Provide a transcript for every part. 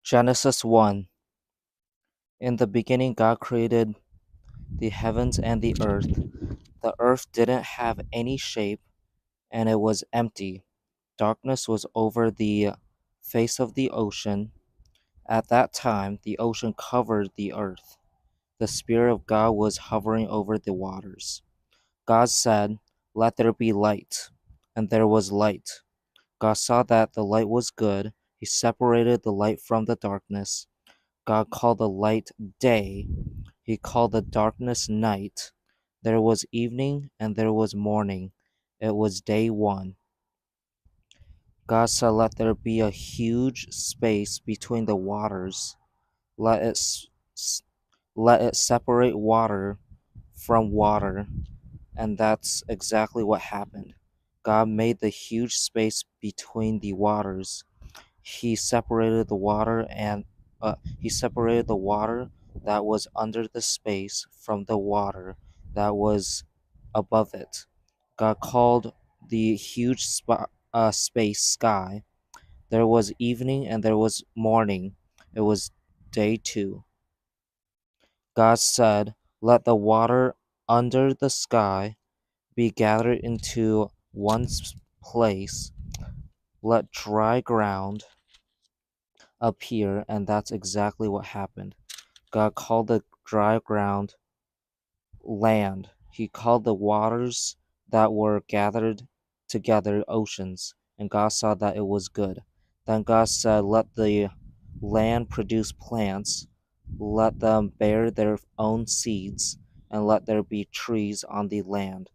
Genesis 1. In the beginning, God created the heavens and the earth. The earth didn't have any shape, and it was empty. Darkness was over the face of the ocean. At that time, the ocean covered the earth. The Spirit of God was hovering over the waters. God said, "Let there be light." And there was light. God saw that the light was good. He separated the light from the darkness. God called the light day. He called the darkness night. There was evening and there was morning. It was day 1. God said, "Let there be a huge space between the waters. Let it, let it separate water from water." And that's exactly what happened. God made the huge space between the waters. He separated the water and he separated the water that was under the space from the water that was above it. God called the huge space sky. There was evening and there was morning. It was day 2. God said, "Let the water under the sky be gathered into one place. Let dry ground appear," and that's exactly what happened. God called the dry ground land. He called the waters that were gathered together oceans, and God saw that it was good. Then God said, "Let the land produce plants, let them bear their own seeds, and let there be trees on the land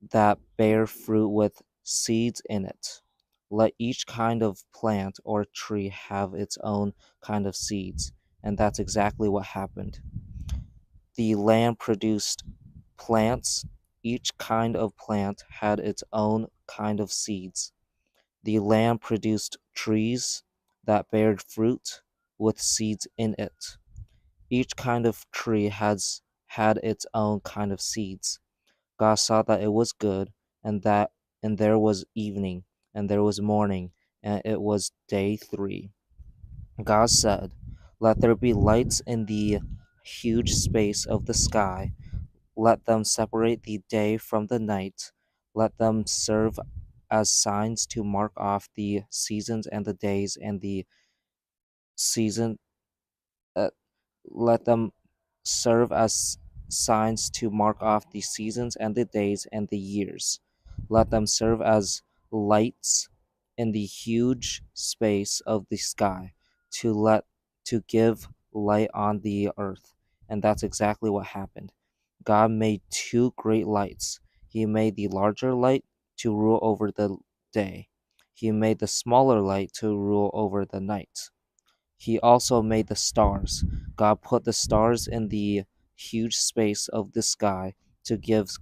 that bear fruit with seeds in it. Let each kind of plant or tree have its own kind of seeds." And that's exactly what happened. The land produced plants. Each kind of plant had its own kind of seeds. The land produced trees that bared fruit with seeds in it. Each kind of tree had its own kind of seeds. God saw that it was good, and there was evening, and there was morning, and it was day 3. God said, "Let there be lights in the huge space of the sky. Let them separate the day from the night. Let them serve as signs to mark off the seasons and the days and the season uh, let them serve as signs to mark off the seasons and the days and the years. Let them serve as lights in the huge space of the sky to give light on the earth." And that's exactly what happened. God made 2 great lights. He made the larger light to rule over the day. He made the smaller light to rule over the night. He also made the stars. God put the stars in the huge space of the sky to give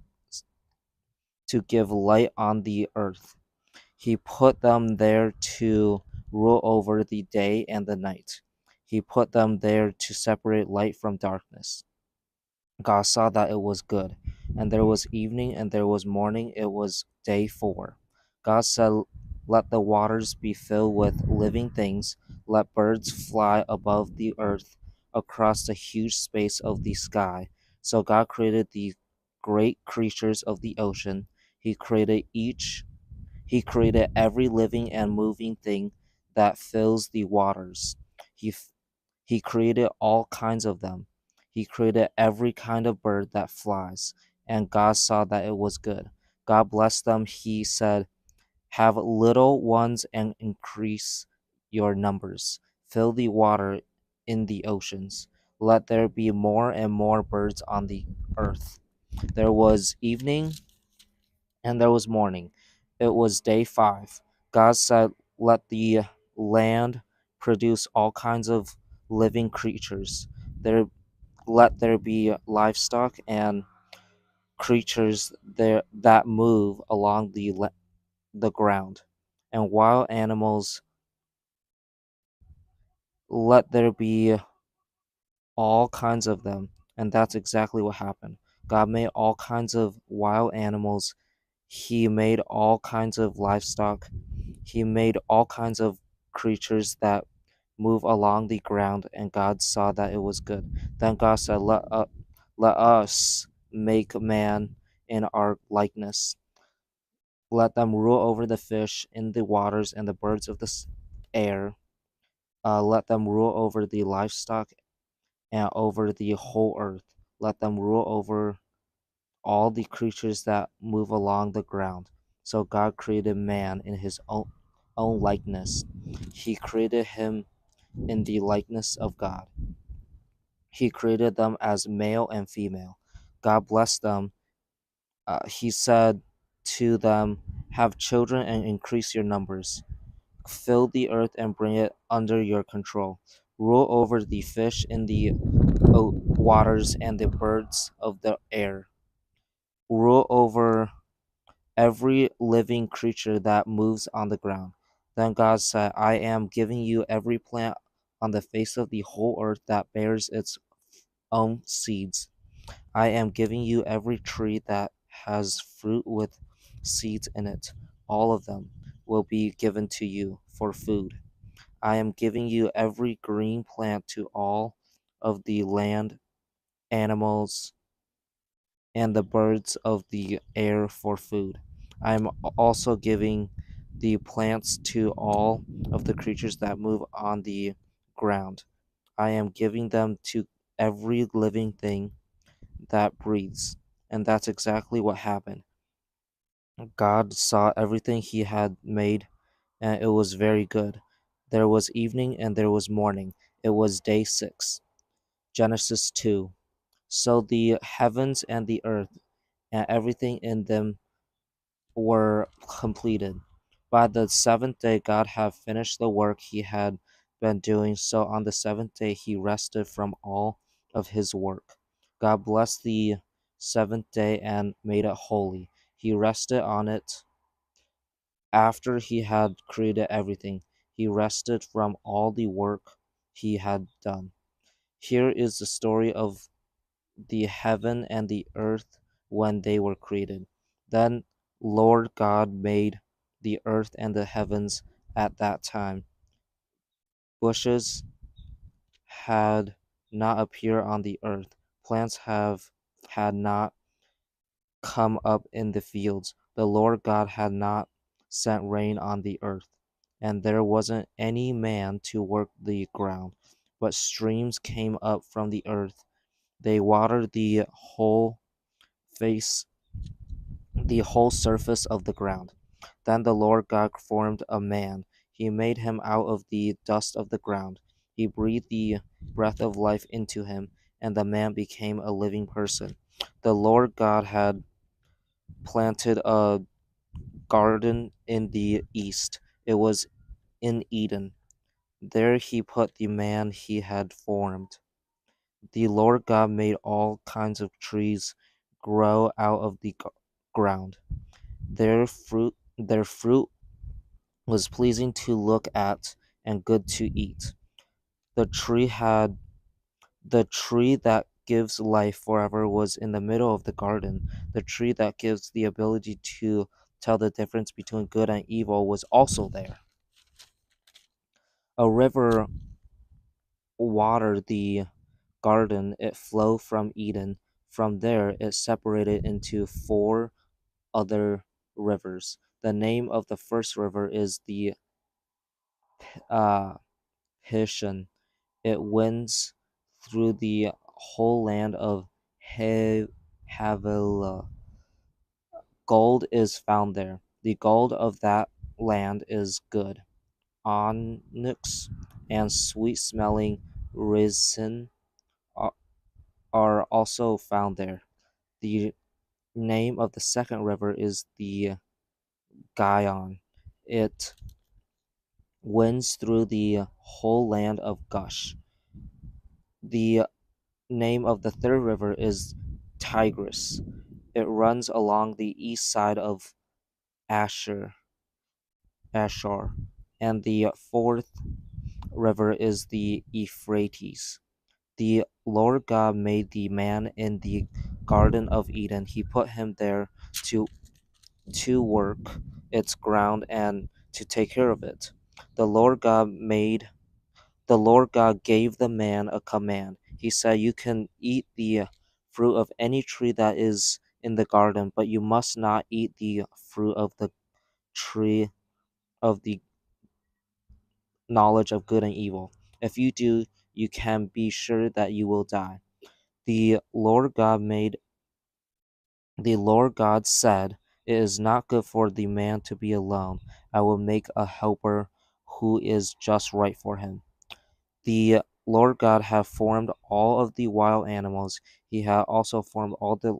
light on the earth. He put them there to rule over the day and the night. He put them there to separate light from darkness. God saw that it was good, and there was evening and there was morning. It was day 4. God said, "Let the waters be filled with living things. Let birds fly above the earth across the huge space of the sky." So God created the great creatures of the ocean. He created every living and moving thing that fills the waters. He created all kinds of them. He created every kind of bird that flies, and God saw that it was good. God blessed them. He said, "Have little ones and increase your numbers. Fill the water in the oceans. Let there be more and more birds on the earth." There was evening and there was morning. It was day 5. God said, "Let the land produce all kinds of living creatures. Let there be livestock and creatures there that move along the ground, and wild animals. Let there be all kinds of them." And that's exactly what happened. God made all kinds of wild animals. He made all kinds of livestock. He made all kinds of creatures that move along the ground, and God saw that it was good. Then God said, let us make man in our likeness. Let them rule over the fish in the waters and the birds of the air. Let them rule over the livestock and over the whole earth. Let them rule over all the creatures that move along the ground. So God created man in his own likeness. He created him in the likeness of God. He created them as male and female. God blessed them. He said to them, have children and increase your numbers. Fill the earth and bring it under your control. Rule over the fish in the waters and the birds of the air. Rule over every living creature that moves on the ground. Then God said, I am giving you every plant on the face of the whole earth that bears its own seeds. I am giving you every tree that has fruit with seeds in it. All of them will be given to you for food. I am giving you every green plant to all of the land animals and the birds of the air for food. I am also giving the plants to all of the creatures that move on the ground. I am giving them to every living thing that breathes. And that's exactly what happened. God saw everything he had made, and it was very good. There was evening and there was morning. It was day 6. Genesis 2. So the heavens and the earth and everything in them were completed. By the seventh day, God had finished the work he had been doing. So on the seventh day, he rested from all of his work. God blessed the seventh day and made it holy. He rested on it after he had created everything. He rested from all the work he had done. Here is the story of the heaven and the earth when they were created. Then Lord God made the earth and the heavens at that time. Bushes had not appeared on the earth. Plants have had not come up in the fields. The Lord God had not sent rain on the earth, and there wasn't any man to work the ground. But streams came up from the earth. They watered face the whole surface of the ground. Then the Lord God formed a man. He made him out of the dust of the ground. He breathed the breath of life into him, and the man became a living person. The Lord God had planted a garden in the east. It was in Eden. There he put the man he had formed. The Lord God made all kinds of trees grow out of the ground. Their fruit was pleasing to look at and good to eat. The tree had the tree that gives life forever was in the middle of the garden. The tree that gives the ability to tell the difference between good and evil was also there. A river watered the garden. It flowed from Eden. From there, it separated into 4 other rivers. The name of the first river is the uh, Pishon. It winds through the whole land of Havilah. Gold is found there. The gold of that land is good. Onyx and sweet smelling resin are, are also found there. The name of the second river is the Gihon. It winds through the whole land of Gush. The name of the third river is Tigris. It runs along the east side of Asher, Ashur, and the fourth river is the Euphrates. The Lord God made the man in the Garden of Eden. He put him there to work its ground and to take care of it. The Lord God made The Lord God gave the man a command. He said, "You can eat the fruit of any tree that is in the garden, but you must not eat the fruit of the tree of the knowledge of good and evil. If you do, you can be sure that you will die." The Lord God made The Lord God said, "It is not good for the man to be alone. I will make a helper who is just right for him." The Lord God had formed all of the wild animals. He had also formed all the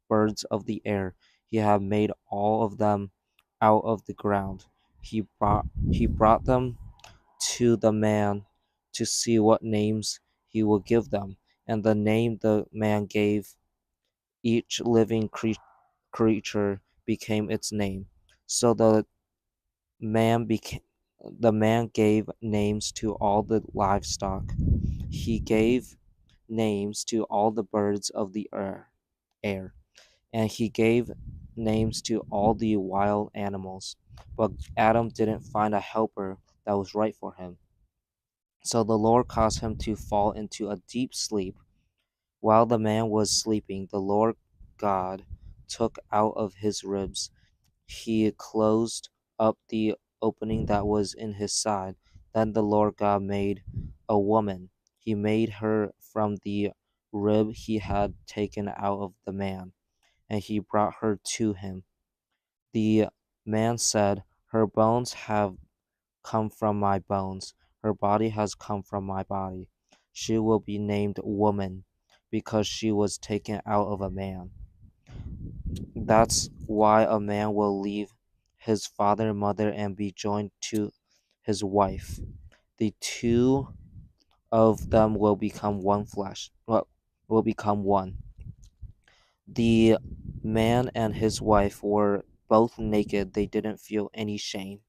birds of the air. He had made all of them out of the ground. He brought them to the man to see what names he would give them. And the name the man gave each living creature became its name. So man became the man gave names to all the livestock. He gave names to all the birds of the air, and he gave names to all the wild animals. But Adam didn't find a helper that was right for him. So the Lord caused him to fall into a deep sleep. While the man was sleeping, the Lord God took out of his ribs. He closed up the opening that was in his side. Then the Lord God made a woman. He made her from the rib he had taken out of the man, and he brought her to him. The man said, "Her bones have come from my bones. Her body has come from my body. She will be named woman because she was taken out of a man." That's why a man will leave his father and mother and be joined to his wife. The two of them will become one flesh. Well, will become one. The man and his wife were both naked. They didn't feel any shame.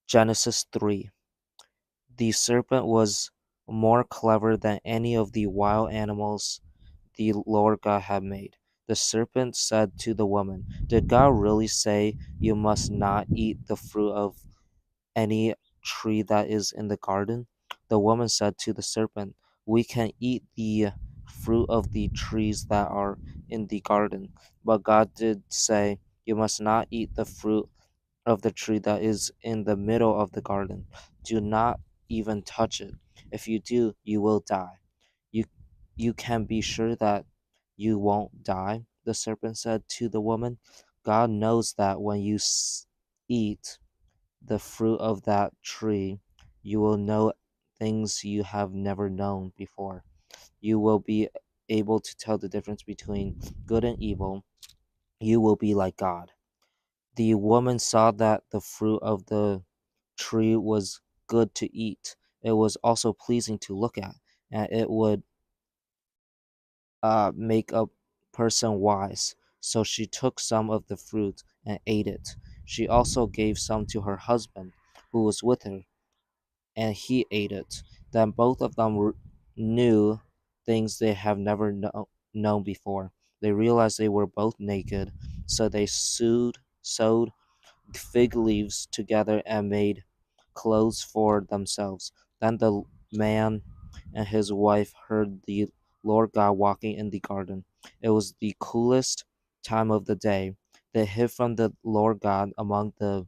Genesis 3. The serpent was more clever than any of the wild animals the Lord God had made. The serpent said to the woman, "Did God really say you must not eat the fruit of any tree that is in the garden?" The woman said to the serpent, "We can eat the fruit of the trees that are in the garden, but God did say, you must not eat the fruit of the tree that is in the middle of the garden. Do not even touch it. If you do, you will die." You, you can be sure that you won't die," the serpent said to the woman. "God knows that when you eat the fruit of that tree, you will know things you have never known before. You will be able to tell the difference between good and evil. You will be like God." The woman saw that the fruit of the tree was good to eat. It was also pleasing to look at, and it would make a person wise. So she took some of the fruit and ate it. She also gave some to her husband, who was with her, and he ate it. Then both of them knew things they have never known before. They realized they were both naked, so they sewed fig leaves together and made clothes for themselves. Then the man and his wife heard the Lord God walking in the garden. It was the coolest time of the day. They hid from the Lord God among the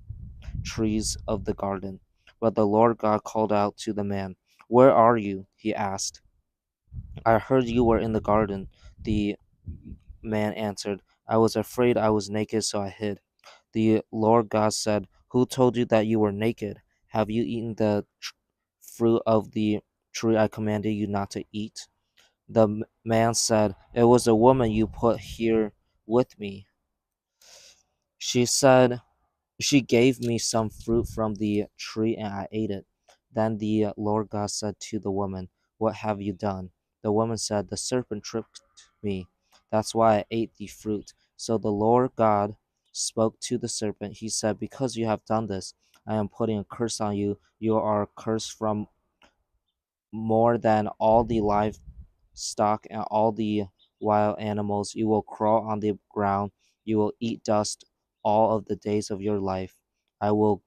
trees of the garden. But the Lord God called out to the man. "Where are you?" he asked. "I heard you were in the garden," the man answered. "I was afraid I was naked, so I hid." The Lord God said, "Who told you that you were naked? Have you eaten the fruit of the tree I commanded you not to eat?" The man said, "It was a woman you put here with me. She said, She gave me some fruit from the tree and I ate it." Then the Lord God said to the woman, "What have you done?" The woman said, "The serpent tricked me. That's why I ate the fruit." So the Lord God spoke to the serpent. He said, "Because you have done this, I am putting a curse on you. You are cursed from more than all the livestock and all the wild animals. You will crawl on the ground. You will eat dust all of the days of your life. I will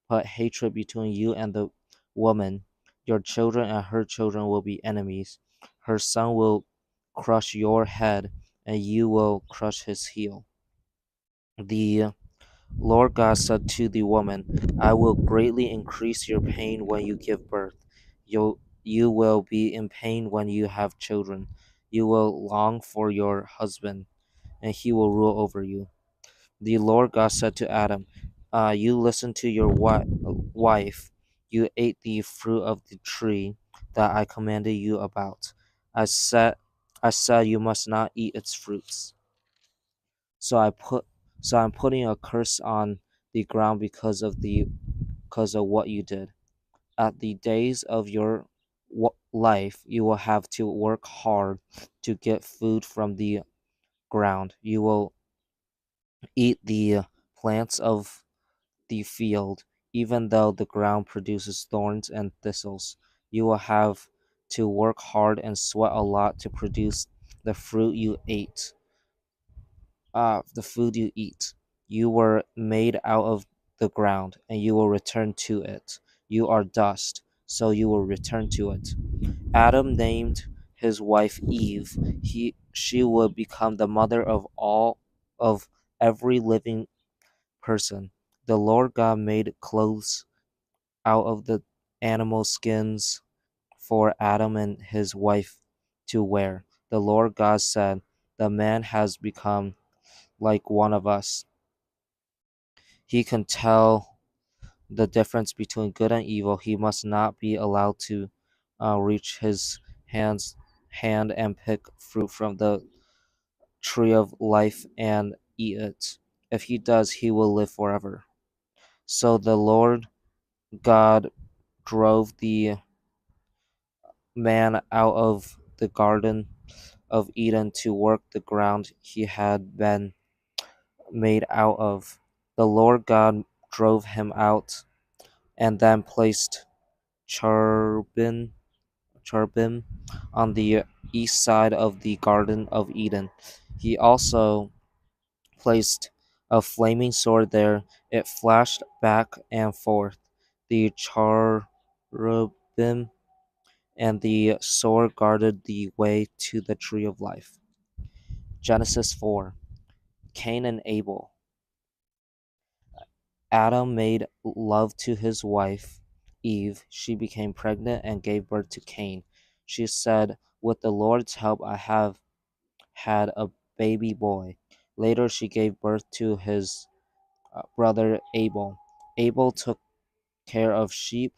put hatred between you and the woman, Your children and her children will be enemies. Her son will crush your head, and you will crush his heel. The Lord God said to the woman, I will greatly increase your pain when you give birth. You will be in pain when you have children. You will long for your husband, and he will rule over you. The Lord God said to Adam, You listened to your wife. You ate the fruit of the tree that I commanded you about. I said, I said you must not eat its fruits. So I put, so I'm putting a curse on the ground because of what you did. At the days of your life, you will have to work hard to get food from the ground. You will eat the plants of the field, even though the ground produces thorns and thistles. You will have to work hard and sweat a lot to produce the fruit you ate. The food you eat. You were made out of the ground, and you will return to it. You are dust, so you will return to it. Adam named his wife Eve. She would become the mother of every living person. The Lord God made clothes out of the animal skins for Adam and his wife to wear. The Lord God said, The man has become like one of us. He can tell the difference between good and evil. He must not be allowed to reach his hand and pick fruit from the tree of life and eat it. If he does, he will live forever. So the Lord God drove the man out of the garden of Eden to work the ground he had been made out of. The Lord God drove him out and then placed cherubim on the east side of the Garden of Eden. He also placed a flaming sword there. It flashed back and forth. The cherubim and the sword guarded the way to the tree of life. Genesis 4. Cain and Abel. Adam made love to his wife, Eve. She became pregnant and gave birth to Cain. She said, With the Lord's help, I have had a baby boy. Later, she gave birth to his brother Abel. Abel took care of sheep.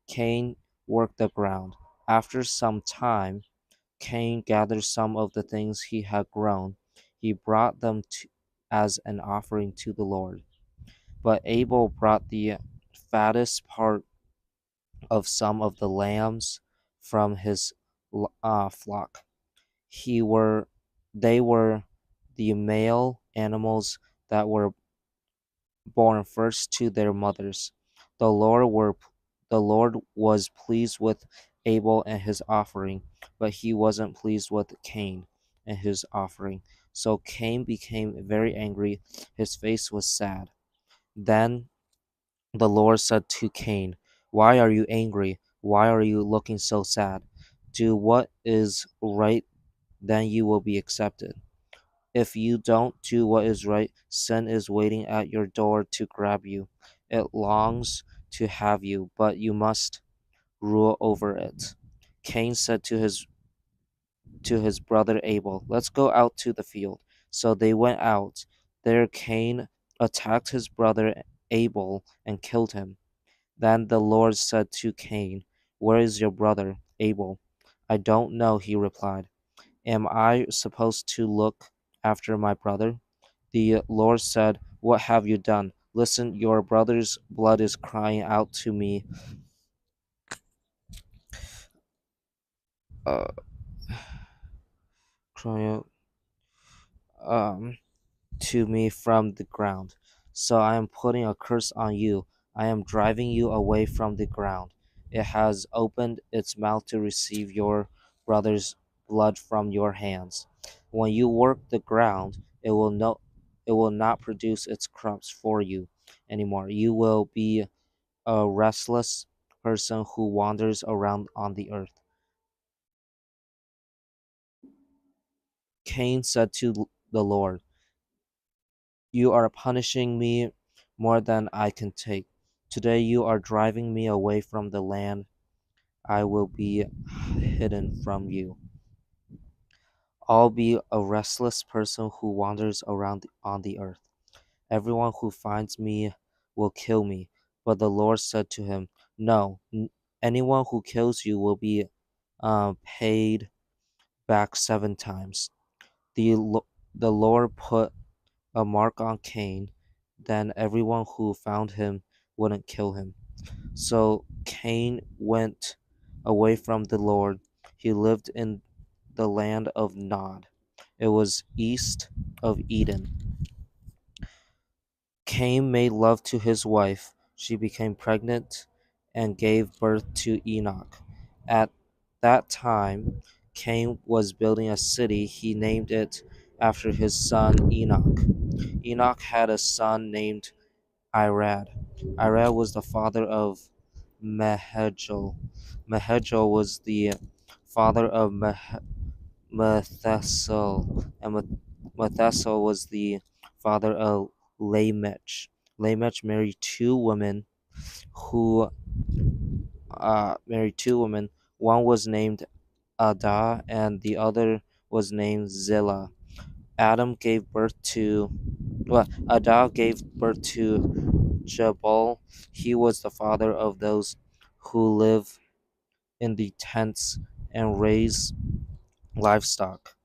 Cain worked the ground. After some time, Cain gathered some of the things he had grown. He brought them as an offering to the Lord. But Abel brought the fattest part of some of the lambs from his flock. He were, they were the male animals that were born first to their mothers. The Lord were the Lord was pleased with Abel and his offering, but he wasn't pleased with Cain and his offering. So Cain became very angry. His face was sad. Then the Lord said to Cain, Why are you angry? Why are you looking so sad? Do what is right, then you will be accepted. If you don't do what is right, sin is waiting at your door to grab you. It longs to have you, but you must rule over it. Cain said to his brother Abel, Let's go out to the field. So they went out. There Cain attacked his brother Abel and killed him. Then the Lord said to Cain, Where is your brother Abel? I don't know, he replied. Am I supposed to look after my brother? The Lord said, What have you done? Listen, your brother's blood is crying out to me. Uh, crying out to me from the ground. So I am putting a curse on you. I am driving you away from the ground. It has opened its mouth to receive your brother's blood from your hands. When you work the ground, it will not produce its crops for you anymore. You will be a restless person who wanders around on the earth. Cain said to the Lord, "You are punishing me more than I can take. Today you are driving me away from the land. I will be hidden from you. I'll be a restless person who wanders around on the earth. Everyone who finds me will kill me." But the Lord said to him, "No, anyone who kills you will be paid back 7 times." The Lord put a mark on Cain, then everyone who found him wouldn't kill him. So Cain went away from the Lord. He lived in the land of Nod. It was east of Eden. Cain made love to his wife. She became pregnant and gave birth to Enoch. At that time, Cain was building a city. He named it after his son Enoch. Enoch had a son named Irad. Irad was the father of Mehejoel. Mehejoel was the father of Methuselah, and Methuselah was the father of Lamech. Lamech married two women who married two women. One was named Adah, and the other was named Zillah. Adam gave birth to Adah gave birth to Jabal. He was the father of those who live in the tents and raise livestock.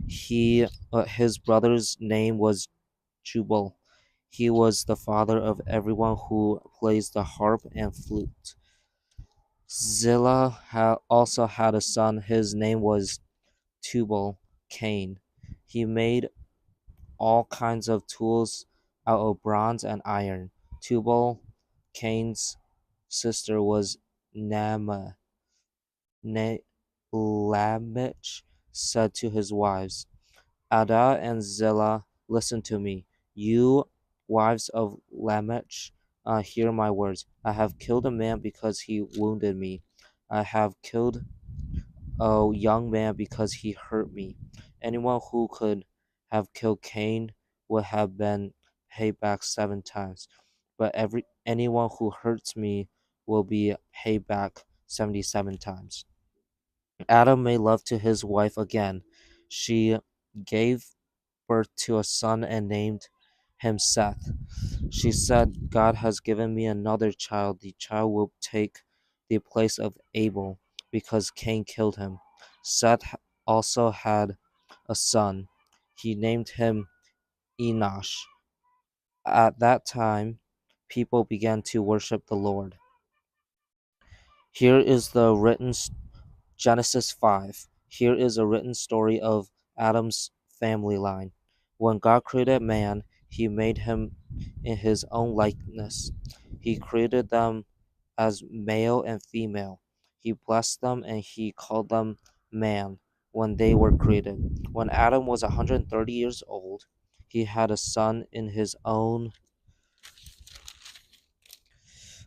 His brother's name was Jubal. He was the father of everyone who plays the harp and flute. Zillah also had a son. His name was Tubal Cain. He made all kinds of tools out of bronze and iron. Tubal Cain's sister was Naamah. Lamech said to his wives, "Adah and Zillah, listen to me. You wives of Lamech, hear my words. I have killed a man because he wounded me. I have killed a young man because he hurt me. Anyone who could have killed Cain would have been paid back 7 times. But anyone who hurts me will be paid back 77 times." Adam made love to his wife again. She gave birth to a son and named him Seth. She said, "God has given me another child. The child will take the place of Abel because Cain killed him." Seth also had a son. He named him Enosh. At that time, people began to worship the Lord. Here is the written Genesis 5. Here is a written story of Adam's family line. When God created man, he made him in his own likeness. He created them as male and female. He blessed them and he called them man when they were created. When Adam was 130 years old, he had a son in his own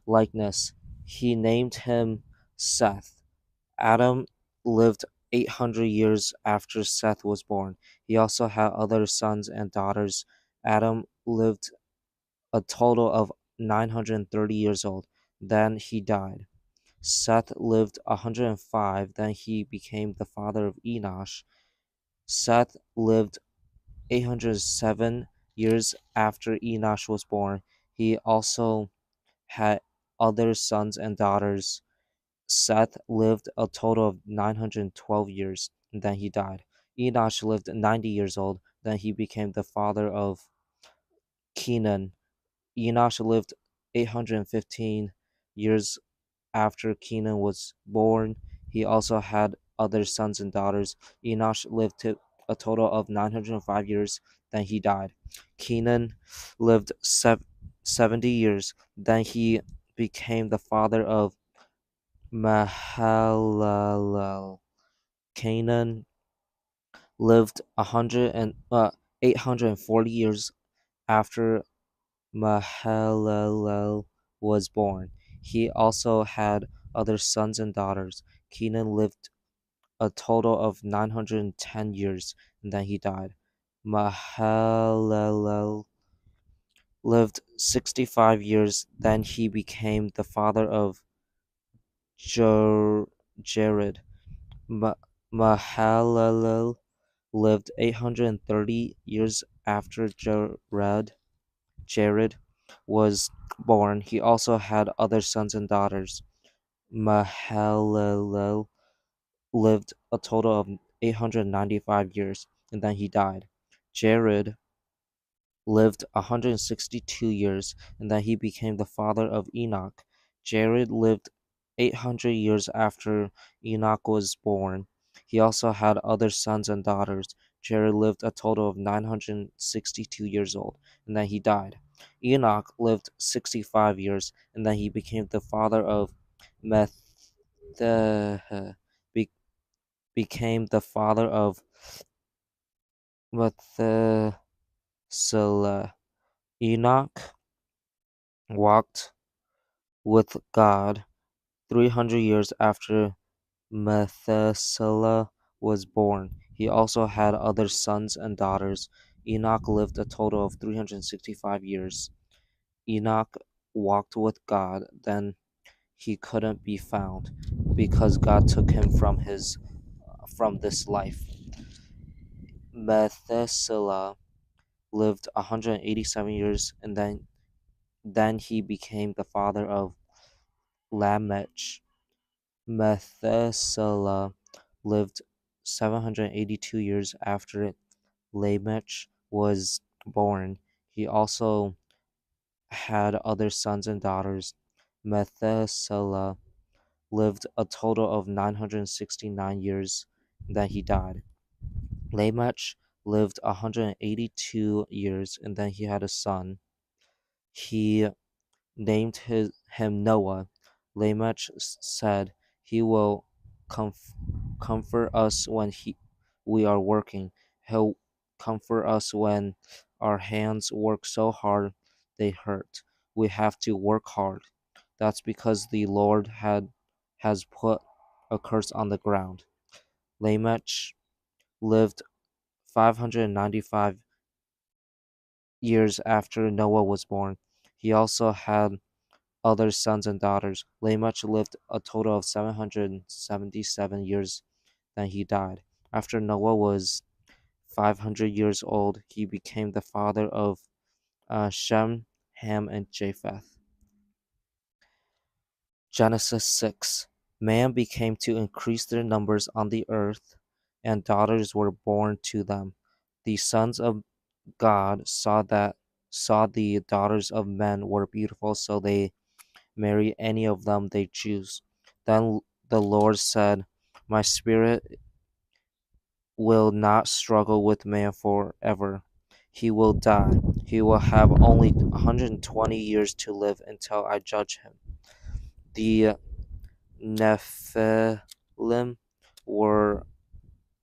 likeness. He named him Seth. Adam lived 800 years after Seth was born. He also had other sons and daughters. Adam lived a total of 930 years old. Then he died. Seth lived 105. Then he became the father of Enosh. Seth lived 807 years after Enosh was born. He also had other sons and daughters. Seth lived a total of 912 years, and then he died. Enosh lived 90 years old, then he became the father of Kenan. Enosh lived 815 years after Kenan was born. He also had other sons and daughters. Enosh lived to a total of 905 years, then he died. Kenan lived 70 years, then he became the father of Mahalalel. Canaan lived 840 years after Mahalalel was born. He also had other sons and daughters. Kenan lived a total of 910 years, and then he died. Mahalalel lived 65 years, then he became the father of Jared. Ma- Mahalalel lived 830 years after Jared was born. He also had other sons and daughters. Mahalalel lived a total of 895 years, and then he died. Jared lived 162 years, and then he became the father of Enoch. Jared lived 800 years after Enoch was born. He also had other sons and daughters. Jared lived a total of 962 years old, and then he died. Enoch lived 65 years, and then he became the father of Meth. Be- became the father of Methuselah. Enoch walked with God 300 years after Methuselah was born. He also had other sons and daughters. Enoch lived a total of 365 years. Enoch walked with God, then he couldn't be found because God took him from this life. Methuselah lived 187 years, and then he became the father of Lamech. Methuselah lived 782 years after Lamech was born. He also had other sons and daughters. Methuselah lived a total of 969 years, then he died. Lamech lived 182 years, and then he had a son. He named him Noah. Lamech said, "He will comfort us when we are working. He'll comfort us when our hands work so hard they hurt. We have to work hard. That's because the Lord has put a curse on the ground." Lamech lived 595 years after Noah was born. He also had other sons and daughters. Lamech lived a total of 777 years, then he died. After Noah was 500 years old, he became the father of Shem, Ham, and Japheth. Genesis 6. Man became to increase their numbers on the earth, and daughters were born to them. The sons of God saw the daughters of men were beautiful, so they marry any of them they choose. Then the Lord said, "My spirit will not struggle with man forever. He will die. He will have only 120 years to live until I judge him." The Nephilim were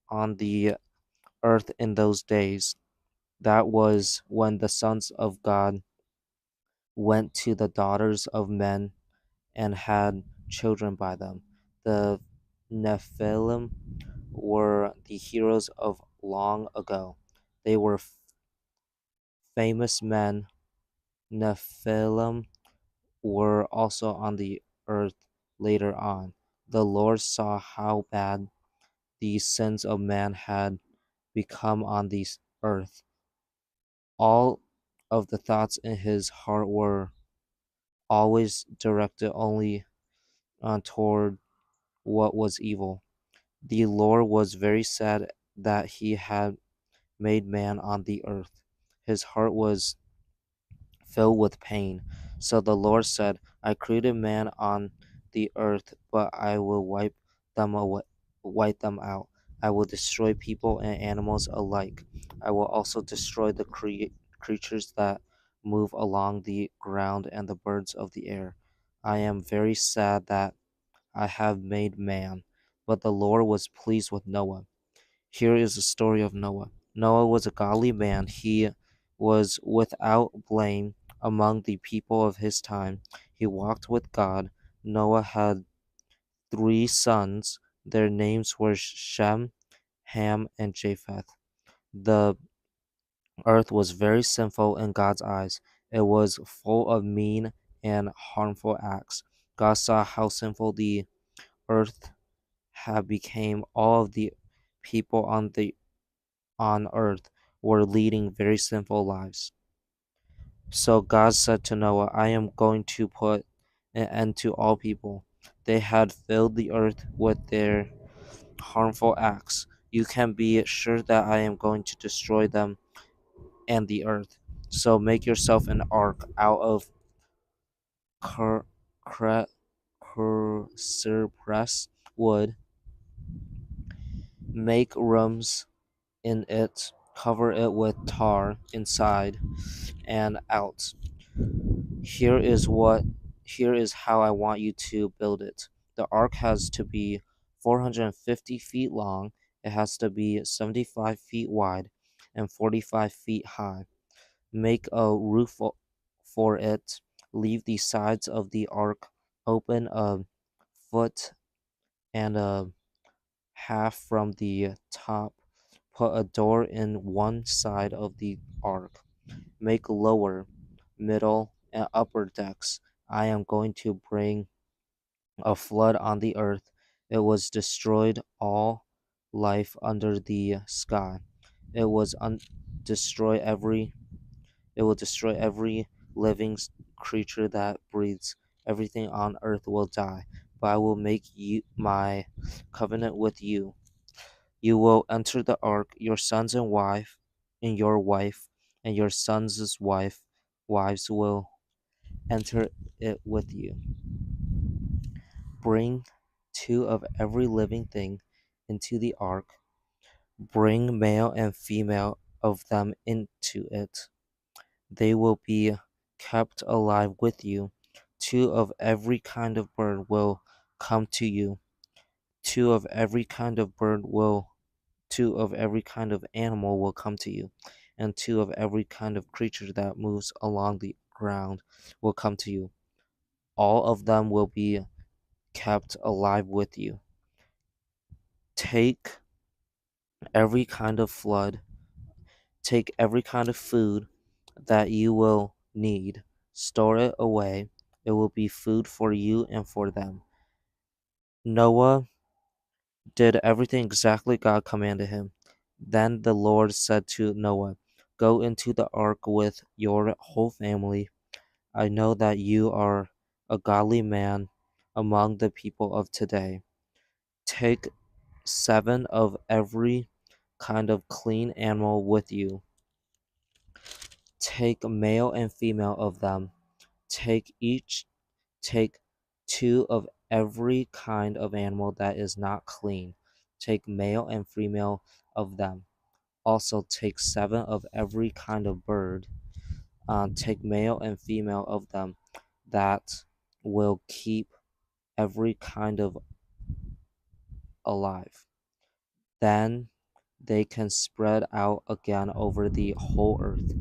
on the earth in those days. That was when the sons of God went to the daughters of men and had children by them. The Nephilim were the heroes of long ago. They were famous men. Nephilim were also on the earth later on. The Lord saw how bad the sins of man had become on the earth. All of the thoughts in his heart were always directed only toward what was evil. The Lord was very sad that he had made man on the earth. His heart was filled with pain. So the Lord said, "I created man on the earth, but I will wipe them out. I will destroy people and animals alike. I will also destroy the creatures that move along the ground and the birds of the air. I am very sad that I have made man." But the Lord was pleased with Noah. Here is the story of Noah. Noah was a godly man. He was without blame among the people of his time. He walked with God. Noah had three sons. Their names were Shem, Ham, and Japheth. The earth was very sinful in God's eyes. It was full of mean and harmful acts. God saw how sinful the earth had become. All of the people on earth were leading very sinful lives. So God said to Noah, I am going to put an end to all people. They had filled the earth with their harmful acts. You can be sure that I am going to destroy them and the earth. So make yourself an ark out of cur- cre- cypress wood. Make rooms in it, cover it with tar inside and out. Here is what here is how I want you to build it. The ark has to be 450 feet long, it has to be 75 feet wide and 45 feet high. Make a roof for it. Leave the sides of the ark open a foot and a half from the top. Put a door in one side of the ark. Make lower, middle, and upper decks. I am going to bring a flood on the earth. It was destroyed all life under the sky. It was destroy every it will destroy every living creature that breathes. Everything on earth will die. But I will make you my covenant with you. You will enter the ark, your sons and your wife, and your sons' wives will enter it with you. Bring two of every living thing into the ark. Bring male and female of them into it. They will be kept alive with you. Two of every kind of bird will come to you. Two of every kind of two of every kind of animal will come to you, and two of every kind of creature that moves along the ground will come to you. All of them will be kept alive with you. Take every kind of flood, take every kind of food that you will need, store it away. It will be food for you and for them. Noah did everything exactly God commanded him. Then the Lord said to Noah, go into the ark with your whole family. I know that you are a godly man among the people of today. Take 7 of every kind of clean animal with you. Take male and female of them. Take each Take 2 of every kind of animal that is not clean. Take male and female of them. Also take 7 of every kind of bird. Take male and female of them that will keep every kind of alive. Then they can spread out again over the whole earth.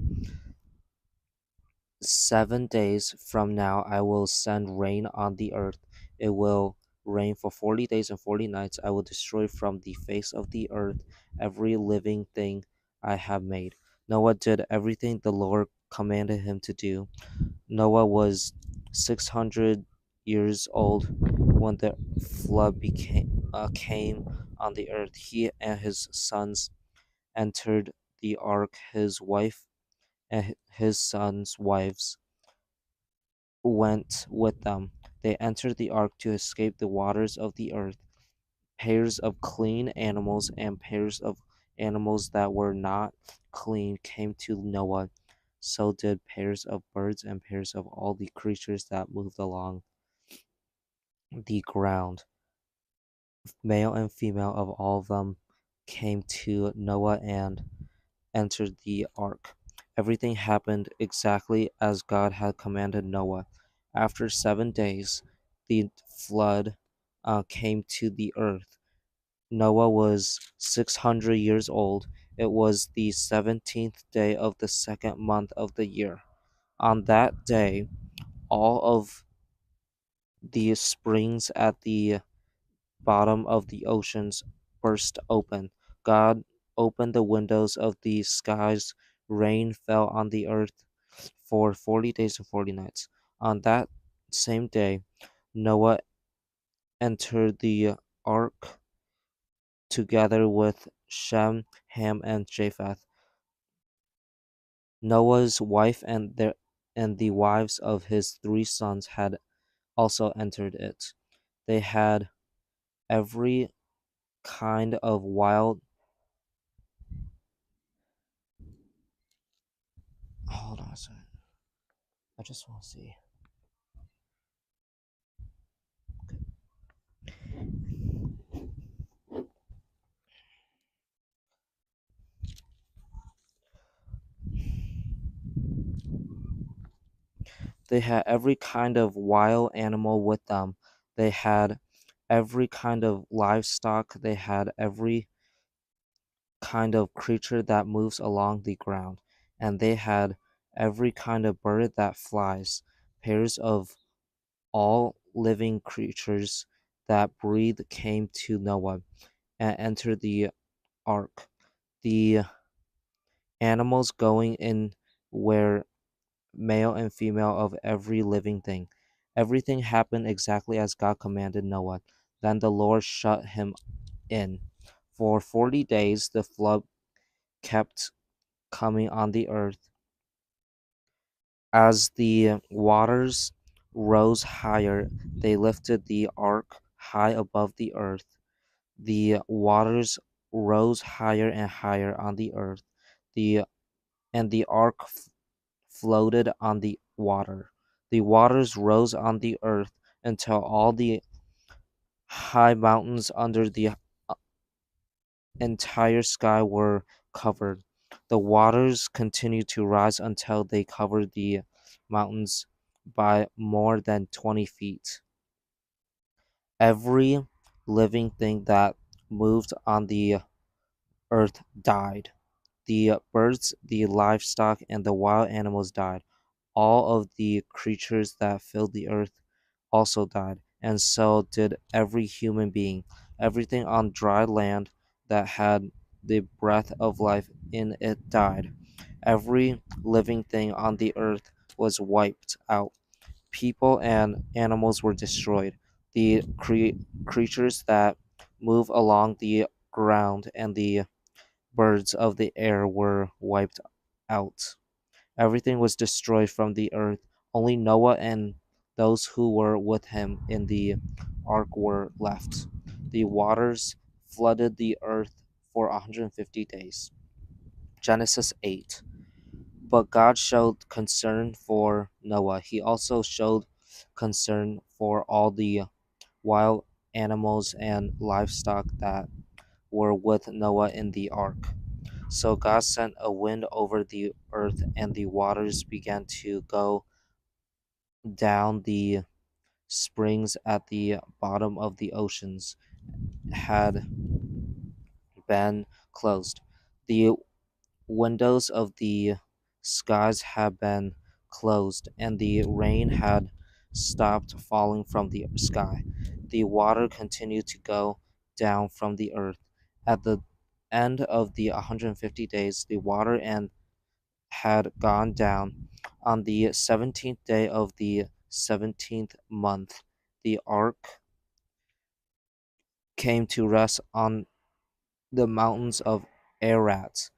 7 days from now I will send rain on the earth. It will rain for 40 days and 40 nights. I will destroy from the face of the earth every living thing I have made. Noah did everything the Lord commanded him to do. Noah was 600 years old when the flood came on the earth. He and his sons entered the ark. His wife and his sons' wives went with them. They entered the ark to escape the waters of the earth. Pairs of clean animals and pairs of animals that were not clean came to Noah. So did pairs of birds and pairs of all the creatures that moved along the ground. Male and female of all of them came to Noah and entered the ark. Everything happened exactly as God had commanded Noah. After 7 days, the flood came to the earth. Noah was 600 years old. It was the 17th day of the second month of the year. On that day, all of the springs at the bottom of the oceans burst open. God opened the windows of the skies. Rain fell on the earth for 40 days and 40 nights. On that same day, Noah entered the ark together with Shem, Ham, and Japheth. Noah's wife and the wives of his 3 sons had also entered it. They had every kind of wild. Hold on a second. I just want to see. They had every kind of wild animal with them. They had every kind of livestock. They had every kind of creature that moves along the ground. And they had every kind of bird that flies. Pairs of all living creatures that breathe came to Noah and entered the ark. The animals going in were male and female of every living thing. Everything happened exactly as God commanded Noah. Then the Lord shut him in. For 40 days the flood kept coming on the earth. As the waters rose higher, they lifted the ark high above the earth. The waters rose higher and higher on the earth. The and the ark floated on the water. The waters rose on the earth until all the high mountains under the entire sky were covered. The waters continued to rise until they covered the mountains by more than 20 feet. Every living thing that moved on the earth died. The birds, the livestock, and the wild animals died. All of the creatures that filled the earth also died, and so did every human being. Everything on dry land that had the breath of life in it died. Every living thing on the earth was wiped out. People and animals were destroyed. The creatures that move along the ground and the birds of the air were wiped out. Everything was destroyed from the earth. Only Noah and those who were with him in the ark were left. The waters flooded the earth for 150 days. Genesis 8. But God showed concern for Noah. He also showed concern for all the wild animals and livestock that were with Noah in the ark. So God sent a wind over the earth, and the waters began to go down. The springs at the bottom of the oceans had been closed. The windows of the skies had been closed, and the rain had stopped falling from the sky. The water continued to go down from the earth. At the end of the 150 days, the water and had gone down. On the 17th day of the 17th month, the ark came to rest on the mountains of Ararat.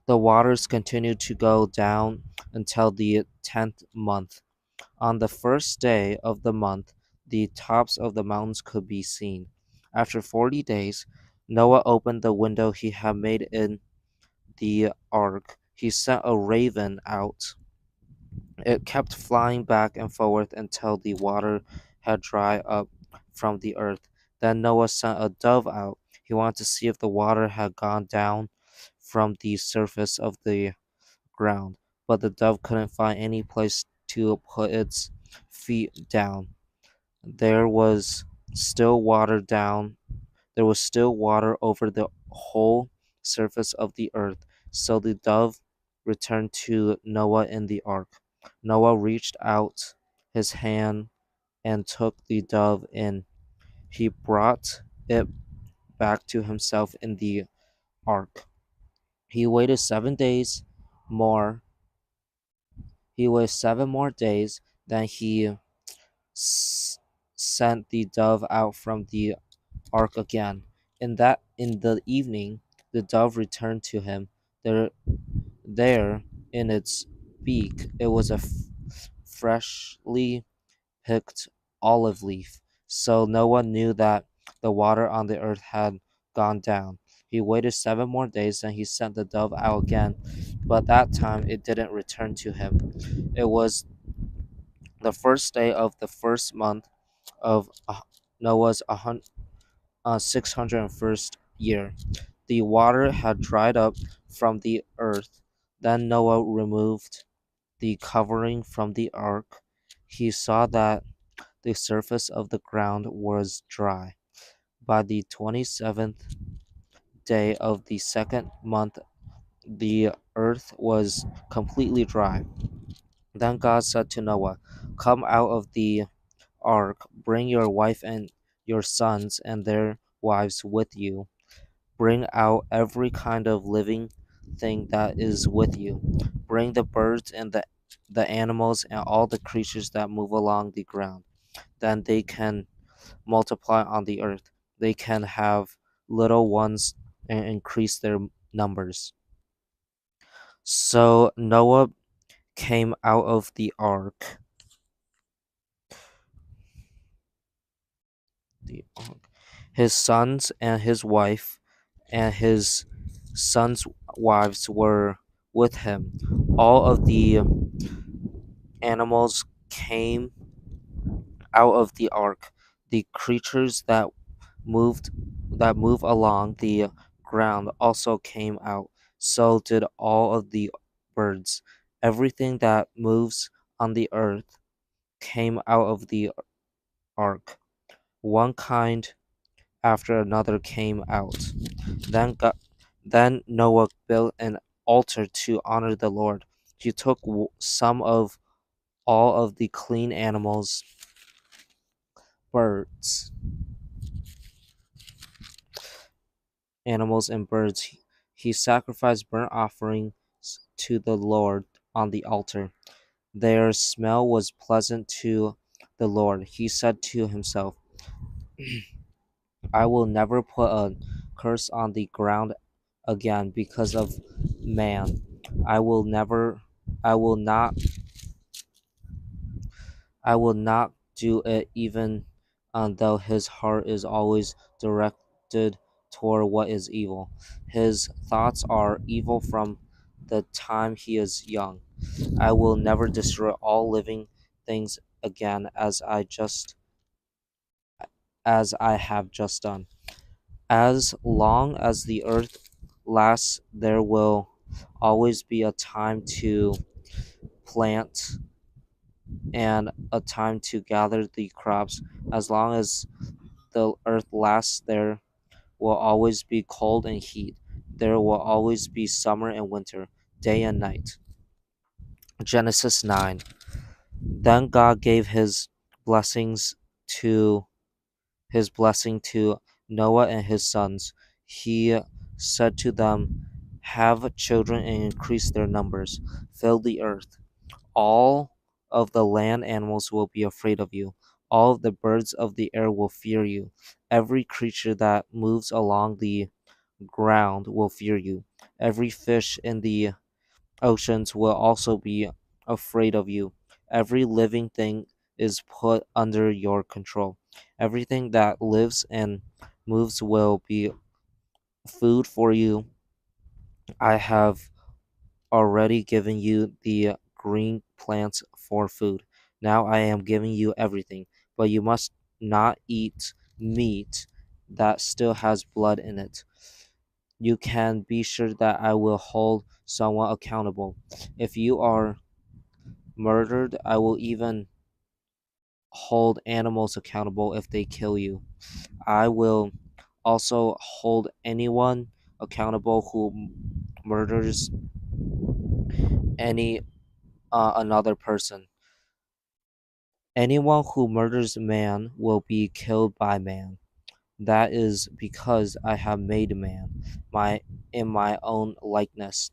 The waters continued to go down until the 10th month. On the first day of the month, the tops of the mountains could be seen. After 40 days, Noah opened the window he had made in the ark. He sent a raven out. It kept flying back and forth until the water had dried up from the earth. Then Noah sent a dove out. He wanted to see if the water had gone down from the surface of the ground, but the dove couldn't find any place to put its feet down. There was still water down. There was still water over the whole surface of the earth. So the dove returned to Noah in the ark. Noah reached out his hand and took the dove in. He brought it back to himself in the ark. He waited 7 days more. He waited 7 more days. Then he s- sent the dove out from the ark again. In the evening, the dove returned to him. There, there in its beak, it was a freshly picked olive leaf. So no one knew that the water on the earth had gone down. He waited 7 more days, and he sent the dove out again, but that time it didn't return to him. It was the first day of the first month of Noah's 601st year. The water had dried up from the earth. Then Noah removed the covering from the ark. He saw that the surface of the ground was dry. By the 27th day of the second month, the earth was completely dry. Then God said to Noah, "Come out of the ark, bring your wife and your sons and their wives with you. Bring out every kind of living thing that is with you. Bring the birds and the animals and all the creatures that move along the ground. Then they can multiply on the earth. They can have little ones and increase their numbers." So Noah came out of the ark, his sons and his wife and his sons' wives were with him. All of the animals came out of the ark. The creatures moved that move along the ground also came out. So did all of the birds. Everything that moves on the earth came out of the ark. One kind after another came out. Then God, then Noah built an altar to honor the Lord. He took some of all of the clean birds, animals and birds. He sacrificed burnt offerings to the Lord on the altar. Their smell was pleasant to the Lord. He said to himself, "I will never put a curse on the ground again because of man. I will never I will not I will not do it even though his heart is always directed toward what is evil. His thoughts are evil from the time he is young. I will never destroy all living things again as I have just done. As long as the earth lasts, there will always be a time to plant and a time to gather the crops. As long as the earth lasts, there will always be cold and heat. There will always be summer and winter, day and night." Genesis 9. Then God gave blessings to his blessing to Noah and his sons. He said to them, "Have children and increase their numbers. Fill the earth. All of the land animals will be afraid of you. All of the birds of the air will fear you. Every creature that moves along the ground will fear you. Every fish in the oceans will also be afraid of you. Every living thing is put under your control. Everything that lives and moves will be food for you. I have already given you the green plants for food. Now I am giving you everything, but you must not eat meat that still has blood in it. You can be sure that I will hold someone accountable. If you are murdered, I will even hold animals accountable if they kill you. I will also hold anyone accountable who murders any another person. Anyone who murders man will be killed by man. That is because I have made man my in my own likeness.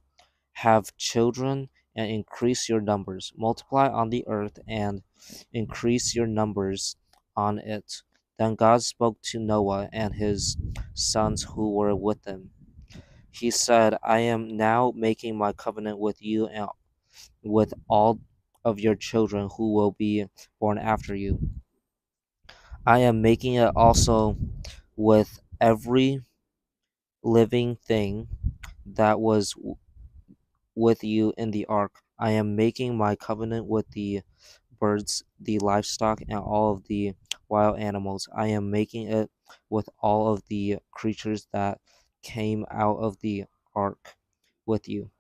Have children and increase your numbers. Multiply on the earth and increase your numbers on it. Then God spoke to Noah and his sons who were with him. He said, I am now making my covenant with you and with all of your children who will be born after you. I am making it also with every living thing that was with you in the ark. I am making my covenant with the birds, the livestock, and all of the wild animals. I am making it with all of the creatures that came out of the ark with you.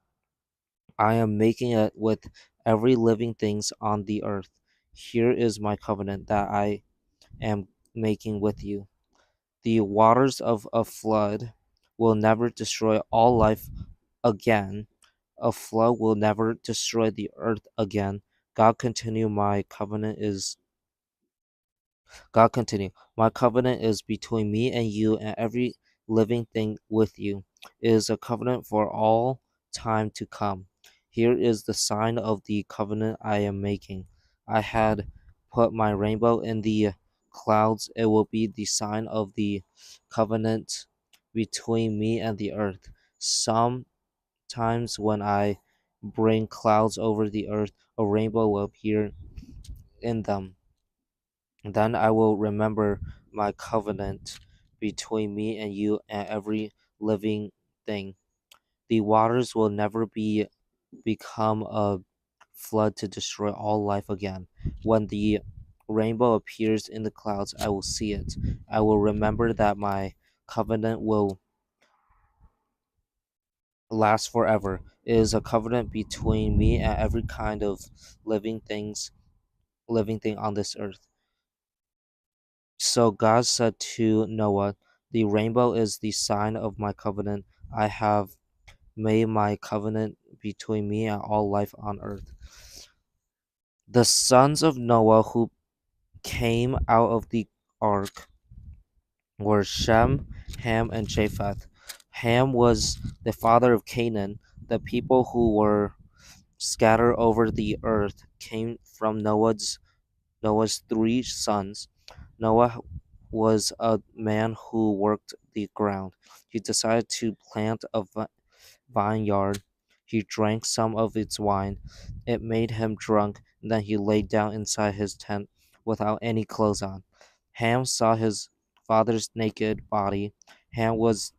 I am making it with every living things on the earth. Here is my covenant that I am making with you. The waters of a flood will never destroy all life again. A flood will never destroy the earth again. God continue, my covenant is God continue. My covenant is between me and you and every living thing with you. It is a covenant for all time to come. Here is the sign of the covenant I am making. I had put my rainbow in the clouds. It will be the sign of the covenant between me and the earth. Sometimes when I bring clouds over the earth, a rainbow will appear in them. Then I will remember my covenant between me and you and every living thing. The waters will never become a flood to destroy all life again. When the rainbow appears in the clouds, I will see it. I will remember that my covenant will last forever. It is a covenant between me and every kind of living things, living thing on this earth. So God said to Noah, the rainbow is the sign of my covenant. I have made my covenant between me and all life on earth. The sons of Noah who came out of the ark were Shem, Ham, and Japheth. Ham was the father of Canaan. The people who were scattered over the earth came from Noah's three sons. Noah was a man who worked the ground. He decided to plant a vineyard. He drank some of its wine. It made him drunk. Then he lay down inside his tent without any clothes on. Ham saw his father's naked body. Ham was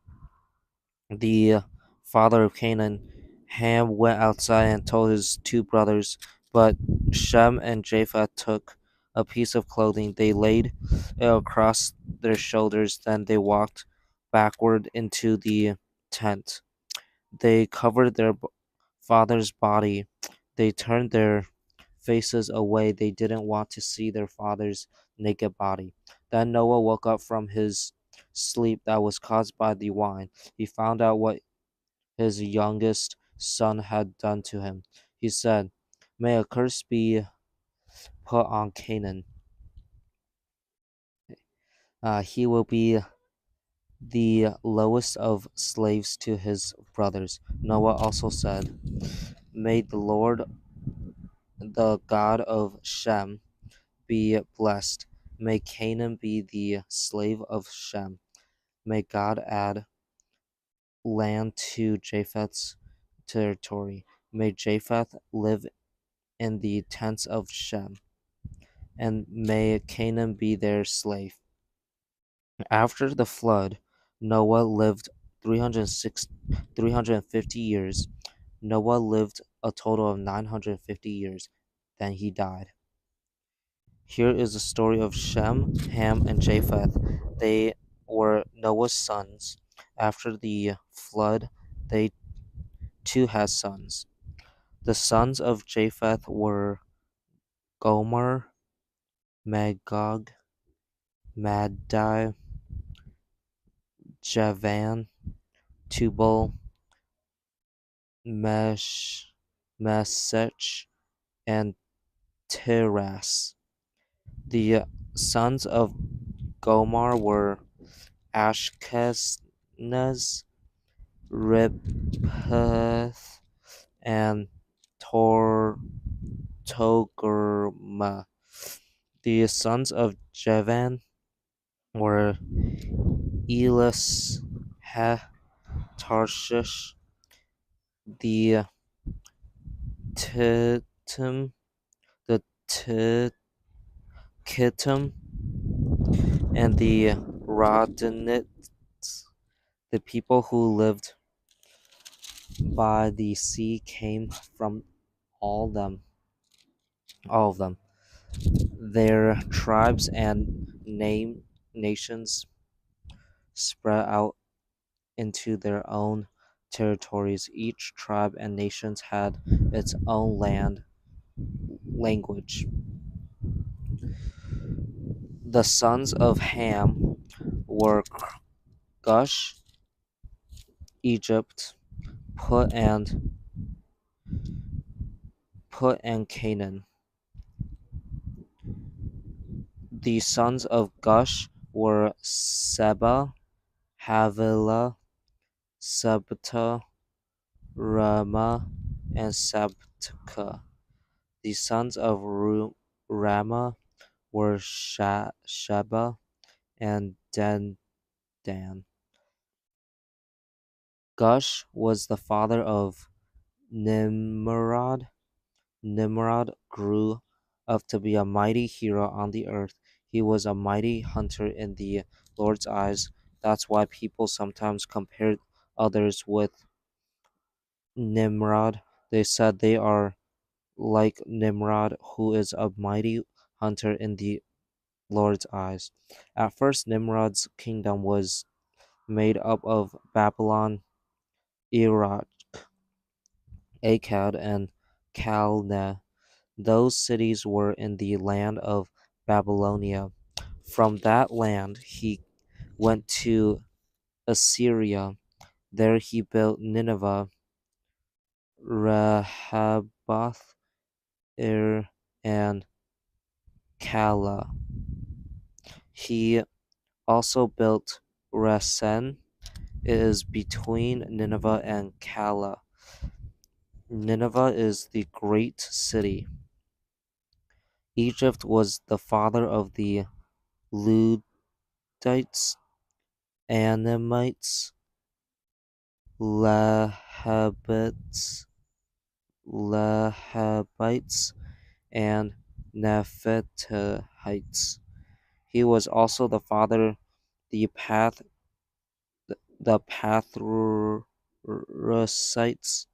the father of Canaan. Ham went outside and told his two brothers, but Shem and Japheth took a piece of clothing. They laid it across their shoulders, then they walked backward into the tent. They covered their father's body. They turned their faces away. They didn't want to see their father's naked body. Then Noah woke up from his sleep that was caused by the wine. He found out what his youngest son had done to him. He said, May a curse be put on Canaan. He will be the lowest of slaves to his brothers. Noah also said, May the Lord, the God of Shem, be blessed. May Canaan be the slave of Shem. May God add land to Japheth's territory. May Japheth live in the tents of Shem, and may Canaan be their slave. After the flood, Noah lived 350 years. Noah lived a total of 950 years. Then he died. Here is the story of Shem, Ham, and Japheth. They were Noah's sons. After the flood, they too had sons. The sons of Japheth were Gomer, Magog, Madai, Javan, Tubal, Meshech, and Tiras. The sons of Gomer were Ashkenaz, Ripheth, and Togarmah. The sons of Javan were Elis, Tarshish, the Tittim, the Kittim, and the Rodanites. The people who lived by the sea came from all them, all of them. Their tribes and nations spread out into their own territories. Each tribe and nation had its own language. The sons of Ham were Cush, Egypt, Put and Canaan. The sons of Gush were Seba, Havilah, Sabta, Ramah, and Sabteka. The sons of Ramah were Sheba and Dan. Gush was the father of Nimrod. Nimrod grew up to be a mighty hero on the earth. He was a mighty hunter in the Lord's eyes. That's why people sometimes compared others with Nimrod. They said they are like Nimrod, who is a mighty hunter in the Lord's eyes. At first, Nimrod's kingdom was made up of Babylon, Iraq, Akkad, and Calneh. Those cities were in the land of Babylonia. From that land, he went to Assyria. There he built Nineveh, Rehoboth, Ir, and Calah. He also built Resen. It is between Nineveh and Calah. Nineveh is the great city. Egypt was the father of the Ludites, Anamites, Lehabites, and Nephthhites. He was also the father the Pathrusites,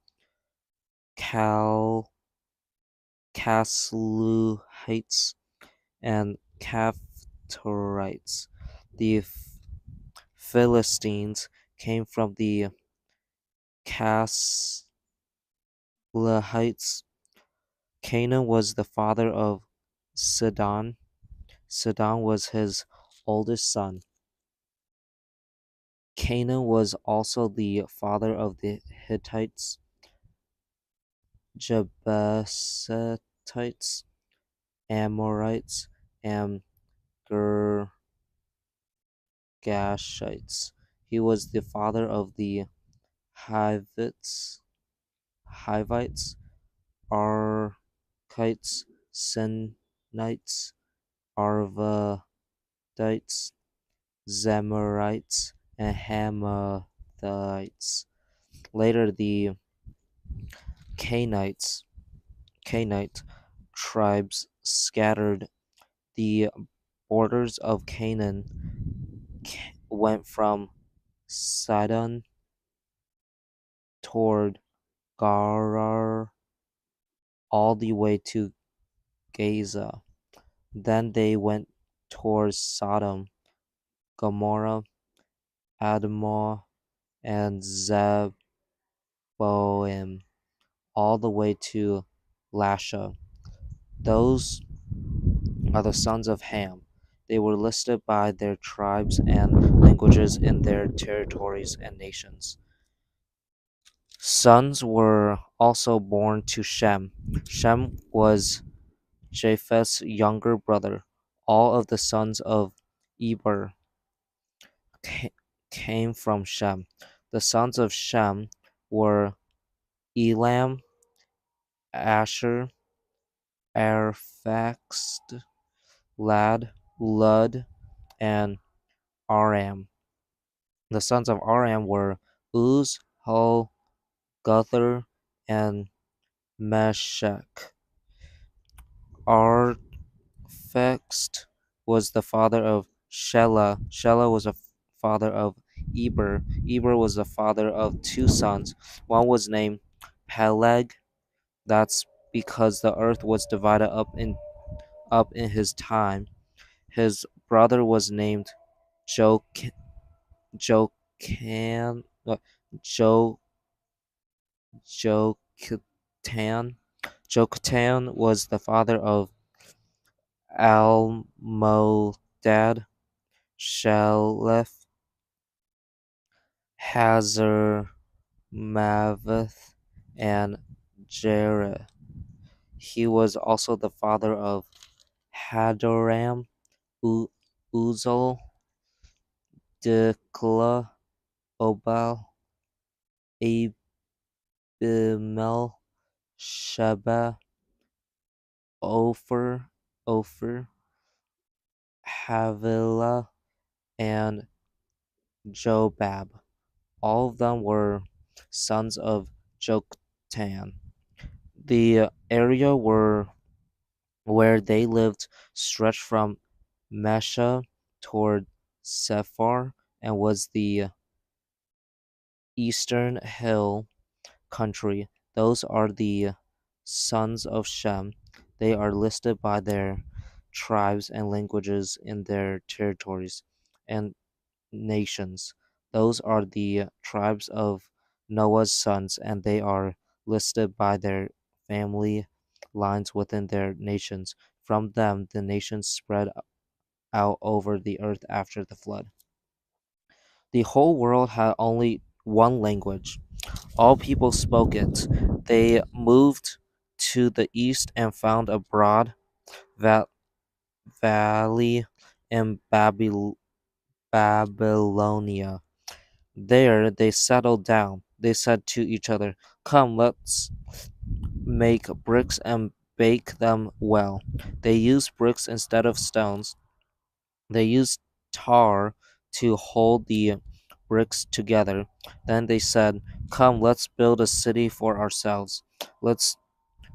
Casluhites, and Caphtorites. The Philistines came from the Casluhites. Canaan was the father of Sidon. Sidon was his oldest son. Canaan was also the father of the Hittites, Jebusites, Amorites, and Girgashites. He was the father of the Hivites, Arkites, Sinites, Arvadites, Zemarites, and Hamathites. Later, the Canaanites, Canaanite tribes scattered. The borders of Canaan went from Sidon toward Gerar all the way to Gaza. Then they went towards Sodom, Gomorrah, Admah, and Zeboim, all the way to Lasha. Those are the sons of Ham. They were listed by their tribes and languages in their territories and nations. Sons were also born to Shem. Shem was Japheth's younger brother. All of the sons of Eber ca- came from Shem. The sons of Shem were Elam, Asher, Arphaxad, Lud, and Aram. The sons of Aram were Uz, Hul, Guther, and Meshech. Arphaxad was the father of Shelah. Shelah was a father of Eber. Eber was the father of two sons. One was named Peleg. That's because the earth was divided up in his time. His brother was named Jok Jokan Jo Joktan. Joktan was the father of Almodad, Shelef, Hazar Maveth, and Jereh. He was also the father of Hadoram, Uzal, Dikla, Obal, Abimel, Sheba, Ophir, Havilah, and Jobab. All of them were sons of Joktan. The area where they lived stretched from Mesha toward Sephar and was the eastern hill country. Those are the sons of Shem. They are listed by their tribes and languages in their territories and nations. Those are the tribes of Noah's sons, and they are listed by their family lines within their nations. From them, the nations spread out over the earth after the flood. The whole world had only one language. All people spoke it. They moved to the east and found a broad va- valley in Babylonia. There they settled down. They said to each other, "Come, let's make bricks and bake them well." They used bricks instead of stones. They used tar to hold the bricks together. Then they said, "Come, let's build a city for ourselves. Let's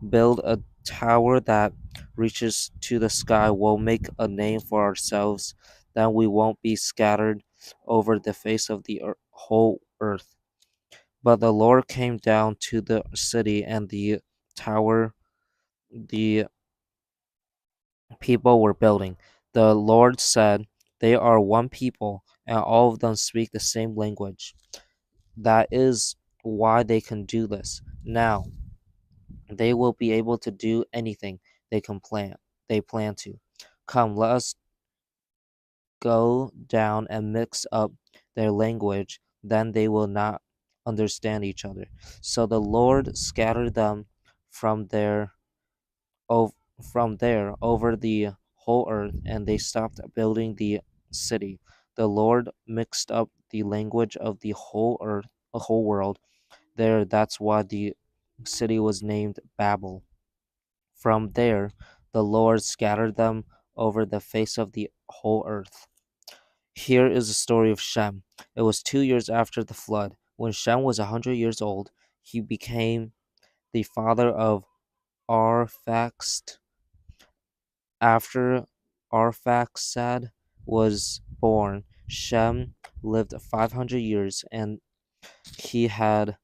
build a tower that reaches to the sky. We'll make a name for ourselves. Then we won't be scattered over the face of the whole earth." But the Lord came down to the city and the tower the people were building. The Lord said, "They are one people, and all of them speak the same language. That is why they can do this. Now they will be able to do anything they plan to. Come, let us go down and mix up their language, then they will not understand each other." So the Lord scattered them from there ov- from there over the whole earth, and they stopped building the city. The Lord mixed up the language of the whole world. There, that's why the city was named Babel. From there, the Lord scattered them over the face of the whole earth. Here is the story of Shem. It was 2 years after the flood. When Shem was 100 years old, he became the father of Arphaxad. After Arphaxad was born, Shem lived 500 years, and he had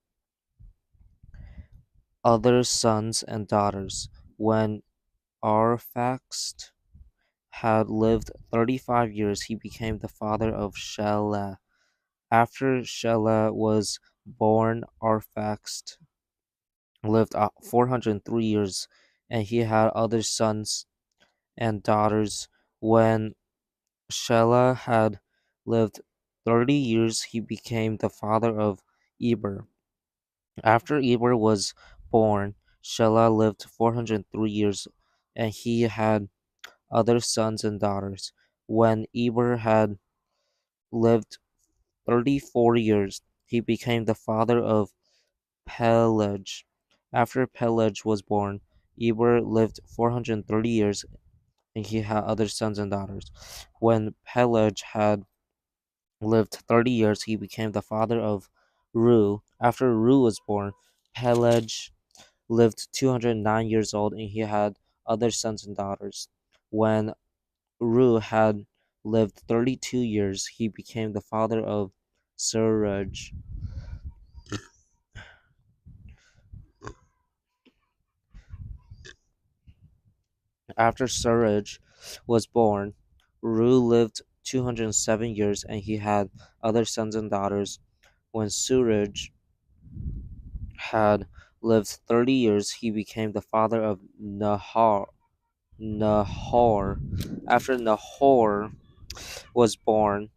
other sons and daughters. When Arphaxad had lived 35 years, he became the father of Shelah. After Shelah was born, Arphaxad lived 403 years, and he had other sons and daughters. When Shelah had lived 30 years, he became the father of Eber. After Eber was born, Shelah lived 403 years, and he had other sons and daughters. When Eber had lived 34 years, he became the father of Peleg. After Peleg was born, Eber lived 430 years and he had other sons and daughters. When Peleg had lived 30 years, he became the father of Ru. After Ru was born, Peleg lived 209 years old and he had other sons and daughters. When Ru had lived 32 years, he became the father of Serug. After Serug was born, Ru lived 207 years and he had other sons and daughters. When Serug had lived 30 years, he became the father of Nahor. After Nahor was born,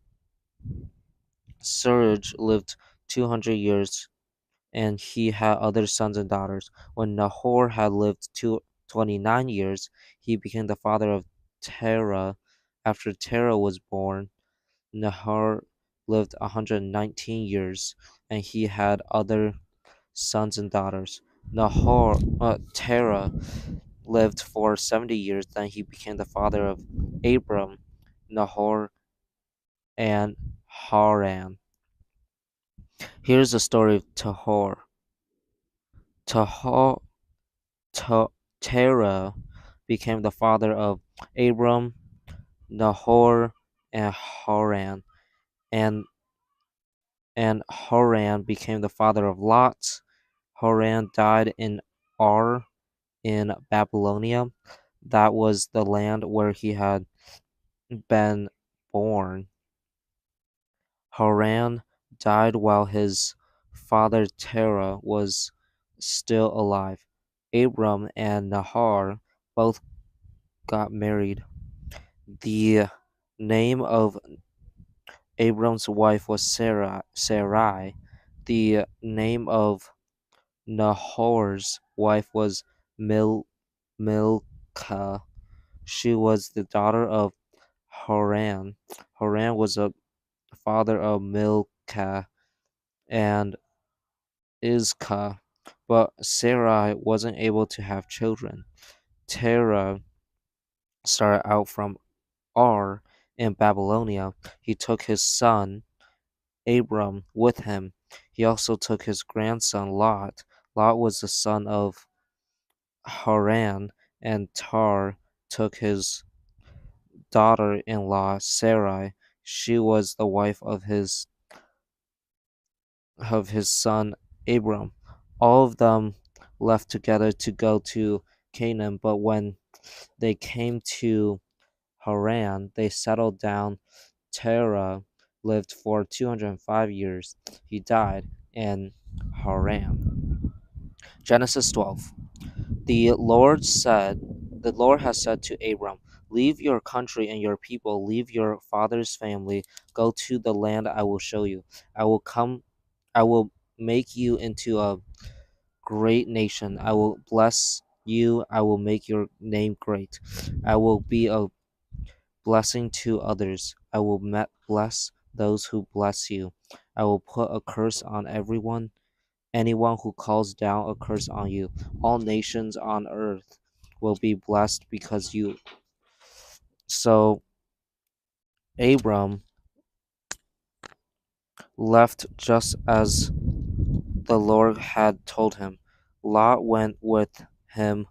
Serug lived 200 years and he had other sons and daughters. When Nahor had lived 29 years, he became the father of Terah. After Terah was born, Nahor lived 119 years and he had other sons and daughters. Terah lived for 70 years, then he became the father of Abram, Nahor, and Haran. Here's the story of Tahor. Tahor Terah became the father of Abram, Nahor, and Haran, and Haran became the father of Lot. Haran died in Ar in Babylonia. That was the land where he had been born. Haran died while his father Terah was still alive. Abram and Nahor both got married. The name of Abram's wife was Sarai. The name of Nahor's wife was Milcah. She was the daughter of Haran. Haran was a father of Milcah and Iscah, but Sarai wasn't able to have children. Terah started out from Ar in Babylonia. He took his son Abram with him. He also took his grandson Lot. Lot was the son of Haran, and Tar took his daughter-in-law Sarai. She was the wife of his son Abram. All of them left together to go to Canaan, but when they came to Haran, they settled down. Terah lived for 205 years. He died in Haran. Genesis 12. The Lord has said to Abram, leave your country and your people, leave your father's family, go to the land I will show you. I will make you into a great nation. I will bless you. I will make your name great. I will be a blessing to others. I will bless those who bless you. I will put a curse on anyone who calls down a curse on you. All nations on earth will be blessed because you. So Abram left just as the Lord had told him. Lot went with him.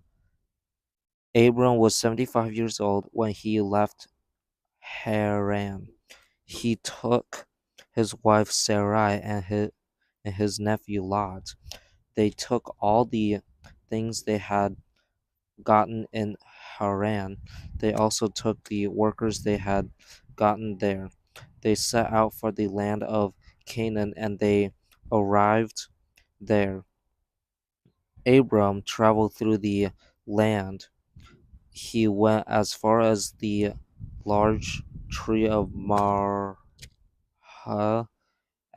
Abram was 75 years old when he left Haran. He took his wife Sarai and his nephew Lot. They took all the things they had gotten in Haran. They also took the workers they had gotten there. They set out for the land of Canaan and they arrived there. Abram traveled through the land. He went as far as the large tree of Marah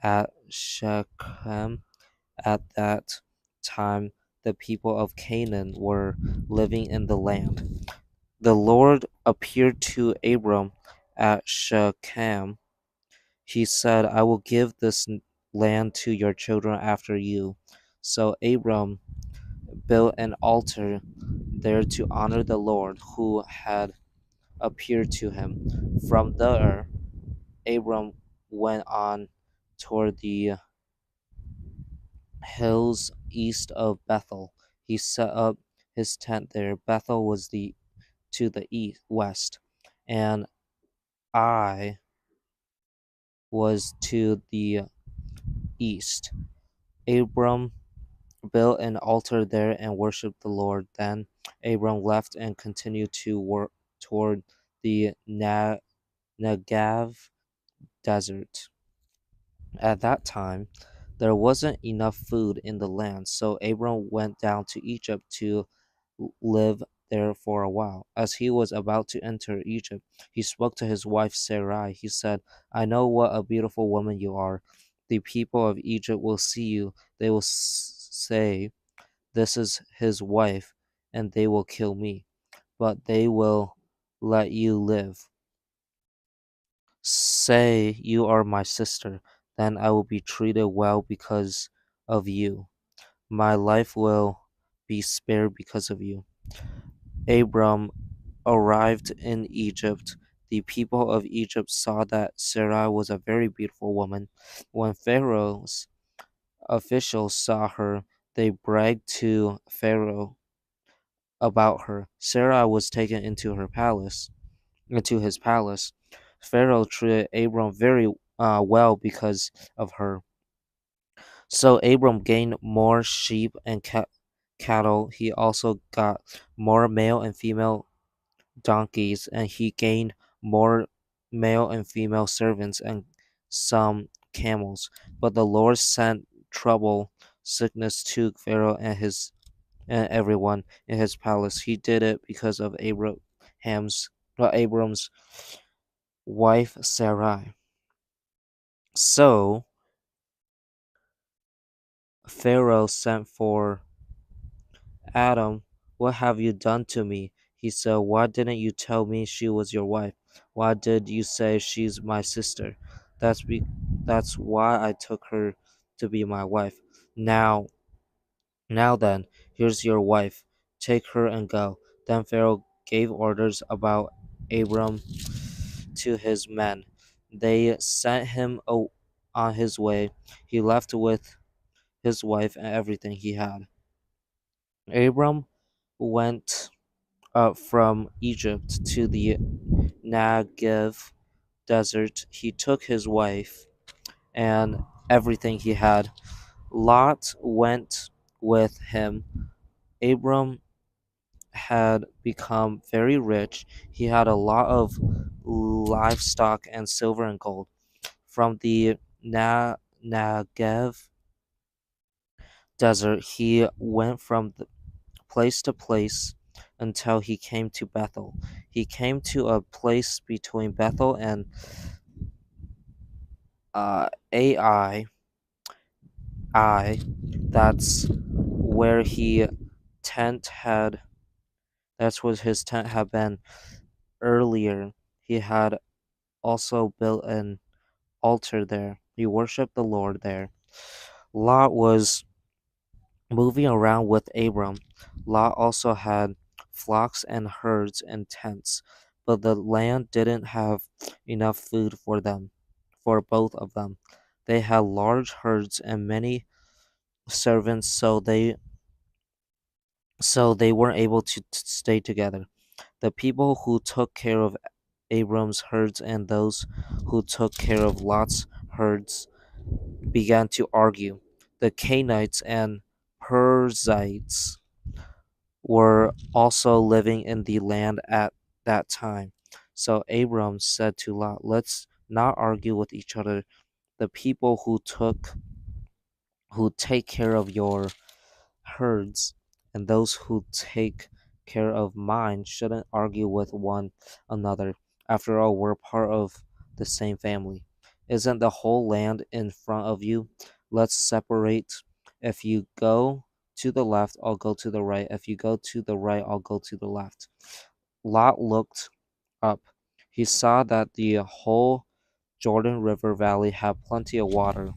at Shechem. At that time, the people of Canaan were living in the land. The Lord appeared to Abram at Shechem, he said, I will give this land to your children after you. So Abram built an altar there to honor the Lord who had appeared to him. From there, Abram went on toward the hills east of Bethel. He set up his tent there. Bethel was to the west, and Ai was to the east. Abram built an altar there and worshipped the Lord. Then Abram left and continued to work toward the Negev desert. At that time, there wasn't enough food in the land, so Abram went down to Egypt to live there for a while. As he was about to enter Egypt, he spoke to his wife Sarai. He said, I know what a beautiful woman you are. The people of Egypt will see you. They will say, this is his wife, and they will kill me. But they will let you live. Say you are my sister, then I will be treated well because of you. My life will be spared because of you. Abram arrived in Egypt. The people of Egypt saw that Sarai was a very beautiful woman. When Pharaoh's officials saw her, they bragged to Pharaoh about her. Sarai was taken into his palace. Pharaoh treated Abram very well because of her. So Abram gained more sheep and cattle. He also got more male and female donkeys, and he gained more male and female servants and some camels. But the Lord sent trouble, sickness to Pharaoh and everyone in his palace. He did it because of Abram's wife Sarai. So Pharaoh sent for Adam. What have you done to me? He said, why didn't you tell me she was your wife? Why did you say she's my sister? That's why I took her to be my wife. Now, now then, here's your wife. Take her and go. Then Pharaoh gave orders about Abram to his men. They sent him on his way. He left with his wife and everything he had. Abram went up from Egypt to the Negev desert. He took his wife and everything he had. Lot went with him. Abram had become very rich. He had a lot of livestock and silver and gold. From the Negev desert, he went from place to place until he came to Bethel. He came to a place between Bethel and Ai. That's where tent had. That's what his tent had been earlier. He had also built an altar there. He worshipped the Lord there. Lot was moving around with Abram. Lot also had flocks and herds and tents, but the land didn't have enough food for both of them. They had large herds and many servants, so they weren't able to stay together. The people who took care of Abram's herds and those who took care of Lot's herds began to argue. The Canaanites and Perizzites were also living in the land at that time. So Abram said to Lot, let's not argue with each other. The people who take care of your herds and those who take care of mine shouldn't argue with one another. After all, we're part of the same family. Isn't the whole land in front of you? Let's separate. If you go to the left, I'll go to the right. If you go to the right, I'll go to the left. Lot looked up, he saw that the whole Jordan River Valley had plenty of water.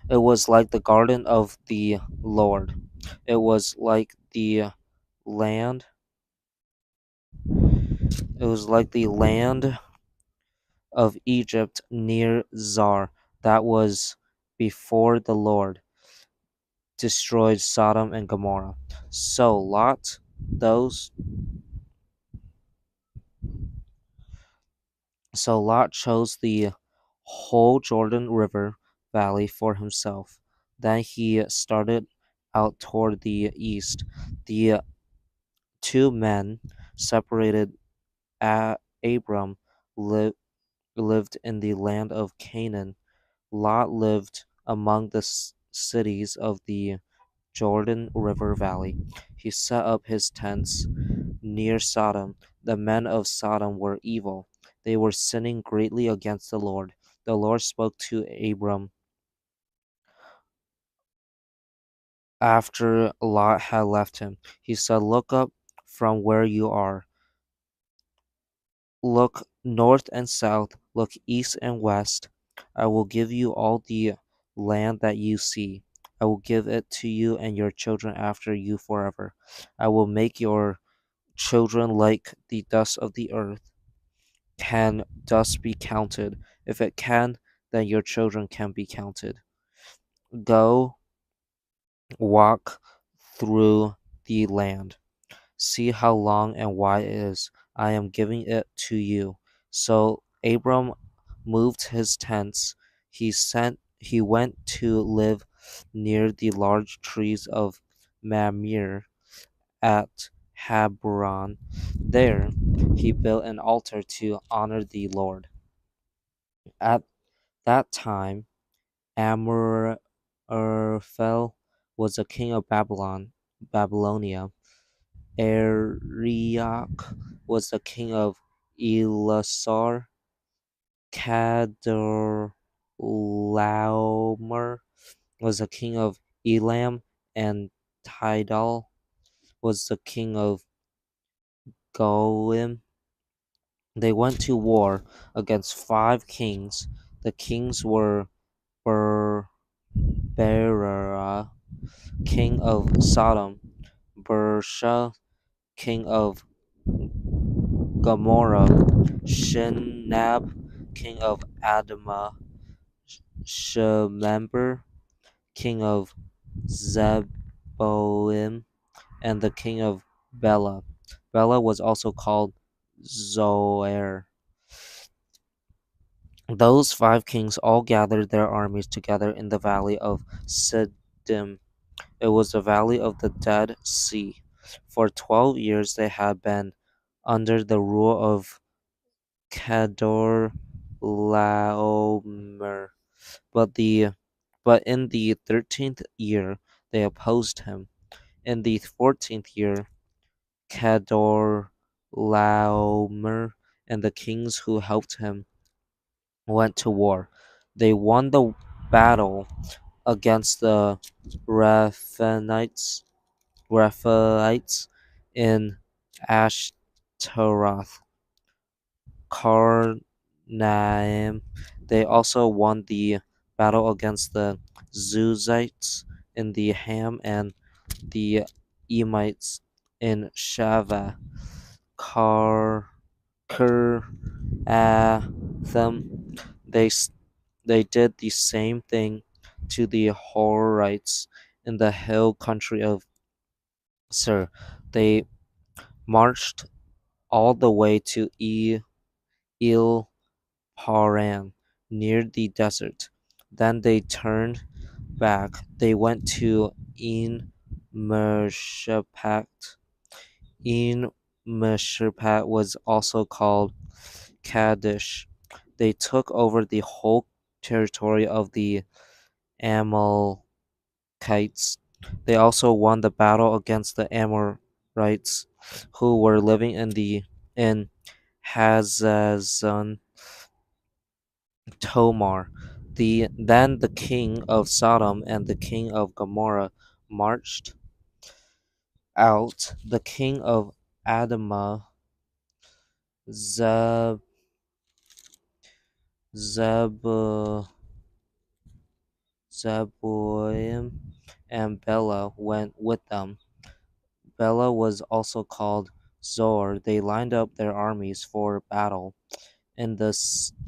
It was like the garden of the Lord. It was like the land. It was like the land of Egypt near Zar that was before the Lord destroyed Sodom and Gomorrah. So those Lot chose the whole Jordan River valley for himself. Then he started out toward the east. The two men separated. Abram li- lived in the land of Canaan. Lot lived among the cities of the Jordan River Valley. He set up his tents near Sodom. The men of Sodom were evil. They were sinning greatly against the Lord. The Lord spoke to Abram after Lot had left him. He said, "Look up from where you are. Look north and south, look east and west. I will give you all the land that you see. I will give it to you and your children after you forever. I will make your children like the dust of the earth. Can dust be counted? If it can, then your children can be counted. Go walk through the land. See how long and wide it is. I am giving it to you." So Abram moved his tents. He went to live near the large trees of Mamre at Hebron. There he built an altar to honor the Lord. At that time Amraphel was a king of Babylonia. Arioch was the king of Elasar. Chedorlaomer was the king of Elam, and Tidal was the king of Goim. They went to war against 5 kings. The kings were Berbera, king of Sodom; Bersha, king of Gomorrah; Shinab, king of Admah; Shemember, king of Zeboim; and the king of Bela. Bela was also called Zoar. Those 5 kings all gathered their armies together in the valley of Siddim. It was the valley of the Dead Sea. For 12 years they had been under the rule of Chedorlaomer. But the but in the 13th year they opposed him. In the 14th year Chedorlaomer and the kings who helped him went to war. They won the battle against the Rephaites in Ashtaroth. Karnaim. They also won the battle against the Zuzites in the Ham and the Emites in Shava. Kirathim. They they did the same thing to the Horites in the hill country of Sir. They marched all the way to El Paran, near the desert. Then they turned back. They went to En Meshpat. En Meshpat was also called Kadesh. They took over the whole territory of the Amalekites. They also won the battle against the Amorites, who were living in Hazazon Tomar. Then the king of Sodom and the king of Gomorrah marched out. The king of Admah Zeb, Zeb, Zeboim, and Bela went with them. Bela was also called Zor. They lined up their armies for battle. In the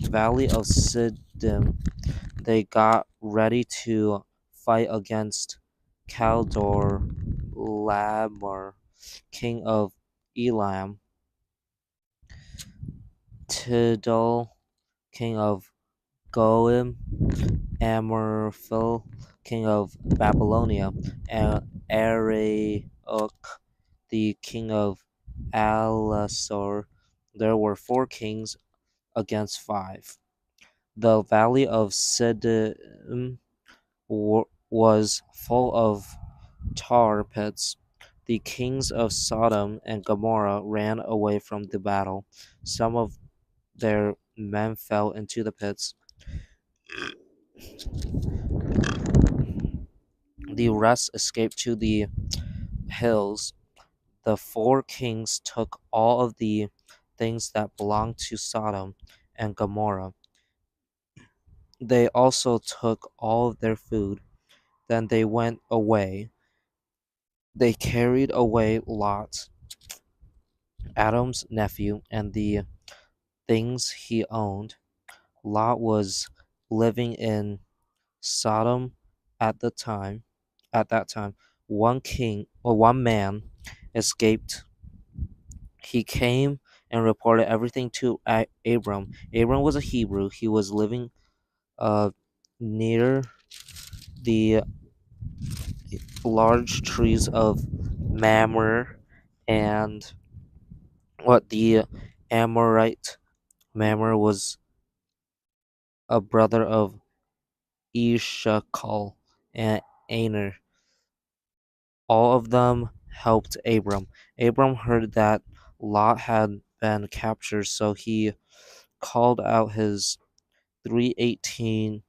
valley of Siddim, they got ready to fight against Caldor Lamor, king of Elam, Tidal, king of Goim, Amraphel, king of Babylonia, and Arioch, the king of Alasor. There were 4 kings against 5. The valley of Siddim was full of tar pits. The kings of Sodom and Gomorrah ran away from the battle. Some of their men fell into the pits. The rest escaped to the hills. The 4 kings took all of the things that belonged to Sodom and Gomorrah. They also took all of their food. Then they went away. They carried away Lot, Adam's nephew, and the things he owned. Lot was living in Sodom at the time. At that time, one man escaped. He came and reported everything to Abram. Abram was a Hebrew. He was living near the large trees of Mamre, and what the Amorite. Mamre was a brother of Eshcol and Aner. All of them helped Abram. Abram heard that Lot had been captured, so he called out his 318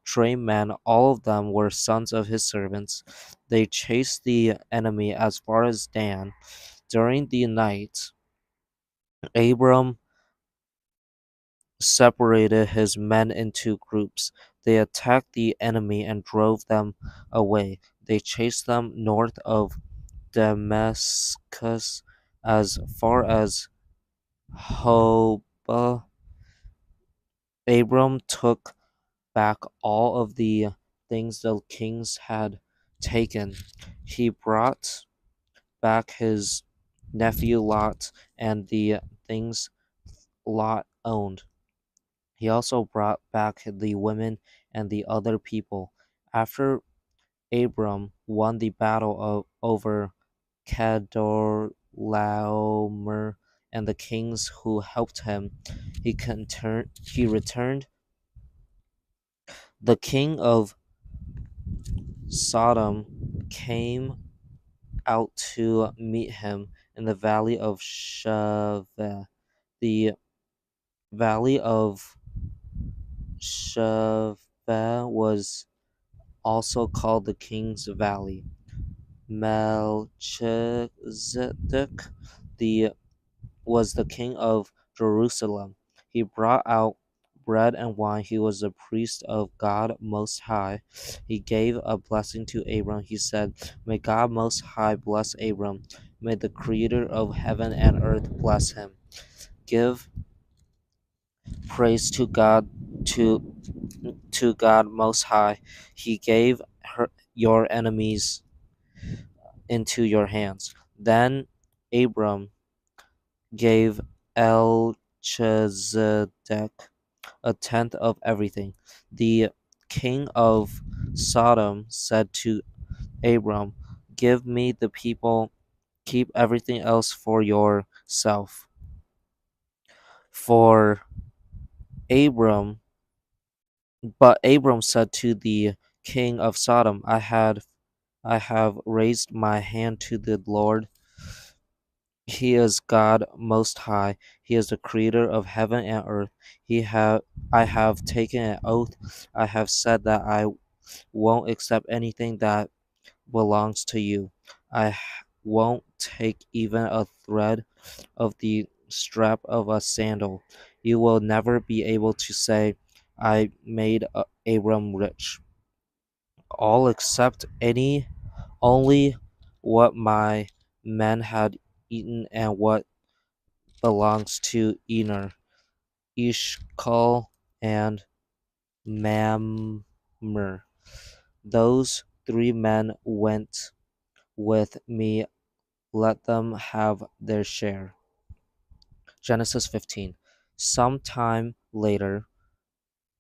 trained men. All of them were sons of his servants. They chased the enemy as far as Dan. During the night, Abram separated his men into groups. They attacked the enemy and drove them away. They chased them north of Damascus as far as Hobah. Abram took back all of the things the kings had taken. He brought back his nephew Lot and the things Lot owned. He also brought back the women and the other people. After Abram won the battle over Chedorlaomer and the kings who helped him, he returned. The king of Sodom came out to meet him in the valley of Shaveh. The valley of Shaveh was also called the King's Valley. Melchizedek the was the king of Jerusalem. He brought out bread and wine. He was a priest of God Most High. He gave a blessing to Abram. He said, "May God Most High bless Abram. May the Creator of heaven and earth bless him. Give praise to God Most High. He gave your enemies into your hands." Then Abram gave Melchizedek a tenth of everything. The king of Sodom said to Abram, "Give me the people, keep everything else for yourself." For Abram, but Abram said to the king of Sodom, I have raised my hand to the Lord. He is God Most High. He is the creator of heaven and earth. I have taken an oath. I have said that I won't accept anything that belongs to you. I won't take even a thread of the strap of a sandal. You will never be able to say, I made Abram rich. All except only what my men had eaten and what belongs to Ener, Ishkal, and Mamre. Those three men went with me. Let them have their share. Genesis 15. Sometime later,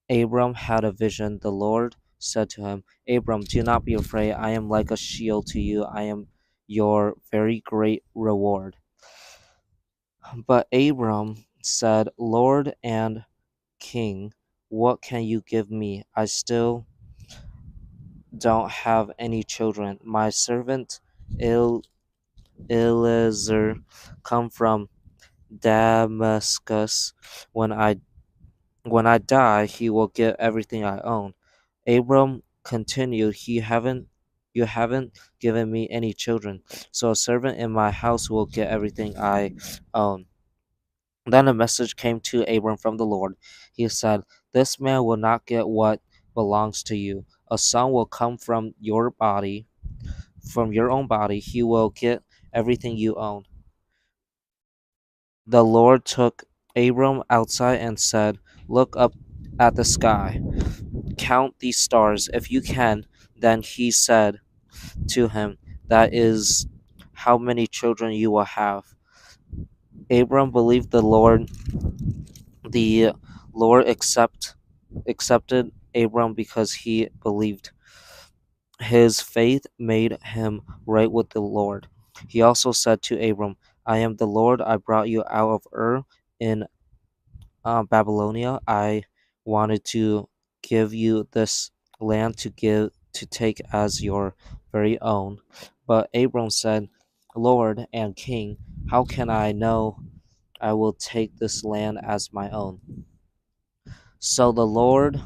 Abram had a vision. The Lord said to him, Abram, do not be afraid. I am like a shield to you. I am your very great reward. But Abram said, Lord and King, what can you give me? I still don't have any children. My servant El- Eliezer come from Damascus. When I when I die, he will get everything I own. Abram continued, you haven't given me any children, so a servant in my house will get everything I own. Then a message came to Abram from the Lord. He said, this man will not get what belongs to you. A son will come from your body, from your own body. He will get everything you own. The Lord took Abram outside and said, look up at the sky. Count these stars if you can. Then he said to him, that is how many children you will have. Abram believed the Lord. The Lord accepted Abram because he believed. His faith made him right with the Lord. He also said to Abram, I am the Lord. I brought you out of Ur in Babylonia. I wanted to give you this land to take as your very own. But Abram said, Lord and King, how can I know I will take this land as my own? So the Lord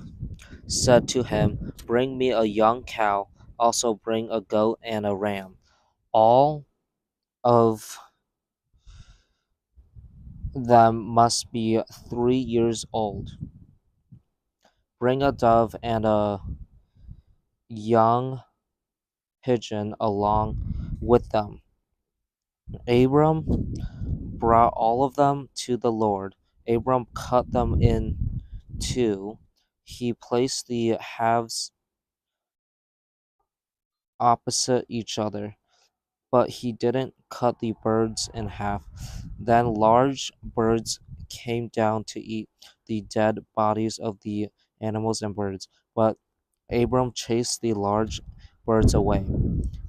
said to him, bring me a young cow, also bring a goat and a ram, all of them must be 3 years old. Bring a dove and a young pigeon along with them. Abram brought all of them to the Lord. Abram cut them in two. He placed the halves opposite each other, but he didn't cut the birds in half. Then large birds came down to eat the dead bodies of the animals and birds, but Abram chased the large birds away.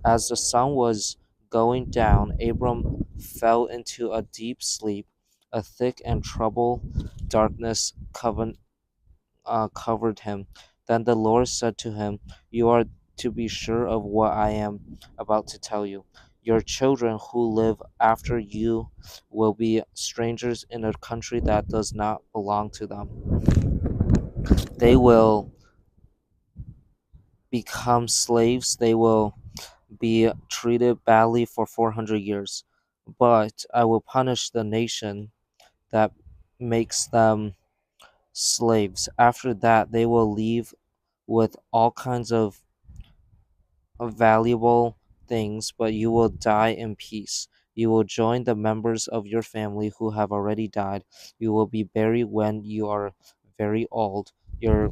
As the sun was going down, Abram fell into a deep sleep. A thick and troubled darkness covered him. Then the Lord said to him, you are to be sure of what I am about to tell you. Your children who live after you will be strangers in a country that does not belong to them. They will become slaves. They will be treated badly for 400 years. But I will punish the nation that makes them slaves. After that, they will leave with all kinds of valuable things, but you will die in peace. You will join the members of your family who have already died. You will be buried when you are very old. Your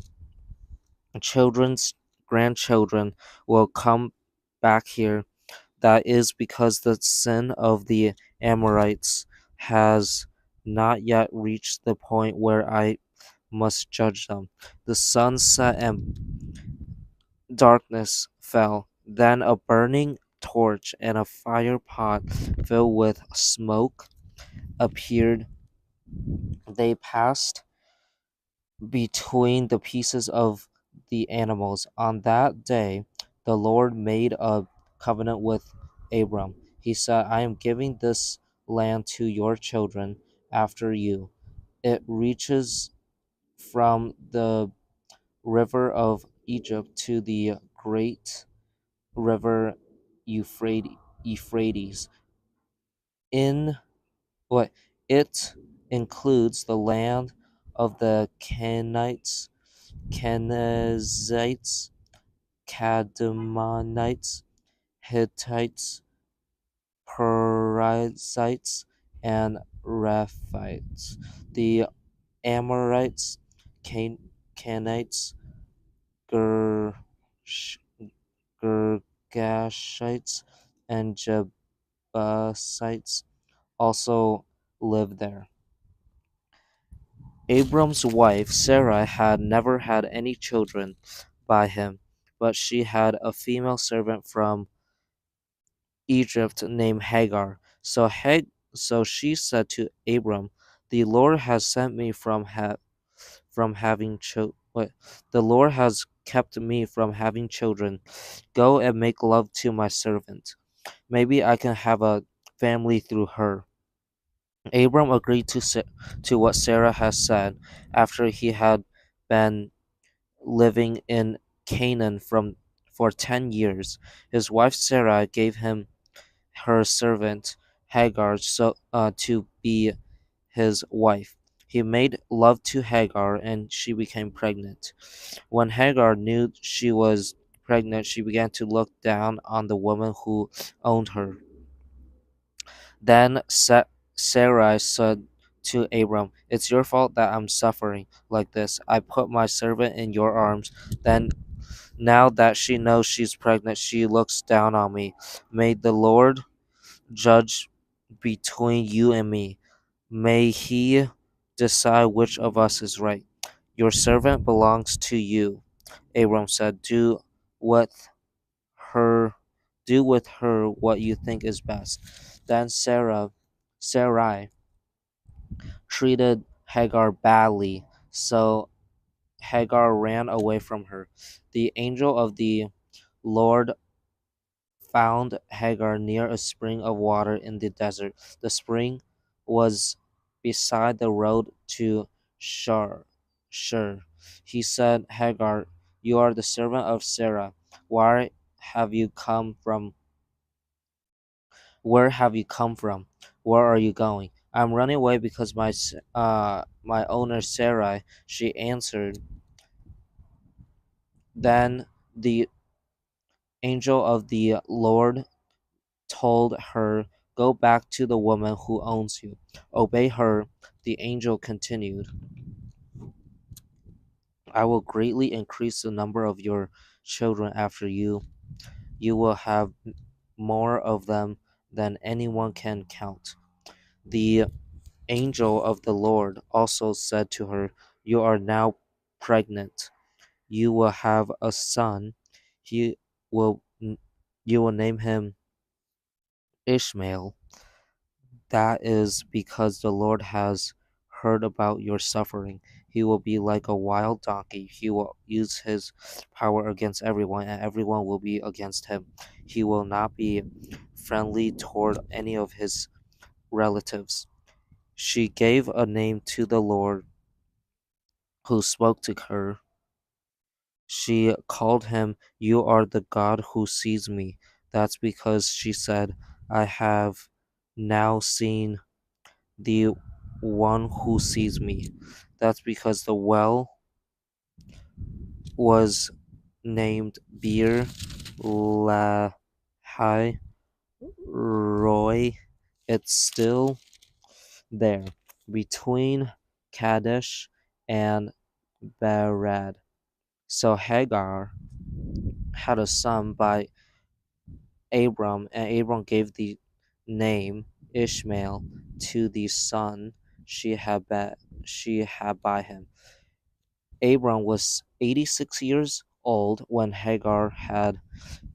children's grandchildren will come back here. That is because the sin of the Amorites has not yet reached the point where I must judge them. The sun set and darkness fell. Then a burning torch and a fire pot filled with smoke appeared. They passed between the pieces of the animals. On that day, the Lord made a covenant with Abram. He said, I am giving this land to your children after you. It reaches from the river of Egypt to the great river Euphrates. In what? It includes the land of the Canaanites, Kenizzites, Kadmonites, Hittites, Perizzites, and Rephites, the Amorites, Canaanites, Gersh- Girgashites, and Jebusites also lived there. Abram's wife Sarai had never had any children by him, but she had a female servant from Egypt named Hagar. So she said to Abram, "The Lord has sent me from having the Lord has kept me from having children. Go and make love to my servant. Maybe I can have a family through her." Abram agreed to what Sarah had said. After he had been living in Canaan for 10 years, his wife Sarah gave him her servant Hagar to be his wife. He made love to Hagar and she became pregnant. When Hagar knew she was pregnant, she began to look down on the woman who owned her. Then Sarai said to Abram, "It's your fault that I'm suffering like this. I put my servant in your arms. Then, now that she knows she's pregnant, she looks down on me. May the Lord judge between you and me. May he decide which of us is right. Your servant belongs to you." Abram said, with her Do with her what you think is best." Then Sarai treated Hagar badly, so Hagar ran away from her. The angel of the Lord found Hagar near a spring of water in the desert. The spring was beside the road to Shur. He said, "Hagar, you are the servant of Sarah. Why have you come from Where have you come from? Where are you going?" "I'm running away because my owner Sarai," she answered. Then the angel of the Lord told her, "Go back to the woman who owns you. Obey her." The angel continued, "I will greatly increase the number of your children after you. You will have more of them than anyone can count." The angel of the Lord also said to her, "You are now pregnant. You will have a son. He will you will name him Ishmael. That is because the Lord has heard about your suffering. He will be like a wild donkey. He will use his power against everyone, and everyone will be against him. He will not be friendly toward any of his relatives." She gave a name to the Lord who spoke to her. She called him, "You are the God who sees me." That's because she said, "I have now seen the one who sees me." That's because the well was named Bir Lahai Roy. It's still there between Kadesh and Berad. So Hagar had a son by Abram, and Abram gave the name Ishmael to the son she had by him. Abram was 86 years old when Hagar had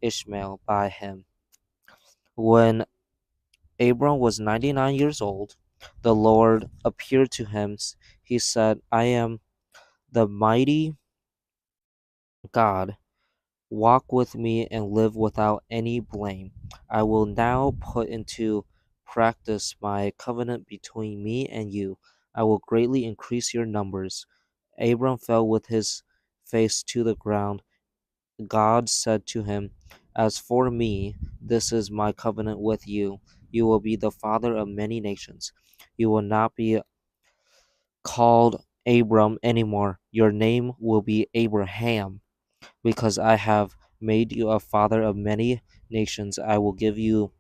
Ishmael by him. When Abram was 99 years old, the Lord appeared to him. He said, "I am the mighty God. Walk with me and live without any blame. I will now put into practice my covenant between me and you. I will greatly increase your numbers." Abram fell with his face to the ground. God said to him, "As for me, this is my covenant with you. You will be the father of many nations. You will not be called Abram anymore. Your name will be Abraham, because I have made you a father of many nations. I will give you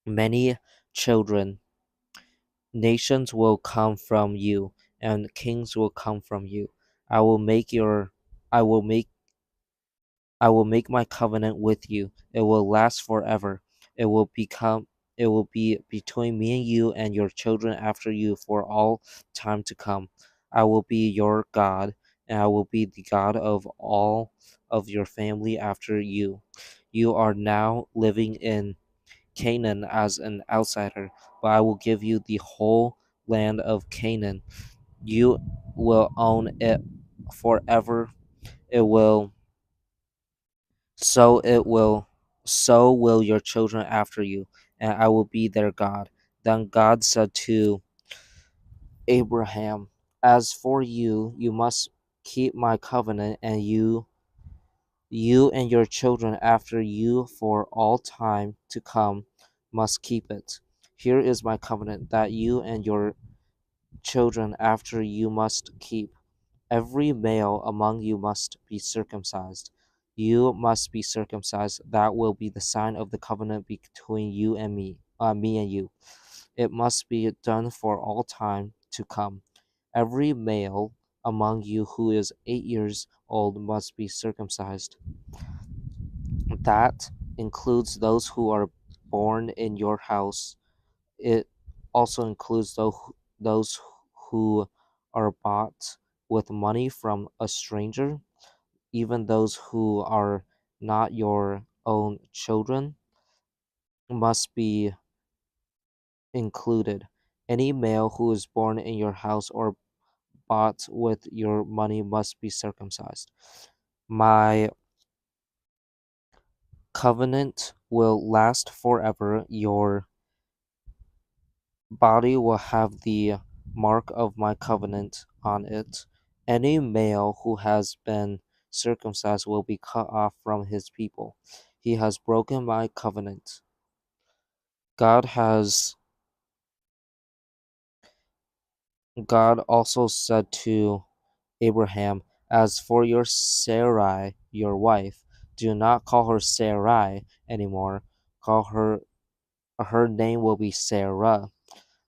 many children. Nations will come from you, and kings will come from you. I will make your I will make I will make my covenant with you. It will last forever. It will become it will be between me and you and your children after you for all time to come. I will be your God, and I will be the God of all of your family after you. You are now living in Canaan as an outsider, but I will give you the whole land of Canaan. You will own it forever. It will so it will so will your children after you, and I will be their God. Then God said to Abraham, as for you, you must keep my covenant, and you and your children after you for all time to come must keep it. Here is my covenant that you and your children after you must keep. Every male among you must be circumcised. You must be circumcised. That will be the sign of the covenant between you and me and you. It must be done for all time to come. Every male among you who is 8 years old must be circumcised. That includes those who are born in your house. It also includes those who are bought with money from a stranger, even those who are not your own children must be included. Any male who is born in your house or bought with your money must be circumcised. My covenant will last forever. Your body will have the mark of my covenant on it. Any male who has been circumcised will be cut off from his people. He has broken my covenant. God has God also said to Abraham, as for your Sarai, your wife, do not call her Sarai anymore. Call her name will be Sarah.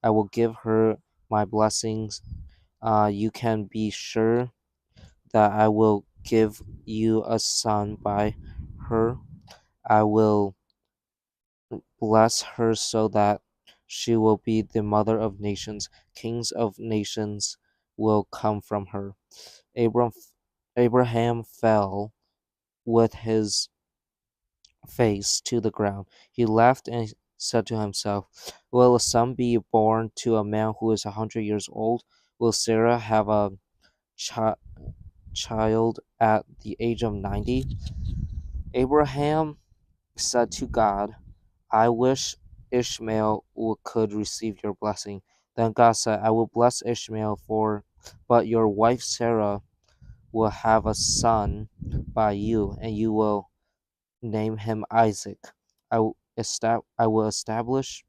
I will give her my blessings. You can be sure that I will give you a son by her. I will bless her so that she will be the mother of nations. Kings of nations will come from her. Abram, Abraham fell with his face to the ground. He laughed and said to himself, will a son be born to a man who is 100 years old? Will Sarah have a chi- child at the age of 90? Abraham said to God, I wish Ishmael could receive your blessing. Then God said, I will bless Ishmael but your wife Sarah will have a son by you, and you will name him Isaac. I will establish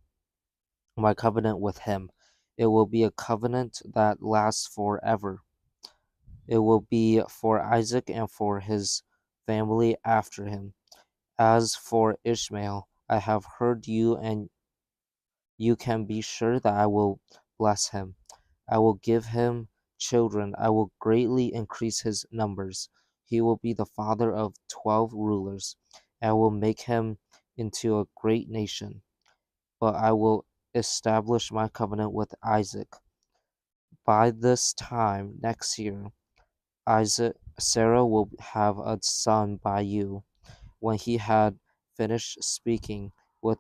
my covenant with him. It will be a covenant that lasts forever. It will be for Isaac and for his family after him. As for Ishmael, I have heard you, and you can be sure that I will bless him. I will give him children. I will greatly increase his numbers. He will be the father of 12 rulers. I will make him into a great nation. But I will establish my covenant with Isaac. By this time next year, Sarah will have a son by you. When he had finished speaking with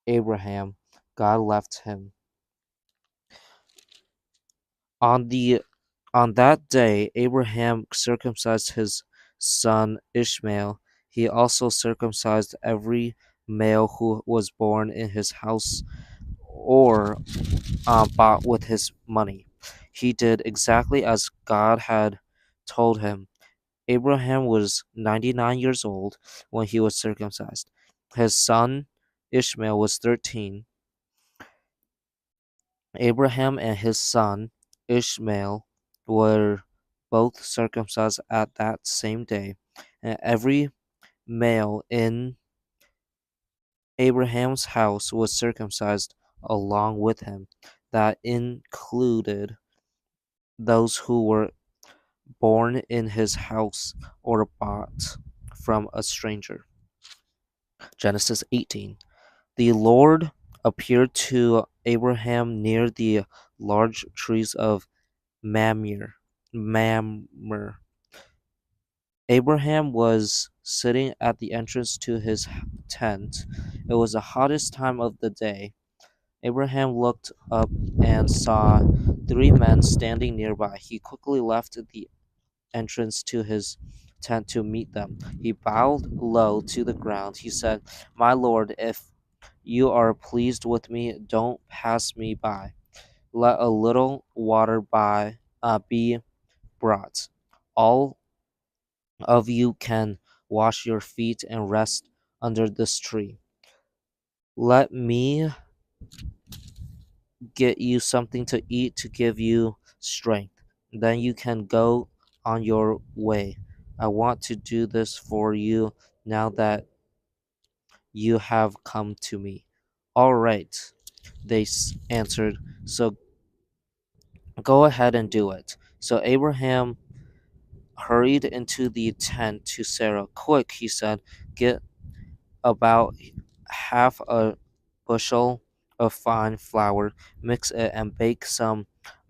Abraham, God left him. On the on that day, Abraham circumcised his son Ishmael. He also circumcised every male who was born in his house or bought with his money. He did exactly as God had told him. Abraham was 99 years old when he was circumcised. His son Ishmael was 13, Abraham and his son Ishmael were both circumcised at that same day, and every male in Abraham's house was circumcised along with him. That included those who were born in his house or bought from a stranger. Genesis 18. The Lord appeared to Abraham near the large trees of Mamre. Abraham was sitting at the entrance to his tent. It was the hottest time of the day. Abraham looked up and saw three men standing nearby. He quickly left the entrance to his tent to meet them. He bowed low to the ground. He said, "My Lord, if you are pleased with me, don't pass me by. Let a little water be brought. All of you can wash your feet and rest under this tree. Let me get you something to eat to give you strength. Then you can go on your way. I want to do this for you now that you have come to me." "All right," they answered. "So go ahead and do it." So Abraham hurried into the tent to Sarah. "Quick," he said, "get about half a bushel of fine flour, mix it, and bake some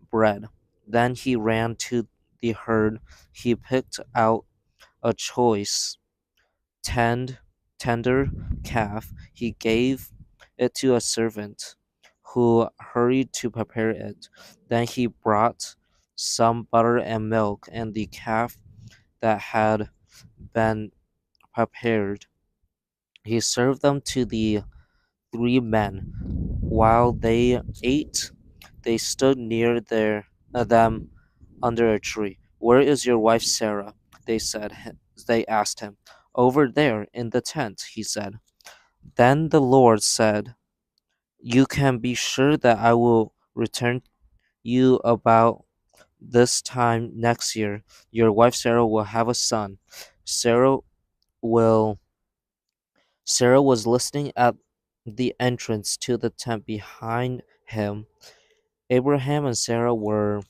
bread." Then he ran to the herd. He picked out a choice, tend, tender calf. He gave it to a servant who hurried to prepare it. Then he brought some butter and milk and the calf that had been prepared. He served them to the three men. While they ate, they stood near them under a tree. "Where is your wife Sarah?" They said. They asked him. "Over there in the tent," he said. Then the Lord said, "You can be sure that I will return you about this time next year. Your wife Sarah will have a son. Sarah will Sarah was listening at the entrance to the tent behind him. Abraham and Sarah were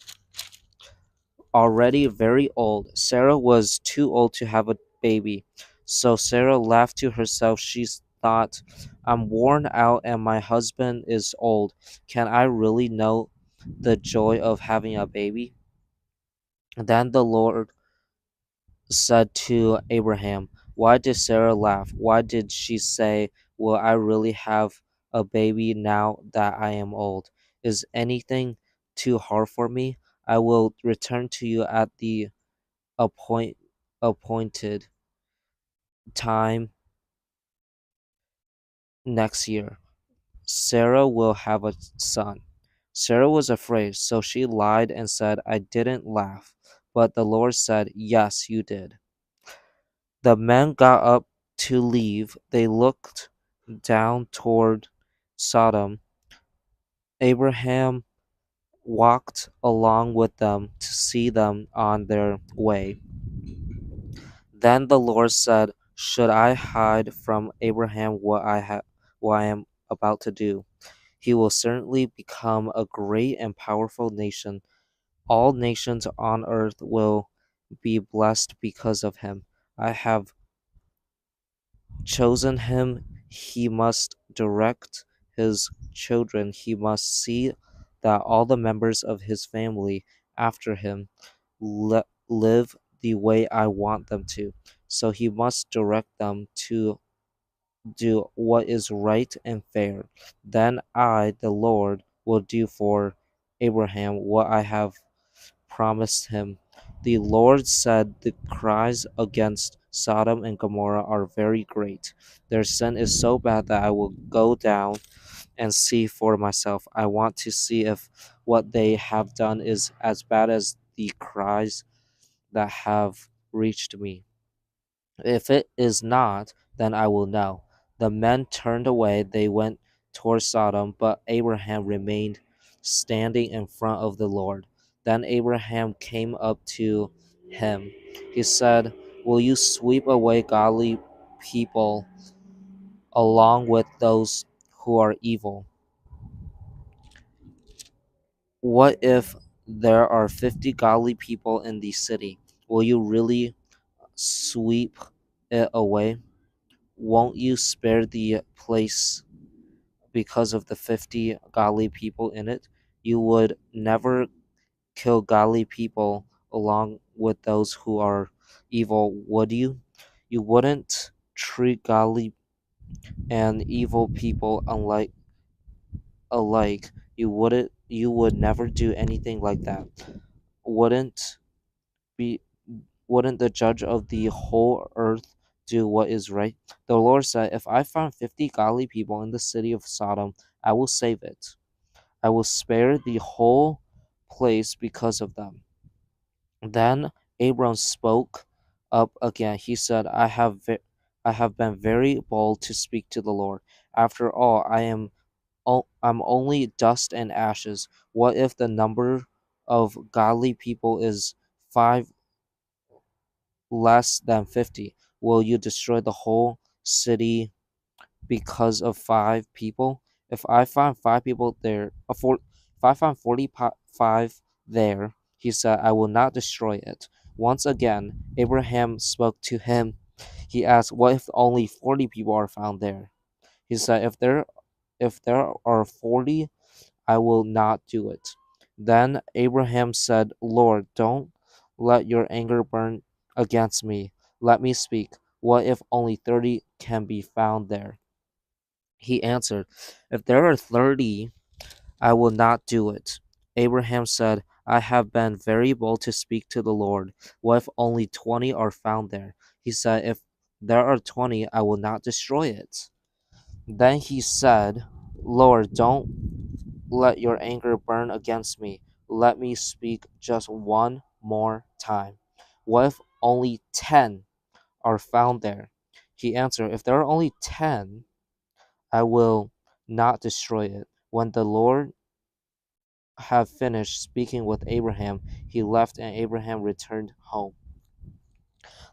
already very old. Sarah was too old to have a baby. So Sarah laughed to herself. She thought, "I'm worn out and my husband is old. Can I really know the joy of having a baby?" Then the Lord said to Abraham, "Why did Sarah laugh? Why did she say, 'Will I really have a baby now that I am old?' Is anything too hard for me? I will return to you at the appoint, appointed time next year. Sarah will have a son." Sarah was afraid, so she lied and said, "I didn't laugh." But the Lord said, "Yes, you did." The men got up to leave. They looked down toward Sodom. Abraham walked along with them to see them on their way. Then the Lord said, "Should I hide from Abraham what I am about to do? He will certainly become a great and powerful nation. All nations on earth will be blessed because of him. I have chosen him. He must direct his children. He must see that all the members of his family after him live the way I want them to. So he must direct them to do what is right and fair. Then I, the Lord, will do for Abraham what I have promised him." The Lord said, "The cries against Sodom and Gomorrah are very great. Their sin is so bad that I will go down and see for myself. I want to see if what they have done is as bad as the cries that have reached me. If it is not, then I will know." The men turned away. They went toward Sodom, but Abraham remained standing in front of the Lord. Then Abraham came up to him. He said, "Will you sweep away godly people along with those who are evil? What if there are 50 godly people in the city? Will you really sweep it away? Won't you spare the place because of the 50 godly people in it? You would never kill godly people along with those who are evil, would you? You wouldn't treat godly and evil people alike. You would never do anything like that. Wouldn't be wouldn't the judge of the whole earth do what is right?" The Lord said, "If I find 50 godly people in the city of Sodom, I will save it. I will spare the whole place because of them." Then Abram spoke up again. He said, I have been very bold to speak to the Lord. After all, I'm only dust and ashes. What if the number of godly people is 5 less than 50? Will you destroy the whole city because of 5 people? If I find 5 people there, if I find 45 there, he said, I will not destroy it. Once again, Abraham spoke to him. He asked, "What if only 40 people are found there?" He said, "If there are 40, I will not do it." Then Abraham said, "Lord, don't let your anger burn against me. Let me speak. What if only 30 can be found there?" He answered, "If there are 30, I will not do it." Abraham said, "I have been very bold to speak to the Lord. What if only 20 are found there?" He said, "If there are 20, I will not destroy it." Then he said, "Lord, don't let your anger burn against me. Let me speak just one more time. What if only 10 are found there?" He answered, "If there are only 10, I will not destroy it." When the Lord had finished speaking with Abraham, he left and Abraham returned home.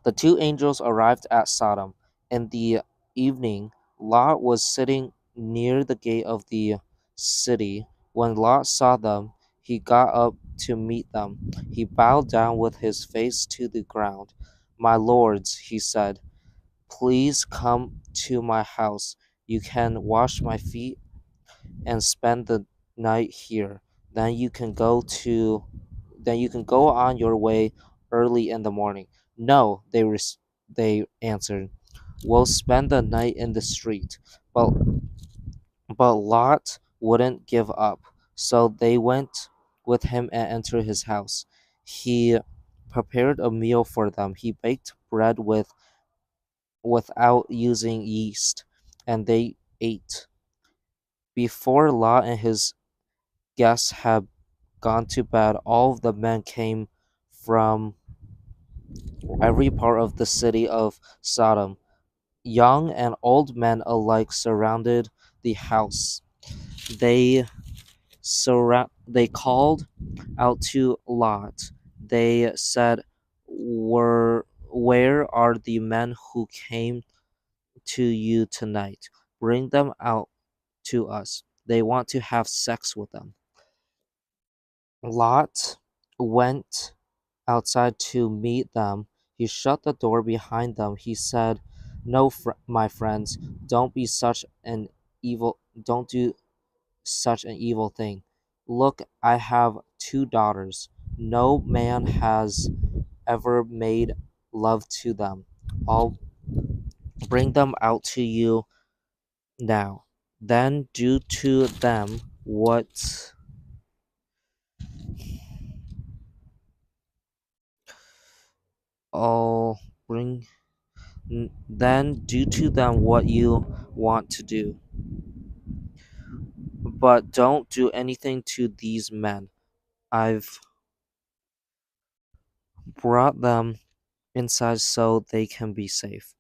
The two angels arrived at Sodom. In the evening, Lot was sitting near the gate of the city. When Lot saw them, he got up to meet them. He bowed down with his face to the ground. "My lords," he said, "please come to my house. You can wash my feet and spend the night here. Then you can go on your way early in the morning." "No," they answered. "We'll spend the night in the street." But Lot wouldn't give up. So they went with him and entered his house. He prepared a meal for them. He baked bread without using yeast, and they ate. Before Lot and his guests had gone to bed, all of the men came from every part of the city of Sodom. Young and old men alike surrounded the house. They they called out to Lot. They said, Where are the men who came to you tonight? Bring them out to us. They want to have sex with them." Lot went outside to meet them. He shut the door behind them. He said, "No, my friends, don't do such an evil thing. Look, I have 2 daughters. No man has ever made love to them. I'll bring them out to you now. Then do to them what I'll bring then do to them what you want to do. But don't do anything to these men. I've brought them inside so they can be safe."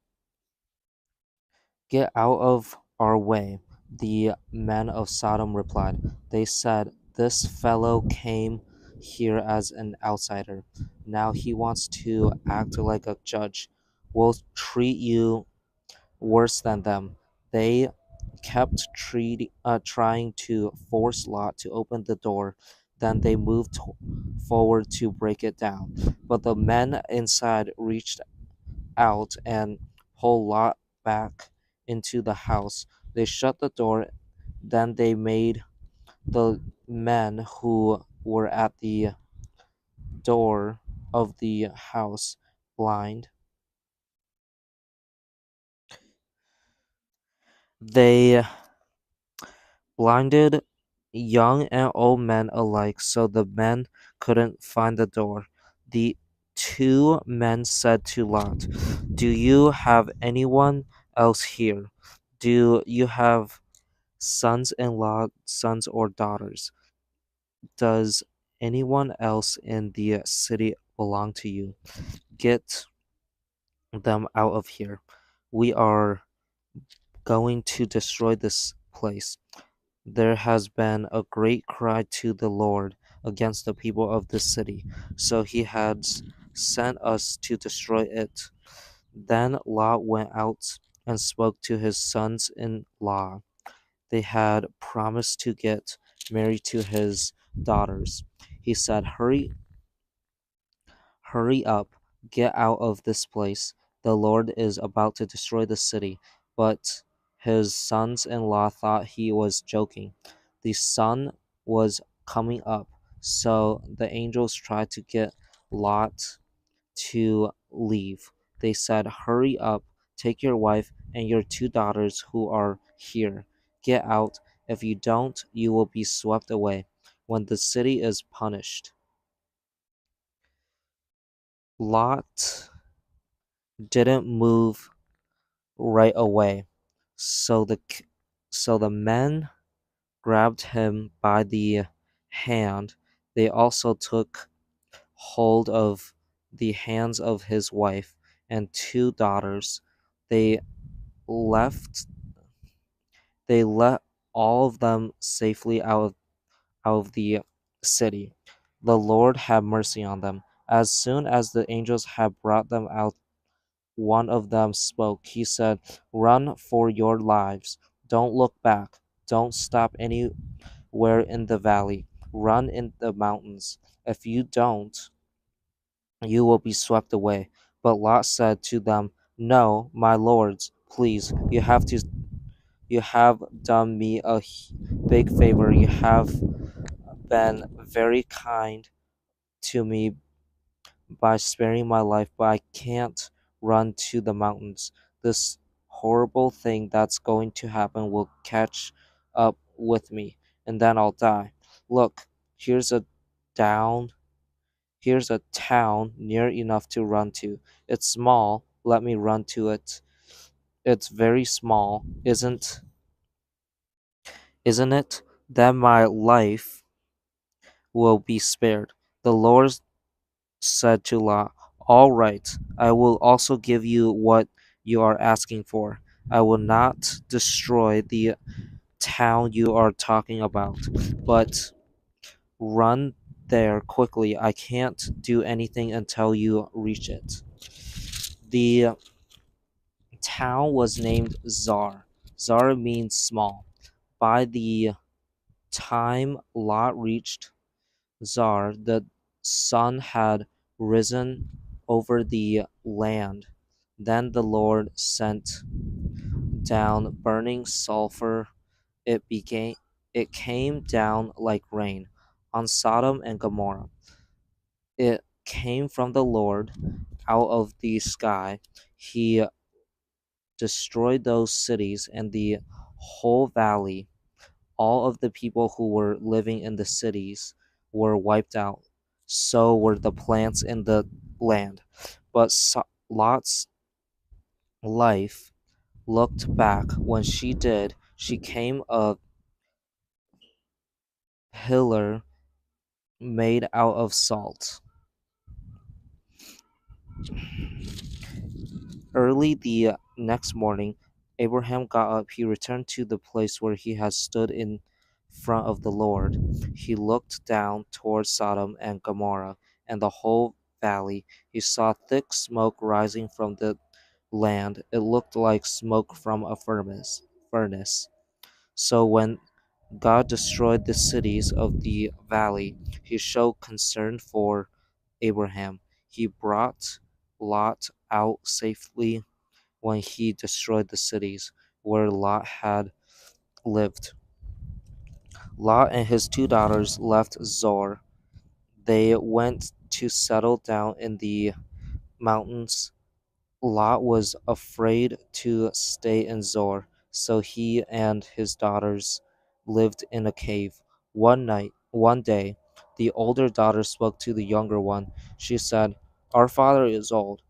"Get out of our way," the men of Sodom replied. They said, This fellow came here as an outsider. Now he wants to act like a judge. We'll treat you worse than them. They kept trying to force Lot to open the door. Then they moved forward to break it down. But the men inside reached out and pulled Lot back into the house. They shut the door. Then they made the men who were at the door of the house blind. They blinded young and old men alike so the men couldn't find the door. The two men said to Lot, "Do you have anyone else here? Do you have sons in law, sons or daughters? Does anyone else in the city belong to you? Get them out of here. We are going to destroy this place. There has been a great cry to the Lord against the people of this city, so he has sent us to destroy it." Then Lot went out and spoke to his sons in law. They had promised to get married to his daughters. He said, Hurry up, get out of this place. The Lord is about to destroy the city. But his sons in law thought he was joking. The sun was coming up, so the angels tried to get Lot to leave. They said, Hurry up, take your wife and your two daughters who are here. Get out. If you don't, you will be swept away when the city is punished. Lot didn't move right away. So the men grabbed him by the hand. They also took hold of the hands of his wife and two daughters. They left they let all of them safely out of the city. The Lord had mercy on them. As soon as the angels had brought them out, one of them spoke. He said, Run for your lives. Don't look back. Don't stop anywhere in the valley. Run in the mountains. If you don't, you will be swept away. But Lot said to them, No, my lords, please, you have done me a big favor. You have been very kind to me by sparing my life, but I can't run to the mountains. This horrible thing that's going to happen will catch up with me, and then I'll die. Look, here's a down here's a town near enough to run to. It's small, let me run to it. It's very small, isn't it? Then my life will be spared. The Lord said to Lot, All right, I will also give you what you are asking for. I will not destroy the town you are talking about, but run there quickly. I can't do anything until you reach it. The town was named Zar. Zar means small. By the time Lot reached Zar, the sun had risen over the land. Then the Lord sent down burning sulfur. It began it came down like rain on Sodom and Gomorrah. It came from the Lord out of the sky. He destroyed those cities and the whole valley. All of the people who were living in the cities were wiped out. So were the plants in the land. But Lot's life looked back. When she did, she came a pillar made out of salt. Early the next morning, Abraham got up. He returned to the place where he had stood in front of the Lord. He looked down towards Sodom and Gomorrah and the whole valley. He saw thick smoke rising from the land. It looked like smoke from a furnace. So when God destroyed the cities of the valley, he showed concern for Abraham. He brought Lot out safely when he destroyed the cities where Lot had lived. Lot and his two daughters left Zoar. They went to settle down in the mountains. Lot was afraid to stay in Zoar, so he and his daughters lived in a cave. One day, the older daughter spoke to the younger one. She said, "Our father is old.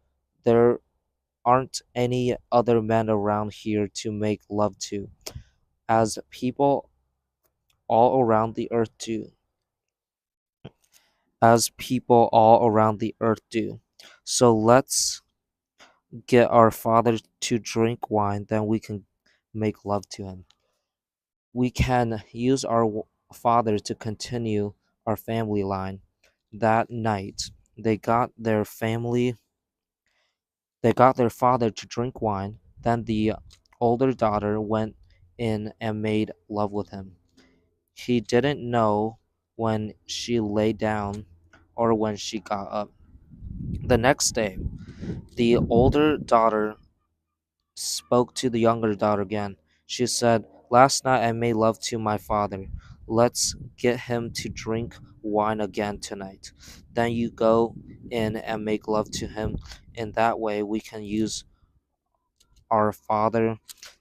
There aren't any other men around here to make love to, as people all around the earth do. As people all around the earth do. So let's get our father to drink wine, then we can make love to him. We can use our father to continue our family line." That night, they got their family they got their father to drink wine. Then the older daughter went in and made love with him. He didn't know when she lay down or when she got up. The next day, the older daughter spoke to the younger daughter again. She said, "Last night I made love to my father. Let's get him to drink wine again tonight. Then you go in and make love to him. In that way, we can use our father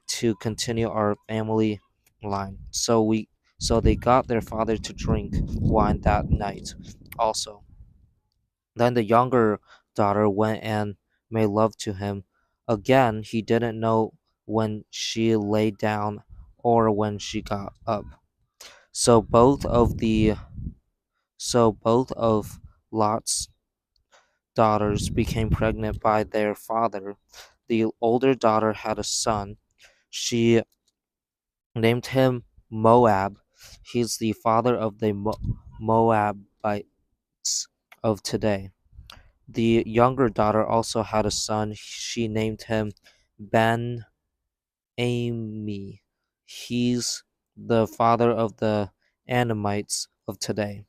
to continue our family line." So they got their father to drink wine that night also. Then the younger daughter went and made love to him. Again, he didn't know when she lay down or when she got up. So both of Lot's daughters became pregnant by their father. The older daughter had a son. She named him Moab. He's the father of the Moabites of today. The younger daughter also had a son. She named him Ben Ami. He's the father of the Anamites of today.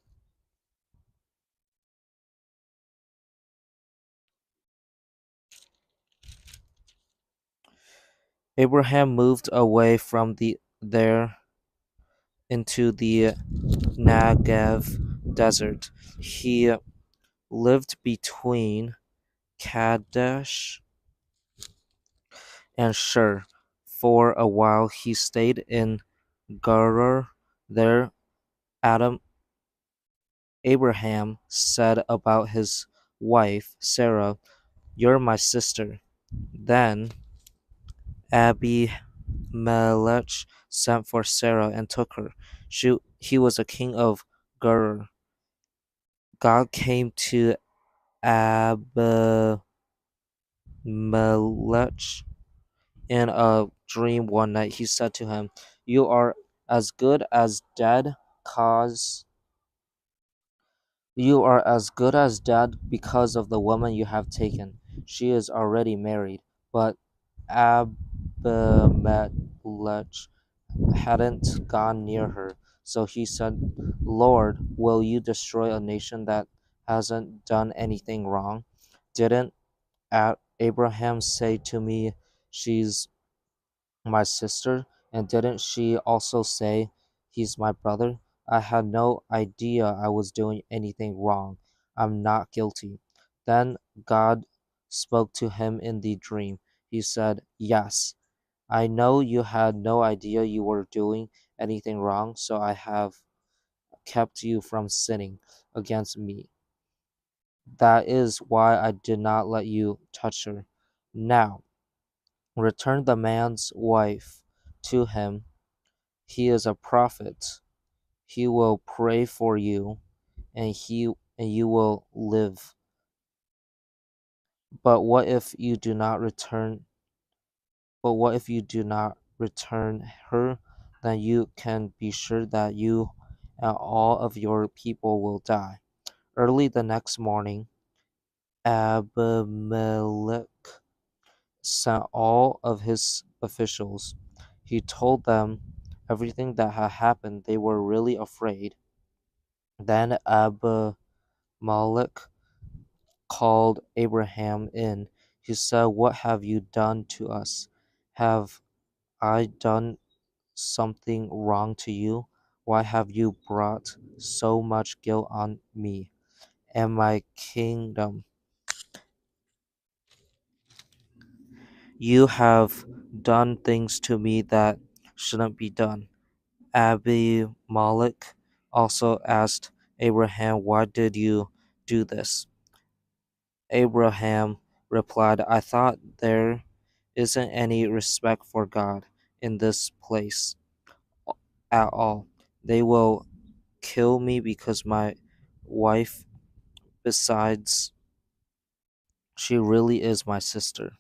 Abraham moved away from there into the Negev desert. He lived between Kadesh and Shur. For a while he stayed in Gerar. There Adam Abraham said about his wife Sarah, "You're my sister." Then Abimelech sent for Sarah and took her. He was a king of Gerar. God came to Abimelech in a dream one night. He said to him, "You are as good as dead, cause you are as good as dead because of the woman you have taken. She is already married." But Abimelech hadn't gone near her. So he said, "Lord, will you destroy a nation that hasn't done anything wrong? Didn't Abraham say to me, 'She's my sister'? And didn't she also say, 'He's my brother'? I had no idea I was doing anything wrong. I'm not guilty." Then God spoke to him in the dream. He said, "Yes, I know you had no idea you were doing anything wrong, so I have kept you from sinning against me. That is why I did not let you touch her. Now, return the man's wife to him. He is a prophet. He will pray for you, and you will live. But what if you do not return? But what if you do not return her? then you can be sure that you and all of your people will die. Early the next morning, Abimelech sent all of his officials. He told them everything that had happened. They were really afraid. Then Abimelech called Abraham in. He said, "What have you done to us? Have I done something wrong to you? Why have you brought so much guilt on me and my kingdom? You have done things to me that shouldn't be done." Abimelech also asked Abraham, "Why did you do this?" Abraham replied, "I thought there isn't any respect for God in this place at all. They will kill me because my wife, besides, she really is my sister.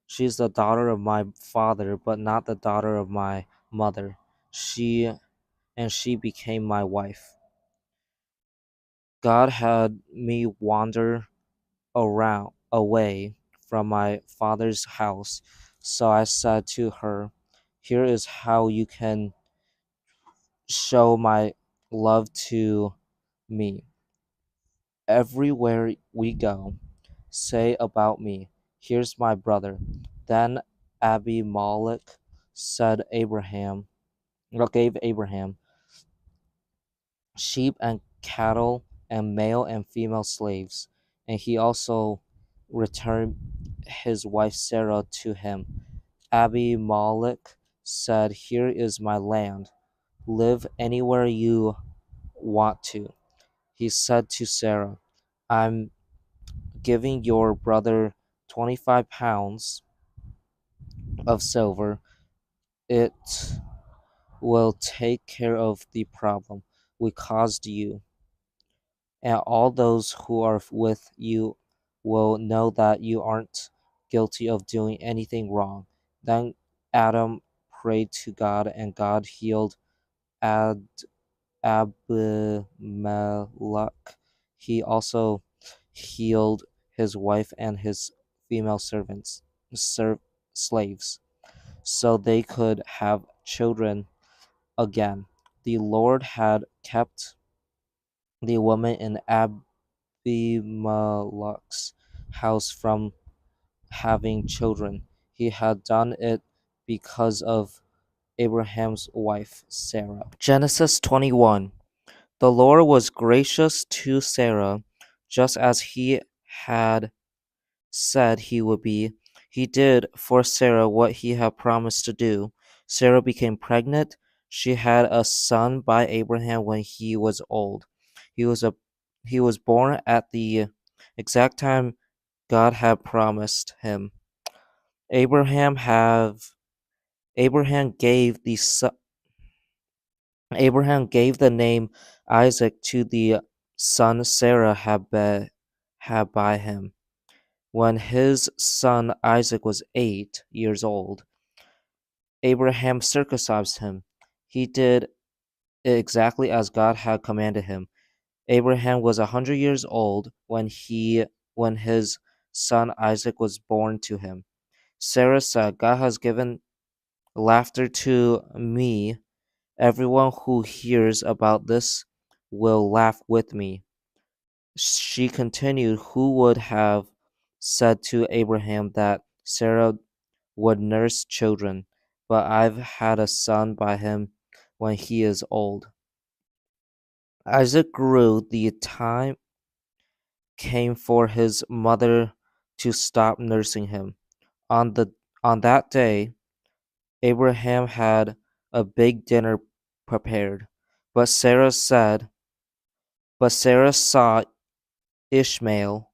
She is the daughter of my father, but not the daughter of my mother. She became my wife. God had me wander around away from my father's house. So I said to her, 'Here is how you can show my love to me. Everywhere we go, say about me, here's my brother.' Then Abimelech said Abraham, or gave Abraham sheep and cattle and male and female slaves, and he also returned his wife Sarah to him. Abimelech said, 'Here is my land. Live anywhere you want to.' He said to Sarah, 'I'm giving your brother 25 pounds of silver. It will take care of the problem we caused you, and all those who are with you will know that you aren't guilty of doing anything wrong.' Then Adam prayed to God, and God healed Ad- Abimelech. He also healed his wife and his female serv- slaves, so they could have children again. The Lord had kept the woman in Abimelech's house from having children. He had done it because of Abraham's wife, Sarah. Genesis 21. The Lord was gracious to Sarah, just as he had said he would be. He did for Sarah what he had promised to do. Sarah became pregnant. She had a son by Abraham when he was old. He was a he was born at the exact time God had promised him. Abraham have Abraham gave the son, Abraham gave the name Isaac to the son Sarah had by him. When his son Isaac was 8 years old, Abraham circumcised him. He did exactly as God had commanded him. Abraham was 100 years old when his son Isaac was born to him. Sarah said, "God has given laughter to me. Everyone who hears about this will laugh with me." She continued, "Who would have said to Abraham that Sarah would nurse children? But I've had a son by him when he is old." Isaac grew. The time came for his mother to stop nursing him. On the on that day, Abraham had a big dinner prepared. But Sarah said, but Sarah saw Ishmael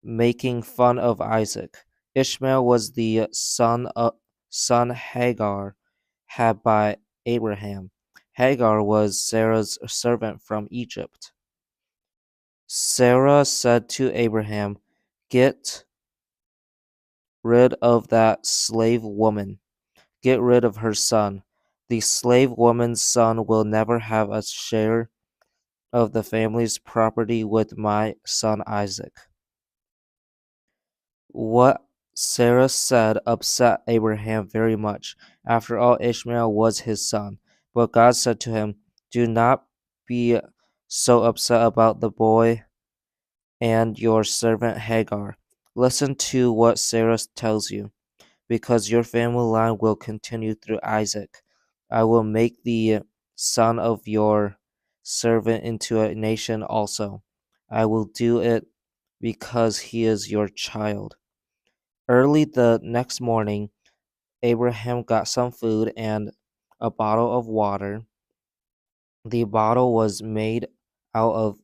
making fun of Isaac. Ishmael was the son Hagar had by Abraham. Hagar was Sarah's servant from Egypt. Sarah said to Abraham, "Get rid of that slave woman. get rid of her son. The slave woman's son will never have a share of the family's property with my son Isaac." What Sarah said upset Abraham very much. After all, Ishmael was his son. But God said to him, "Do not be so upset about the boy and your servant Hagar. Listen to what Sarah tells you, because your family line will continue through Isaac. I will make the son of your servant into a nation also. I will do it because he is your child." Early the next morning, Abraham got some food and a bottle of water. The bottle was made out of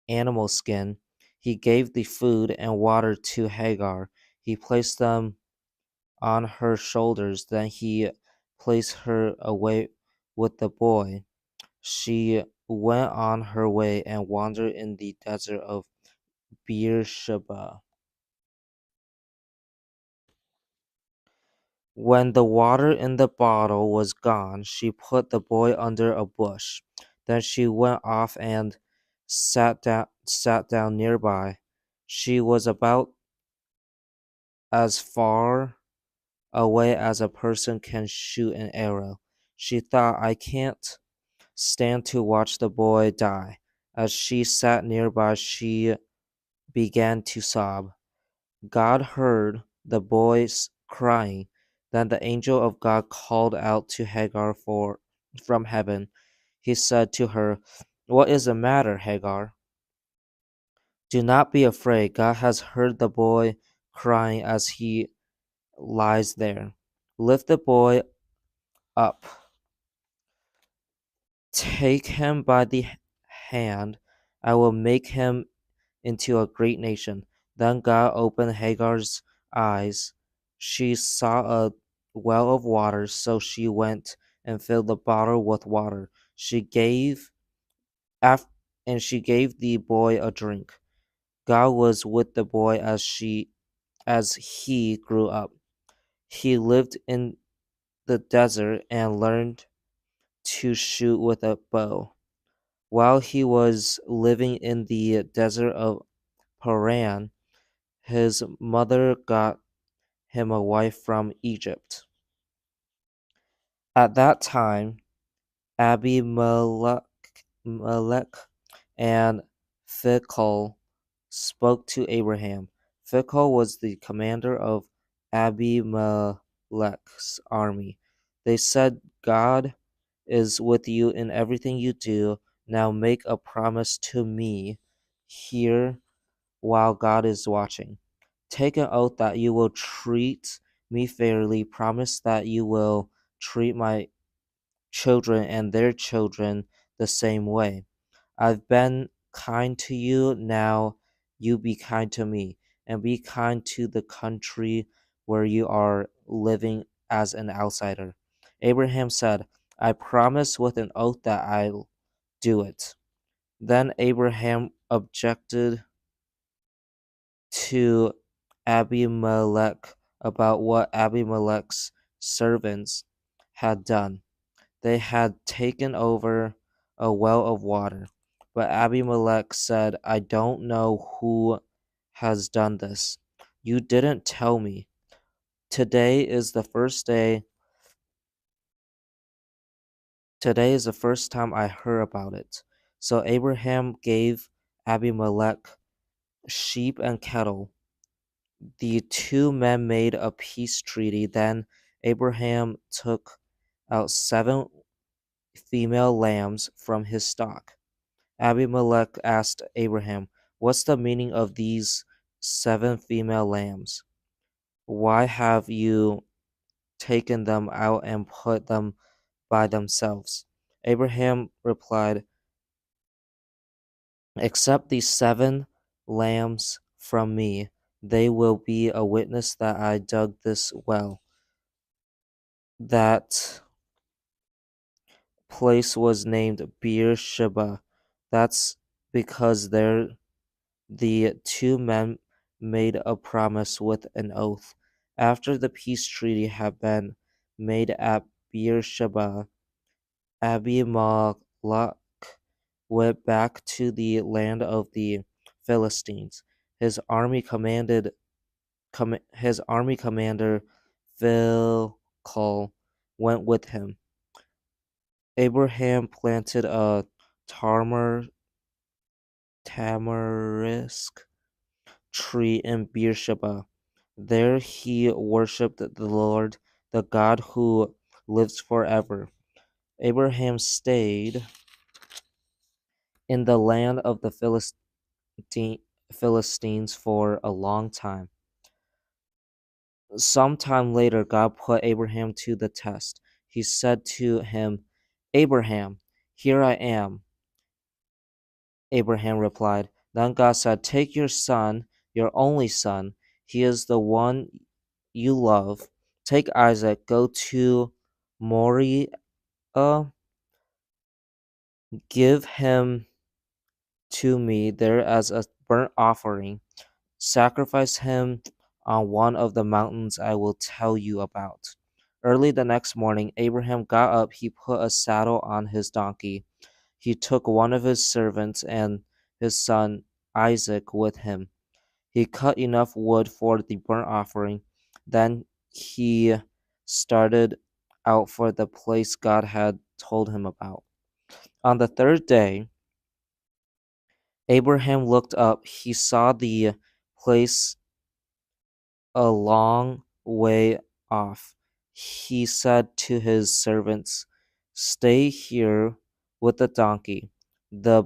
animal skin. He gave the food and water to Hagar. He placed them on her shoulders. Then he placed her away with the boy. She went on her way and wandered in the desert of Beersheba. When the water in the bottle was gone, she put the boy under a bush. Then she went off and sat down nearby. She was about as far away as a person can shoot an arrow. She thought, "I can't stand to watch the boy die." As she sat nearby, she began to sob. God heard the boy's crying. Then the angel of God called out to Hagar from heaven. He said to her, "What is the matter, Hagar? Do not be afraid. God has heard the boy crying as he lies there. Lift the boy up. Take him by the hand. I will make him into a great nation." Then God opened Hagar's eyes. She saw a well of water, so she went and filled the bottle with water. Af- she gave the boy a drink. God was with the boy as he grew up. He lived in the desert and learned to shoot with a bow. While he was living in the desert of Paran, his mother got him a wife from Egypt. At that time, Abimelech and Phicol spoke to Abraham. Phicol was the commander of Abimelech's army. They said, "God is with you in everything you do. Now make a promise to me here while God is watching. Take an oath that you will treat me fairly. Promise that you will treat my children and their children the same way. I've been kind to you, now you be kind to me, and be kind to the country where you are living as an outsider." Abraham said, "I promise with an oath that I'll do it." Then Abraham objected to Abimelech about what Abimelech's servants had done. They had taken over a well of water. But Abimelech said, "I don't know who has done this. You didn't tell me. Today is the first day. Today is the first time I heard about it." So Abraham gave Abimelech sheep and cattle. The two men made a peace treaty. Then Abraham took out 7 female lambs from his stock. Abimelech asked Abraham, "What's the meaning of these 7 female lambs? Why have you taken them out and put them by themselves?" Abraham replied, "Accept these 7 lambs from me. They will be a witness that I dug this well." That place was named Beersheba. That's because there the 2 men made a promise with an oath. After the peace treaty had been made at Beersheba, Abimelech went back to the land of the Philistines. His army his army commander Philcol went with him. Abraham planted a tamarisk tree in Beersheba. There he worshipped the Lord, the God who lives forever. Abraham stayed in the land of the Philistines for a long time. Sometime later, God put Abraham to the test. He said to him, Abraham, here I am. Abraham replied. Then God said, take your son, your only son. He is the one you love. Take Isaac, go to Moriah, give him to me there as a burnt offering. Sacrifice him on one of the mountains I will tell you about. Early the next morning, Abraham got up. He put a saddle on his donkey. He took one of his servants and his son Isaac with him. He cut enough wood for the burnt offering. Then he started out for the place God had told him about. On the third day, Abraham looked up. He saw the place a long way off. He said to his servants, stay here with the donkey. The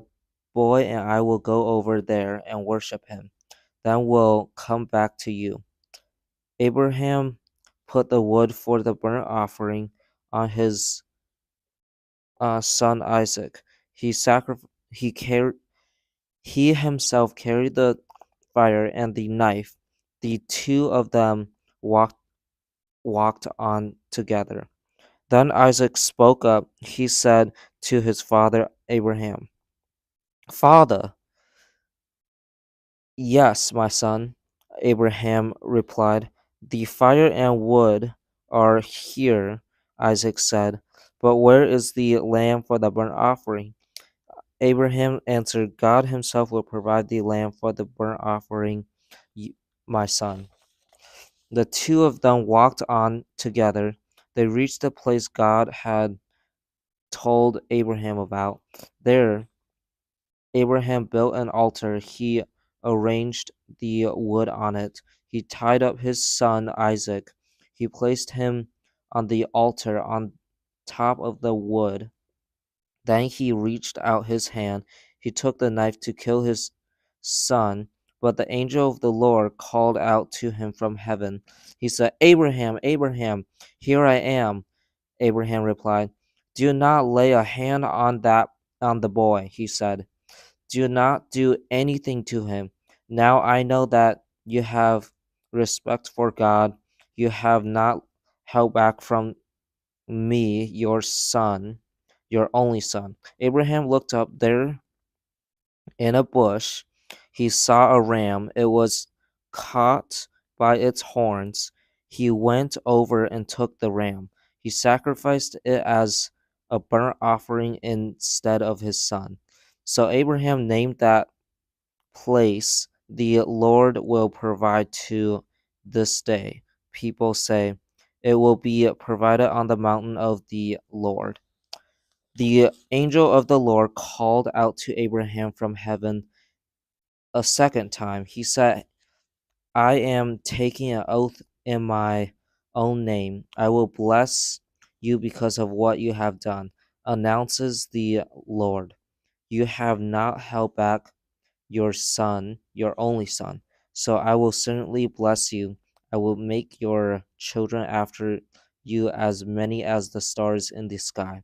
boy and I will go over there and worship him. Then we'll come back to you. Abraham put the wood for the burnt offering on his son Isaac. He carried he himself carried the fire and the knife. The two of them walked on together. Then Isaac spoke up. He said to his father Abraham, Father. Yes, my son, Abraham replied. The fire and wood are here, Isaac said, but where is the lamb for the burnt offering? Abraham answered, God himself will provide the lamb for the burnt offering, my son. The two of them walked on together. They reached the place God had told Abraham about. There, Abraham built an altar. He arranged the wood on it. He tied up his son Isaac. He placed him on the altar on top of the wood. Then he reached out his hand. He took the knife to kill his son, but the angel of the Lord called out to him from heaven. He said, Abraham, Abraham, here I am. Abraham replied, do not lay a hand on the boy, he said. Do not do anything to him. Now I know that you have respect for God. You have not held back from me, your son, your only son. Abraham looked up there in a bush. He saw a ram. It was caught by its horns. He went over and took the ram. He sacrificed it as a burnt offering instead of his son. So Abraham named that place the Lord will provide to this day. People say, it will be provided on the mountain of the Lord. The angel of the Lord called out to Abraham from heaven a second time. He said, I am taking an oath in my own name. I will bless you because of what you have done, announces the Lord. You have not held back your son, your only son. So I will certainly bless you. I will make your children after you as many as the stars in the sky.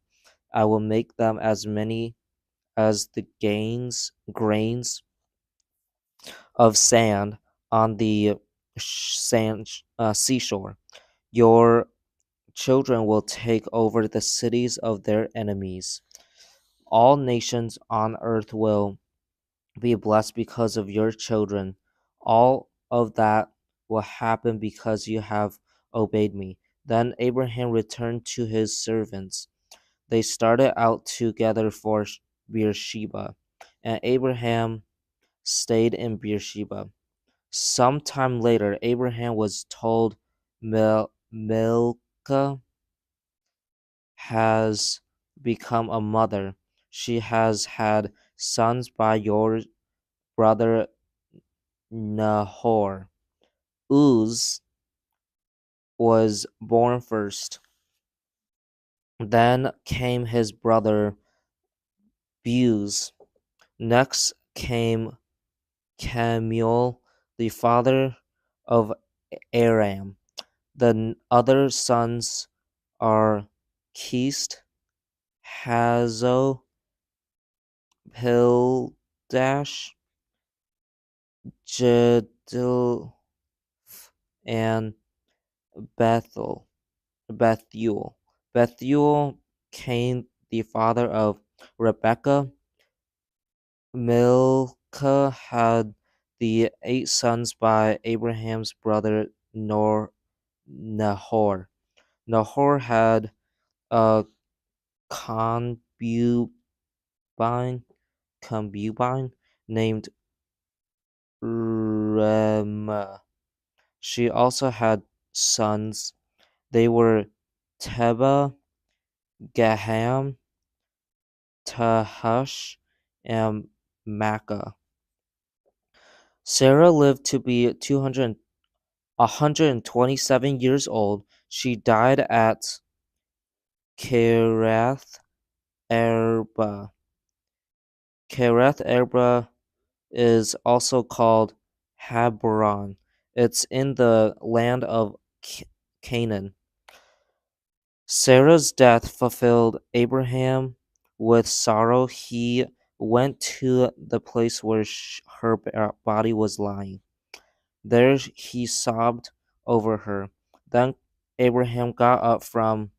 I will make them as many as the grains of sand on the seashore. Your children will take over the cities of their enemies. All nations on earth will be blessed because of your children. All of that will happen because you have obeyed me. Then Abraham returned to his servants. They started out together for Beersheba, and Abraham stayed in Beersheba. Sometime later, Abraham was told Milcah has become a mother. She has had sons by your brother Nahor. Uz was born first. Then came his brother Buz. Next came Kemuel, the father of Aram. The other sons are Kist, Hazo, Pildash, Jedil, and Bethel. Bethuel. Bethuel came the father of Rebekah. Milcah had the 8 sons by Abraham's brother Nahor. Nahor had a concubine, concubine named Remah. She also had sons. They were Teba, Gaham, Tahash, and Makkah. Sarah lived to be 127 years old. She died at Kiriath Arba. Kiriath Arba is also called Hebron. It's in the land of Canaan. Sarah's death fulfilled Abraham with sorrow. He went to the place where her body was lying. There he sobbed over her. Then Abraham got up from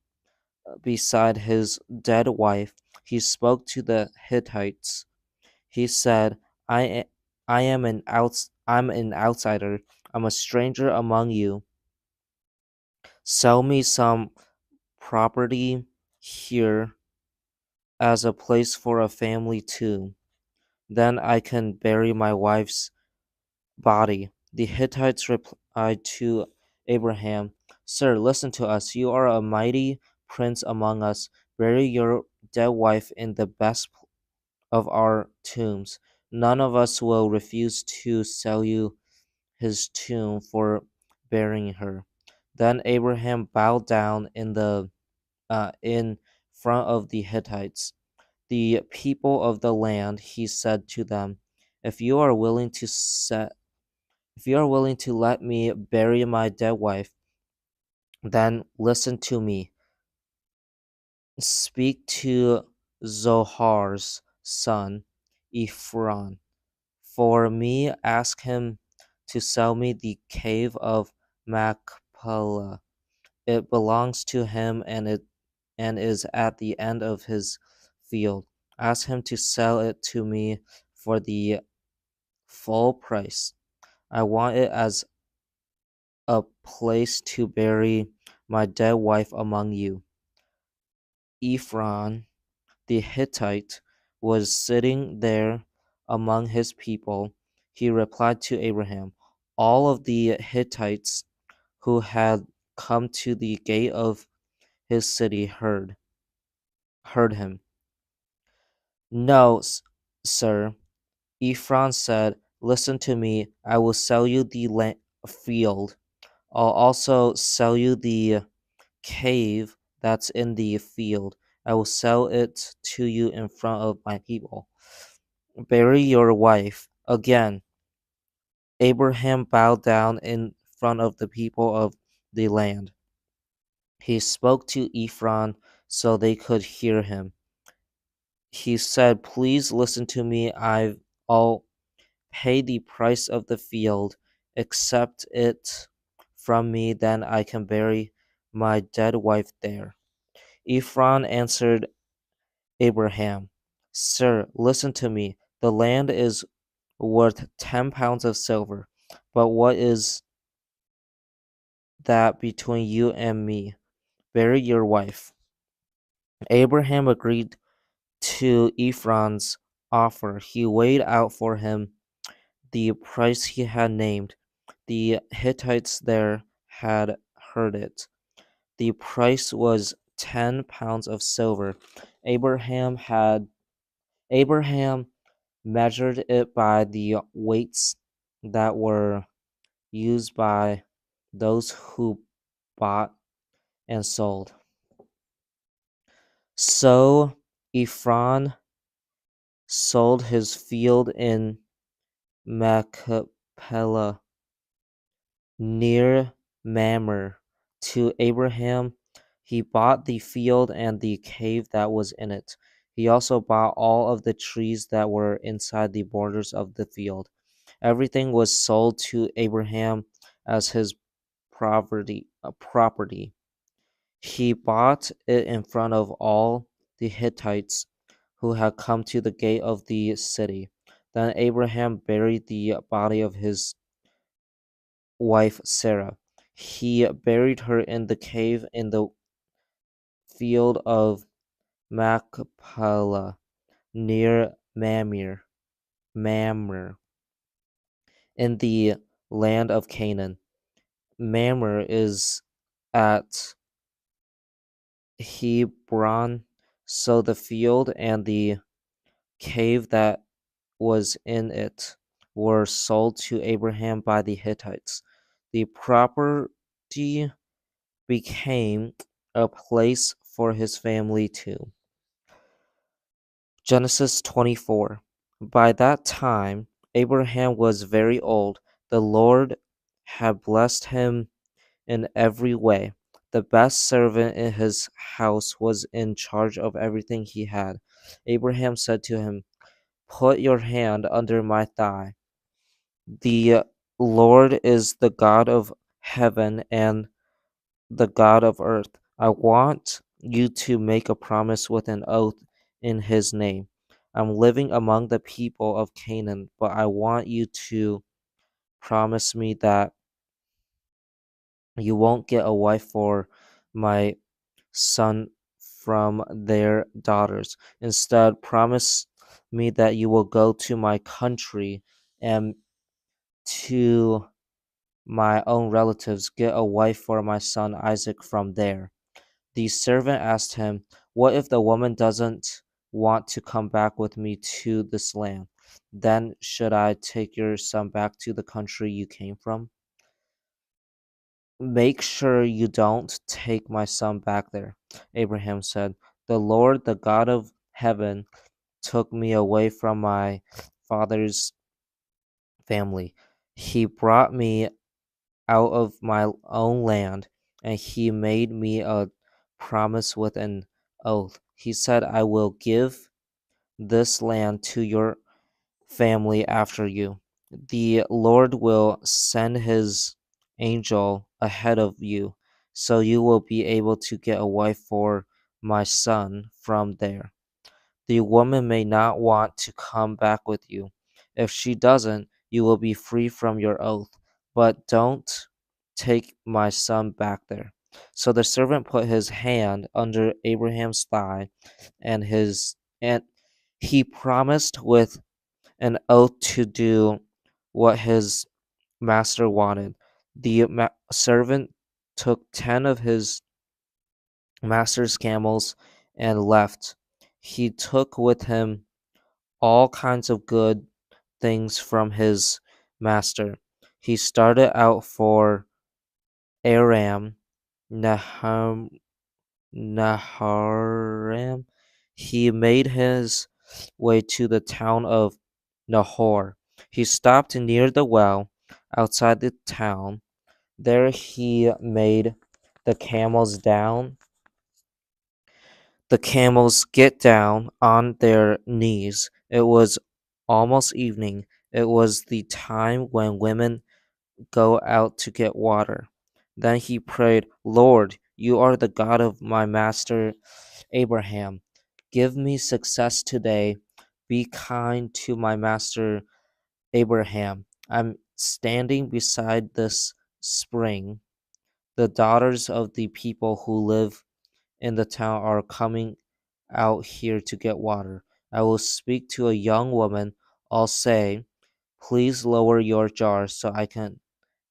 beside his dead wife. He spoke to the Hittites. He said, I am I'm an outsider. I'm a stranger among you. Sell me some property here as a place for a family too. Then I can bury my wife's body. The Hittites replied to Abraham, Sir, listen to us. You are a mighty prince among us. Bury your dead wife in the best of our tombs. None of us will refuse to sell you his tomb for burying her. Then Abraham bowed down in front of the Hittites. The people of the land, he said to them, if you are willing to let me bury my dead wife, then listen to me. Speak to Zohar's son, Ephron. For me, ask him to sell me the cave of Machpelah. It belongs to him and is at the end of his field. Ask him to sell it to me for the full price. I want it as a place to bury my dead wife among you. Ephron, the Hittite, was sitting there among his people. He replied to Abraham, all of the Hittites who had come to the gate of his city heard him. No, sir, Ephron said, listen to me. I will sell you the field. I'll also sell you the cave that's in the field. I will sell it to you in front of my people. Bury your wife. Again, Abraham bowed down in front of the people of the land. He spoke to Ephron so they could hear him. He said, please listen to me. I'll pay the price of the field. Accept it from me, then I can bury my dead wife there. Ephron answered Abraham, Sir, listen to me. The land is worth 10 pounds of silver. But what is that between you and me? bury your wife." Abraham agreed to Ephron's offer. He weighed out for him the price he had named. The Hittites there had heard it. The price was 10 pounds of silver. Abraham had Abraham measured it by the weights that were used by those who bought and sold. So Ephron sold his field in Machpelah near Mamre to Abraham. He bought the field and the cave that was in it. He also bought all of the trees that were inside the borders of the field. Everything was sold to Abraham as his property. He bought it in front of all the Hittites who had come to the gate of the city. Then Abraham buried the body of his wife Sarah. He buried her in the cave in the field of Machpelah near Mamre, in the land of Canaan. Mamre is at Hebron, so the field and the cave that was in it were sold to Abraham by the Hittites. The property became a place for his family too. Genesis 24. By that time, Abraham was very old. The Lord had blessed him in every way. The best servant in his house was in charge of everything he had. Abraham said to him, "Put your hand under my thigh. The Lord is the God of heaven and the God of earth. I want you to make a promise with an oath in his name. I'm living among the people of Canaan, but I want you to promise me that you won't get a wife for my son from their daughters. Instead, promise me that you will go to my country and to my own relatives, get a wife for my son Isaac from there." The servant asked him, "What if the woman doesn't want to come back with me to this land? Then should I take your son back to the country you came from?" "Make sure you don't take my son back there," Abraham said. "The Lord, the God of heaven, took me away from my father's family. He brought me out of my own land, and he made me a promise with an oath. He said, 'I will give this land to your family after you. The Lord will send his angel ahead of you, so you will be able to get a wife for my son from there. The woman may not want to come back with you. If she doesn't, you will be free from your oath. But don't take my son back there." So the servant put his hand under Abraham's thigh, and he promised with an oath to do what his master wanted. The servant took 10 of his master's camels and left. He took with him all kinds of good things from his master. He started out for Aram Naharaim. He made his way to the town of Nahor. He stopped near the well outside the town. There he made the camels down. The camels get down on their knees. It was almost evening. It was the time when women go out to get water. Then he prayed, "Lord, you are the God of my master Abraham. Give me success today. Be kind to my master Abraham. I'm standing beside this spring. The daughters of the people who live in the town are coming out here to get water. I will speak to a young woman. I'll say, please lower your jar so I can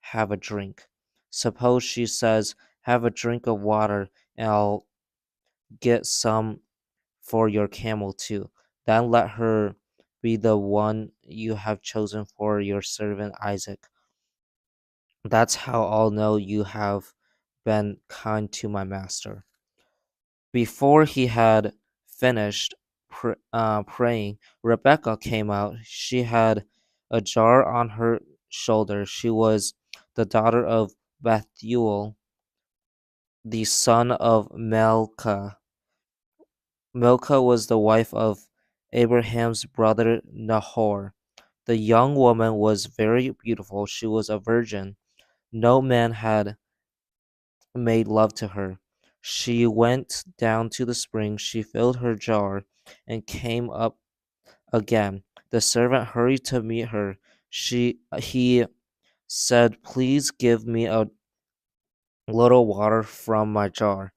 have a drink. Suppose she says, have a drink of water, and I'll get some for your camel too. Then let her be the one you have chosen for your servant Isaac. That's how I'll know you have been kind to my master. Before he had finished praying, Rebecca came out. She had a jar on her shoulder. She was the daughter of Bethuel, the son of Milcah. Milcah was the wife of Abraham's brother Nahor. The young woman was very beautiful. She was a virgin. No man had made love to her. She went down to the spring. She filled her jar and came up again. The servant hurried to meet her. He said, please give me a little water from my jar.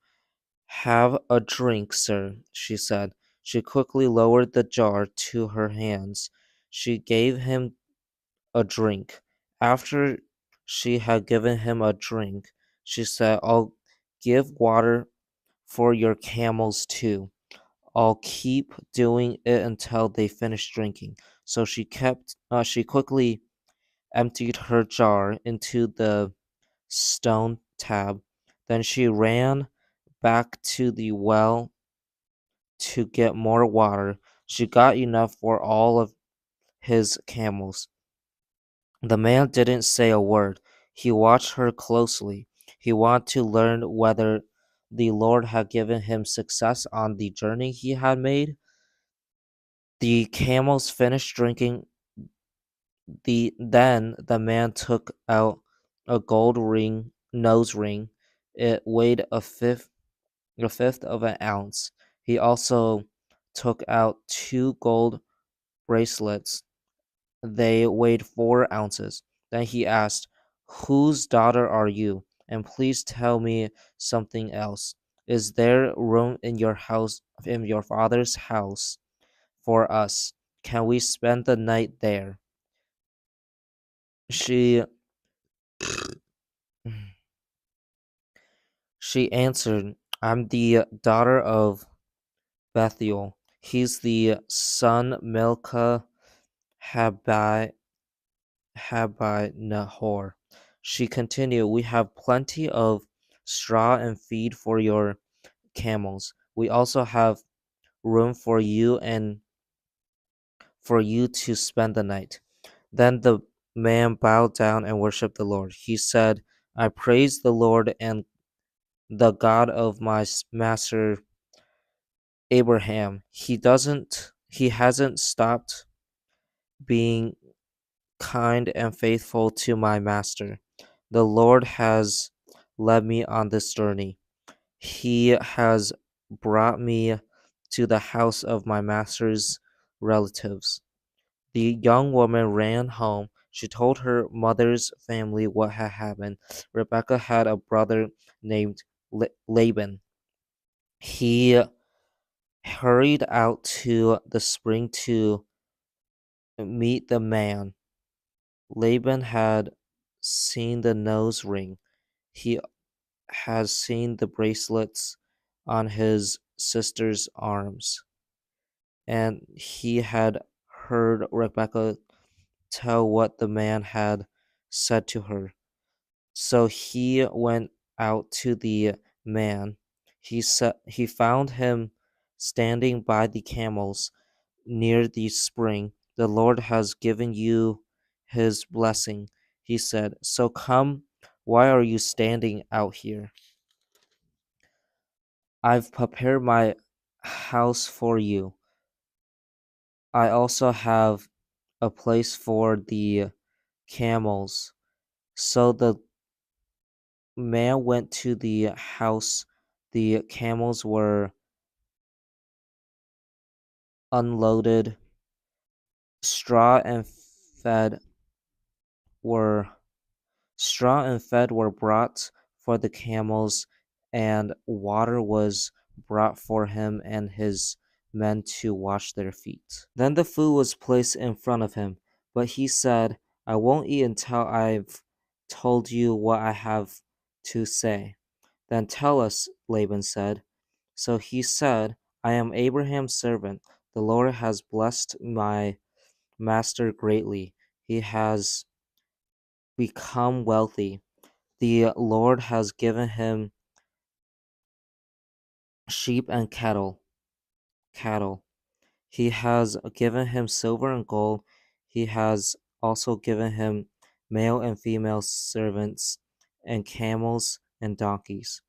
Have a drink, sir, she said. She quickly lowered the jar to her hands. She gave him a drink. After she had given him a drink, she said, I'll give water for your camels too. I'll keep doing it until they finish drinking. So she quickly emptied her jar into the stone tub. Then she ran back to the well to get more water. She got enough for all of his camels. The man didn't say a word. He watched her closely. He wanted to learn whether the Lord had given him success on the journey he had made. The camels finished drinking. Then the man took out a gold nose ring. It weighed a fifth of an ounce. He also took out two gold bracelets. They weighed 4 ounces. Then he asked, whose daughter are you? And please tell me something else. Is there room in your house, in your father's house, for us? Can we spend the night there? She she answered, I'm the daughter of Bethuel. He's the son Milcah had by Nahor. She continued, we have plenty of straw and feed for your camels. We also have room for you to spend the night. Then the man bowed down and worshipped the Lord. He said, I praise the Lord and the God of my master Abraham. He hasn't stopped being kind and faithful to my master. The Lord has led me on this journey. He has brought me to the house of my master's relatives. The young woman ran home. She told her mother's family what had happened. Rebecca had a brother named Laban. He hurried out to the spring to meet the man. Laban had seen the nose ring. He had seen the bracelets on his sister's arms, and he had heard Rebecca tell what the man had said to her. So he went out to the man. He found him standing by the camels near the spring. The Lord has given you his blessing, he said. So come, why are you standing out here? I've prepared my house for you. I also have a place for the camels. So the man went to the house. The camels were unloaded. Straw and fed were Straw and fed were brought for the camels, and water was brought for him and his men to wash their feet. Then the food was placed in front of him, but he said, I won't eat until I've told you what I have to say. Then tell us, Laban said. So he said, I am Abraham's servant. The Lord has blessed my master greatly. He has become wealthy. The Lord has given him sheep and cattle. He has given him silver and gold. He has also given him male and female servants and camels and donkeys.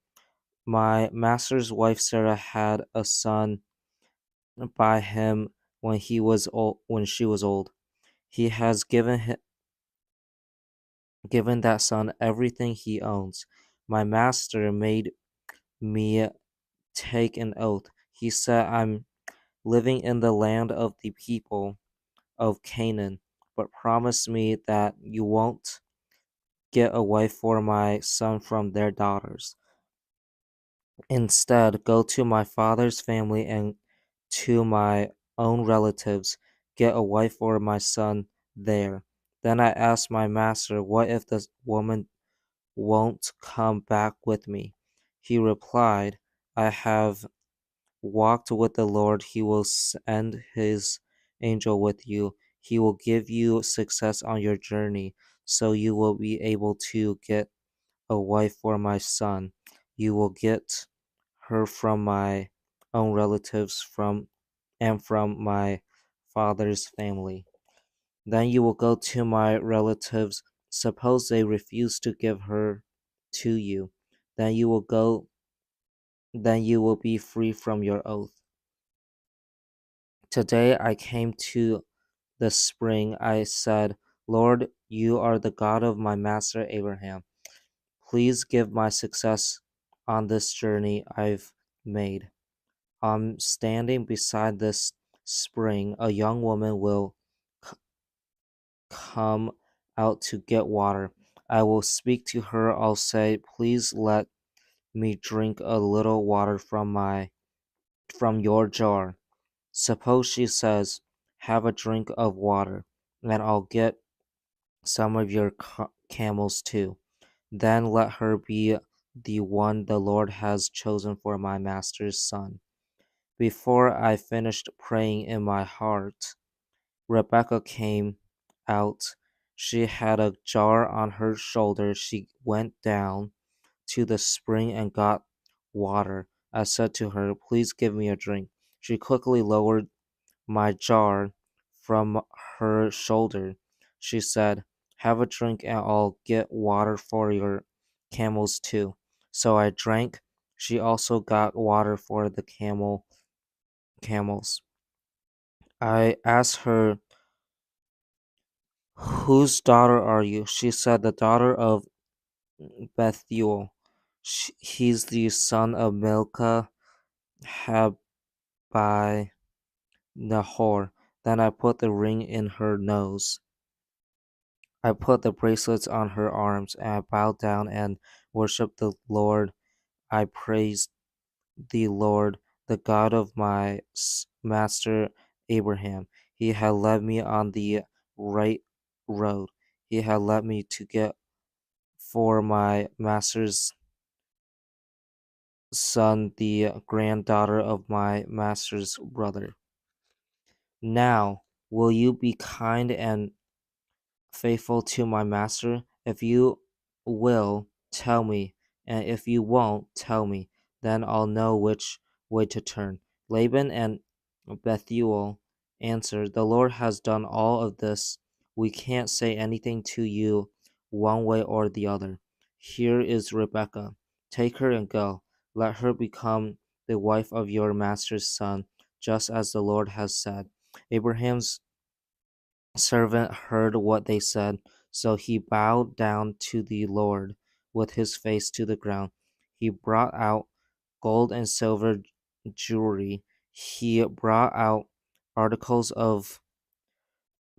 My master's wife Sarah had a son by him when she was old. He has given that son everything he owns. My master made me take an oath. He said, I'm living in the land of the people of Canaan, but promise me that you won't get a wife for my son from their daughters. Instead, go to my father's family and to my own relatives, get a wife for my son there. Then I asked my master, what if the woman won't come back with me? He replied, I have walked with the Lord. He will send his angel with you. He will give you success on your journey, so you will be able to get a wife for my son. You will get her from my own relatives from my father's family. Then you will go to my relatives. Suppose they refuse to give her to you. Then you will go then you will be free from your oath. Today I came to the spring. I said, Lord, you are the God of my master Abraham. Please give my success on this journey I've made. I'm standing beside this spring. A young woman will come out to get water. I will speak to her. I'll say, please let me drink a little water from your jar. Suppose she says, have a drink of water, and I'll get some of your camels too. Then let her be the one the Lord has chosen for my master's son. Before I finished praying in my heart, Rebecca came out. She had a jar on her shoulder. She went down to the spring and got water. I said to her, please give me a drink. She quickly lowered my jar from her shoulder. She said, have a drink and I'll get water for your camels too. So I drank. She also got water for the camels. I asked her, whose daughter are you? She said, the daughter of Bethuel. He's the son of Milcah, had by Nahor. Then I put the ring in her nose. I put the bracelets on her arms, and I bowed down and worshipped the Lord. I praised the Lord, the God of my master Abraham. He had led me on the right road. He had led me to get for my master's son, the granddaughter of my master's brother. Now, will you be kind and faithful to my master? If you will, tell me, and if you won't, tell me. Then I'll know which way to turn. Laban and Bethuel answered, the Lord has done all of this. We can't say anything to you one way or the other. Here is Rebekah. Take her and go. Let her become the wife of your master's son, just as the Lord has said. Abraham's servant heard what they said, so he bowed down to the Lord with his face to the ground. He brought out gold and silver jewelry. He brought out articles of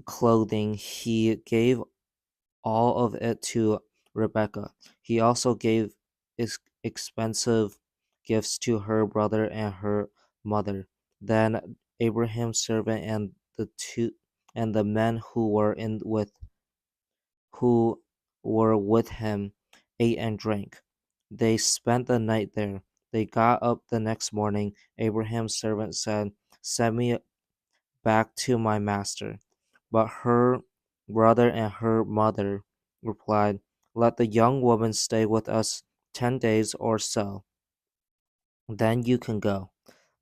clothing. He gave all of it to Rebekah. He also gave expensive gifts to her brother and her mother. Then Abraham's servant and the men who were with him ate and drank. They spent the night there. They got up the next morning. Abraham's servant said, "Send me back to my master." But her brother and her mother replied, "Let the young woman stay with us 10 days or so. Then you can go."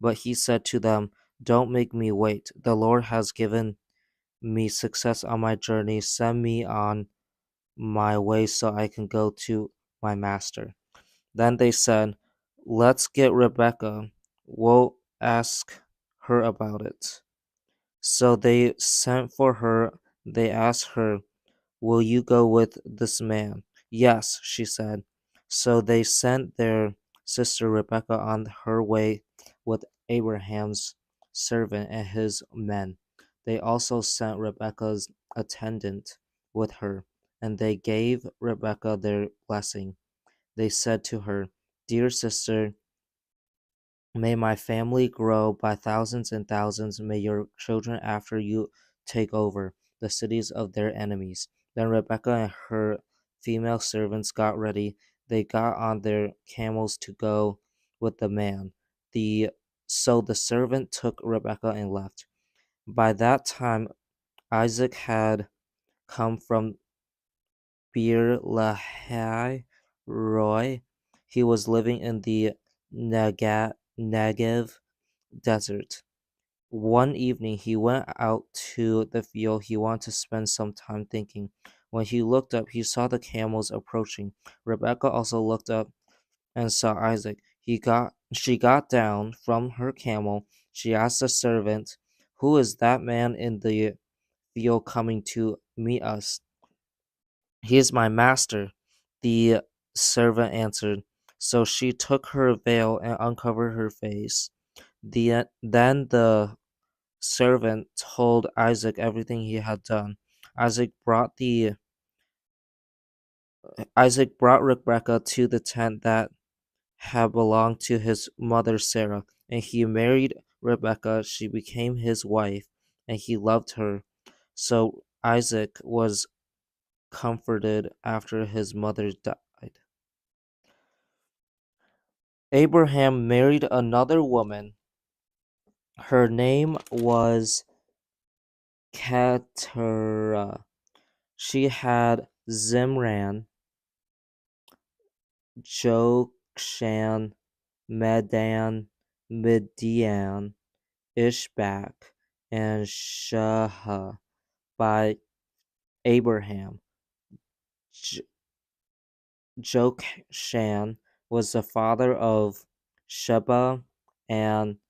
But he said to them, "Don't make me wait. The Lord has given me success on my journey. Send me on my way so I can go to my master." Then they said, "Let's get Rebecca. We'll ask her about it." So they sent for her. They asked her, "Will you go with this man?" "Yes," she said. So they sent their sister Rebekah on her way with Abraham's servant and his men. They also sent Rebekah's attendant with her, and they gave Rebekah their blessing. They said to her, "Dear sister, may my family grow by thousands and thousands. May your children after you take over the cities of their enemies." Then Rebekah and her female servants got ready. They got on their camels to go with the man. So the servant took Rebekah and left. By that time Isaac had come from Beer Lahai Roy. He was living in the Negev desert. One evening he went out to the field. He wanted to spend some time thinking. When he looked up, he saw the camels approaching. Rebecca also looked up and saw Isaac. She got down from her camel. She asked the servant, "Who is that man in the field coming to meet us?" "He is my master," the servant answered. So she took her veil and uncovered her face. Then the servant told Isaac everything he had done. Isaac brought the Isaac brought Rebekah to the tent that had belonged to his mother Sarah, and he married Rebekah. She became his wife, and he loved her. So Isaac was comforted after his mother died. Abraham married another woman. Her name was Keturah. She had Zimran, Jokshan, Medan, Midian, Ishbak, and Shah by Abraham. J- Jokshan was the father of Sheba and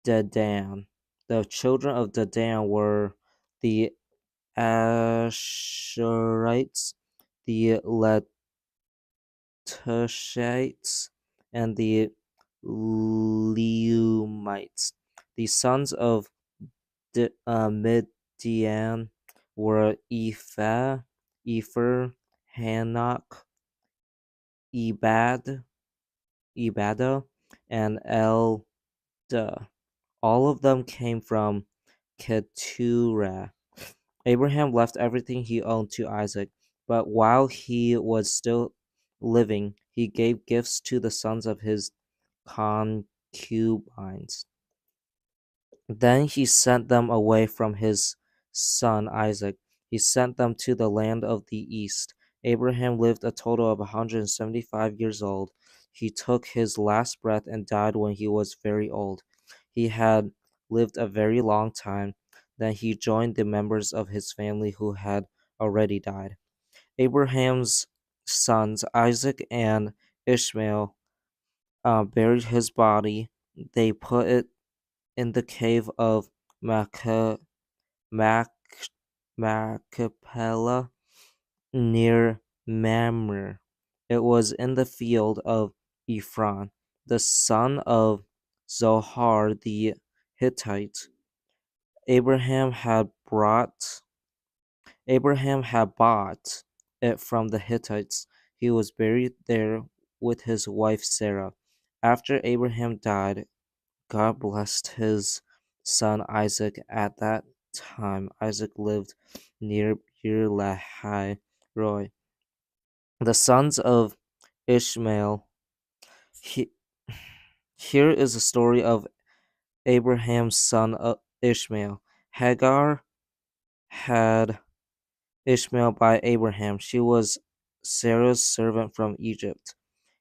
Dedan. The children of Dedan were the Asherites, the Letushites, and the Leumites. The sons of Midian were Epher, Hanok, Ebada, and Eldah. All of them came from Keturah. Abraham left everything he owned to Isaac, but while he was still living, he gave gifts to the sons of his concubines. Then he sent them away from his son Isaac. He sent them to the land of the east. Abraham lived a total of 175 years old. He took his last breath and died when he was very old. He had lived a very long time. Then he joined the members of his family who had already died. Abraham's sons, Isaac and Ishmael, buried his body. They put it in the cave of Maca- Mac- Machpelah near Mamre. It was in the field of Ephron, the son of Zohar the Hittite. Abraham had brought Abraham had bought it from the Hittites. He was buried there with his wife Sarah. After Abraham died, God blessed his son Isaac. At that time, Isaac lived near Beer Lahai Roi. The sons of Ishmael. He, Here is the story of Abraham's son Ishmael. Hagar had Ishmael by Abraham. She was Sarah's servant from Egypt.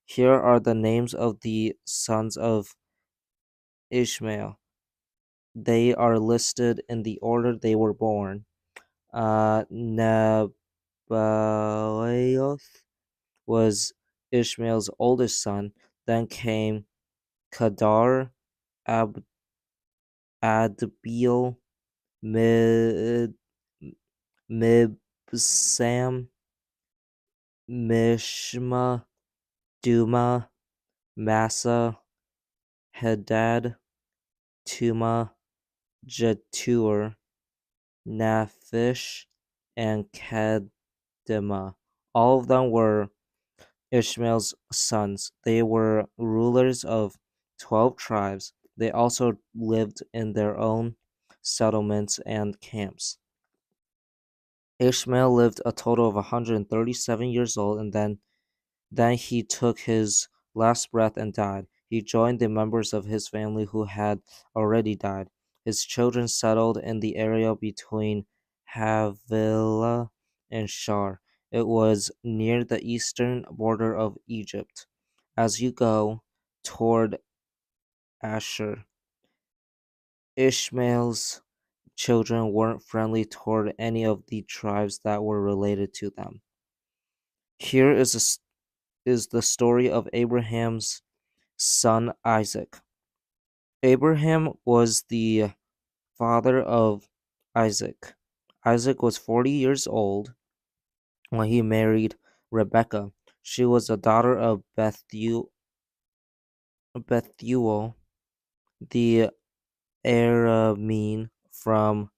Here are the names of the sons of Ishmael. They are listed in the order they were born. Nebaioth was Ishmael's oldest son. Then came Kedar, Ab- Adbeel, Mib- Mibsam, Mishma, Duma, Massa, Hadad, Tuma, Jetur, Naphish, and Kedema. All of them were Ishmael's sons. They were rulers of 12 tribes. They also lived in their own settlements and camps. Ishmael lived a total of 137 years old, and then he took his last breath and died. He joined the members of his family who had already died. His children settled in the area between Havilah and Shar. It was near the eastern border of Egypt. As you go toward Asher, Ishmael's children weren't friendly toward any of the tribes that were related to them. Here is the story of Abraham's son Isaac. Abraham was the father of Isaac. Isaac was 40 years old when he married Rebekah. She was a daughter of Bethuel the Aramean from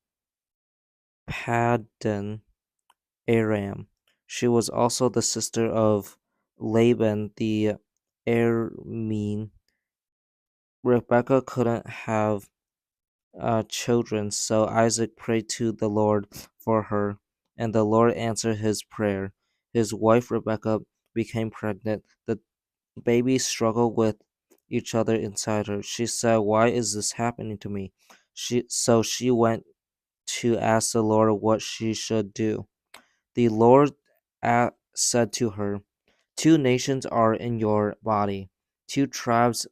Paddan Aram. She was also the sister of Laban the Aramean. Rebekah couldn't have children, so Isaac prayed to the Lord for her, and the Lord answered his prayer. His wife Rebekah became pregnant. The babies struggled with each other inside her. She said, "Why is this happening to me?" She went to ask the Lord what she should do. The Lord said to her, "Two nations are in your body, two tribes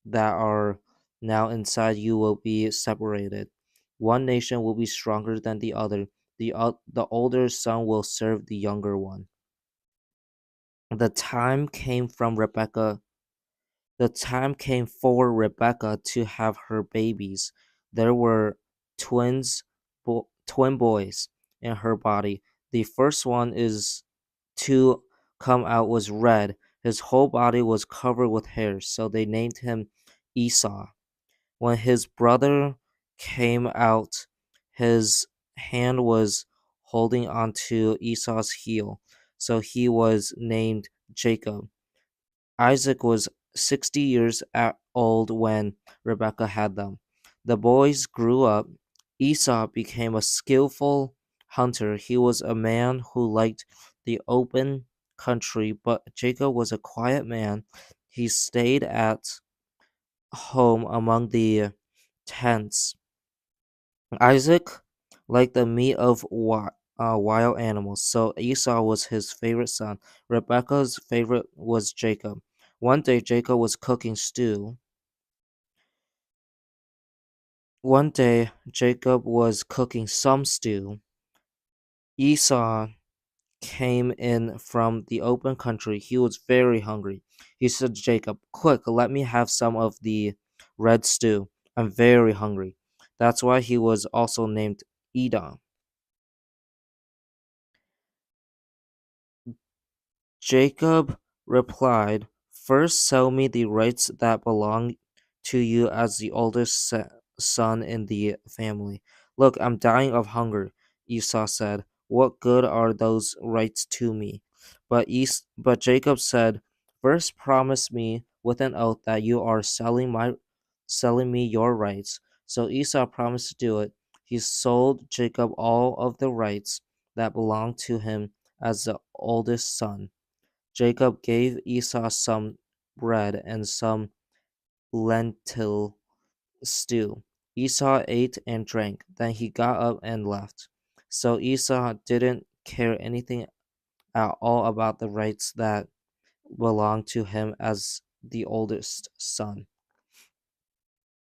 that are now inside you will be separated. One nation will be stronger than the other. The older son will serve the younger one." The time came from Rebecca. The time came for Rebecca to have her babies. There were twin boys in her body. The first one is to come out was red. His whole body was covered with hair, so they named him Esau. When his brother came out, his hand was holding onto Esau's heel, so he was named Jacob. Isaac was 60 years old when Rebekah had them. The boys grew up. Esau became a skillful hunter. He was a man who liked the open country, but Jacob was a quiet man. He stayed at home among the tents. Isaac liked the meat of wild animals, so Esau was his favorite son. Rebekah's favorite was Jacob. One day, Jacob was cooking stew. One day, Jacob was cooking some stew. Esau came in from the open country. He was very hungry. He said to Jacob, "Quick, let me have some of the red stew. I'm very hungry." That's why he was also named Edom. Jacob replied, "First sell me the rights that belong to you as the oldest son in the family." "Look, I'm dying of hunger," Esau said. "What good are those rights to me?" But Jacob said, "First promise me with an oath that you are selling me your rights." So Esau promised to do it. He sold Jacob all of the rights that belonged to him as the oldest son. Jacob gave Esau some bread and some lentil stew. Esau ate and drank. Then he got up and left. So Esau didn't care anything at all about the rights that belonged to him as the oldest son.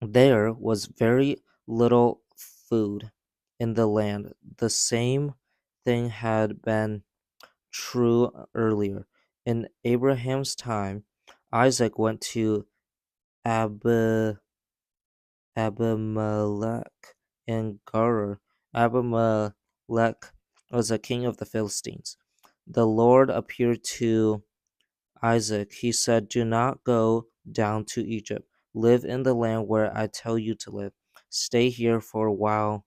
There was very little food in the land. The same thing had been true earlier. In Abraham's time, Isaac went to Ab- Abimelech in Gerar. Abimelech was a king of the Philistines. The Lord appeared to Isaac. He said, "Do not go down to Egypt. Live in the land where I tell you to live. Stay here for a while.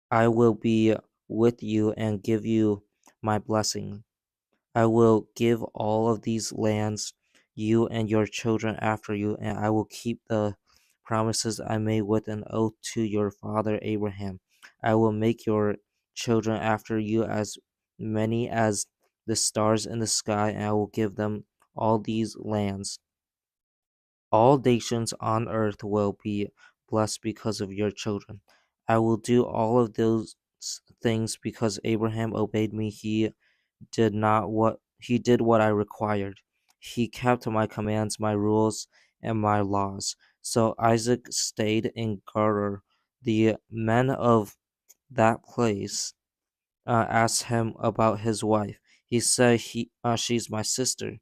I will be with you and give you my blessing. I will give all of these lands you and your children after you, and I will keep the promises I made with an oath to your father Abraham. I will make your children after you as many as the stars in the sky, and I will give them all these lands. All nations on earth will be blessed because of your children. I will do all of those things because Abraham obeyed me. He did what I required. He kept my commands, my rules, and my laws. So Isaac stayed in Gerar. The men of that place asked him about his wife. He said, she's my sister."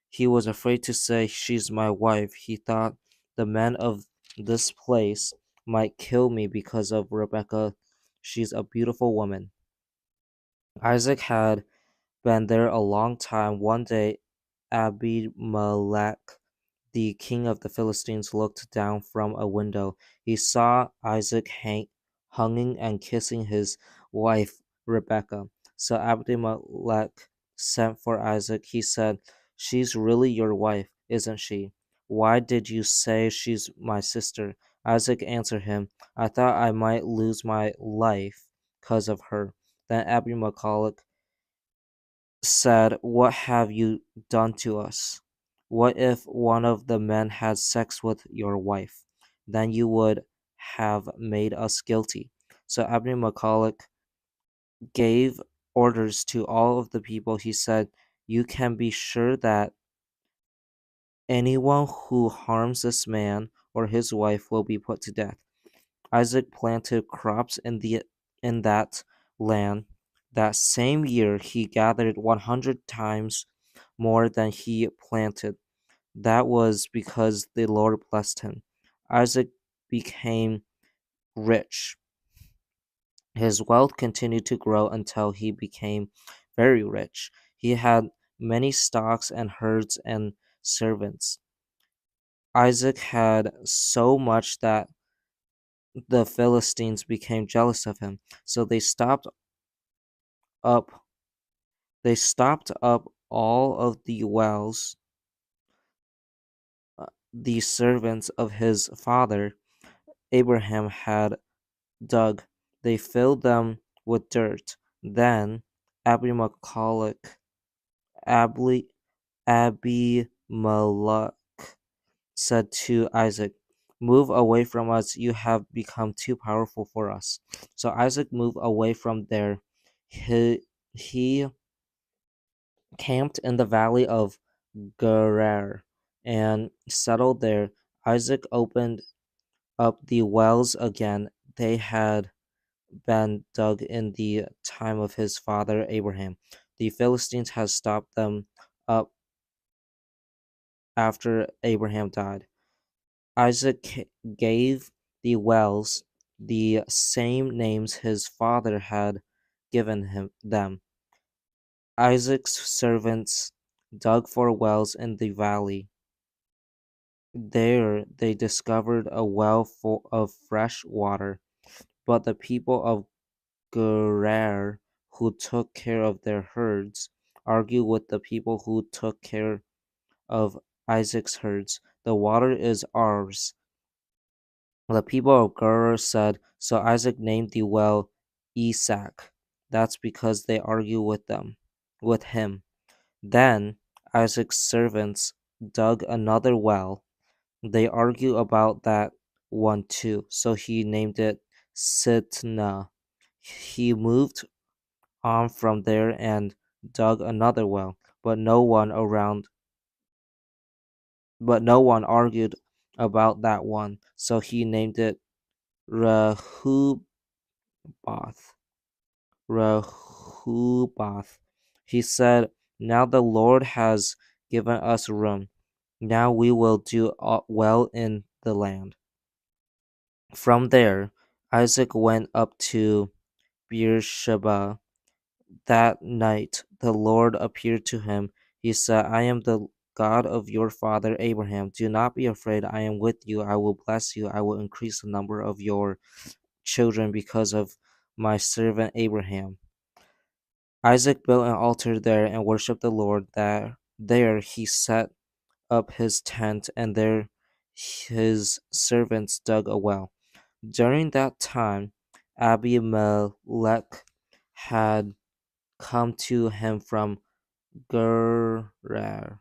He was afraid to say, "She's my wife." He thought the men of this place might kill me because of Rebecca. She's a beautiful woman. Isaac had been there a long time. One day, Abimelech, the king of the Philistines, looked down from a window. He saw Isaac hanging and kissing his wife Rebekah. So Abimelech sent for Isaac. He said, "She's really your wife, isn't she? Why did you say she's my sister?" Isaac answered him, "I thought I might lose my life because of her." Then Abimelech said, "What have you done to us? What if one of the men had sex with your wife? Then you would have made us guilty." So Abimelech gave orders to all of the people. He said, "You can be sure that anyone who harms this man or his wife will be put to death." Isaac planted crops in that land. That same year he gathered 100 times more than he planted. That was because the Lord blessed him. Isaac became rich. His wealth continued to grow until he became very rich. He had many stocks and herds and servants. Isaac had so much that the Philistines became jealous of him. So up they stopped up all of the wells the servants of his father Abraham had dug. They filled them with dirt. Then Abimelech, Abli, Abimelech said to Isaac, "Move away from us. You have become too powerful for us." So Isaac moved away from there. He camped in the valley of Gerar and settled there. Isaac opened up the wells again. They had been dug in the time of his father Abraham. The Philistines had stopped them up after Abraham died. Isaac gave the wells the same names his father had given them. Isaac's servants dug for wells in the valley. There they discovered a well full of fresh water, but the people of Gerar, who took care of their herds, argued with the people who took care of Isaac's herds. The water is ours. The people of Gerar said, so Isaac named the well Esek. That's because they argue with him. Then Isaac's servants dug another well. They argue about that one too, so he named it Sitnah. He moved on from there and dug another well, but no one argued about that one, so he named it Rehoboth. Rehoboth. He said, now the Lord has given us room. Now we will do well in the land. From there, Isaac went up to Beersheba. That night the Lord appeared to him. He said, I am the God of your father Abraham. Do not be afraid. I am with you. I will bless you. I will increase the number of your children because of my servant Abraham. Isaac built an altar there and worshipped the Lord. There he set up his tent, and there his servants dug a well. During that time, Abimelech had come to him from Gerar.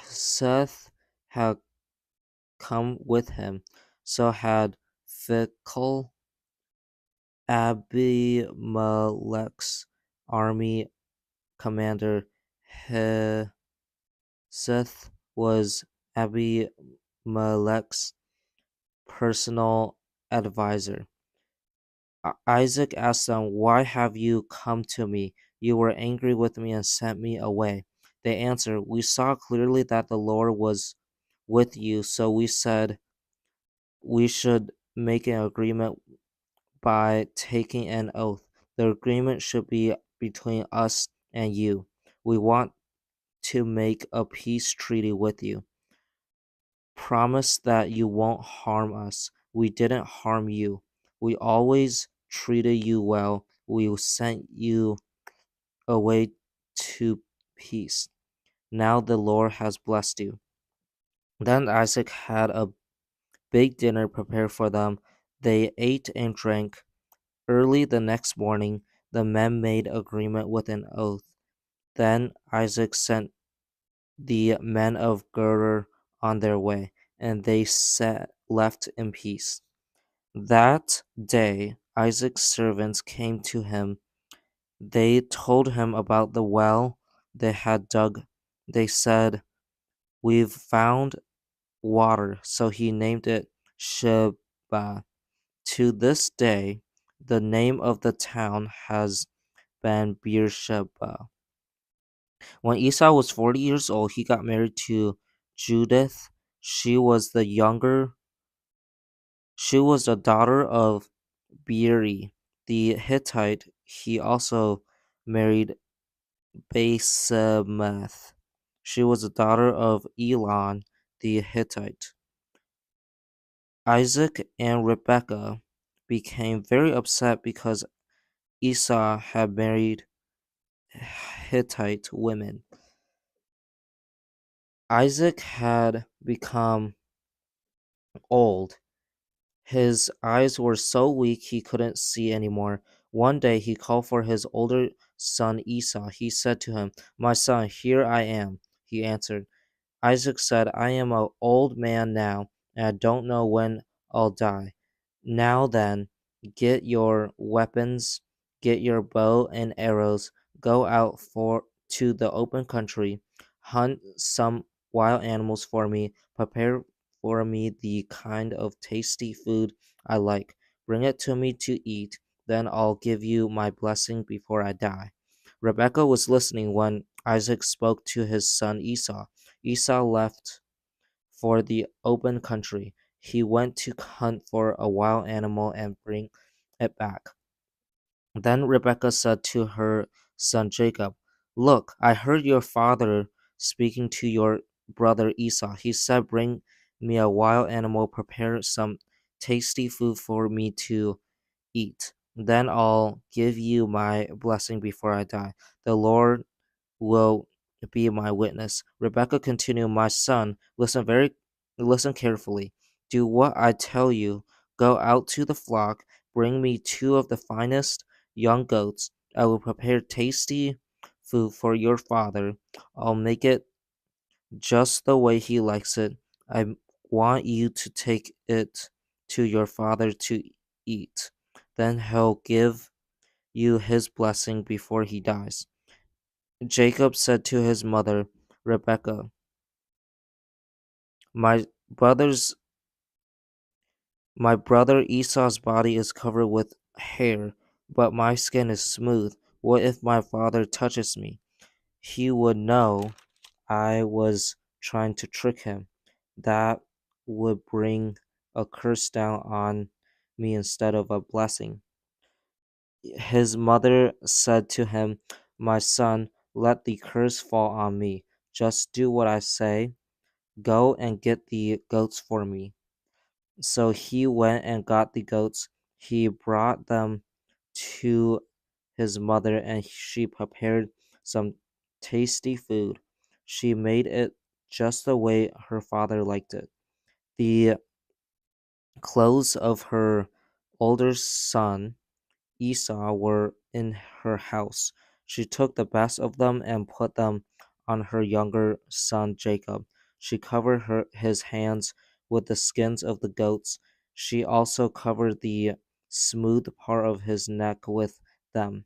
Seth had come with him, so had Phicol, Abimelech's army commander. Seth was Abimelech's personal advisor. Isaac asked them, why have you come to me? You were angry with me and sent me away. They answered, we saw clearly that the Lord was with you, so we said we should make an agreement by taking an oath. The agreement should be between us and you. We want to make a peace treaty with you. Promise that you won't harm us. We didn't harm you. We always treated you well. We sent you away to peace. Now the Lord has blessed you. Then Isaac had a big dinner prepared for them. They ate and drank. Early the next morning, the men made agreement with an oath. Then Isaac sent the men of Gerar on their way, and they left in peace. That day, Isaac's servants came to him. They told him about the well they had dug. They said, we've found water, so he named it Sheba. To this day, the name of the town has been Beersheba. When Esau was 40 years old, he got married to Judith. She was the daughter of Beeri the Hittite. He also married Basemeth. She was the daughter of Elon the Hittite. Isaac and Rebekah became very upset because Esau had married Hittite women. Isaac had become old. His eyes were so weak he couldn't see anymore. One day he called for his older son Esau. He said to him, my son, here I am. He answered. Isaac said, I am an old man now, and I don't know when I'll die. Now then, get your weapons, get your bow and arrows, go out to the open country, hunt some wild animals for me, prepare for me the kind of tasty food I like. Bring it to me to eat, then I'll give you my blessing before I die. Rebekah was listening when Isaac spoke to his son Esau. Esau left for the open country. He went to hunt for a wild animal and bring it back. Then Rebekah said to her son Jacob, look, I heard your father speaking to your brother Esau. He said, bring me a wild animal, prepare some tasty food for me to eat. Then I'll give you my blessing before I die. The Lord will be my witness. Rebekah continued, My son, listen carefully. Do what I tell you. Go out to the flock, bring me two of the finest young goats. I will prepare tasty food for your father. I'll make it just the way he likes it. I want you to take it to your father to eat. Then he'll give you his blessing before he dies. Jacob said to his mother, Rebekah, my brother's my brother Esau's body is covered with hair, but my skin is smooth. What if my father touches me? He would know I was trying to trick him. That would bring a curse down on me instead of a blessing. His mother said to him, My son, let the curse fall on me. Just do what I say. Go and get the goats for me. So he went and got the goats. He brought them to his mother, and she prepared some tasty food. She made it just the way her father liked it. The clothes of her older son Esau were in her house. She took the best of them and put them on her younger son Jacob. She covered his hands with the skins of the goats. She also covered the smooth part of his neck with them.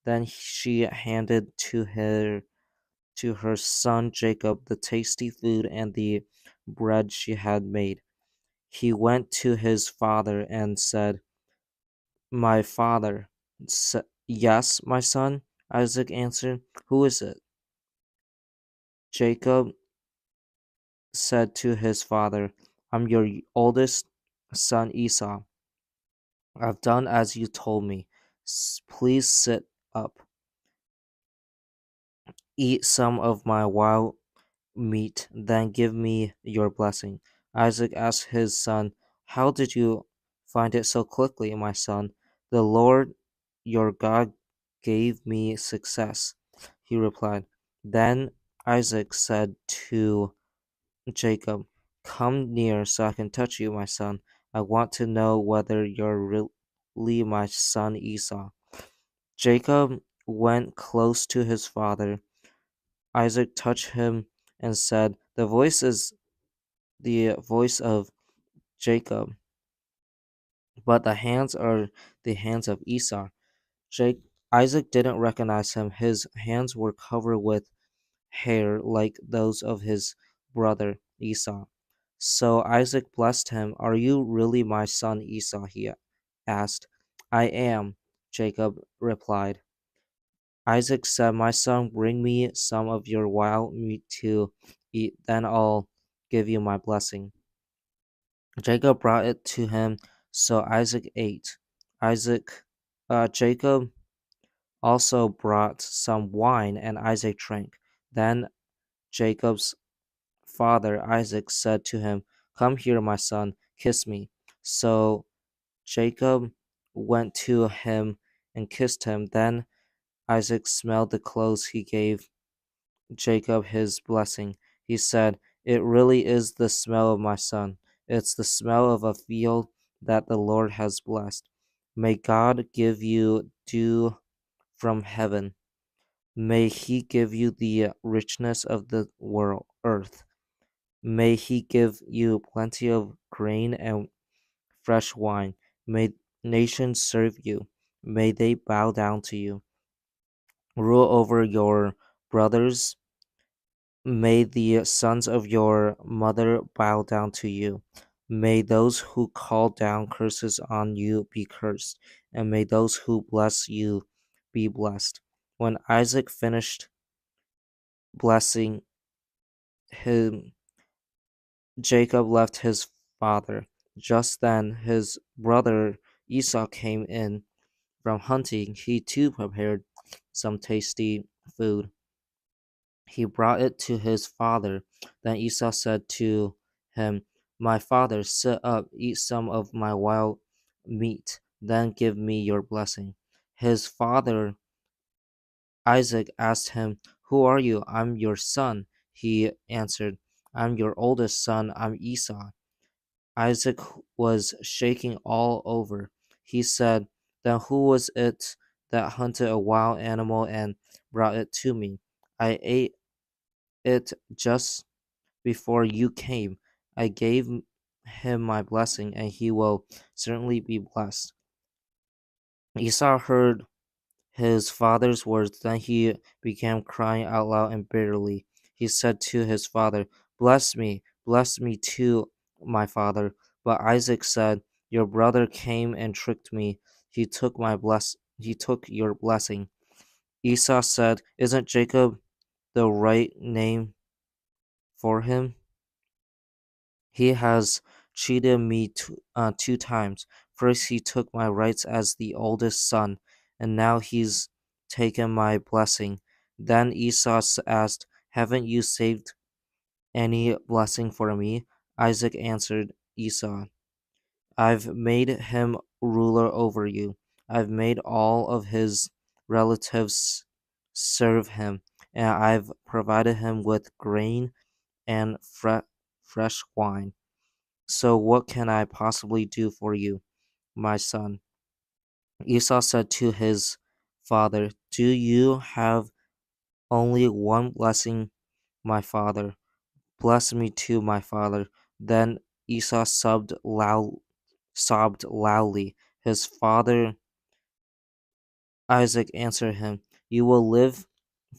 Then she handed to her son Jacob the tasty food and the bread she had made. He went to his father and said, My father. Yes, my son, Isaac answered. Who is it? Jacob said to his father, I'm your oldest son Esau. I've done as you told me. Please sit up. Eat some of my wild meat, then give me your blessing. Isaac asked his son, How did you find it so quickly, my son? The Lord your God gave me success, he replied. Then Isaac said to Jacob, Come near so I can touch you, my son. I want to know whether you're really my son Esau. Jacob went close to his father. Isaac touched him and said, The voice is the voice of Jacob, but the hands are the hands of Esau. Jake, Isaac didn't recognize him. His hands were covered with hair like those of his brother Esau. So Isaac blessed him. Are you really my son Esau? He asked. I am, Jacob replied. Isaac said, My son, bring me some of your wild meat to eat, then I'll give you my blessing. Jacob brought it to him, so Isaac ate. Jacob also brought some wine, and Isaac drank. Then Jacob's father Isaac said to him, Come here, my son, kiss me. So Jacob went to him and kissed him. Then Isaac smelled the clothes he gave Jacob his blessing. He said, It really is the smell of my son. It's the smell of a field that the Lord has blessed. May God give you dew from heaven. May he give you the richness of the world, earth. May he give you plenty of grain and fresh wine. May nations serve you. May they bow down to you. Rule over your brothers. May the sons of your mother bow down to you. May those who call down curses on you be cursed, and may those who bless you be blessed. When Isaac finished blessing him, Jacob left his father. Just then his brother Esau came in from hunting. He too prepared some tasty food. He brought it to his father. Then Esau said to him, My father, sit up, eat some of my wild meat, then give me your blessing. His father Isaac asked him, Who are you? I'm your son. He answered, I'm your oldest son. I'm Esau. Isaac was shaking all over. He said, then who was it that hunted a wild animal and brought it to me? I ate it just before you came. I gave him my blessing, and he will certainly be blessed. Esau heard his father's words, then he began crying out loud and bitterly. He said to his father, bless me too, my father. But Isaac said, your brother came and tricked me. He took your blessing. Esau said, isn't Jacob the right name for him? He has cheated me two times. First, he took my rights as the oldest son, and now he's taken my blessing. Then Esau asked, haven't you saved any blessing for me? Isaac answered Esau, I've made him ruler over you. I've made all of his relatives serve him, and I've provided him with grain and fresh wine. So what can I possibly do for you, my son? Esau said to his father, do you have only one blessing, my father? Bless me too, my father. Then Esau sobbed loudly. His father Isaac answered him, you will live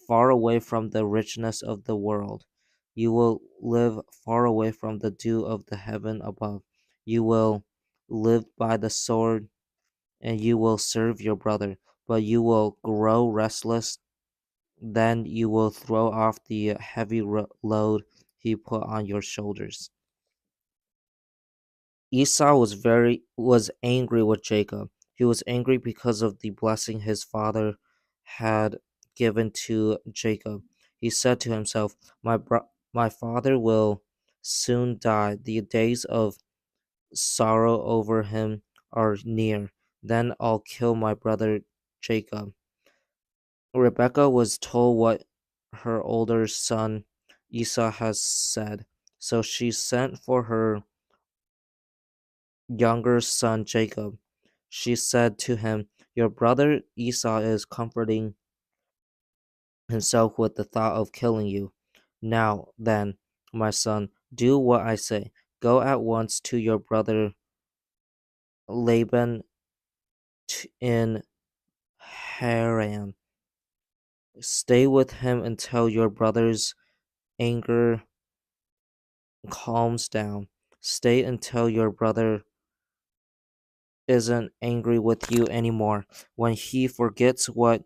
far away from the richness of the world. You will live far away from the dew of the heaven above. You will live by the sword, and you will serve your brother, but you will grow restless. Then you will throw off the heavy load he put on your shoulders. Esau was angry with Jacob. He was angry because of the blessing his father had given to Jacob. He said to himself, my father will soon die. The days of sorrow over him are near. Then I'll kill my brother Jacob. Rebekah was told what her older son Esau had said, so she sent for her younger son Jacob. She said to him, your brother Esau is comforting himself with the thought of killing you. Now, then, my son, do what I say. Go at once to your brother Laban in Haran. Stay with him until your brother's anger calms down. Stay until your brother isn't angry with you anymore. When he forgets what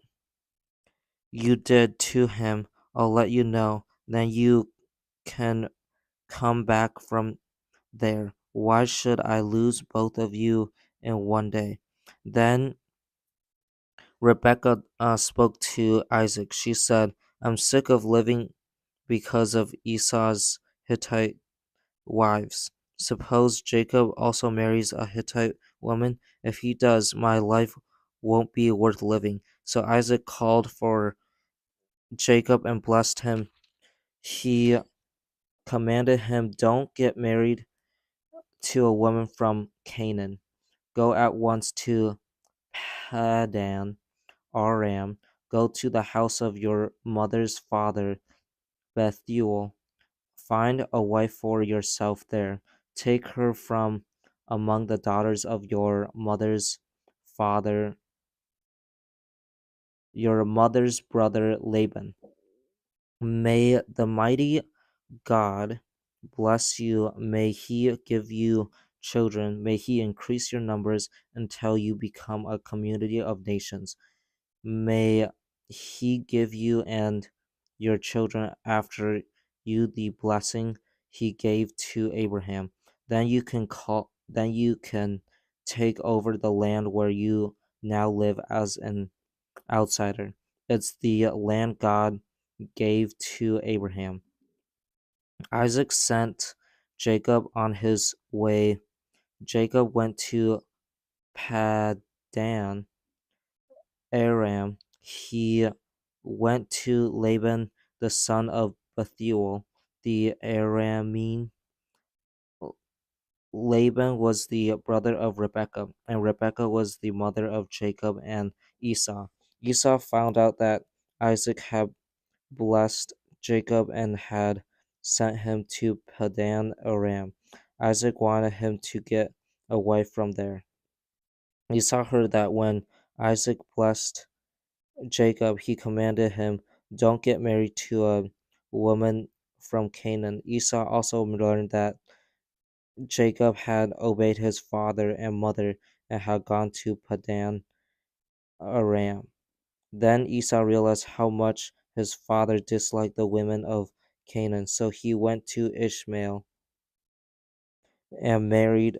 you did to him, I'll let you know. Then you can come back from there. Why should I lose both of you in one day? Then Rebekah spoke to Isaac. She said, I'm sick of living because of Esau's Hittite wives. Suppose Jacob also marries a Hittite woman. If he does, my life won't be worth living. So Isaac called for Jacob and blessed him. He commanded him, don't get married to a woman from Canaan. Go at once to Padan Aram. Go to the house of your mother's father, Bethuel. Find a wife for yourself there. Take her from among the daughters of father, your mother's brother Laban. May the mighty God bless you. May he give you children. May he increase your numbers until you become a community of nations. May he give you and your children after you the blessing he gave to Abraham. Then you can take over the land where you now live as an outsider. It's the land God gave to Abraham. Isaac sent Jacob on his way. Jacob went to Padan Aram. He went to Laban, the son of Bethuel, the Aramean. Laban was the brother of Rebekah, and Rebekah was the mother of Jacob and Esau. Esau found out that Isaac had blessed Jacob and had sent him to Padan Aram. Isaac wanted him to get away from there. Esau heard that when Isaac blessed Jacob, he commanded him, "Don't get married to a woman from Canaan." Esau also learned that Jacob had obeyed his father and mother and had gone to Padan Aram. Then Esau realized how much his father disliked the women of Canaan, so he went to Ishmael and married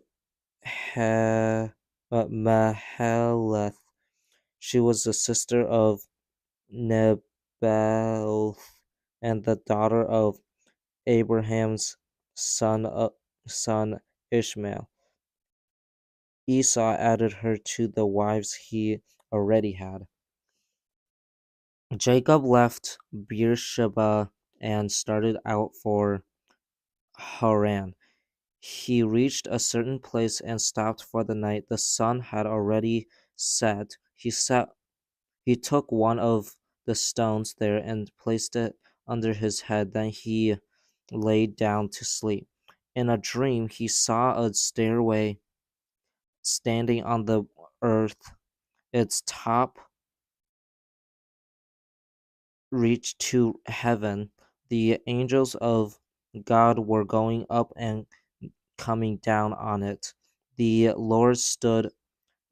Mahalath. She was the sister of Nebaioth and the daughter of Abraham's son Ishmael. Esau added her to the wives he already had. Jacob left Beersheba and started out for Haran. He reached a certain place and stopped for the night. The sun had already set. He took one of the stones there and placed it under his head. Then he lay down to sleep. In a dream, he saw a stairway standing on the earth. Its top reached to heaven. The angels of God were going up and coming down on it. The Lord stood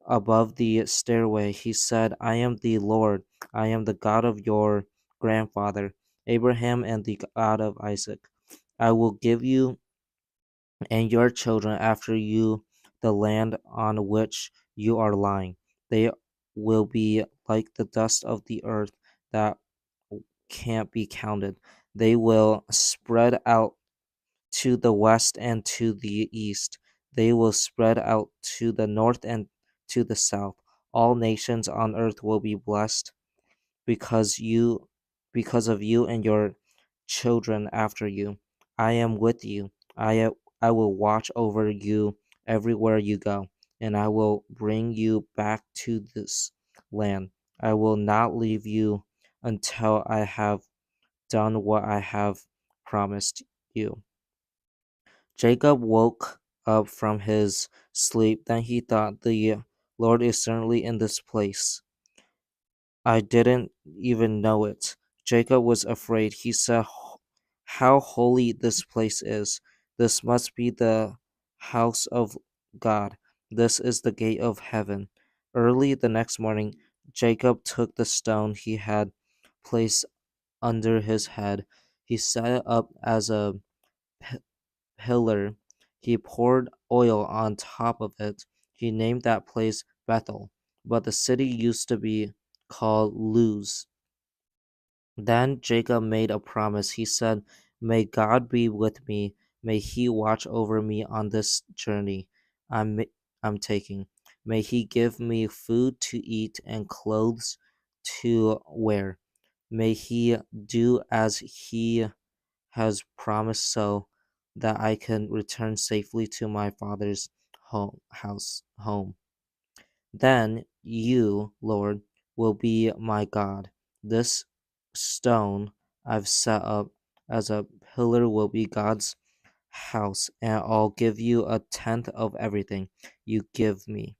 above the stairway. He said, "I am the Lord. I am the God of your grandfather, Abraham, and the God of Isaac. I will give you and your children after you the land on which you are lying. They will be like the dust of the earth that can't be counted. They will spread out to the west and to the east. They will spread out to the north and to the south. All nations on earth will be blessed because you because of you and your children after you. I am with you. I will watch over you everywhere you go, and I will bring you back to this land. I will not leave you until I have done what I have promised you." Jacob woke up from his sleep. Then he thought, "The Lord is certainly in this place. I didn't even know it." Jacob was afraid. He said, "How holy this place is. This must be the house of God. This is the gate of heaven." Early the next morning, Jacob took the stone he had placed under his head. He set it up as a pillar. He poured oil on top of it. He named that place Bethel, but the city used to be called Luz. Then Jacob made a promise. He said, "May God be with me. May he watch over me on this journey I'm, I'm taking. May he give me food to eat and clothes to wear. May he do as he has promised so that I can return safely to my father's home. Then you, Lord, will be my God. This stone I've set up as a pillar will be God's house, and I'll give you a tenth of everything you give me."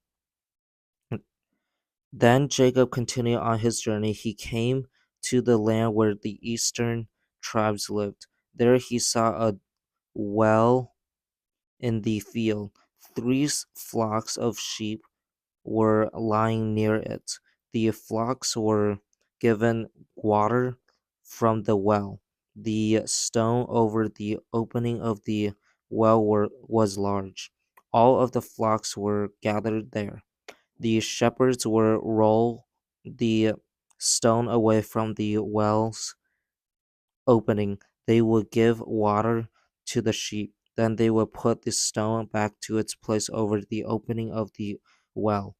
Then Jacob continued on his journey. He came to the land where the eastern tribes lived. There he saw a well in the field. Three flocks of sheep were lying near it. The flocks were given water from the well. The stone over the opening of the was large. All of the flocks were gathered there. The shepherds were roll the stone away from the well's opening. They would give water to the sheep. Then they would put the stone back to its place over the opening of the well.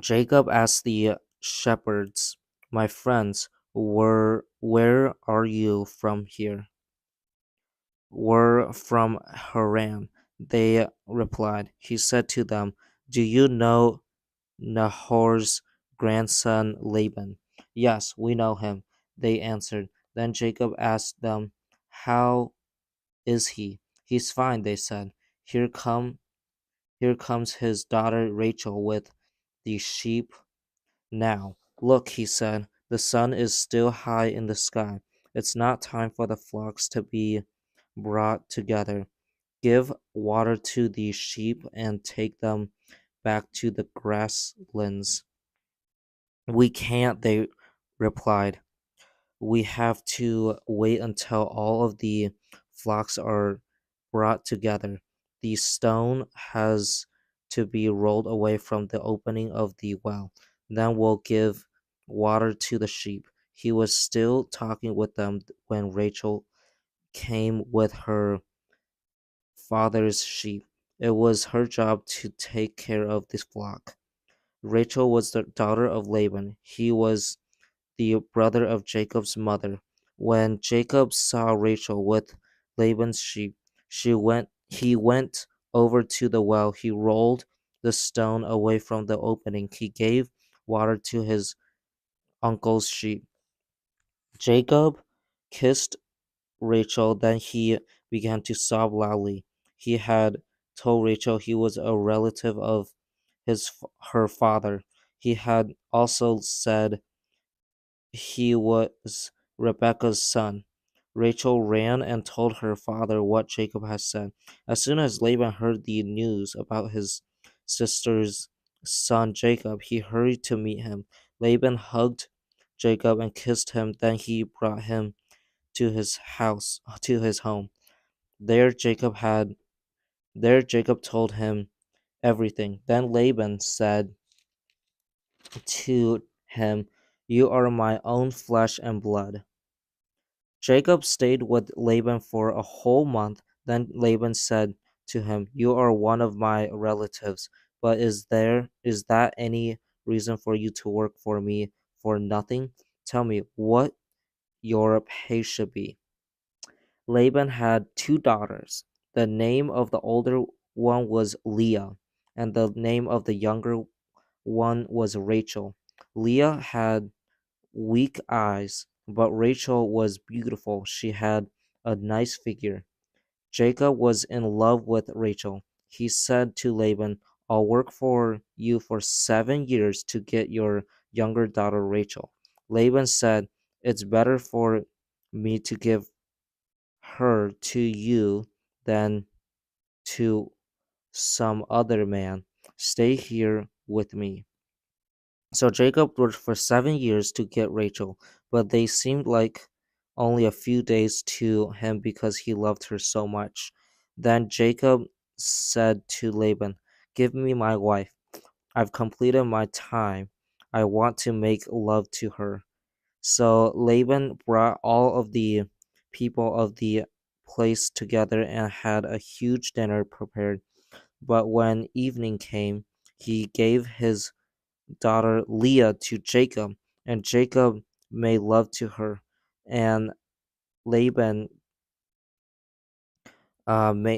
Jacob asked the shepherds, My friends, where are you from here? We're from Haran, they replied. He said to them, do you know Nahor's grandson Laban? Yes, we know him, they answered. Then Jacob asked them, how is he? He's fine, they said. Here come here comes his daughter Rachel with the sheep now. Look, he said, the sun is still high in the sky. It's not time for the flocks to be brought together. Give water to the sheep and take them back to the grasslands. We can't, they replied. We have to wait until all of the flocks are brought together. The stone has to be rolled away from the opening of the well. Then we'll give water to the sheep. He was still talking with them when Rachel came with her father's sheep. It was her job to take care of this flock. Rachel was the daughter of Laban. He was the brother of Jacob's mother. When Jacob saw Rachel with Laban's sheep, he went over to the well. He rolled the stone away from the opening. He gave water to his uncle's sheep. Jacob kissed Rachel, then he began to sob loudly. He had told Rachel he was a relative of her father. He had also said he was Rebekah's son. Rachel ran and told her father what Jacob had said. As soon as Laban heard the news about his sister's son Jacob, he hurried to meet him. Laban hugged Jacob and kissed him. Then he brought him to his home. There Jacob had there Jacob told him everything. Then Laban said to him, you are my own flesh and blood. Jacob stayed with Laban for a whole month. Then Laban said to him, you are one of my relatives, but is that any reason for you to work for me for nothing? Tell me what your pay should be. Laban had two daughters. The name of the older one was Leah, and the name of the younger one was Rachel. Leah had weak eyes, but Rachel was beautiful. She had a nice figure. Jacob was in love with Rachel. He said to Laban, I'll work for you for 7 years to get your younger daughter Rachel. Laban said, it's better for me to give her to you than to some other man. Stay here with me. So Jacob worked for 7 years to get Rachel, but they seemed like only a few days to him because he loved her so much. Then Jacob said to Laban, give me my wife. I've completed my time. I want to make love to her. So Laban brought all of the people of the place together and had a huge dinner prepared. But when evening came, he gave his daughter Leah to Jacob, and Jacob made love to her. And Laban ma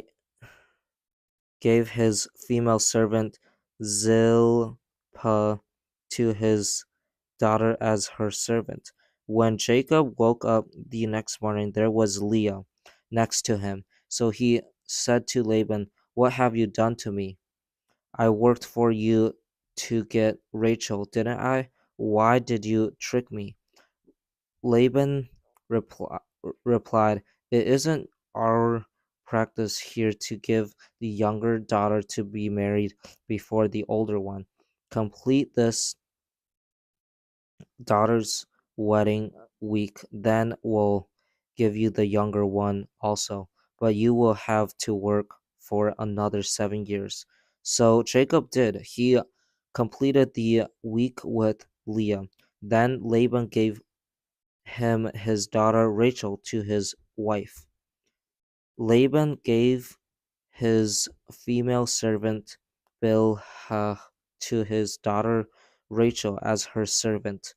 gave his female servant Zilpah to his daughter as her servant. When Jacob woke up the next morning, there was Leah next to him. So he said to Laban, what have you done to me? I worked for you to get Rachel, didn't I? Why did you trick me? Laban replied, it isn't our practice here to give the younger daughter to be married before the older one. Complete this daughter's wedding week, then we'll give you the younger one also, but you will have to work for another 7 years. So Jacob did. He completed the week with Leah. Then Laban gave him his daughter Rachel to his wife. Laban gave his female servant Bilhah to his daughter Rachel as her servant.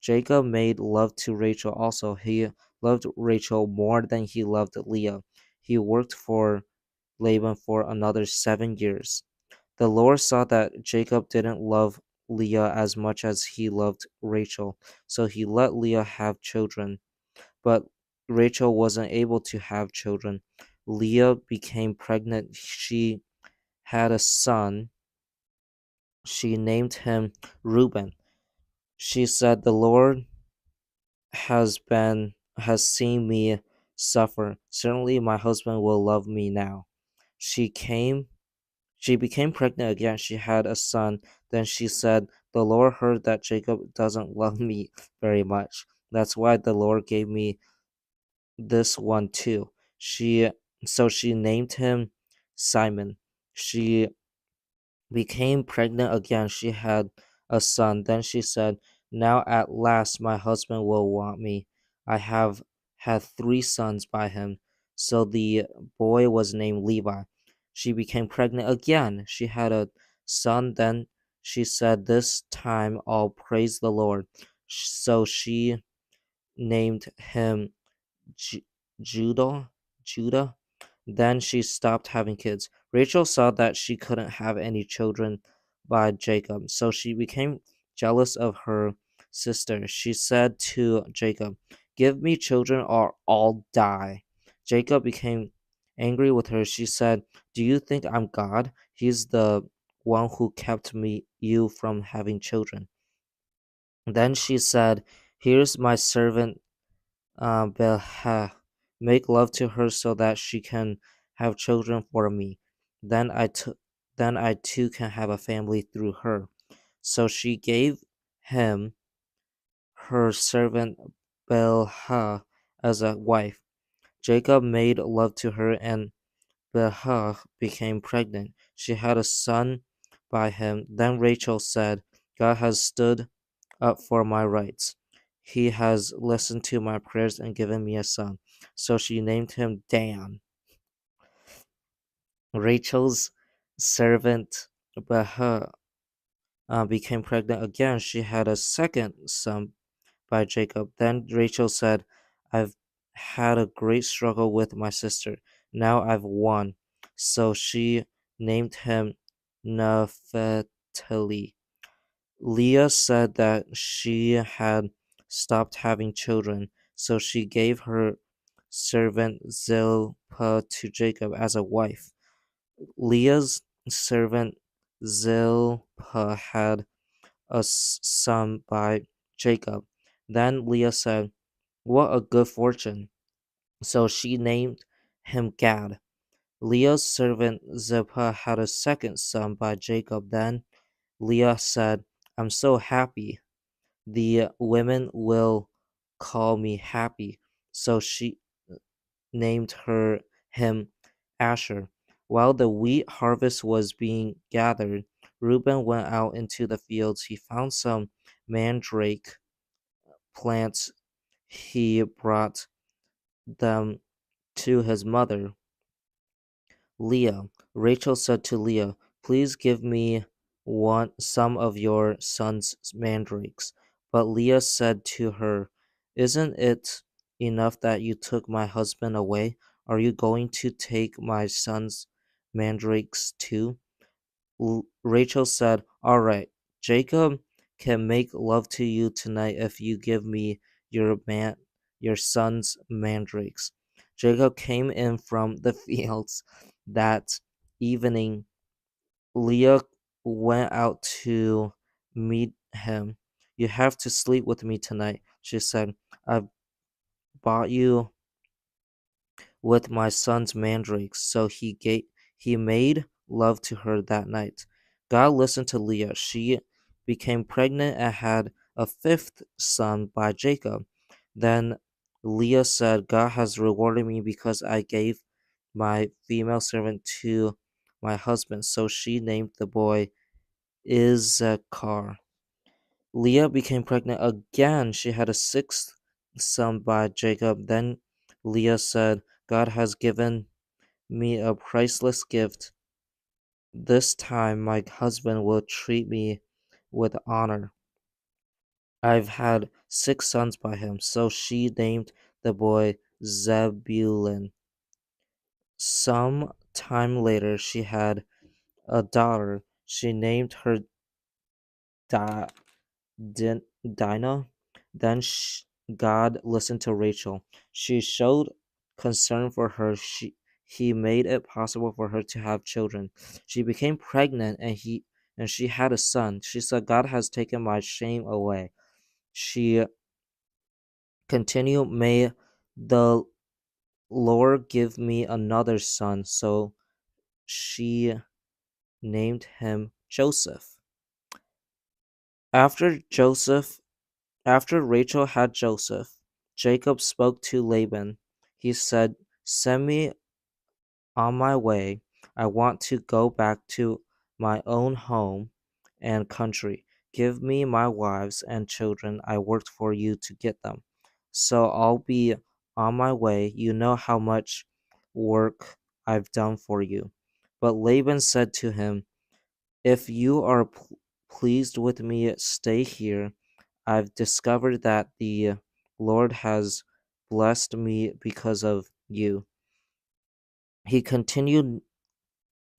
Jacob made love to Rachel also. He loved Rachel more than he loved Leah. He worked for Laban for another 7 years. The Lord saw that Jacob didn't love Leah as much as he loved Rachel, so he let Leah have children. But Rachel wasn't able to have children. Leah became pregnant. She had a son. She named him Reuben. She said, "The Lord has seen me suffer. Certainly my husband will love me now." She came She became pregnant again. She had a son. Then she said, "The Lord heard that Jacob doesn't love me very much. That's why the Lord gave me this one too." She named him Simon. She became pregnant again. She had a son. Then she said, "Now at last my husband will want me. I have had 3 sons by him." So the boy was named Levi. She became pregnant again. She had a son. Then she said, "This time I'll praise the Lord." So she named him Ju- Judah. Judah. Then she stopped having kids. Rachel saw that she couldn't have any children by Jacob, so she became jealous of her sister. She said to Jacob, "Give me children or I'll die." Jacob became angry with her. She said, "Do you think I'm God? He's the one who kept you from having children." Then she said, "Here's my servant Belha, make love to her so that she can have children for me. Then then I too can have a family through her." So she gave him her servant Belha as a wife. Jacob made love to her, and Bilhah became pregnant. She had a son by him. Then Rachel said, "God has stood up for my rights. He has listened to my prayers and given me a son." So she named him Dan. Rachel's servant Bilhah became pregnant again. She had a second son by Jacob. Then Rachel said, "I've had a great struggle with my sister. Now I've won." So she named him Naphtali. Leah said that she had stopped having children, so she gave her servant Zilpah to Jacob as a wife. Leah's servant Zilpah had a son by Jacob. Then Leah said, "What a good fortune." So she named him Gad. Leah's servant Zilpah had a second son by Jacob. Then Leah said, "I'm so happy. The women will call me happy." So she named him Asher. While the wheat harvest was being gathered, Reuben went out into the fields. He found some mandrake plants. He brought them to his mother, Leah. Rachel said to Leah, "Please give me some of your son's mandrakes." But Leah said to her, "Isn't it enough that you took my husband away? Are you going to take my son's mandrakes too?" Rachel said, "All right, Jacob can make love to you tonight if you give me your son's mandrakes." Jacob came in from the fields that evening. Leah went out to meet him. "You have to sleep with me tonight," she said. "I've bought you with my son's mandrakes." So he made love to her that night. God listened to Leah. She became pregnant and had a fifth son by Jacob. Then Leah said, "God has rewarded me because I gave my female servant to my husband." So she named the boy Issachar. Leah became pregnant again. She had a sixth son by Jacob. Then Leah said, "God has given me a priceless gift. This time my husband will treat me with honor." I've had 6 sons by him. So she named the boy Zebulun. Some time later, she had a daughter. She named her Di- Dinah. Then God listened to Rachel. She showed concern for her. He made it possible for her to have children. She became pregnant and she had a son. She said, God has taken my shame away. She continued, may the Lord give me another son. So she named him Joseph. After Joseph After Rachel had Joseph, Jacob spoke to Laban. He said, send me on my way. I want to go back to my own home and country. Give me my wives and children. I worked for you to get them. So I'll be on my way. You know how much work I've done for you. But Laban said to him, if you are pleased with me, stay here. I've discovered that the Lord has blessed me because of you. He continued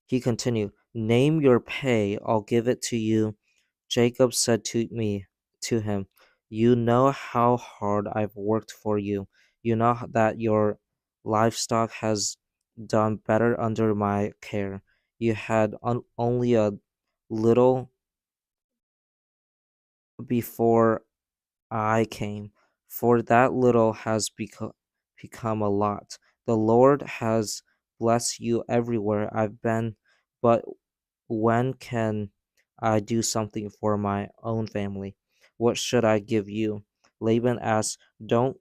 he continued, name your pay, I'll give it to you. Jacob said to him, you know how hard I've worked for you. You know that your livestock has done better under my care. You had only a little before I came, for that little has become a lot. The Lord has blessed you everywhere I've been, but when can I do something for my own family? What should I give you? Laban asked. Don't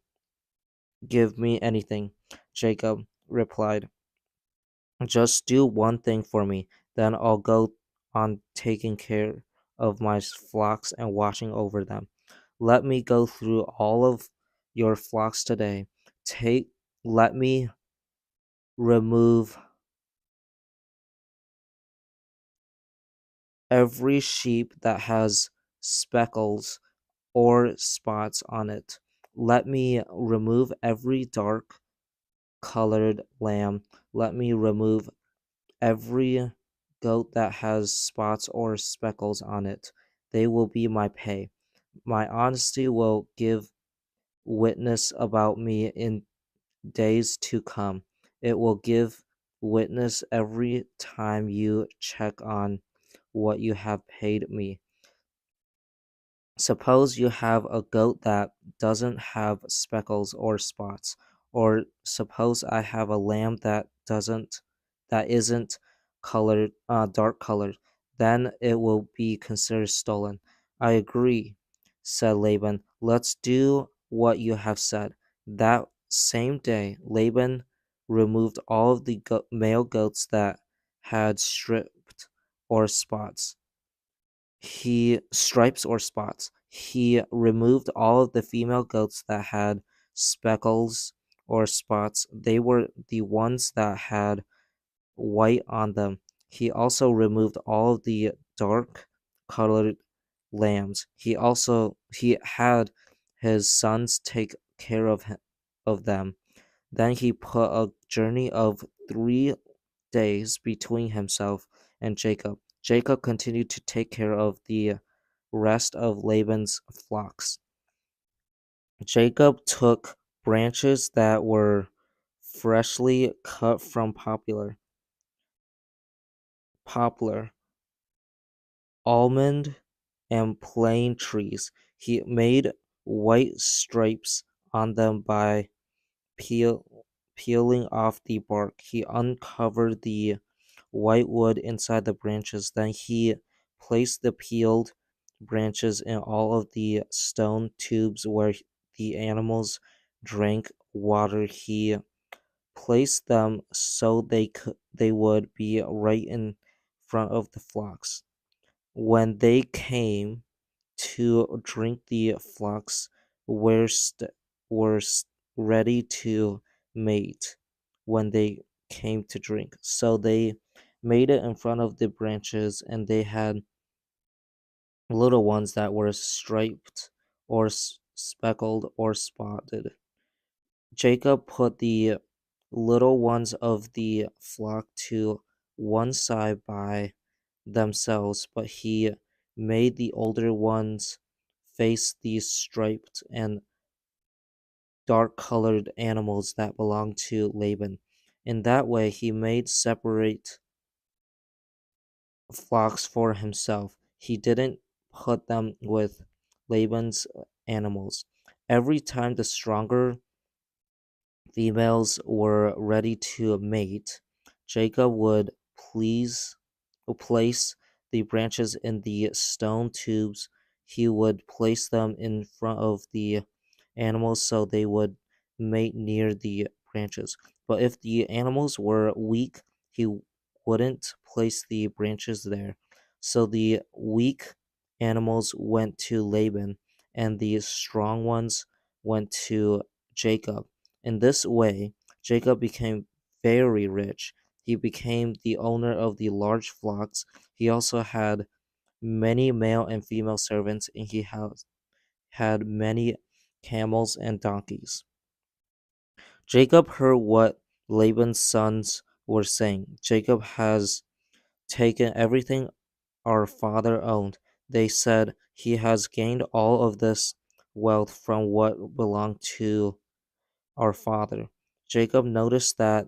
give me anything, Jacob replied. Just do one thing for me, then I'll go on taking care of my flocks and watching over them. Let me go through all of your flocks today. Let me remove every sheep that has speckles or spots on it. Let me remove every dark colored lamb. Let me remove every goat that has spots or speckles on it. They will be my pay. My honesty will give witness about me in days to come. It will give witness every time you check on what you have paid me. Suppose you have a goat that doesn't have speckles or spots, or suppose I have a lamb that isn't dark colored, then it will be considered stolen. I agree, said Laban. Let's do what you have said. That same day, Laban removed all of the male goats that had or spots spots. He removed all of the female goats that had speckles or spots. They were the ones that had white on them. He also removed all of the dark colored lambs. He had his sons take care of them. Then he put a journey of 3 days between himself and Jacob. Jacob continued to take care of the rest of Laban's flocks. Jacob took branches that were freshly cut from poplar, almond, and plane trees. He made white stripes on them by peeling off the bark. He uncovered the white wood inside the branches. Then he placed the peeled branches in all of the stone tubes where the animals drank water. He placed them so they would be right in front of the flocks. When they came to drink, the flocks were ready to mate when they came to drink. So they made it in front of the branches, and they had little ones that were striped or speckled or spotted. Jacob put the little ones of the flock to one side by themselves, but he made the older ones face these striped and dark colored animals that belonged to Laban. In that way, he made separate flocks for himself. He didn't put them with Laban's animals. Every time the stronger females were ready to mate, Jacob would place the branches in the stone tubes. He would place them in front of the animals so they would mate near the branches. But if the animals were weak, he wouldn't place the branches there. So the weak animals went to Laban, and the strong ones went to Jacob. In this way, Jacob became very rich. He became the owner of the large flocks. He also had many male and female servants, and he had many camels and donkeys. Jacob heard what Laban's sons were saying. Jacob has taken everything our father owned. They said, he has gained all of this wealth from what belonged to our father. Jacob noticed that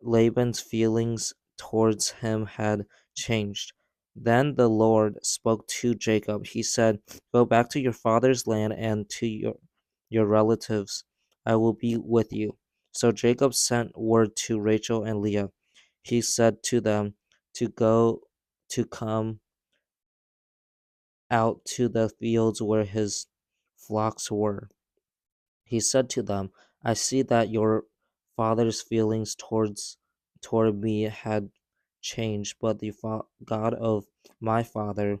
Laban's feelings towards him had changed. Then the Lord spoke to Jacob. He said, "Go back to your father's land and to your relatives. I will be with you." So Jacob sent word to Rachel and Leah. He said to them to come out to the fields where his flocks were. He said to them, "I see that your father's feelings toward me had changed, but the God of my father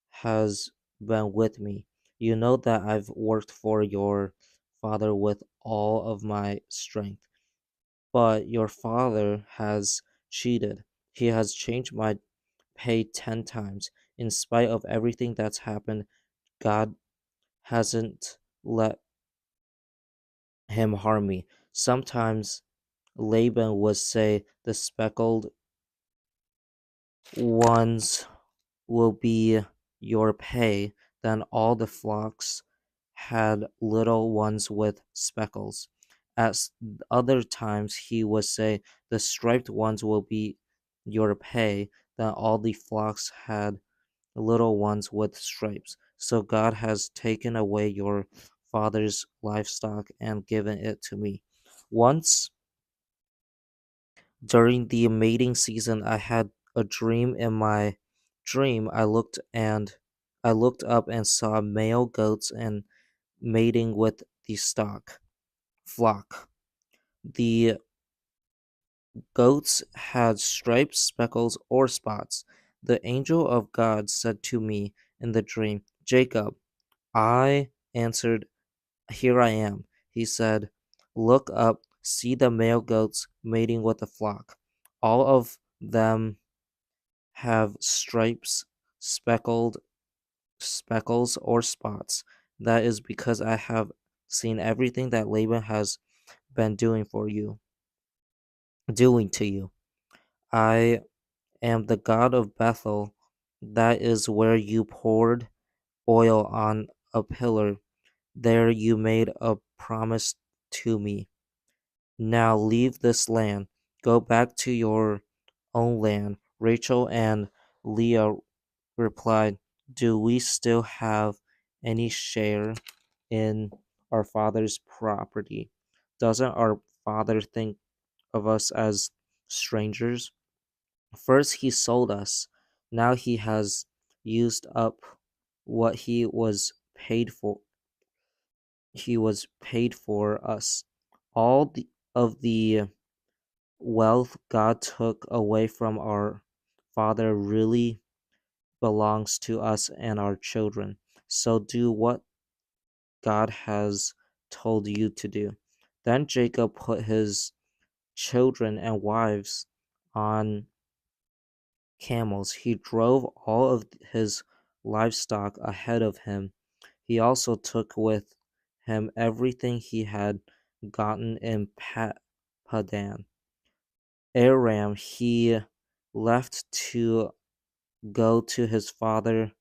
has been with me. You know that I've worked for your father with all of my strength, but your father has cheated. He has changed my pay 10 times. In spite of everything that's happened, God hasn't let him harm me." Sometimes Laban would say, "The speckled ones will be your pay." Then all the flocks had little ones with speckles. At other times he would say, "The striped ones will be your pay." Then all the flocks had little ones with stripes. So God has taken away your father's livestock and given it to me. Once during the mating season, I had a dream. In my dream, I looked up and saw male goats and mating with the flock. The goats had stripes, speckles, or spots. The angel of God said to me in the dream, "Jacob." I answered, "Here I am." He said, "Look up, see the male goats mating with the flock. All of them have stripes, speckled speckles, or spots. That is because I have seen everything that Laban has been doing to you. I am the God of Bethel. That is where you poured oil on a pillar. There you made a promise to me. Now leave this land. Go back to your own land." Rachel and Leah replied, "Do we still have any share in our father's property? Doesn't our father think of us as strangers? First he sold us. Now he has used up what he was paid for us. All of the wealth God took away from our father really belongs to us and our children. So do what God has told you to do." Then Jacob put his children and wives on camels. He drove all of his livestock ahead of him. He also took with him everything he had gotten in Padan Aram. He left to go to his father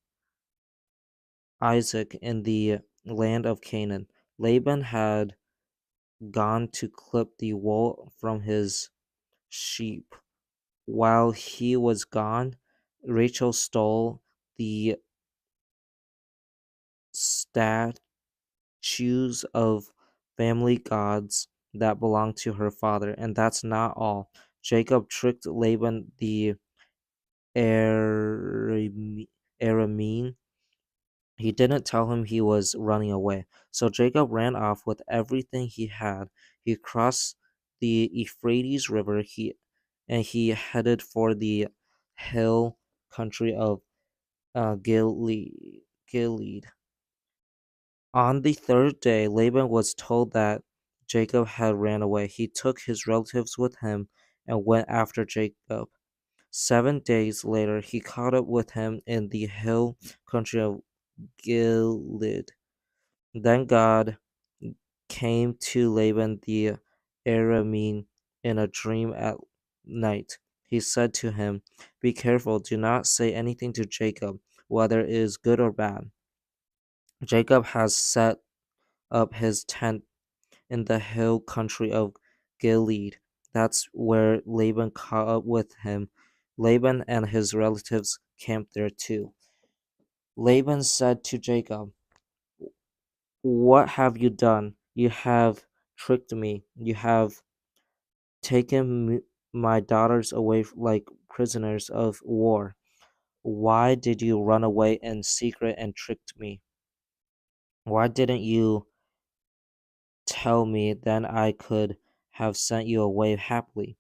Isaac in the land of Canaan. Laban had gone to clip the wool from his sheep. While he was gone, Rachel stole the statues of family gods that belonged to her father. And that's not all. Jacob tricked Laban the Aramean. He didn't tell him he was running away. So Jacob ran off with everything he had. He crossed the Euphrates River and he headed for the hill country of Gilead. On the third day, Laban was told that Jacob had ran away. He took his relatives with him and went after Jacob. 7 days later, he caught up with him in the hill country of Gilead. Then God came to Laban the Aramean in a dream at night. He said to him, "Be careful, do not say anything to Jacob, whether it is good or bad. Jacob has set up his tent in the hill country of Gilead." That's where Laban caught up with him. Laban and his relatives camped there too. Laban said to Jacob, "What have you done? You have tricked me. You have taken my daughters away like prisoners of war. Why did you run away in secret and tricked me? Why didn't you tell me? Then I could have sent you away happily.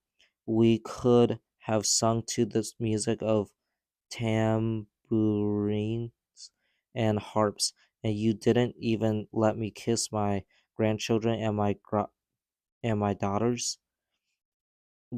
We could have sung to the music of tambourines and harps, and you didn't even let me kiss my grandchildren and my daughters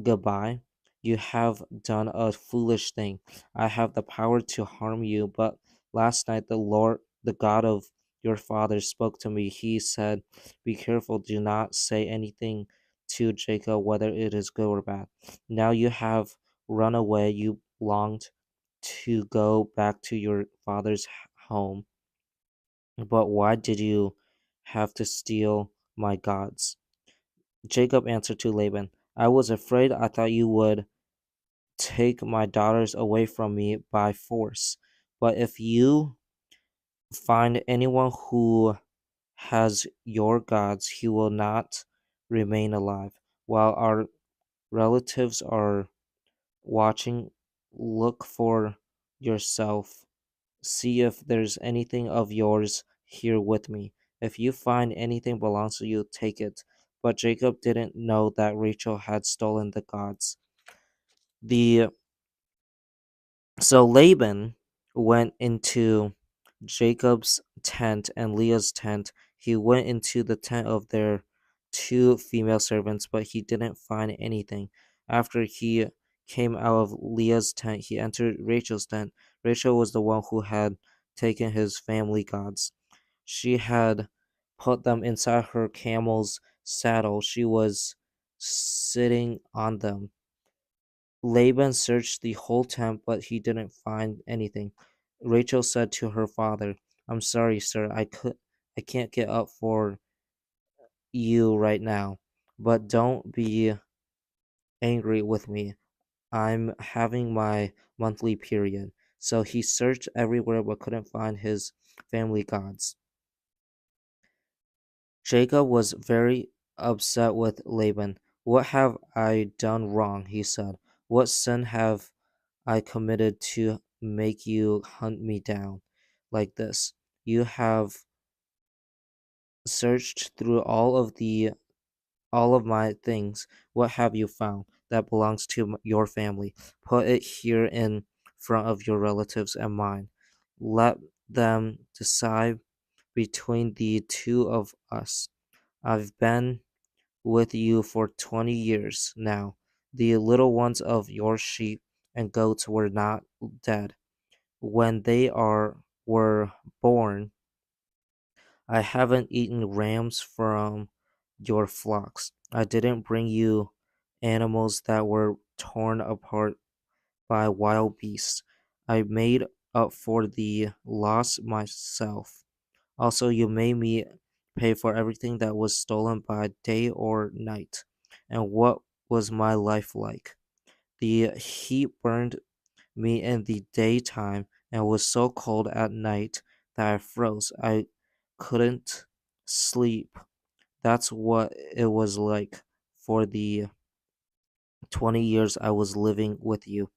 goodbye. You have done a foolish thing. I have the power to harm you, but last night the Lord, the God of your father, spoke to me. He said, 'Be careful, do not say anything to Jacob, whether it is good or bad.' Now you have run away. You longed to go back to your father's home, but why did you have to steal my gods?" Jacob answered to Laban, "I was afraid. I thought you would take my daughters away from me by force. But if you find anyone who has your gods, he will not remain alive. While our relatives are watching, look for yourself. See if there's anything of yours here with me. If you find anything belongs to you, take it." But Jacob didn't know that Rachel had stolen the gods. The So Laban went into Jacob's tent and Leah's tent. He went into the tent of their two female servants, but he didn't find anything. After he came out of Leah's tent, he entered Rachel's tent. Rachel was the one who had taken his family gods. She had put them inside her camel's saddle. She was sitting on them. Laban searched the whole tent, but he didn't find anything. Rachel said to her father, "I'm sorry, sir. I can't get up for you right now. But don't be angry with me. I'm having my monthly period." So he searched everywhere but couldn't find his family gods. Jacob was very upset with Laban. "What have I done wrong?" he said. "What sin have I committed to make you hunt me down like this? You have searched through all of my things. What have you found that belongs to your family? Put it here in front of your relatives and mine. Let them decide between the two of us. I've been with you for 20 years now. The little ones of your sheep and goats were not dead when they were born. I haven't eaten rams from your flocks. I didn't bring you animals that were torn apart by wild beasts. I made up for the loss myself. Also, you made me pay for everything that was stolen by day or night. And what was my life like? The heat burned me in the daytime and was so cold at night that I froze. I couldn't sleep. That's what it was like for the 20 years I was living with you.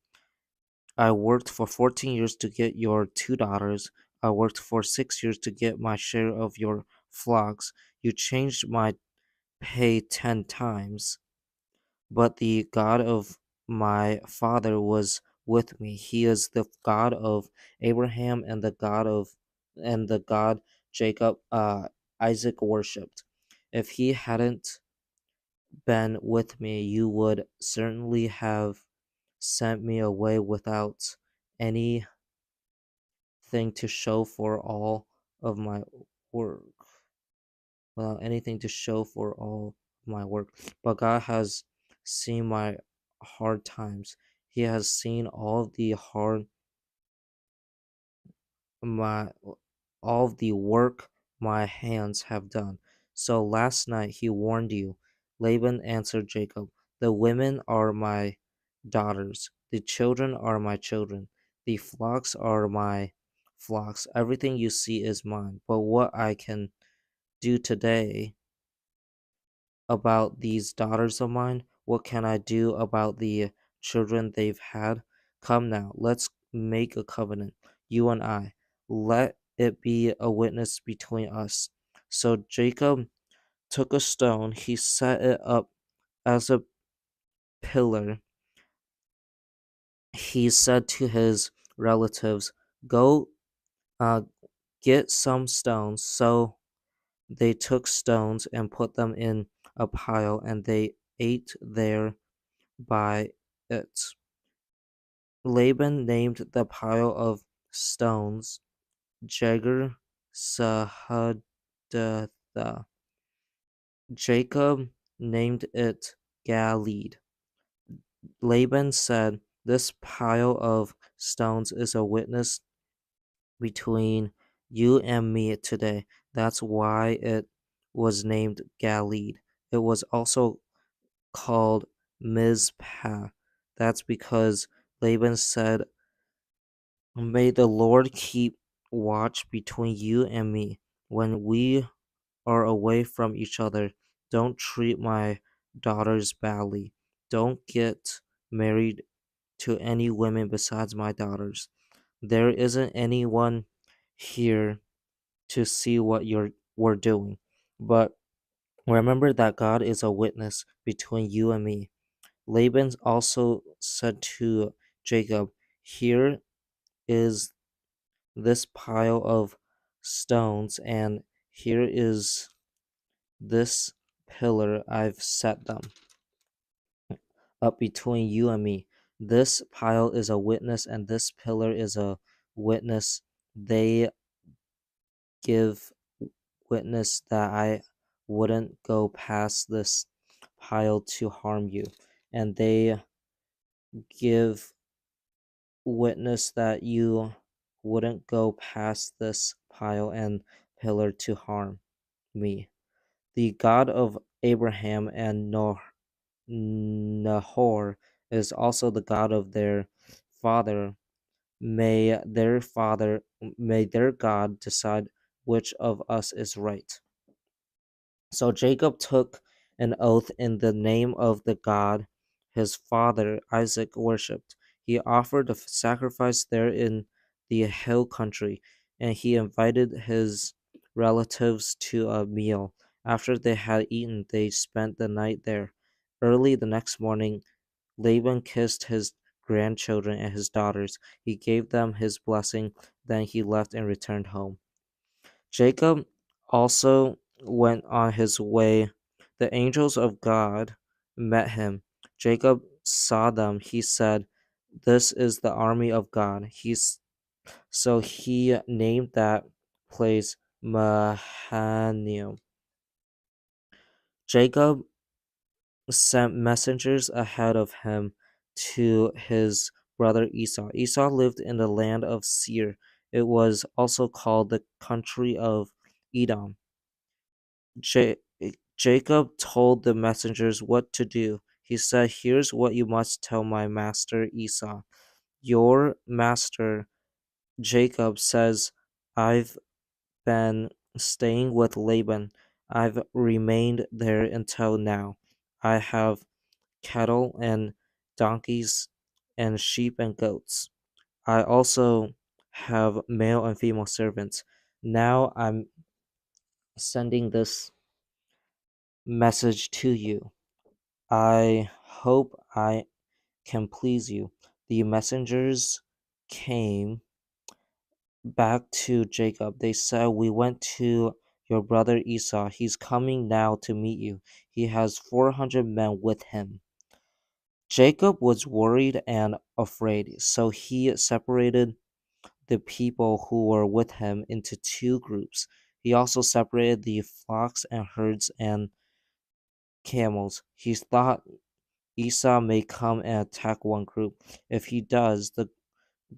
I worked for 14 years to get your two daughters. I worked for 6 years to get my share of your flocks. You changed my pay 10 times. But the God of my father was with me. He is the God of Abraham and the God Jacob Isaac worshipped. If he hadn't been with me, you would certainly have sent me away without anything to show for all of my work. Without anything to show for all my work. But God has seen my hard times. He has seen my all the work my hands have done. So last night he warned you. Laban answered Jacob, the women are my daughters, the children are my children, the flocks are my flocks. Everything you see is mine. But what I can do today about these daughters of mine? What can I do about the children they've had? Come now, let's make a covenant, you and I. Let it be a witness between us. So Jacob took a stone, he set it up as a pillar. He said to his relatives, Go uh, get some stones. So they took stones and put them in a pile, and they ate there by it. Laban named the pile of stones Jegar Sahadutha. Jacob named it Galeed. Laban said, This pile of stones is a witness between you and me today. That's why it was named Galeed. It was also called Mizpah. That's because Laban said, May the Lord keep watch between you and me when we are away from each other. Don't treat my daughters badly. Don't get married to any women besides my daughters. There isn't anyone here to see what we're doing. But remember that God is a witness between you and me. Laban also said to Jacob, Here is this pile of stones, and here is this pillar. I've set them up between you and me. This pile is a witness, and this pillar is a witness. They give witness that I wouldn't go past this pile to harm you, and they give witness that you wouldn't go past this pile and pillar to harm me. The God of Abraham and Nahor is also the God of their father. May their God decide which of us is right. So Jacob took an oath in the name of the God his father Isaac worshipped. He offered a sacrifice there in the hill country, and he invited his relatives to a meal. After they had eaten, they spent the night there. Early the next morning, Laban kissed his grandchildren and his daughters. He gave them his blessing, then he left and returned home. Jacob also went on his way. The angels of God met him. Jacob saw them. He said, This is the army of God. So he named that place Mahanaim. Jacob sent messengers ahead of him to his brother Esau. Esau lived in the land of Seir. It was also called the country of Edom. Ja- Jacob told the messengers what to do. He said, "Here's what you must tell my master Esau. Your master Jacob says, I've been staying with Laban. I've remained there until now. I have cattle and donkeys and sheep and goats. I also have male and female servants. Now I'm sending this message to you. I hope I can please you." The messengers came back to Jacob. They said, "We went to your brother Esau. He's coming now to meet you. He has 400 men with him." Jacob was worried and afraid, so he separated the people who were with him into two groups. He also separated the flocks and herds and camels. He thought Esau may come and attack one group. If he does, the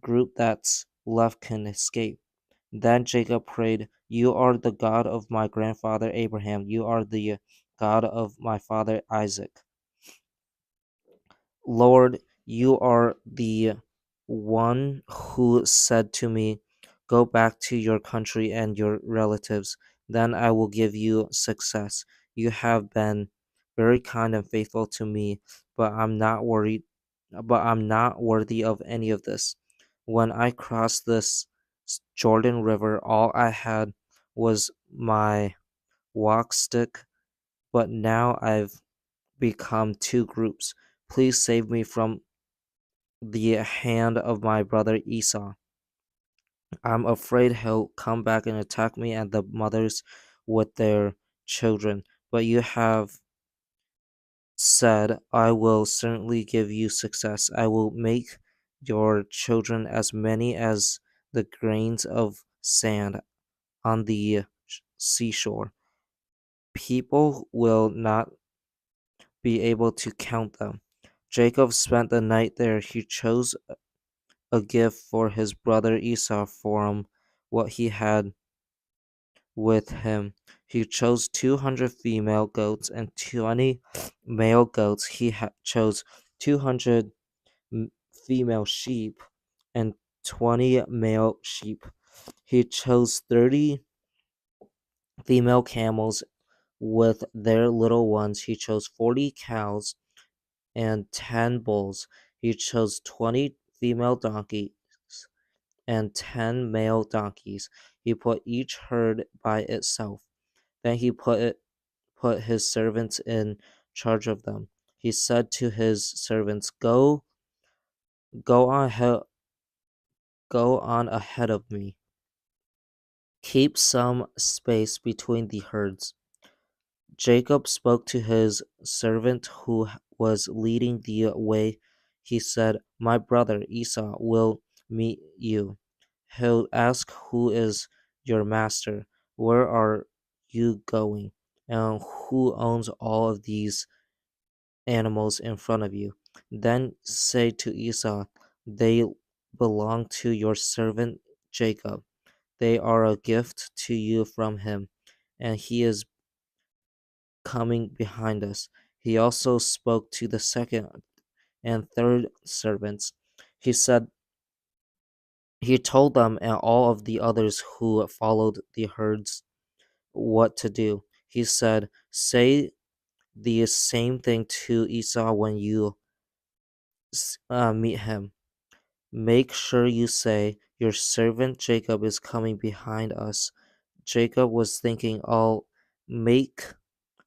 group that's left can escape. Then Jacob prayed, "You are the God of my grandfather Abraham. You are the God of my father Isaac. Lord, you are the one who said to me, 'Go back to your country and your relatives. Then I will give you success.' You have been very kind and faithful to me, but I'm not worthy of any of this. When I crossed this Jordan River, all I had was my walk stick, but now I've become two groups. Please save me from the hand of my brother Esau. I'm afraid he'll come back and attack me and the mothers with their children. But you have said, I will certainly give you success. I will make your children as many as the grains of sand on the seashore. People will not be able to count them." Jacob spent the night there. He chose a gift for his brother Esau from what he had with him. He chose 200 female goats and 20 male goats. He chose 200 female sheep and 20 male sheep. He chose 30 female camels with their little ones. He chose 40 cows and 10 bulls. He chose 20 female donkeys and 10 male donkeys. He put each herd by itself. Then he put his servants in charge of them. He said to his servants, Go on ahead, go on ahead of me. Keep some space between the herds." Jacob spoke to his servant who was leading the way. He said, "My brother Esau will meet you. He'll ask, 'Who is your master? Where are you going? And who owns all of these animals in front of you?' Then say to Esau, 'They belong to your servant Jacob. They are a gift to you from him, and he is coming behind us.'" He also spoke to the second and third servants. He said, he told them and all of the others who followed the herds what to do. He said, "Say the same thing to Esau when you meet him. Make sure you say, 'Your servant Jacob is coming behind us.'" Jacob was thinking, "I'll make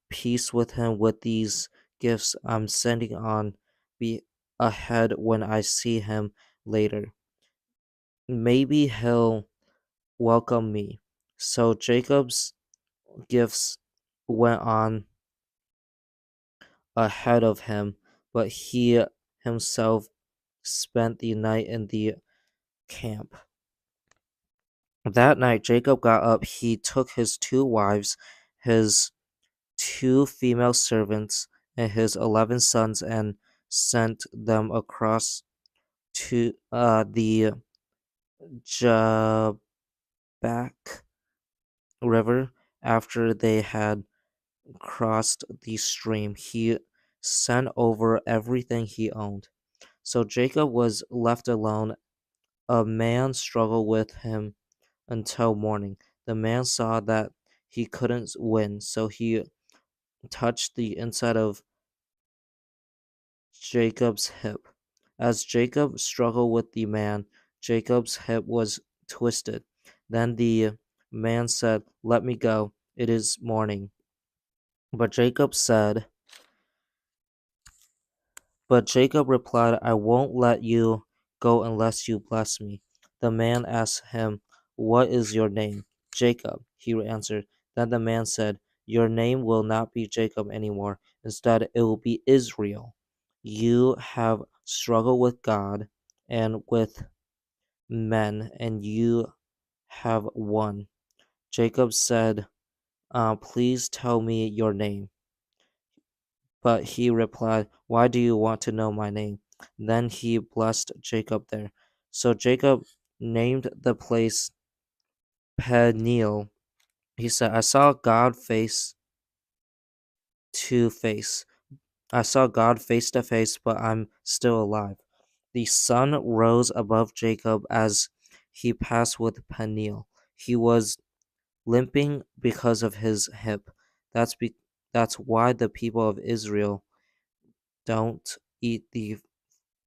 peace with him with these gifts I'm sending on be ahead when I see him later. Maybe he'll welcome me." So Jacob's gifts went on ahead of him, but he himself spent the night in the camp. That night Jacob got up. He took his 2 wives, his 2 female servants, and his 11 sons, and sent them across to the Jabbok River. After they had crossed the stream, he sent over everything he owned. So Jacob was left alone. A man struggled with him until morning. The man saw that he couldn't win, so he touched the inside of Jacob's hip. As Jacob struggled with the man, Jacob's hip was twisted. Then the man said, "Let me go. It is morning." But Jacob said, But Jacob replied, "I won't let you go unless you bless me." The man asked him, "What is your name?" "Jacob," he answered. Then the man said, "Your name will not be Jacob anymore. Instead, it will be Israel. You have struggled with God and with men, and you have won." Jacob said, "Please tell me your name." But he replied, "Why do you want to know my name?" Then he blessed Jacob there. So Jacob named the place Peniel. He said, "I saw God face to face. I saw God face to face, but I'm still alive." The sun rose above Jacob as he passed with Peniel. He was limping because of his hip. That's why the people of Israel don't eat the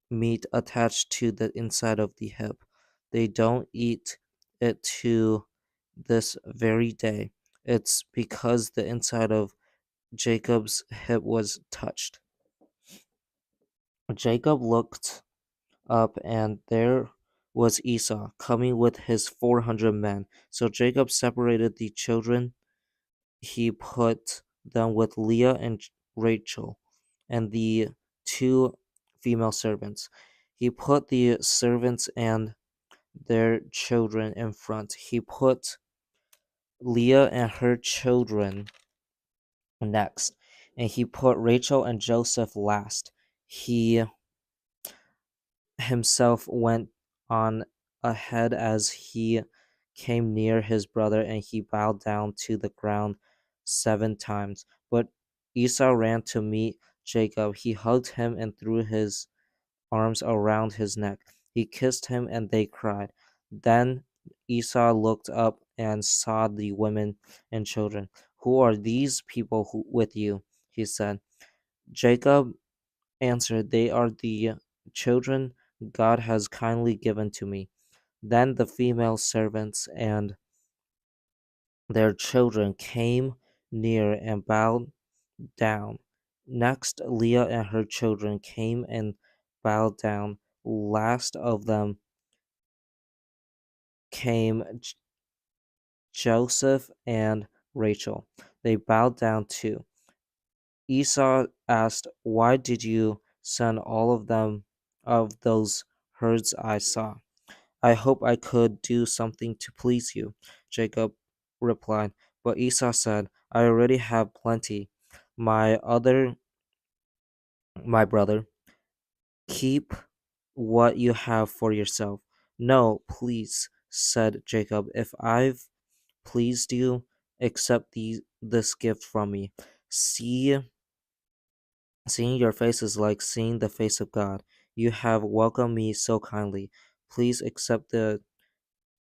meat attached to the inside of the hip. They don't eat it to this very day. It's because the inside of Jacob's hip was touched. Jacob looked up, and there was Esau coming with his 400 men. So Jacob separated the children. He put them with Leah and Rachel and the 2 female servants. He put the servants and their children in front. He put Leah and her children next, and he put Rachel and Joseph last. He himself went on ahead as he came near his brother, and he bowed down to the ground 7 times. But Esau ran to meet Jacob. He hugged him and threw his arms around his neck. He kissed him, and they cried. Then Esau looked up and saw the women and children. "Who are these people with you?" he said. Jacob answered, "They are the children God has kindly given to me." Then the female servants and their children came near and bowed down. Next, Leah and her children came and bowed down. Last of them came Joseph and Rachel. They bowed down too. Esau asked, "Why did you send all of them of those herds I saw?" "I hope I could do something to please you," Jacob replied. But Esau said, "I already have plenty. My brother, keep what you have for yourself." "No, please," said Jacob. "If I've pleased you, accept this gift from me. See, Seeing your face is like seeing the face of God. You have welcomed me so kindly. Please accept the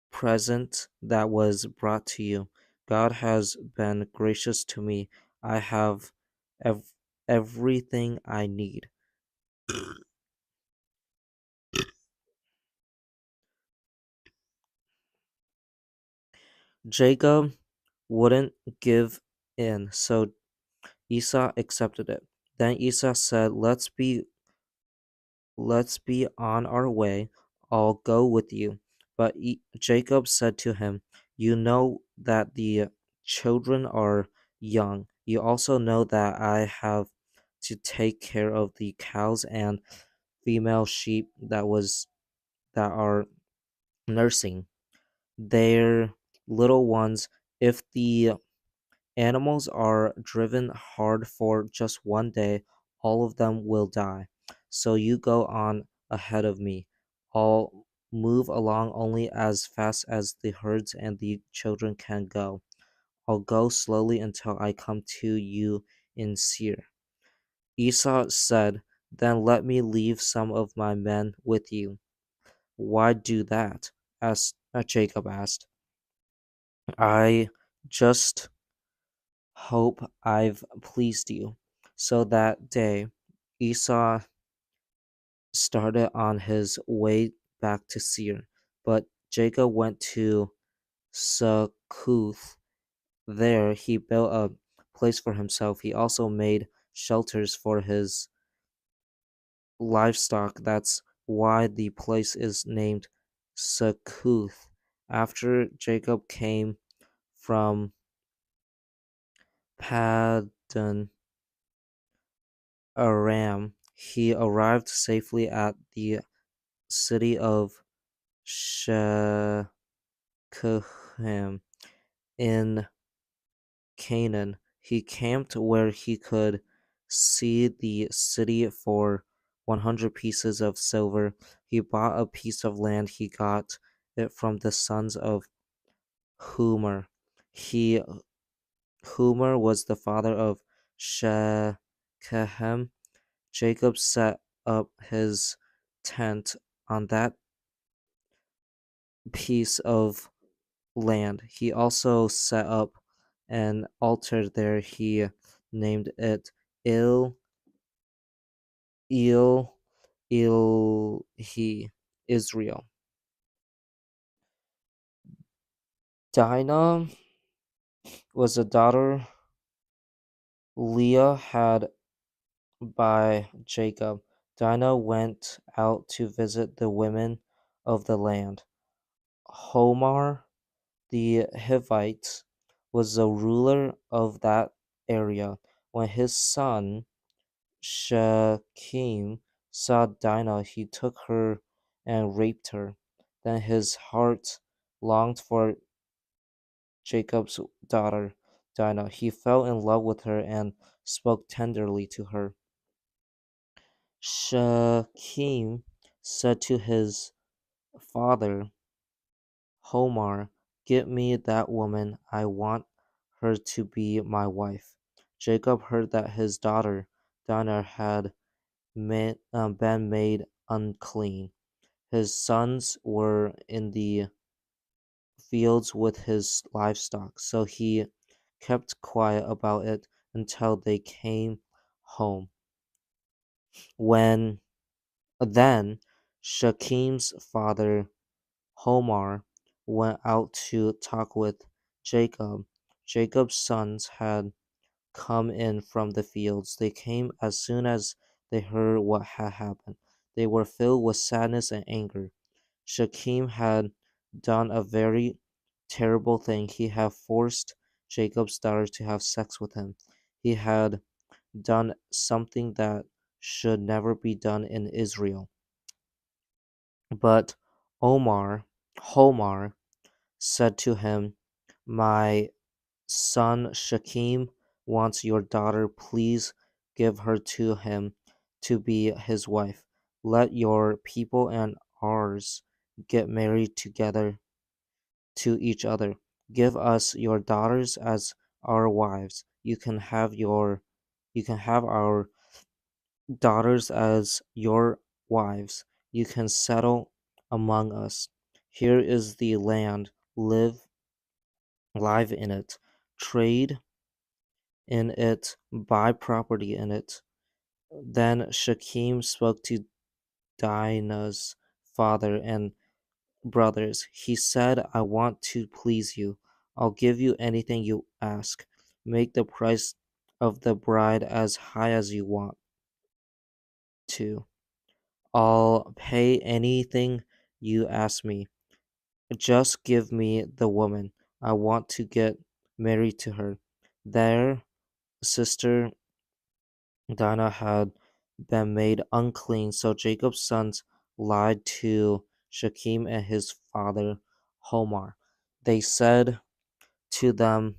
present that was brought to you. God has been gracious to me. I have ev- everything I need." Jacob wouldn't give in, so Esau accepted it. Then Esau said, Let's be on our way. I'll go with you." But Jacob said to him, "You know that the children are young. You also know that I have to take care of the cows and female sheep that are nursing. their little ones. If the animals are driven hard for just one day, all of them will die. So you go on ahead of me. I'll move along only as fast as the herds and the children can go. I'll go slowly until I come to you in Seir. Esau said, Then let me leave some of my men with you. Why do that? Jacob asked. I just hope I've pleased you. So that day, Esau started on his way back to Seir, but Jacob went to Succoth. There, he built a place for himself. He also made shelters for his livestock. That's why the place is named Succoth. After Jacob came from Paddan Aram, he arrived safely at the city of Shechem in Canaan. He camped where he could see the city for 100 pieces of silver. He bought a piece of land. He got it from the sons of Humer. He Humer was the father of Shechem. Jacob set up his tent on that piece of land. He also set up an altar there. He named it Il Il Ilhi Israel. Dinah was a daughter Leah had by Jacob. Dinah went out to visit the women of the land. Homar the Hivite was the ruler of that area. When his son Shechem saw Dinah, he took her and raped her. Then his heart longed for Jacob's daughter Dinah. He fell in love with her and spoke tenderly to her. Shechem said to his father Homar, get me that woman. I want her to be my wife. Jacob heard that his daughter Dinah had been made unclean. His sons were in the fields with his livestock, so he kept quiet about it until they came home. When then Shechem's father Homar went out to talk with Jacob. Jacob's sons had come in from the fields. They came as soon as they heard what had happened. They were filled with sadness and anger. Shechem had done a very terrible thing. He had forced Jacob's daughter to have sex with him. He had done something that should never be done in Israel. But Homar said to him, My son Shechem wants your daughter. Please give her to him to be his wife. Let your people and ours get married together to each other. Give us your daughters as our wives. You can have our daughters as your wives. You can settle among us. Here is the land. Live in it. Trade in it, buy property in it. Then Shechem spoke to Dinah's father and brothers. He said, I want to please you. I'll give you anything you ask. Make the price of the bride as high as you want to. I'll pay anything you ask me. Just give me the woman. I want to get married to her. Their sister Dinah had been made unclean, so Jacob's sons lied to Shechem and his father Homar. They said to them,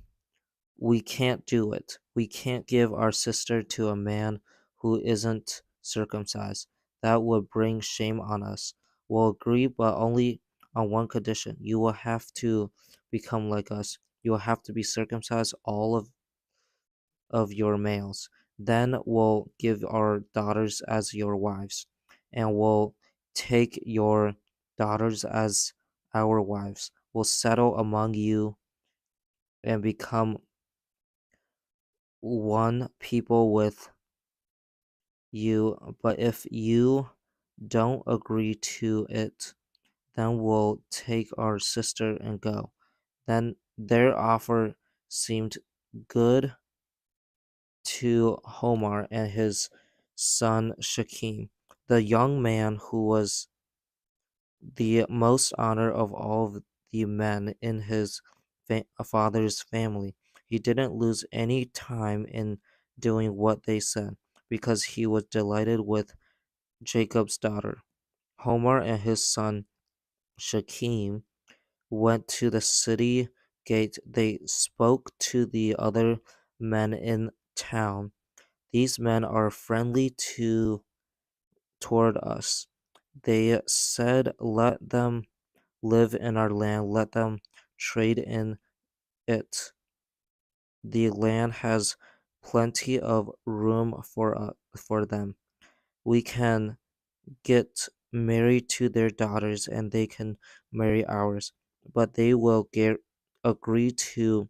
"We can't do it. We can't give our sister to a man who isn't circumcised. That would bring shame on us. We'll agree, but only on one condition. You will have to become like us. You will have to be circumcised, all of your males. Then we'll give our daughters as your wives, and we'll take your daughters as our wives. We'll settle among you and become one people with you. But if you don't agree to it, then we'll take our sister and go." Then their offer seemed good to Homer and his son Shechem. The young man who was the most honored of all of the men in his father's family. He didn't lose any time in doing what they said, because he was delighted with Jacob's daughter. Homer and his son Shechem went to the city gate. They spoke to the other men in town. "These men are friendly toward us," they said. "Let them live in our land. Let them trade in it. The land has plenty of room for them. We can get married to their daughters, and they can marry ours. But they will agree to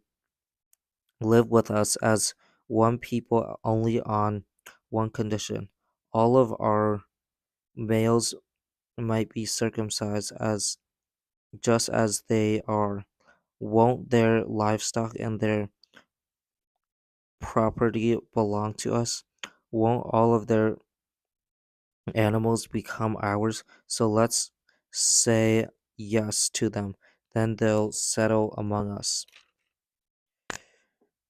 live with us as one people only on one condition. All of our males might be circumcised as just as they are. Won't their livestock and their property belong to us? Won't all of their animals become ours? So let's say yes to them. Then they'll settle among us."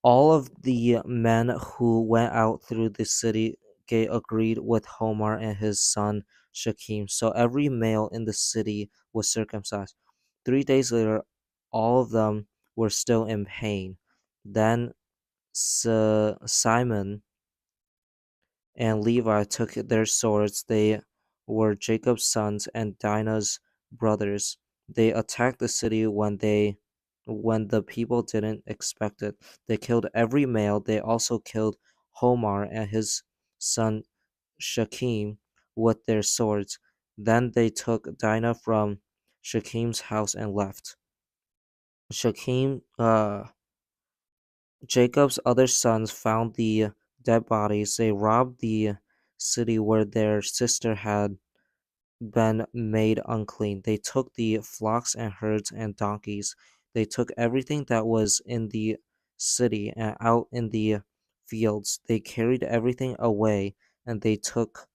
All of the men who went out through the city gate agreed with Homer and his son Shechem. So every male in the city was circumcised. 3 days later, all of them were still in pain. Then Simon and Levi took their swords. They were Jacob's sons and Dinah's brothers. They attacked the city when the people didn't expect it. They killed every male. They also killed Homer and his son Shechem with their swords. Then they took Dinah from Shechem's house and left. Shechem, Jacob's other sons found the dead bodies. They robbed the city where their sister had been made unclean. They took the flocks and herds and donkeys. They took everything that was in the city and out in the fields. They carried everything away, and they took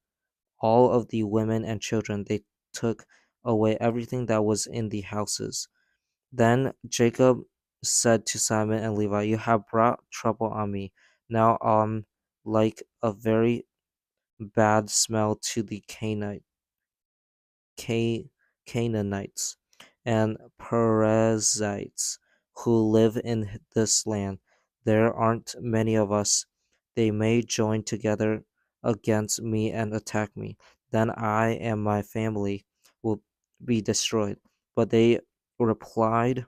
all of the women and children. They took away everything that was in the houses. Then Jacob said to Simon and Levi, "You have brought trouble on me. Now I'm like a very bad smell to the Ca- Canaanites and Perizzites who live in this land. There aren't many of us. They may join together against me and attack me. Then I and my family will be destroyed." But they replied,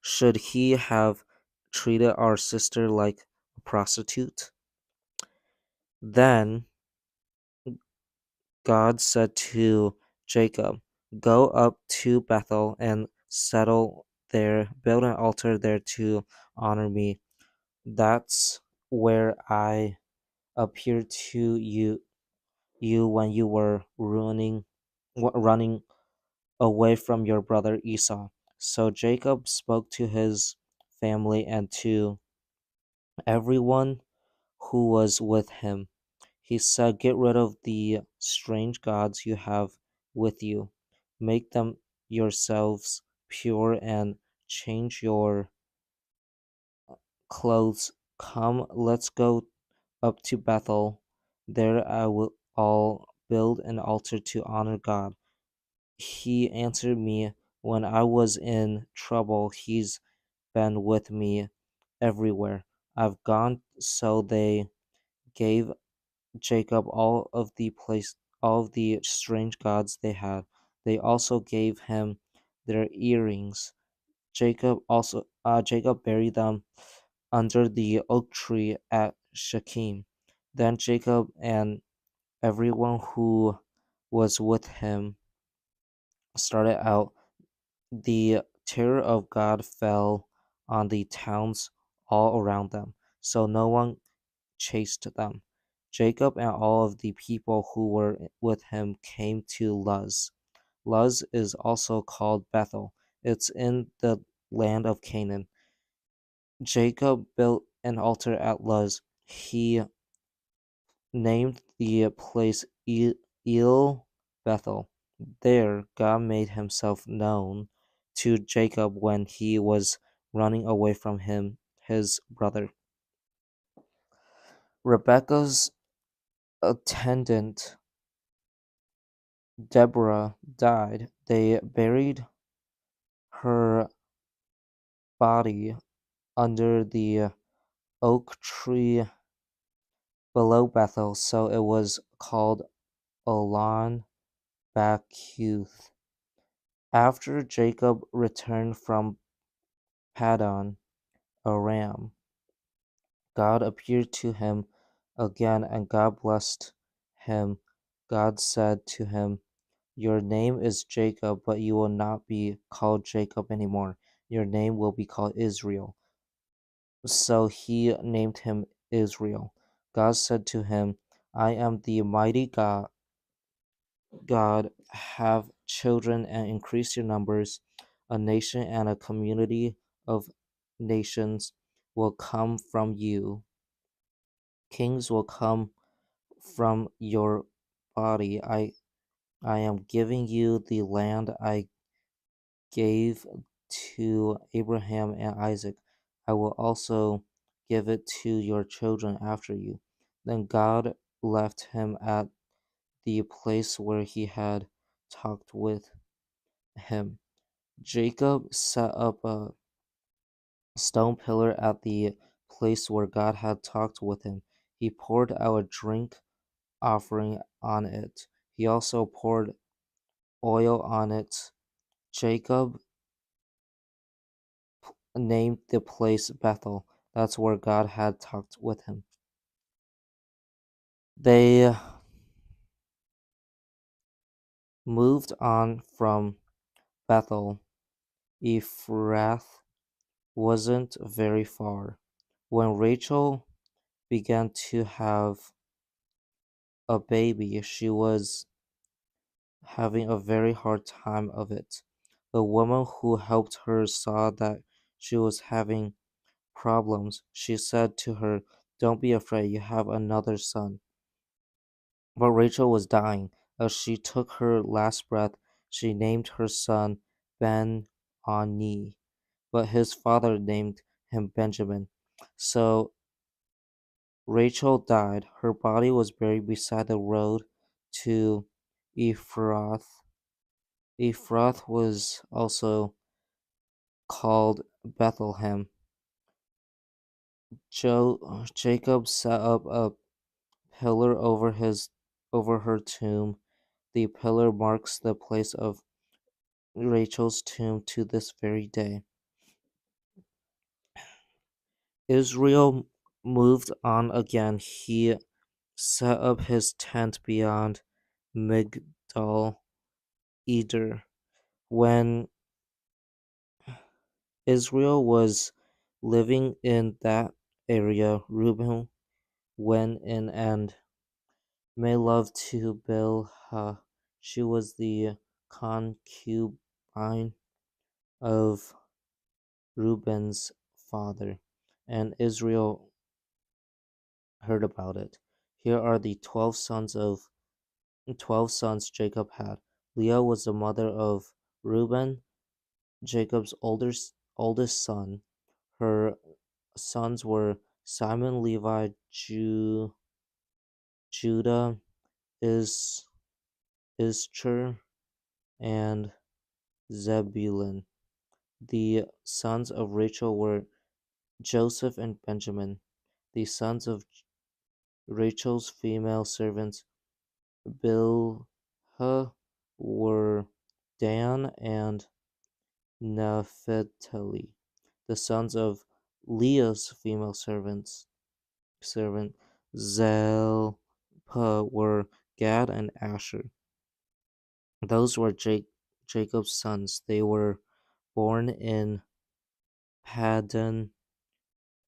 "Should he have treated our sister like a prostitute?" Then God said to Jacob, "Go up to Bethel and settle there, build an altar there to honor me. That's where I appeared to you when you were running away from your brother Esau." So Jacob spoke to his family and to everyone who was with him. He said, "Get rid of the strange gods you have with you. Make them yourselves pure and change your clothes. Come, let's go up to Bethel. There I'll build an altar to honor God." He answered me, When I was in trouble, he's been with me everywhere I've gone. So they gave Jacob all of the strange gods they had. They also gave him their earrings. Jacob buried them under the oak tree at Shechem. Then Jacob and everyone who was with him started out. The terror of God fell on the towns all around them, so no one chased them. Jacob and all of the people who were with him came to Luz. Luz is also called Bethel. It's in the land of Canaan. Jacob built an altar at Luz. He named the place El Bethel. There, God made himself known to Jacob when he was running away from his brother. Rebekah's attendant, Deborah, died. They buried her body under the oak tree below Bethel, so it was called Olon Bakuth. After Jacob returned from Paddan Aram, God appeared to him again and God blessed him. God said to him, "Your name is Jacob, but you will not be called Jacob anymore. Your name will be called Israel." So he named him Israel. God said to him, "I am the mighty God, have children and increase your numbers. A nation and a community of nations will come from you. Kings will come from your body. I am giving you the land I gave to Abraham and Isaac. I will also give it to your children after you." Then God left him at the place where he had talked with him. Jacob set up a stone pillar at the place where God had talked with him. He poured out a drink offering on it. He also poured oil on it. Jacob named the place Bethel. That's where God had talked with him. They moved on from Bethel. Ephrath wasn't very far. When Rachel began to have a baby, she was having a very hard time of it. The woman who helped her saw that she was having problems. She said to her, "Don't be afraid, you have another son." But Rachel was dying. As she took her last breath, she named her son Ben Oni, but his father named him Benjamin. So Rachel died. Her body was buried beside the road to Ephrath. Ephrath was also called Bethlehem. Jacob set up a pillar over her tomb. The pillar marks the place of Rachel's tomb to this very day. Israel moved on again. He set up his tent beyond Migdal Eder. When Israel was living in that area, Reuben went in and made love to Bilhah. She was the concubine of Reuben's father, and Israel heard about it. Here are the 12 sons Jacob had. Leah was the mother of Reuben, Jacob's oldest son. Her sons were Simon, Levi, Judah, Is Ischur, and Zebulun. The sons of Rachel were Joseph and Benjamin. The sons of Rachel's female servants Bilhah were Dan and Naphtali. The sons of Leah's female servant Zilpah were Gad and Asher. Those were Jacob's sons. They were born in Paddan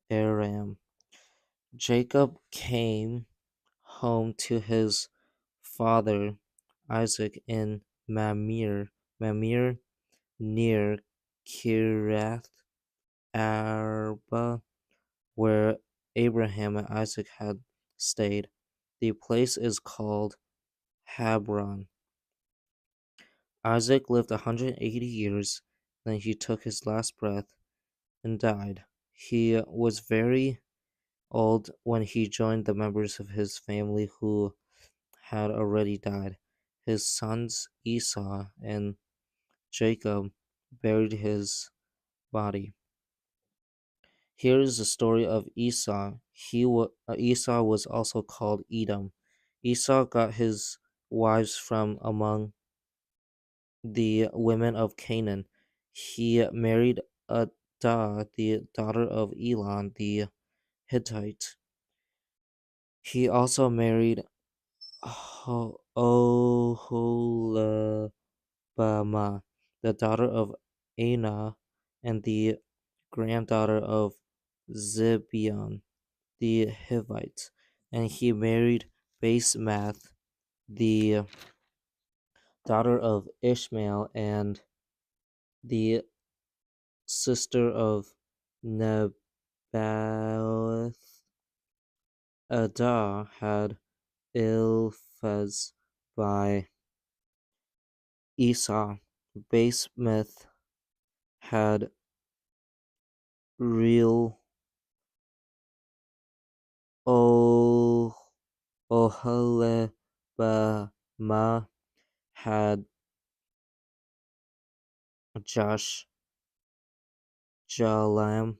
Aram. Jacob came home to his father Isaac in Mamre near Kiriath Arba, where Abraham and Isaac had stayed. The place is called Hebron. Isaac lived 180 years, then he took his last breath and died. He was very old when he joined the members of his family who had already died. His sons Esau and Jacob buried his body. Here is the story of Esau. Esau was also called Edom. Esau got his wives from among the women of Canaan. He married Adah, the daughter of Elon the Hittite. He also married Oholibamah, the daughter of Anah and the granddaughter of Zibeon the Hivite, and he married Basemath, the daughter of Ishmael and the sister of Nebaioth. Adah had Eliphaz by Esau. Basemath had Real Oholibamah had Josh, Jalam,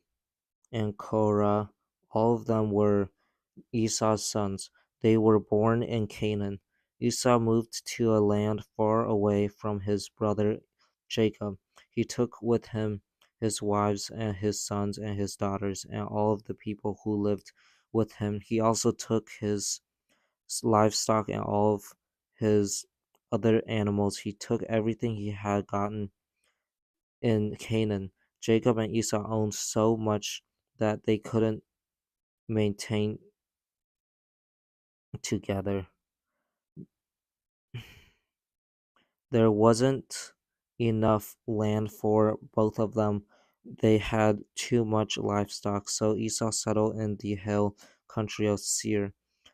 and Korah. All of them were Esau's sons. They were born in Canaan. Esau moved to a land far away from his brother Jacob. He took with him his wives and his sons and his daughters and all of the people who lived with him. He also took his livestock and all of his other animals. He took everything he had gotten in Canaan. Jacob and Esau owned so much that they couldn't maintain together. There wasn't enough land for both of them. They had too much livestock, so Esau settled in the hill country of Seir.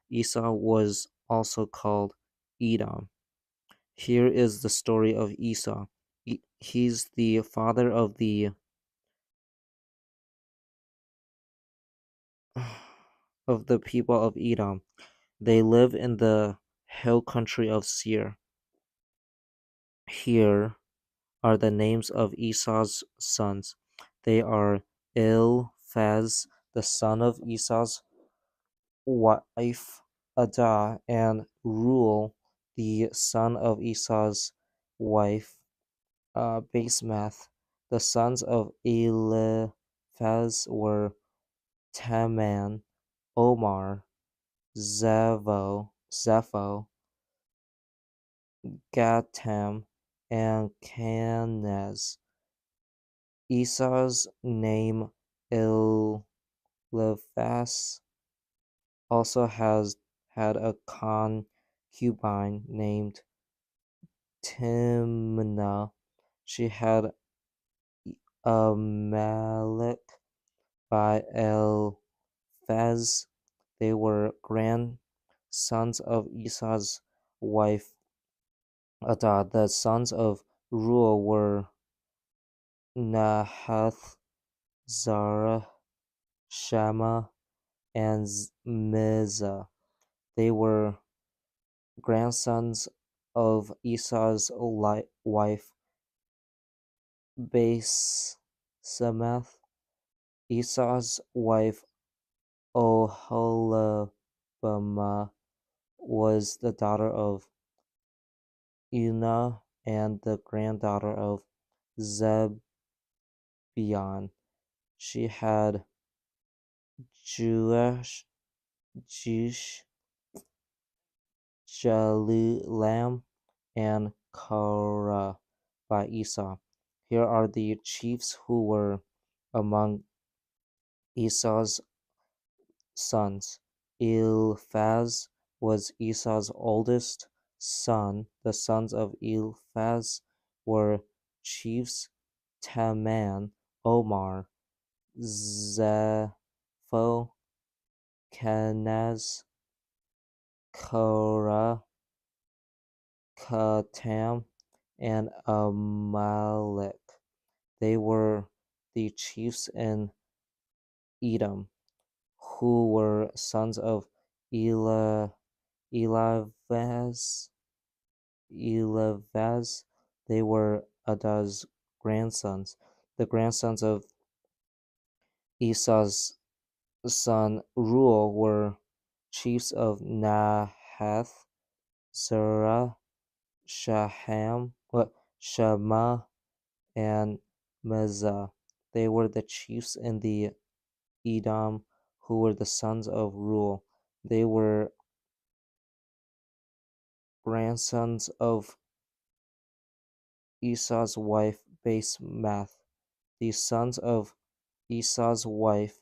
Esau was also called Edom. Here is the story of Esau. He's the father of the people of Edom. They live in the hill country of Seir. Here are the names of Esau's sons. They are Eliphaz, the son of Esau's wife Adah, and Reuel, the son of Esau's wife Basemath. The sons of Eliphaz were Teman, Omar, Zepho, Gatam, and Kenaz. Esau's name Eliphaz also had a concubine named Timnah. She had Amalek by Eliphaz. They were grandsons of Esau's wife Adah. The sons of Reuel were Nahath, Zara, Shammah, and Mizah. They were grandsons of Esau's wife Base Samath. Esau's wife Oholibamah was the daughter of Eunah and the granddaughter of Zebeon. She had Jewish, Jish, Jalulam, and Korah by Esau. Here are the chiefs who were among Esau's sons. Eliphaz was Esau's oldest son. The sons of Eliphaz were chiefs Taman, Omar, Zepho, Kenaz, Korah, Katam, and Amalek. They were the chiefs in Edom, who were sons of Eli, Eliphaz. Eliphaz. They were Adaz's grandsons. The grandsons of Esau's son Reuel were chiefs of Nahath, Zerah, Shema, and Mizah. They were the chiefs in the Edom who were the sons of Reuel. They were grandsons of Esau's wife Basemath. The sons of Esau's wife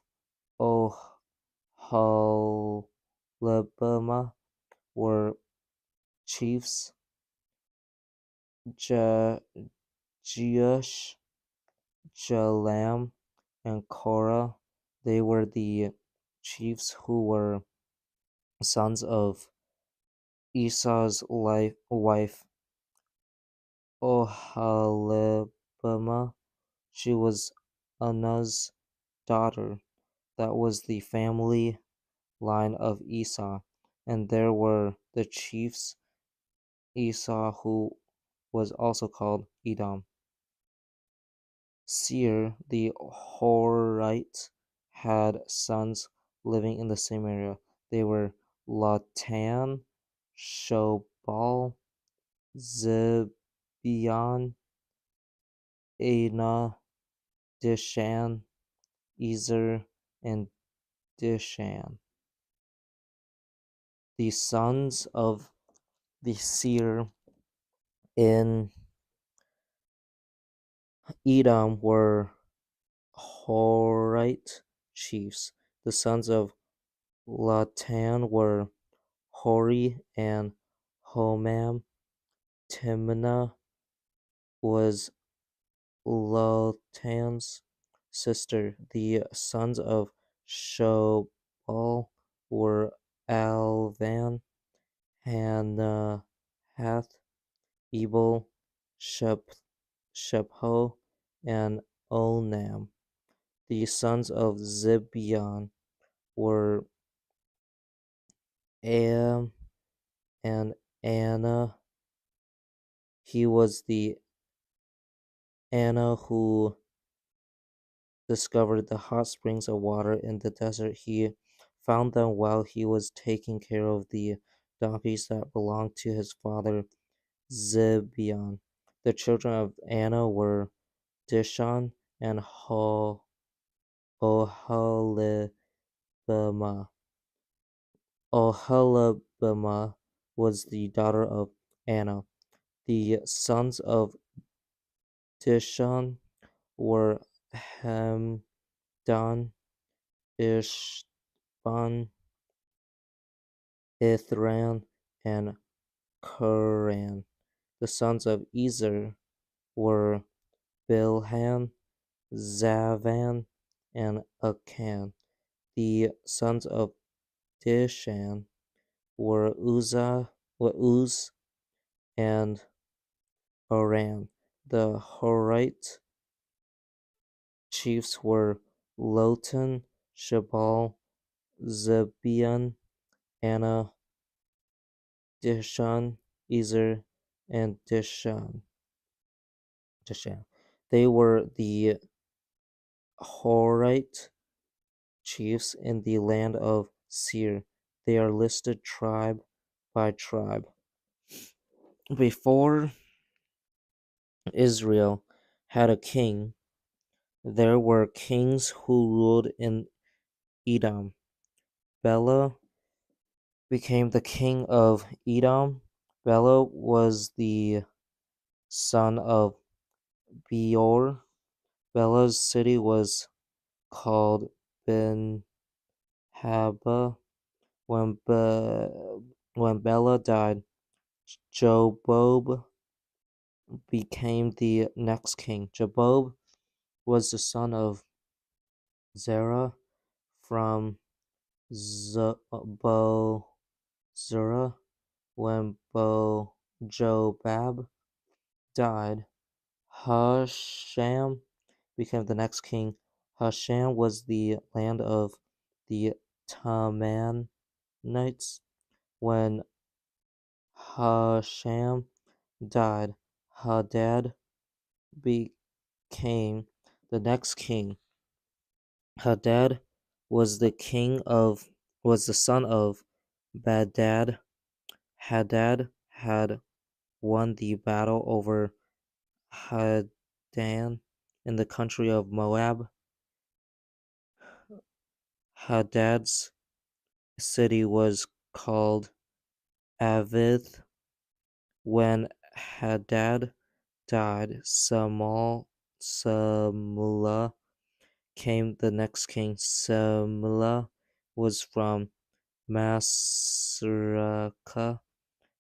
Oholibamah were chiefs Jeush, Jalam, and Korah. They were the chiefs who were sons of Esau's wife Oholibamah. She was Anah's daughter. That was the family line of Esau. And there were the chiefs Esau, who was also called Edom. Seir the Horite had sons living in the same area. They were Lotan, Shobal, Zibeon, Anah, Dishan, Ezer, and Dishan. The sons of the seer in Edom were Horite chiefs. The sons of Lotan were Hori and Homam. Timnah was Lotan's sister. The sons of Shobal were Alvan, Hanahath, Ebal, Shepho, and Onam. The sons of Zibeon were Am and Anna. He was the Anna who discovered the hot springs of water in the desert. He found them while he was taking care of the donkeys that belonged to his father Zibeon. The children of Anna were Dishon and Oholibamah. Oholibamah was the daughter of Anna. The sons of Dishon were Hemdan, Ishban, Ithran, and Quran. The sons of Ezer were Bilhan, Zavan, and Akan. The sons of Dishan were Uz, and Aram. The Horite chiefs were Lotan, Shabal, Zebeon, Anna, Dishan, Ezer, and Dishan. They were the Horite chiefs in the land of Seir. They are listed tribe by tribe. Before Israel had a king, there were kings who ruled in Edom. Bela became the king of Edom. Bela was the son of Beor. Bela's city was called Ben Haba. When, when Bela died, Jobob became the next king. Jobob was the son of Zerah from Bozrah. When Jobab died, Husham became the next king. Husham was the land of the Tamanites. When Husham died, Hadad became the next king. Hadad was the son of Badad. Hadad had won the battle over Hadan in the country of Moab. Hadad's city was called Avith. When Hadad died, Samlah came the next king. Samlah was from Masrekah.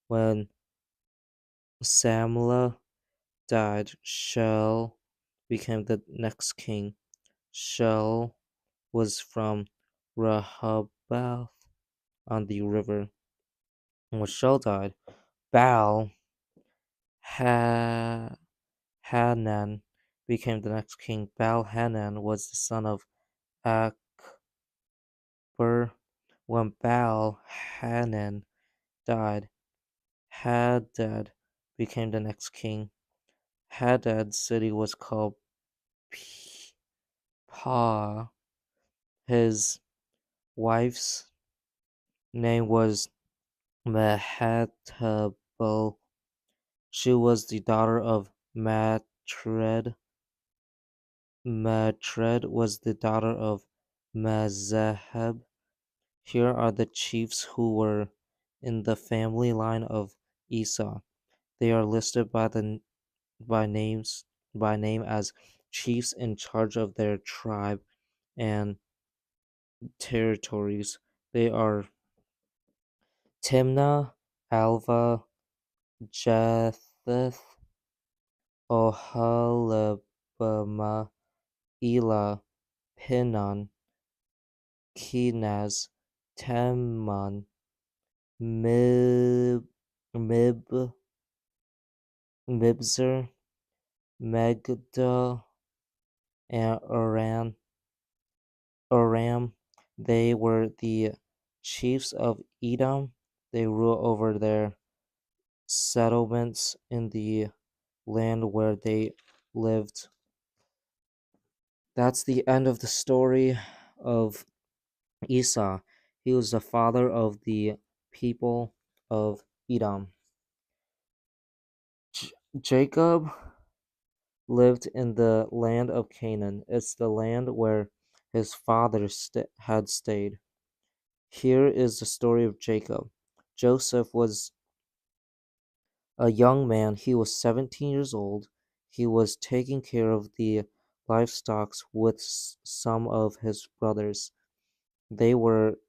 When Samlah died, Shel became the next king. Shel was from Rehoboth on the river. And when Shel died, Baal Hanan became the next king. Baal Hanan was the son of Akbar. When Baal Hanan died, Hadad became the next king. Hadad's city was called Pa. His wife's name was Mehetabel. She was the daughter of Matred. Matred was the daughter of Mazaheb. Here are the chiefs who were in the family line of Esau. They are listed by names by name as chiefs in charge of their tribe and territories. They are Timnah, Alva, Japheth, Oholibamah, Elah, Pinon, Kenaz, Teman, Mib, Mibzer, Megiddo, and Aram. They were the chiefs of Edom. They ruled over their settlements in the land where they lived. That's the end of the story of Esau. He was the father of the people of Edom. Jacob lived in the land of Canaan. It's the land where his father had stayed. Here is the story of Jacob. Joseph was a young man. He was 17 years old. He was taking care of the livestock with some of his brothers. They were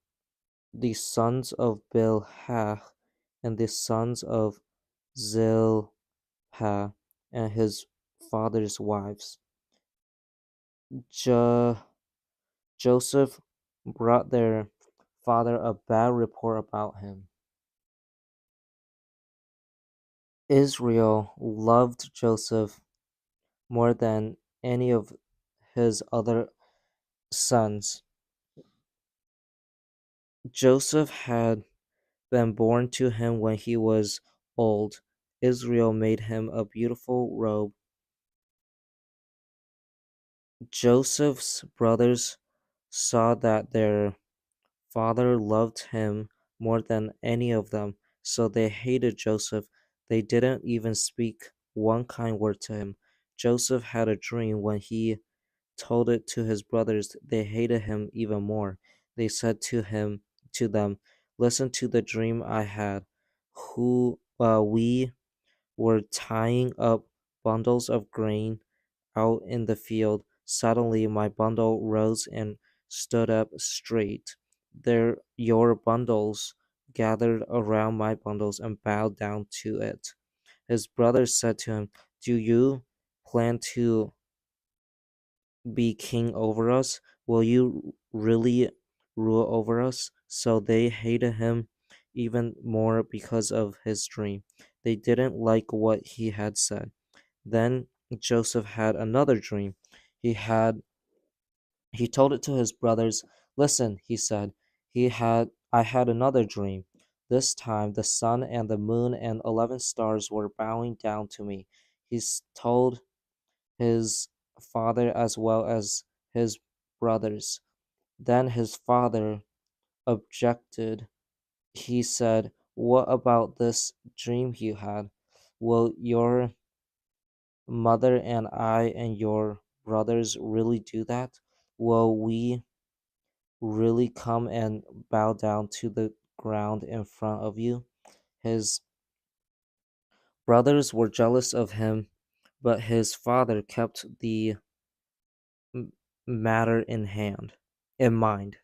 the sons of Bilhah and the sons of Zilpah and his father's wives. Joseph brought their father a bad report about him. Israel loved Joseph more than any of his other sons. Joseph had been born to him when he was old. Israel made him a beautiful robe Joseph's brothers saw that their father loved him more than any of them, so they hated Joseph. They didn't even speak one kind word to him. Joseph had a dream. When he told it to his brothers, they hated him even more. They said to them, "Listen to the dream I had. We were tying up bundles of grain out in the field. Suddenly my bundle rose and stood up straight. There your bundles gathered around my bundles and bowed down to it." His brothers said to him, "Do you plan to be king over us? Will you really rule over us?" So they hated him even more because of his dream. They didn't like what he had said. Then Joseph had another dream. He had he told it to his brothers. "Listen," he said. I had another dream. This time the sun and the moon and 11 stars were bowing down to me." Told his father as well as his brothers. Then his father objected. He said, "What about this dream you had? Will your mother and I and your brothers really do that? Will we really come and bow down to the ground in front of you?" His brothers were jealous of him, but his father kept the m- matter in mind.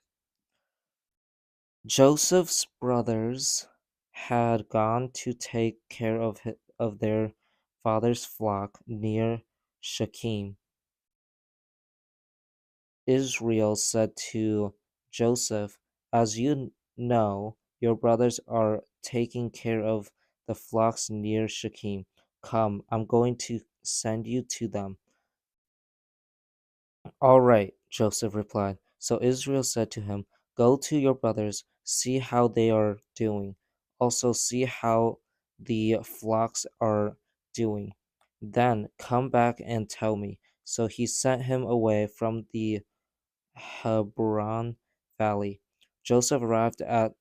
Joseph's brothers had gone to take care of their father's flock near Shechem. Israel said to Joseph, "As you know, your brothers are taking care of the flocks near Shechem. Come, I'm going to send you to them." "All right," Joseph replied. So Israel said to him, "Go to your brothers, see how they are doing. Also see how the flocks are doing. Then come back and tell me." So he sent him away from the Hebron Valley. Joseph arrived at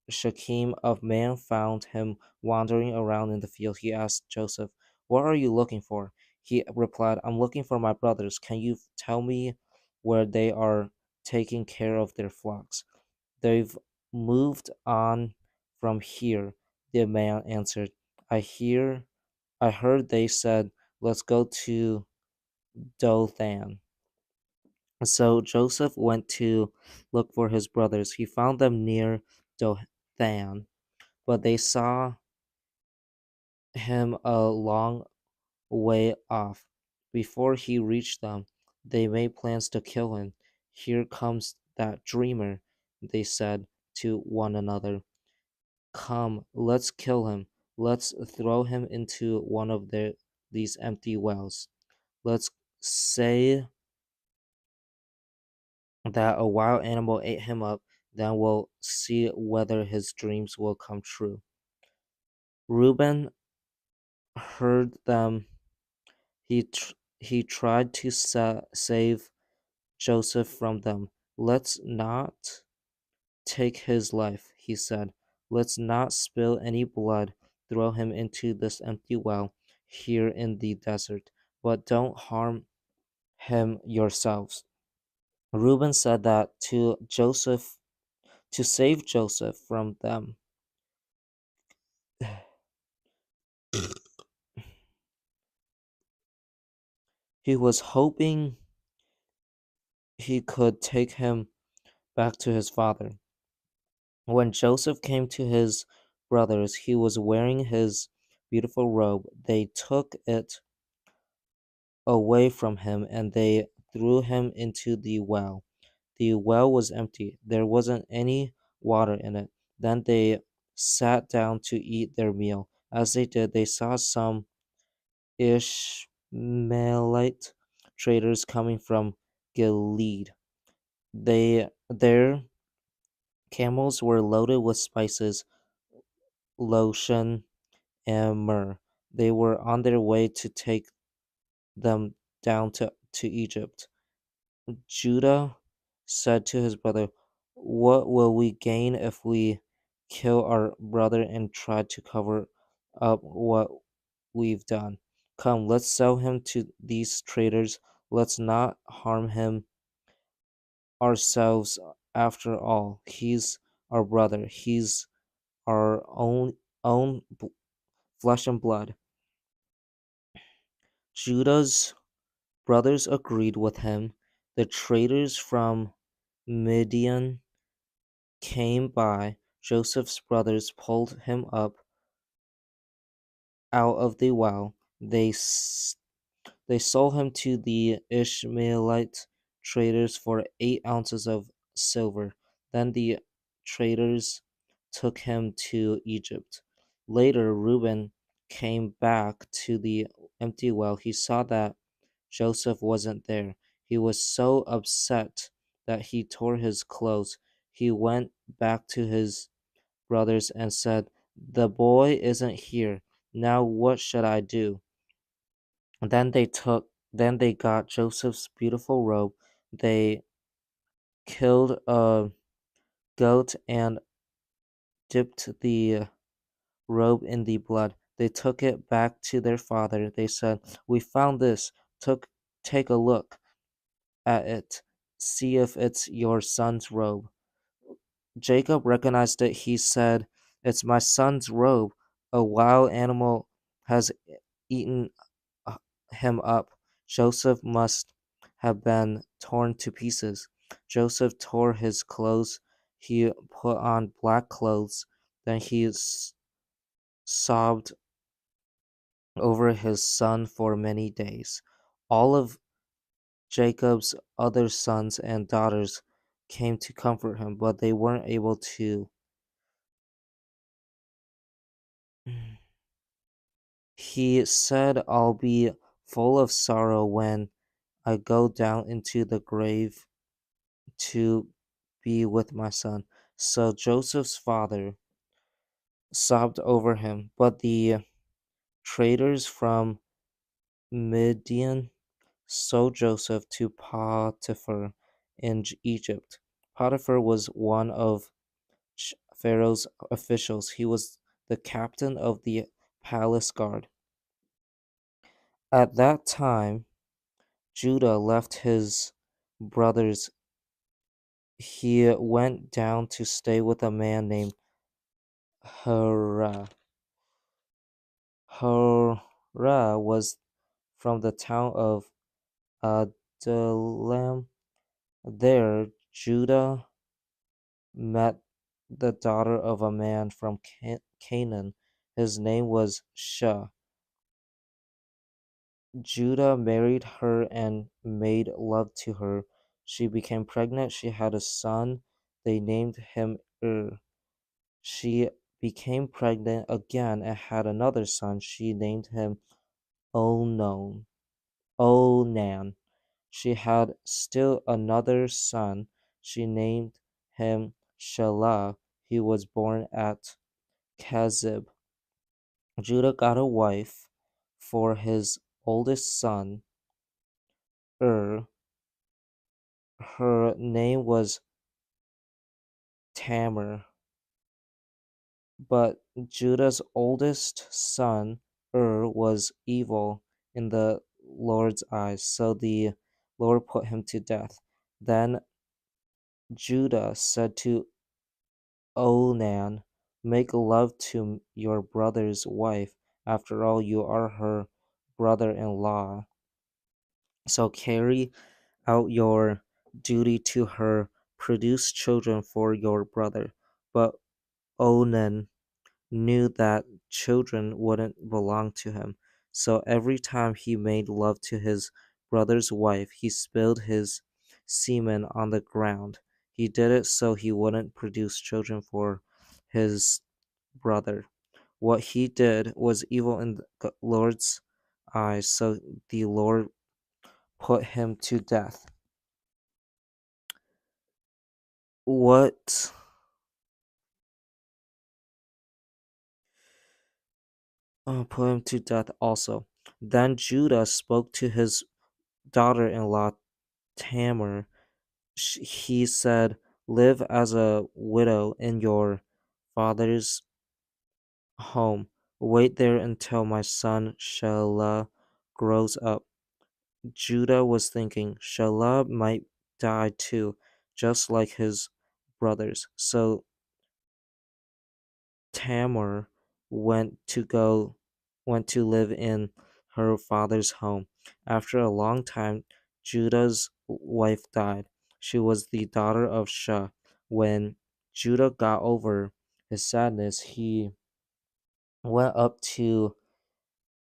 Shechem. A man found him wandering around in the field. He asked Joseph, "What are you looking for?" He replied, "I'm looking for my brothers. Can you tell me where they are taking care of their flocks?" "They've moved on from here," the man answered. I heard they said, 'Let's go to Dothan.'" So Joseph went to look for his brothers. He found them near Dothan, but they saw him a long way off. Before he reached them, they made plans to kill him. "Here comes that dreamer," they said to one another. "Come, let's kill him. Let's throw him into one of these empty wells. Let's say that a wild animal ate him up, then we'll see whether his dreams will come true." Reuben heard them. He tried to save Joseph from them. "Let's not take his life," he said. "Let's not spill any blood. Throw him into this empty well here in the desert, but don't harm him yourselves." Reuben said that to save Joseph from them. He was hoping he could take him back to his father. When Joseph came to his brothers, he was wearing his beautiful robe. They took it away from him and they threw him into the well. The well was empty, there wasn't any water in it. Then they sat down to eat their meal. As they did, they saw some Ishmaelite traders coming from Gilead. Their camels were loaded with spices, lotion, and myrrh. They were on their way to take them down to Egypt. Judah said to his brother, "What will we gain if we kill our brother and try to cover up what we've done? Come, let's sell him to these traders. Let's not harm him ourselves after all. He's our brother. He's our own flesh and blood." Judah's brothers agreed with him. The traders from Midian came by. Joseph's brothers pulled him up out of the well. They sold him to the Ishmaelite traders for 8 ounces of silver. Then the traders took him to Egypt. Later, Reuben came back to the empty well. He saw that Joseph wasn't there. He was so upset that he tore his clothes. He went back to his brothers and said, "The boy isn't here. Now what should I do?" Then they got Joseph's beautiful robe. They killed a goat and dipped the robe in the blood. They took it back to their father. They said, "We found this. Took Take a look at it. See if it's your son's robe." Jacob recognized it. He said, "It's my son's robe. A wild animal has eaten uh, him up." Joseph must have been torn to pieces. Joseph tore his clothes. He put on black clothes. Then he sobbed over his son for many days. All of Jacob's other sons and daughters came to comfort him, but they weren't able to. He said, "I'll be full of sorrow when I go down into the grave to be with my son." So Joseph's father sobbed over him, but the traders from Midian sold Joseph to Potiphar in Egypt. Potiphar was one of Pharaoh's officials. He was the captain of the palace guard. At that time, Judah left his brothers. He went down to stay with a man named Hurrah. Hurrah was from the town of Adullam. There, Judah met the daughter of a man from Canaan. His name was Shah. Judah married her and made love to her. She became pregnant. She had a son. They named him She became pregnant again and had another son. She named him Onan. Onan. She had still another son. She named him Shelah. He was born at Kazib. Judah got a wife for his oldest son, Ur. Her name was Tamar. But Judah's oldest son, was evil in the Lord's eyes, so the Lord put him to death. Then Judah said to Onan, "Make love to your brother's wife. After all, you are her brother-in-law. So carry out your duty to her. Produce children for your brother." But Onan knew that children wouldn't belong to him, so every time he made love to his brother's wife, he spilled his semen on the ground. He did it so he wouldn't produce children for his brother. What he did was evil in the Lord's eyes, so the Lord put him to death. What Put him to death also. Then Judah spoke to his daughter-in-law Tamar. He said, "Live as a widow in your father's home. Wait there until my son Shelah grows up." Judah was thinking, Shelah might die too, just like his brothers. So Tamar went to go went to live in her father's home. After a long time, Judah's wife died. She was the daughter of Shah. When Judah got over his sadness, he went up to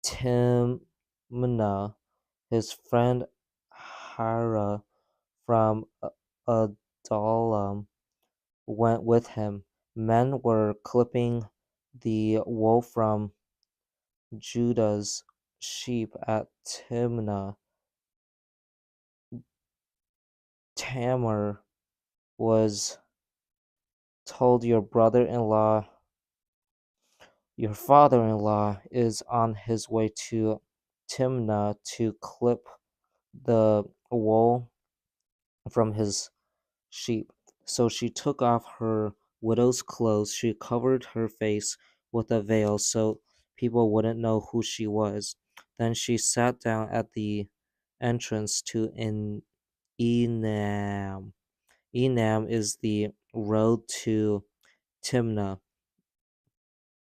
Timnah. His friend Hira from Adullam went with him. Men were clipping the wool from Judah's sheep at Timnah. Tamar was told, your father-in-law is on his way to Timnah to clip the wool from his sheep. So she took off her widow's clothes. She covered her face with a veil so people wouldn't know who she was. Then she sat down at the entrance to Enam. Enam is the road to Timnah.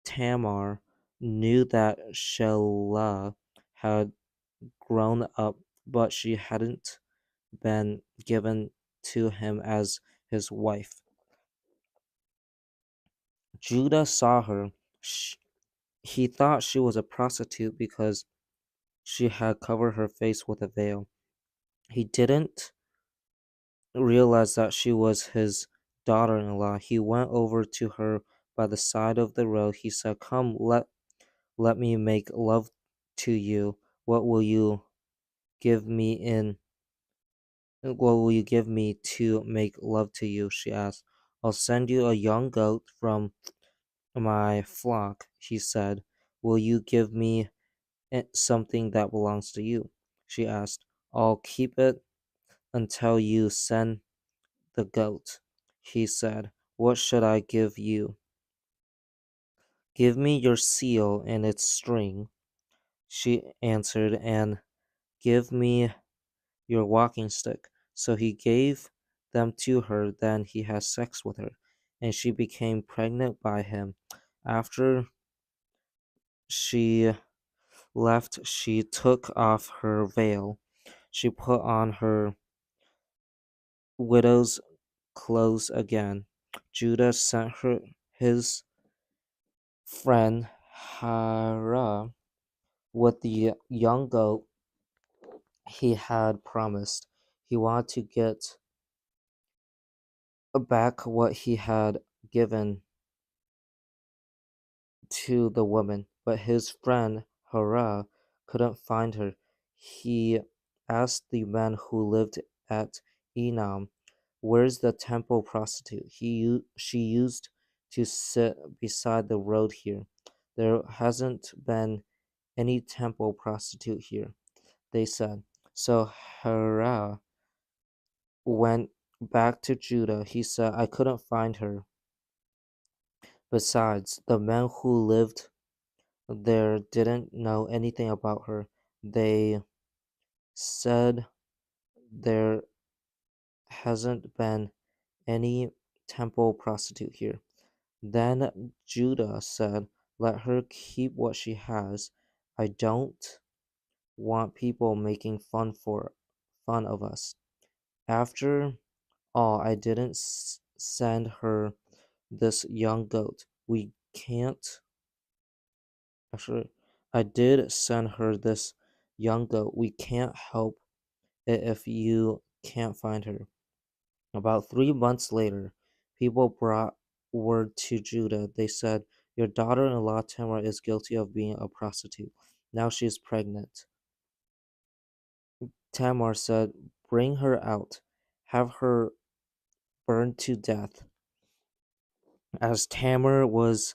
Tamar knew that Shelah had grown up, but she hadn't been given to him as his wife. Judah saw her. He thought she was a prostitute because she had covered her face with a veil. He didn't realize that she was his daughter-in-law. He went over to her by the side of the road. He said, "Come, let me make love to you. What will you give me in what will you give me to make love to you?" she asked. "I'll send you a young goat from my flock," he said. "Will you give me something that belongs to you?" she asked. "I'll keep it until you send the goat," he said. "What should I give you?" "Give me your seal and its string," she answered, "and give me your walking stick." So he gave them to her. Then he had sex with her, and she became pregnant by him. After she left, she took off her veil. She put on her widow's clothes again. Judah sent her his friend Hira with the young goat he had promised. He wanted to get back what he had given to the woman, but his friend Hira couldn't find her. He asked the man who lived at Enam, "Where's the temple prostitute she used to sit beside the road here?" "There hasn't been any temple prostitute here," they said. So Hira went back to Judah. He said, "I couldn't find her. Besides, the men who lived there didn't know anything about her. They said there hasn't been any temple prostitute here." Then Judah said, "Let her keep what she has. I don't want people making fun of us. After all, I didn't send her this young goat. We can't Actually, I did send her this young goat. We can't help it if you can't find her." About 3 months later, people brought word to Judah. They said, "Your daughter-in-law Tamar is guilty of being a prostitute. Now she is pregnant." Tamar said, "Bring her out. Have her burned to death." As Tamar was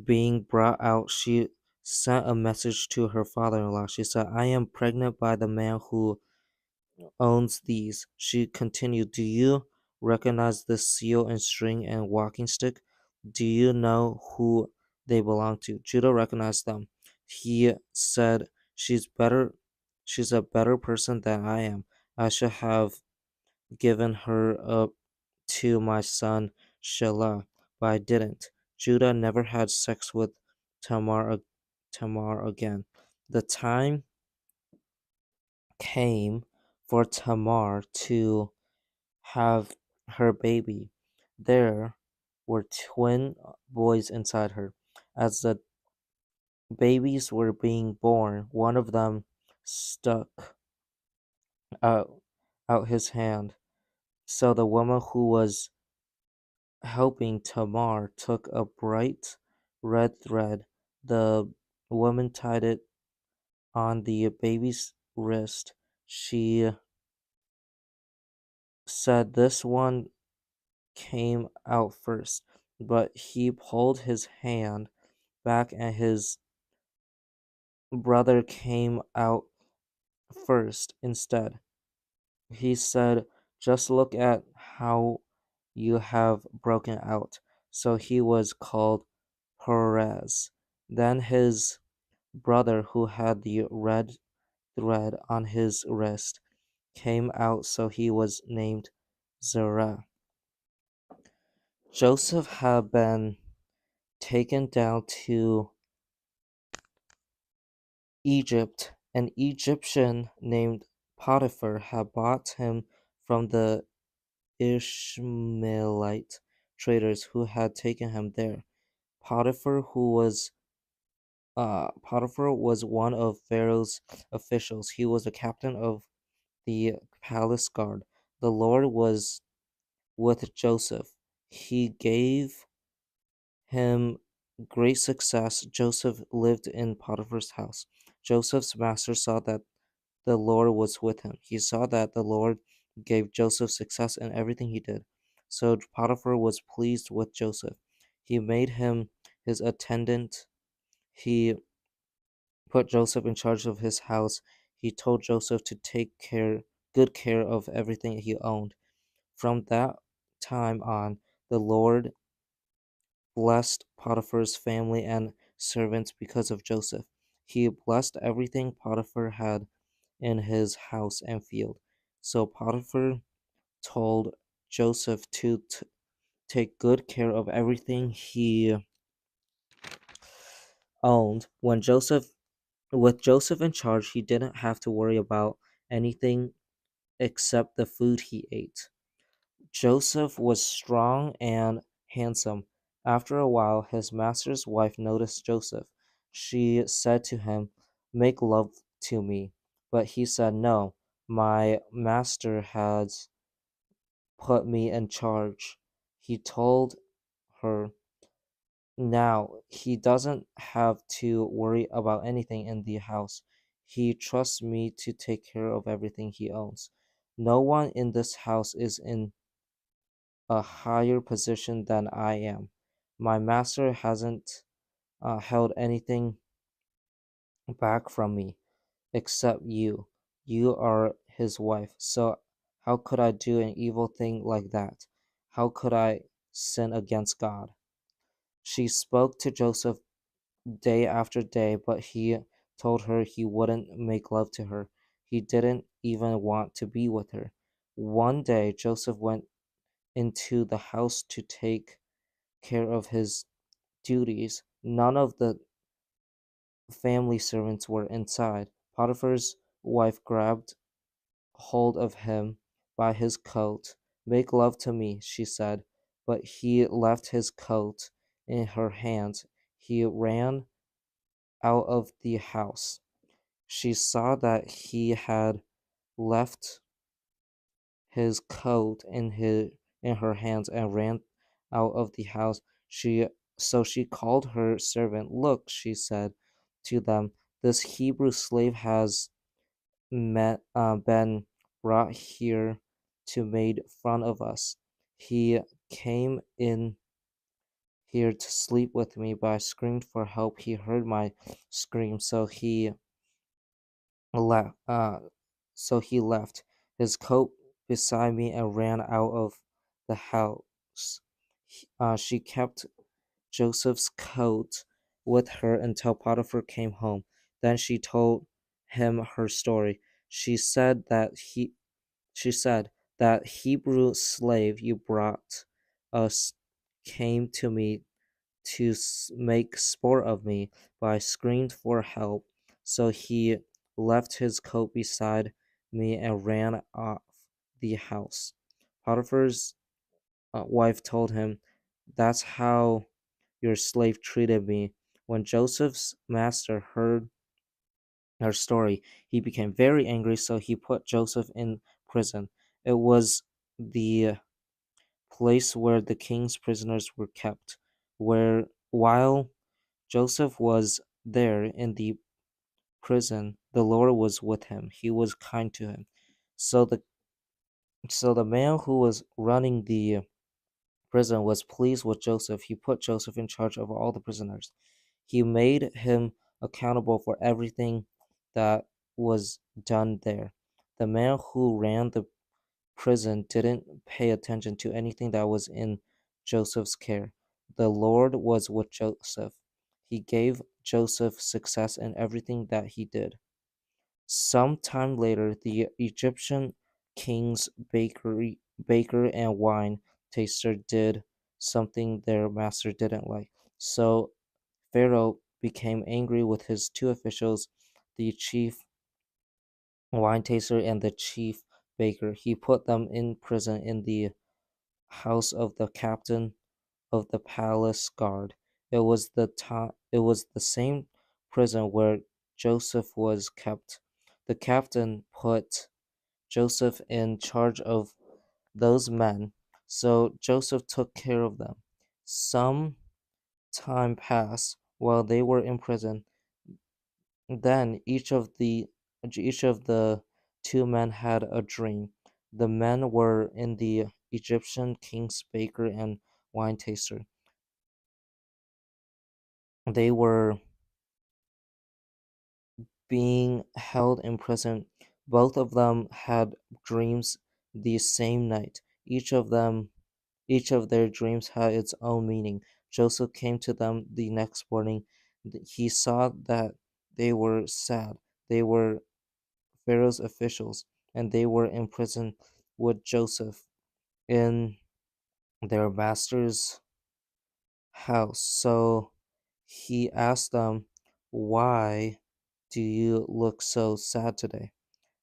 being brought out, she sent a message to her father-in-law. She said, "I am pregnant by the man who owns these. She continued, do you recognize the seal and string and walking stick? Do you know who they belong to? Judah recognized them. He said, she's a better person than I am. I should have given her up to my son Shelah, but I didn't. Judah never had sex with Tamar again. The time came for Tamar to have her baby. There were twin boys inside her. As the babies were being born, one of them stuck out, out his hand. So the woman who was helping Tamar took a bright red thread. The woman tied it on the baby's wrist. She said this one came out first, but he pulled his hand back and his brother came out first instead. He said, just look at how you have broken out. So he was called Perez. Then his brother, who had the red thread on his wrist, came out, so he was named Zerah. Joseph had been taken down to Egypt. An Egyptian named Potiphar had bought him from the Ishmaelite traders who had taken him there. Potiphar was one of Pharaoh's officials. He was the captain of the palace guard. The Lord was with Joseph. He gave him great success. Joseph lived in Potiphar's house. Joseph's master saw that the Lord was with him. He saw that the Lord gave Joseph success in everything he did. So Potiphar was pleased with Joseph. He made him his attendant. He put Joseph in charge of his house. He told Joseph to take good care of everything he owned. From that time on, the Lord blessed Potiphar's family and servants because of Joseph. He blessed everything Potiphar had in his house and field. So Potiphar told Joseph to take good care of everything he owned. With Joseph in charge, he didn't have to worry about anything except the food he ate. Joseph was strong and handsome. After a while, his master's wife noticed Joseph. She said to him, make love to me. But he said, no, my master has put me in charge. He told her, now he doesn't have to worry about anything in the house. He trusts me to take care of everything he owns. No one in this house is in a higher position than I am. My master hasn't held anything back from me except you. You are his wife. So how could I do an evil thing like that? How could I sin against God? She spoke to Joseph day after day, but he told her he wouldn't make love to her. He didn't even want to be with her. One day, Joseph went into the house to take care of his duties. None of the family servants were inside. Potiphar's wife grabbed hold of him by his coat. Make love to me, she said, but he left his coat in her hands. He ran out of the house. She saw that he had left his coat in her hands and ran out of the house. She called her servant. Look, she said to them, this Hebrew slave has been brought here to make fun of us. He came in here to sleep with me, but I screamed for help. He heard my scream, left. So he left, his coat beside me and ran out of the house. She kept Joseph's coat with her until Potiphar came home. Then she told him her story. She said that Hebrew slave you brought us came to me to make sport of me, but I screamed for help. So he left his coat beside me and ran off the house. Potiphar's wife told him, "That's how your slave treated me." When Joseph's master heard her story, he became very angry, so he put Joseph in prison. It was the place where the king's prisoners were kept, where while Joseph was there in the prison, the Lord was with him. He was kind to him. So the man who was running the prison was pleased with Joseph. He put Joseph in charge of all the prisoners. He made him accountable for everything that was done there. The man who ran the prison didn't pay attention to anything that was in Joseph's care. The Lord was with Joseph. He gave Joseph success in everything that he did. Some time later, the Egyptian king's baker and wine taster did something their master didn't like. So Pharaoh became angry with his two officials, the chief wine taster and the chief baker. He put them in prison in the house of the captain of the palace guard. It was the same prison where Joseph was kept. The captain put Joseph in charge of those men, so Joseph took care of them. Some time passed while they were in prison. Then each of the two men had a dream. The men were in the Egyptian king's baker and wine taster. They were being held in prison. Both of them had dreams the same night. Each of their dreams had its own meaning. Joseph came to them the next morning. He saw that they were sad. They were Pharaoh's officials, and they were in prison with Joseph in their master's house. So he asked them, "Why do you look so sad today?"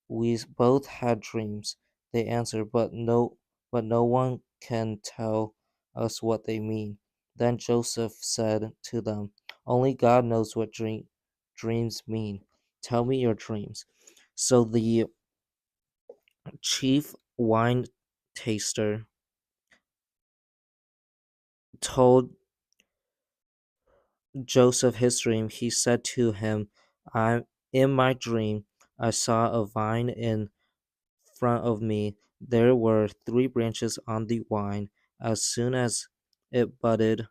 "We both had dreams," they answered, but no one can tell us what they mean." Then Joseph said to them, "Only God knows what dreams mean. Tell me your dreams." So the chief wine taster told Joseph his dream. He said to him, "I in my dream I saw a vine in front of me. There were three branches on the vine. As soon as it budded,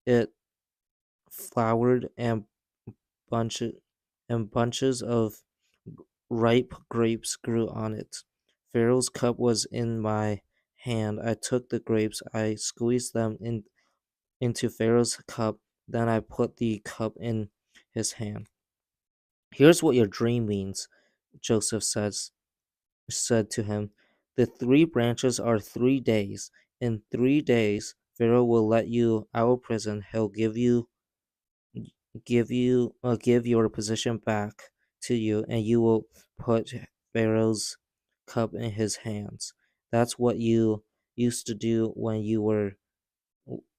it flowered bunches bunches of ripe grapes grew on it. Pharaoh's cup was in my hand. I took the grapes, I squeezed them into Pharaoh's cup, then I put the cup in his hand." "Here's what your dream means," Joseph said to him. "The three branches are 3 days. In 3 days, Pharaoh will let you out of prison. He'll give your position back to you, and you will put Pharaoh's cup in his hands. That's what you used to do when you were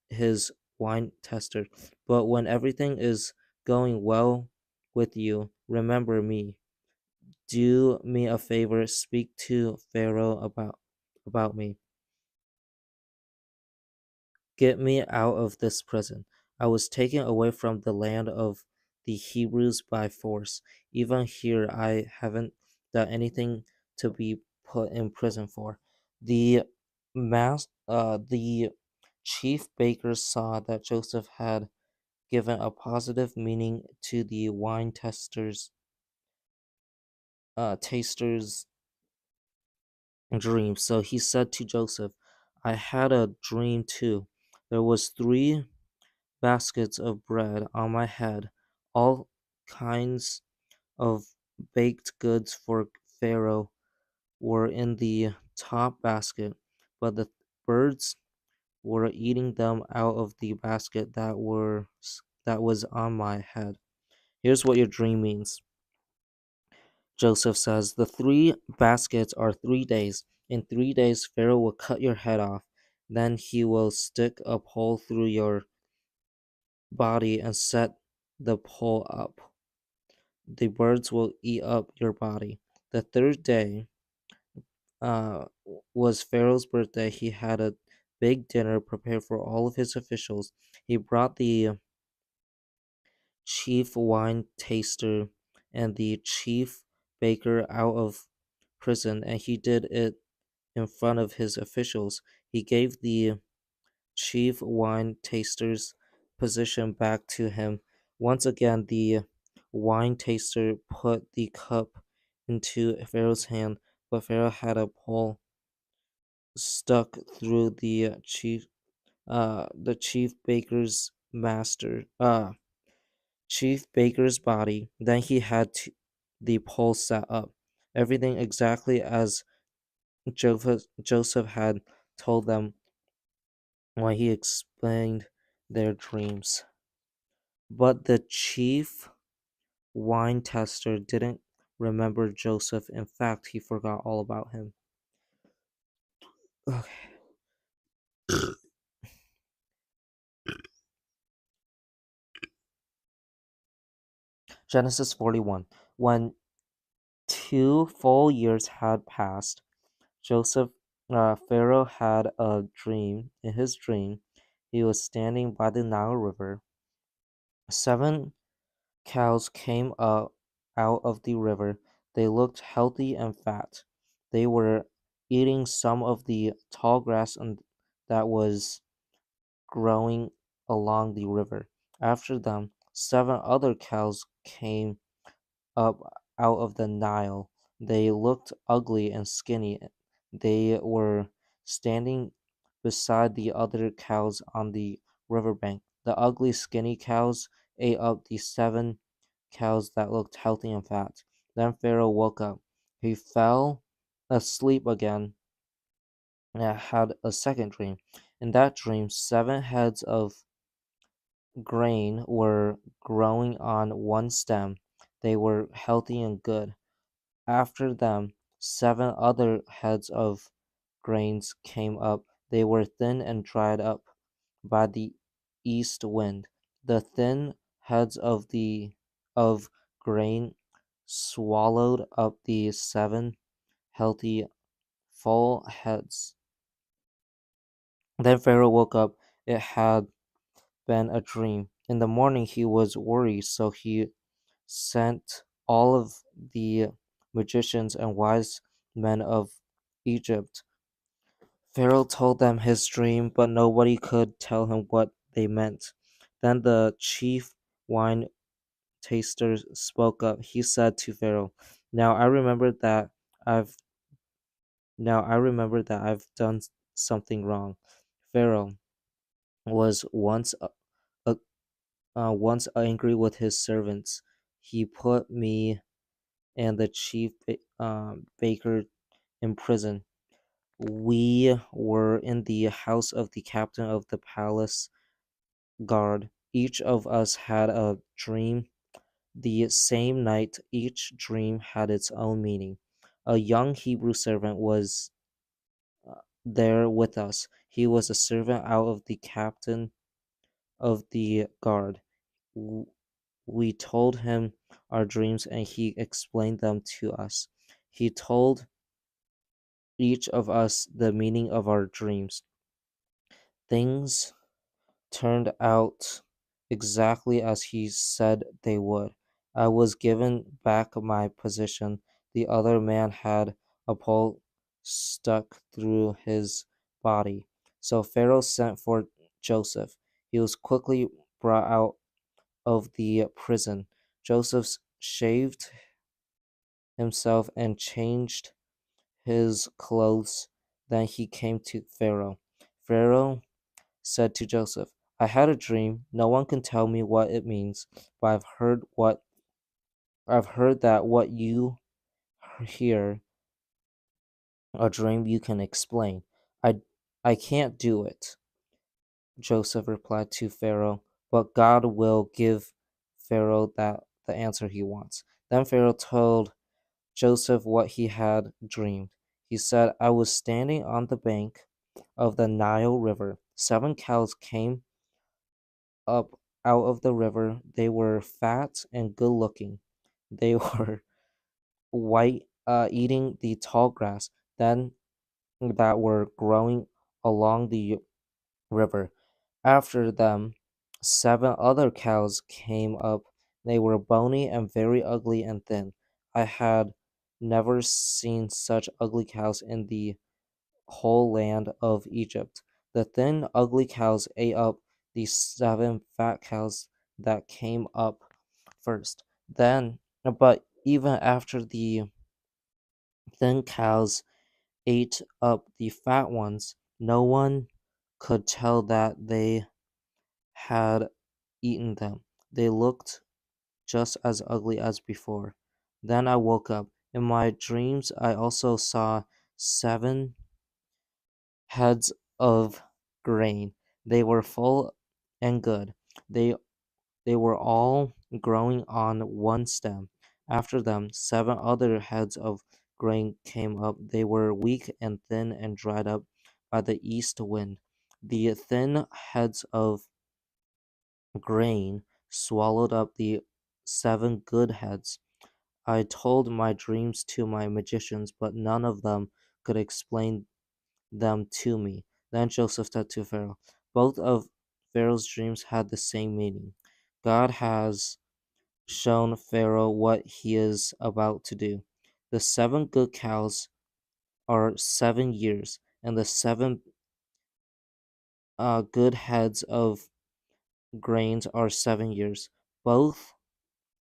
his wine tester. But when everything is going well with you, remember me. Do me a favor, speak to Pharaoh about me. Get me out of this prison. I was taken away from the land of the Hebrews by force. Even here I haven't done anything to be put in prison for." The chief baker saw that Joseph had given a positive meaning to the wine tasters dream. So he said to Joseph, I had a dream too. There was 3 baskets of bread on my head, all kinds of baked goods for Pharaoh were in the top basket, but the birds were eating them out of the basket that was on my head. Here's what your dream means. Joseph says, the 3 baskets are 3 days. In 3 days, Pharaoh will cut your head off. Then he will stick a pole through your body and set the pole up. The birds will eat up your body. The third day uh, was Pharaoh's birthday. He had a big dinner prepared for all of his officials. He brought the chief wine taster and the chief baker out of prison, and he did it in front of his officials. He gave the chief wine taster's position back to him. Once again, the wine taster put the cup into Pharaoh's hand, but Pharaoh had a pole stuck through the chief baker's body. Then he had the pole set up, everything exactly as Joseph had told them when he explained their dreams. But the chief wine tester didn't remember Joseph. In fact, he forgot all about him. Okay. Genesis 41. When 2 full years had passed, Joseph, Pharaoh had a dream. In his dream, he was standing by the Nile River. 7 cows came up out of the river. They looked healthy and fat. They were eating some of the tall grass that was growing along the river. After them, 7 other cows came up out of the Nile. They looked ugly and skinny. They were standing beside the other cows on the riverbank. The ugly, skinny cows ate up the 7 cows that looked healthy and fat. Then Pharaoh woke up. He fell asleep again and had a second dream. In that dream, 7 heads of grain were growing on one stem. They were healthy and good. After them, 7 other heads of grains came up. They were thin and dried up by the east wind. The thin heads of grain swallowed up the 7 healthy full heads. Then Pharaoh woke up. It had been a dream. In the morning he was worried, so he sent all of the magicians and wise men of Egypt. Pharaoh told them his dream, but nobody could tell him what they meant. Then the chief wine taster spoke up. He said to Pharaoh, "Now I remember that I've done something wrong." Pharaoh was a, once angry with his servants. He put me and the chief baker in prison. We were in the house of the captain of the palace guard. Each of us had a dream the same night. Each dream had its own meaning. A young Hebrew servant was there with us. He was a servant out of the captain of the guard. We told him our dreams and he explained them to us. He told each of us the meaning of our dreams. Things turned out exactly as he said they would. I was given back my position. The other man had a pole stuck through his body. So Pharaoh sent for Joseph. He was quickly brought out of the prison. Joseph shaved himself and changed his clothes. Then he came to Pharaoh. Pharaoh said to Joseph, I had a dream. No one can tell me what it means, but I've heard that what you hear a dream you can explain. I I can't do it. Joseph replied to Pharaoh, but God will give Pharaoh the answer he wants. Then Pharaoh told Joseph what he had dreamed. He said, I was standing on the bank of the Nile River. 7 cows came up out of the river. They were fat and good looking. They were white, eating the tall grass then that were growing along the river. After them, 7 other cows came up. They were bony and very ugly and thin. I had never seen such ugly cows in the whole land of Egypt. The thin, ugly cows ate up the 7 fat cows that came up first. But even after the thin cows ate up the fat ones, no one could tell that they had eaten them. They looked just as ugly as before. Then I woke up. In my dreams, I also saw 7 heads of grain. They were full and good. They they were all growing on one stem. After them, 7 other heads of grain came up. They were weak and thin and dried up by the east wind. The thin heads of grain swallowed up the 7 good heads. I told my dreams to my magicians, but none of them could explain them to me. Then Joseph said to Pharaoh, both of Pharaoh's dreams had the same meaning. God has shown Pharaoh what he is about to do. The 7 good cows are 7 years, and the 7 good heads of grains are 7 years. Both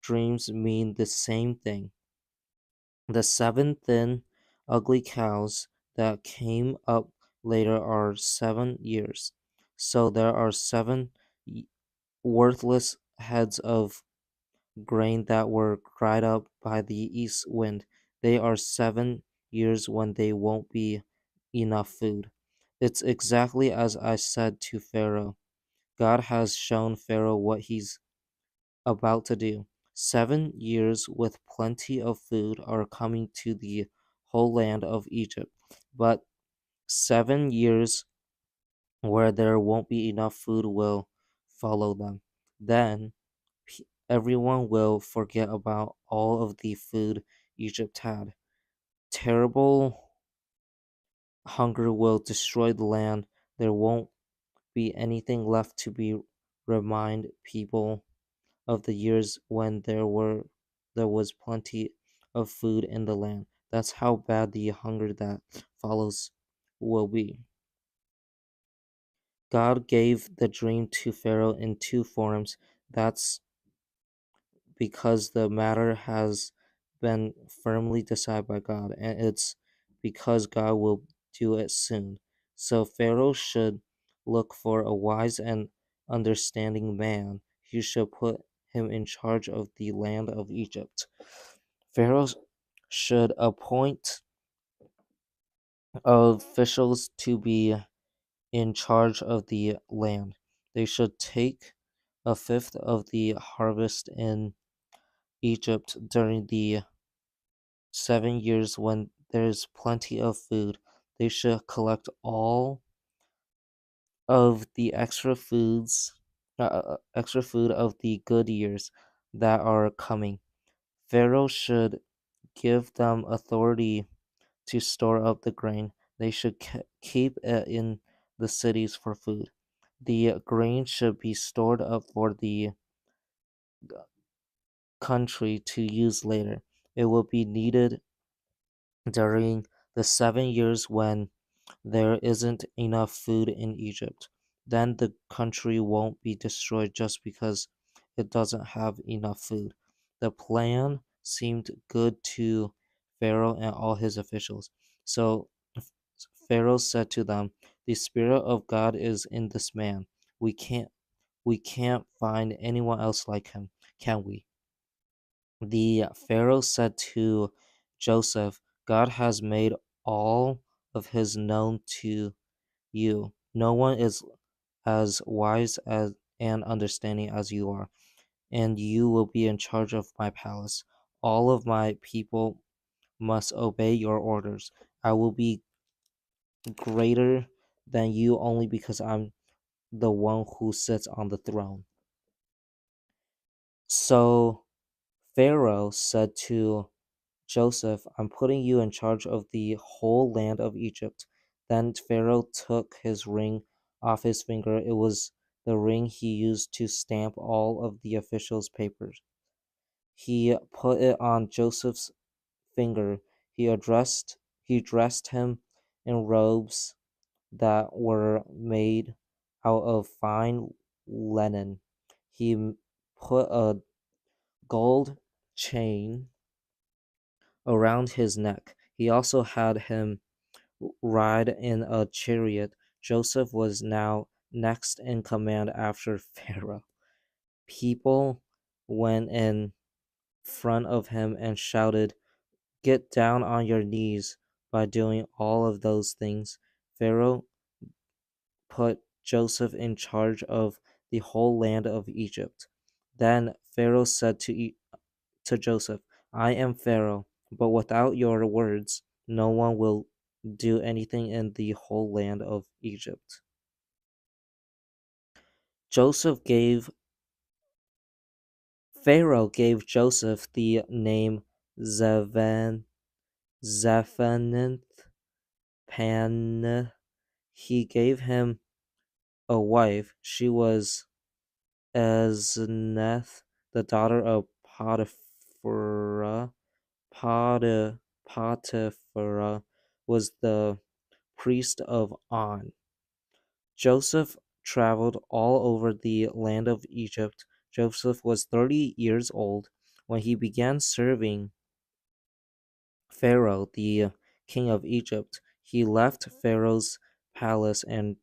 dreams mean the same thing. The 7 thin, ugly cows that came up later are 7 years. So there are 7 worthless heads of grain that were dried up by the east wind. They are 7 years when there won't be enough food. It's exactly as I said to Pharaoh. God has shown Pharaoh what he's about to do. 7 years with plenty of food are coming to the whole land of Egypt, but 7 years where there won't be enough food will follow them. Then everyone will forget about all of the food Egypt had. Terrible hunger will destroy the land. There won't be anything left to be remind people of the years when there was plenty of food in the land. That's how bad the hunger that follows will be. God gave the dream to Pharaoh in 2 forms. That's because the matter has been firmly decided by God, and it's because God will do it soon. So Pharaoh should look for a wise and understanding man. He should put him in charge of the land of Egypt. Pharaoh should appoint officials to be in charge of the land. They should take a fifth of the harvest in Egypt during the 7 years when there's plenty of food. They should collect all of the extra food of the good years that are coming. Pharaoh should give them authority to store up the grain. They should keep it in the cities for food. The grain should be stored up for the country to use later. It will be needed during the 7 years when there isn't enough food in Egypt. Then the country won't be destroyed just because it doesn't have enough food. The plan seemed good to Pharaoh and all his officials. So Pharaoh said to them, "The Spirit of God is in this man. We can't we can't find anyone else like him, can we?" The Pharaoh said to Joseph, "God has made all of his known to you. No one is as wise as and understanding as you are, and you will be in charge of my palace. All of my people must obey your orders. I will be greater than you only because I'm the one who sits on the throne." So Pharaoh said to Joseph, "I'm putting you in charge of the whole land of Egypt." Then Pharaoh took his ring off his finger. It was the ring he used to stamp all of the officials' papers. He put it on Joseph's finger. He dressed him in robes that were made out of fine linen. He put a gold chain around his neck. He also had him ride in a chariot. Joseph was now next in command after Pharaoh. People went in front of him and shouted, "Get down on your knees." By doing all of those things, Pharaoh put Joseph in charge of the whole land of Egypt. Then Pharaoh said to Joseph, "I am Pharaoh, but without your words, no one will do anything in the whole land of Egypt." Joseph gave Pharaoh gave Joseph the name Zephanath Pan. He gave him a wife. She was Esneth, the daughter of Potiphar. Potiphar was the priest of On. Joseph traveled all over the land of Egypt. Joseph was 30 years old when he began serving Pharaoh, the king of Egypt. He left Pharaoh's palace and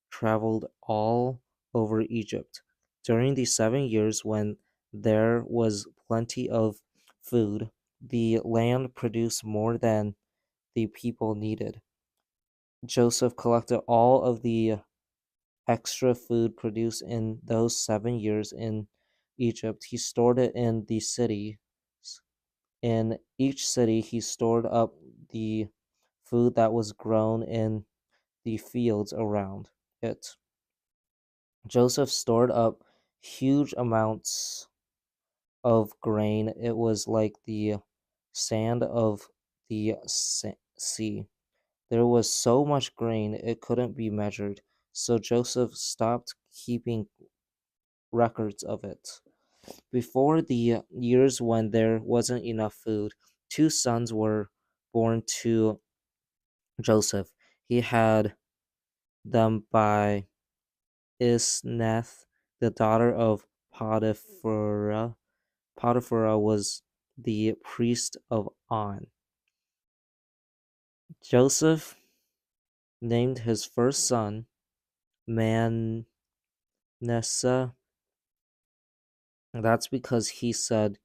traveled all over Egypt. During the 7 years when there was plenty of food, the land produced more than the people needed. Joseph collected all of the extra food produced in those 7 years in Egypt. He stored it in the city. In each city, he stored up the food that was grown in the fields around it. Joseph stored up huge amounts of grain. It was like the sand of the sea. There was so much grain it couldn't be measured. So Joseph stopped keeping records of it. Before the years when there wasn't enough food, two sons were born to Joseph. He had them by Isneth, the daughter of Potiphar. Potiphar was the priest of On. Joseph named his first son Manasseh. That's because he said,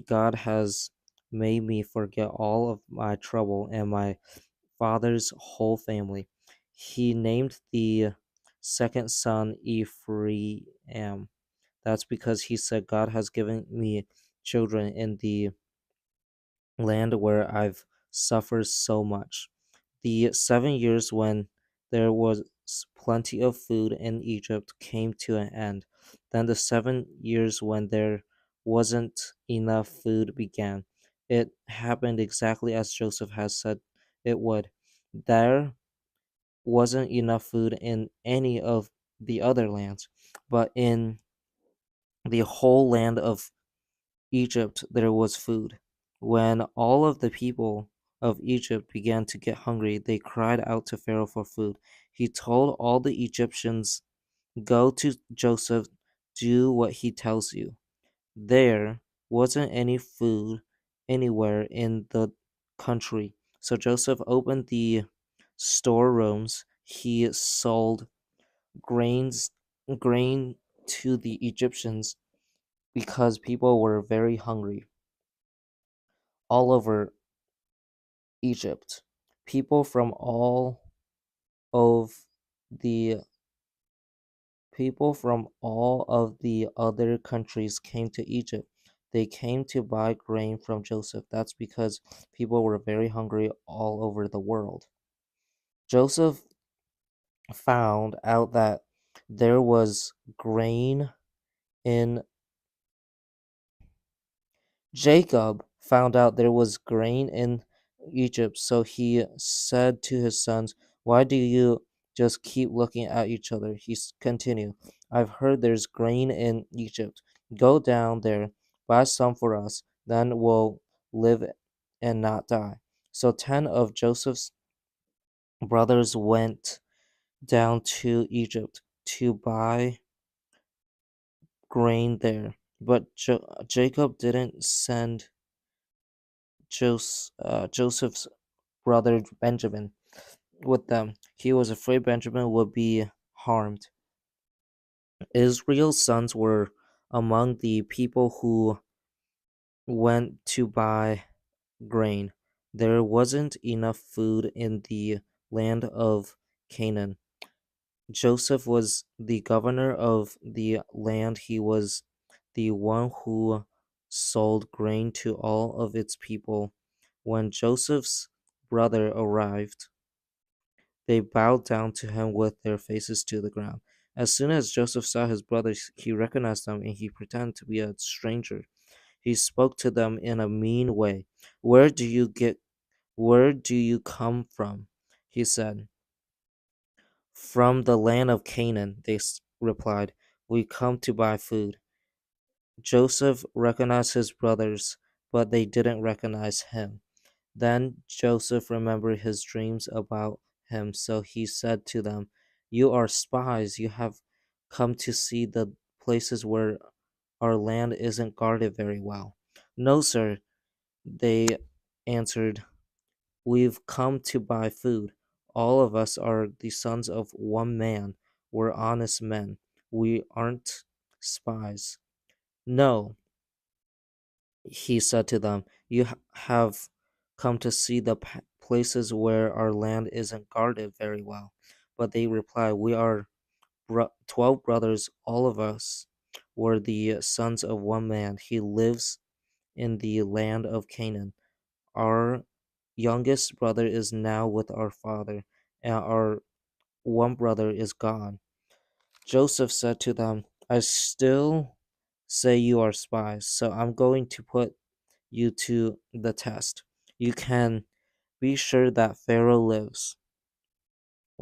"God has made me forget all of my trouble and my father's whole family." He named the second son Ephraim. That's because he said, "God has given me children in the land where I've suffered so much." The 7 years when there was plenty of food in Egypt came to an end. Then the 7 years when there wasn't enough food began. It happened exactly as Joseph has said it would. There wasn't enough food in any of the other lands, but in the whole land of Egypt there was food. When all of the people of Egypt began to get hungry, they cried out to Pharaoh for food. He told all the Egyptians, "Go to Joseph, do what he tells you." There wasn't any food anywhere in the country. So Joseph opened the storerooms. He sold grains grain to the Egyptians because people were very hungry all over Egypt. People from of the people from all of the other countries came to Egypt. They came to buy grain from Joseph. That's because people were very hungry all over the world. Joseph found out that there was grain in Jacob found out there was grain in Egypt, so he said to his sons, "Why do you just keep looking at each other?" He continued, "I've heard there's grain in Egypt. Go down there, buy some for us, then we'll live and not die." So 10 of Joseph's brothers went down to Egypt to buy grain there. But Jacob didn't send Joseph's brother Benjamin with them. He was afraid Benjamin would be harmed. Israel's sons were among the people who went to buy grain. There wasn't enough food in the land of Canaan. Joseph was the governor of the land. He was the one who sold grain to all of its people. When Joseph's brother arrived, they bowed down to him with their faces to the ground. As soon as Joseph saw his brothers, he recognized them and he pretended to be a stranger. He spoke to them in a mean way. Where do you come from?" he said. "From the land of Canaan," they replied. "We come to buy food." Joseph recognized his brothers, but they didn't recognize him. Then Joseph remembered his dreams about him, so he said to them, "You are spies. You have come to see the places where our land isn't guarded very well." "No, sir," they answered. "We've come to buy food. All of us are the sons of one man. We're honest men. We aren't spies." "No," he said to them, "you have come to see the places where our land isn't guarded very well." But they replied, "We are 12 brothers. All of us were the sons of one man. He lives in the land of Canaan. Our youngest brother is now with our father, and our one brother is gone." Joseph said to them, "I still say you are spies, so I'm going to put you to the test. You can be sure that Pharaoh lives,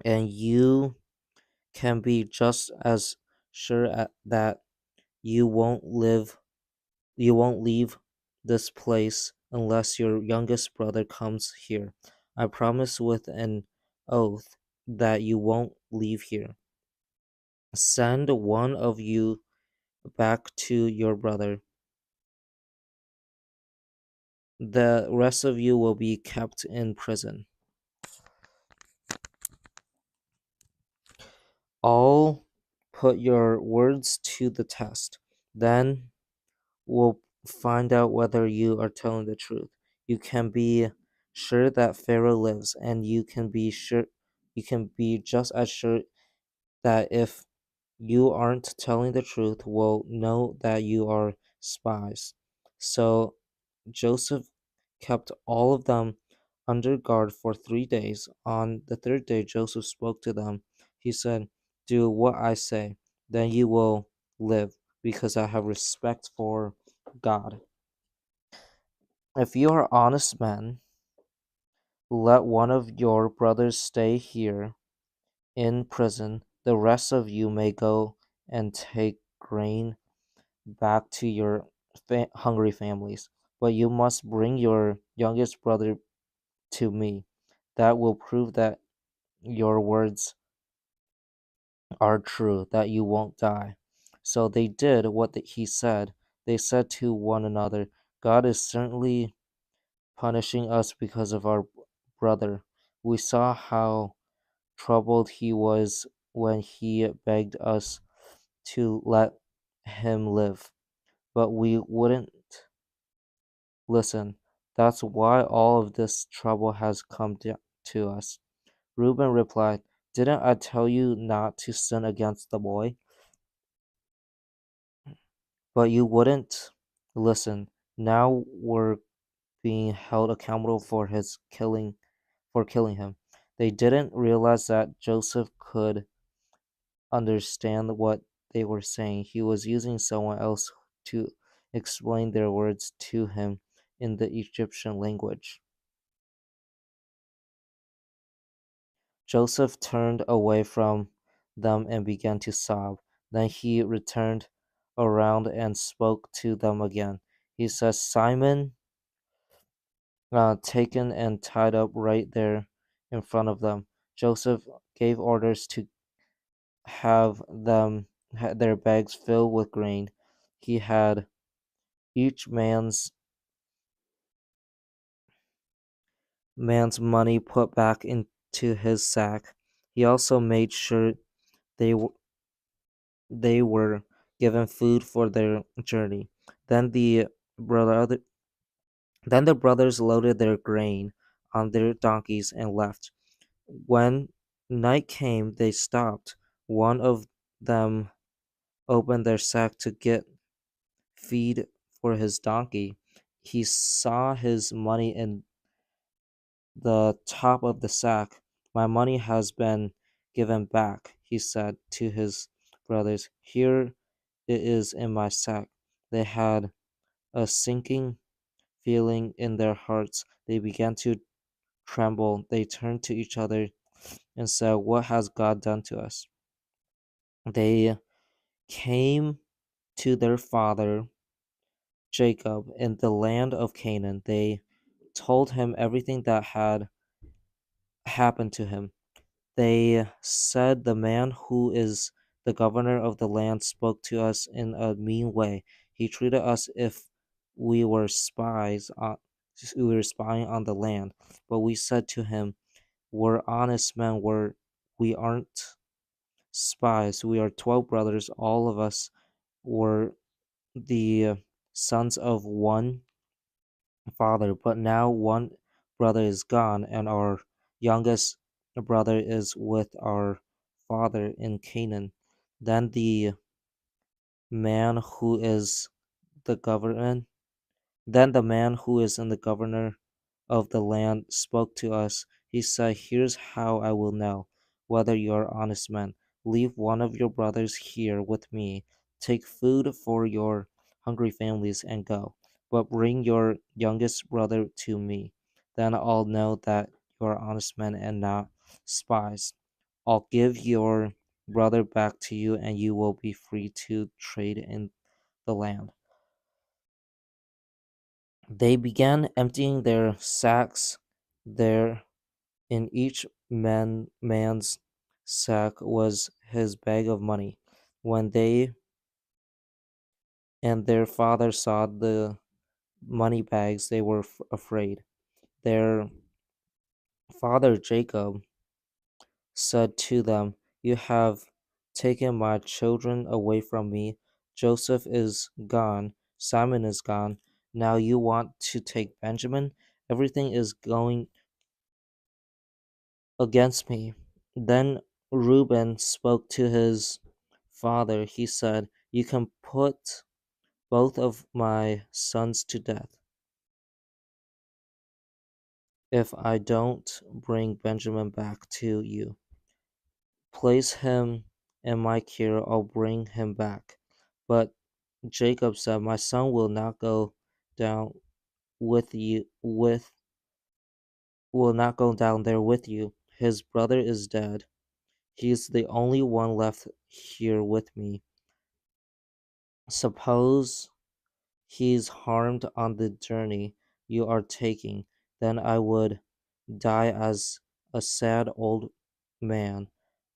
and you can be just as sure that you won't live you won't leave this place unless your youngest brother comes here. I promise with an oath that you won't leave here. Send one of you back to your brother. The rest of you will be kept in prison." "I'll put your words to the test. Then we'll find out whether you are telling the truth. You can be sure that Pharaoh lives, and you can be just as sure that if you aren't telling the truth, we'll know that you are spies." So Joseph kept all of them under guard for 3 days. On the third day, Joseph spoke to them. He said, "Do what I say, then you will live, because I have respect for God. If you are honest men, let one of your brothers stay here in prison. The rest of you may go and take grain back to your hungry families. But you must bring your youngest brother to me. That will prove that your words are true, that you won't die." So they did what he said. They said to one another, "God is certainly punishing us because of our brother. We saw how troubled he was when he begged us to let him live, but we wouldn't listen. That's why all of this trouble has come to us. Reuben replied, "Didn't I tell you not to sin against the boy? But you wouldn't listen. Now we're being held accountable for killing him." They didn't realize that Joseph could understand what they were saying. He was using someone else to explain their words to him in the Egyptian language. Joseph turned away from them and began to sob. Then he returned around and spoke to them again. He says, "Simon, taken and tied up right there in front of them." Joseph gave orders to have their bags filled with grain. He had each man's money put back into his sack. He also made sure they they were given food for their journey. Then brother then the brothers loaded their grain on their donkeys and left. When night came, they stopped. One of them opened their sack to get feed for his donkey. He saw his money in the top of the sack. "My money has been given back," he said to his brothers. "Here it is in my sack." They had a sinking feeling in their hearts. They began to tremble. They turned to each other and said, "What has God done to us?" They came to their father Jacob in the land of Canaan. They told him everything that had happened to him. They said, "The man who is the governor of the land spoke to us in a mean way. He treated us if we were spies on we were spying on the land." But we said to him, "We're honest men, we aren't spies. We are 12 brothers. All of us were the sons of one father, but now one brother is gone, and our youngest brother is with our father in Canaan." Then man who is the governor, then the man who is in the governor of the land spoke to us. He said, "Here's how I will know whether you are honest men. Leave one of your brothers here with me. Take food for your hungry families and go. But bring your youngest brother to me. Then I'll know that you are honest men and not spies. I'll give your brother back to you, and you will be free to trade in the land." They began emptying their sacks. There in each man's sack was his bag of money. When they and their father saw the money bags, they were afraid. Their father Jacob said to them, "You have taken my children away from me. Joseph is gone, Simon is gone. Now you want to take Benjamin? Everything is going against me." Then Reuben spoke to his father. He said, "You can put both of my sons to death if I don't bring Benjamin back to you. Place him in my care, I'll bring him back." But Jacob said, "My son will not go down with will not go down there with you. His brother is dead. He's the only one left here with me. Suppose he's harmed on the journey you are taking, then I would die as a sad old man.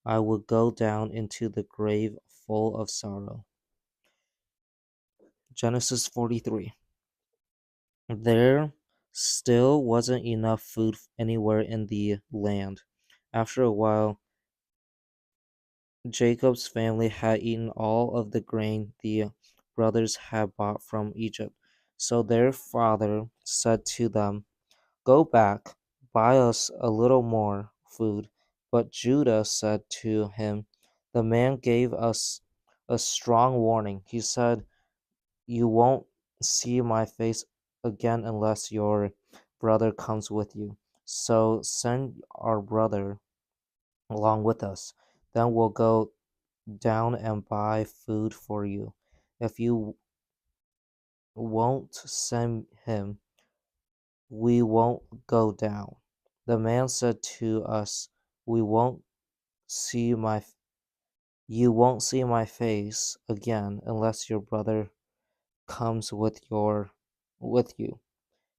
I would go down into the grave full of sorrow." Genesis 43. There Still wasn't enough food anywhere in the land. After a while, Jacob's family had eaten all of the grain the brothers had bought from Egypt. So their father said to them, "Go back, buy us a little more food." But Judah said to him, "The man gave us a strong warning. He said, 'You won't see my face again unless your brother comes with you. So send our brother along with us. Then we'll go down and buy food for you. If you won't send him, we won't go down." The man said to us, "We won't see my You won't see my face again unless your brother comes with you."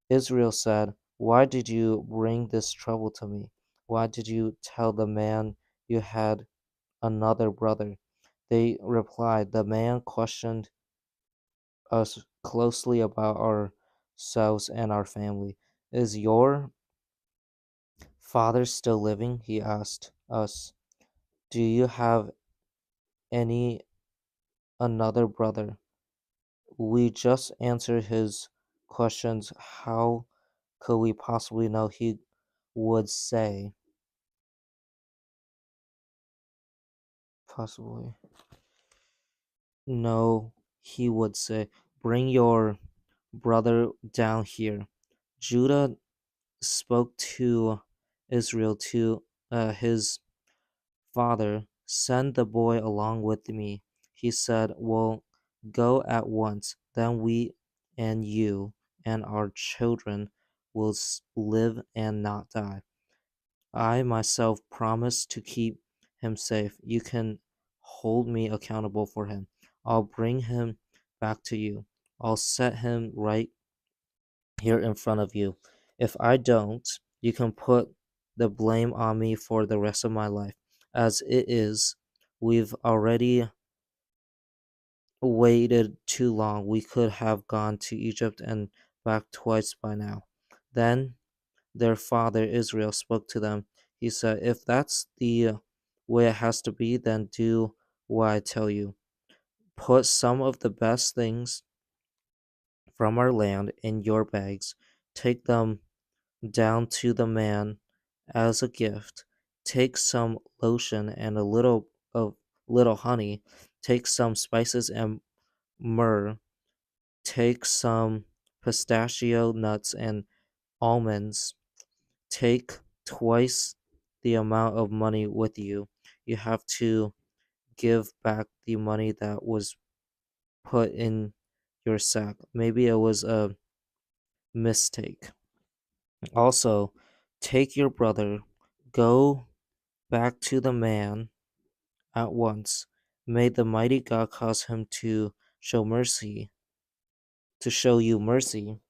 Israel said, "Why did you bring this trouble to me? Why did you tell the man you had another brother?" They replied, "The man questioned us closely about ourselves and our family. 'Is your father still living?' he asked us. 'Do you have any another brother?' We just answered his questions. How could we possibly know? He would say, possibly. No, he would say, 'Bring your brother down here.'" Judah spoke to Israel, to his father, "Send the boy along with me." He said, "We'll go at once. Then we and you and our children will live and not die. I myself promise to keep him safe. You can hold me accountable for him. I'll bring him back to you. I'll set him right here in front of you. If I don't, you can put the blame on me for the rest of my life. As it is, we've already waited too long. We could have gone to Egypt and back twice by now." Then their father Israel spoke to them. He said, "If that's the way it has to be, then do what I tell you. Put some of the best things from our land in your bags. Take them down to the man as a gift. Take some lotion and a little honey. Take some spices and myrrh. Take some pistachio nuts and almonds. Take twice the amount of money with you. You have to give back the money that was put in your sack. Maybe it was a mistake. Also, take your brother, go back to the man at once. May the mighty God cause him to show you mercy.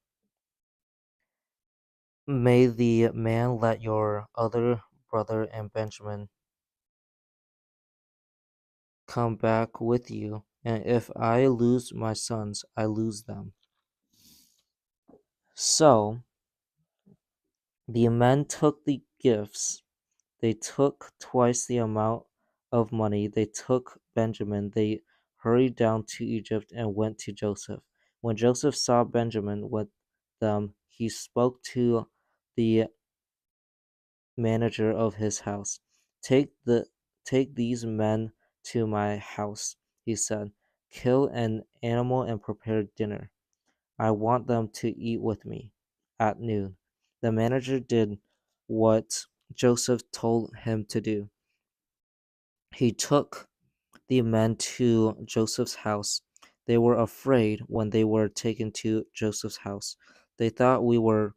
May the man let your other brother and Benjamin come back with you, and if I lose my sons, I lose them." So the men took the gifts. They took twice the amount of money. They took Benjamin. They hurried down to Egypt and went to Joseph. When Joseph saw Benjamin with them, he spoke to the manager of his house. Take these men to my house," he said. "Kill an animal and prepare dinner. I want them to eat with me at noon." The manager did what Joseph told him to do. He took the men to Joseph's house. They were afraid when they were taken to Joseph's house. They thought, "We were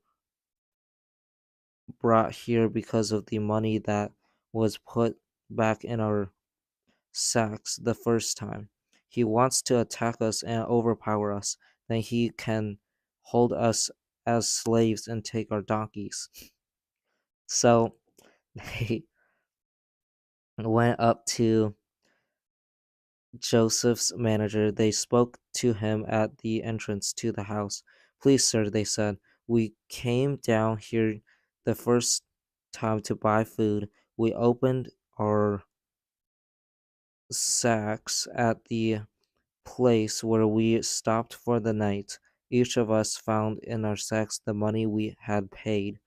brought here because of the money that was put back in our sacks the first time. He wants to attack us and overpower us. Then he can hold us as slaves and take our donkeys." So they went up to Joseph's manager. They spoke to him at the entrance to the house. "Please, sir," they said, We came down here the first time to buy food. We opened our sacks at the place where we stopped for the night. Each of us found in our sacks the money we had paid,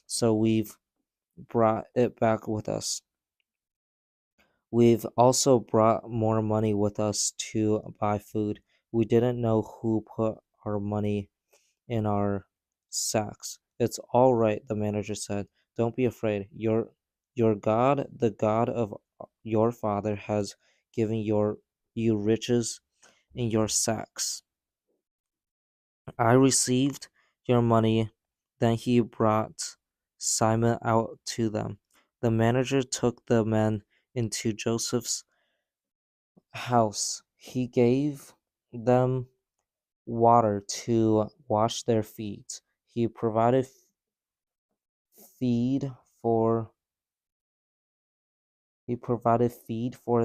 so we've brought it back with us. We've also brought more money with us to buy food. We didn't know who put our money in our sacks. It's all right, the manager said. Don't be afraid. Your God, the God of your father, has given you riches in your sacks. I received your money. Then he brought Simon out to them. The manager took the men into Joseph's house. He gave them water to wash their feet. He provided feed for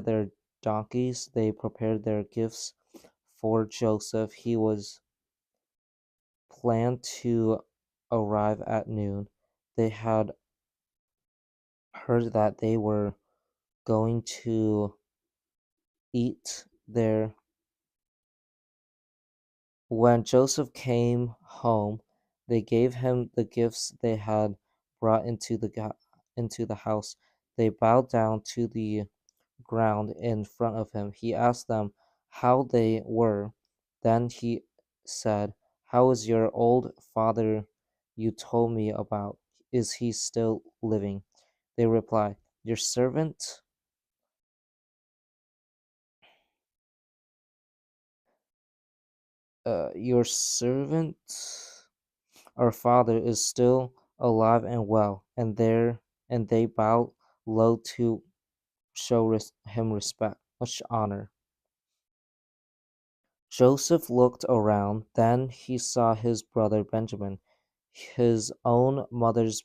their donkeys. They prepared their gifts for Joseph. He was planned to arrive at noon. They had heard that they were going to eat there. When Joseph came home, they gave him the gifts they had brought into the house. They bowed down to the ground in front of him. He asked them how they were. Then he said, "How is your old father you told me about? Is he still living?" They replied, Your servant, our father, is still alive and well." And they bowed low to show him respect, much honor. Joseph looked around. Then he saw his brother Benjamin, his own mother's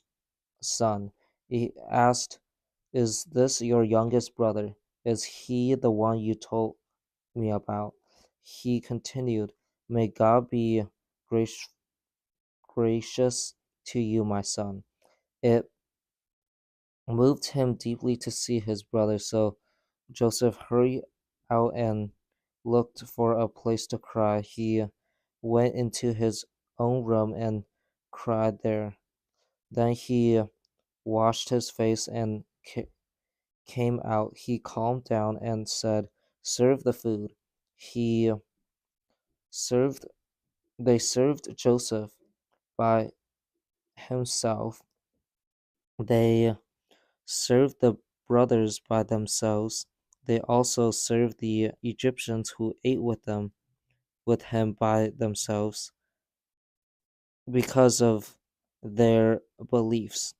son. He asked, "Is this your youngest brother? Is he the one you told me about?" He continued, "May God be gracious gracious to you, my son." It moved him deeply to see his brother, so Joseph hurried out and looked for a place to cry. He went into his own room and cried there. Then he washed his face and came out. He calmed down and said, "Serve the food." He served they served Joseph by himself. They served the brothers by themselves. They also served the Egyptians who ate with him by themselves because of their beliefs.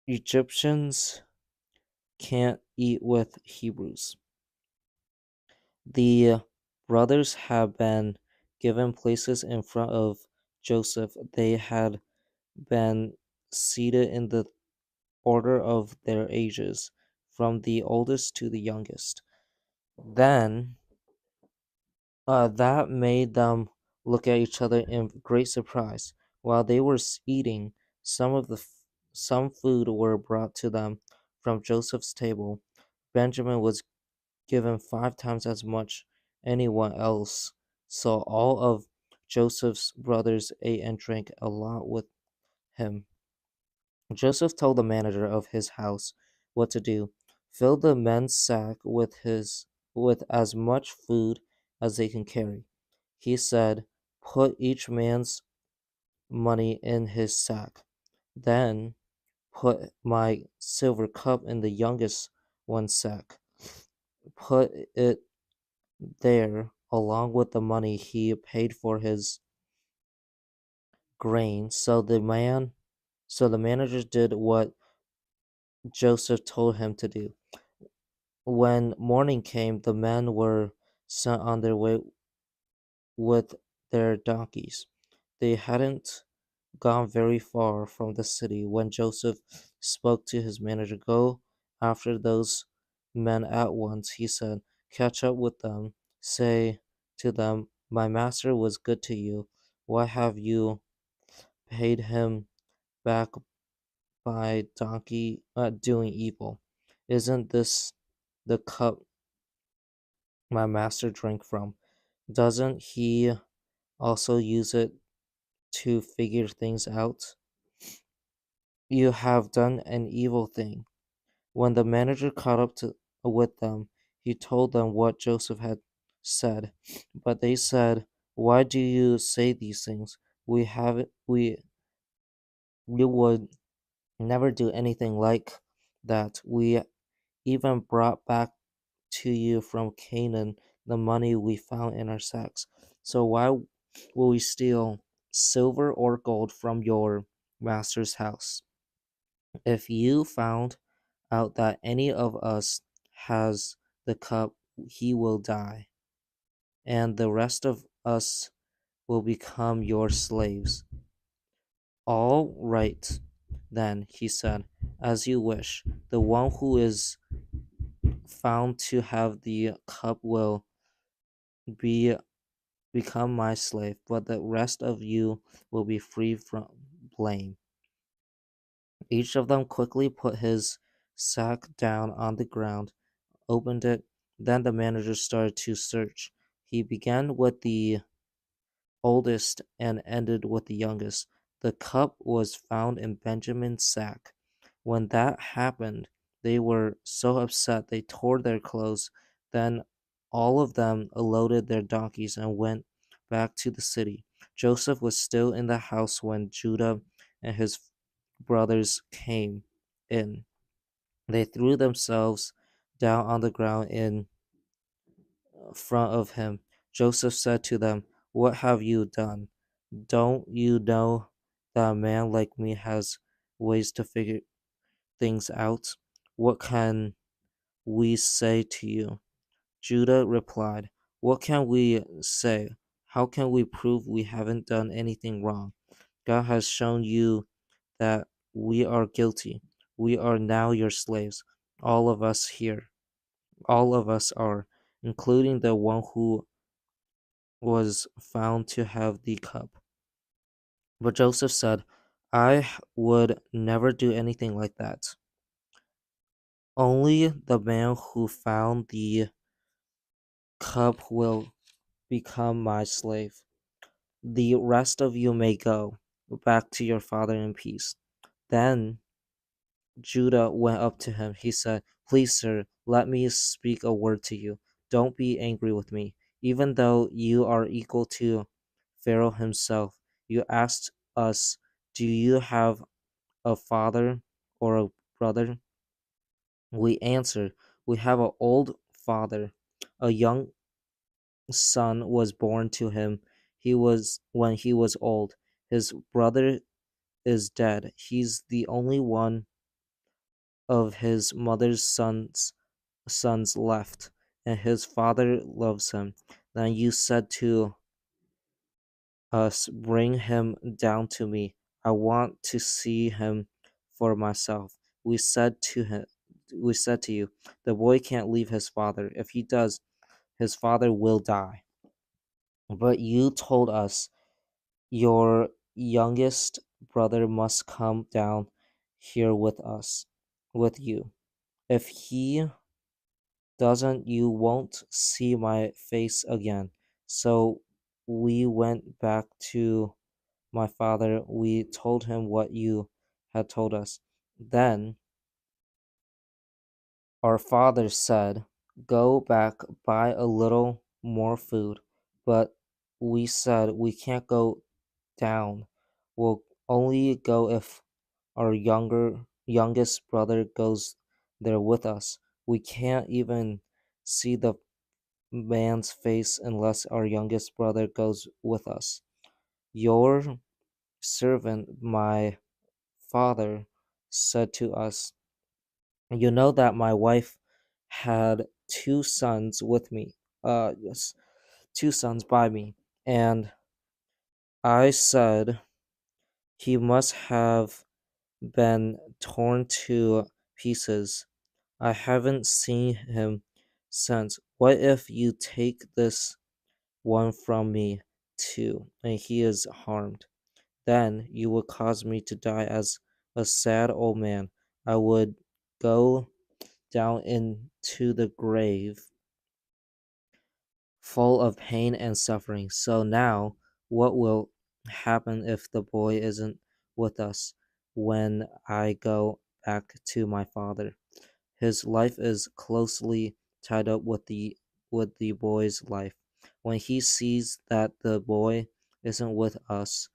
Egyptians can't eat with Hebrews. The brothers had been given places in front of Joseph. They had been seated in the order of their ages, from the oldest to the youngest. Then that made them look at each other in great surprise. While they were eating, some food were brought to them from Joseph's table. Benjamin was given 5 times as much anyone else, so all of Joseph's brothers ate and drank a lot with him. Joseph told the manager of his house what to do. Fill the men's sack with as much food as they can carry. He said, "Put each man's money in his sack. Then put my silver cup in the youngest one's sack. Put it there along with the money he paid for his grain." So the manager did what Joseph told him to do. When morning came, the men were sent on their way with their donkeys. They hadn't gone very far from the city when Joseph spoke to his manager. "Go after those men at once," he said. "Catch up with them. Say to them, 'My master was good to you. Why have you paid him back by doing evil. Isn't this the cup my master drank from? Doesn't he also use it to figure things out? You have done an evil thing. When the manager caught up with them, he told them what Joseph had said. But they said, "Why do you say these things? We would never do anything like that. We even brought back to you from Canaan the money we found in our sacks. So why will we steal silver or gold from your master's house? If you found out that any of us has the cup, he will die, and the rest of us will become your slaves." "All right, then," he said, "as you wish. The one who is found to have the cup will be become my slave, but the rest of you will be free from blame." Each of them quickly put his sack down on the ground, opened it. Then the manager started to search. He began with the oldest and ended with the youngest. The cup was found in Benjamin's sack. When that happened, they were so upset they tore their clothes. Then all of them loaded their donkeys and went back to the city. Joseph was still in the house when Judah and his brothers came in. They threw themselves down on the ground in front of him. Joseph said to them, "What have you done? Don't you know that a man like me has ways to figure things out? What can we say to you?" Judah replied, "What can we say? How can we prove we haven't done anything wrong? God has shown you that we are guilty. We are now your slaves, all of us here. All of us are, including the one who was found to have the cup." But Joseph said, "I would never do anything like that. Only the man who found the cup will become my slave. The rest of you may go back to your father in peace." Then Judah went up to him. He said, "Please, sir, let me speak a word to you. Don't be angry with me. Even though you are equal to Pharaoh himself, you asked us, 'Do you have a father or a brother?' We answered, 'We have an old father. A young son was born to him. He was when he was old. His brother is dead. He's the only one of his mother's sons left, and his father loves him.' Then you said to us, 'Bring him down to me. I want to see him for myself.' We said to you, 'The boy can't leave his father. If he does, his father will die.' But you told us, 'Your youngest brother must come down here with you. If he doesn't, you won't see my face again.' So we went back to my father. We told him what you had told us. Then our father said, 'Go back, buy a little more food.' But we said, 'We can't go down. We'll only go if our youngest brother goes there with us. We can't even see the man's face unless our youngest brother goes with us. Your servant, my father, said to us, 'You know that my wife had two sons with me. Yes, two sons by me.' And I said, 'He must have been torn to pieces. I haven't seen him since. What if you take this one from me too, and he is harmed?' Then you would cause me to die as a sad old man. I would go down into the grave full of pain and suffering. So now, what will happen if the boy isn't with us when I go back to my father? His life is closely tied up with the boy's life. When he sees that the boy isn't with us,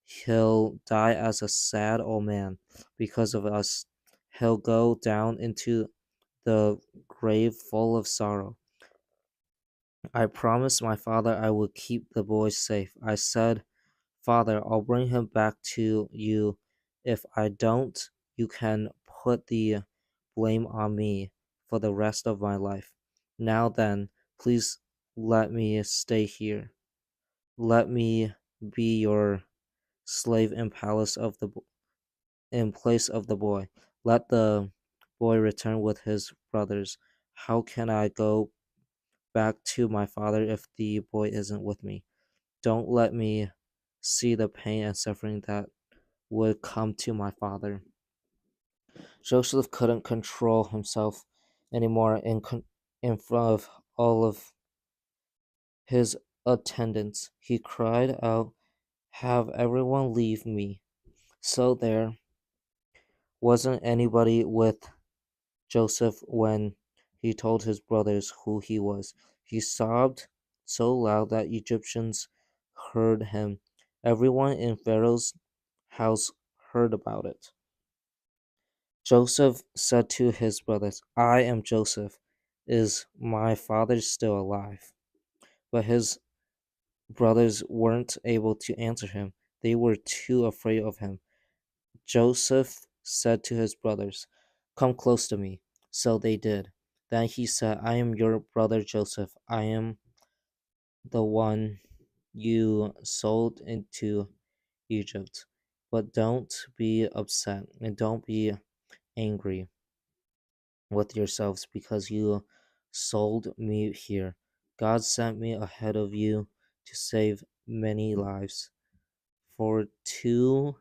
he'll die as a sad old man because of us. He'll go down into the grave full of sorrow. I promised my father I would keep the boy safe. I said, Father, I'll bring him back to you. If I don't, you can put the blame on me for the rest of my life. Now then, please let me stay here. Let me be your slave in place of the boy. Let the boy return with his brothers. How can I go back to my father if the boy isn't with me? Don't let me see the pain and suffering that would come to my father. Joseph couldn't control himself anymore in front of all of his attendants. He cried out, Have everyone leave me. So there wasn't anybody with Joseph when he told his brothers who he was. He sobbed so loud that Egyptians heard him. Everyone in Pharaoh's house heard about it. Joseph said to his brothers, I am Joseph. Is my father still alive? But his brothers weren't able to answer him. They were too afraid of him. Joseph said to his brothers, Come close to me. So they did. Then he said, I am your brother Joseph. I am the one you sold into Egypt. But don't be upset and don't be angry with yourselves because you sold me here. God sent me ahead of you to save many lives. For 2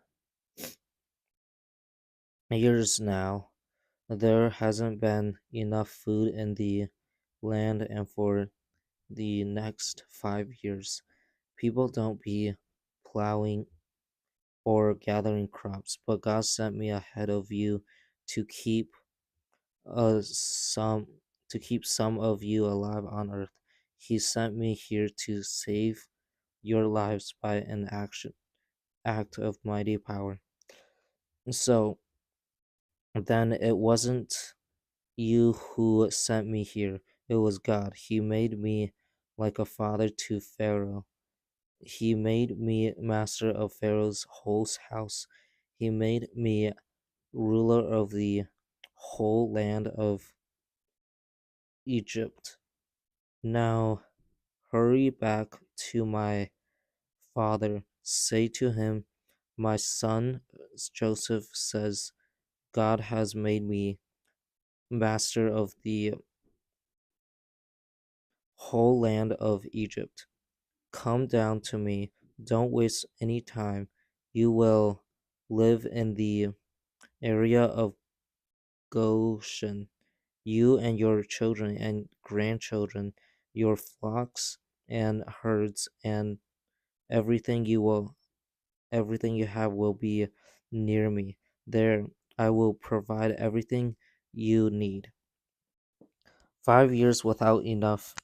years now, there hasn't been enough food in the land, and for the next 5 years, people don't be plowing or gathering crops. But God sent me ahead of you to keep uh, some some of you alive on earth. He sent me here to save your lives by an act of mighty power. So then it wasn't you who sent me here, it was God. He made me like a father to Pharaoh. He made me master of Pharaoh's whole house. He made me ruler of the whole land of Egypt. Now hurry back to my father. Say to him, My son Joseph says, God has made me master of the whole land of Egypt. Come down to me. Don't waste any time. You will live in the area of Goshen, you and your children and grandchildren, your flocks and herds, and everything you will everything you have will be near me. There I will provide everything you need. 5 years without enough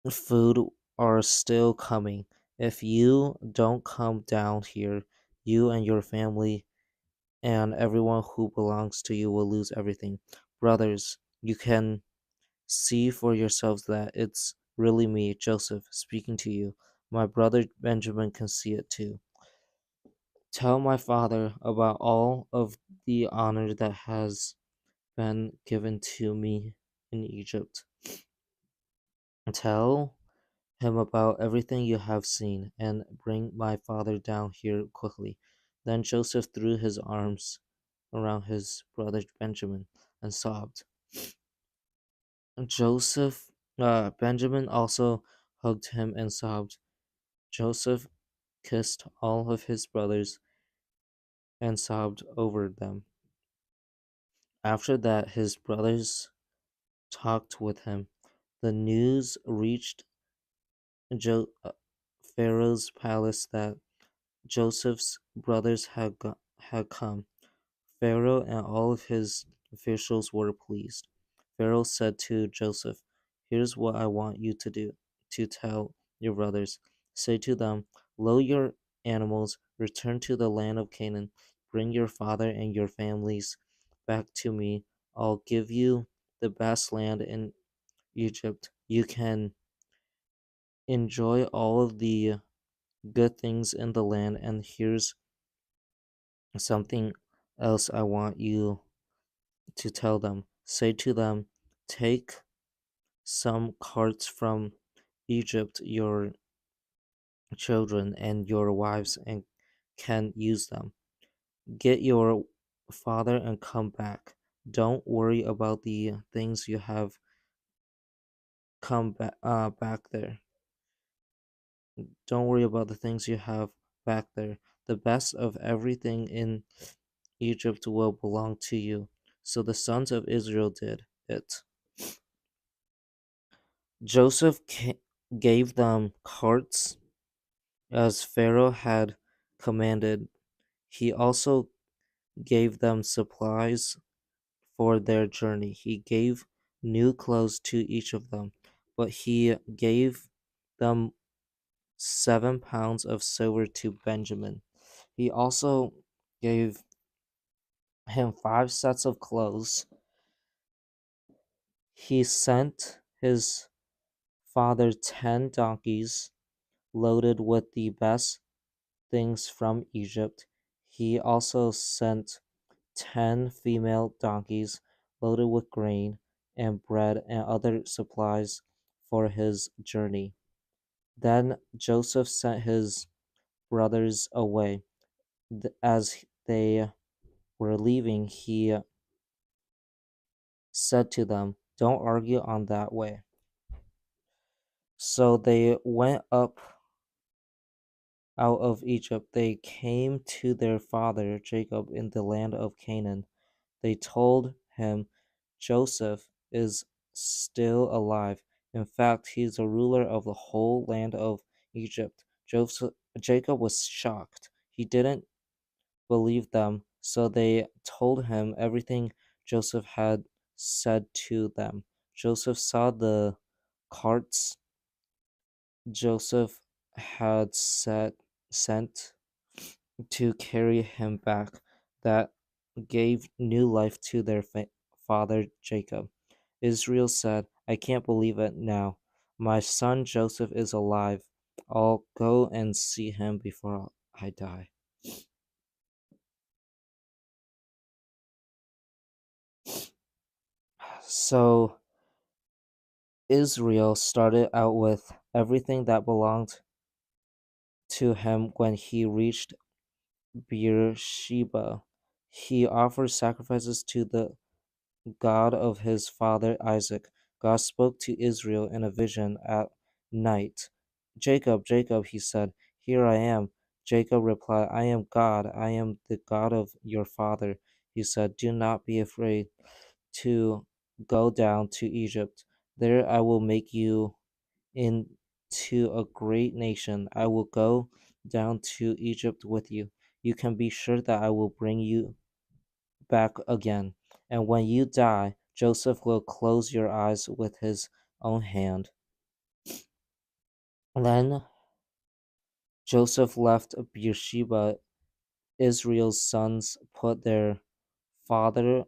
food are still coming. If you don't come down here, you and your family and everyone who belongs to you will lose everything. Brothers, you can see for yourselves that it's really me, Joseph, speaking to you. My brother Benjamin can see it too. Tell my father about all of the honor that has been given to me in Egypt. Tell him about everything you have seen, and bring my father down here quickly. Then Joseph threw his arms around his brother Benjamin and sobbed. Benjamin also hugged him and sobbed. Joseph kissed all of his brothers, and sobbed over them. After that, his brothers talked with him. The news reached jo- uh, Pharaoh's palace that Joseph's brothers had come. Pharaoh and all of his officials were pleased. Pharaoh said to Joseph, "Here's what I want you to do to tell your brothers. Say to them, load your animals, return to the land of Canaan, bring your father and your families back to me. I'll give you the best land in Egypt. You can enjoy all of the good things in the land, and here's something else I want you to tell them. Say to them, take some carts from Egypt, your children and your wives, and can use them. Get your father and come back. Don't worry about the things you have back there. Don't worry about the things you have back there. The best of everything in Egypt will belong to you." So the sons of Israel did it. Joseph gave them carts as Pharaoh had commanded. He also gave them supplies for their journey. He gave new clothes to each of them, but he gave them 7 pounds of silver to Benjamin. He also gave him 5 sets of clothes. He sent his father 10 donkeys loaded with the best things from Egypt. He also sent 10 female donkeys loaded with grain and bread and other supplies for his journey. Then Joseph sent his brothers away. As they were leaving, he said to them, "Don't argue on that way." So they went up out of Egypt. They came to their father Jacob in the land of Canaan. They told him, "Joseph is still alive. In fact, he is the ruler of the whole land of Egypt." Jacob was shocked. He didn't believe them, so they told him everything Joseph had said to them. Joseph saw the carts Joseph had sent to carry him back that gave new life to their father Jacob. Israel said, "I can't believe it now. My son Joseph is alive. I'll go and see him before I die." So Israel started out with everything that belonged to him when he reached Beersheba. He offered sacrifices to the God of his father Isaac. God spoke to Israel in a vision at night. "Jacob, Jacob," he said. "Here I am." Jacob replied, "I am God. I am the God of your father." He said, "Do not be afraid to go down to Egypt. There I will make you into a great nation. I will go down to Egypt with you. You can be sure that I will bring you back again. And when you die, Joseph will close your eyes with his own hand." Then Joseph left Beersheba. Israel's sons put their father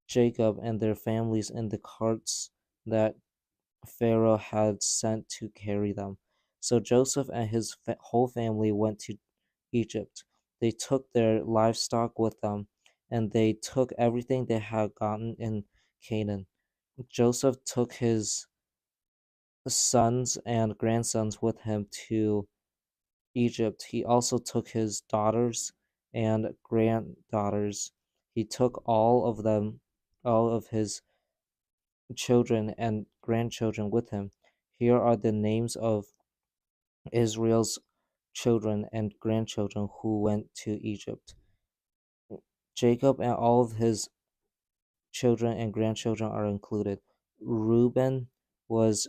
Jacob and their families in the carts that Pharaoh had sent to carry them. So Joseph and his whole family went to Egypt. They took their livestock with them, and they took everything they had gotten in Canaan. Joseph took his sons and grandsons with him to Egypt. He also took his daughters and granddaughters. He took all of them, all of his children and grandchildren with him. Here are the names of Israel's children and grandchildren who went to Egypt. Jacob and all of his children and grandchildren are included. Reuben was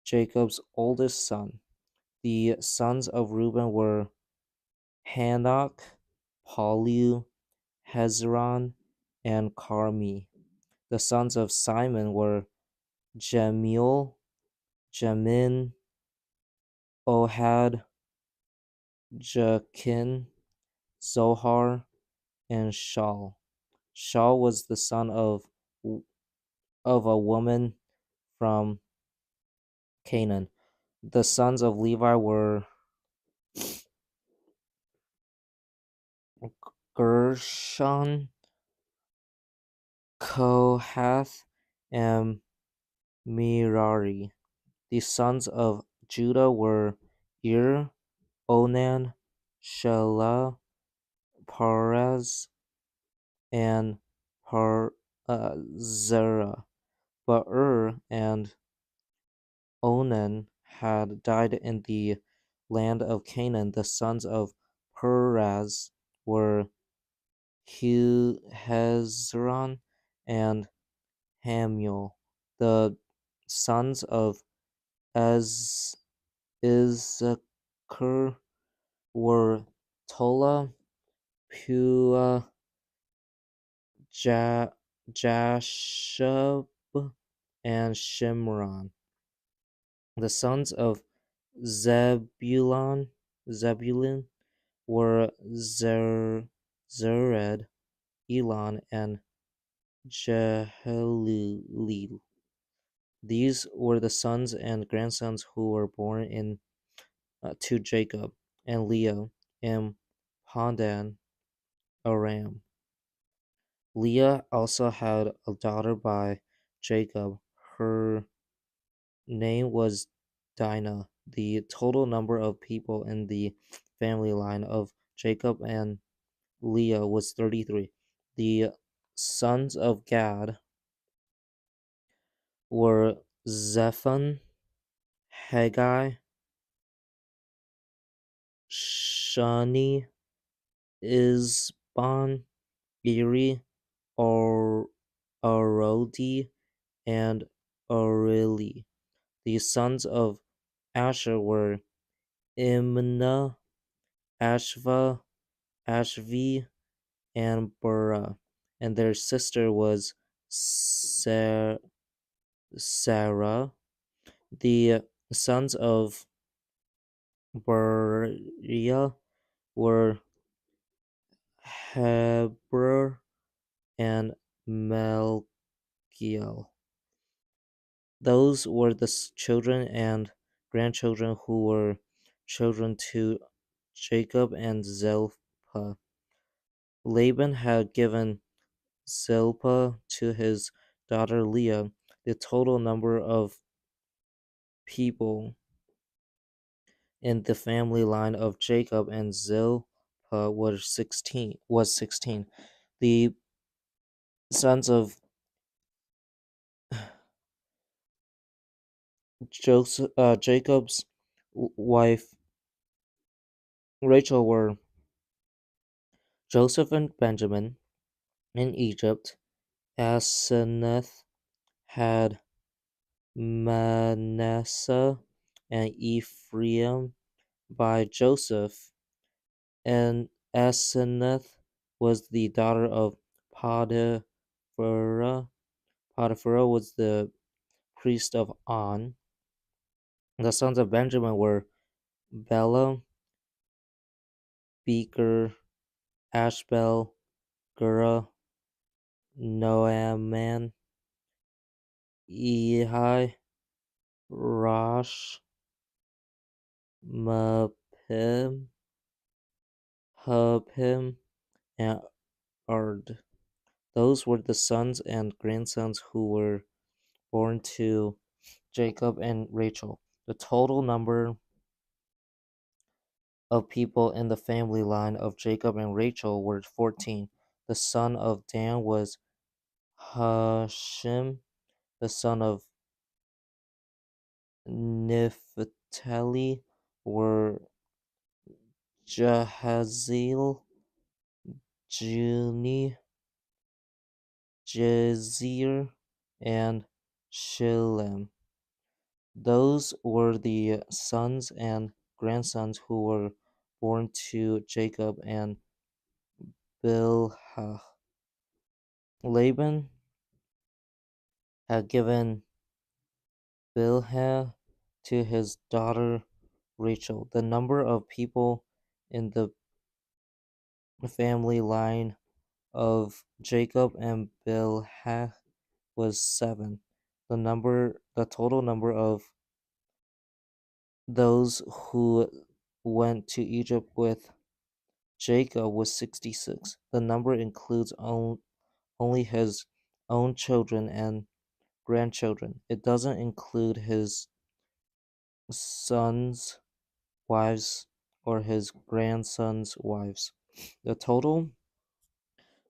Jacob's oldest son. The sons of Reuben were Hanok, Palu, Hezron, and Carmi. The sons of Simon were Jemuel, Jamin, Ohad, Jachin, Zohar, and Shaul. Shaul was the son of a woman from Canaan. The sons of Levi were Gershon, Kohath, and Merari. The sons of Judah were Ir, Onan, Shelah, Perez, and Zerah. But and Onan had died in the land of Canaan. The sons of Perez were Hezron and Hamuel. The sons of Az Issachar were Tola, Pua, Jashub, and Shimron. The sons of Zebulun were Zered, Elon, and Jehalelel. These were the sons and grandsons who were born to Jacob and Leah in Pandan Aram. Leah also had a daughter by Jacob. Her name was Dinah. The total number of people in the family line of Jacob and Leah was 33. The sons of Gad were Zephon, Haggai, Shani, Isban, Eri, Arodi, and Arili. The sons of Asher were Imnah, Ashva, Ashvi, and Burah, and their sister was Sarah. The sons of Beriah were Heber and Melchiel. Those were the children and grandchildren who were children to Jacob and Zilpah. Laban had given Zilpah to his daughter Leah. The total number of people in the family line of Jacob and Zilpah was 16. The sons of Jacob's wife Rachel were Joseph and Benjamin. In Egypt, Asenath had Manasseh and Ephraim by Joseph, and Asenath was the daughter of Potiphera. Potiphera was the priest of On. The sons of Benjamin were Bela, Becher, Ashbel, Gera, Noaman, Ehi, Rosh, Mapim, Hupim, and Ard. Those were the sons and grandsons who were born to Jacob and Rachel. The total number of people in the family line of Jacob and Rachel were 14. The son of Dan was Hashim. The son of Naphtali were Jahaziel, Juni, Jazer, and Shillem. Those were the sons and grandsons who were born to Jacob and Bilhah. Laban had given Bilhah to his daughter Rachel. The number of people in the family line of Jacob and Bilhah was 7. The total number of those who went to Egypt with Jacob was 66. The number includes only his own children and grandchildren. It doesn't include his sons' wives or his grandsons' wives. The total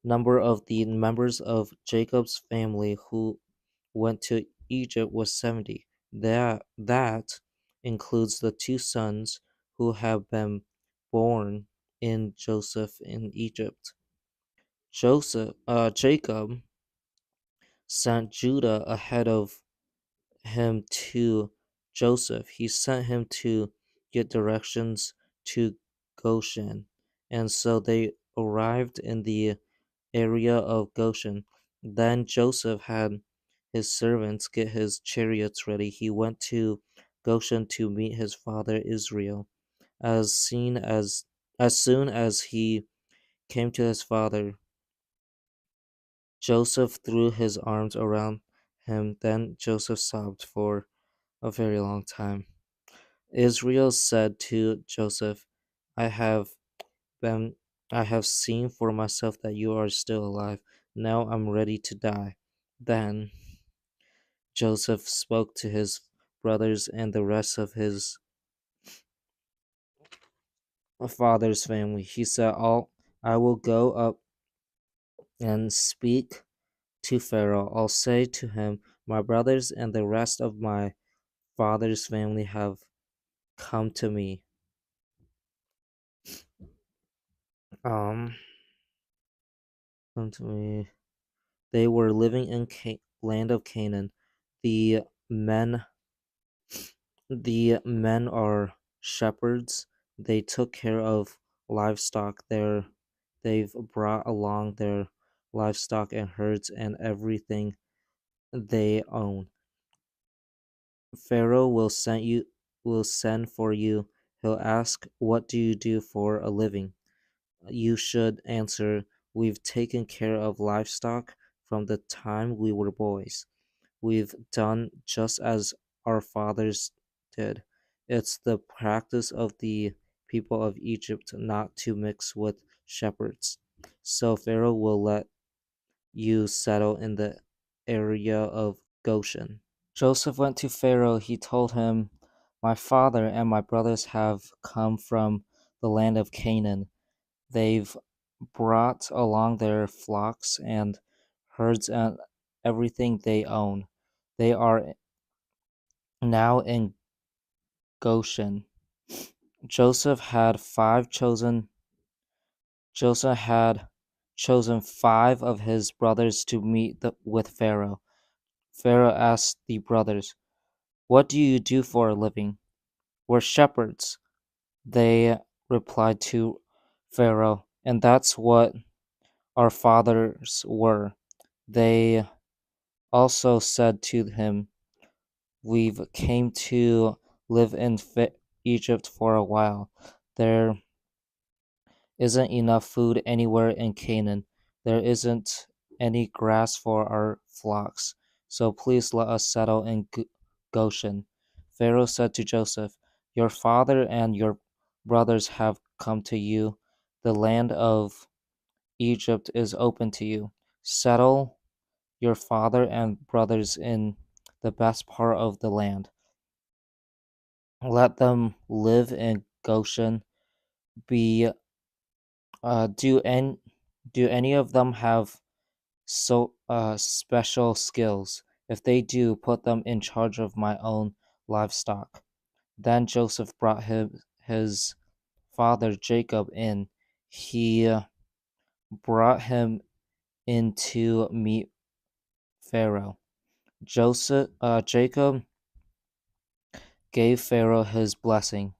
number of the members of Jacob's family who went to Egypt was 70. That includes the 2 sons who have been born in Joseph in Egypt. Jacob sent Judah ahead of him to Joseph. He sent him to get directions to Goshen. And so they arrived in the area of Goshen. Then Joseph had his servants get his chariots ready. He went to Goshen to meet his father Israel. As soon as he came to his father, Joseph threw his arms around him. Then Joseph sobbed for a very long time. Israel said to Joseph, I have been I have seen for myself that you are still alive. Now I'm ready to die. Then Joseph spoke to his brothers and the rest of his father's family. He said, I will go up and speak to Pharaoh. I'll say to him, my brothers and the rest of my father's family have come to me. Um, come to me. They were living in land of Canaan. The men, the men are shepherds. They took care of livestock. They've brought along their livestock and herds and everything they own. Pharaoh will send for you. He'll ask, what do you do for a living? You should answer, we've taken care of livestock from the time we were boys. We've done just as our fathers did. It's the practice of the people of Egypt not to mix with shepherds. So Pharaoh will let you settle in the area of Goshen. Joseph went to Pharaoh. He told him, my father and my brothers have come from the land of Canaan. They've brought along their flocks and herds and everything they own. They are now in Goshen. Joseph had five chosen Joseph had chosen 5 of his brothers to meet with Pharaoh. Pharaoh asked the brothers, what do you do for a living? We're shepherds, they replied to Pharaoh, and that's what our fathers were. They also said to him, we've came to live in Egypt for a while. There isn't enough food anywhere in Canaan. There isn't any grass for our flocks. So please let us settle in Goshen. Pharaoh said to Joseph, your father and your brothers have come to you. The land of Egypt is open to you. Settle your father and brothers in the best part of the land. Let them live in Goshen. Be uh, do any do any of them have special skills? If they do, put them in charge of my own livestock. Then Joseph brought his father Jacob in. He brought him in to meet Pharaoh. Jacob gave Pharaoh his blessing.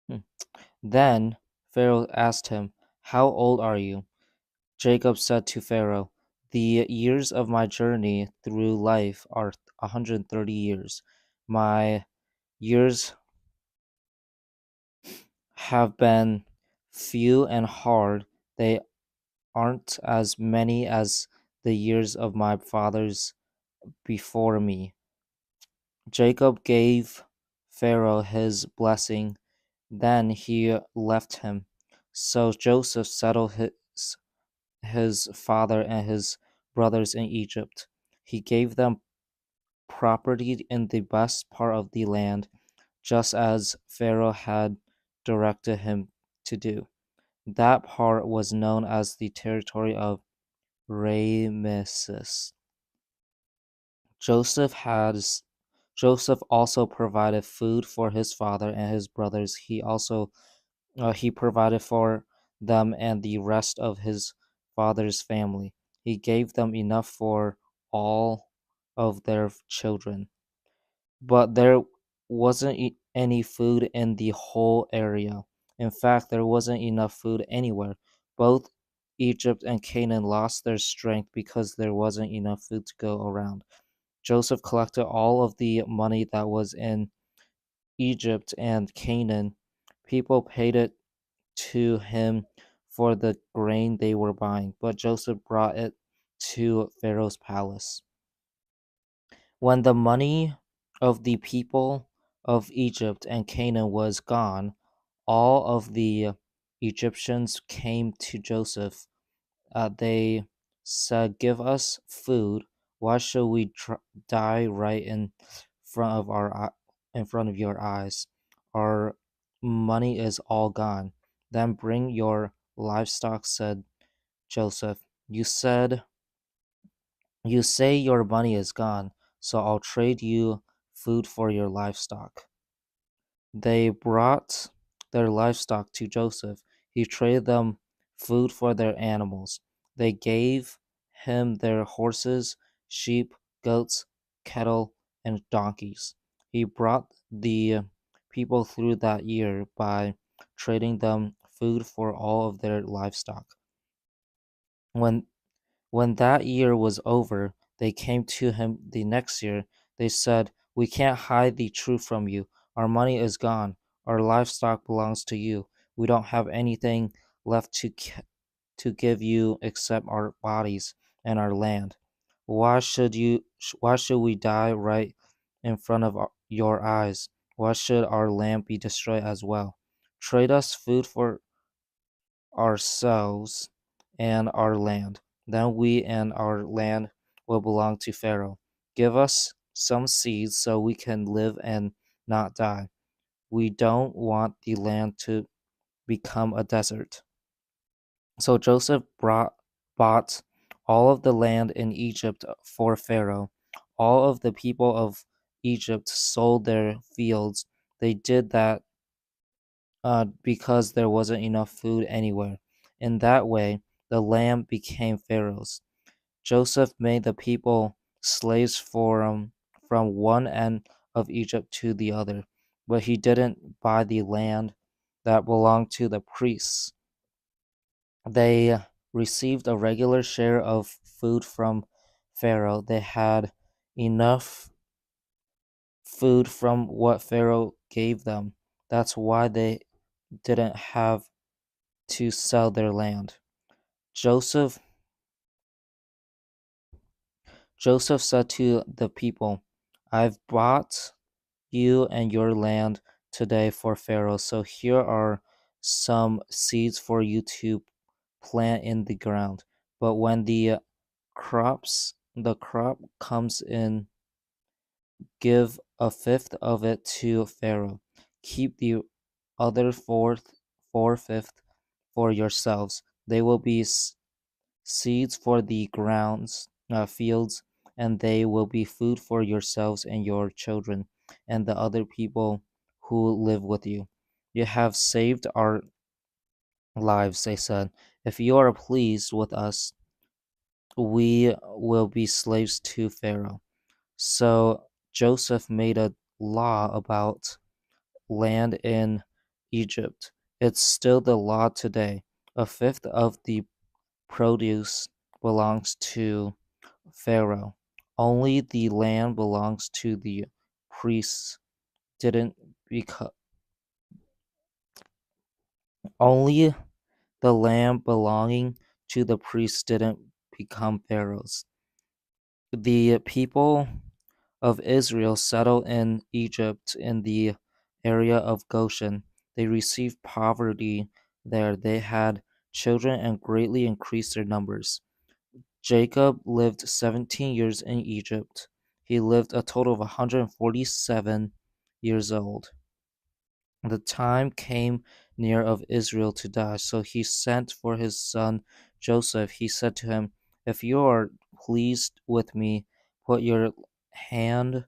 Hmm. Then Pharaoh asked him, "How old are you?" Jacob said to Pharaoh, "The years of my journey through life are 130 years. My years have been few and hard. They aren't as many as the years of my fathers before me." Jacob gave Pharaoh his blessing, then he left him. So Joseph settled his father and his brothers in Egypt. He gave them property in the best part of the land, just as Pharaoh had directed him to do. That part was known as the territory of Rameses. Joseph has Joseph also provided food for his father and his brothers. He provided for them and the rest of his father's family. He gave them enough for all of their children. But there wasn't any food in the whole area. In fact, there wasn't enough food anywhere. Both Egypt and Canaan lost their strength because there wasn't enough food to go around. Joseph collected all of the money that was in Egypt and Canaan. People paid it to him for the grain they were buying, but Joseph brought it to Pharaoh's palace. When the money of the people of Egypt and Canaan was gone, all of the Egyptians came to Joseph. They said, "Give us food. Why should we die right in front of your eyes? Our money is all gone." "Then bring your livestock," said Joseph. You say your money is gone, so I'll trade you food for your livestock." They brought their livestock to Joseph. He traded them food for their animals. They gave him their horses, sheep, goats, cattle, and donkeys. He brought the people through that year by trading them food for all of their livestock. When when that year was over, they came to him the next year. They said, "We can't hide the truth from you. Our money is gone. Our livestock belongs to you. We don't have anything left to give you except our bodies and our land. Why should we die right in front of your eyes? Why should our land be destroyed as well? Trade us food for ourselves and our land. Then we and our land will belong to Pharaoh. Give us some seeds so we can live and not die. We don't want the land to become a desert." So Joseph bought all of the land in Egypt for Pharaoh. All of the people of Egypt sold their fields. They did that because there wasn't enough food anywhere. In that way, the land became Pharaoh's. Joseph made the people slaves from one end of Egypt to the other, but he didn't buy the land that belonged to the priests. They received a regular share of food from Pharaoh. They had enough food from what Pharaoh gave them. That's why they didn't have to sell their land. Joseph Joseph said to the people, "I've bought you and your land today for Pharaoh, so here are some seeds for you to plant in the ground. But when the crop comes in, give a fifth of it to Pharaoh. Keep the other four fifth for yourselves. They will be seeds for the fields, and they will be food for yourselves and your children. and the other people who live with you. You have saved our lives, they said. If you are pleased with us, we will be slaves to Pharaoh. So Joseph made a law about land in Egypt. It's still the law today. A fifth of the produce belongs to Pharaoh. Only the land belongs to the priests. Didn't become only the land belonging to the priests didn't become Pharaoh's. The people of Israel settled in Egypt in the area of Goshen. They received poverty there. They had children and greatly increased their numbers. Jacob lived 17 years in Egypt. He lived a total of 147 years old. The time came near of Israel to die, so he sent for his son Joseph. He said to him, "If you are pleased with me, put your hand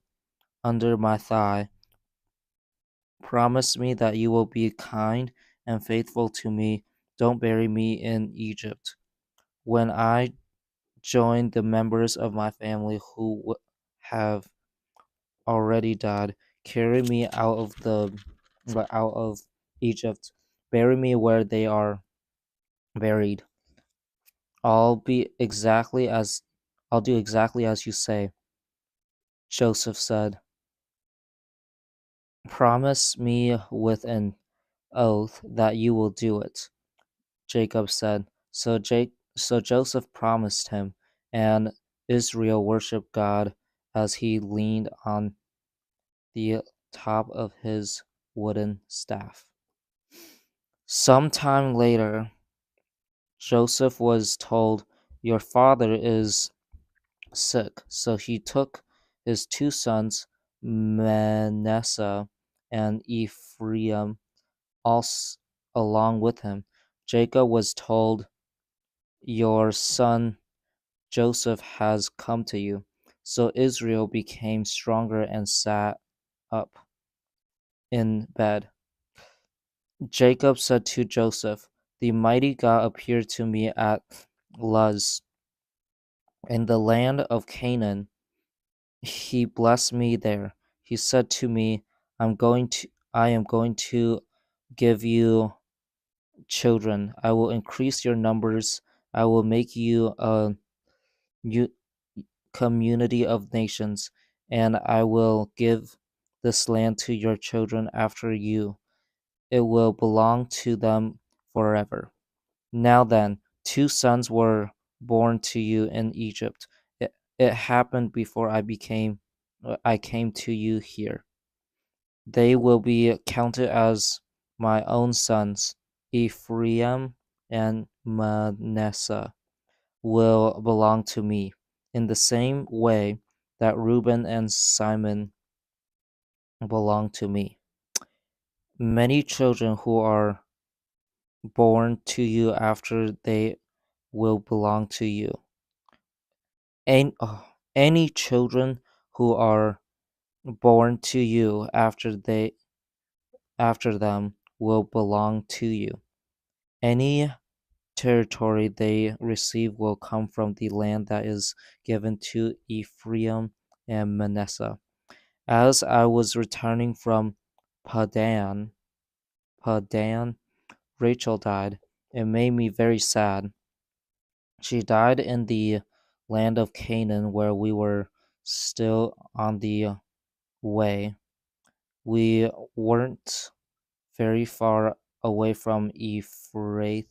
under my thigh. Promise me that you will be kind and faithful to me. Don't bury me in Egypt. When I join the members of my family who have already died, carry me out of Egypt. Bury me where they are buried. I'll be exactly as I'll do exactly as you say." Joseph said, "Promise me with an oath that you will do it." Jacob said. So Joseph promised him, and Israel worshiped God as he leaned on the top of his wooden staff. Sometime later, Joseph was told, "Your father is sick." So he took his two sons, Manasseh and Ephraim, also along with him. Jacob was told, "Your son Joseph has come to you." So Israel became stronger and sat up in bed. Jacob said to Joseph, "The mighty God appeared to me at Luz in the land of Canaan. He blessed me there. He said to me, I am going to give you children. I will increase your numbers. I will make you a community of nations, and I will give this land to your children after you. It will belong to them forever." Now then, two sons were born to you in Egypt. It happened before I came to you here. They will be counted as my own sons. Ephraim and Manasseh will belong to me, in the same way that Reuben and Simon belong to me. Many children who are born to you after they will belong to you. Any children who are born to you after them will belong to you. Any territory they receive will come from the land that is given to Ephraim and Manasseh. As I was returning from Padan, Rachel died. It made me very sad. She died in the land of Canaan where we were still on the way. We weren't very far away from Euphrates,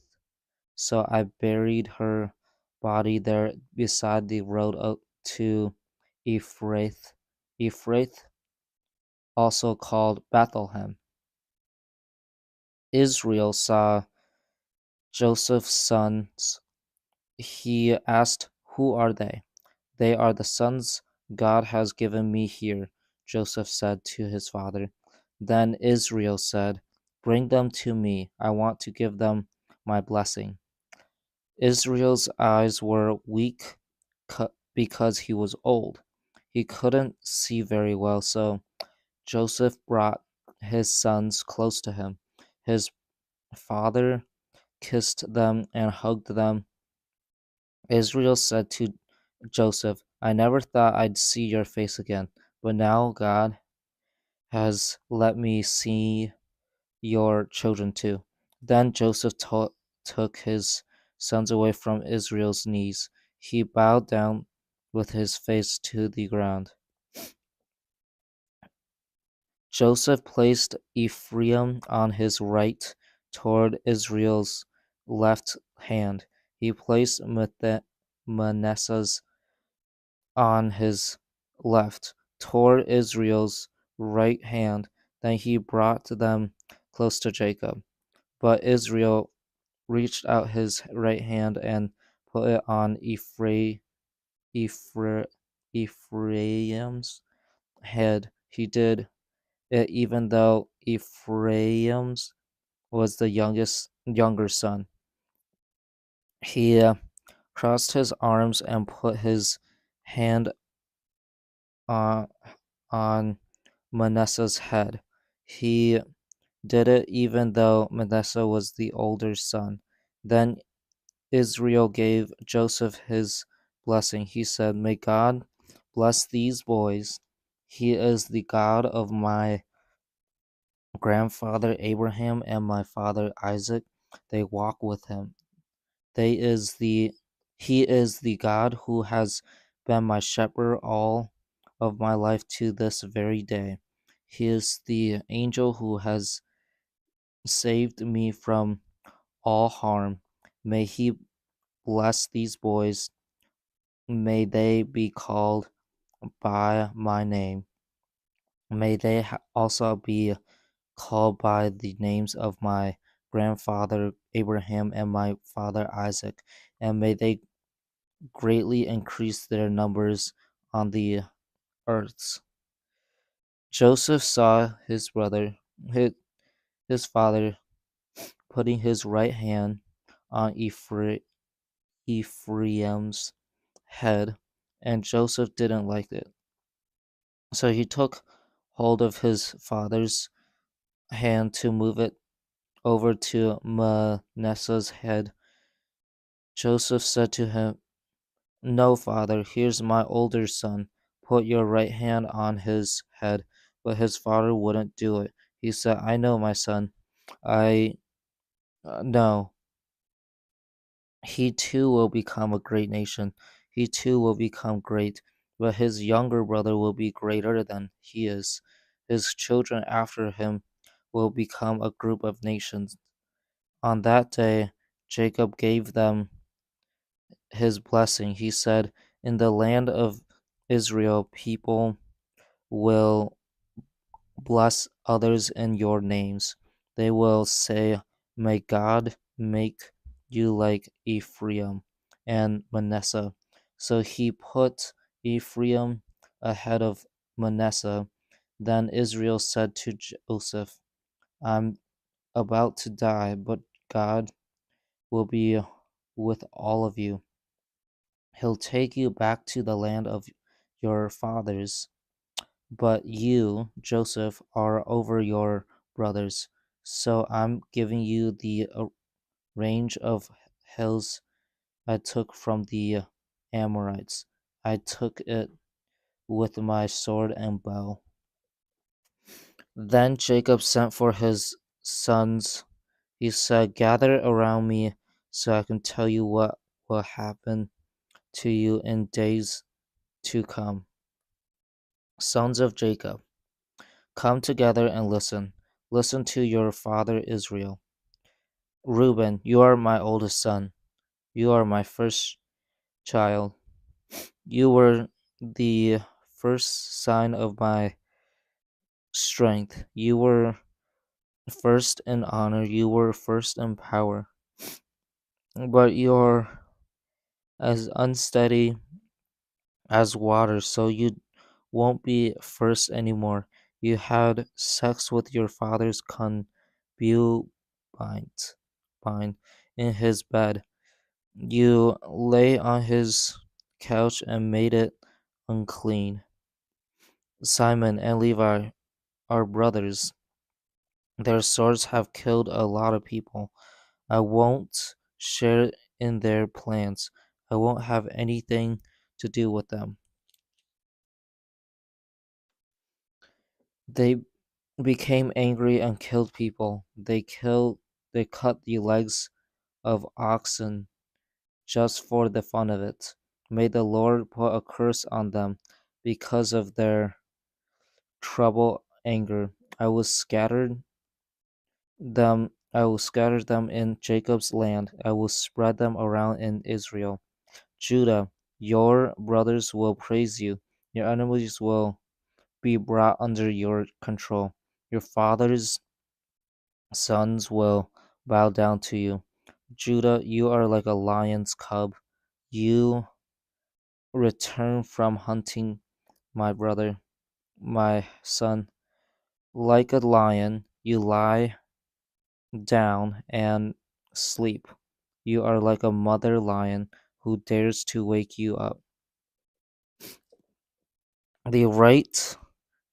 so I buried her body there beside the road up to Euphrates. Euphrates, also called Bethlehem. Israel saw Joseph's sons. He asked, "Who are they?" "They are the sons God has given me here," Joseph said to his father. Then Israel said, "Bring them to me. I want to give them my blessing." Israel's eyes were weak because he was old. He couldn't see very well, so Joseph brought his sons close to him. His father kissed them and hugged them. Israel said to Joseph, I never thought I'd see your face again, but now God has let me see your children too. Then Joseph took his sons away from Israel's knees. He bowed down with his face to the ground. Joseph placed Ephraim on his right toward Israel's left hand. He placed Manasseh on his left toward Israel's right hand. Then he brought them close to Jacob. But Israel reached out his right hand and put it on Ephra- Ephraim's head. He did it even though Ephraim's was the younger son. He crossed his arms and put his hand on, on Manasseh's head. He did it even though Manasseh was the older son. Then Israel gave Joseph his blessing. He said, May God bless these boys. He is the God of my grandfather Abraham and my father Isaac. They walk with him. They is the He is the God who has been my shepherd all of my life to this very day. He is the angel who has saved me from all harm. May he bless these boys. May they be called by my name. May they also be called by the names of my grandfather Abraham and my father Isaac, and may they greatly increase their numbers on the earths. Joseph saw his brother, his father, putting his right hand on Ephraim's head, and Joseph didn't like it. So he took hold of his father's hand to move it over to Manasseh's head. Joseph said to him, No, father, here's my older son. Put your right hand on his head. But his father wouldn't do it. He said, I know, my son. I know. He too will become a great nation. He too will become great. But his younger brother will be greater than he is. His children after him will become a group of nations. On that day, Jacob gave them his blessing. He said, In the land of Israel, people will bless others in your names. They will say, May God make you like Ephraim and Manasseh. So he put Ephraim ahead of Manasseh. Then Israel said to Joseph, I'm about to die, but God will be with all of you. He'll take you back to the land of your fathers. But you, Joseph, are over your brothers. So I'm giving you the range of hills I took from the Amorites. I took it with my sword and bow. Then Jacob sent for his sons. He said, Gather around me so I can tell you what will happen to you in days to come. Sons of Jacob, come together and listen. Listen to your father Israel. Reuben, you are my oldest son. You are my first child. You were the first sign of my strength. You were first in honor. You were first in power. But you're as unsteady as water, so you won't be first anymore. You had sex with your father's concubine in his bed. You lay on his couch and made it unclean. Simon and Levi, are brothers. Their swords have killed a lot of people. I won't share in their plans. I won't have anything to do with them. They became angry and killed people. They cut the legs of oxen just for the fun of it. May the Lord put a curse on them because of their trouble anger. I will scatter I will scatter them in Jacob's land. I will spread them around in Israel. Judah, your brothers will praise you. Your enemies will be brought under your control. Your father's sons will bow down to you. Judah, you are like a lion's cub. You return from hunting, my brother, my son. Like a lion, you lie down and sleep. You are like a mother lion who dares to wake you up. The right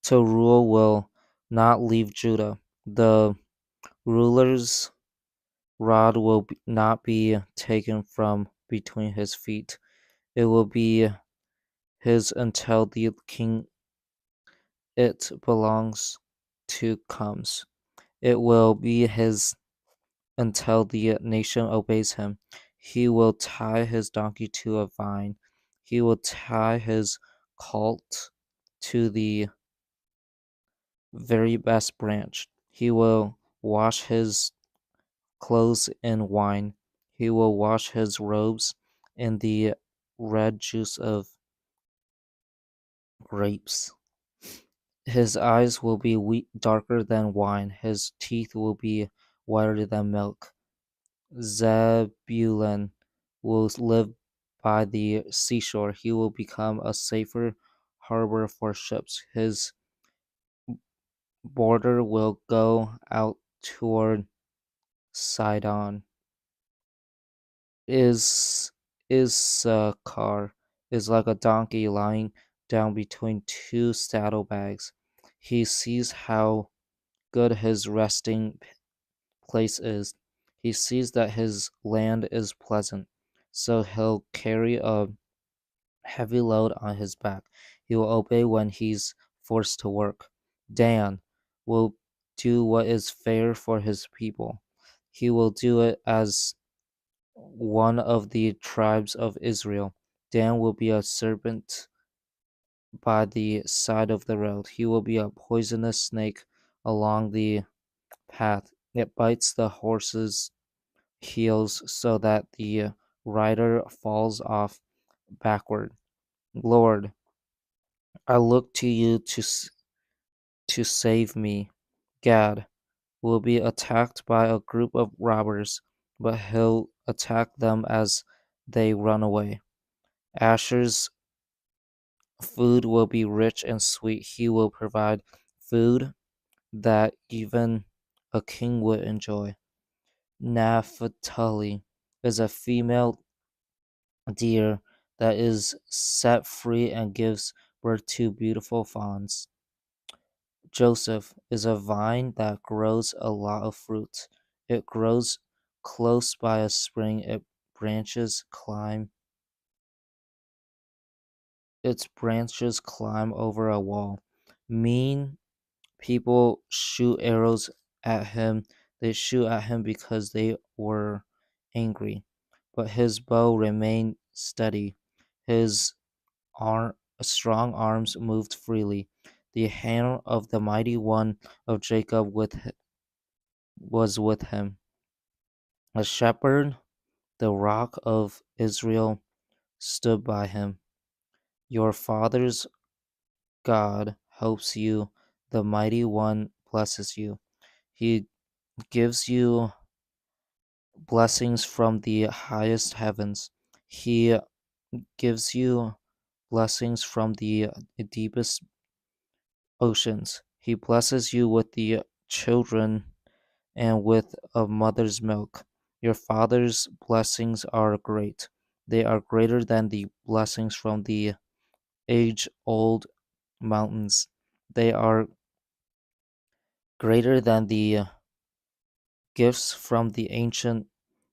to rule will not leave Judah. The ruler's rod will not be taken from between his feet. It will be his until the king it belongs to comes. It will be his until the nation obeys him. He will tie his donkey to a vine. He will tie his colt to the very best branch. He will wash his clothes in wine. He will wash his robes in the red juice of grapes. His eyes will be darker than wine. His teeth will be whiter than milk. Zebulun will live by the seashore. He will become a safer harbor for ships. His border will go out toward Sidon. Is Issachar is like a donkey lying down between two saddlebags. He sees how good his resting place is. He sees that his land is pleasant, so he'll carry a heavy load on his back. He will obey when he's forced to work. Dan will do what is fair for his people. He will do it as one of the tribes of Israel. Dan will be a serpent by the side of the road. He will be a poisonous snake along the path. It bites the horse's heels so that the rider falls off backward. Lord, I look to you to save me. Gad will be attacked by a group of robbers, but he'll attack them as they run away. Asher's food will be rich and sweet. He will provide food that even a king would enjoy. Naphtali is a female deer that is set free and gives birth to beautiful fawns. Joseph is a vine that grows a lot of fruit. It grows close by a spring. Branches climb its branches climb over a wall. Mean people shoot arrows at him. They shoot at him because they were angry. But his bow remained steady. His strong arms moved freely. The hand of the mighty one of Jacob was with him. A shepherd, the rock of Israel, stood by him. Your father's God helps you. The mighty one blesses you. He gives you blessings from the highest heavens. He gives you blessings from the deepest oceans. He blesses you with the children and with a mother's milk. Your father's blessings are great. They are greater than the blessings from the age old mountains. They are greater than the gifts from the ancient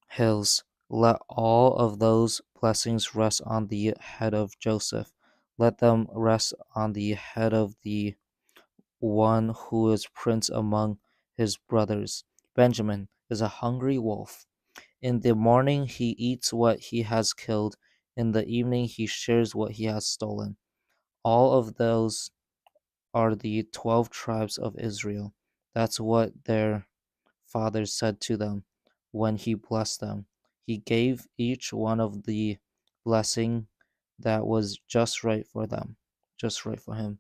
hills. Let all of those blessings rest on the head of Joseph. Let them rest on the head of the one who is prince among his brothers. Benjamin is a hungry wolf. In the morning he eats what he has killed. In the evening he shares what he has stolen. All of those are the 12 tribes of Israel. That's what their father said to them when he blessed them. He gave each one of the blessing that was just right for them, just right for him.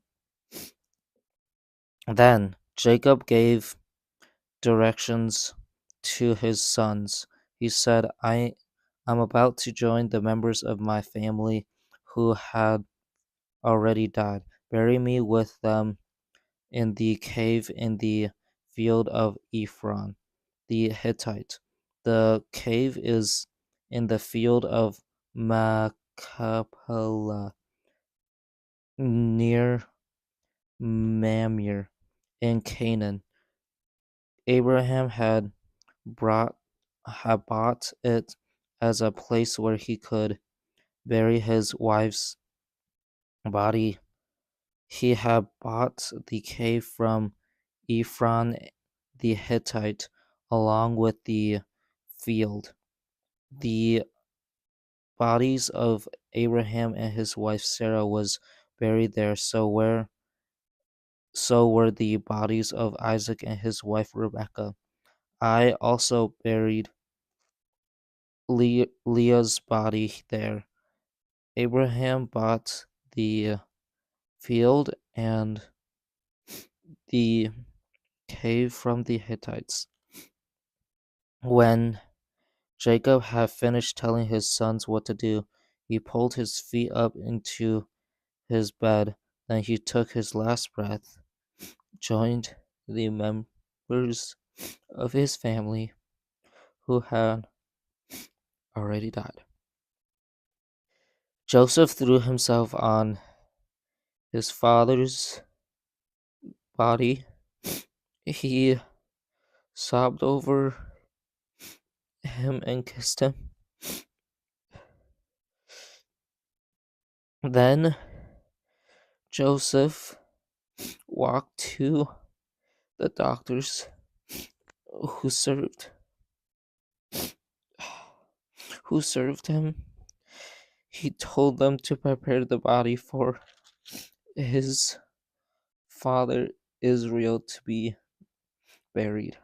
Then Jacob gave directions to his sons. He said, am about to join the members of my family who had already died. Bury me with them in the cave in the field of Ephron the Hittite. The cave is in the field of Machpelah near Mamre in Canaan. Abraham brought had bought it as a place where he could bury his wife's body. He had bought the cave from Ephron the Hittite along with the field. The bodies of Abraham and his wife Sarah was buried there, so were the bodies of Isaac and his wife Rebekah. I also buried Leah's body there. Abraham bought the field and the cave from the Hittites. When Jacob had finished telling his sons what to do, he pulled his feet up into his bed. Then he took his last breath, joined the members of his family who had already died. Joseph threw himself on his father's body. He sobbed over him and kissed him. Then Joseph walked to the doctors who served him. He told them to prepare the body for his father Israel to be buried.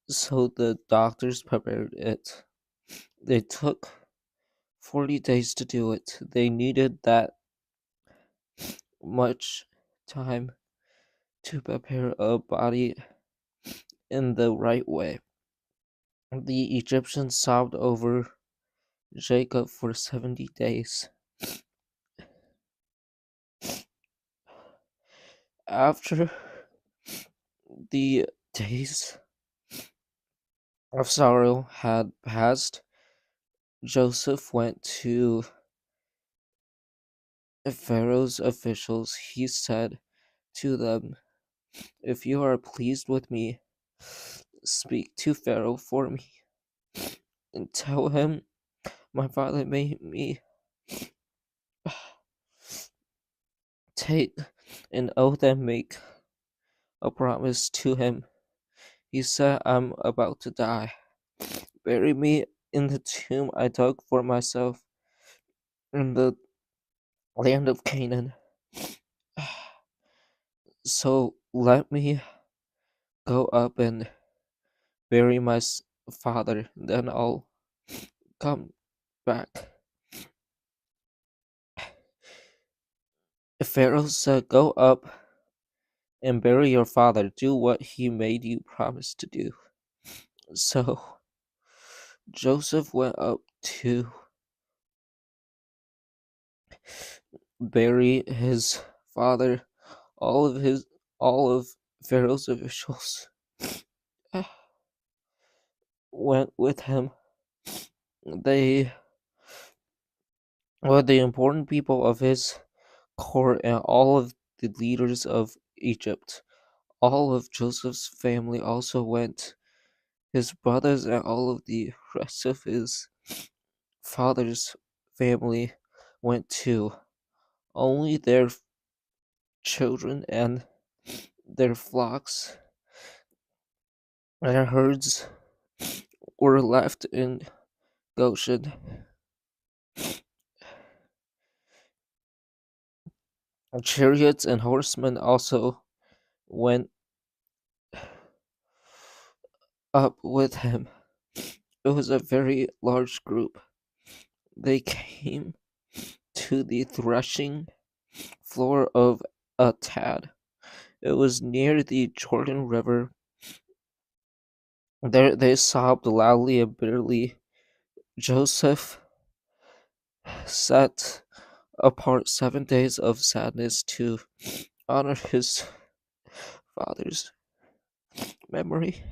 So the doctors prepared it. They took 40 days to do it. They needed that much time to prepare a body in the right way. The Egyptians sobbed over Jacob for 70 days. After the days of sorrow had passed, Joseph went to Pharaoh's officials. He said to them, "If you are pleased with me, speak to Pharaoh for me and tell him my father made me take an oath and make a promise to him. He said, I'm about to die. Bury me in the tomb I dug for myself in the land of Canaan. So let me go up and bury my father, then I'll come back." Pharaoh said, "Go up and bury your father. Do what he made you promise to do." So Joseph went up to bury his father. All of Pharaoh's officials went with him. They were the important people of his court, and all of the leaders of Egypt. All of Joseph's family also went. His brothers and all of the rest of his father's family went too. Only their children and their flocks and herds were left in Goshen. Chariots and horsemen also went up with him. It was a very large group. They came to the threshing floor of Atad. It was near the Jordan River. There they sobbed loudly and bitterly. Joseph set apart 7 days of sadness to honor his father's memory.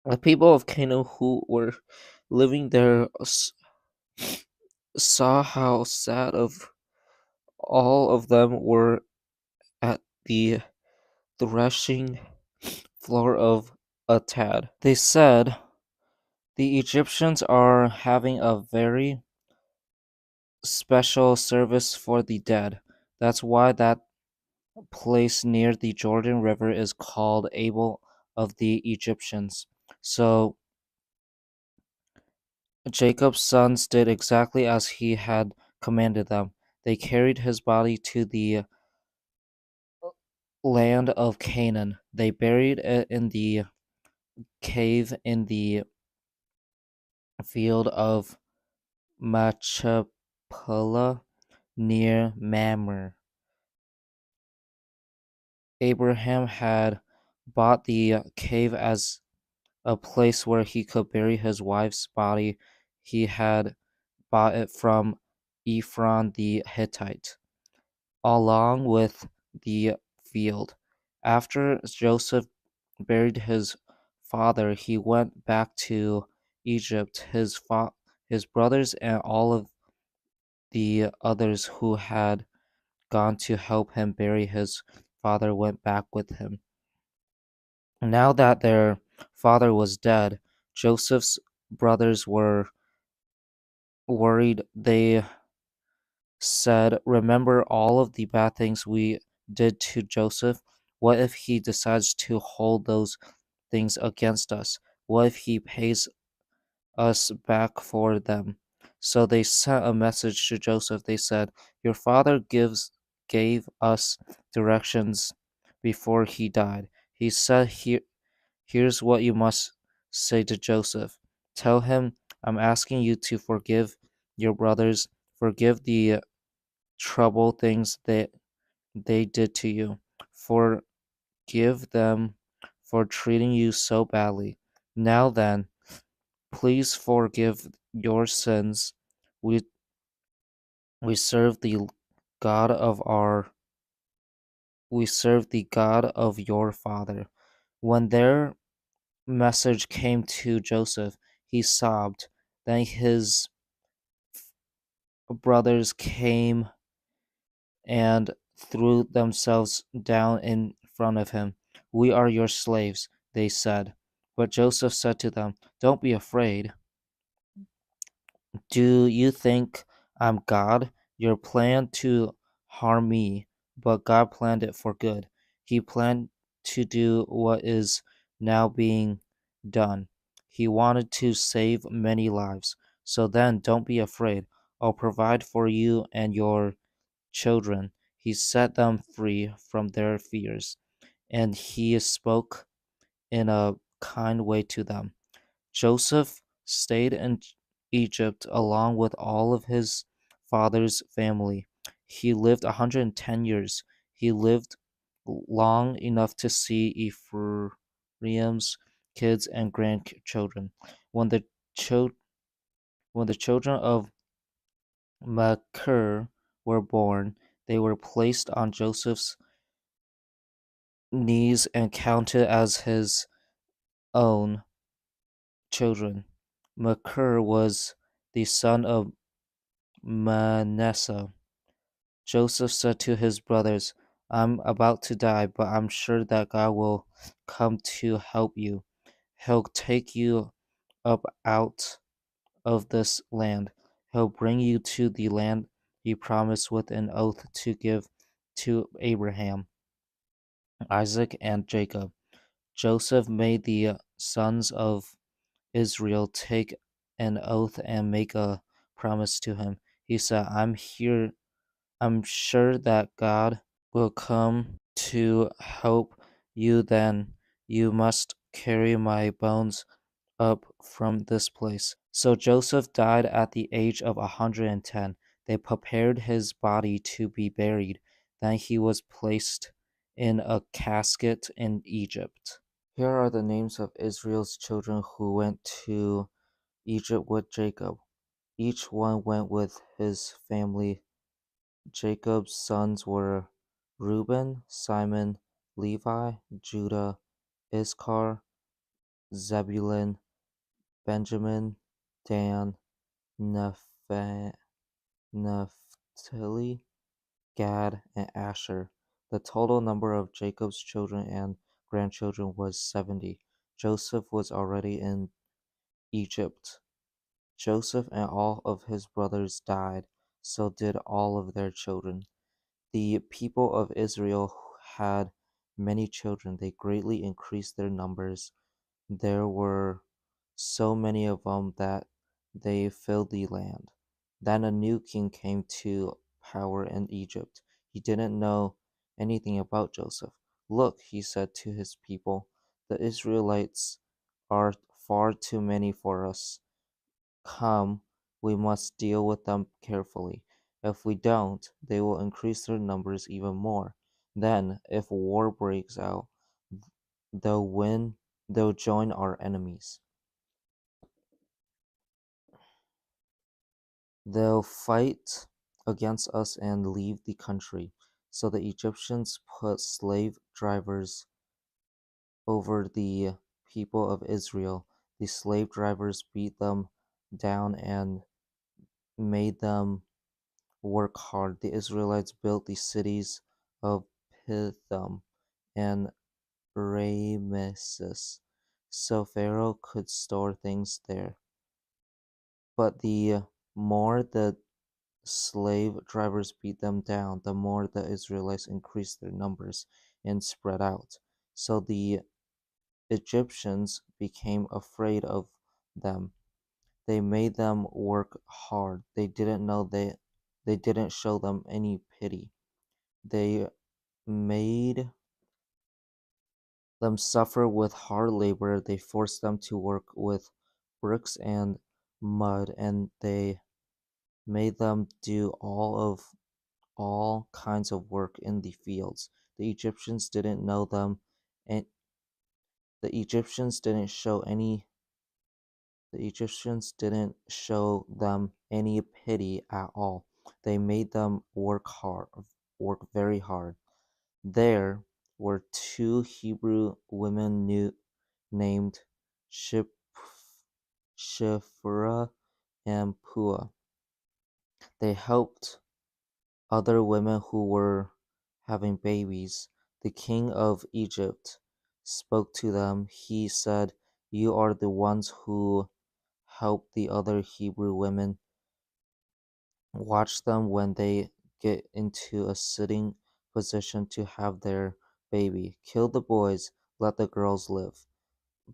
The people of Canaan who were living there saw how sad of all of them were at the threshing floor of Atad. They said, "The Egyptians are having a very special service for the dead. That's why that place near the Jordan River is called Abel of the Egyptians." So Jacob's sons did exactly as he had commanded them. They carried his body to the land of Canaan. They buried it in the cave in the field of Machpelah near Mamre. Abraham had bought the cave as a place where he could bury his wife's body. He had bought it from Ephron the Hittite, along with the field. After Joseph buried his father, he went back to Egypt. His brothers and all of the others who had gone to help him bury his father went back with him. Now that their father was dead, Joseph's brothers were worried. They said, "Remember all of the bad things we did to Joseph? What if he decides to hold those things against us? What if he pays us back for them?" So they sent a message to Joseph. They said, "Your father gave us directions before he died. He said, here's what you must say to Joseph. Tell him, I'm asking you to forgive your brothers, forgive the trouble things that they did to you. Forgive them for treating you so badly. Now then, please forgive your sins. We we serve the God of our we serve the God of your father." When their message came to Joseph, he sobbed. Then his brothers came and threw themselves down in front of him. "We are your slaves," they said. But Joseph said to them, "Don't be afraid. Do you think I'm God? Your plan to harm me, but God planned it for good. He planned to do what is now being done. He wanted to save many lives. So then, don't be afraid. I'll provide for you and your children." He set them free from their fears, and he spoke in a kind way to them. Joseph stayed in Egypt along with all of his father's family. He lived 110 years. He lived long enough to see Ephraim's kids and grandchildren. When the chil- when the children of Machir were born, they were placed on Joseph's knees and counted as his own children. Machir was the son of Manasseh. Joseph said to his brothers, I'm about to die, but I'm sure that God will come to help you. He'll take you up out of this land. He'll bring you to the land he promised with an oath to give to Abraham, Isaac, and Jacob. Joseph made the sons of Israel take an oath and make a promise to him. He said, I'm sure that God will come to help you, then you must carry my bones up from this place. So Joseph died at the age of 110. They prepared his body to be buried. Then he was placed in a casket in Egypt. Here are the names of Israel's children who went to Egypt with Jacob. Each one went with his family. Jacob's sons were Reuben, Simon, Levi, Judah, Issachar, Zebulun, Benjamin, Dan, Naphtali, Gad, and Asher. The total number of Jacob's children and grandchildren was 70. Joseph was already in Egypt. Joseph and all of his brothers died, so did all of their children. The people of Israel had many children. They greatly increased their numbers. There were so many of them that they filled the land. Then a new king came to power in Egypt. He didn't know anything about Joseph. Look, he said to his people, the Israelites are far too many for us. Come, we must deal with them carefully. If we don't, they will increase their numbers even more. Then, if war breaks out, they'll win, they'll join our enemies. They'll fight against us and leave the country. So the Egyptians put slave drivers over the people of Israel. The slave drivers beat them down and made them work hard. The Israelites built the cities of Pithom and Rameses, so Pharaoh could store things there. But the more the slave drivers beat them down, the more the Israelites increased their numbers and spread out. So the Egyptians became afraid of them. They made them work hard. They didn't show them any pity. They made them suffer with hard labor. They forced them to work with bricks and mud, and they made them do all kinds of work in the fields. The Egyptians didn't know them, and the Egyptians didn't show any the Egyptians didn't show them any pity at all. They made them work very hard. There were two Hebrew women named Ship, Shiphrah and Puah. They helped other women who were having babies. The king of Egypt spoke to them. He said, you are the ones who help the other Hebrew women. Watch them when they get into a sitting position to have their baby. Kill the boys, let the girls live.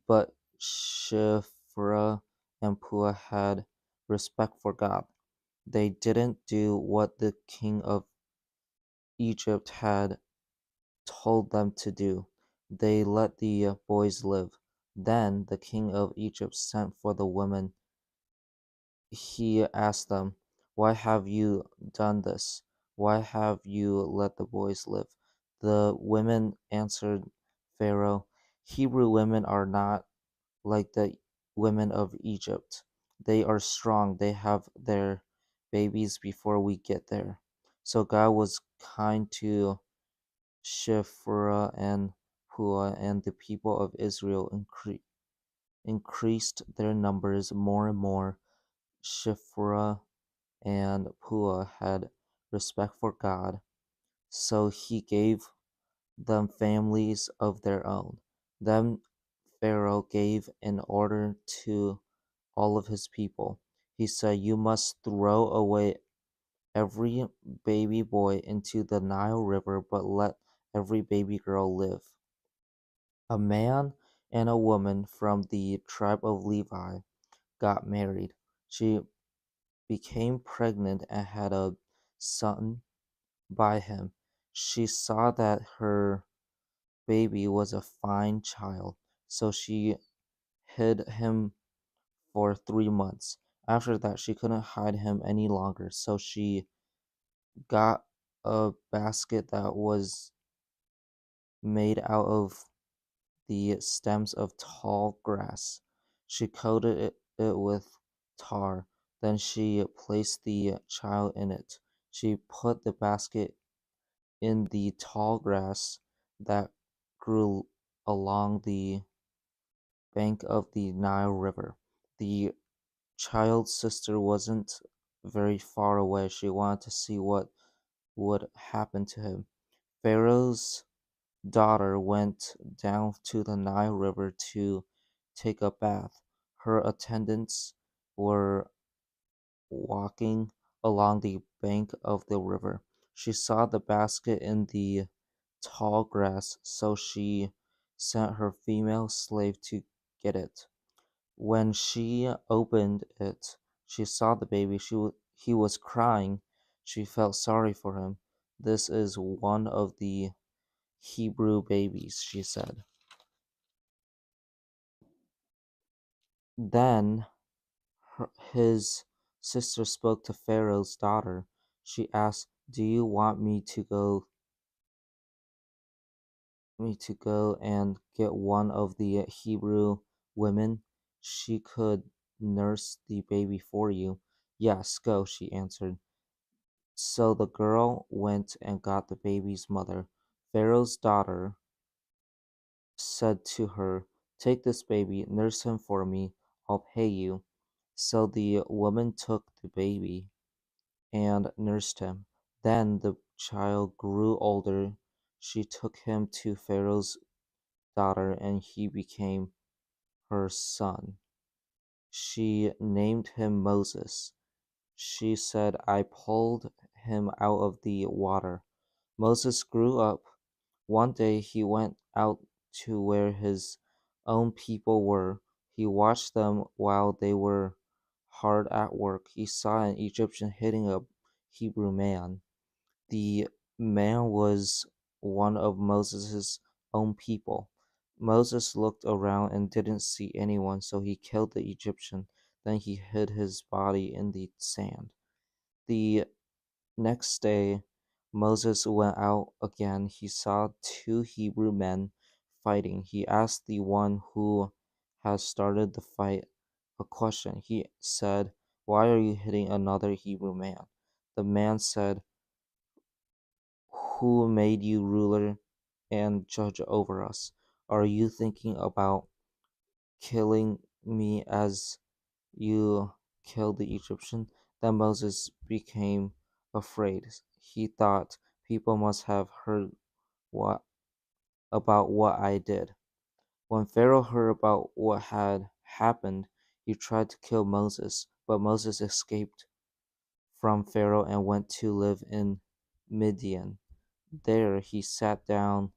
But Shiphrah and Puah had respect for God. They didn't do what the king of Egypt had told them to do. They let the boys live. Then the king of Egypt sent for the women. He asked them, why have you done this? Why have you let the boys live? The women answered Pharaoh, Hebrew women are not like the women of Egypt. They are strong. They have their babies before we get there. So God was kind to Shiphrah and Puah, and the people of Israel increased their numbers more and more. Shiphrah and Puah had respect for God, so he gave them families of their own. Then Pharaoh gave an order to all of his people. He said, "You must throw away every baby boy into the Nile River, but let every baby girl live." A man and a woman from the tribe of Levi got married. She became pregnant and had a son by him. She saw that her baby was a fine child, so she hid him for 3 months. After that, she couldn't hide him any longer, so she got a basket that was made out of the stems of tall grass. She coated it with tar. Then she placed the child in it. She put the basket in the tall grass that grew along the bank of the Nile River. The child's sister wasn't very far away. She wanted to see what would happen to him. Pharaoh's daughter went down to the Nile River to take a bath. Her attendants were walking along the bank of the river. She saw the basket in the tall grass, so she sent her female slave to get it. When she opened it, she saw the baby. He was crying. She felt sorry for him. "This is one of the Hebrew babies," she said. Then his sister spoke to Pharaoh's daughter. She asked, "Do you want me to go and get one of the Hebrew women? She could nurse the baby for you." "Yes, go," she answered. So the girl went and got the baby's mother. Pharaoh's daughter said to her, "Take this baby, nurse him for me. I'll pay you." So the woman took the baby and nursed him. Then the child grew older. She took him to Pharaoh's daughter, and he became her son. She named him Moses. She said, "I pulled him out of the water." Moses grew up. One day he went out to where his own people were. He watched them while they were hard at work. He saw an Egyptian hitting a Hebrew man. The man was one of Moses' own people. Moses looked around and didn't see anyone, so he killed the Egyptian. Then he hid his body in the sand. The next day, Moses went out again. He saw two Hebrew men fighting. He asked the one who had started the fight a question. He said, "Why are you hitting another Hebrew man?" The man said, "Who made you ruler and judge over us? Are you thinking about killing me as you killed the Egyptian?" Then Moses became afraid. He thought, "People must have heard what about what I did." When Pharaoh heard about what had happened, he tried to kill Moses, but Moses escaped from Pharaoh and went to live in Midian. There he sat down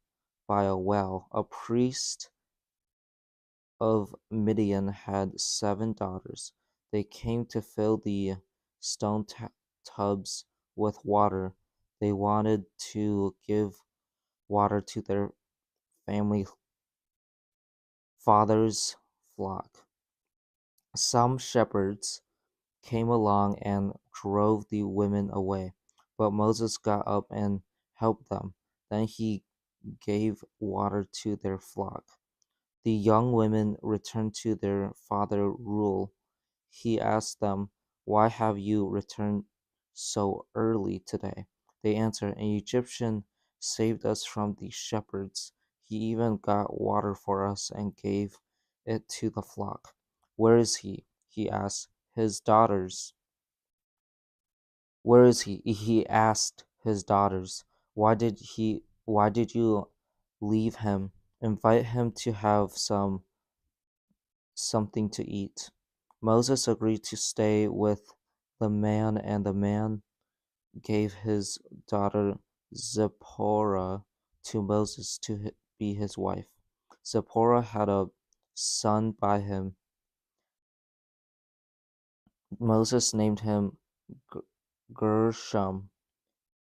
by a well. A priest of Midian had 7 daughters. They came to fill the stone tubs with water. They wanted to give water to their family father's flock. Some shepherds came along and drove the women away, but Moses got up and helped them. Then he gave water to their flock. The young women returned to their father Reuel. He asked them, "Why have you returned so early today?" They answered, "An Egyptian saved us from the shepherds. He even got water for us and gave it to the flock." "Where is he?" he asked. "His daughters Where is he? He asked his daughters. Why did you leave him? Invite him to have something to eat. Moses agreed to stay with the man, and the man gave his daughter Zipporah to Moses to be his wife. Zipporah had a son by him. Moses named him G- Gershom.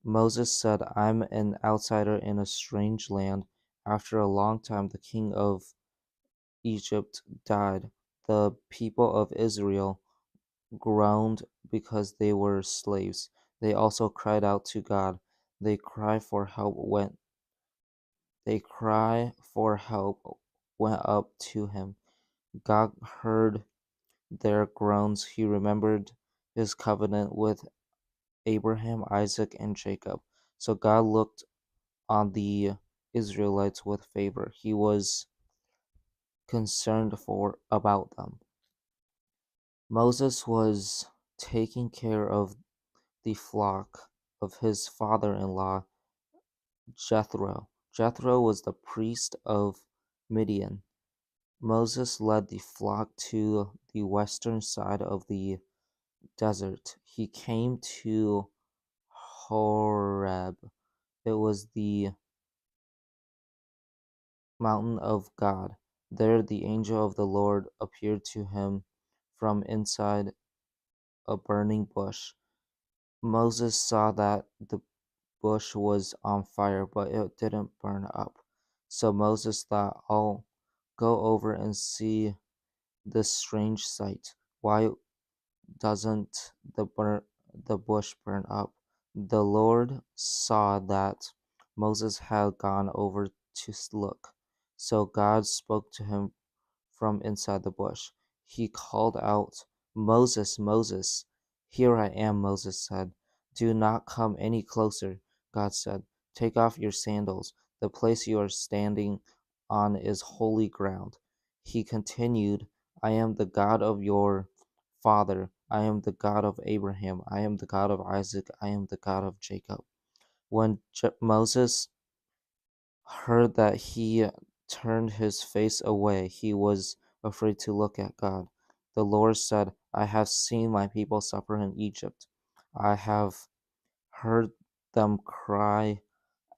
Moses said, I'm an outsider in a strange land. After a long time, the king of Egypt died. The people of Israel groaned because they were slaves. They also cried out to God. They cry for help when they cry for help went up to him. God heard their groans. He remembered his covenant with Abraham, Isaac, and Jacob. So God looked on the Israelites with favor. He was concerned for about them. Moses was taking care of the flock of his father-in-law Jethro. Jethro was the priest of Midian. Moses led the flock to the western side of the desert. He came to Horeb. It was the mountain of God. There the angel of the Lord appeared to him from inside a burning bush. Moses saw that the bush was on fire, but it didn't burn up. So Moses thought, I'll go over and see this strange sight. Why doesn't the bush burn up? The Lord saw that Moses had gone over to look. So God spoke to him from inside the bush. He called out, Moses, Moses. Here I am, Moses said. Do not come any closer, God said. Take off your sandals. The place you are standing on is holy ground. He continued, I am the God of your father. I am the God of Abraham. I am the God of Isaac. I am the God of Jacob. When Moses heard that, he turned his face away. He was afraid to look at God. The Lord said, I have seen my people suffer in Egypt. I have heard them cry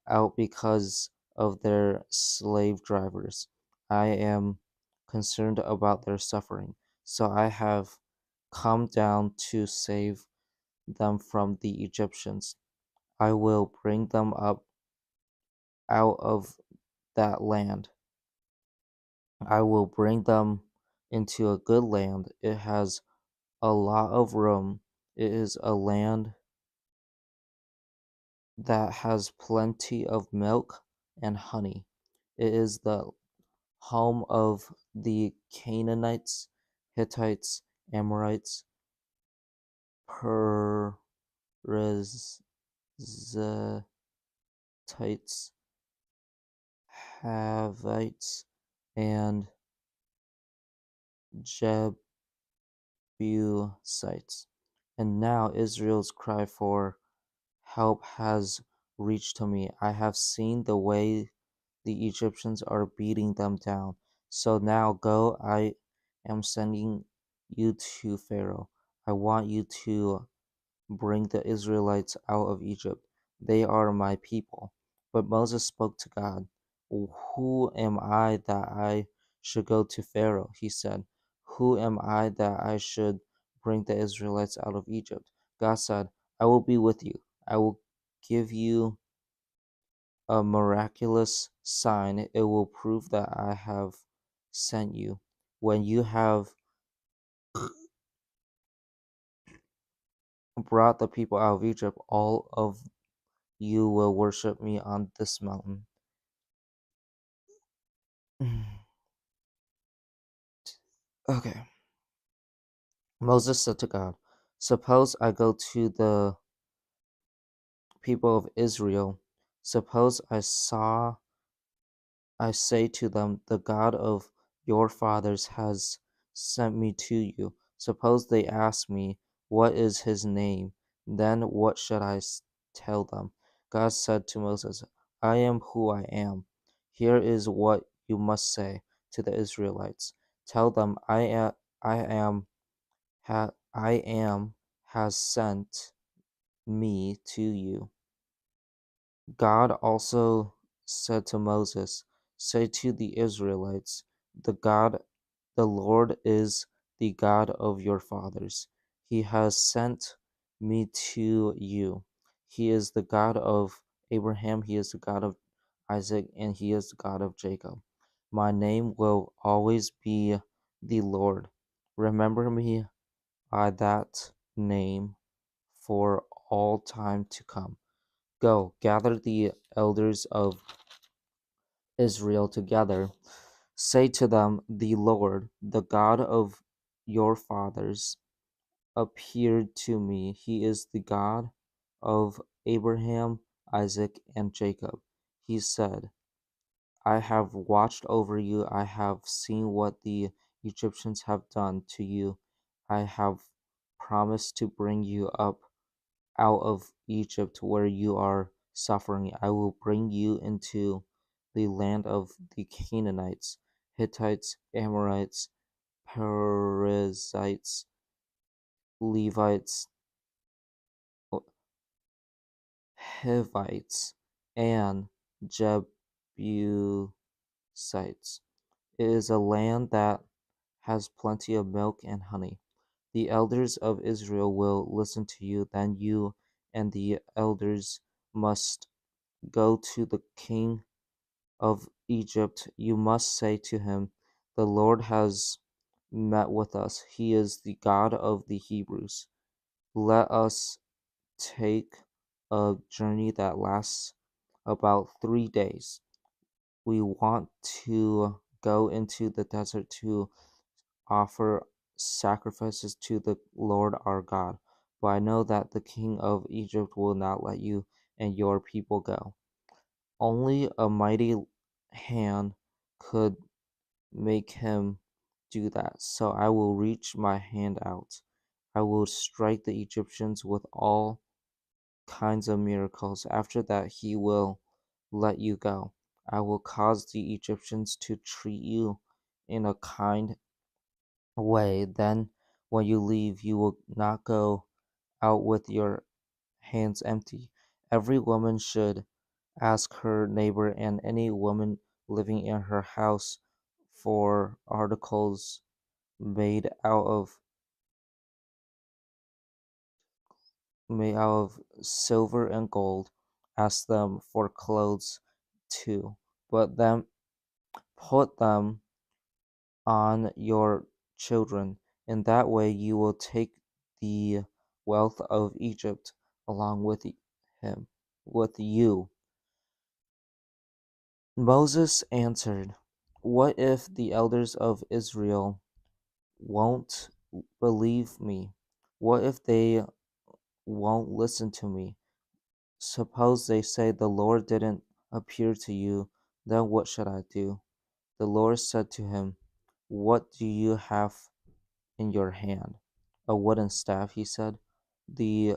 out because of their slave drivers. I am concerned about their suffering. So I have come down to save them from the Egyptians. I will bring them up out of that land. I will bring them into a good land. It has a lot of room. It is a land that has plenty of milk and honey. It is the home of the Canaanites, Hittites, Amorites, Perizzites, Havites, and Jebusites. And now Israel's cry for help has reached to me. I have seen the way the Egyptians are beating them down. So now go, I am sending you to Pharaoh. I want you to bring the Israelites out of Egypt. They are my people. But Moses spoke to God. Who am I that I should go to Pharaoh? He said. Who am I that I should bring the Israelites out of Egypt? God said, I will be with you. I will give you a miraculous sign. It will prove that I have sent you. When you have brought the people out of Egypt, all of you will worship me on this mountain. Okay. Moses said to God, suppose I go to the people of Israel. Suppose I say to them, the God of your fathers has sent me to you. Suppose they ask me, what is his name? Then what should tell them? God said to Moses, I am who I am. Here is what you must say to the Israelites. Tell them, I am, I am has sent me to you. God also said to Moses, say to the Israelites, the Lord is the God of your fathers. He has sent me to you. He is the God of Abraham, he is the God of Isaac, and he is the God of Jacob. My name will always be the Lord. Remember me by that name for all time to come. Go, gather the elders of Israel together. Say to them, the Lord, the God of your fathers, appeared to me. He is the God of Abraham, Isaac, and Jacob. He said, I have watched over you. I have seen what the Egyptians have done to you. I have promised to bring you up out of Egypt where you are suffering. I will bring you into the land of the Canaanites, Hittites, Amorites, Perizzites, Levites, Hivites, and Jebusites. It is a land that has plenty of milk and honey. The elders of Israel will listen to you. Then you and the elders must go to the king of Egypt. You must say to him, the Lord has met with us. He is the God of the Hebrews. Let us take a journey that lasts about 3 days. We want to go into the desert to offer sacrifices to the Lord our God. But I know that the king of Egypt will not let you and your people go. Only a mighty hand could make him do that. So I will reach my hand out. I will strike the Egyptians with all kinds of miracles. After that, he will let you go. I will cause the Egyptians to treat you in a kind way. Then, when you leave, you will not go out with your hands empty. Every woman should ask her neighbor and any woman living in her house for articles made out of silver and gold. Ask them for clothes too, but then put them on your children. In that way you will take the wealth of Egypt along with him, with you. Moses answered, what if the elders of Israel won't believe me? What if they won't listen to me? Suppose they say, the Lord didn't appear to you, then what should I do? The Lord said to him, what do you have in your hand? A wooden staff, he said. The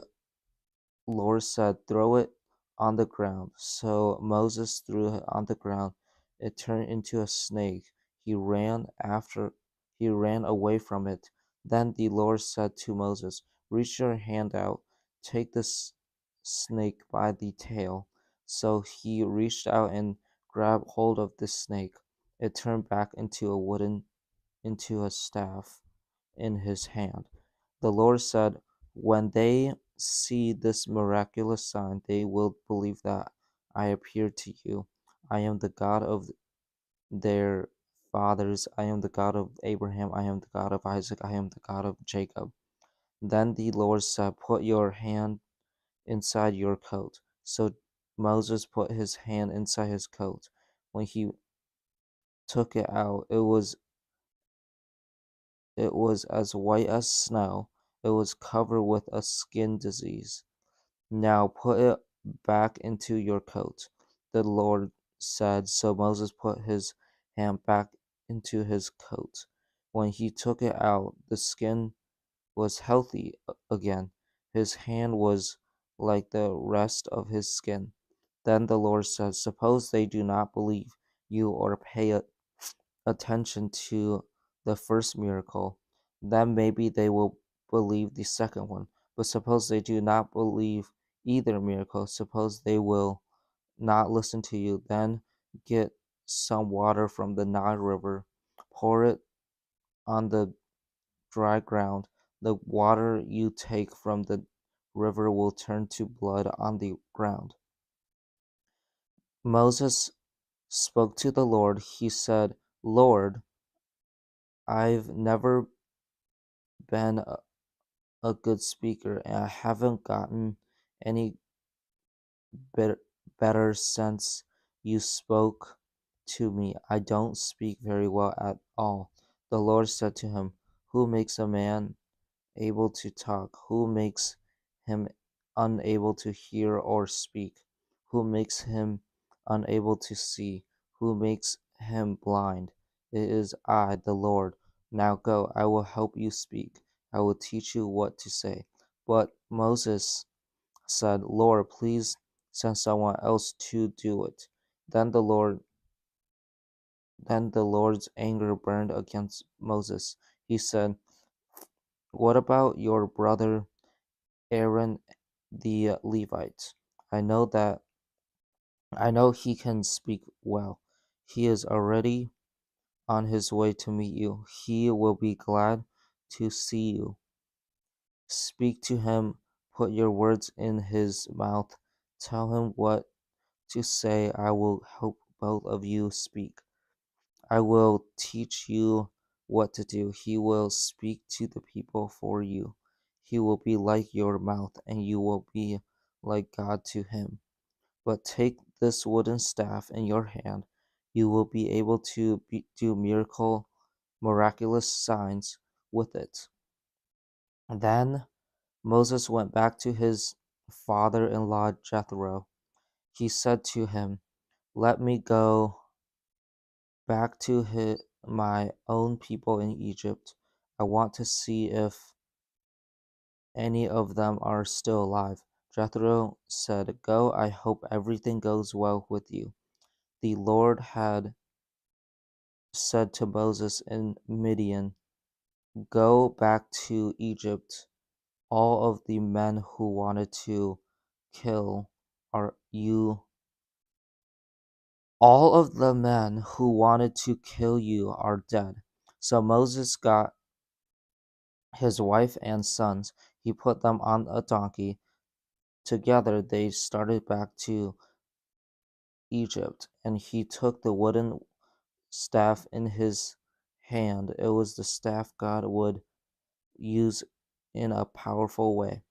Lord said, throw it on the ground. So Moses threw it on the ground. It turned into a snake. He ran away from it. Then the Lord said to Moses, reach your hand out, take this snake by the tail. So he reached out and grabbed hold of the snake. It turned back into a staff in his hand. The Lord said, when they see this miraculous sign, they will believe that I appeared to you. I am the God of their fathers. I am the God of Abraham. I am the God of Isaac. I am the God of Jacob. Then the Lord said, put your hand inside your coat. So Moses put his hand inside his coat. When he took it out, it was as white as snow. It was covered with a skin disease. Now put it back into your coat, the Lord said. So Moses put his hand back into his coat. When he took it out, the skin was healthy again. His hand was like the rest of his skin. Then the Lord said, suppose they do not believe you or pay attention to the first miracle, then maybe they will believe the second one. But suppose they do not believe either miracle, suppose they will not listen to you, then get some water from the Nile River, pour it on the dry ground. The water you take from the river will turn to blood on the ground. Moses spoke to the Lord. He said, Lord, I've never been a good speaker, and I haven't gotten any better, better since you spoke to me. I don't speak very well at all. The Lord said to him, who makes a man able to talk? Who makes him unable to hear or speak? Who makes him unable to see? Who makes him blind? It is I, the Lord. Now go, I will help you speak. I will teach you what to say. But Moses said, Lord, please send someone else to do it. Then the Lord then the Lord's anger burned against Moses. He said, what about your brother Aaron the Levite? I know that I know he can speak well. He is already on his way to meet you. He will be glad to see you. Speak to him, put your words in his mouth, tell him what to say. I will help both of you speak. I will teach you what to do. He will speak to the people for you. He will be like your mouth, and you will be like God to him. But take this wooden staff in your hand. You will be able to do miraculous signs with it. Then Moses went back to his father-in-law Jethro. He said to him, let me go back to my own people in Egypt. I want to see if any of them are still alive. Jethro said, go, I hope everything goes well with you. The Lord had said to Moses in Midian, go back to Egypt. All of the men who wanted to kill are you. All of the men who wanted to kill you are dead. So Moses got his wife and sons. He put them on a donkey. Together they started back to Egypt, and he took the wooden staff in his hand. It was the staff God would use in a powerful way.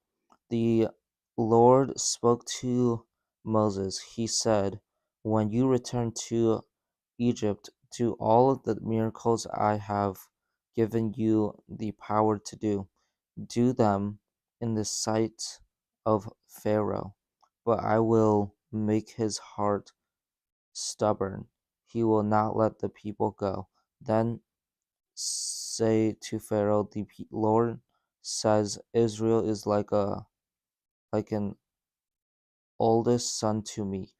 The Lord spoke to Moses. He said, when you return to Egypt, do all of the miracles I have given you the power to do. Do them in the sight of Pharaoh, but I will make his heart stubborn. He will not let the people go. Then say to Pharaoh, the Lord says Israel is like an oldest son to me.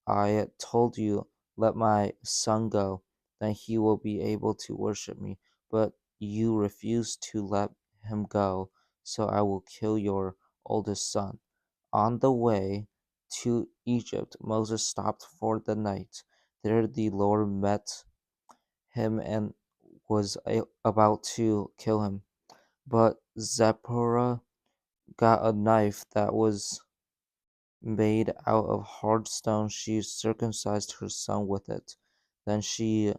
I told you, let my son go, then he will be able to worship me. But you refuse to let him go, so I will kill your oldest son. On the way to Egypt, Moses stopped for the night. There the Lord met him and was about to kill him. But Zipporah got a knife that was made out of hard stone. She circumcised her son with it. Then she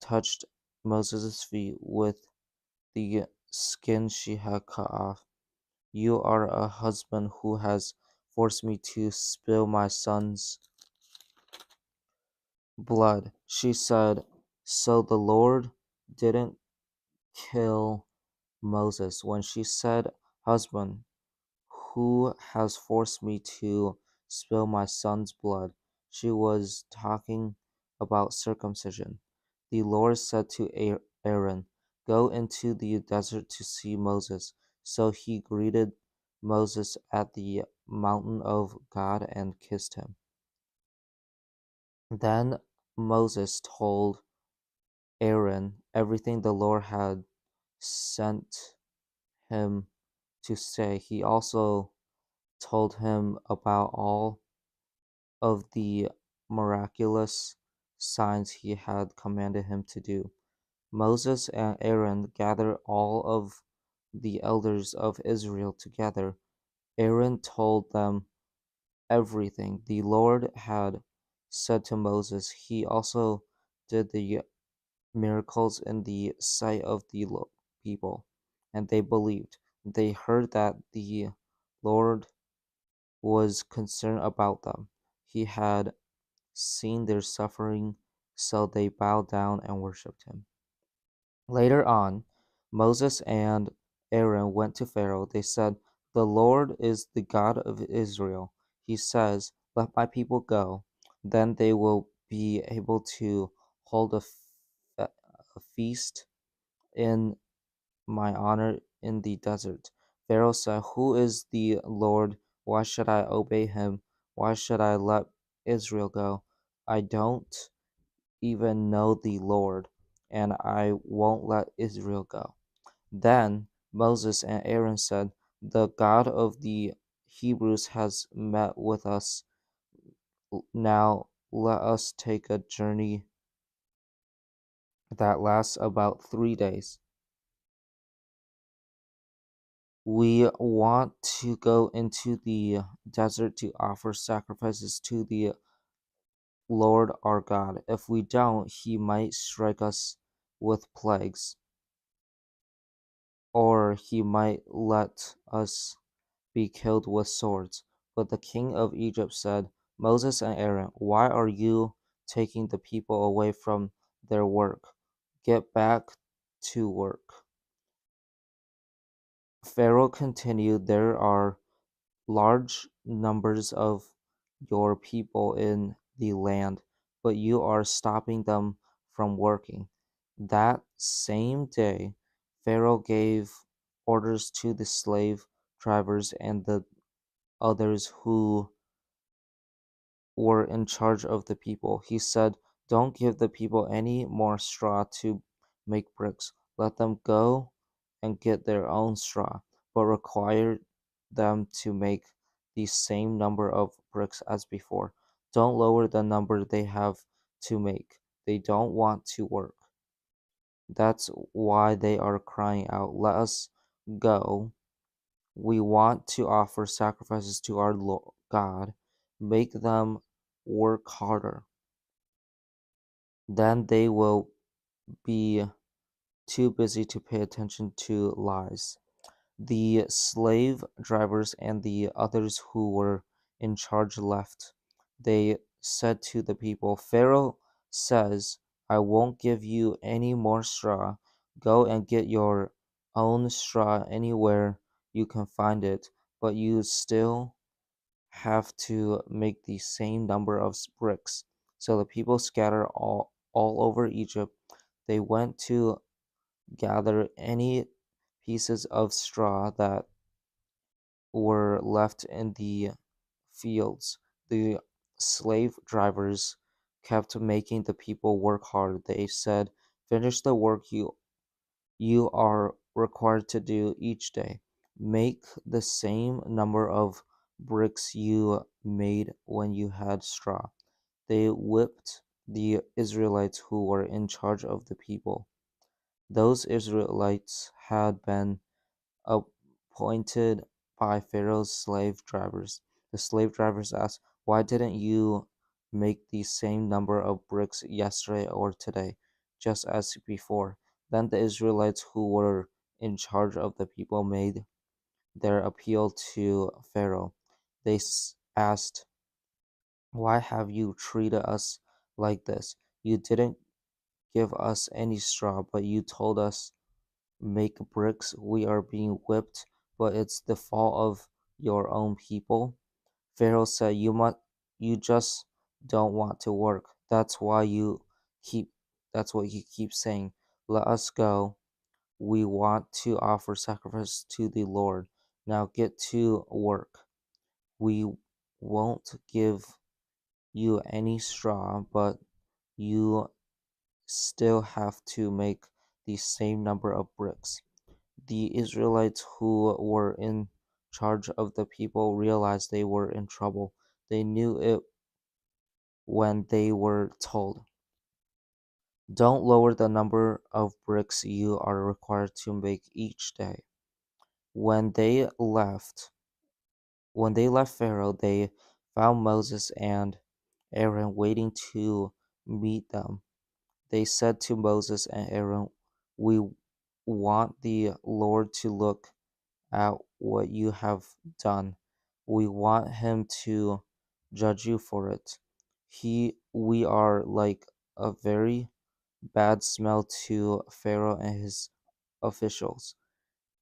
touched Moses' feet with the skin she had cut off. You are a husband who has forced me to spill my son's blood, she said. So the Lord didn't kill Moses. When she said, husband, who has forced me to spill my son's blood? She was talking about circumcision. The Lord said to Aaron, go into the desert to see Moses. So he greeted Moses at the mountain of God and kissed him. Then Moses told Aaron everything the Lord had sent him to say. He also told him about all of the miraculous signs he had commanded him to do. Moses and Aaron gathered all of the elders of Israel together. Aaron told them everything the Lord had said to Moses. He also did the miracles in the sight of the people, and they believed. They heard that the Lord was concerned about them. He had seen their suffering, so they bowed down and worshipped him. Later on, Moses and Aaron went to Pharaoh. They said, "The Lord is the God of Israel. He says, 'Let my people go. Then they will be able to hold a feast in my honor in the desert.'" Pharaoh said, "Who is the Lord? Why should I obey him? Why should I let Israel go? I don't even know the Lord, and I won't let Israel go." Then Moses and Aaron said, "The God of the Hebrews has met with us. Now let us take a journey that lasts about 3 days. We want to go into the desert to offer sacrifices to the Lord our God. If we don't, he might strike us with plagues, or he might let us be killed with swords." But the king of Egypt said, "Moses and Aaron, why are you taking the people away from their work? Get back to work." Pharaoh continued, "There are large numbers of your people in the land, but you are stopping them from working." That same day, Pharaoh gave orders to the slave drivers and the others who were in charge of the people. He said, "Don't give the people any more straw to make bricks. Let them go and get their own straw, but require them to make the same number of bricks as before. Don't lower the number they have to make. They don't want to work. That's why they are crying out, 'Let us go. We want to offer sacrifices to our God.' Make them work harder. Then they will be too busy to pay attention to lies." The slave drivers and the others who were in charge left. They said to the people, "Pharaoh says, 'I won't give you any more straw. Go and get your own straw anywhere you can find it, but you still have to make the same number of bricks." So the people scattered all over Egypt. They went to gather any pieces of straw that were left in the fields. The slave drivers kept making the people work hard. They said, "Finish the work you are required to do each day. Make the same number of bricks you made when you had straw." They whipped the Israelites who were in charge of the people. Those Israelites had been appointed by Pharaoh's slave drivers. The slave drivers asked, "Why didn't you make the same number of bricks yesterday or today, just as before?" Then the Israelites who were in charge of the people made their appeal to Pharaoh. They asked, "Why have you treated us like this? You didn't give us any straw, but you told us make bricks. We are being whipped, but it's the fault of your own people." Pharaoh said, You just don't want to work. Keep that's what you keep saying. 'Let us go. We want to offer sacrifice to the Lord.' Now get to work. We won't give you any straw, but you still have to make the same number of bricks. The Israelites who were in charge of the people realized they were in trouble. They knew it when they were told, "Don't lower the number of bricks you are required to make each day." When they left, when they left Pharaoh, they found Moses and Aaron waiting to meet them. They said to Moses and Aaron, "We want the Lord to look at what you have done. We want him to judge you for it. We are like a very bad smell to Pharaoh and his officials.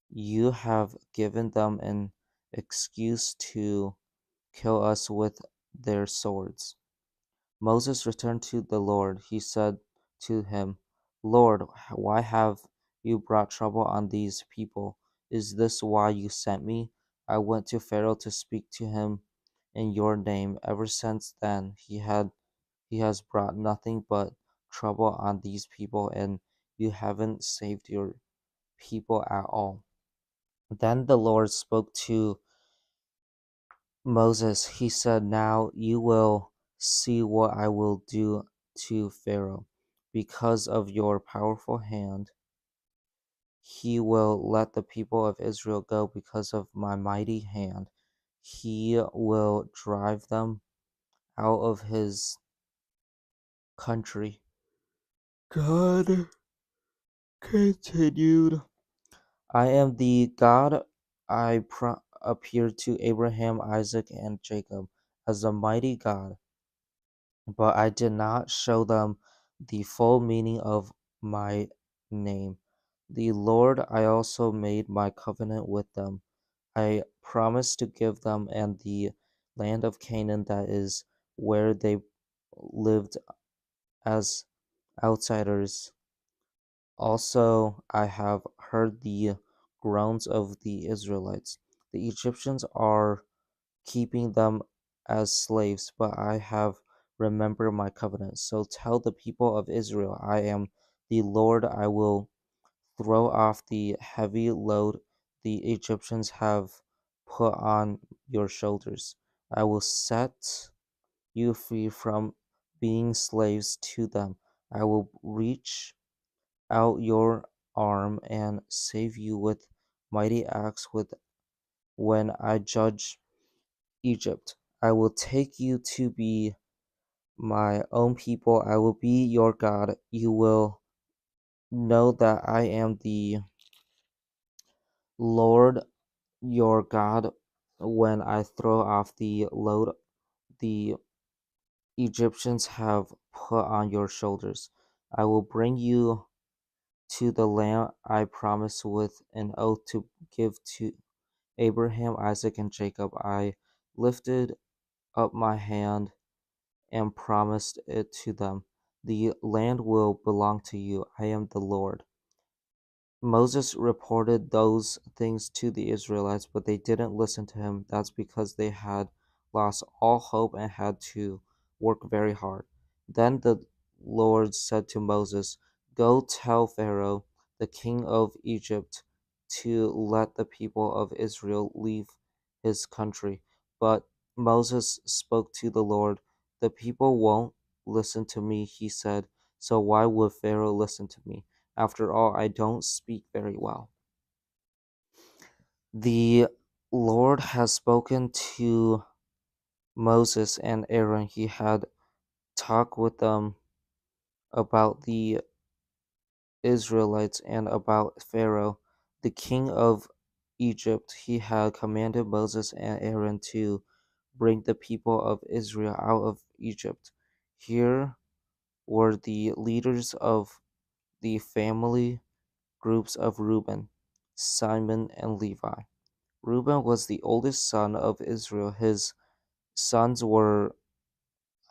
You have given them an excuse to kill us with their swords." Moses returned to the Lord. He said to him, "Lord, why have you brought trouble on these people? Is this why you sent me? I went to Pharaoh to speak to him in your name. Ever since then, he has brought nothing but trouble on these people, and you haven't saved your people at all." Then the Lord spoke to Moses. He said, "Now you will see what I will do to Pharaoh. Because of your powerful hand, he will let the people of Israel go. Because of my mighty hand, he will drive them out of his country." God continued, "I am the God appeared to Abraham, Isaac, and Jacob as a mighty God, but I did not show them the full meaning of my name. The Lord, I also made my covenant with them. I promised to give them and the land of Canaan, that is where they lived as outsiders. Also, I have heard the groans of the Israelites. The Egyptians are keeping them as slaves, but I have remembered my covenant. So tell the people of Israel, I am the Lord. I will throw off the heavy load the Egyptians have put on your shoulders. I will set you free from being slaves to them. I will reach out your arm and save you with mighty acts with when I judge Egypt. I will take you to be my own people. I will be your God. You will know that I am the Lord your God when I throw off the load the Egyptians have put on your shoulders. I will bring you to the land I promised with an oath to give to Abraham, Isaac, and Jacob. I lifted up my hand and promised it to them. The land will belong to you. I am the Lord. Moses reported those things to the Israelites, but they didn't listen to him. That's because they had lost all hope and had to work very hard. Then the Lord said to Moses, "Go tell Pharaoh, the king of Egypt, to let the people of Israel leave his country." But Moses spoke to the Lord. "The people won't listen to me," he said. "So why would Pharaoh listen to me? After all, I don't speak very well." The Lord has spoken to Moses and Aaron. He had talked with them about the Israelites and about Pharaoh, the king of Egypt. He had commanded Moses and Aaron to bring the people of Israel out of Egypt. Here were the leaders of the family groups of Reuben, Simon, and Levi. Reuben was the oldest son of Israel. His sons were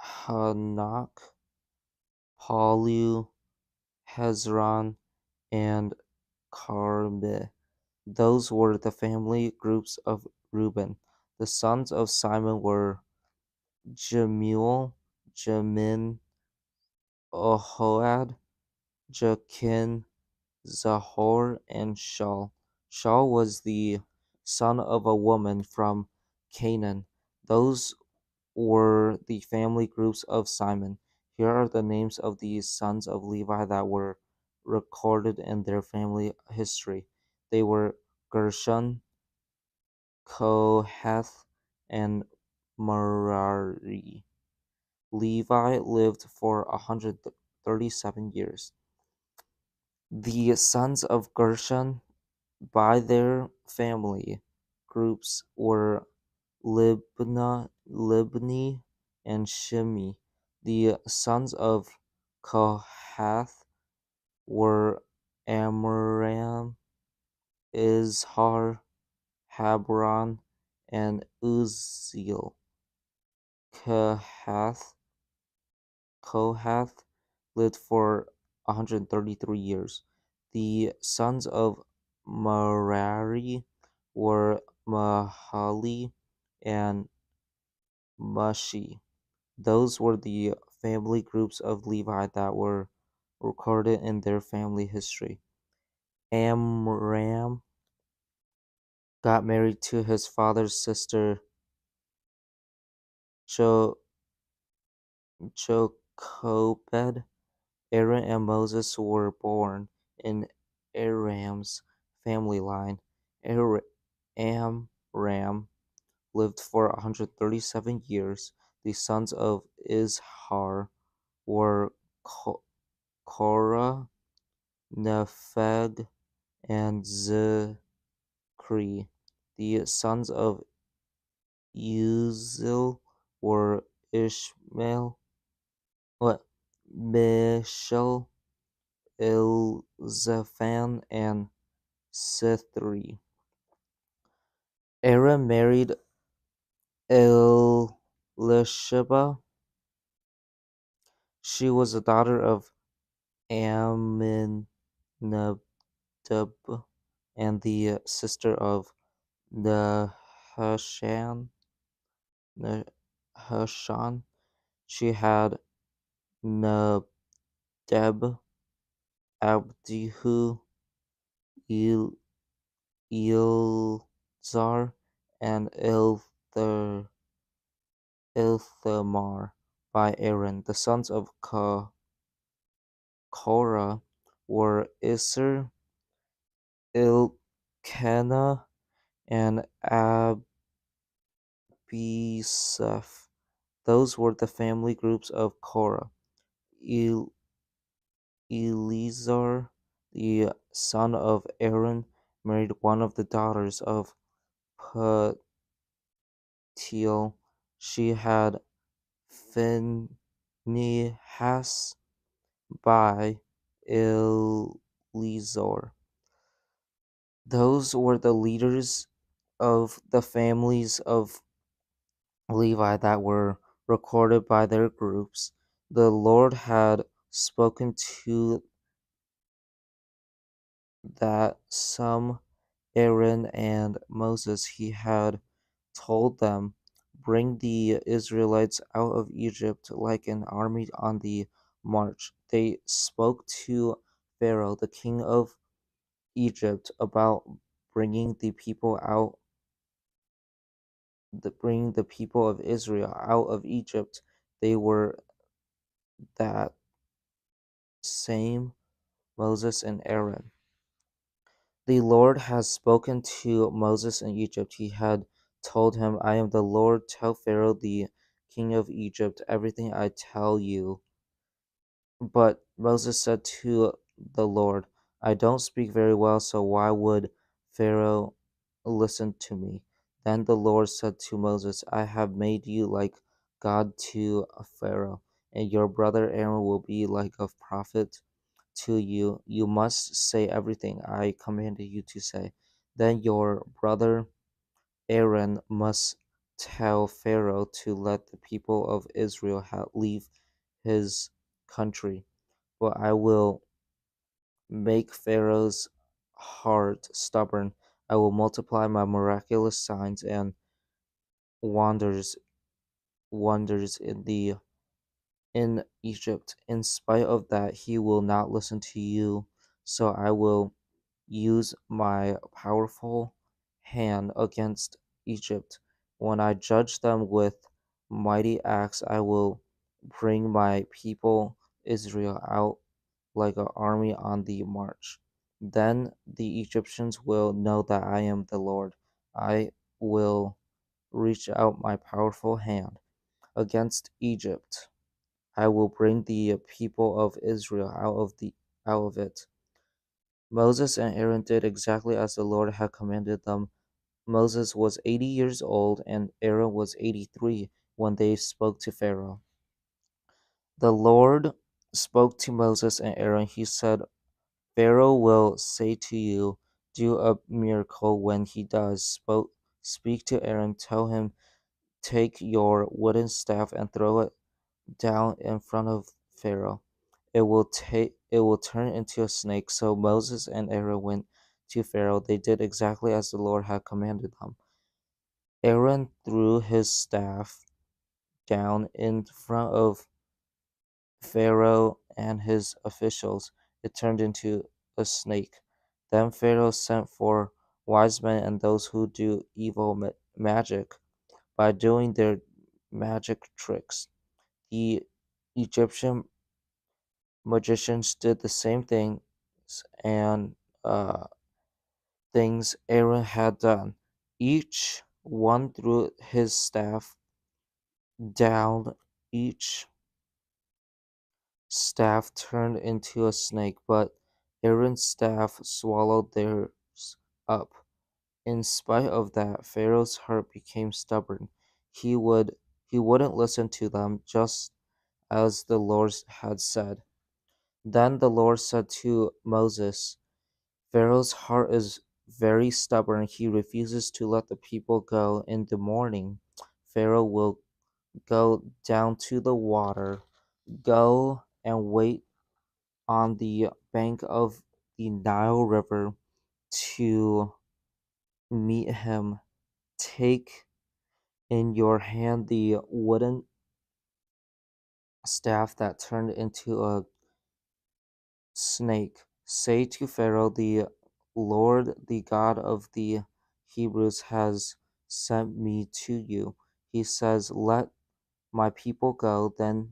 Hanok, Palu, Hezron, and Carmi. Those were the family groups of Reuben. The sons of Simon were Jemuel, Jamin, Ohad, Jachin, Zahor, and Shaul. Shaul was the son of a woman from Canaan. Those were the family groups of Simon. Here are the names of the sons of Levi that were recorded in their family history. They were Gershon, Kohath, and Merari. Levi lived for 137 years. The sons of Gershon by their family groups were Libni, and Shimi. The sons of Kohath were Amram, Izhar, Hebron, and Uzziel. Kohath, Kohath lived for 133 years. The sons of Merari were Mahali and Mushi. Those were the family groups of Levi that were recorded in their family history. Amram got married to his father's sister jo- Jochebed. Aaron and Moses were born in Aram's family line. Amram lived for 137 years. The sons of Izhar were Korah, Nepheg, and Zikri. The sons of Uzziel were Ishmael, what, Mishal, Elzaphan, and Sithri. Aaron married Elisheba. She was a daughter of Amminadab and the sister of Nahashan. Nahashan. She had Nadab, Abdihu, El- Elzar, and Ilthamar by Aaron. The sons of Korah were Isser, Elkanah, and Abisaph. Those were the family groups of Korah. El- Eleazar, the son of Aaron, married one of the daughters of Patiel. She had Phinehas by Eleazar. Those were the leaders of the families of Levi that were recorded by their groups. The Lord had spoken to that some Aaron and Moses. He had told them, "Bring the Israelites out of Egypt like an army on the march." They spoke to Pharaoh, the king of Egypt, about bringing the people out, bringing the people of Israel out of Egypt. They were that same Moses and Aaron. The Lord has spoken to Moses in Egypt. He had told him, "I am the Lord. Tell Pharaoh, the king of Egypt, everything I tell you." But Moses said to the Lord, "I don't speak very well, so why would Pharaoh listen to me?" Then the Lord said to Moses, "I have made you like God to Pharaoh, and your brother Aaron will be like a prophet to you. You must say everything I commanded you to say. Then your brother Aaron must tell Pharaoh to let the people of Israel leave his country. But I will make Pharaoh's heart stubborn. I will multiply my miraculous signs and wonders wonders in Egypt. In spite of that, he will not listen to you. So I will use my powerful hand against Egypt. When I judge them with mighty acts, I will bring my people Israel out like an army on the march. Then the Egyptians will know that I am the Lord. I will reach out my powerful hand against Egypt. I will bring the people of Israel out of it. Moses and Aaron did exactly as the Lord had commanded them. Moses was 80 years old and Aaron was 83 when they spoke to Pharaoh. The Lord spoke to Moses and Aaron. He said, Pharaoh will say to you, do a miracle. When he does, speak to Aaron, tell him, take your wooden staff and throw it down in front of Pharaoh. It will turn into a snake. So Moses and Aaron went to Pharaoh. They did exactly as the Lord had commanded them. Aaron threw his staff down in front of Pharaoh and his officials. It turned into a snake. Then Pharaoh sent for wise men and those who do evil magic by doing their magic tricks. The Egyptian magicians did the same things and things Aaron had done. Each one threw his staff down. Each staff turned into a snake, but Aaron's staff swallowed theirs up. In spite of that, Pharaoh's heart became stubborn. He would he wouldn't listen to them, just as the Lord had said. Then the Lord said to Moses, Pharaoh's heart is very stubborn. He refuses to let the people go. In the morning, Pharaoh will go down to the water, go and wait on the bank of the Nile River to meet him. Take in your hand the wooden staff that turned into a snake. Say to Pharaoh, the Lord, the God of the Hebrews, has sent me to you. He says, let my people go, then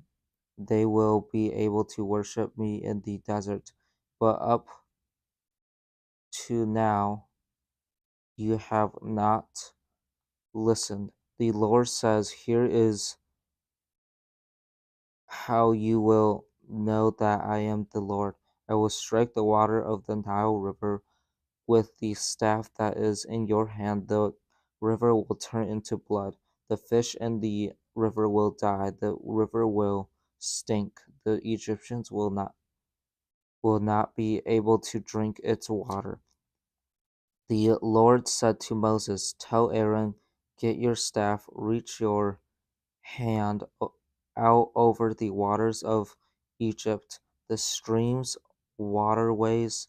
they will be able to worship me in the desert. But up to now, you have not listened. The Lord says, here is how you will know that I am the Lord. I will strike the water of the Nile River with the staff that is in your hand. The river will turn into blood. The fish in the river will die. The river will stink. The Egyptians will not be able to drink its water. The Lord said to Moses, tell Aaron, get your staff, reach your hand out over the waters of Egypt, the streams, waterways,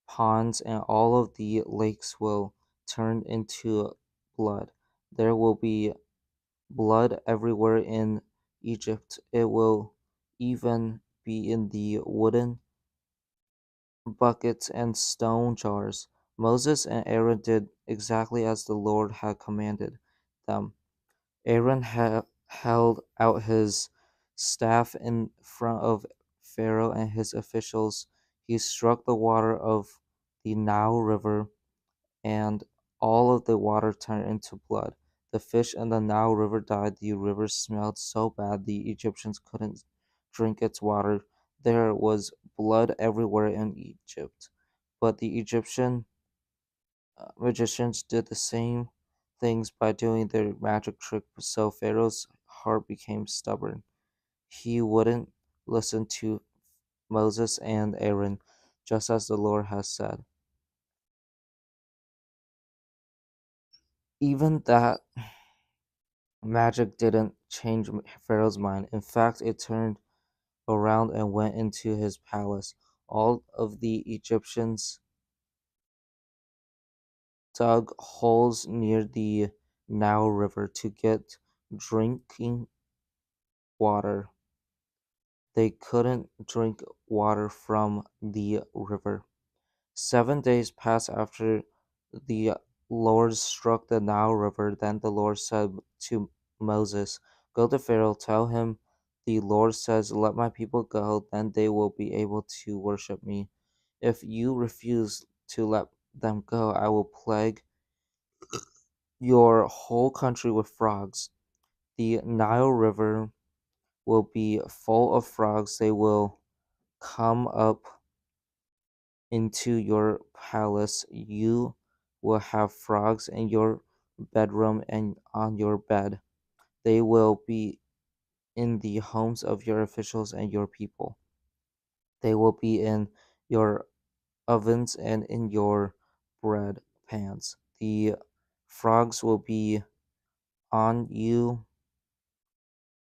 ponds, and all of the lakes will turn into blood. There will be blood everywhere in Egypt. It will even be in the wooden buckets and stone jars. Moses and Aaron did exactly as the Lord had commanded them. Aaron held out his staff in front of Pharaoh and his officials. He struck the water of the Nile River, and all of the water turned into blood. The fish in the Nile River died. The river smelled so bad the Egyptians couldn't drink its water. There was blood everywhere in Egypt. But the Egyptian magicians did the same things by doing their magic trick, so Pharaoh's heart became stubborn. He wouldn't listen to Moses and Aaron, just as the Lord has said. Even that magic didn't change Pharaoh's mind. In fact, it turned around and went into his palace. All of the Egyptians dug holes near the Nile River to get drinking water. They couldn't drink water from the river. 7 days passed after the Lord struck the Nile River. Then the Lord said to Moses, "Go to Pharaoh, tell him, the Lord says, 'Let my people go, then they will be able to worship me. If you refuse to let them go, I will plague your whole country with frogs. The Nile River will be full of frogs. They will come up into your palace. You will have frogs in your bedroom and on your bed. They will be in the homes of your officials and your people. They will be in your ovens and in your bread pans. The frogs will be on you,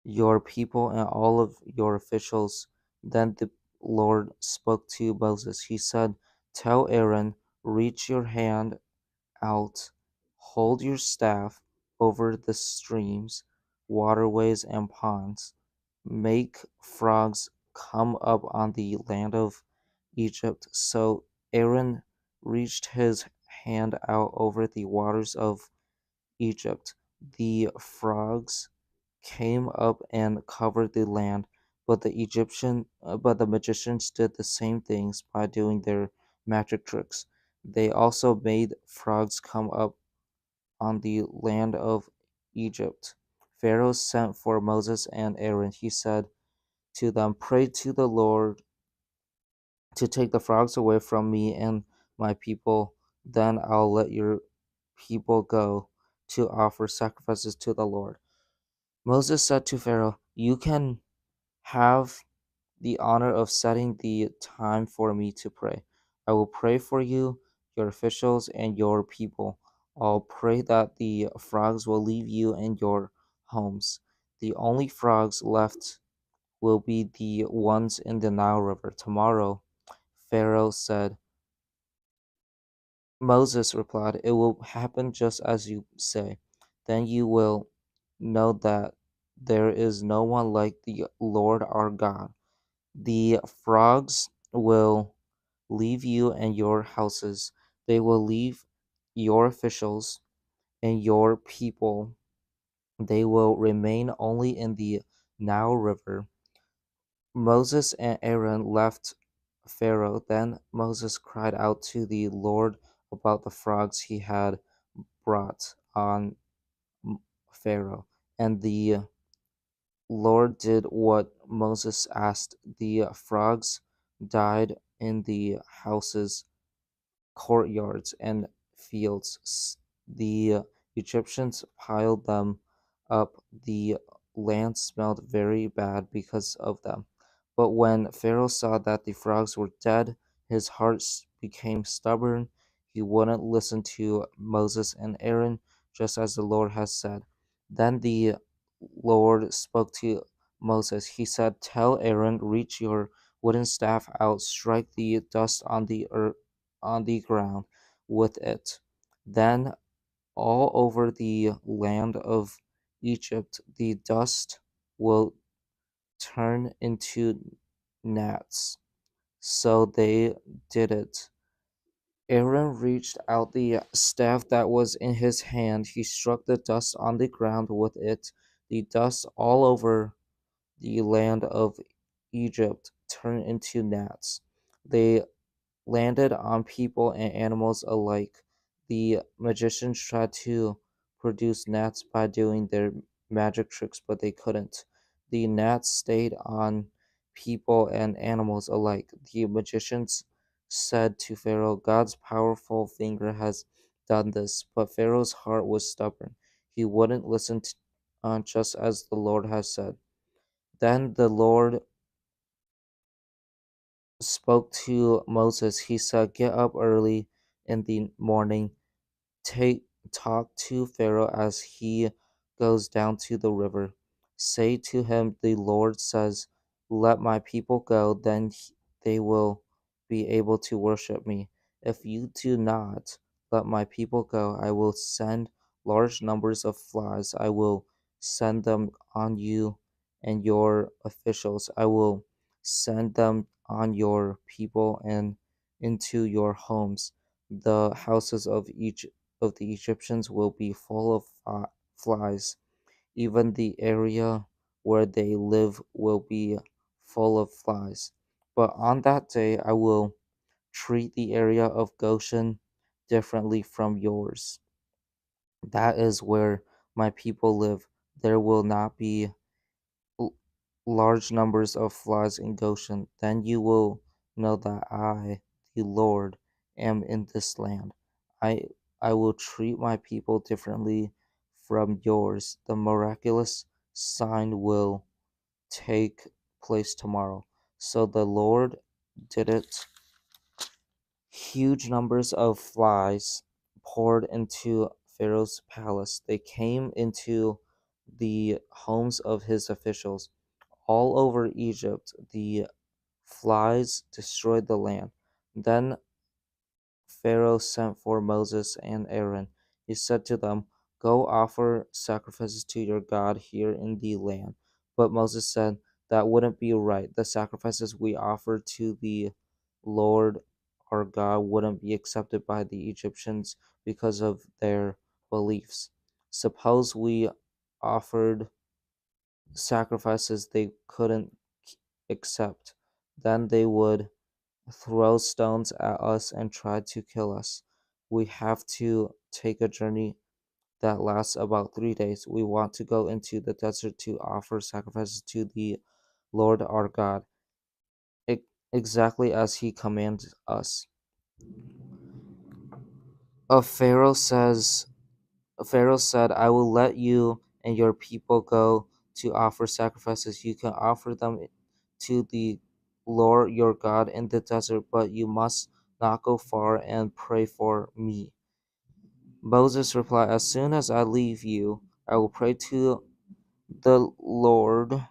your people, and all of your officials." Then the Lord spoke to Moses. He said, "Tell Aaron, reach your hand out, hold your staff over the streams, waterways, and ponds. Make frogs come up on the land of Egypt." So Aaron reached his hand out over the waters of Egypt. The frogs came up and covered the land, but the magicians did the same things by doing their magic tricks. They also made frogs come up on the land of Egypt. Pharaoh sent for Moses and Aaron. He said to them, "Pray to the Lord to take the frogs away from me and my people. Then I'll let your people go to offer sacrifices to the Lord." Moses said to Pharaoh, "You can have the honor of setting the time for me to pray. I will pray for you, your officials, and your people. I'll pray that the frogs will leave you and your homes. The only frogs left will be the ones in the Nile River." Tomorrow, Pharaoh said. Moses replied, "It will happen just as you say. Then you will know that there is no one like the Lord our God. The frogs will leave you and your houses. They will leave your officials and your people. They will remain only in the Nile River." Moses and Aaron left Pharaoh. Then Moses cried out to the Lord about the frogs he had brought on Pharaoh. And the Lord did what Moses asked. The frogs died in the houses, courtyards, and fields. The Egyptians piled them up. The land smelled very bad because of them. But when Pharaoh saw that the frogs were dead, his heart became stubborn. He wouldn't listen to Moses and Aaron, just as the Lord has said. Then the Lord spoke to Moses. He said, "Tell Aaron, reach your wooden staff out, strike the dust on the earth, on the ground with it. Then all over the land of Egypt the dust will turn into gnats." So they did it. Aaron reached out the staff that was in his hand. He struck the dust on the ground with it. The dust all over the land of Egypt turned into gnats. They landed on people and animals alike. The magicians tried to produce gnats by doing their magic tricks, but they couldn't. The gnats stayed on people and animals alike. The magicians said to Pharaoh, "God's powerful finger has done this." But Pharaoh's heart was stubborn. He wouldn't listen just as the Lord has said. Then the Lord spoke to Moses. He said, "Get up early in the morning, take talk to Pharaoh as he goes down to the river. Say to him, 'The Lord says, let my people go, then they will be able to worship me. If you do not, let my people go. I will send large numbers of flies. I will send them on you and your officials. I will send them on your people and into your homes. The houses of each of the Egyptians will be full of flies. Even the area where they live will be full of flies. But on that day I will treat the area of Goshen differently from yours. That is where my people live. There will not be l- large numbers of flies in Goshen. Then you will know that I, the Lord, am in this land. I I will treat my people differently from yours. The miraculous sign will take place tomorrow. So the Lord did it. Huge numbers of flies poured into Pharaoh's palace. They came into the homes of his officials. All over Egypt, the flies destroyed the land. Then Pharaoh sent for Moses and Aaron. He said to them, "Go offer sacrifices to your God here in the land." But Moses said, "That wouldn't be right. The sacrifices we offer to the Lord our God wouldn't be accepted by the Egyptians because of their beliefs. Suppose we offered sacrifices they couldn't accept. Then they would throw stones at us and try to kill us. We have to take a journey that lasts about 3 days. We want to go into the desert to offer sacrifices to the Lord our God, e- exactly as he commanded us." A Pharaoh said, "I will let you and your people go to offer sacrifices. You can offer them to the Lord your God in the desert, but you must not go far and pray for me." Moses replied, "As soon as I leave you, I will pray to the Lord.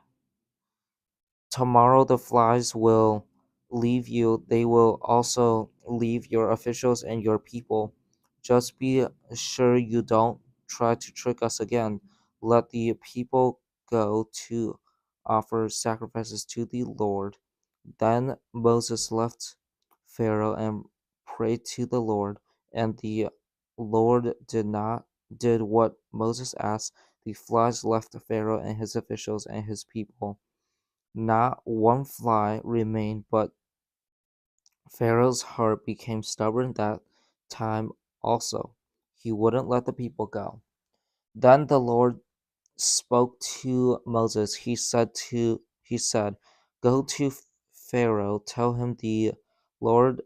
Tomorrow the flies will leave you. They will also leave your officials and your people. Just be sure you don't try to trick us again. Let the people go to offer sacrifices to the Lord." Then Moses left Pharaoh and prayed to the Lord, and the Lord did what Moses asked. The flies left Pharaoh and his officials and his people. Not one fly remained, but Pharaoh's heart became stubborn that time also. He wouldn't let the people go. Then the Lord spoke to Moses. He said, "Go to Pharaoh, tell him the Lord,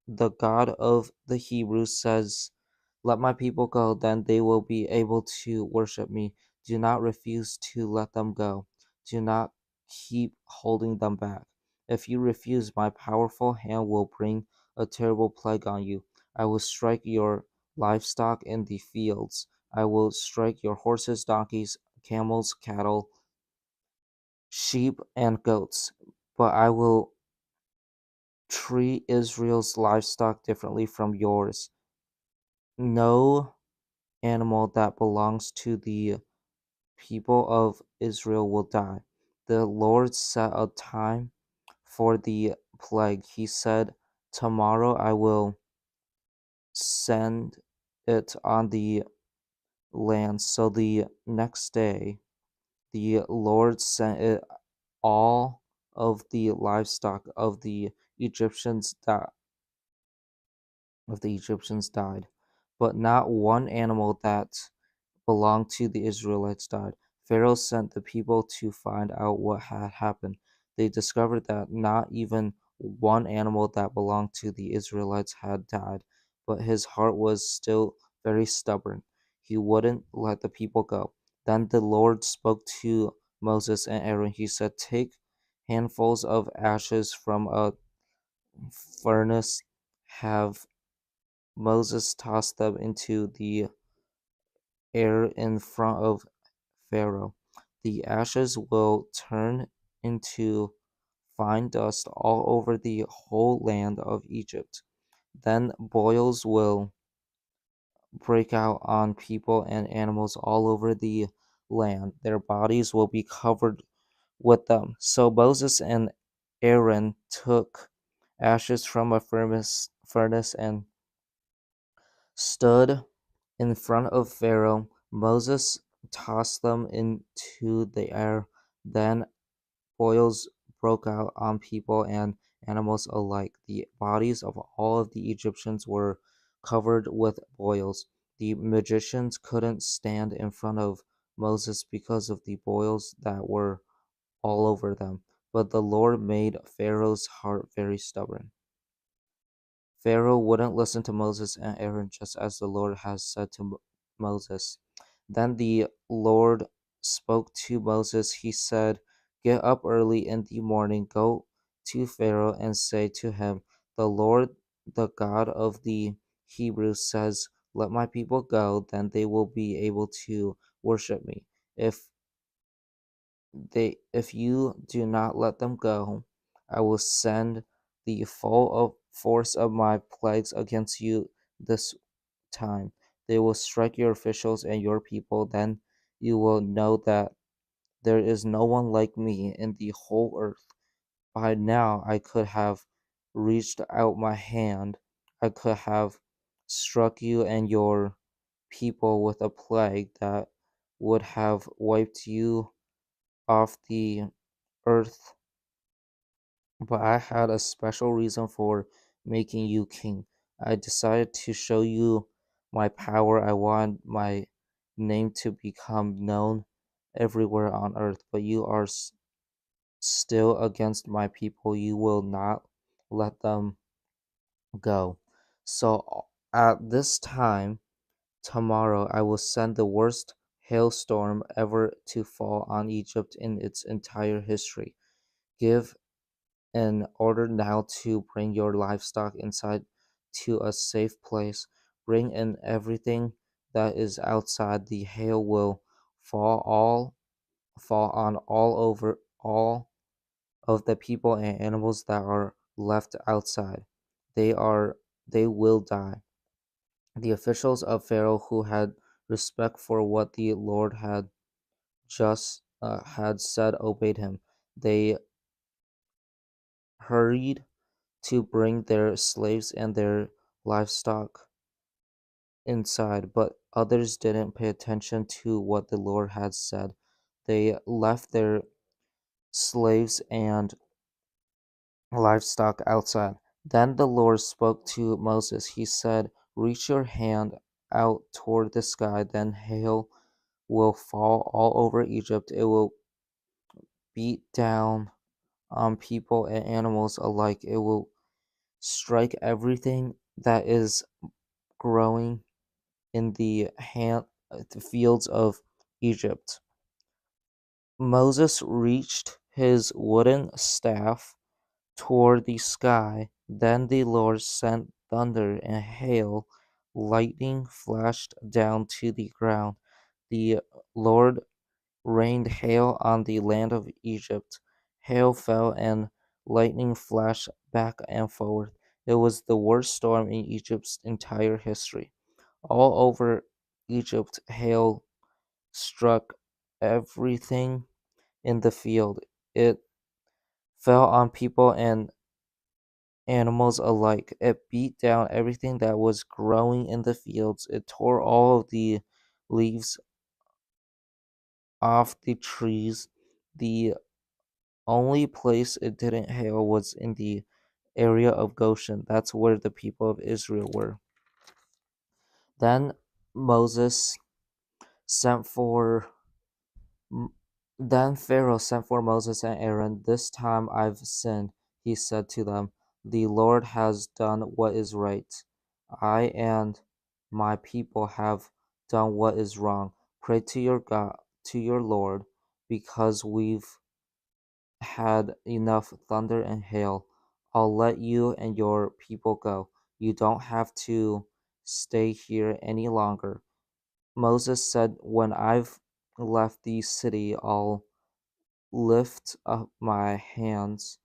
the God of the Hebrews, says, 'Let my people go, then they will be able to worship me.' Do not refuse to let them go. Do not keep holding them back. If you refuse, my powerful hand will bring a terrible plague on you. I will strike your livestock in the fields. I will strike your horses, donkeys, camels, cattle, sheep, and goats. But I will treat Israel's livestock differently from yours. No animal that belongs to the people of Israel will die." The Lord set a time for the plague. He said, "Tomorrow I will send it on the land." So the next day, the Lord sent it. All of the livestock of the Egyptians died, but not one animal that belonged to the Israelites died. Pharaoh sent the people to find out what had happened. They discovered that not even one animal that belonged to the Israelites had died, but his heart was still very stubborn. He wouldn't let the people go. Then the Lord spoke to Moses and Aaron. He said, "Take handfuls of ashes from a furnace. Have Moses toss them into the air in front of Pharaoh. The ashes will turn into fine dust all over the whole land of Egypt. Then boils will break out on people and animals all over the land. Their bodies will be covered with them. So Moses and Aaron took ashes from a furnace and stood in front of Pharaoh. Moses tossed them into the air. Then boils broke out on people and animals alike. The bodies of all of the Egyptians were covered with boils. The magicians couldn't stand in front of Moses because of the boils that were all over them. But the Lord made Pharaoh's heart very stubborn. Pharaoh wouldn't listen to Moses and Aaron just as the Lord has said to Moses. Then the Lord spoke to Moses. He said, "Get up early in the morning, go to Pharaoh and say to him, 'The Lord, the God of the Hebrews says, let my people go, then they will be able to worship me. If you do not let them go, I will send the full force of my plagues against you this time. They will strike your officials and your people. Then you will know that there is no one like me in the whole earth. By now I could have reached out my hand. I could have struck you and your people with a plague that would have wiped you off the earth, but I had a special reason for making you king. I decided to show you my power. I want my name to become known everywhere on earth, but you are still against my people. You will not let them go. So at this time, tomorrow, I will send the worst hailstorm ever to fall on Egypt in its entire history. Give in order now to bring your livestock inside to a safe place. Bring in everything that is outside. The hail will fall on all over all of the people and animals that are left outside. They are they will die. The officials of Pharaoh who had respect for what the Lord had said obeyed him. They hurried to bring their slaves and their livestock inside, but others didn't pay attention to what the Lord had said. They left their slaves and livestock outside. Then the Lord spoke to Moses. He said, "Reach your hand out toward the sky, then hail will fall all over Egypt. It will beat down on people and animals alike. It will strike everything that is growing in the fields of Egypt." Moses reached his wooden staff toward the sky. Then the Lord sent thunder and hail. Lightning flashed down to the ground. The Lord rained hail on the land of Egypt. Hail fell and lightning flashed back and forth. It was the worst storm in Egypt's entire history. All over Egypt, hail struck everything in the field. It fell on people and animals alike. It beat down everything that was growing in the fields. It tore all of the leaves off the trees. The only place it didn't hail was in the area of Goshen. That's where the people of Israel were. Then Moses sent for Then Pharaoh sent for Moses and Aaron. "This time I've sinned," he said to them. "The Lord has done what is right. I and my people have done what is wrong. Pray to your God, to your Lord, because we've had enough thunder and hail. I'll let you and your people go. You don't have to stay here any longer." Moses said, "When I've left the city, I'll lift up my hands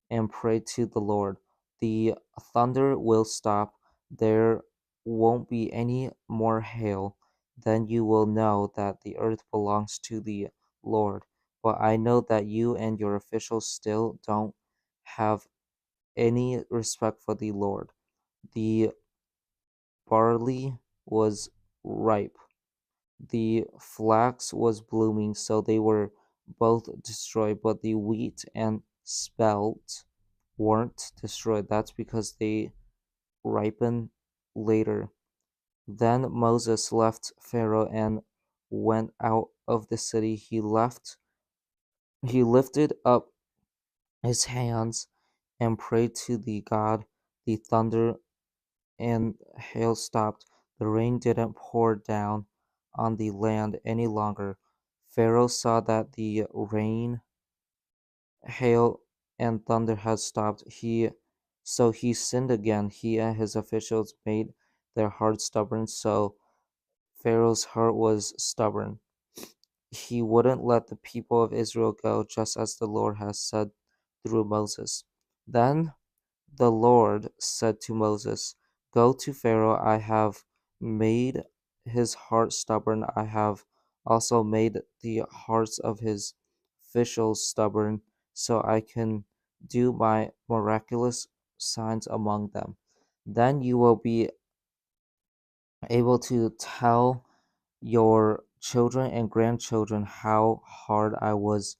and pray to the Lord. The thunder will stop. There won't be any more hail. Then you will know that the earth belongs to the Lord. But I know that you and your officials still don't have any respect for the Lord. The barley was ripe, the flax was blooming, so they were both destroyed, but the wheat and spelt weren't destroyed. That's because they ripen later. Then Moses left Pharaoh and went out of the city. He lifted up his hands and prayed to the God. The thunder and hail stopped. The rain didn't pour down on the land any longer. Pharaoh saw that the rain, hail, and thunder had stopped. So he sinned again. He and his officials made their hearts stubborn, so Pharaoh's heart was stubborn. He wouldn't let the people of Israel go, just as the Lord has said through Moses. Then the Lord said to Moses, "Go to Pharaoh. I have made his heart stubborn. I have also made the hearts of his officials stubborn, so I can do my miraculous signs among them. Then you will be able to tell your children and grandchildren how hard I was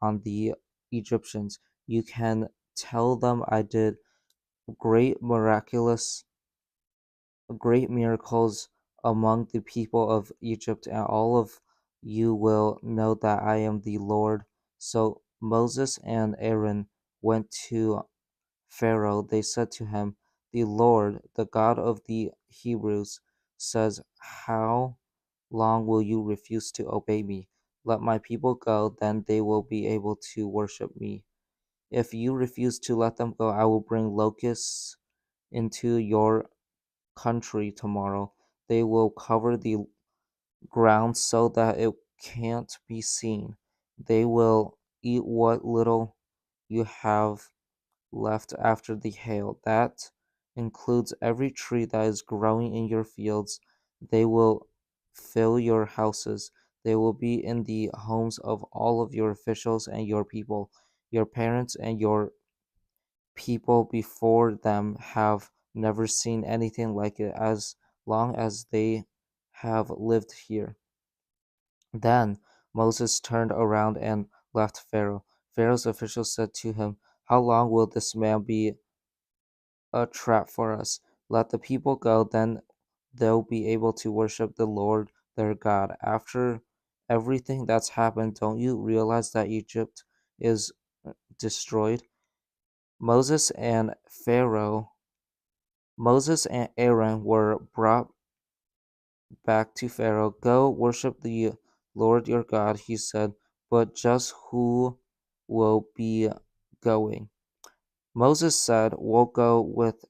on the Egyptians. You can tell them I did great miraculous great miracles among the people of Egypt, and all of you will know that I am the Lord." So Moses and Aaron went to Pharaoh. They said to him, "The Lord, the God of the Hebrews, says, 'How long will you refuse to obey me? Let my people go, then they will be able to worship me. If you refuse to let them go, I will bring locusts into your country tomorrow. They will cover the ground so that it can't be seen. They will eat what little you have left after the hail. That includes every tree that is growing in your fields. They will fill your houses. They will be in the homes of all of your officials and your people. Your parents and your people before them have never seen anything like it as long as they have lived here." Then Moses turned around and left Pharaoh. Pharaoh's officials said to him, "How long will this man be a trap for us? Let the people go, then they'll be able to worship the Lord their God. After everything that's happened, don't you realize that Egypt is destroyed?" Moses and Pharaoh Moses and Aaron were brought back to Pharaoh. "Go worship the Lord your God," he said, "but just who will be going?" Moses said, "We'll go with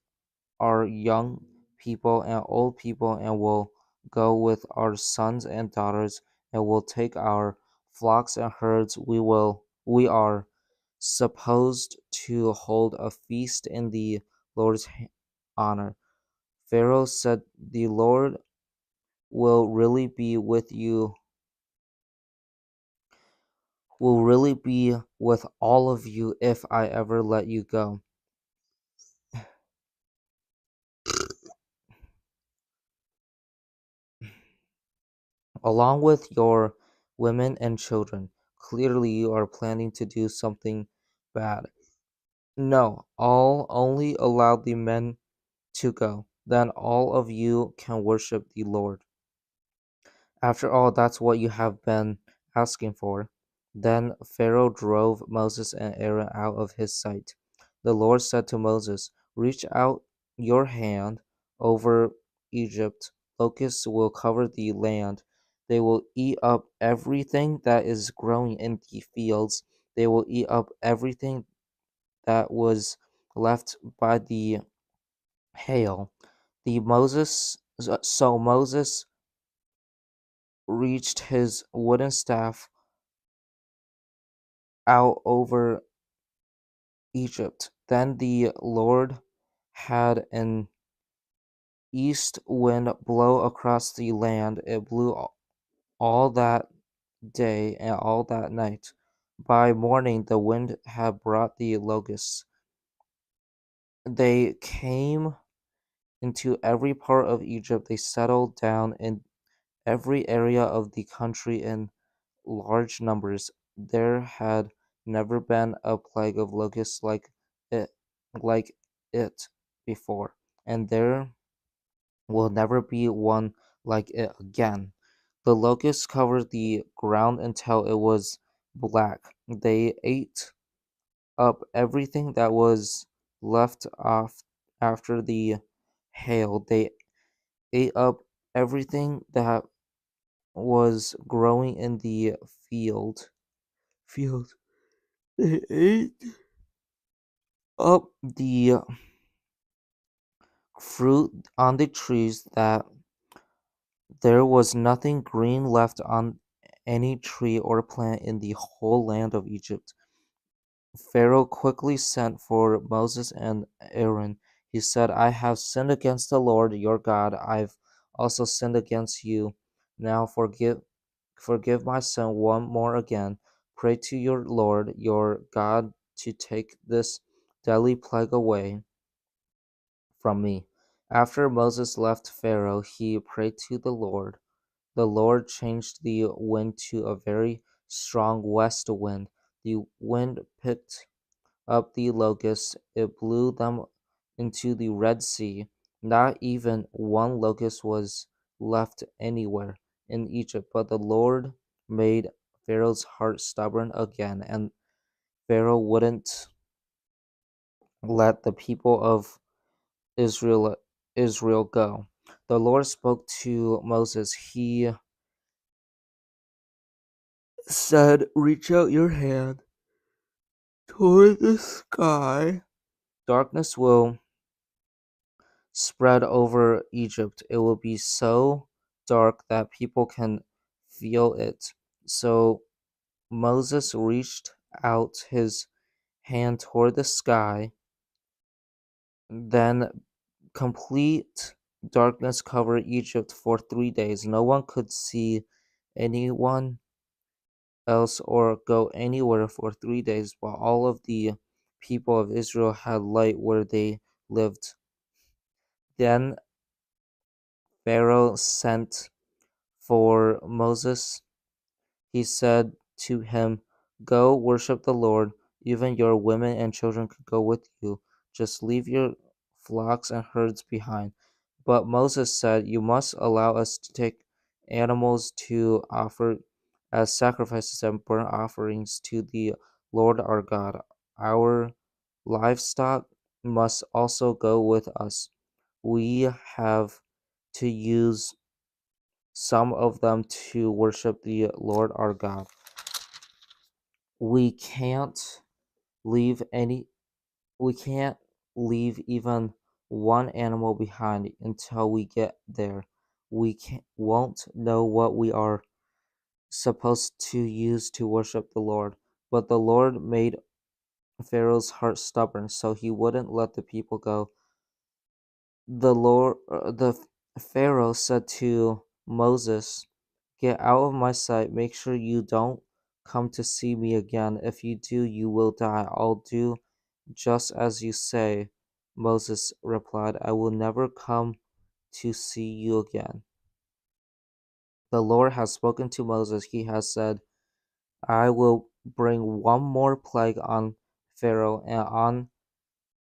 our young people and old people, and we'll go with our sons and daughters, and we'll take our flocks and herds. We are supposed to hold a feast in the Lord's honor." Pharaoh said, "The Lord will really be with you, will really be with all of you if I ever let you go, along with your women and children. Clearly, you are planning to do something bad." "No, I'll only allow the men to go. Then all of you can worship the Lord. After all, that's what you have been asking for." Then Pharaoh drove Moses and Aaron out of his sight. The Lord said to Moses, "Reach out your hand over Egypt. Locusts will cover the land. They will eat up everything that is growing in the fields. They will eat up everything that was left by the hail." So Moses reached his wooden staff out over Egypt. Then the Lord had an east wind blow across the land. It blew all that day and all that night. By morning, the wind had brought the locusts. They came into every part of Egypt. They settled down in every area of the country in large numbers. There had never been a plague of locusts it like it before, and there will never be one like it again. The locusts covered the ground until it was black. They ate up everything that was left off after the hail. They ate up everything that was growing in the field. Field. They ate up the fruit on the trees that there was nothing green left on any tree or plant in the whole land of Egypt. Pharaoh quickly sent for Moses and Aaron. He said, I have sinned against the Lord your God. I've also sinned against you. Now forgive my sin one more again. Pray to your Lord your God to take this deadly plague away from me. After Moses left Pharaoh, he prayed to the Lord. The Lord changed the wind to a very strong west wind. The wind picked up the locusts, it blew them into the Red Sea. Not even one locust was left anywhere in Egypt, but the Lord made Pharaoh's heart stubborn again, and Pharaoh wouldn't let the people of Israel Israel go. The Lord spoke to Moses. He said, reach out your hand toward the sky. Darkness will spread over Egypt. It will be so dark that people can feel it. So Moses reached out his hand toward the sky. Then complete darkness covered Egypt for 3 days. No one could see anyone else or go anywhere for 3 days, while all of the people of Israel had light where they lived. Then Pharaoh sent for Moses. He said to him, go worship the Lord. Even your women and children could go with you. Just leave your flocks and herds behind. But Moses said, you must allow us to take animals to offer as sacrifices and burnt offerings to the Lord our God. Our livestock must also go with us. We have to use some of them to worship the Lord our God. We can't leave any we can't leave even one animal behind until we get there. Won't know what we are supposed to use to worship the Lord. But the Lord made Pharaoh's heart stubborn, so he wouldn't let the people go. The Pharaoh said to Moses, get out of my sight. Make sure you don't come to see me again. If you do, you will die. I'll do just as you say. Moses replied, I will never come to see you again. The Lord has spoken to Moses. He has said, I will bring one more plague on Pharaoh and on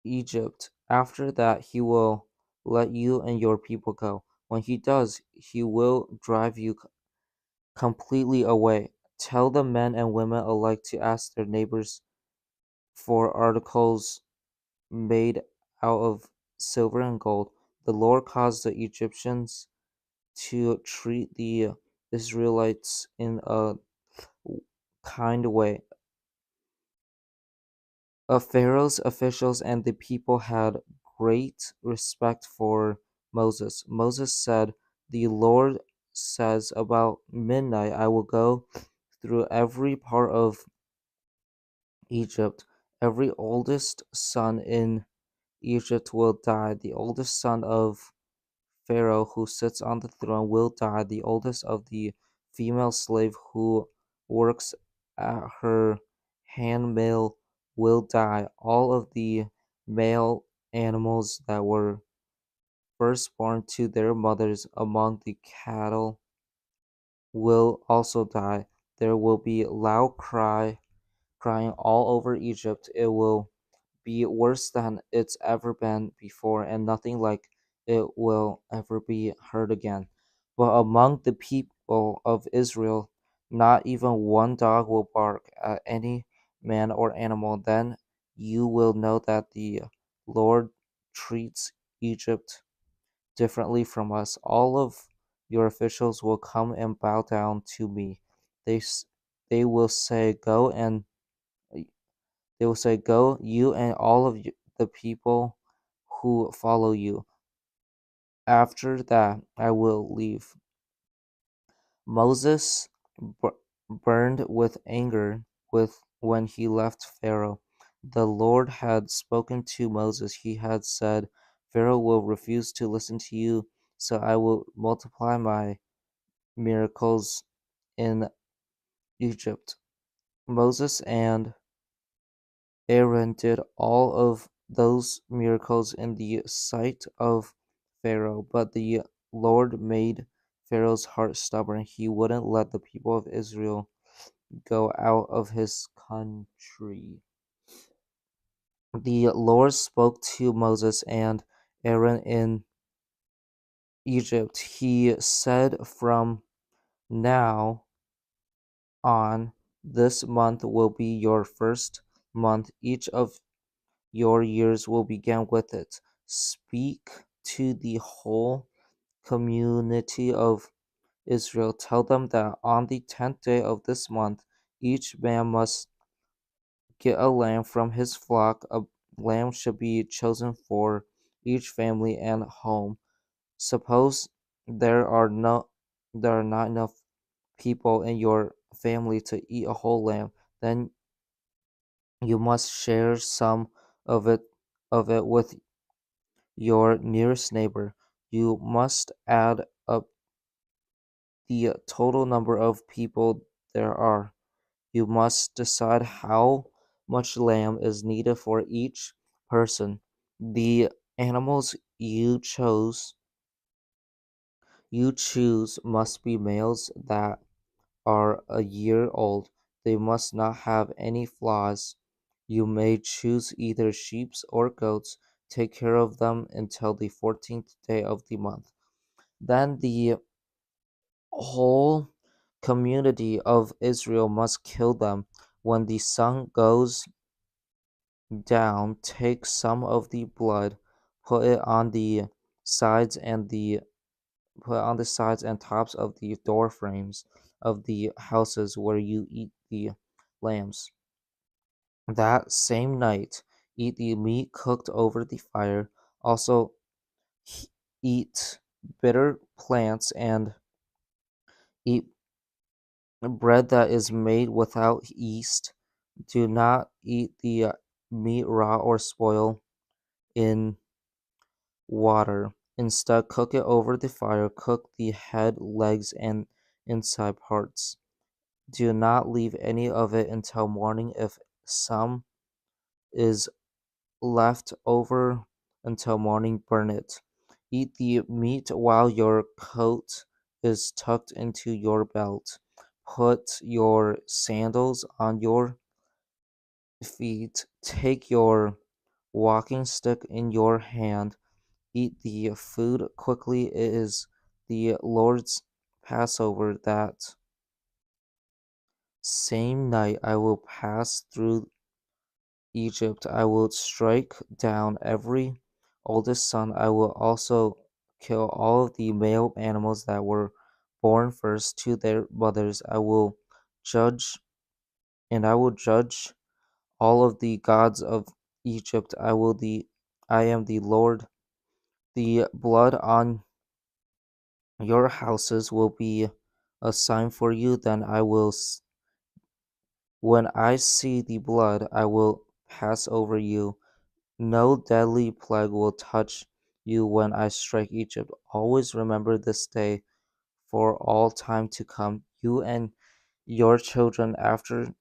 Egypt. After that, he will let you and your people go. When he does, he will drive you completely away. Tell the men and women alike to ask their neighbors for articles made out of silver and gold. The Lord caused the Egyptians to treat the Israelites in a kind way. Pharaoh's officials and the people had great respect for Moses. Moses said, the Lord says about midnight I will go through every part of Egypt. Every oldest son in Egypt will die. The oldest son of Pharaoh who sits on the throne will die. The oldest of the female slave who works at her handmill will die. All of the male animals that were firstborn to their mothers among the cattle will also die. There will be loud crying all over Egypt. It will be worse than it's ever been before, and nothing like it will ever be heard again. But among the people of Israel, not even one dog will bark at any man or animal. Then you will know that the Lord treats Egypt differently from us. All of your officials will come and bow down to me. They s- they will say, "Go and they will say, Go, you and all of the people who follow you." After that, I will leave. Moses burned with anger with when he left Pharaoh. The Lord had spoken to Moses. He had said, Pharaoh will refuse to listen to you, so I will multiply my miracles in Egypt. Moses and Aaron did all of those miracles in the sight of Pharaoh, but the Lord made Pharaoh's heart stubborn. He wouldn't let the people of Israel go out of his country. The Lord spoke to Moses and Aaron in Egypt. He said, From now on, this month will be your first month. Each of your years will begin with it. Speak to the whole community of Israel. Tell them that on the 10th day of this month, each man must get a lamb from his flock. A lamb should be chosen for each family and home. Suppose there are no there are not enough people in your family to eat a whole lamb, then you must share some of it with your nearest neighbor. You must add up the total number of people there are. You must decide how much lamb is needed for each person. The animals you choose must be males that are a year old. They must not have any flaws. You may choose either sheep or goats. Take care of them until the 14th day of the month. Then the whole community of Israel must kill them. When the sun goes down, take some of the blood, put it on the sides and the put on the sides and tops of the door frames of the houses where you eat the lambs. That same night, eat the meat cooked over the fire. Also, eat bitter plants and eat bread that is made without yeast. Do not eat the meat raw or spoil in water. Instead, cook it over the fire. Cook the head, legs, and inside parts. Do not leave any of it until morning. If some is left over until morning, burn it. Eat the meat while your coat is tucked into your belt. Put your sandals on your feet. Take your walking stick in your hand. Eat the food quickly. It is the Lord's Passover. That same night I will pass through Egypt. I will strike down every oldest son. I will also kill all of the male animals that were born first to their mothers. Judge I will judge all of the gods of Egypt. I am the Lord. The blood on your houses will be a sign for you. When I see the blood, I will pass over you. No deadly plague will touch you when I strike Egypt. Always remember this day for all time to come. You and your children after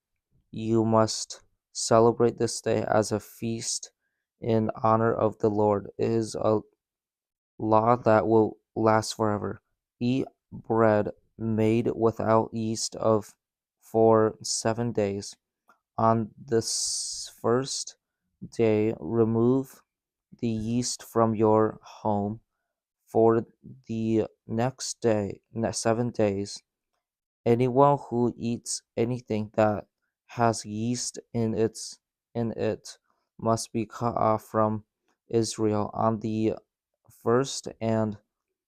you must celebrate this day as a feast in honor of the Lord. It is a law that will last forever. Eat bread made without yeast of for 7 days. On this first day, remove the yeast from your home. For the next day, 7 days, anyone who eats anything that has yeast in it must be cut off from Israel. On the first and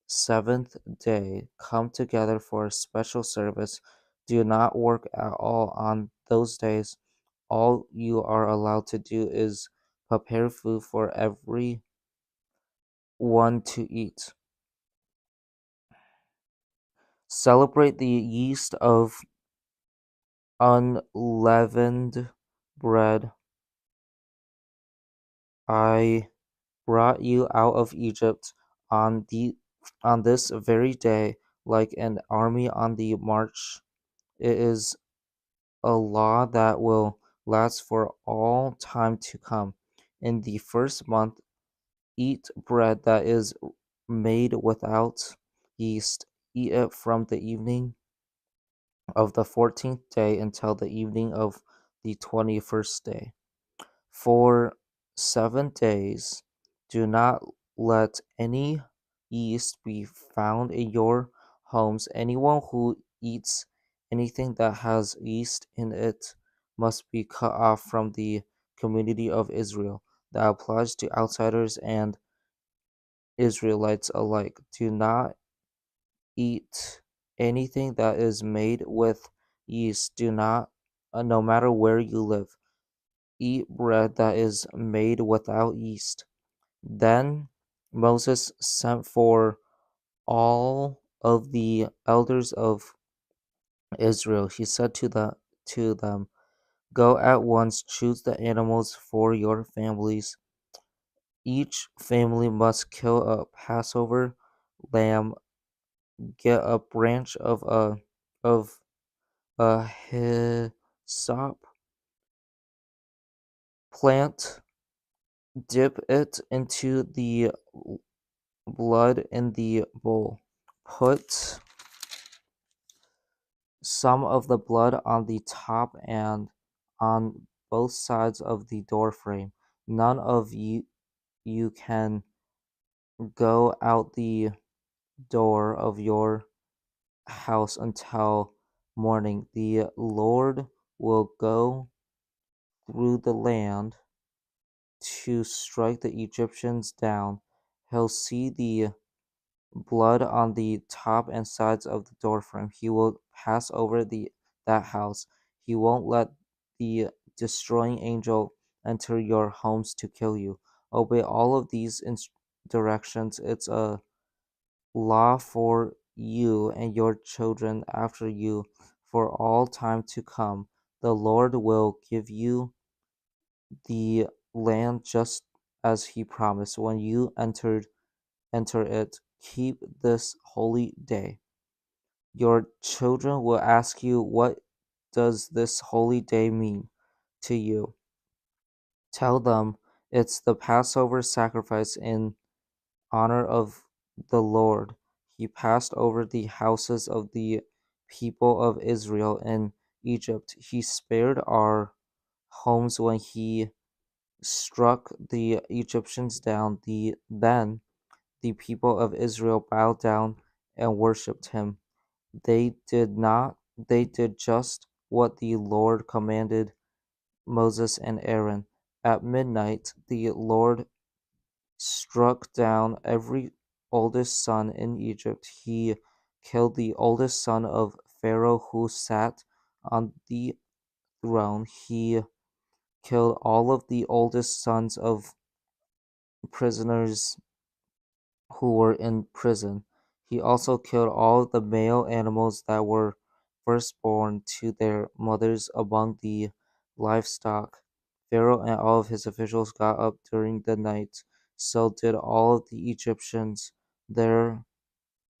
seventh day, come together for a special service. Do not work at all on those days. All you are allowed to do is prepare food for every one to eat. Celebrate the yeast of unleavened bread. I brought you out of Egypt on the on this very day, like an army on the march. It is a law that will last for all time to come. In the first month, eat bread that is made without yeast. Eat it from the evening of the 14th day until the evening of the 21st day. For 7 days, do not let any yeast be found in your homes. Anyone who eats anything that has yeast in it must be cut off from the community of Israel. That applies to outsiders and Israelites alike. Do not eat anything that is made with yeast. Do not, no matter where you live, eat bread that is made without yeast. Then Moses sent for all of the elders of Israel. He said to them, go at once, choose the animals for your families. Each family must kill a Passover lamb, get a branch of a hyssop plant, dip it into the blood in the bowl. Put some of the blood on the top and on both sides of the door frame. None of you can go out the door of your house until morning. The Lord will go through the land to strike the Egyptians down. He'll see the blood on the top and sides of the doorframe. He will pass over that house. He won't let the destroying angel enter your homes to kill you. Obey all of these directions. It's a law for you and your children after you for all time to come. The Lord will give you the land just as he promised when you enter it. Keep this holy day. Your children will ask you, what does this holy day mean to you? Tell them it's the Passover sacrifice in honor of the Lord. He passed over the houses of the people of Israel in Egypt. He spared our homes when he struck the Egyptians down. Then the people of Israel bowed down and worshipped him. They did just what the Lord commanded Moses and Aaron. At midnight, the Lord struck down every oldest son in Egypt. He killed the oldest son of Pharaoh who sat on the throne. He killed all of the oldest sons of prisoners who were in prison. He also killed all the male animals that were firstborn to their mothers among the livestock. Pharaoh and all of his officials got up during the night so did all of the Egyptians. There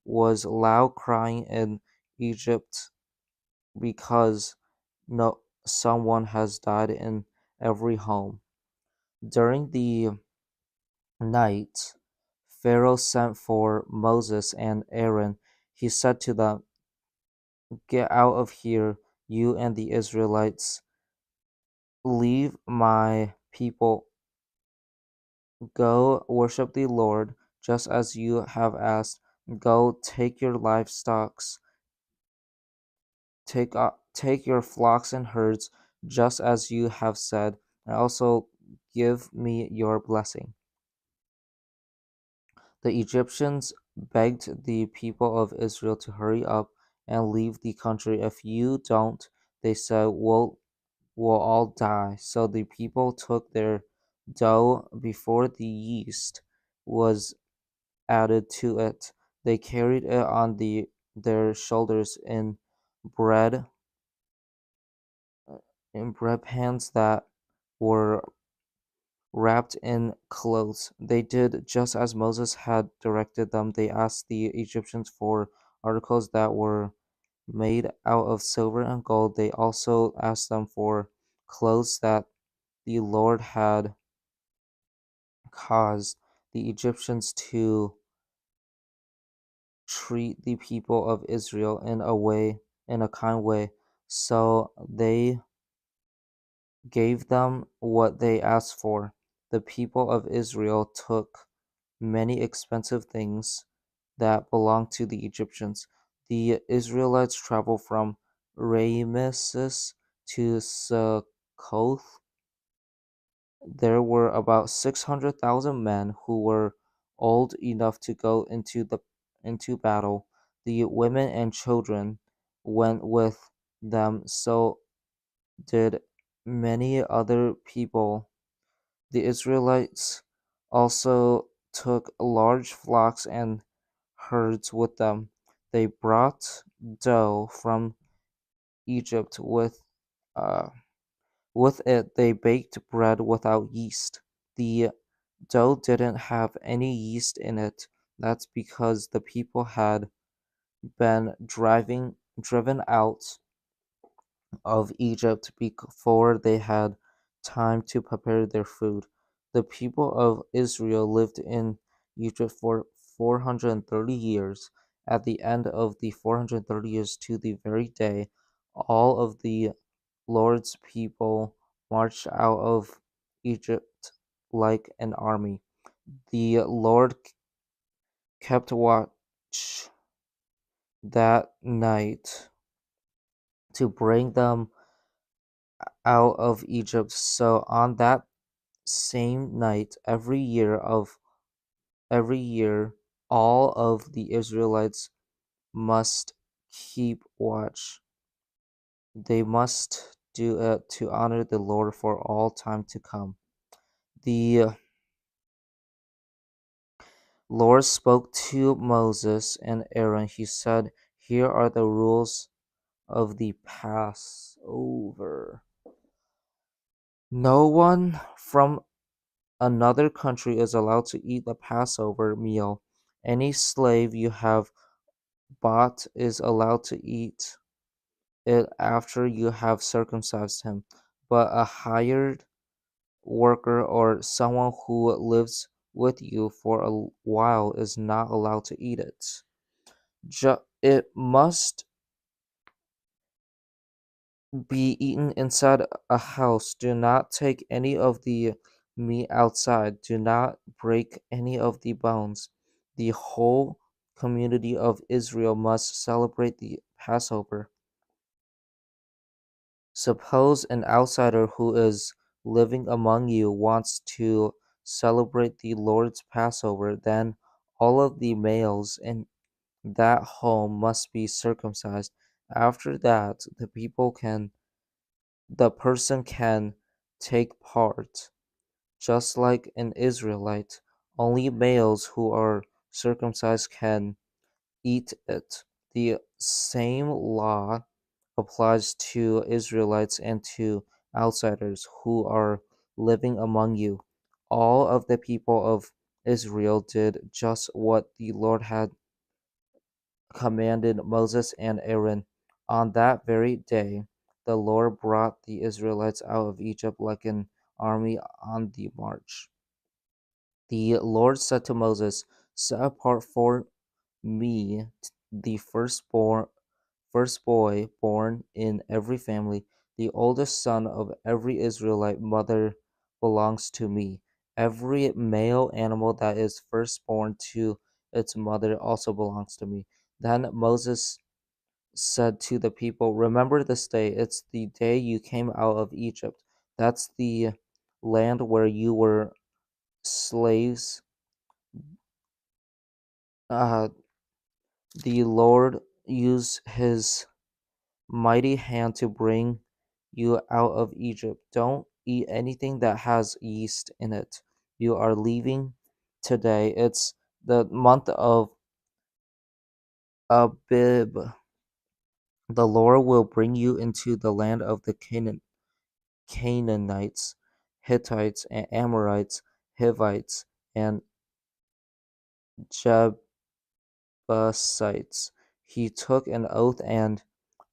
was loud crying in Egypt because no someone has died in every home. During the night, Pharaoh sent for Moses and Aaron. He said to them, "Get out of here, you and the Israelites. Leave my people. Go worship the Lord, just as you have asked. Go take your livestock, take your flocks and herds, just as you have said, and also give me your blessing." The Egyptians begged the people of Israel to hurry up and leave the country. "If you don't," they said, we'll all die." So the people took their dough before the yeast was added to it. They carried it on their shoulders bread in bread pans that were wrapped in clothes. They did just as Moses had directed them. They asked the Egyptians for articles that were made out of silver and gold. They also asked them for clothes that the Lord had caused the Egyptians to treat the people of Israel in a kind way. So they gave them what they asked for. The people of Israel took many expensive things that belonged to the Egyptians. The Israelites traveled from Rameses to Succoth. There were about 600,000 men who were old enough to go into battle. The women and children went with them, so did many other people. The Israelites also took large flocks and herds with them. They brought dough from Egypt uh, with it. They baked bread without yeast. The dough didn't have any yeast in it. That's because the people had been driven out of Egypt before they had time to prepare their food. The people of Israel lived in Egypt for 430 years. At the end of the 430 years, to the very day, all of the Lord's people marched out of Egypt like an army. The Lord kept watch that night to bring them out of Egypt. So on that same night, every year, all of the Israelites must keep watch. They must do it to honor the Lord for all time to come. The Lord spoke to Moses and Aaron. He said, "Here are the rules of the Passover. No one from another country is allowed to eat the Passover meal. Any slave you have bought is allowed to eat it after you have circumcised him, but a hired worker or someone who lives with you for a while is not allowed to eat it. It must be eaten inside a house. Do not take any of the meat outside. Do not break any of the bones. The whole community of Israel must celebrate the Passover. Suppose an outsider who is living among you wants to celebrate the Lord's Passover, then all of the males in that home must be circumcised. After that, the person can take part, just like an Israelite. Only males who are circumcised can eat it. The same law applies to Israelites and to outsiders who are living among you. All of the people of Israel did just what the Lord had commanded Moses and Aaron. On that very day, the Lord brought the Israelites out of Egypt like an army on the march. The Lord said to Moses, "Set apart for me the first boy born in every family, the oldest son of every Israelite mother belongs to me. Every male animal that is firstborn to its mother also belongs to me." Then Moses said to the people, "Remember this day. It's the day you came out of Egypt. That's the land where you were slaves. Uh, the Lord used his mighty hand to bring you out of Egypt. Don't eat anything that has yeast in it. You are leaving today. It's the month of Abib. The Lord will bring you into the land of the Canaanites, Hittites, and Amorites, Hivites, and Jebusites. He took an oath and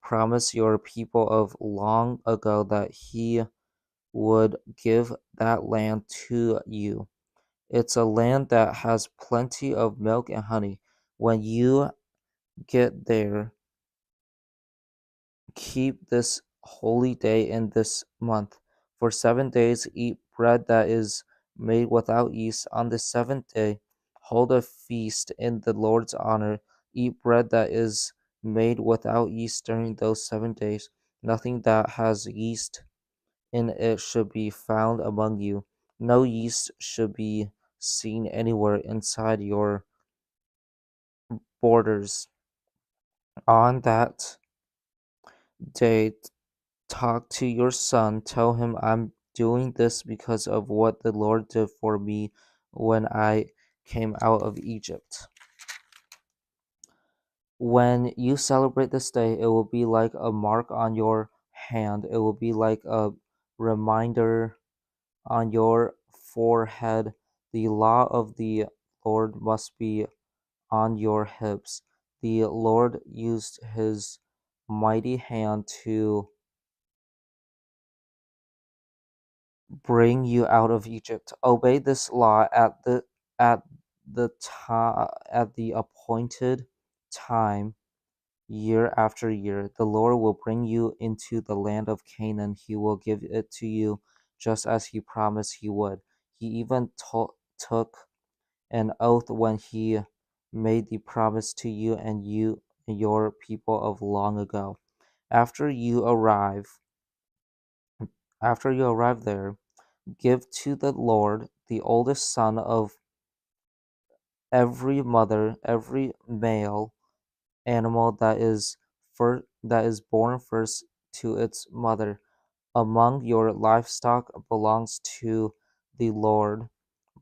promised your people of long ago that he would give that land to you. It's a land that has plenty of milk and honey. When you get there, keep this holy day in this month. For 7 days, eat bread that is made without yeast. On the seventh day, hold a feast in the Lord's honor. Eat bread that is made without yeast during those 7 days. Nothing that has yeast in it should be found among you. No yeast should be seen anywhere inside your borders. On that day, talk to your son. Tell him I'm doing this because of what the Lord did for me when I came out of Egypt. When you celebrate this day, it will be like a mark on your hand. It will be like a reminder on your forehead. The law of the Lord must be on your hips. The Lord used his mighty hand to bring you out of Egypt. Obey this law at at the appointed time, year after year. The Lord will bring you into the land of Canaan. He will give it to you just as he promised he would. He even took an oath when he made the promise to you and your people of long ago. After you arrive, after you arrive there, give to the Lord the oldest son of every mother, every male animal that is born first to its mother among your livestock belongs to the Lord.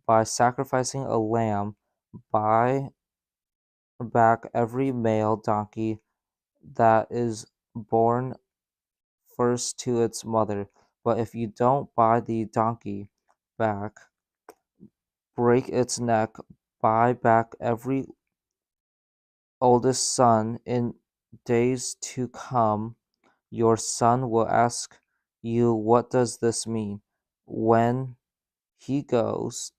By sacrificing a lamb, buy back every male donkey that is born first to its mother. But if you don't buy the donkey back, break its neck, buy back every oldest son in days to come. Your son will ask you, "What does this mean?" When he does,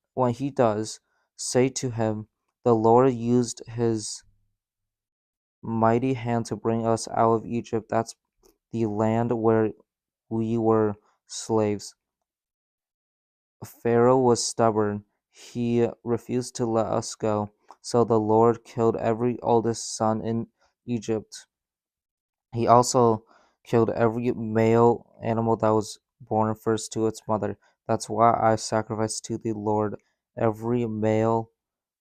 say to him, "The Lord used his mighty hand to bring us out of Egypt. That's the land where we were slaves." Pharaoh was stubborn. He refused to let us go. So the Lord killed every oldest son in Egypt. He also killed every male animal that was born first to its mother. That's why I sacrificed to the Lord every male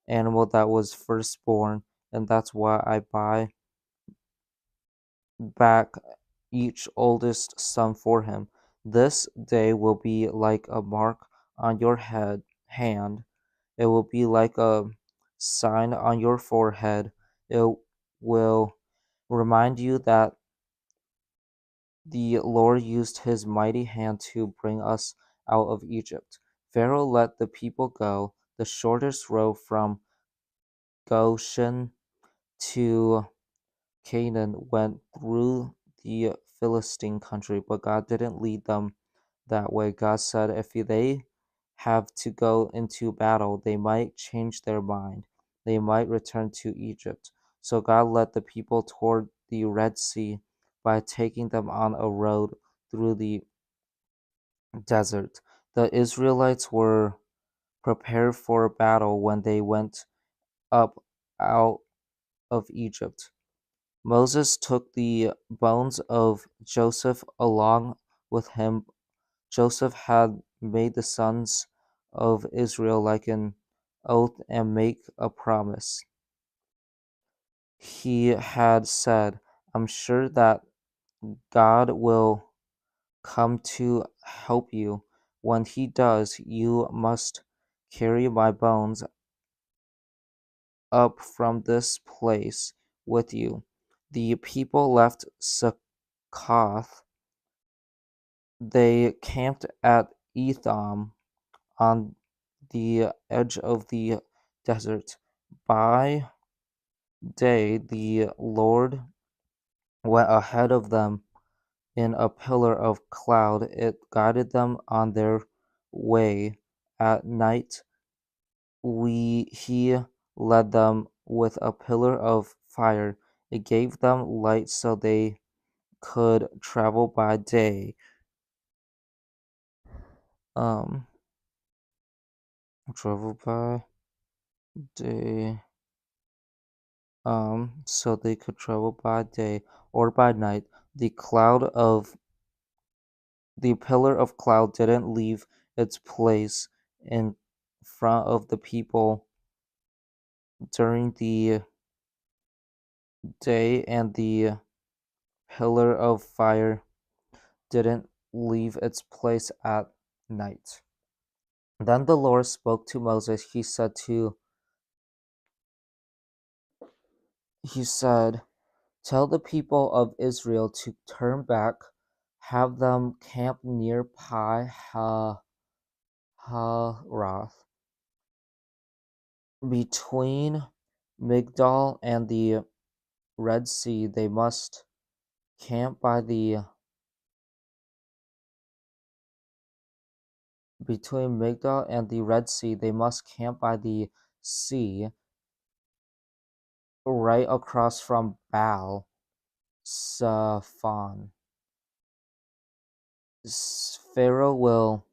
animal that was firstborn, and that's why I buy back each oldest son for him. This day will be like a mark on your hand. It will be like a sign on your forehead. It will remind you that the Lord used his mighty hand to bring us out of Egypt. Pharaoh let the people go. The shortest road from Goshen to Canaan went through the Philistine country, but God didn't lead them that way. God said if they have to go into battle, they might change their mind. They might return to Egypt. So God led the people toward the Red Sea by taking them on a road through the desert. The Israelites were prepared for battle when they went up out of Egypt. Moses took the bones of Joseph along with him. Joseph had made the sons of Israel like an oath and make a promise. He had said, I'm sure that God will come to help you. When he does, you must carry my bones up from this place with you. The people left Succoth. They camped at Etham on the edge of the desert. By day, the Lord went ahead of them in a pillar of cloud. It guided them on their way. At night, he led them with a pillar of fire. It gave them light so they could travel by day. Um, travel by day. So they could travel by day or by night. The pillar of cloud didn't leave its place in front of the people during the day, and the pillar of fire didn't leave its place at night. Then the Lord spoke to Moses. He said, tell the people of Israel to turn back, have them camp near Pi Haroth, between Migdal and the Red Sea. They must camp by the between Migdal and the Red Sea. They must camp by the sea, right across from Baal Zephon. Pharaoh will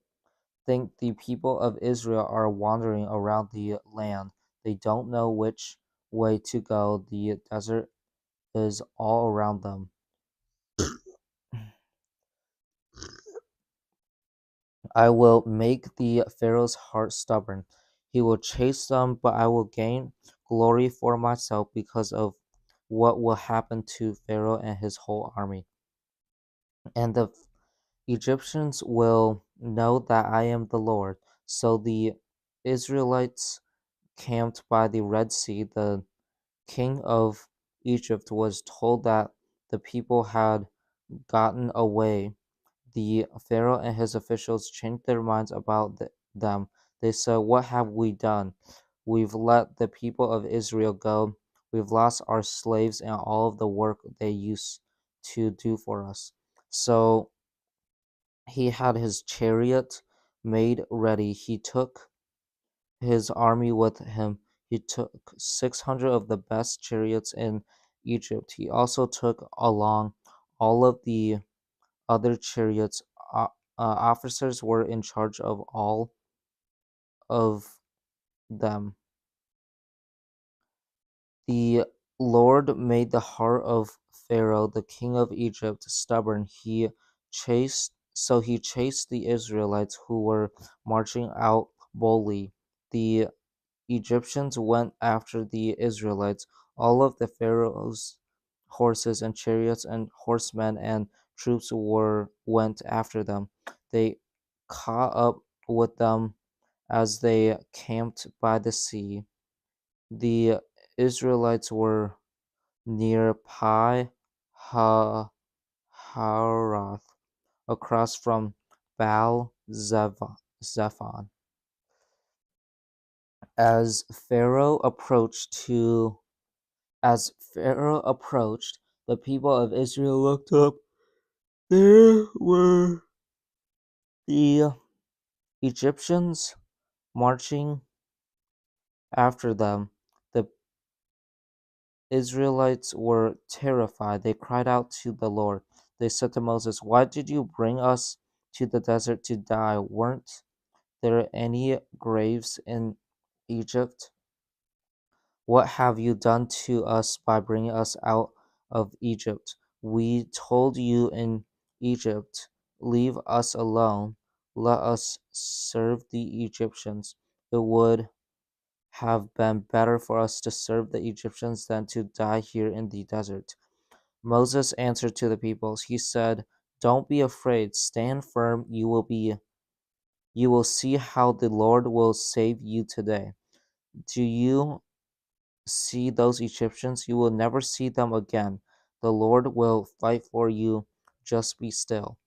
think the people of Israel are wandering around the land. They don't know which way to go. The desert is all around them. I will make the Pharaoh's heart stubborn. He will chase them, but I will gain glory for myself because of what will happen to Pharaoh and his whole army. And the Egyptians will know that I am the Lord. So the Israelites camped by the Red Sea. The king of Egypt was told that the people had gotten away. The Pharaoh and his officials changed their minds about them. They said, what have we done? We've let the people of Israel go. We've lost our slaves and all of the work they used to do for us. So he had his chariot made ready. He took his army with him. He took 600 of the best chariots in Egypt. He also took along all of the other chariots. Officers were in charge of all of them. The Lord made the heart of Pharaoh, the king of Egypt, stubborn. He chased the Israelites who were marching out boldly. The Egyptians went after the Israelites. All of the Pharaoh's horses and chariots and horsemen and troops went after them. They caught up with them as they camped by the sea. The Israelites were near Pi Haroth, across from Baal Zephon. As Pharaoh approached to as Pharaoh approached, the people of Israel looked up. There were the Egyptians marching after them. The Israelites were terrified. They cried out to the Lord. They said to Moses, "Why did you bring us to the desert to die? Weren't there any graves in Egypt? What have you done to us by bringing us out of Egypt? We told you in Egypt, 'Leave us alone. Let us serve the Egyptians.' It would have been better for us to serve the Egyptians than to die here in the desert." Moses answered to the people. He said, "Don't be afraid. Stand firm. You will see how the Lord will save you today. Do you see those Egyptians? You will never see them again. The Lord will fight for you. Just be still."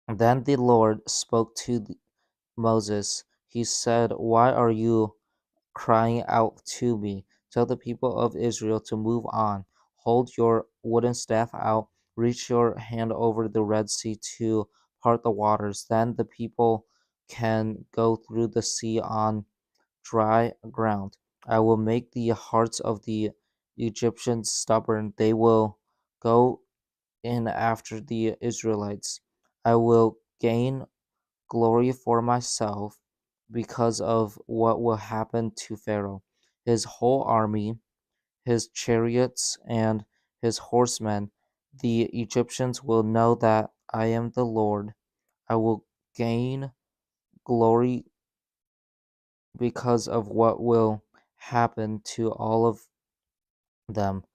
Then the Lord spoke to Moses. He said, "Why are you crying out to me? Tell the people of Israel to move on. Hold your wooden staff out. Reach your hand over the Red Sea to part the waters. Then the people can go through the sea on dry ground. I will make the hearts of the Egyptians stubborn. They will go in after the Israelites. I will gain glory for myself because of what will happen to Pharaoh, his whole army, his chariots, and his horsemen. The Egyptians will know that I am the Lord. I will gain glory because of what will happen to all of them."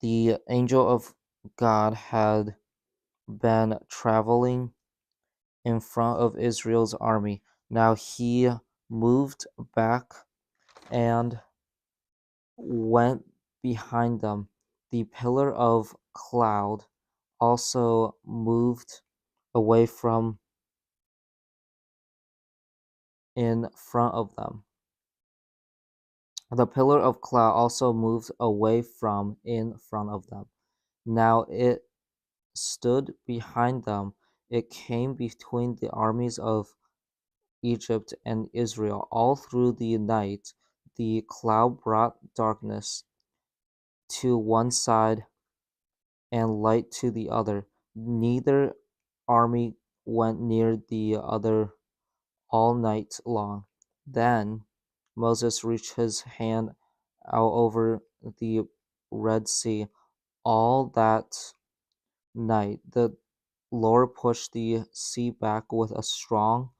The angel of God had been traveling in front of Israel's army. Now he moved back and went behind them. The pillar of cloud also moved away from in front of them. The pillar of cloud also moved away from in front of them. Now it stood behind them. It came between the armies of Egypt and Israel. All through the night, the cloud brought darkness to one side and light to the other. Neither army went near the other all night long. Then Moses reached his hand out over the Red Sea. All that night, the Lord pushed the sea back with a strong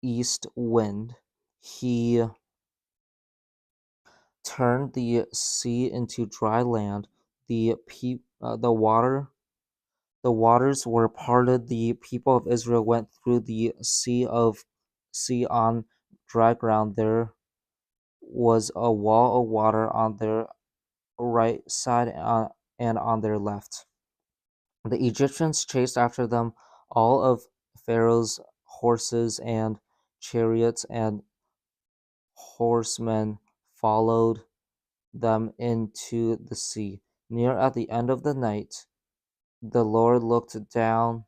east wind. He turned the sea into dry land. The waters were parted. The people of Israel went through the sea on dry ground. There was a wall of water on their right side and on their left. The Egyptians chased after them. All of Pharaoh's horses and chariots and horsemen followed them into the sea. Near at the end of the night, the Lord looked down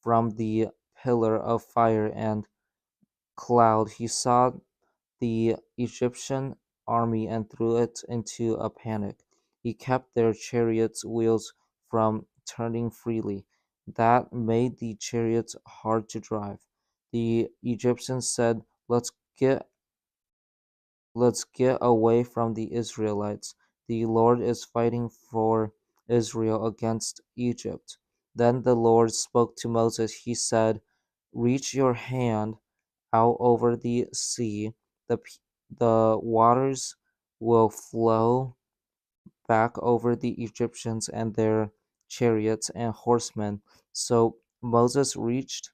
from the pillar of fire and cloud. He saw the Egyptian army and threw it into a panic. He kept their chariots' wheels from turning freely. That made the chariots hard to drive. The Egyptians said, get Let's get away from the Israelites. The Lord is fighting for Israel against Egypt." Then the Lord spoke to Moses. He said, "Reach your hand out over the sea. The waters will flow back over the Egyptians and their chariots and horsemen." So Moses reached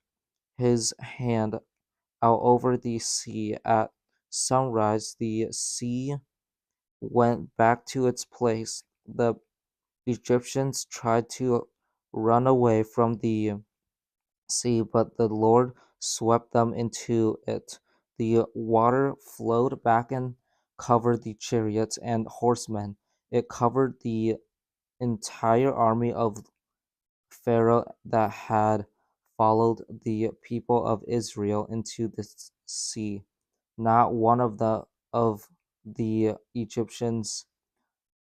his hand out over the sea. At sunrise, the sea went back to its place. The Egyptians tried to run away from the sea, but the Lord swept them into it. The water flowed back and covered the chariots and horsemen. It covered the entire army of Pharaoh that had followed the people of Israel into the sea. Not one of the Egyptians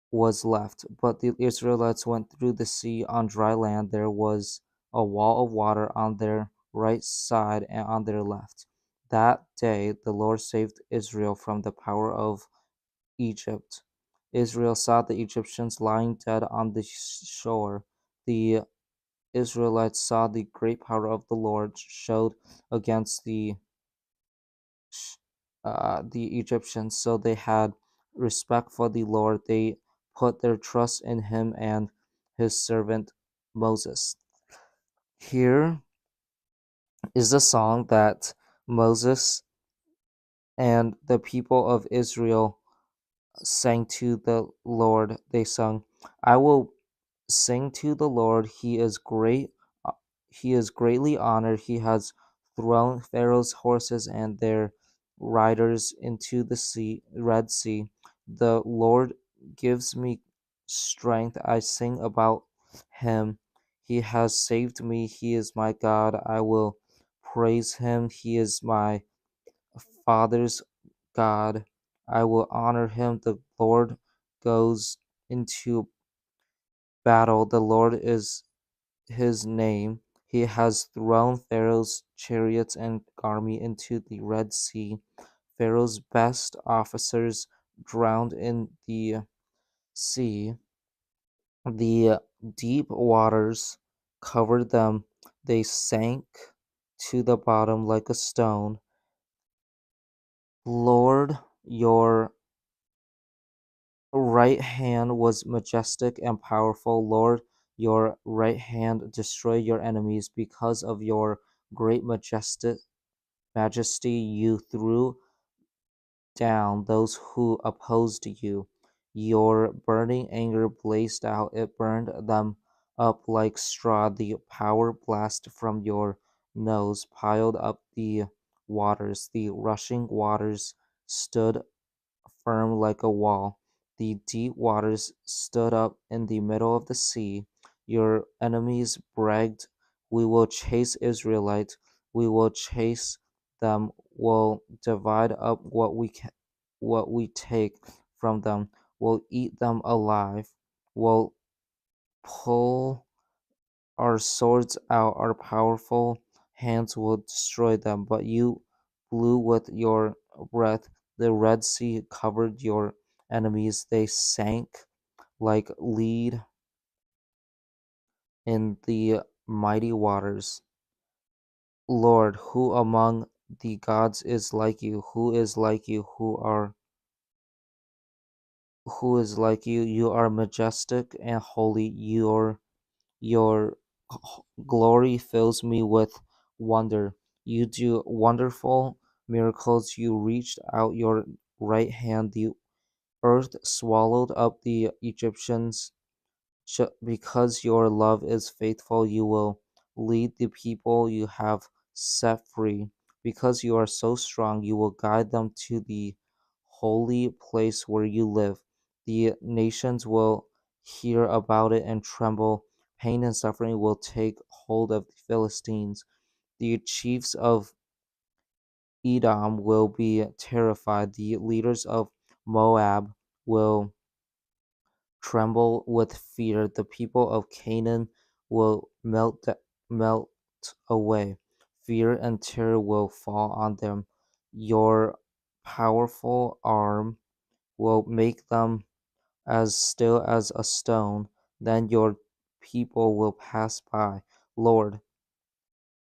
was left, but the Israelites went through the sea on dry land. There was a wall of water on their right side and on their left. That day the Lord saved Israel from the power of Egypt. Israel saw the Egyptians lying dead on the shore. The Israelites saw the great power of the Lord showed against the Egyptians, so they had respect for the Lord. They put their trust in him and his servant Moses. Here is a song that Moses and the people of Israel sang to the Lord. They sung, I will sing to the Lord. He is great. He is greatly honored. He has thrown Pharaoh's horses and their riders into the Red Sea. The Lord gives me strength. I sing about him. He has saved me. He is my God. I will praise him. He is my father's God. I will honor him. The Lord goes into battle. The Lord is his name. He has thrown Pharaoh's chariots and army into the Red Sea. Pharaoh's best officers drowned in the sea. The deep waters covered them. They sank to the bottom like a stone. Lord, your right hand was majestic and powerful. Lord, your right hand destroyed your enemies. Because of your great majesty, you threw down those who opposed you. Your burning anger blazed out, it burned them up like straw. The power blast from your nose piled up the waters. The rushing waters stood firm like a wall. The deep waters stood up in the middle of the sea. Your enemies bragged, we will chase Israelites, we will chase them, we'll divide up what we take from them, we'll eat them alive, we'll pull our swords out, our powerful hands will destroy them. But you blew with your breath, the Red Sea covered your enemies, they sank like lead in the mighty waters. Lord, who among the gods is like you? Who is like you? Who is like you? You are majestic and holy. Your glory fills me with wonder. You do wonderful miracles. You reached out your right hand. The earth swallowed up the Egyptians. Because your love is faithful, you will lead the people you have set free. Because you are so strong, you will guide them to the holy place where you live. The nations will hear about it and tremble. Pain and suffering will take hold of the Philistines. The chiefs of Edom will be terrified. The leaders of Moab will tremble with fear. The people of Canaan will melt away. Fear and terror will fall on them. Your powerful arm will make them as still as a stone. Then your people will pass by. Lord,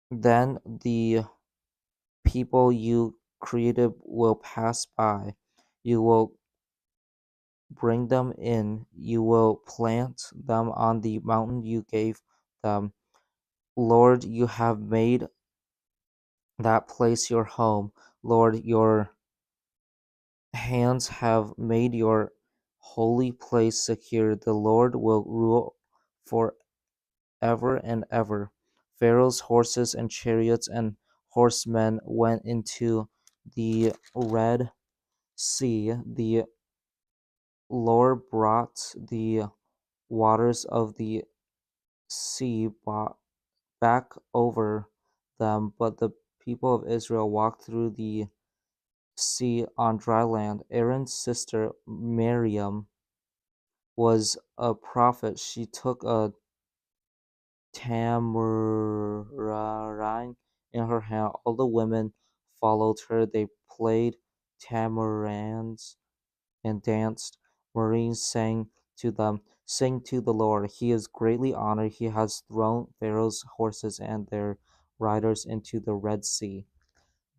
then the people you created will pass by. You will bring them in. You will plant them on the mountain you gave them. Lord, you have made that place your home. Lord, your hands have made your holy place secure. The Lord will rule forever and ever. Pharaoh's horses and chariots and horsemen went into the Red Sea, the Lord brought the waters of the sea back over them, but the people of Israel walked through the sea on dry land. Aaron's sister Miriam was a prophet. She took a tambourine in her hand. All the women followed her. They played tamarins and danced. Marines sang to them, "Sing to the Lord. He is greatly honored. He has thrown Pharaoh's horses and their riders into the Red Sea."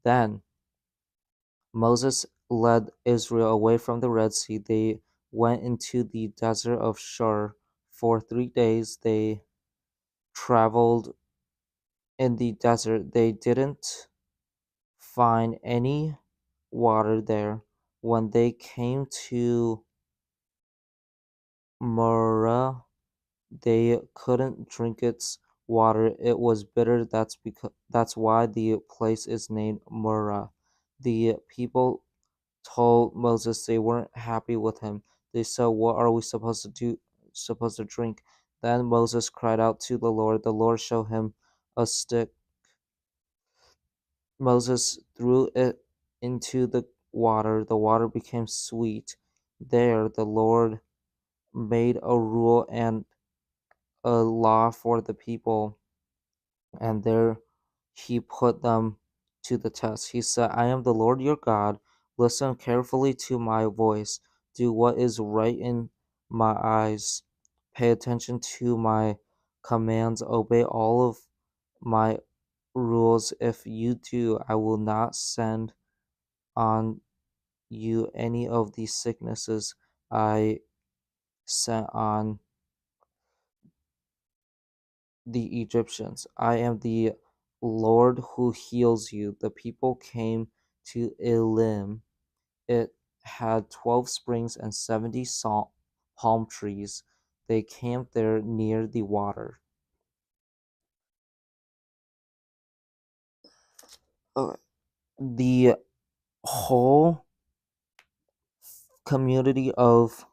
Then Moses led Israel away from the Red Sea. They went into the desert of Shur. For 3 days they traveled in the desert. They didn't find any water there. When they came to Marah, they couldn't drink its water. It was bitter. That's why the place is named Marah. The people told Moses they weren't happy with him. They said, "What are we supposed to drink?" Then Moses cried out to the Lord. The Lord showed him a stick. Moses threw it into the water. The water became sweet. There the Lord made a rule and a law for the people, and there he put them to the test. He said, "I am the Lord your God. Listen carefully to my voice. Do what is right in my eyes. Pay attention to my commands. Obey all of my rules. If you do, I will not send on you any of these sicknesses I sent on the Egyptians. I am the Lord who heals you." The people came to Elim. It had 12 springs and 70 palm trees. They camped there near the water. The whole community of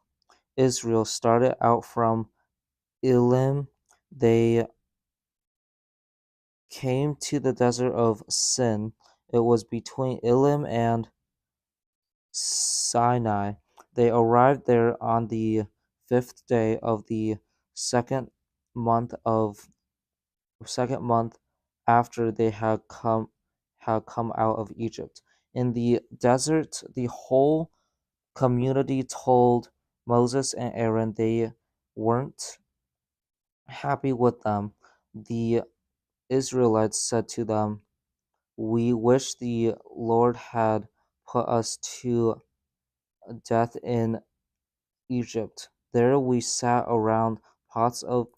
Israel started out from Elim. They came to the desert of Sin. It was between Elim and Sinai. They arrived there on the 5th day of the second month of second month after they had come out of Egypt. In the desert, the whole community told Moses and Aaron they weren't happy with them. The Israelites said to them, "We wish the Lord had put us to death in Egypt. There we sat around pots of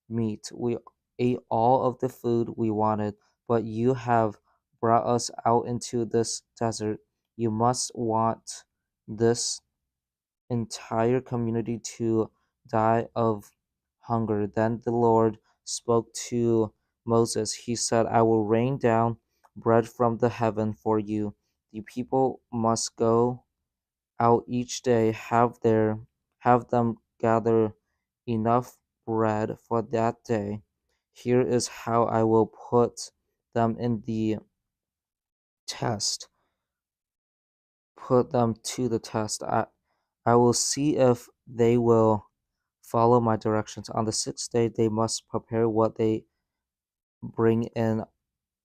meat. We ate all of the food we wanted, but you have brought us out into this desert. You must want this entire community to die of hunger." Then the Lord spoke to Moses. He said, "I will rain down bread from the heaven for you. The people must go out each day, have them gather enough bread for that day. Here is how I will them in the test put them to the test. I will see if they will follow my directions. On the 6th day they must prepare what they bring in.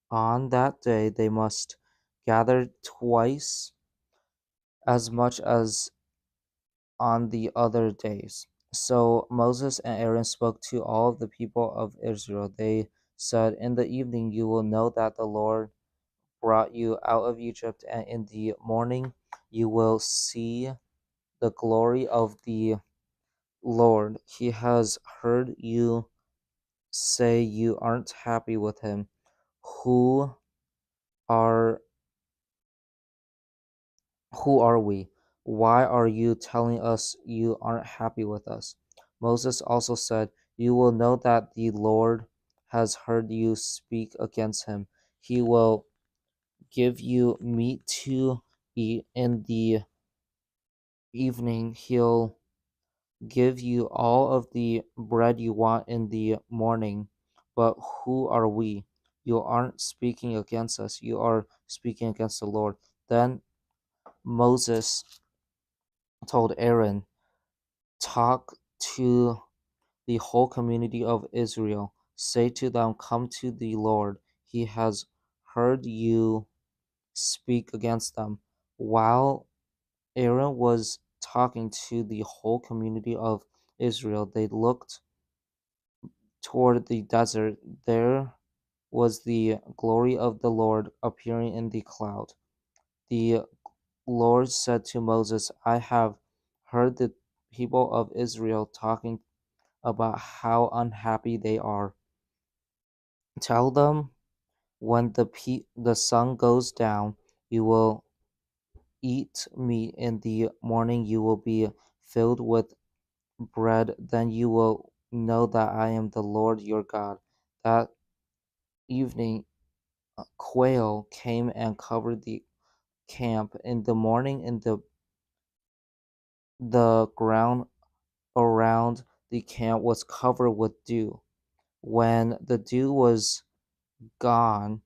On that day they must gather twice as much as on the other days." So Moses and Aaron spoke to all of the people of Israel. They said, "In the evening you will know that the Lord brought you out of Egypt, and in the morning you will see the glory of the Lord. He has heard you say you aren't happy with him. Who are Who are we? Why are you telling us you aren't happy with us?" Moses also said, "You will know that the Lord has heard you speak against him. He will give you meat to eat in the evening. He'll give you all of the bread you want in the morning. But who are we? You aren't speaking against us, you are speaking against the Lord. Then Moses told Aaron, talk to the whole community of Israel. Say to them, come to the Lord. He has heard you speak against them. While Aaron was talking to the whole community of Israel, they looked toward the desert. There was the glory of the Lord appearing in the cloud. The Lord said to Moses, I have heard the people of Israel talking about how unhappy they are. Tell them when the sun goes down, you will eat meat. In the morning, you will be filled with bread. Then you will know that I am the Lord your God. That evening, quail came and covered the camp. In the morning, in the ground around the camp was covered with dew. When the dew was gone,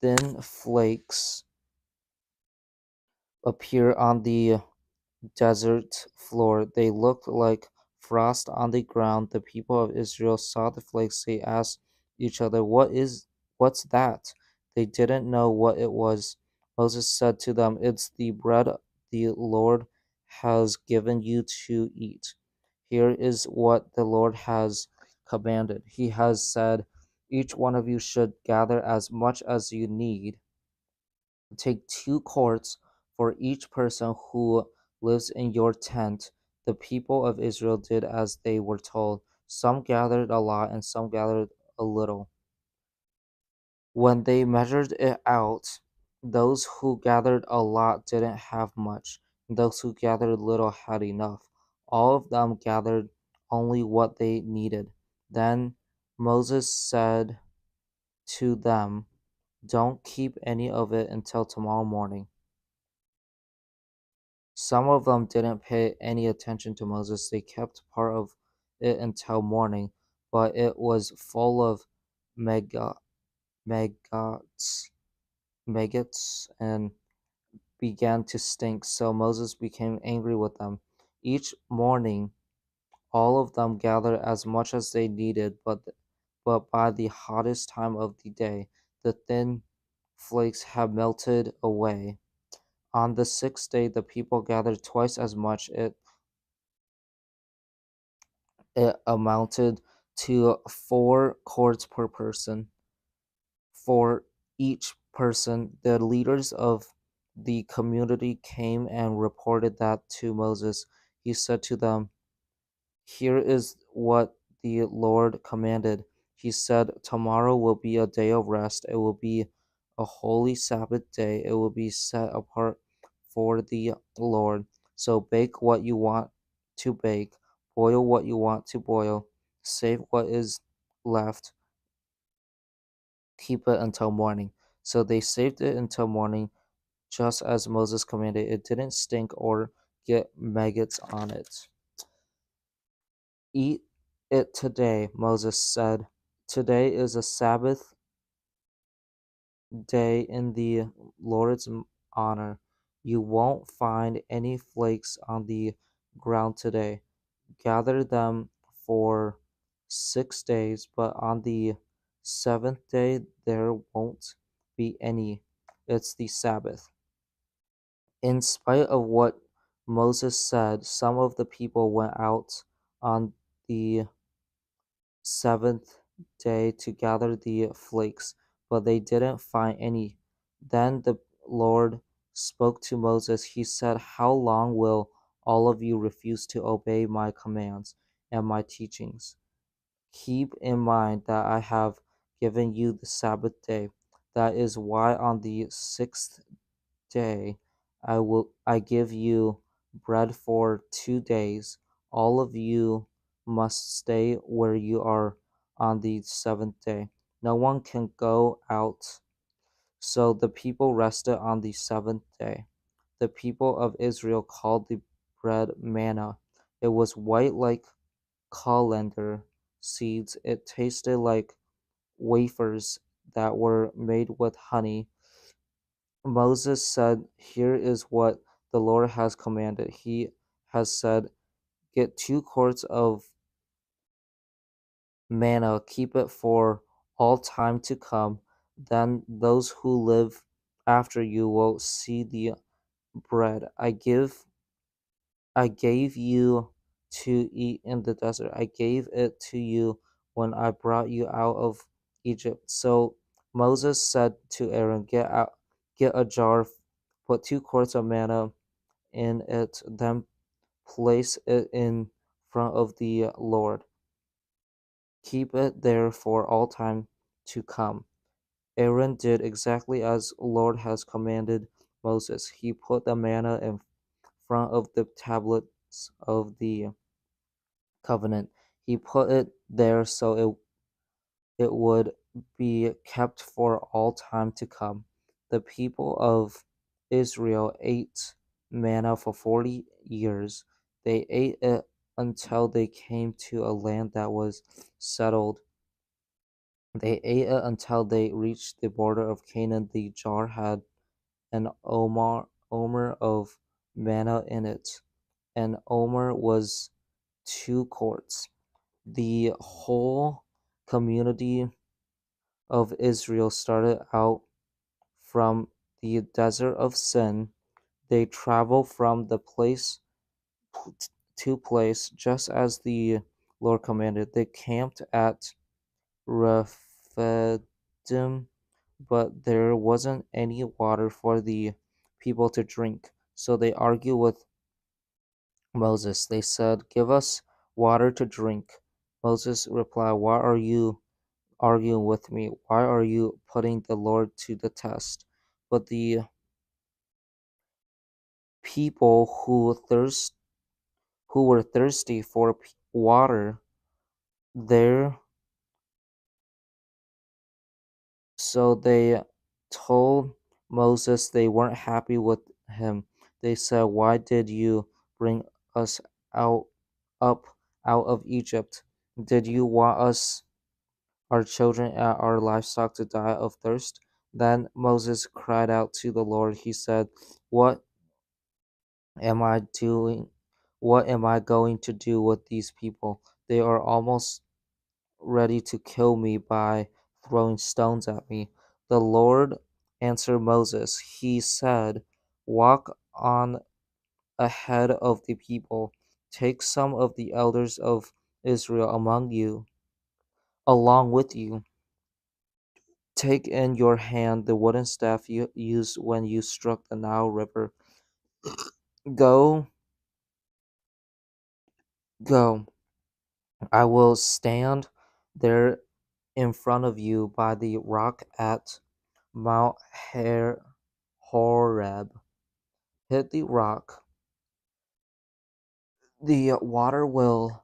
thin flakes appeared on the desert floor. They looked like frost on the ground. The people of Israel saw the flakes. They asked each other, what's that? They didn't know what it was. Moses said to them, it's the bread the Lord has given you to eat. Here is what the Lord has commanded. He has said, each one of you should gather as much as you need. Take 2 quarts for each person who lives in your tent. The people of Israel did as they were told. Some gathered a lot and some gathered a little. When they measured it out, those who gathered a lot didn't have much, and those who gathered little had enough. All of them gathered only what they needed. Then Moses said to them, don't keep any of it until tomorrow morning. Some of them didn't pay any attention to Moses. They kept part of it until morning, but it was full of mega, maggots, maggots and began to stink. So Moses became angry with them. Each morning, all of them gathered as much as they needed, but by the hottest time of the day, the thin flakes had melted away. On the 6th day, the people gathered twice as much. It amounted to 4 quarts per person. For each person, the leaders of the community came and reported that to Moses. He said to them, here is what the Lord commanded. He said, tomorrow will be a day of rest. It will be a holy Sabbath day. It will be set apart for the Lord. So bake what you want to bake, boil what you want to boil, save what is left, keep it until morning. So they saved it until morning, just as Moses commanded. It didn't stink or get maggots on it. Eat it today, Moses said. Today is a Sabbath day in the Lord's honor. You won't find any flakes on the ground today. Gather them for 6 days, but on the seventh day there won't be any. It's the Sabbath. In spite of what Moses said, some of the people went out on the 7th day to gather the flakes, but they didn't find any. Then the Lord spoke to Moses. He said, how long will all of you refuse to obey my commands and my teachings? Keep in mind that I have given you the Sabbath day. That is why on the 6th day I give you bread for 2 days. All of you must stay where you are on the 7th day. No one can go out So the people rested on the seventh day. The people of Israel called the bread manna. It was white like colander seeds. It tasted like wafers that were made with honey. Moses said, "Here is what the Lord has commanded. He has said, get 2 quarts of manna, keep it for all time to come. Then those who live after you will see the bread I gave you to eat in the desert. I gave it to you when I brought you out of Egypt." So Moses said to Aaron, get a jar, put 2 quarts of manna in it, then place it in front of the Lord. Keep it there for all time to come. Aaron did exactly as Lord has commanded Moses. He put the manna in front of the tablets of the covenant. He put it there so it would be kept for all time to come. The people of Israel ate manna for 40 years. They ate it until they came to a land that was settled. They ate it until they reached the border of Canaan. The jar had an omer of manna in it. An omer was 2 quarts. The whole community of Israel started out from the desert of Sin. They traveled from the place to place just as the Lord commanded. They camped at Rephidim, but there wasn't any water for the people to drink. So they argued with Moses. They said, "Give us water to drink." Moses replied, "Why are you arguing with me? Why are you putting the Lord to the test?" But the people who were thirsty for water there, so they told Moses they weren't happy with him. They said, "Why did you bring us out up out of Egypt? Did you want us, our children, and our livestock to die of thirst?" Then Moses cried out to the Lord. He said, "What am I doing? What am I going to do with these people? They are almost ready to kill me by throwing stones at me." The Lord answered Moses. He said, "Walk on ahead of the people. Take some of the elders of Israel among you, along with you. Take in your hand the wooden staff you used when you struck the Nile River. Go, go. I will stand there in front of you by the rock at Mount Horeb. Hit the rock. The water will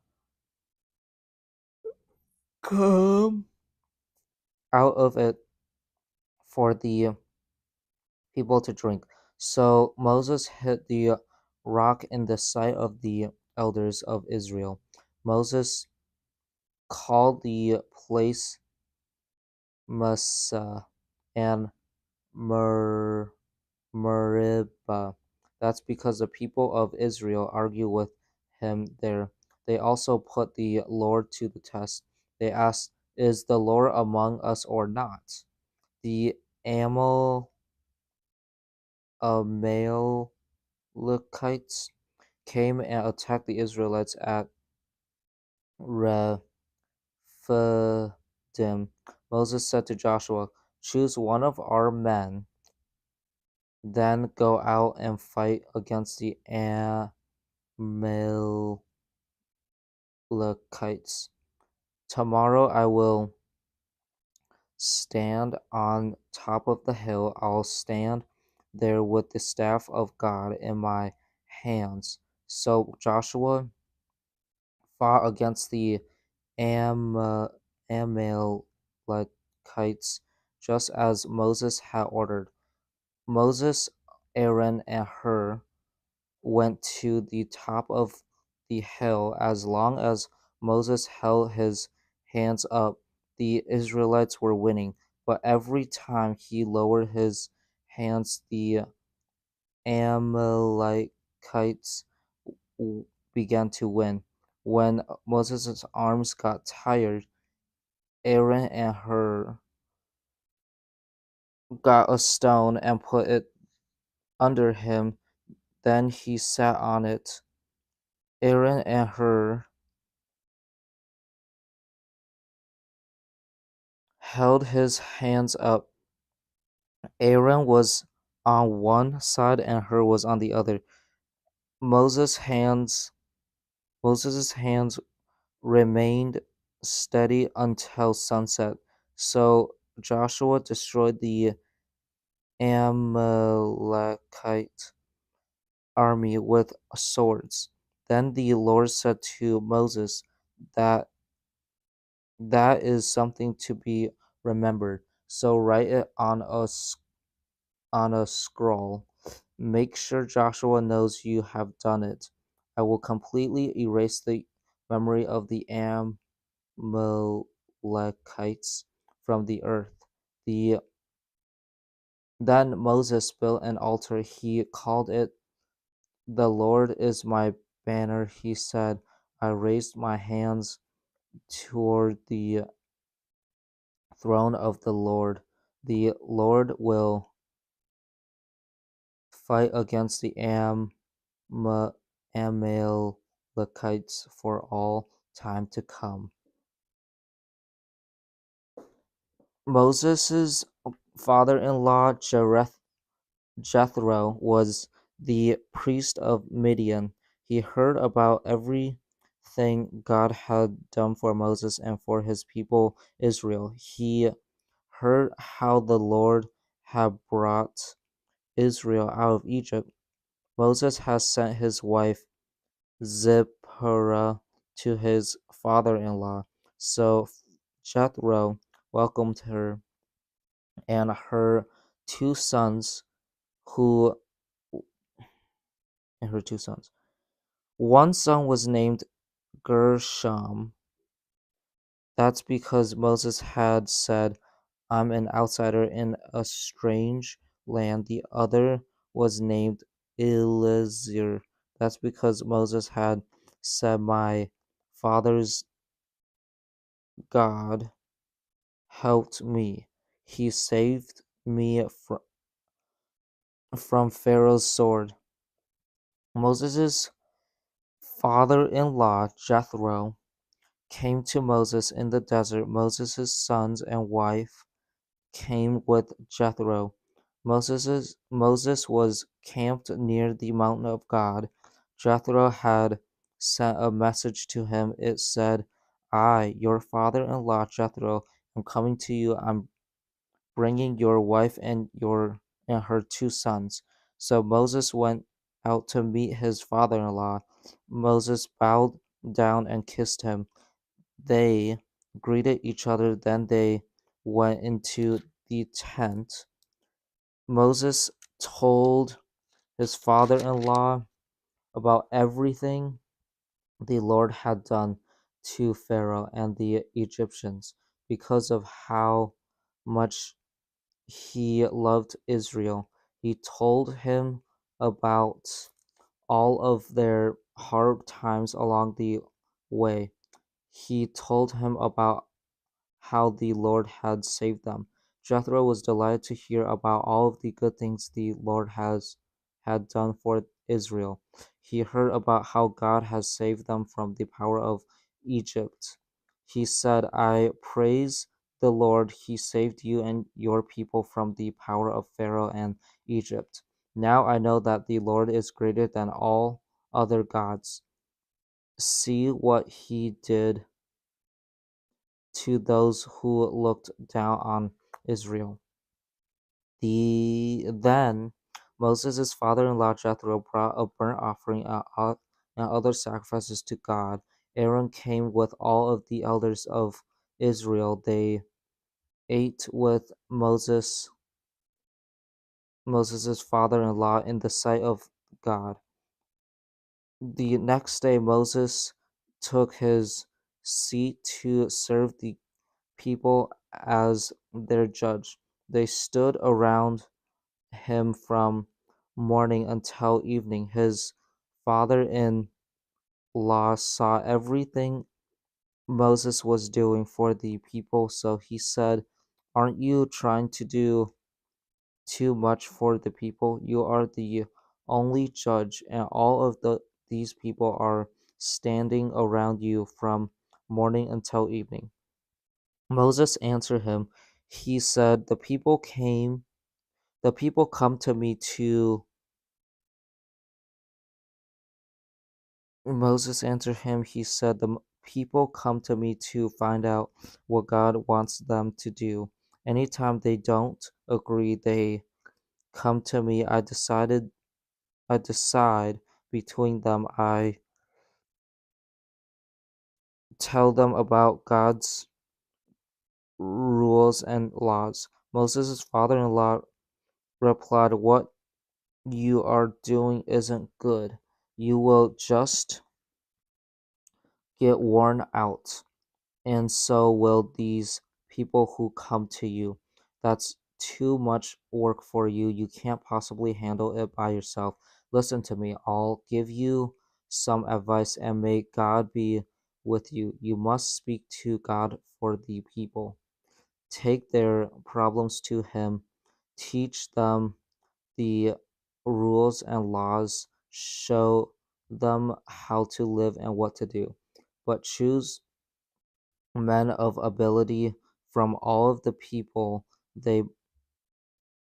come out of it for the people to drink." So Moses hit the rock in the sight of the elders of Israel. Moses called the place Massa and Mer Meribah. That's because the people of Israel argue with him there. They also put the Lord to the test. They asked, "Is the Lord among us or not?" The Amalekites came and attacked the Israelites at Rephidim. Moses said to Joshua, "Choose one of our men, then go out and fight against the Amalekites. Tomorrow I will stand on top of the hill. I'll stand there with the staff of God in my hands." So Joshua fought against the Am- Amalekites just as Moses had ordered. Moses, Aaron, and Hur went to the top of the hill. As long as Moses held his hands up, the Israelites were winning. But every time he lowered his hands, the Amalekites began to win. When Moses' arms got tired, Aaron and Hur got a stone and put it under him. Then he sat on it. Aaron and Hur held his hands up. Aaron was on one side and Hur was on the other. Moses' hands Moses' hands remained steady until sunset. So Joshua destroyed the Amalekite army with swords. Then the Lord said to Moses, that that is something to be remembered. So write it on a scroll. Make sure Joshua knows you have done it. I will completely erase the memory of the Amalekites from the earth. The Then Moses built an altar. He called it, "The Lord is my banner," he said. I raised my hands toward the throne of the Lord. The Lord will fight against the Amalekites for all time to come. Moses' father-in-law Jethro was the priest of Midian. He heard about everything God had done for Moses and for his people Israel. He heard how the Lord had brought Israel out of Egypt. Moses had sent his wife Zipporah to his father-in-law. So Jethro welcomed her and her two sons, who and her two sons. One son was named Gershom. That's because Moses had said, "I'm an outsider in a strange land." The other was named Eliezer. That's because Moses had said, "My father's God helped me. He saved me from Pharaoh's sword." Moses' father-in-law, Jethro, came to Moses in the desert. Moses' sons and wife came with Jethro. Moses was camped near the mountain of God. Jethro had sent a message to him. It said, "I, your father-in-law Jethro, am coming to you. I'm bringing your wife and her two sons." So Moses went out to meet his father-in-law. Moses bowed down and kissed him. They greeted each other, then they went into the tent. Moses told his father-in-law about everything the Lord had done to Pharaoh and the Egyptians because of how much he loved Israel. He told him about all of their hard times along the way. He told him about how the Lord had saved them. Jethro was delighted to hear about all of the good things the Lord had done for Israel. He heard about how God has saved them from the power of Egypt. He said, "I praise the Lord. He saved you and your people from the power of Pharaoh and Egypt. Now I know that the Lord is greater than all other gods. See what he did to those who looked down on Israel." Then Moses' father-in-law Jethro brought a burnt offering and other sacrifices to God. Aaron came with all of the elders of Israel. They ate with Moses' father-in-law in the sight of God. The next day Moses took his seat to serve the people as their judge. They stood around him from morning until evening. His father-in-law saw everything Moses was doing for the people, so he said, "Aren't you trying to do too much for the people? You are the only judge, and all of these people are standing around you from morning until evening." Moses answered him. He said, the people come to me to Moses answered him. He said, the people come to me to find out what God wants them to do. Anytime they don't agree, they come to me. I decide between them. I tell them about God's rules and laws. Moses' father-in-law replied, "What you are doing isn't good. You will just get worn out, and so will these people who come to you. That's too much work for you. You can't possibly handle it by yourself. Listen to me. I'll give you some advice, and may God be with you. You must speak to God for the people. Take their problems to Him. Teach them the rules and laws. Show them how to live and what to do. But choose men of ability from all of the people. They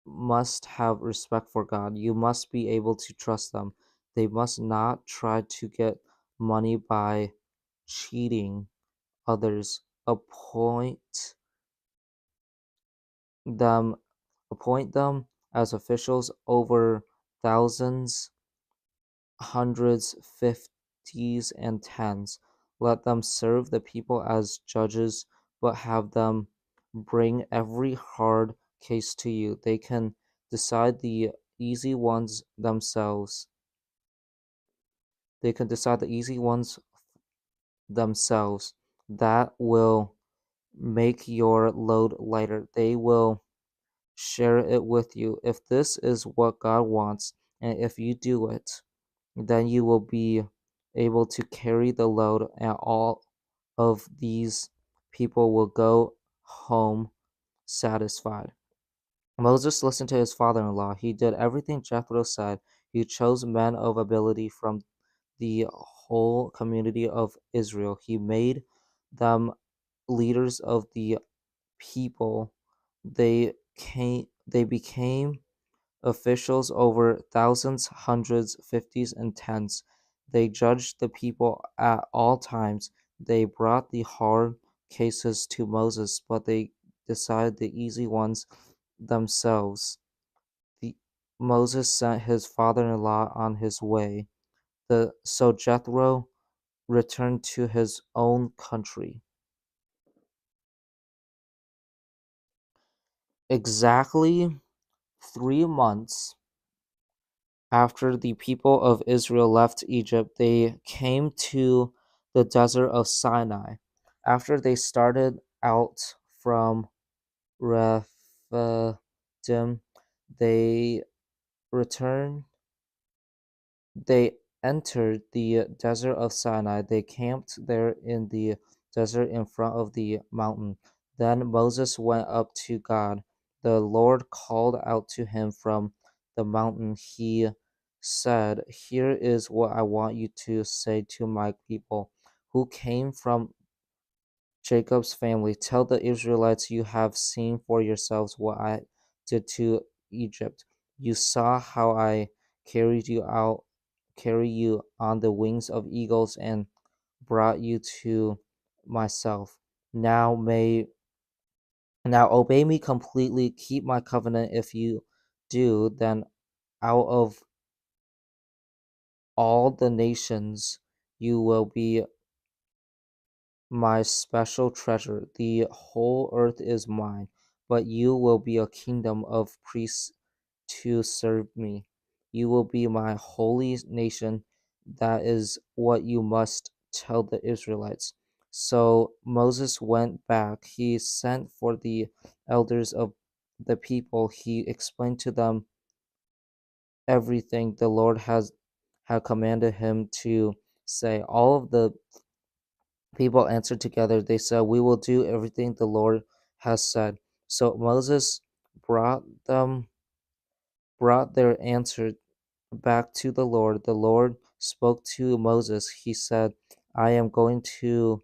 must have respect for God. You must be able to trust them. They must not try to get money by cheating others. Them appoint them as officials over thousands, hundreds, fifties, and tens. Let them serve the people as judges, but have them bring every hard case to you. They can decide the easy ones themselves. They can decide the easy ones themselves. That will make your load lighter. They will share it with you. If this is what God wants, and if you do it, then you will be able to carry the load, and all of these people will go home satisfied. Moses listened to his father-in-law. He did everything Jethro said. He chose men of ability from the whole community of Israel. He made them leaders of the people. They became officials over thousands, hundreds, fifties, and tens. They judged the people at all times. They brought the hard cases to Moses, but they decided the easy ones themselves. The, Moses sent his father-in-law on his way. So Jethro returned to his own country. Exactly 3 months after the people of Israel left Egypt, they came to the desert of Sinai. After they started out from Rephidim, they returned. They entered the desert of Sinai. They camped there in the desert in front of the mountain. Then Moses went up to God. The Lord called out to him from the mountain. He said, "Here is what I want you to say to my people who came from Jacob's family. Tell the Israelites, you have seen for yourselves what I did to Egypt. You saw how I carry you on the wings of eagles and brought you to myself. Now may now obey me completely, keep my covenant. If you do, then out of all the nations you will be my special treasure. The whole earth is mine. but you will be a kingdom of priests to serve me. You will be my holy nation. That is what you must tell the Israelites. So Moses went back. He sent for the elders of the people. He explained to them everything the Lord has had commanded him to say. All of the people answered together. They said, "We will do everything the Lord has said." So Moses brought them brought their answer back to the Lord. The Lord spoke to Moses. He said, "I am going to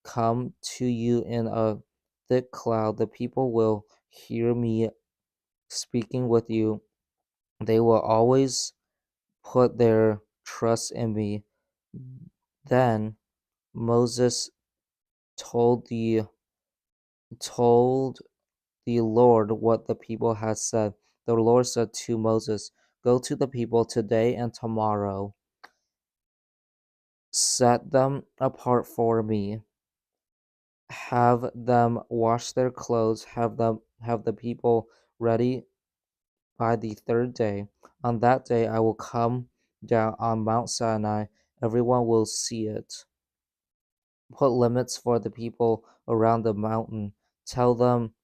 come to you in a thick cloud. The people will hear me speaking with you. They will always put their trust in me." Then Moses told the told the Lord what the people had said. The Lord said to Moses, "Go to the people today and tomorrow. Set them apart for me. Have them wash their clothes. Have the people ready by the third day. On that day I will come down on Mount Sinai. Everyone will see it. Put limits for the people around the mountain. Tell them,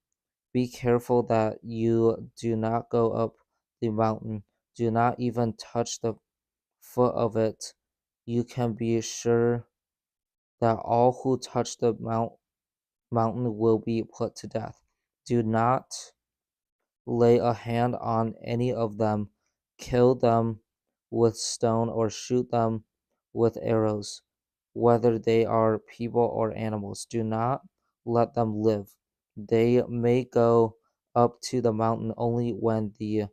be careful that you do not go up the mountain. Do not even touch the foot of it. You can be sure that all who touch the mountain will be put to death. Do not lay a hand on any of them. Kill them with stone or shoot them with arrows, whether they are people or animals. Do not let them live. They may go up to the mountain only when the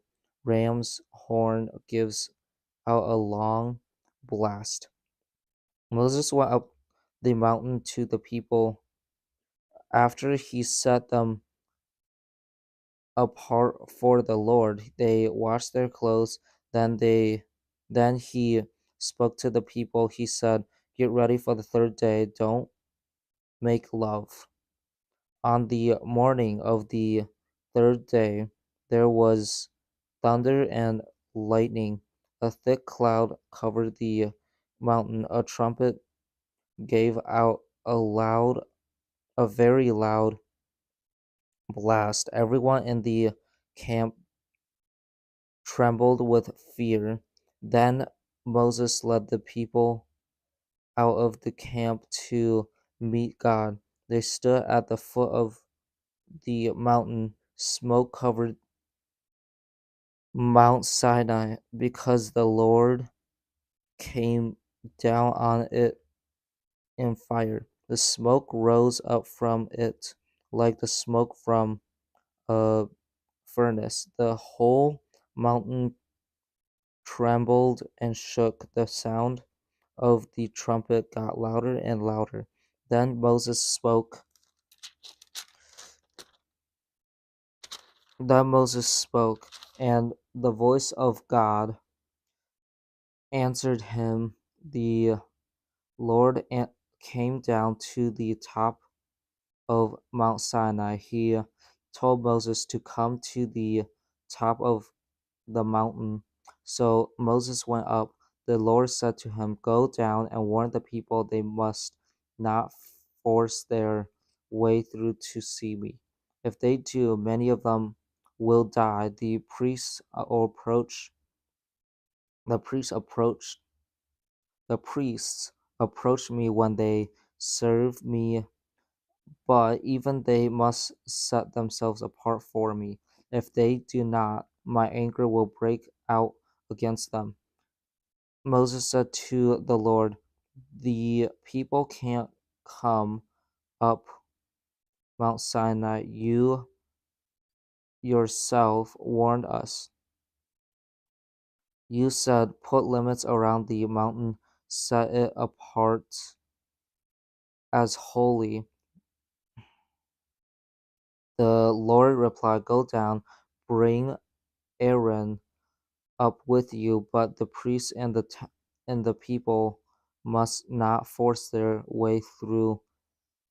ram's horn gives out a long blast." Moses went up the mountain to the people. After he set them apart for the Lord, they washed their clothes. Then he spoke to the people. He said, "Get ready for the third day. Don't make love." On the morning of the third day, there was thunder and lightning. A thick cloud covered the mountain. A trumpet gave out a very loud blast. Everyone in the camp trembled with fear. Then Moses led the people out of the camp to meet God. They stood at the foot of the mountain. Smoke covered Mount Sinai because the Lord came down on it in fire. The smoke rose up from it like the smoke from a furnace. The whole mountain trembled and shook. The sound of the trumpet got louder and louder. Then Moses spoke. Then Moses spoke, and the voice of God answered him. The Lord came down to the top of Mount Sinai. He told Moses to come to the top of the mountain. So Moses went up. The Lord said to him, "Go down and warn the people they must not force their way through to see me. If they do, many of them will die." The priests approached the priests approach me when they serve me, but even they must set themselves apart for me. If they do not, my anger will break out against them. Moses said to the Lord, "The people can't come up Mount Sinai. You yourself warned us. You said, 'Put limits around the mountain, set it apart as holy.'" The Lord replied, "Go down, bring Aaron up with you, but the priests and the people must not force their way through.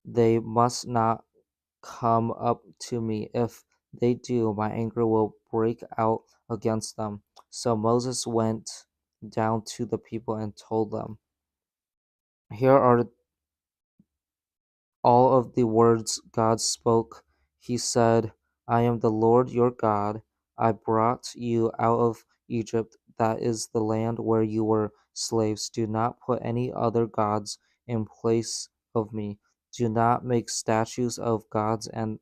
They must not come up to me. If they do, my anger will break out against them. So Moses went down to the people and told them, here are all of the words God spoke. He said, I am the Lord your God. I brought you out of Egypt, that is the land where you were slaves. Do not put any other gods in place of me. Do not make statues of gods and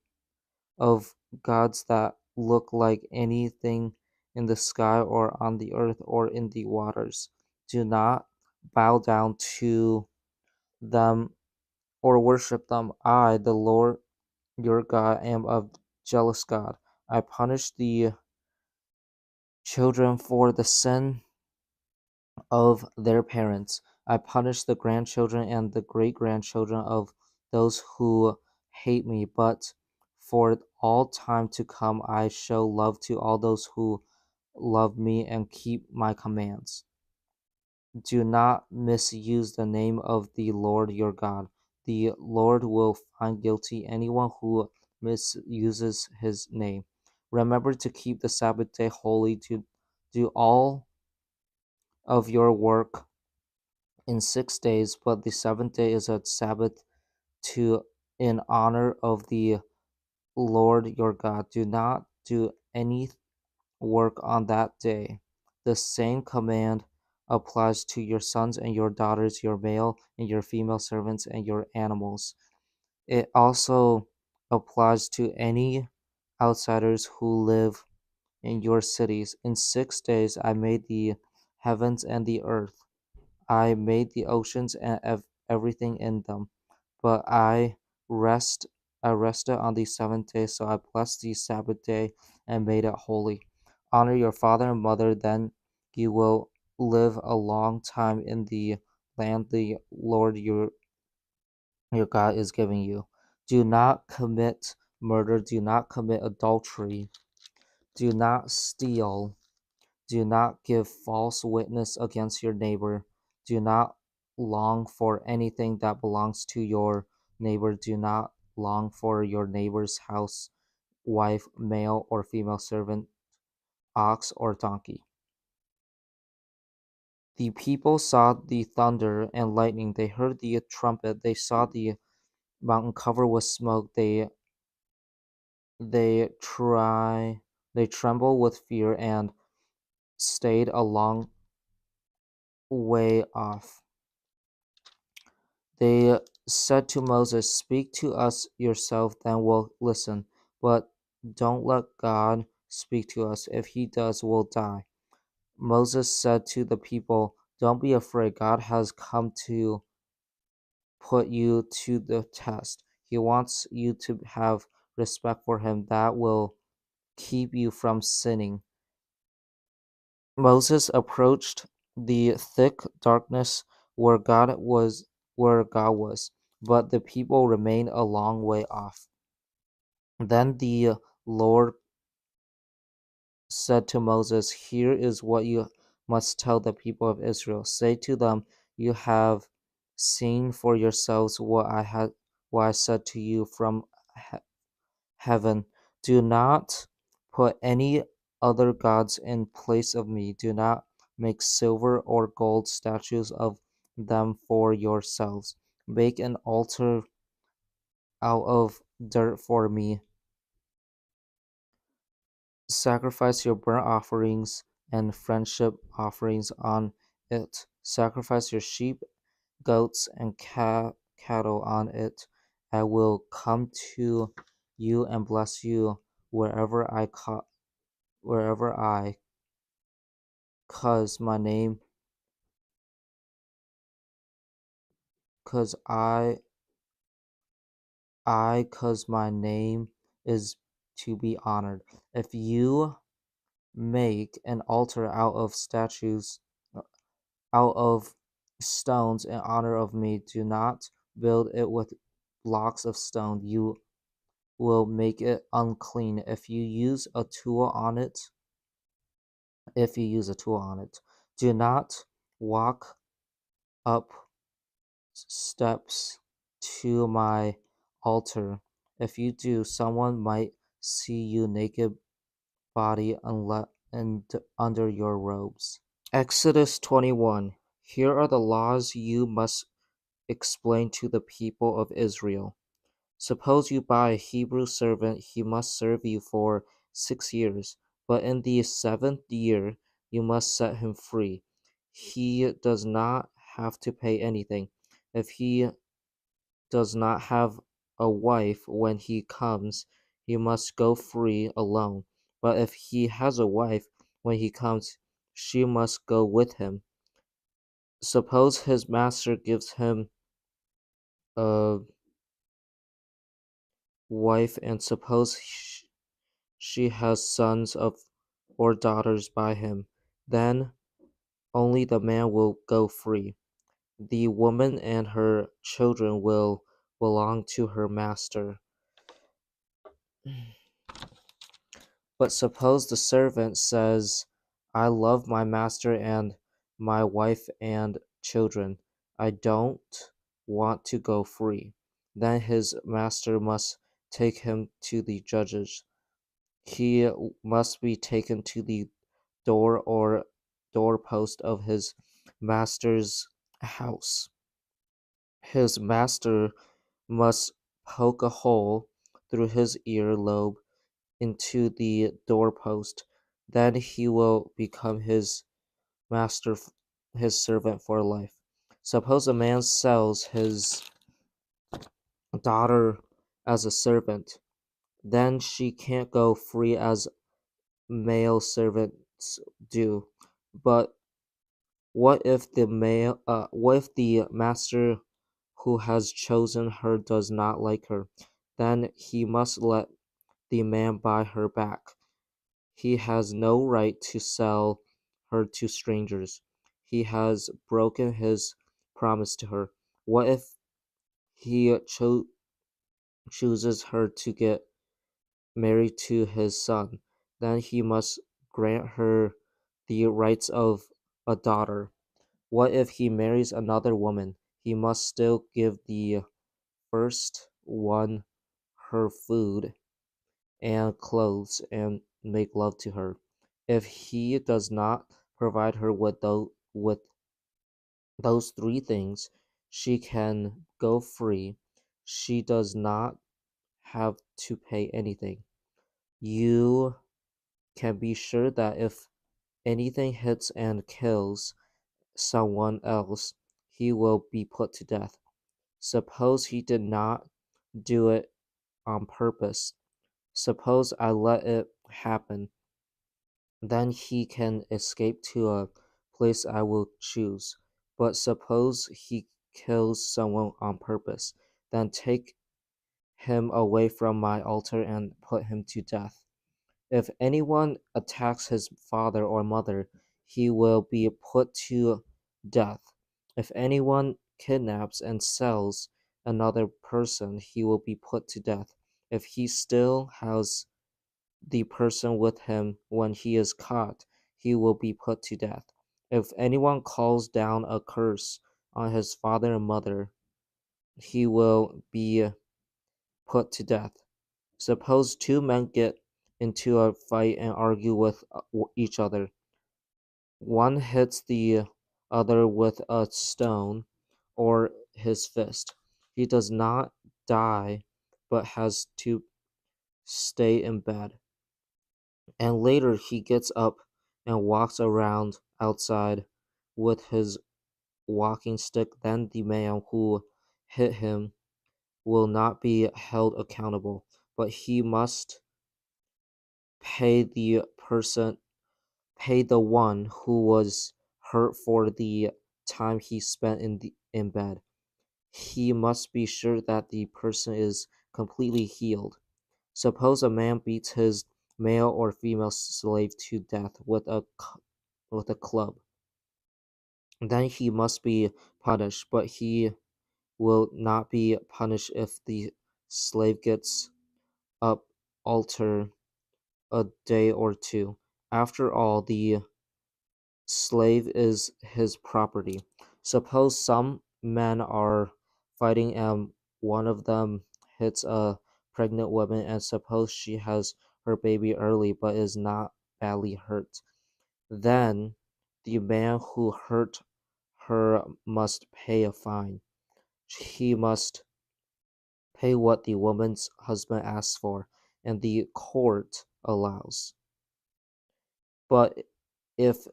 of gods that look like anything in the sky or on the earth or in the waters. Do not bow down to them or worship them. I, the Lord your God, am a jealous God. I punish the children for the sin of their parents. I punish the grandchildren and the great grandchildren of those who hate me. But for all time to come, I show love to all those who love me and keep my commands. Do not misuse the name of the Lord your God. The Lord will find guilty anyone who misuses his name. Remember to keep the Sabbath day holy, to do all of your work in 6 days, but the seventh day is a Sabbath to in honor of the Lord your God. Do not do any work on that day. The same command applies to your sons and your daughters, your male and your female servants, and your animals. It also applies to any outsiders who live in your cities. In 6 days I made the heavens and the earth. I made the oceans and everything in them. But rest I rested on the seventh day, so I blessed the Sabbath day and made it holy. Honor your father and mother, then you will live a long time in the land the Lord your God is giving you. Do not commit murder, do not commit adultery, do not steal, do not give false witness against your neighbor. Do not long for anything that belongs to your neighbor. Do not long for your neighbor's house, wife, male or female servant, ox or donkey. The people saw the thunder and lightning. They heard the trumpet. They saw the mountain covered with smoke. They try they trembled with fear and stayed a long way off. They said to Moses, speak to us yourself, then we'll listen. But don't let God speak to us. If he does, we'll die. Moses said to the people, don't be afraid. God has come to put you to the test. He wants you to have respect for him. That will keep you from sinning. Moses approached the thick darkness where God was, but the people remained a long way off. Then the Lord said to Moses, here is what you must tell the people of Israel. Say to them, you have seen for yourselves what I said to you from heaven. Do not put any other gods in place of me. Do not make silver or gold statues of them for yourselves. Make an altar out of dirt for me. Sacrifice your burnt offerings and friendship offerings on it. Sacrifice your sheep, goats, and cattle on it. I will come to you and bless you wherever I cause my name cause I cause my name is to be honored. If you make an altar out of stones in honor of me, do not build it with blocks of stone. You will make it unclean if you use a tool on it. Do not walk up steps to my altar. If you do, someone might see you naked body and under your robes. Exodus 21. Here are the laws you must explain to the people of Israel. Suppose you buy a Hebrew servant, he must serve you for 6 years, but in the seventh year you must set him free. He does not have to pay anything. If he does not have a wife when he comes, he must go free alone. But if he has a wife when he comes, she must go with him. Suppose his master gives him a wife, and suppose she has sons of or daughters by him, then only the man will go free. The woman and her children will belong to her master. But suppose the servant says, I love my master and my wife and children. I don't want to go free. Then his master must take him to the judges. He must be taken to the door or doorpost of his master's house. His master must poke a hole through his ear lobe into the doorpost. Then he will become master, his servant for life. Suppose a man sells his daughter as a servant, then she can't go free as male servants do. But what if the master who has chosen her does not like her? Then he must let the man buy her back. He has no right to sell her to strangers. He has broken his promise to her. What if he chooses her to get married to his son? Then he must grant her the rights of a daughter. What if he marries another woman? He must still give the first one her food and clothes and make love to her. If he does not provide her with those three things, she can go free. She does not have to pay anything. You can be sure that if anything hits and kills someone else, he will be put to death. Suppose he did not do it on purpose. Suppose I let it happen. Then he can escape to a place I will choose. But suppose he kills someone on purpose. Then take him away from my altar and put him to death. If anyone attacks his father or mother, he will be put to death. If anyone kidnaps and sells another person, he will be put to death. If he still has the person with him when he is caught, he will be put to death. If anyone calls down a curse on his father and mother, he will be put to death. Suppose two men get into a fight and argue with each other. One hits the other with a stone or his fist. He does not die, but has to stay in bed. And later he gets up and walks around outside with his walking stick. Then the man who hit him will not be held accountable, but he must pay the person pay the one who was hurt for the time he spent in bed. He must be sure that the person is completely healed. Suppose a man beats his male or female slave to death with a club. Then he must be punished, but he will not be punished if the slave gets up alter a day or two. After all, the slave is his property. Suppose some men are fighting and one of them hits a pregnant woman, and suppose she has her baby early but is not badly hurt. Then the man who hurt her must pay a fine. He must pay what the woman's husband asks for, and the court allows. But if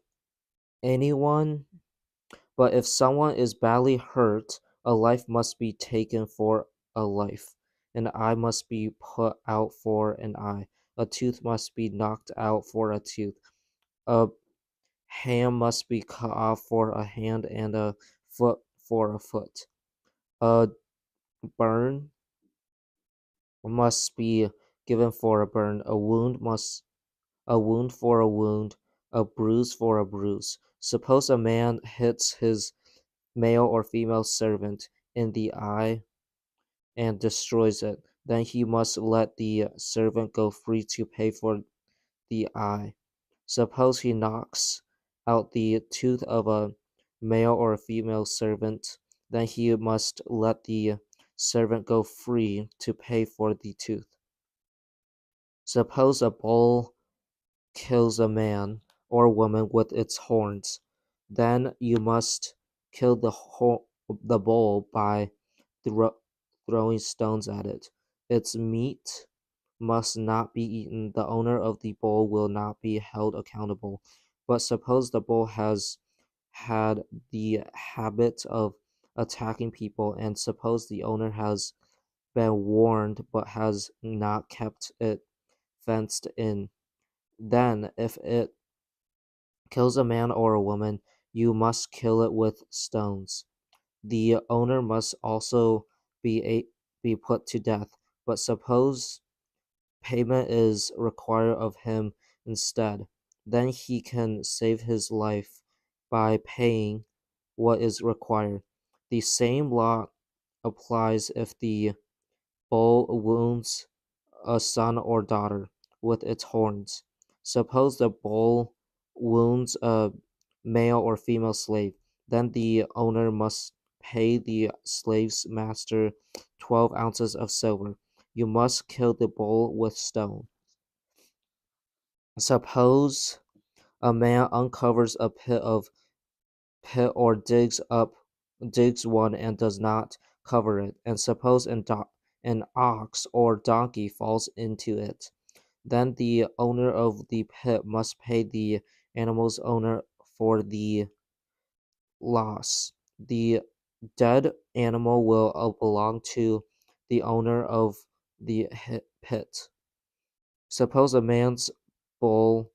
anyone, but if someone is badly hurt, a life must be taken for a life. An eye must be put out for an eye. A tooth must be knocked out for a tooth. A hand must be cut off for a hand, and a foot for a foot. A burn must be given for a burn. A wound for a wound, a bruise for a bruise. Suppose a man hits his male or female servant in the eye and destroys it, then he must let the servant go free to pay for the eye. Suppose he knocks out the tooth of a male or a female servant, then he must let the servant go free to pay for the tooth. Suppose a bull kills a man or woman with its horns, then you must kill the bull by thro- throwing stones at it. Its meat must not be eaten. The owner of the bull will not be held accountable. But suppose the bull has had the habit of attacking people, and suppose the owner has been warned but has not kept it fenced in. Then, if it kills a man or a woman, you must kill it with stones. The owner must also be put to death. But suppose payment is required of him instead, then he can save his life by paying what is required. The same law applies if the bull wounds a son or daughter with its horns. Suppose the bull wounds a male or female slave, then the owner must pay the slave's master 12 ounces of silver. You must kill the bull with stone. Suppose a man uncovers a pit or digs one and does not cover it, and suppose an ox or donkey falls into it. Then the owner of the pit must pay the animal's owner for the loss. The dead animal will belong to the owner of the pit. Suppose a man's bull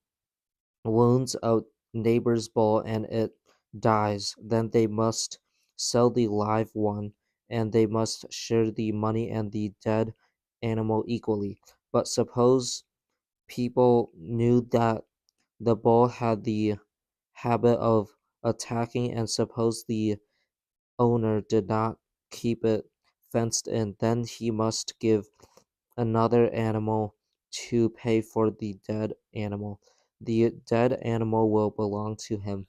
wounds a neighbor's bull and it dies, then they must sell the live one, and they must share the money and the dead animal equally. But suppose people knew that the bull had the habit of attacking, and suppose the owner did not keep it fenced in, then he must give another animal to pay for the dead animal. The dead animal will belong to him.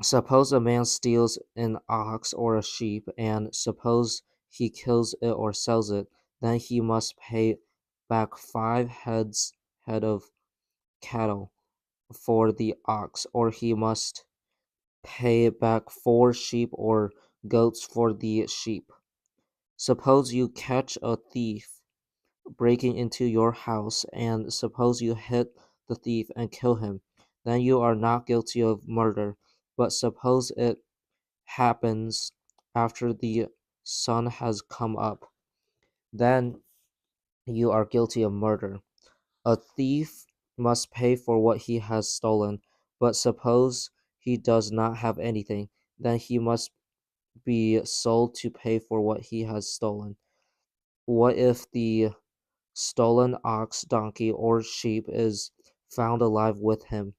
Suppose a man steals an ox or a sheep, and suppose he kills it or sells it, then he must pay back head of cattle for the ox, or he must pay back 4 sheep or goats for the sheep. Suppose you catch a thief breaking into your house, and suppose you hit the thief and kill him, then you are not guilty of murder. But suppose it happens after the sun has come up, then you are guilty of murder. A thief must pay for what he has stolen, but suppose he does not have anything, then he must be sold to pay for what he has stolen. What if the stolen ox, donkey, or sheep is found alive with him?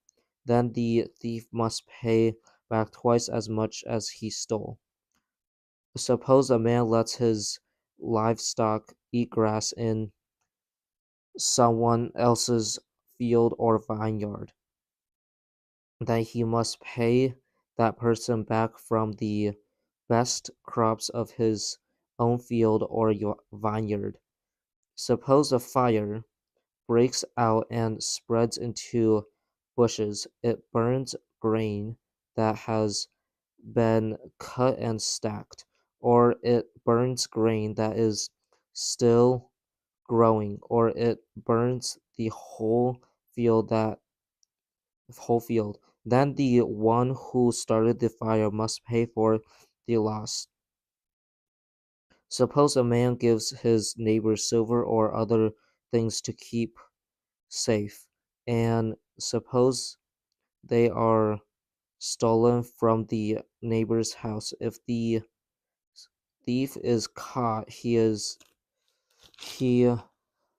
Then the thief must pay back twice as much as he stole. Suppose a man lets his livestock eat grass in someone else's field or vineyard, then he must pay that person back from the best crops of his own field or your vineyard. Suppose a fire breaks out and spreads into bushes. It burns grain that has been cut and stacked, or it burns grain that is still growing, or it burns the whole field. Then the one who started the fire must pay for the loss. Suppose a man gives his neighbor silver or other things to keep safe, and suppose they are stolen from the neighbor's house. If the thief is caught, he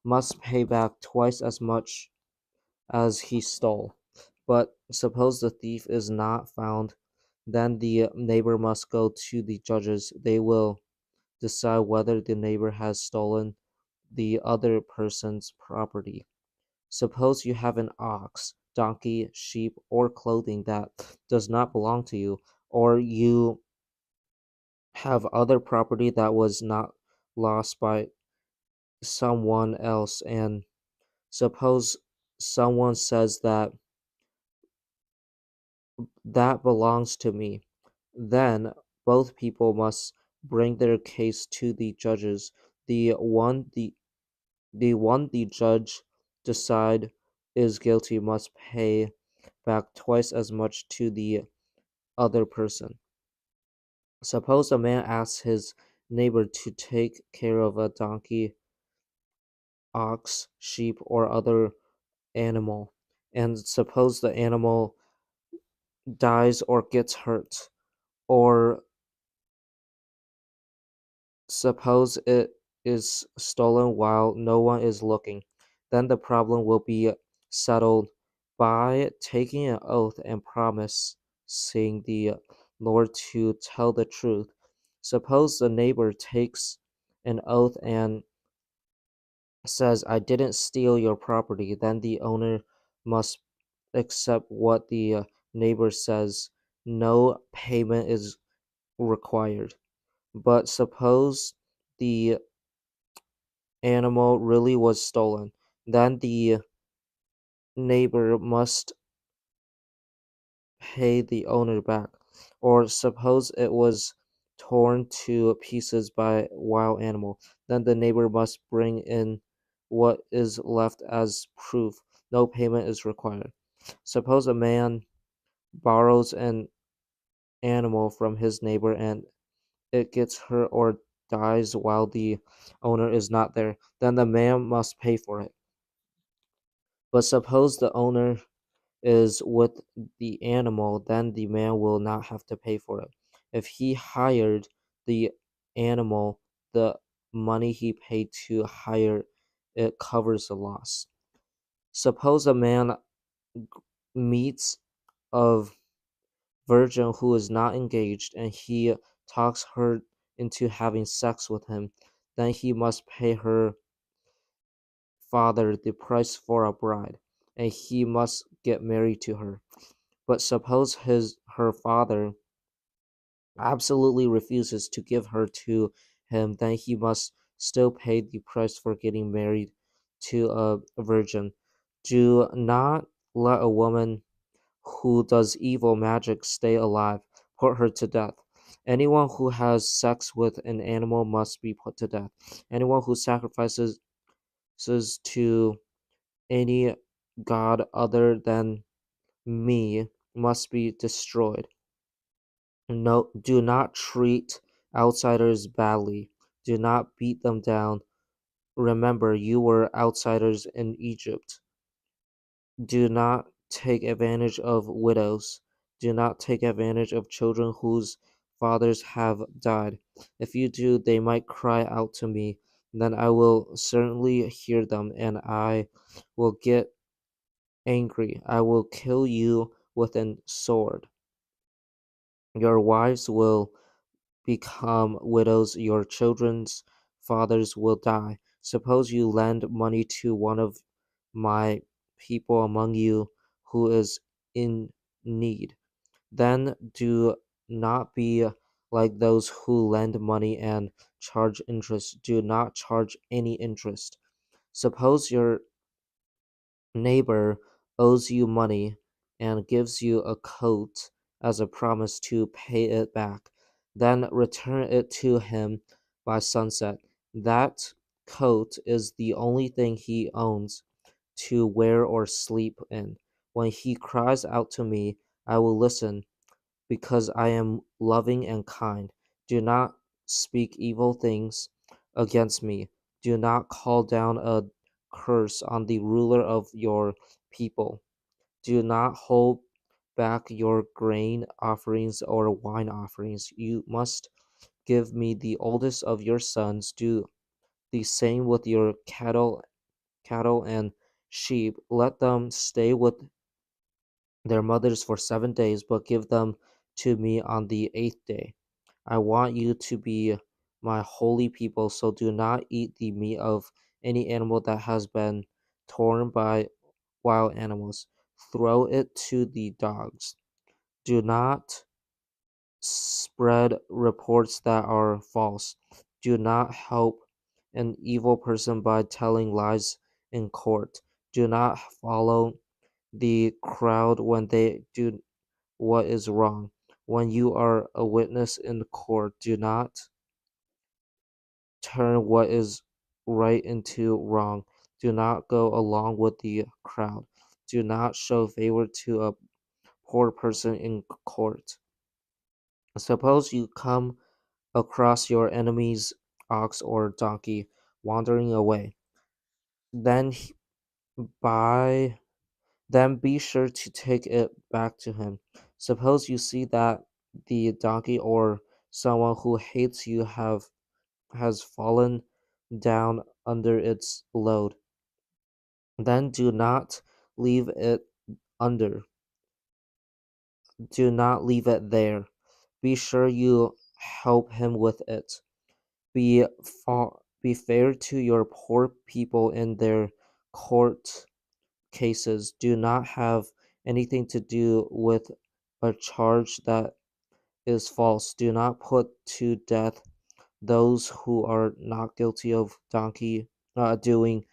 must pay back twice as much as he stole. But suppose the thief is not found, then the neighbor must go to the judges. They will decide whether the neighbor has stolen the other person's property. Suppose you have an ox, donkey, sheep, or clothing that does not belong to you, or you have other property that was not lost by someone else, and suppose someone says that belongs to me. Then both people must bring their case to the judges. The one the judge decide is guilty must pay back twice as much to the other person. Suppose a man asks his neighbor to take care of a donkey, ox, sheep, or other animal, and suppose the animal dies or gets hurt, or suppose it is stolen while no one is looking, then the problem will be settled by taking an oath and promising the Lord to tell the truth. Suppose the neighbor takes an oath and says, I didn't steal your property, then the owner must accept what the neighbor says. No payment is required. But suppose the animal really was stolen, then the neighbor must pay the owner back. Or suppose it was torn to pieces by a wild animal, then the neighbor must bring in what is left as proof. No payment is required. Suppose a man borrows an animal from his neighbor and it gets hurt or dies while the owner is not there, then the man must pay for it. But suppose the owner is with the animal, then the man will not have to pay for it. If he hired the animal, the money he paid to hire it covers the loss. Suppose a man meets a virgin who is not engaged and he talks her into having sex with him, then he must pay her father the price for a bride, and he must get married to her. But suppose her father absolutely refuses to give her to him, then he must still pay the price for getting married to a virgin. Do not let a woman who does evil magic stay alive. Put her to death. Anyone who has sex with an animal must be put to death. Anyone who sacrifices to any god other than me must be destroyed. No, do not treat outsiders badly. Do not beat them down. Remember, you were outsiders in Egypt. Do not take advantage of widows. Do not take advantage of children whose fathers have died. If you do, they might cry out to me. Then I will certainly hear them, and I will get angry. I will kill you with a sword. Your wives will become widows, your children's fathers will die. Suppose you lend money to one of my people among you who is in need. Then do not be like those who lend money and charge interest. Do not charge any interest. Suppose your neighbor owes you money and gives you a coat as a promise to pay it back. Then return it to him by sunset. That coat is the only thing he owns to wear or sleep in. When he cries out to me, I will listen because I am loving and kind. Do not speak evil things against me. Do not call down a curse on the ruler of your people. Do not hold back your grain offerings or wine offerings. You must give me the oldest of your sons. Do the same with your cattle and sheep. Let them stay with their mothers for 7 days, but give them to me on the eighth day. I want you to be my holy people, so do not eat the meat of any animal that has been torn by wild animals. Throw it to the dogs. Do not spread reports that are false. Do not help an evil person by telling lies in court. Do not follow the crowd when they do what is wrong. When you are a witness in court, do not turn what is right into wrong. Do not go along with the crowd. Do not show favor to a poor person in court. Suppose you come across your enemy's ox or donkey wandering away. Then by then be sure to take it back to him. Suppose you see that the donkey or someone who hates you have has fallen down under its load. Then do not leave it under. Do not leave it there. Be sure you help him with it. Be fair to your poor people in their court cases. Do not have anything to do with a charge that is false. Do not put to death those who are not guilty of doing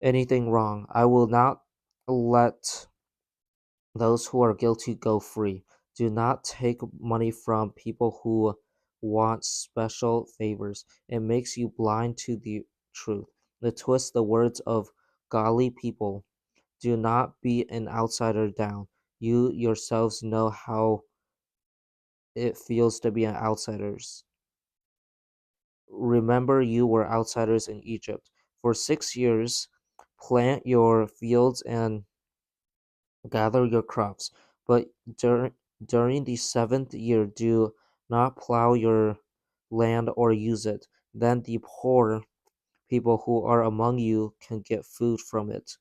anything wrong. I will not let those who are guilty go free. Do not take money from people who want special favors. It makes you blind to the truth. It twists the words of godly people. Do not be an outsider down. You yourselves know how it feels to be an outsiders. Remember, you were outsiders in Egypt. For 6 years, plant your fields and gather your crops. But during the seventh year, do not plow your land or use it. Then the poor people who are among you can get food from it.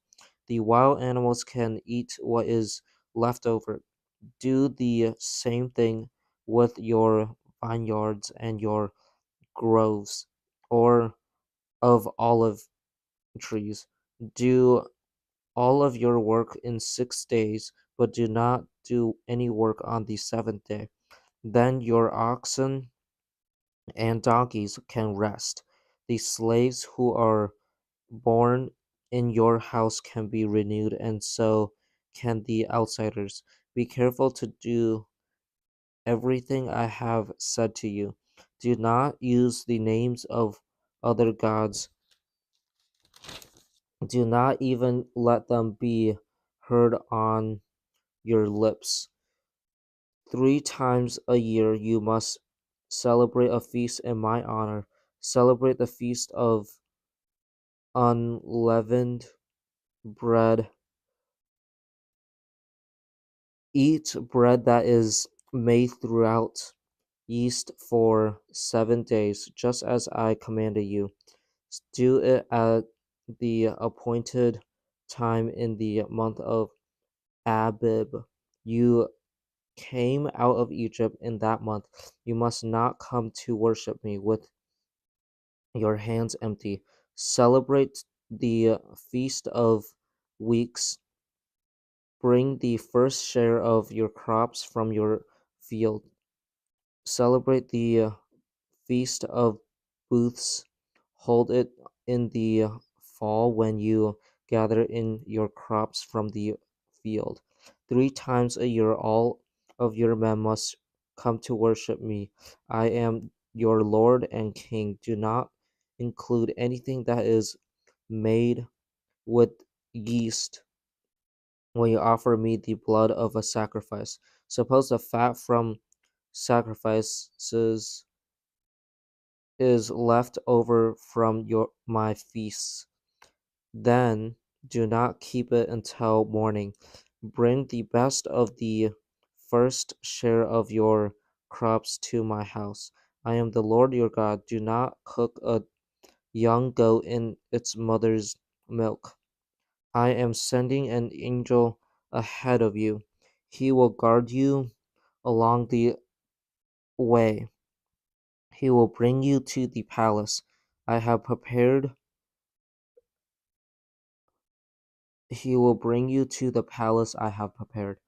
The wild animals can eat what is left over. Do the same thing with your vineyards and your groves, or of olive trees. Do all of your work in 6 days, but do not do any work on the seventh day. Then your oxen and donkeys can rest. The slaves who are born in your house can be renewed, and so can the outsiders. Be careful to do everything I have said to you. Do not use the names of other gods. Do not even let them be heard on your lips. 3 times a year you must celebrate a feast in my honor. Celebrate the feast of unleavened bread. Eat bread that is made throughout yeast for 7 days, just as I commanded you. Do it at the appointed time in the month of Abib. You came out of Egypt in that month. You must not come to worship me with your hands empty. Celebrate the feast of weeks. Bring the first share of your crops from your field. Celebrate the Feast of Booths. Hold it in the fall when you gather in your crops from the field. 3 times a year, all of your men must come to worship me. I am your Lord and King. Do not include anything that is made with yeast when you offer me the blood of a sacrifice. Suppose the fat from sacrifices is left over from my feasts. Then do not keep it until morning. Bring the best of the first share of your crops to my house. I am the Lord your God. Do not cook a young goat in its mother's milk. I am sending an angel ahead of you. He will guard you along the way. He will bring you to the palace I have prepared. He will bring you to the palace I have prepared.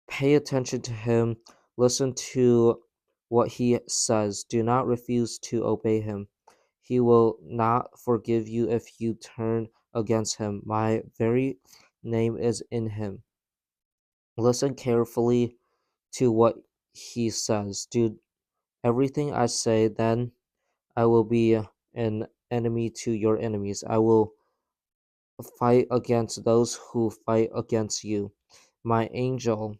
Pay attention to him. Listen to what he says. Do not refuse to obey him. He will not forgive you if you turn against him. My very name is in him. Listen carefully to what he says. Do everything I say, then I will be an enemy to your enemies. I will fight against those who fight against you. My angel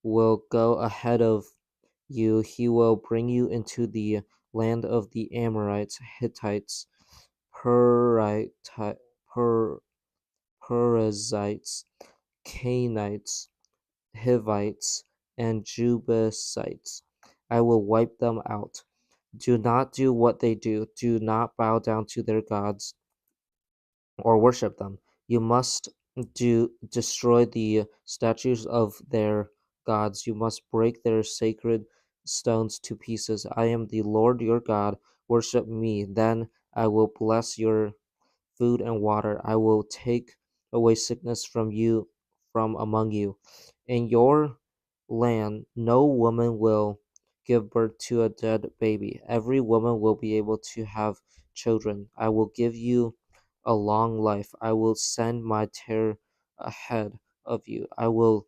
will go ahead of you. He will bring you into the land of the Amorites, Hittites, Perite, per, Perizzites, Canaanites, Hivites, and Jebusites. I will wipe them out. Do not do what they do. Do not bow down to their gods or worship them. You must destroy the statues of their gods. You must break their sacred stones to pieces. I am the Lord your God. Worship me. Then I will bless your food and water. I will take away sickness from among you. In your land, no woman will give birth to a dead baby. Every woman will be able to have children. I will give you a long life. I will send my terror ahead of you. I will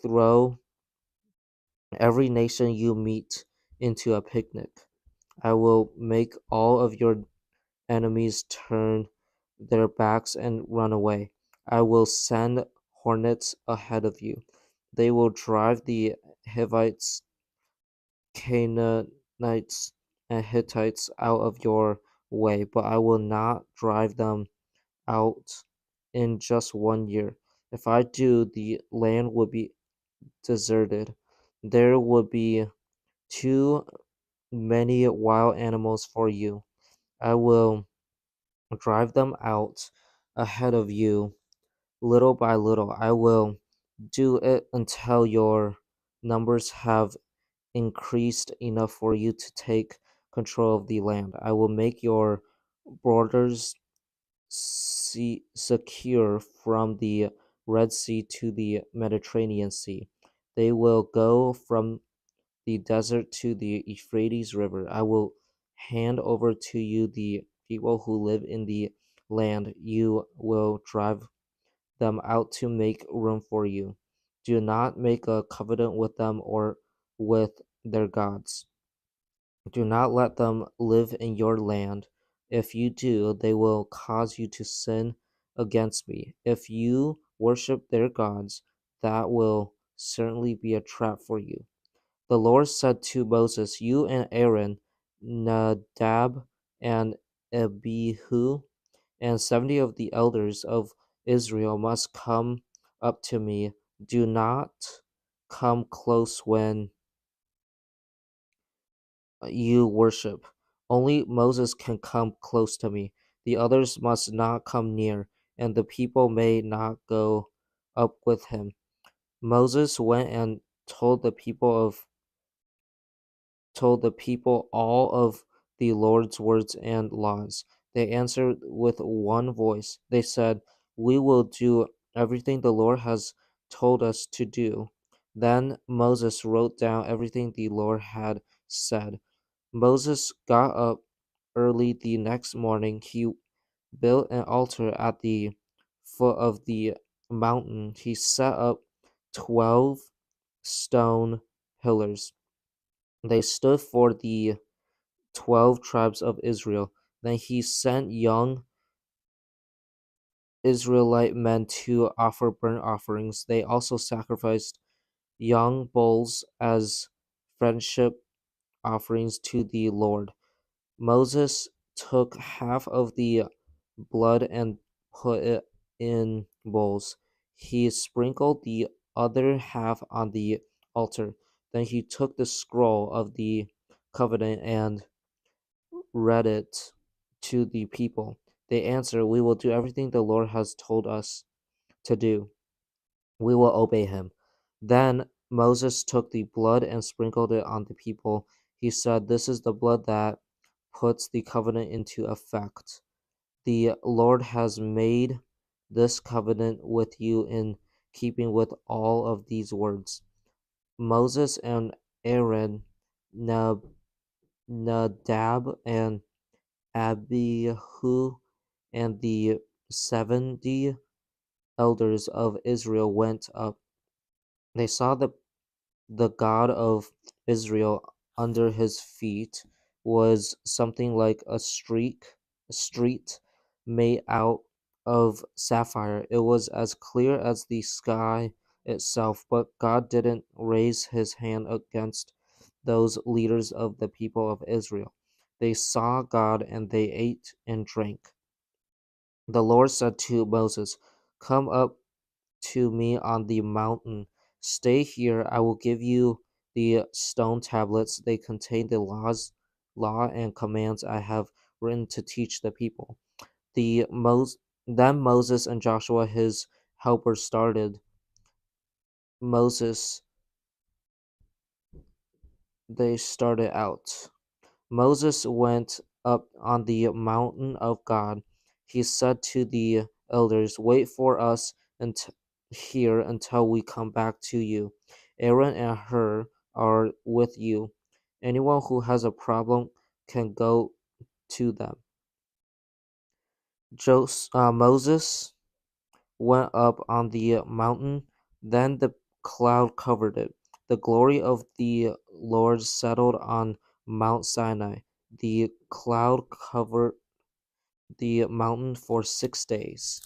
throw every nation you meet into a picnic. I will make all of your enemies turn their backs and run away. I will send hornets ahead of you. They will drive the Hivites, Canaanites, and Hittites out of your way, but I will not drive them out in just 1 year. If I do, the land would be deserted. There would be too many wild animals for you. I will drive them out ahead of you little by little. I will do it until your numbers have increased enough for you to take control of the land. I will make your borders secure from the Red Sea to the Mediterranean Sea. They will go from the desert to the Euphrates River. I will hand over to you the people who live in the land. You will drive them out to make room for you. Do not make a covenant with them or with their gods. Do not let them live in your land. If you do, they will cause you to sin against me. If you worship their gods, that will certainly be a trap for you. The Lord said to Moses, You and Aaron, Nadab and Abihu, and 70 of the elders of Israel must come up to me. Do not come close when you worship. Only Moses can come close to me. The others must not come near, and the people may not go up with him. Moses went and told the people all of the Lord's words and laws. They answered with one voice. They said, We will do everything the Lord has told us to do. Then Moses wrote down everything the Lord had said. Moses got up early the next morning. He built an altar at the foot of the mountain. He set up 12 stone pillars. They stood for the 12 tribes of Israel. Then he sent young Israelite men to offer burnt offerings. They also sacrificed young bulls as friendship offerings to the Lord. Moses took half of the blood and put it in bowls. He sprinkled the other half on the altar. Then he took the scroll of the covenant and read it to the people. They answered, "We will do everything the Lord has told us to do. We will obey him." Then Moses took the blood and sprinkled it on the people. He said, "This is the blood that puts the covenant into effect. The Lord has made this covenant with you in keeping with all of these words." Moses and Aaron, Nadab and Abihu, and the 70 elders of Israel went up. They saw the God of Israel under his feet was something like a street made out of sapphire. It was as clear as the sky itself, but God didn't raise his hand against those leaders of the people of Israel. They saw God and they ate and drank. The Lord said to Moses, "Come up to me on the mountain. Stay here. I will give you the stone tablets. They contain the law and commands I have written to teach the people." The Mos- then Moses and Joshua, his helper, started. Moses, they started out. Moses went up on the mountain of God. He said to the elders, "Wait for us here until we come back to you. Aaron and Hur are with you. Anyone who has a problem can go to them." Moses went up on the mountain. Then the cloud covered it. The glory of the Lord settled on Mount Sinai. The cloud covered the mountain for 6 days.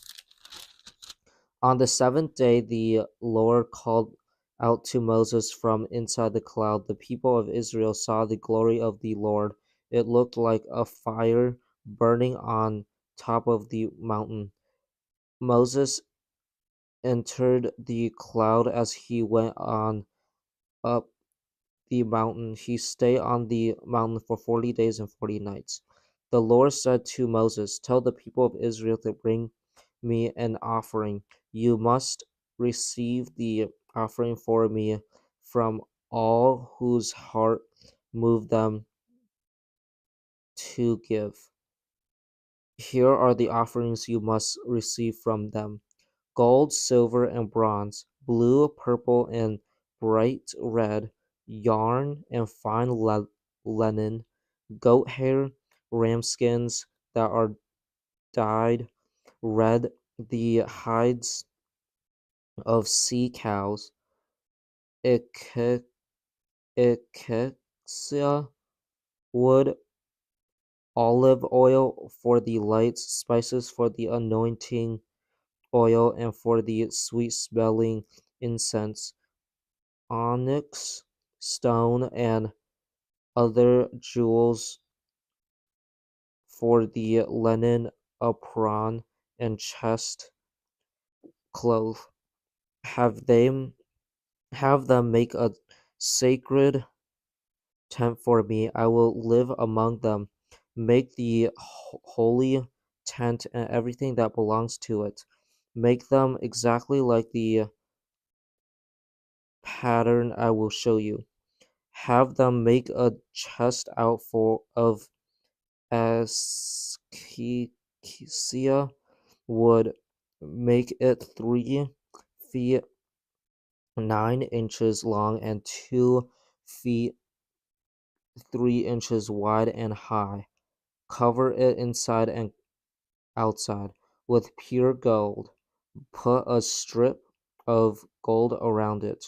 On the seventh day, the Lord called out to Moses from inside the cloud. The people of Israel saw the glory of the Lord. It looked like a fire burning on top of the mountain. Moses entered the cloud as he went on up the mountain. He stayed on the mountain for 40 days and 40 nights. The Lord said to Moses, "Tell the people of Israel to bring me an offering. You must receive the offering for me from all whose heart moved them to give. Here are the offerings you must receive from them: gold, silver, and bronze, blue, purple, and bright red, yarn and fine linen, goat hair, ram skins that are dyed red, the hides of sea cows, acacia wood, olive oil for the lights, spices for the anointing oil, and for the sweet-smelling incense, onyx stone, and other jewels for the linen apron and chest cloth. Have them have them make a sacred tent for me. I will live among them. Make the holy tent and everything that belongs to it. Make them exactly like the pattern I will show you. Have them make a chest out of acacia wood. Make it 3 feet 9 inches long and 2 feet 3 inches wide and high. Cover it inside and outside with pure gold. Put a strip of gold around it.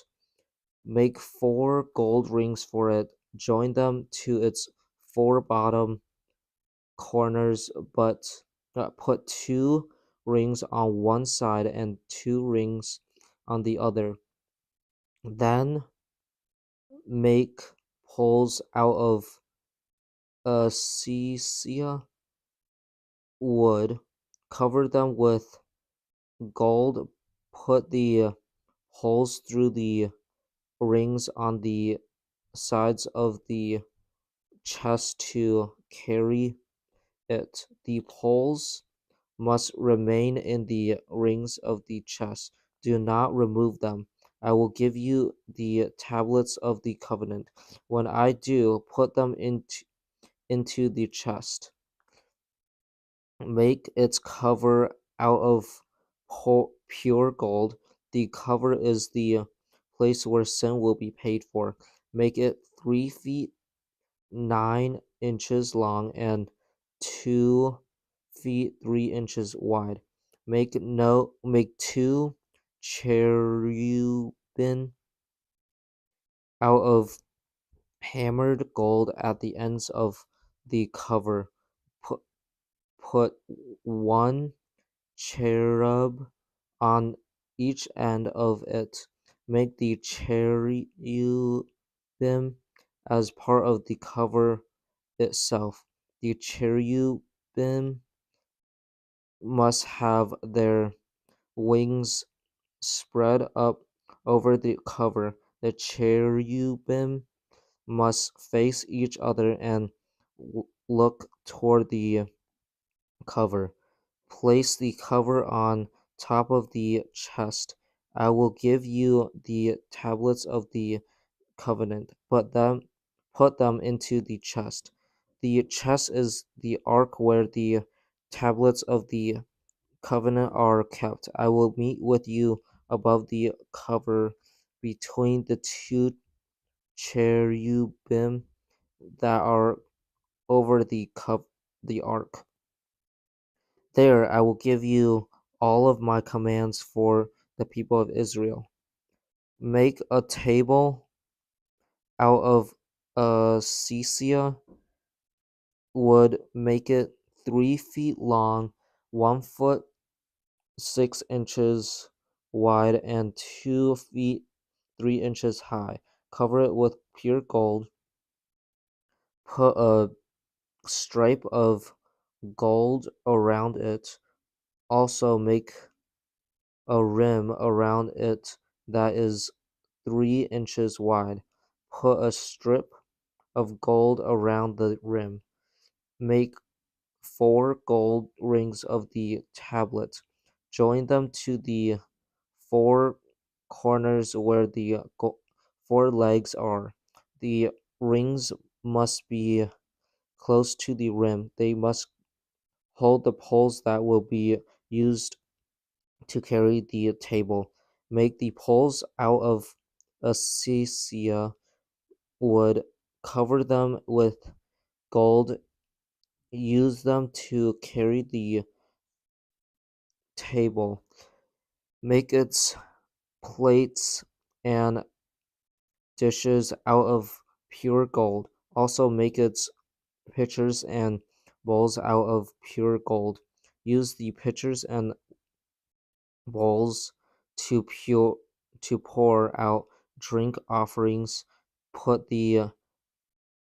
Make 4 gold rings for it. Join them to its 4 bottom corners, but put 2 rings on one side and 2 rings on the other. Then make poles out of acacia wood. Cover them with gold. Put the holes through the rings on the sides of the chest to carry it. The poles must remain in the rings of the chest. Do not remove them. I will give you the tablets of the covenant. When I do, put them into the chest. Make its cover out of pure gold. The cover is the place where sin will be paid for. Make it 3 feet 9 inches long and 2 feet 3 inches wide. Make 2 cherubim out of hammered gold at the ends of the cover. Put, put one cherub on each end of it. Make the cherubim as part of the cover itself. The cherubim must have their wings spread up over the cover. The cherubim must face each other and look toward the cover. Place the cover on top of the chest. I will give you the tablets of the covenant, put them into the chest. The chest is the ark where the tablets of the covenant are kept. I will meet with you above the cover between the 2 cherubim that are over the ark. There I will give you all of my commands for the people of Israel. Make a table out of acacia wood. Make it 3 feet long, 1 foot 6 inches wide, and 2 feet 3 inches high. Cover it with pure gold. Put a stripe of gold around it. Also make a rim around it that is 3 inches wide. Put a strip of gold around the rim. Make 4 gold rings of the tablet. Join them to the 4 corners where the 4 legs are. The rings must be close to the rim. They must hold the poles that will be used to carry the table. Make the poles out of acacia wood. Cover them with gold. Use them to carry the table. Make its plates and dishes out of pure gold. Also make its pitchers and bowls out of pure gold. Use the pitchers and bowls to pour out drink offerings. Put the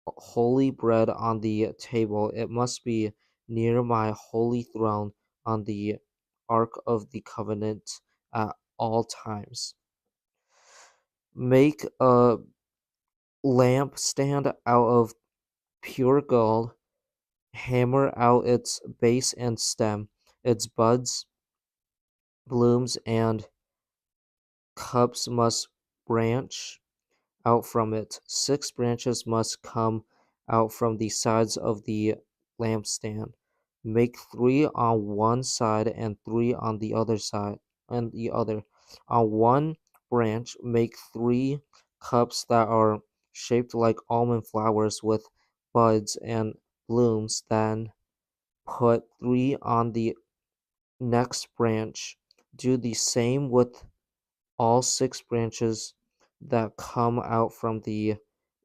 holy bread on the table. It must be near my holy throne on the ark of the covenant at all times. Make a lampstand out of pure gold. Hammer out its base and stem, its buds, blooms, and cups must branch out from it. 6 branches must come out from the sides of the lampstand. Make 3 on one side and 3 on the other side, and the other. On one branch, make 3 cups that are shaped like almond flowers with buds and blooms. Then put 3 on the next branch. Do the same with all 6 branches that come out from the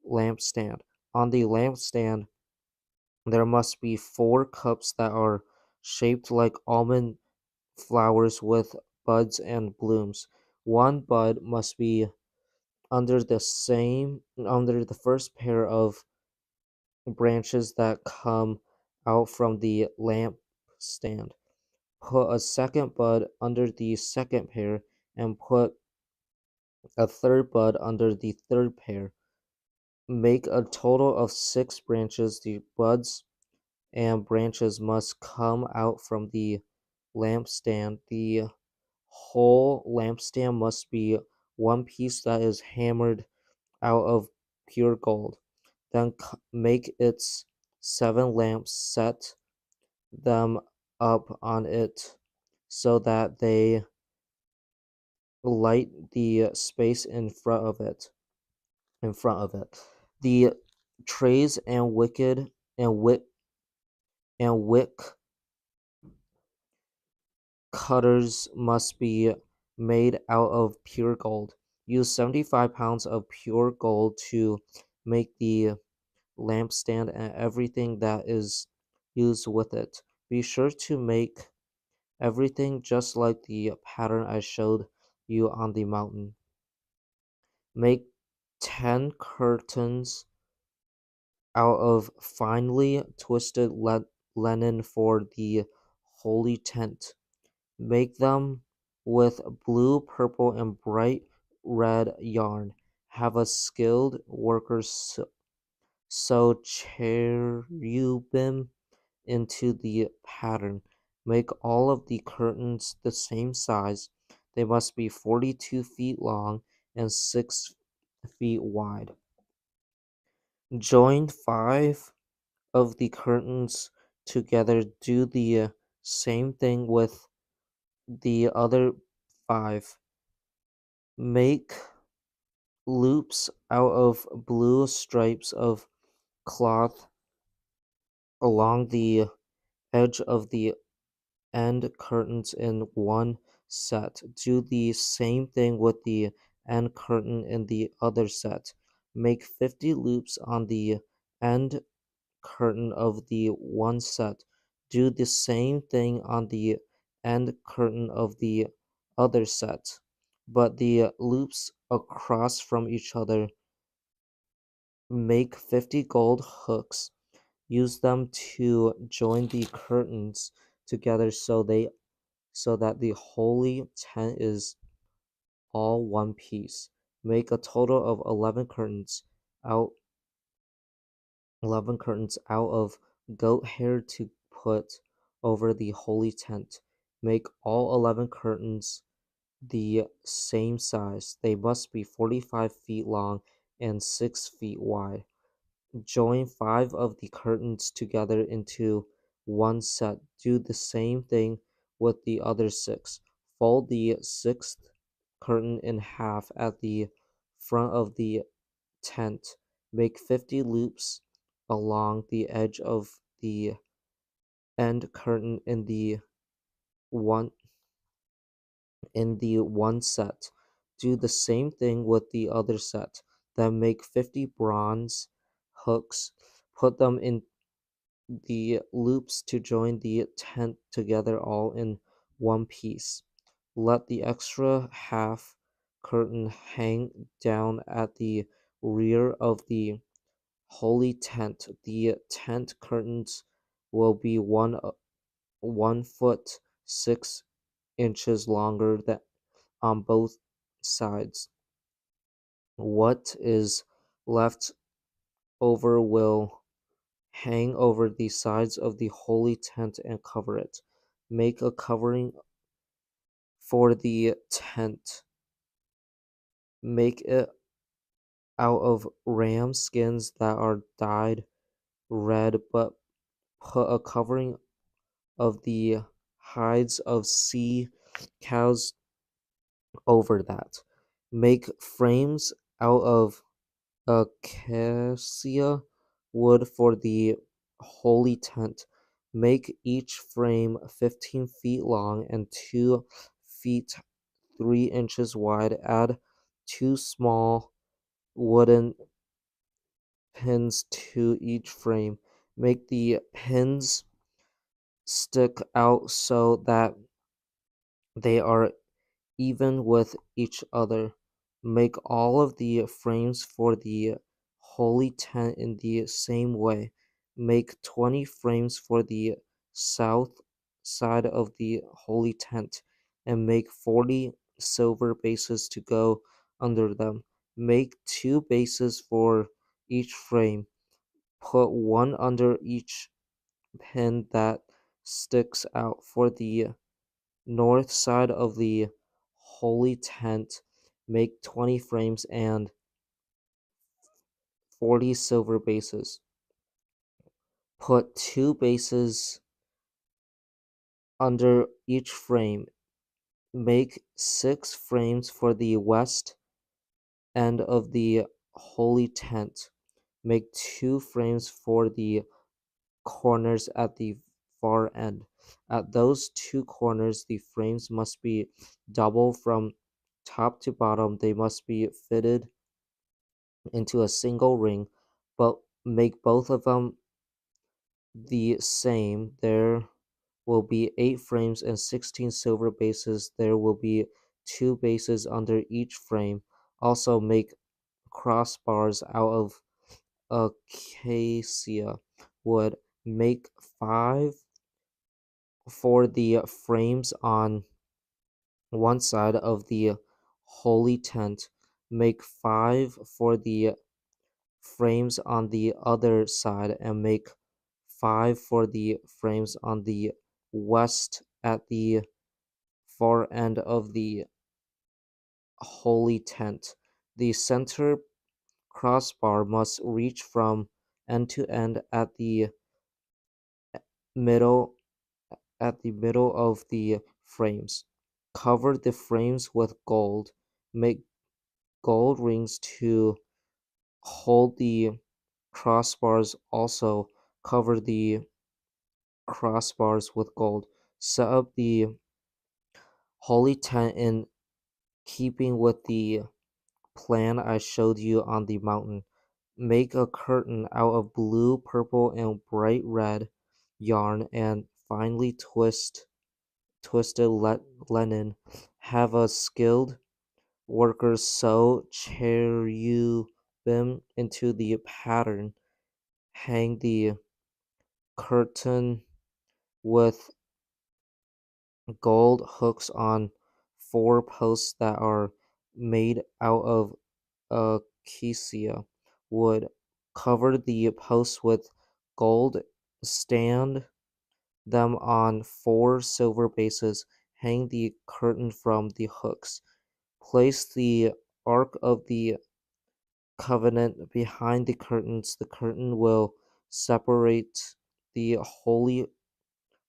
lampstand. On the lampstand, there must be 4 cups that are shaped like almond flowers with buds and blooms. One bud must be under the first pair of branches that come out from the lampstand. Put a second bud under the second pair, and put a third bud under the third pair. Make a total of 6 branches. The buds and branches must come out from the lampstand. The whole lampstand must be one piece that is hammered out of pure gold. Then make its 7 lamps, set them up on it so that they light the space in front of it. The trays and wick cutters must be made out of pure gold. Use 75 pounds of pure gold to make the lampstand and everything that is used with it. Be sure to make everything just like the pattern I showed you on the mountain. Make 10 curtains out of finely twisted linen for the holy tent. Make them with blue, purple, and bright red yarn. Have a skilled worker sew cherubim into the pattern. Make all of the curtains the same size. They must be 42 feet long and 6 feet wide. Join 5 of the curtains together. Do the same thing with the other 5. Make loops out of blue stripes of cloth along the edge of the end curtains in one set. Do the same thing with the end curtain in the other set. Make 50 loops on the end curtain of the one set. Do the same thing on the end curtain of the other set, but the loops across from each other. Make 50 gold hooks. Use them to join the curtains together so that the holy tent is all one piece. Make a total of out 11 curtains out of goat hair to put over the holy tent. Make all 11 curtains the same size. They must be 45 feet long and 6 feet wide. Join 5 of the curtains together into one set. Do the same thing with the other 6. Fold the 6th curtain in half at the front of the tent. Make 50 loops along the edge of the end curtain one in the one set. Do the same thing with the other set. Then make 50 bronze hooks. Put them in the loops to join the tent together all in one piece. Let the extra half curtain hang down at the rear of the holy tent. The tent curtains will be 1 foot 6 inches longer on both sides. What is left over will hang over the sides of the holy tent and cover it. Make a covering for the tent. Make it out of ram skins that are dyed red, but put a covering of the hides of sea cows over that. Make frames out of acacia wood for the holy tent. Make each frame 15 feet long and 2 feet 3 inches wide. Add 2 small wooden pins to each frame. Make the pins stick out so that they are even with each other. Make all of the frames for the holy tent in the same way. Make 20 frames for the south side of the holy tent, and make 40 silver bases to go under them. Make 2 bases for each frame. Put one under each pin that sticks out for the north side of the holy tent. Make 20 frames and 40 silver bases. Put 2 bases under each frame. Make 6 frames for the west end of the holy tent. Make 2 frames for the corners at the far end. At those 2 corners, the frames must be double from top to bottom. They must be fitted into a single ring, but make both of them the same. There will be 8 frames and 16 silver bases. There will be 2 bases under each frame. Also make crossbars out of acacia wood. Make 5 for the frames on one side of the holy tent. Make 5 for the frames on the other side, and make 5 for the frames on the west at the far end of the holy tent. The center crossbar must reach from end to end middle at the middle of the frames. Cover the frames with gold. Make gold rings to hold the crossbars. Also cover the crossbars with gold. Set up the holy tent in keeping with the plan I showed you on the mountain. Make a curtain out of blue, purple, and bright red yarn and finely twisted linen. Have a skilled worker sew cherubim into the pattern. Hang the curtain with gold hooks on 4 posts that are made out of acacia wood. Cover the posts with gold. Stand them on 4 silver bases. Hang the curtain from the hooks. Place the Ark of the Covenant behind the curtains. The curtain will separate the holy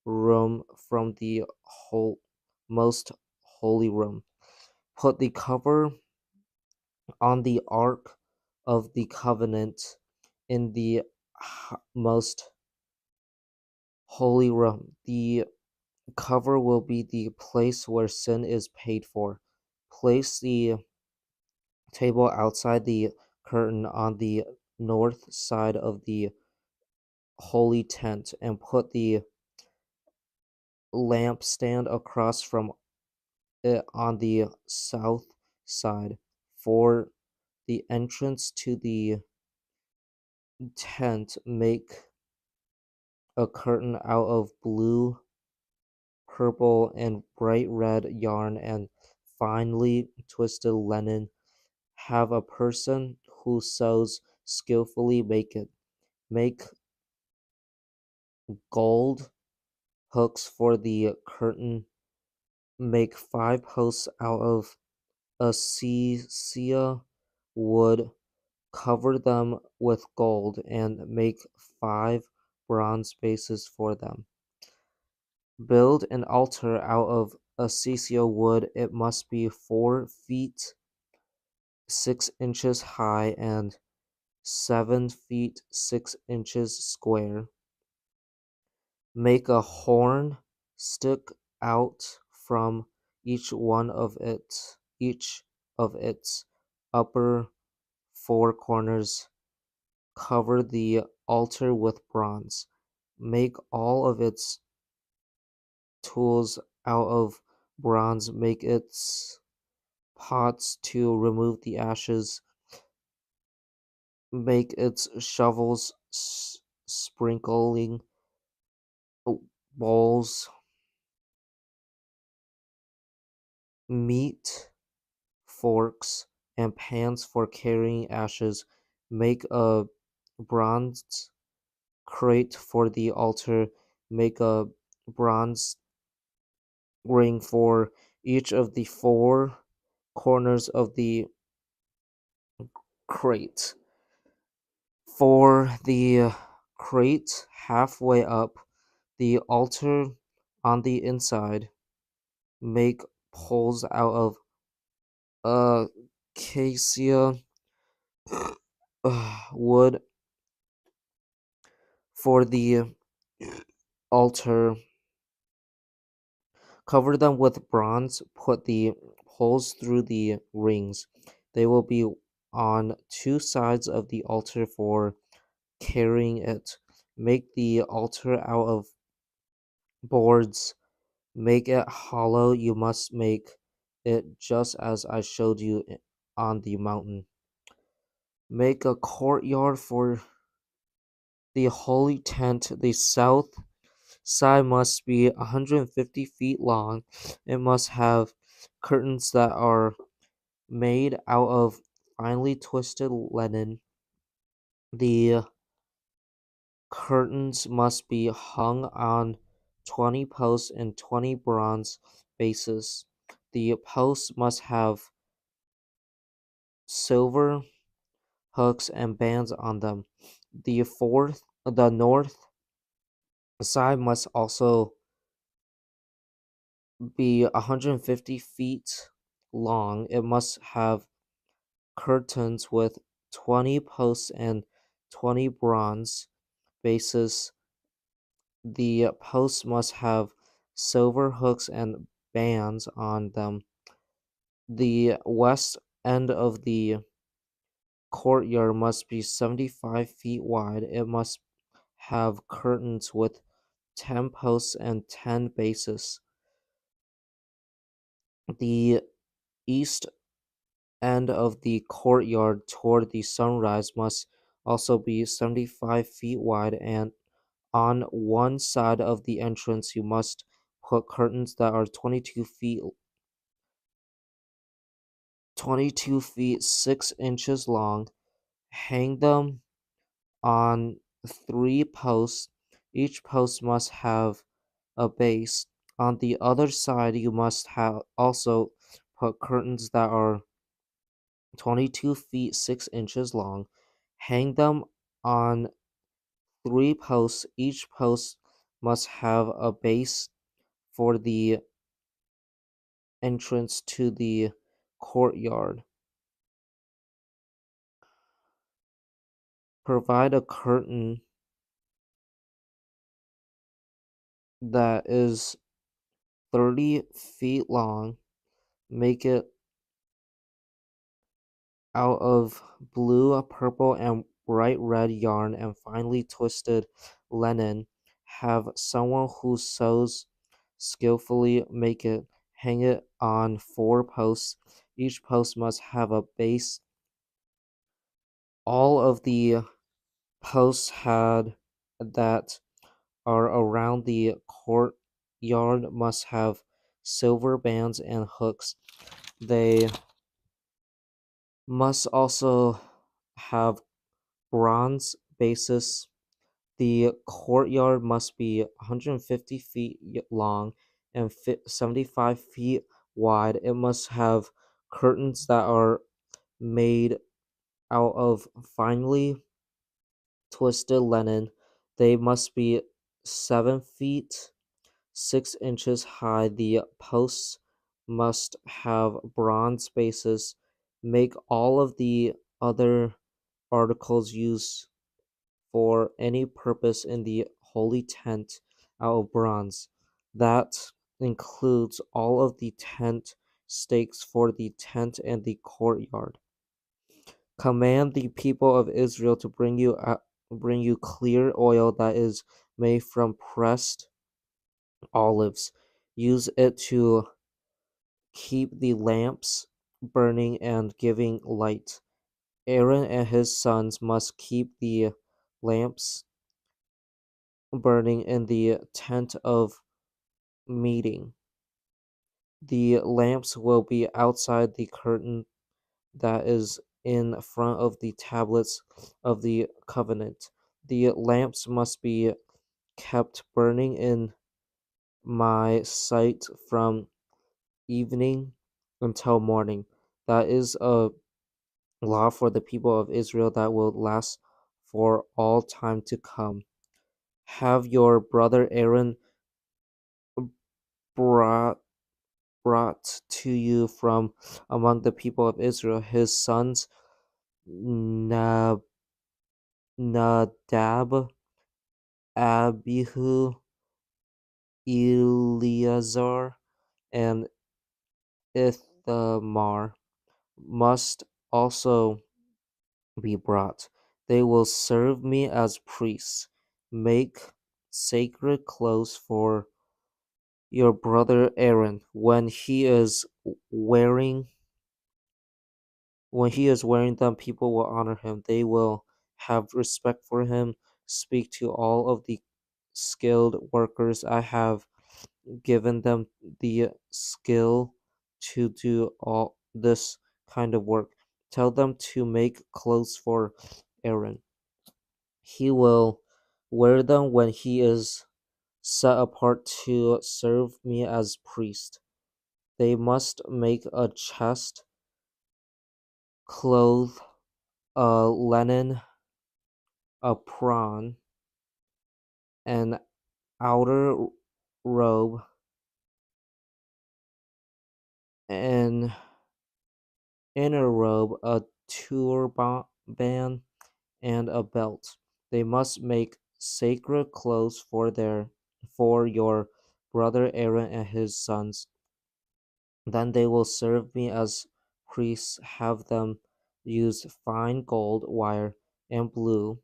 room from the most holy room. Put the cover on the Ark of the Covenant in the most holy room. The cover will be the place where sin is paid for. Place the table outside the curtain on the north side of the holy tent and put the lampstand across from it on the south side. For the entrance to the tent, make a curtain out of blue, purple, and bright red yarn and finely twisted linen. Have a person who sews skillfully make it. Make gold hooks for the curtain. Make 5 posts out of acacia wood. Cover them with gold and make 5 bronze bases for them. Build an altar out of acacia wood. It must be 4 feet 6 inches high and 7 feet 6 inches square. Make a horn stick out from each of its upper four corners. Cover the altar with bronze. Make all of its tools out of bronze. Make its pots to remove the ashes. Make its shovels, sprinkling bowls, meat forks, and pans for carrying ashes. Make a bronze crate for the altar. Make a bronze ring for each of the four corners of the crate. For the crate halfway up the altar on the inside, make poles out of acacia wood for the altar. Cover them with bronze. Put the poles through the rings. They will be on two sides of the altar for carrying it. Make the altar out of boards. Make it hollow. You must make it just as I showed you on the mountain. Make a courtyard for the holy tent. The south side must be 150 feet long. It must have curtains that are made out of finely twisted linen. The curtains must be hung on 20 posts and 20 bronze bases. The posts must have silver hooks and bands on them. The north side must also be 150 feet long. It must have curtains with 20 posts and 20 bronze bases. The posts must have silver hooks and bands on them. The west end of the courtyard must be 75 feet wide. It must have curtains with 10 posts and 10 bases. The east end of the courtyard toward the sunrise must also be 75 feet wide, and on one side of the entrance you must put curtains that are 22 feet 6 inches long. Hang them on 3 posts. Each post must have a base. On the other side you must have also put curtains that are 22 feet 6 inches long. Hang them on 3 posts. Each post must have a base for the entrance to the courtyard. Provide a curtain that is 30 feet long. Make it out of blue, purple, and bright red yarn and finely twisted linen. Have someone who sews skillfully make it. Hang it on 4 posts. Each post must have a base. All of the posts had that are around the courtyard must have silver bands and hooks. They must also have bronze bases. The courtyard must be 150 feet long and 75 feet wide. It must have curtains that are made out of finely twisted linen. They must be 7 feet 6 inches high. The posts must have bronze bases. Make all of the other articles used for any purpose in the holy tent out of bronze. That includes all of the tent stakes for the tent and the courtyard. Command the people of Israel to bring you clear oil that is made from pressed olives. Use it to keep the lamps burning and giving light. Aaron and his sons must keep the lamps burning in the tent of meeting. The lamps will be outside the curtain that is in front of the tablets of the covenant. The lamps must be kept burning in my sight from evening until morning. That is a law for the people of Israel that will last for all time to come. Have your brother Aaron brought brought to you from among the people of Israel, his sons Nadab, Abihu, Eleazar, and Ithamar must also be brought. They will serve me as priests. Make sacred clothes for your brother Aaron when he is wearing them, people will honor him. They will have respect for him. Speak to all of the skilled workers. I have given them the skill to do all this kind of work. Tell them to make clothes for Aaron. He will wear them when he is set apart to serve me as priest. They must make a chest, cloth, a linen, apron, an outer robe, an inner robe, a turban, and a belt. They must make sacred clothes for your brother Aaron and his sons. Then they will serve me as priests. Have them use fine gold wire and blue,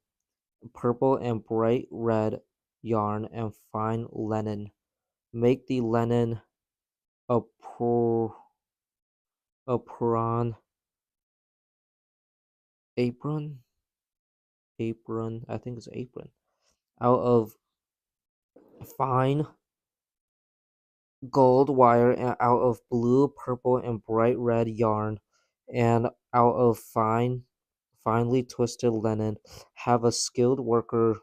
purple and bright red yarn and fine linen. Make the linen apron, apron, apron, apron. I think it's apron out of fine gold wire and out of blue, purple, and bright red yarn, and out of finely twisted linen. Have a skilled worker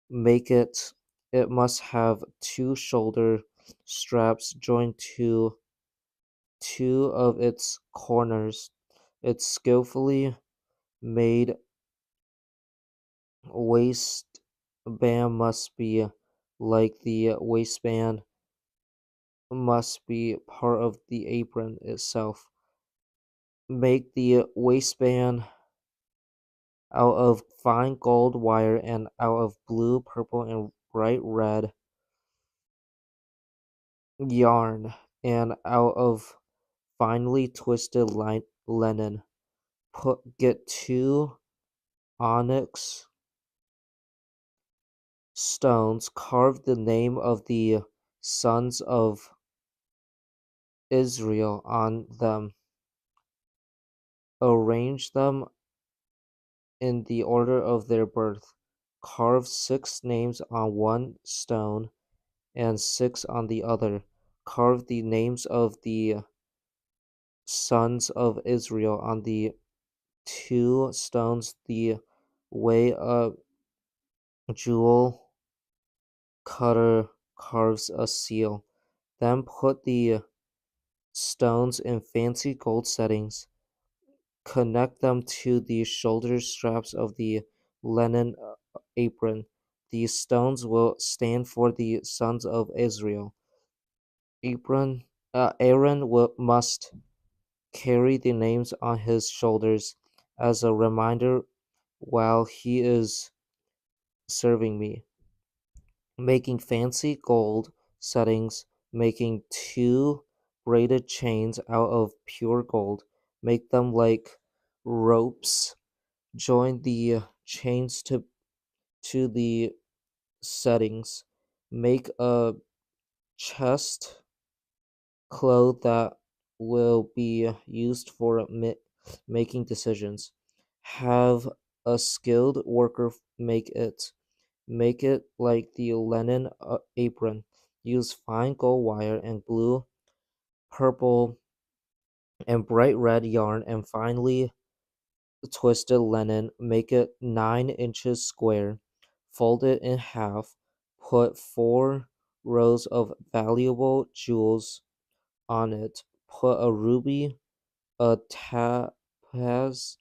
make it. It must have two shoulder straps joined to two of its corners. Its skillfully made waistband must be like the waistband must be part of the apron itself. Make the waistband out of fine gold wire and out of blue, purple, and bright red yarn, and out of finely twisted linen. Get two onyx stones, carve the name of the sons of Israel on them. Arrange them in the order of their birth. Carve 6 names on one stone and 6 on the other. Carve the names of the sons of Israel on the 2 stones the way a jewel cutter carves a seal. Then put the stones in fancy gold settings. Connect them to the shoulder straps of the linen apron. These stones will stand for the sons of Israel. Aaron must carry the names on his shoulders as a reminder while he is serving me. Making fancy gold settings, making two braided chains out of pure gold, make them like ropes, join the chains to the settings, make a chest cloth that will be used for making decisions. Have a skilled worker make it. Make it like the linen apron. Use fine gold wire and blue, purple, and bright red yarn and finely twisted linen. Make it 9 inches square. Fold it in half. Put 4 rows of valuable jewels on it. Put a ruby, a topaz,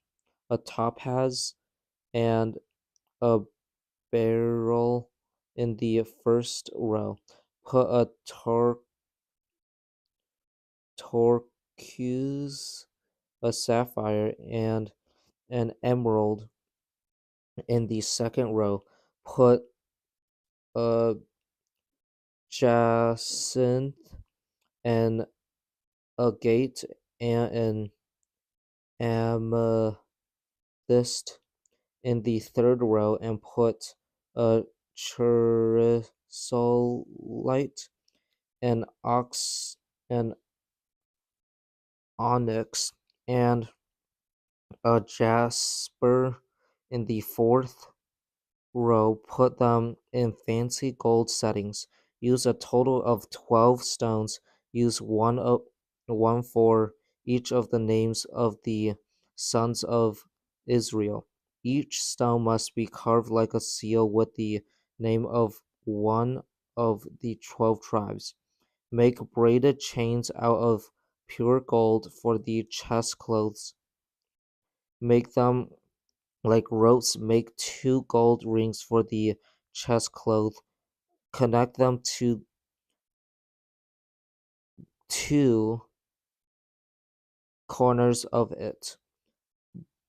and a beryl in the first row. Put a turquoise, a sapphire, and an emerald in the second row. Put a jacinth and agate and an amethyst in the third row and put a chrysolite, an an onyx, and a jasper in the fourth row. Put them in fancy gold settings. Use a total of 12 stones. Use one for each of the names of the sons of Israel. Each stone must be carved like a seal with the name of one of the 12 tribes. Make braided chains out of pure gold for the chest clothes. Make them like ropes. Make 2 gold rings for the chest cloth. Connect them to 2 corners of it.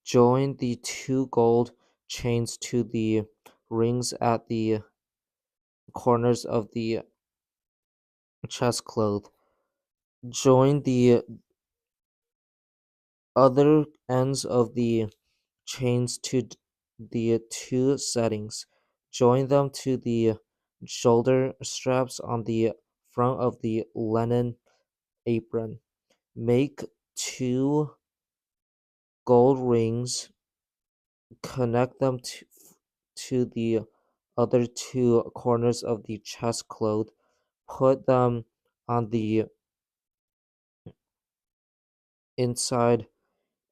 Join the 2 gold chains to the rings at the corners of the chest cloth. Join the other ends of the chains to the 2 settings. Join them to the shoulder straps on the front of the linen apron. Make 2 gold rings, connect them to the other 2 corners of the chest cloth, put them on the inside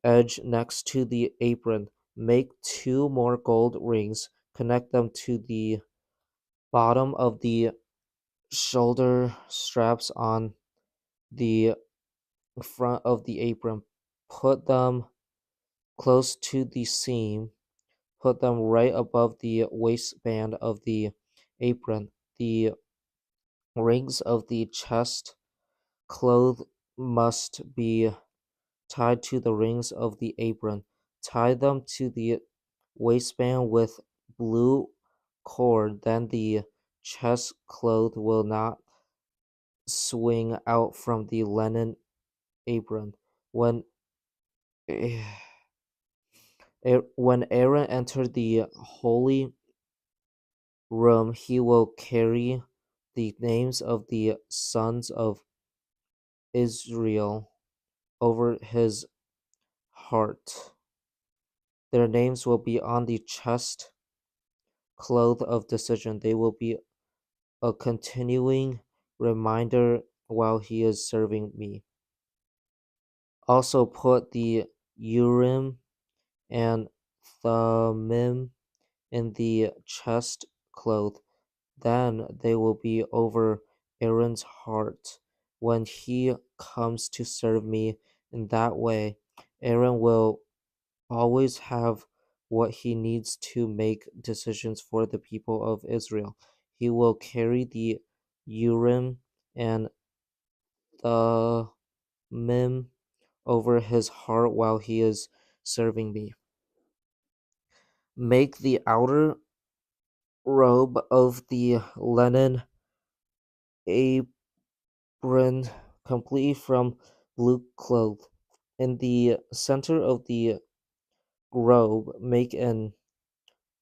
edge next to the apron. Make 2 more gold rings, connect them to the bottom of the shoulder straps on the front of the apron. Put them close to the seam. Put them right above the waistband of the apron. The rings of the chest cloth must be tied to the rings of the apron. Tie them to the waistband with blue cord, then the chest cloth will not swing out from the linen apron. When when Aaron entered the holy room, he will carry the names of the sons of Israel over his heart. Their names will be on the chest cloth of decision. They will be a continuing reminder while he is serving me. Also put the Urim and Thummim in the chest cloth. Then they will be over Aaron's heart. When he comes to serve me in that way, Aaron will always have what he needs to make decisions for the people of Israel. He will carry the Urim and Thummim over his heart while he is serving me. Make the outer robe of the linen apron completely from blue cloth. In the center of the robe, make an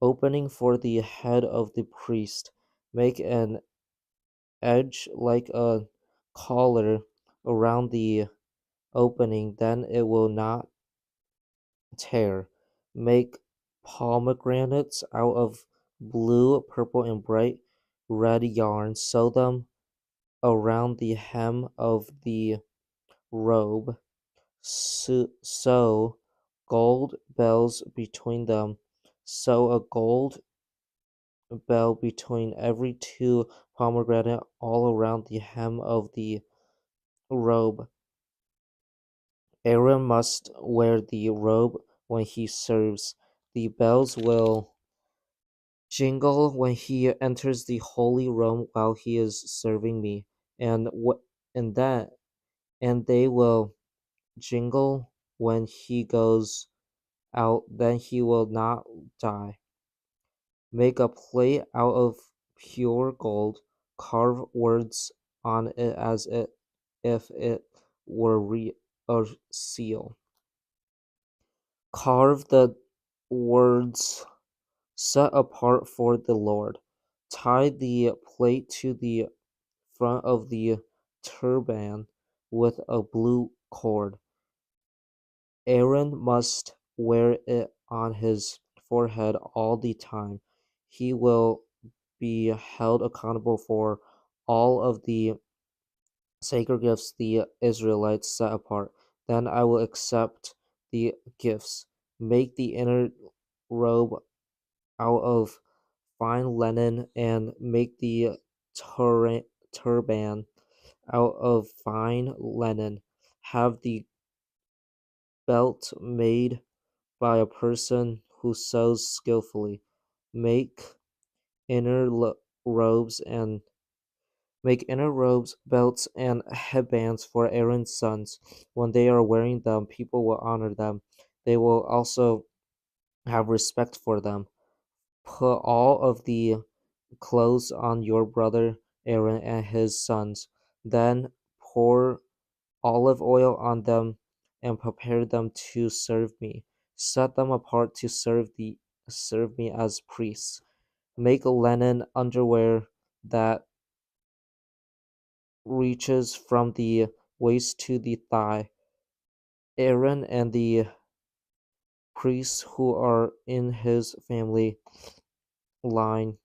opening for the head of the priest. Make an edge like a collar around the opening, then it will not tear. Make pomegranates out of blue, purple, and bright red yarn. Sew them around the hem of the robe. Sew gold bells between them. Sew a gold bell between every two pomegranate all around the hem of the robe. Aaron must wear the robe when he serves. The bells will jingle when he enters the holy room while he is serving me, and what and that and they will jingle when he goes out. Then he will not die. Make a plate out of pure gold. Carve words on it as if it were a seal. Carve the words set apart for the Lord. Tie the plate to the front of the turban with a blue cord. Aaron must wear it on his forehead all the time. He will be held accountable for all of the sacred gifts the Israelites set apart. Then I will accept the gifts. Make the inner robe out of fine linen and make the turban out of fine linen. Have the belt made by a person who sews skillfully. Make inner robes and make inner robes, belts, and headbands for Aaron's sons. When they are wearing them, people will honor them. They will also have respect for them. Put all of the clothes on your brother Aaron and his sons. Then pour olive oil on them and prepare them to serve me. Set them apart to serve me as priests. Make a linen underwear that reaches from the waist to the thigh. Aaron and the priests line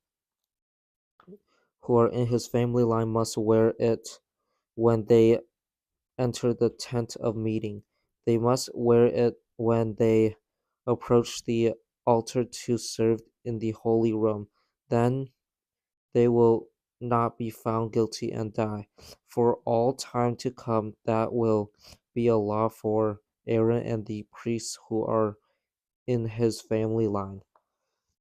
who are in his family line must wear it when they enter the tent of meeting. They must wear it when they approach the altar to serve in the holy room. Then they will not be found guilty and die. For all time to come, that will be a law for Aaron and the priests who are in his family line.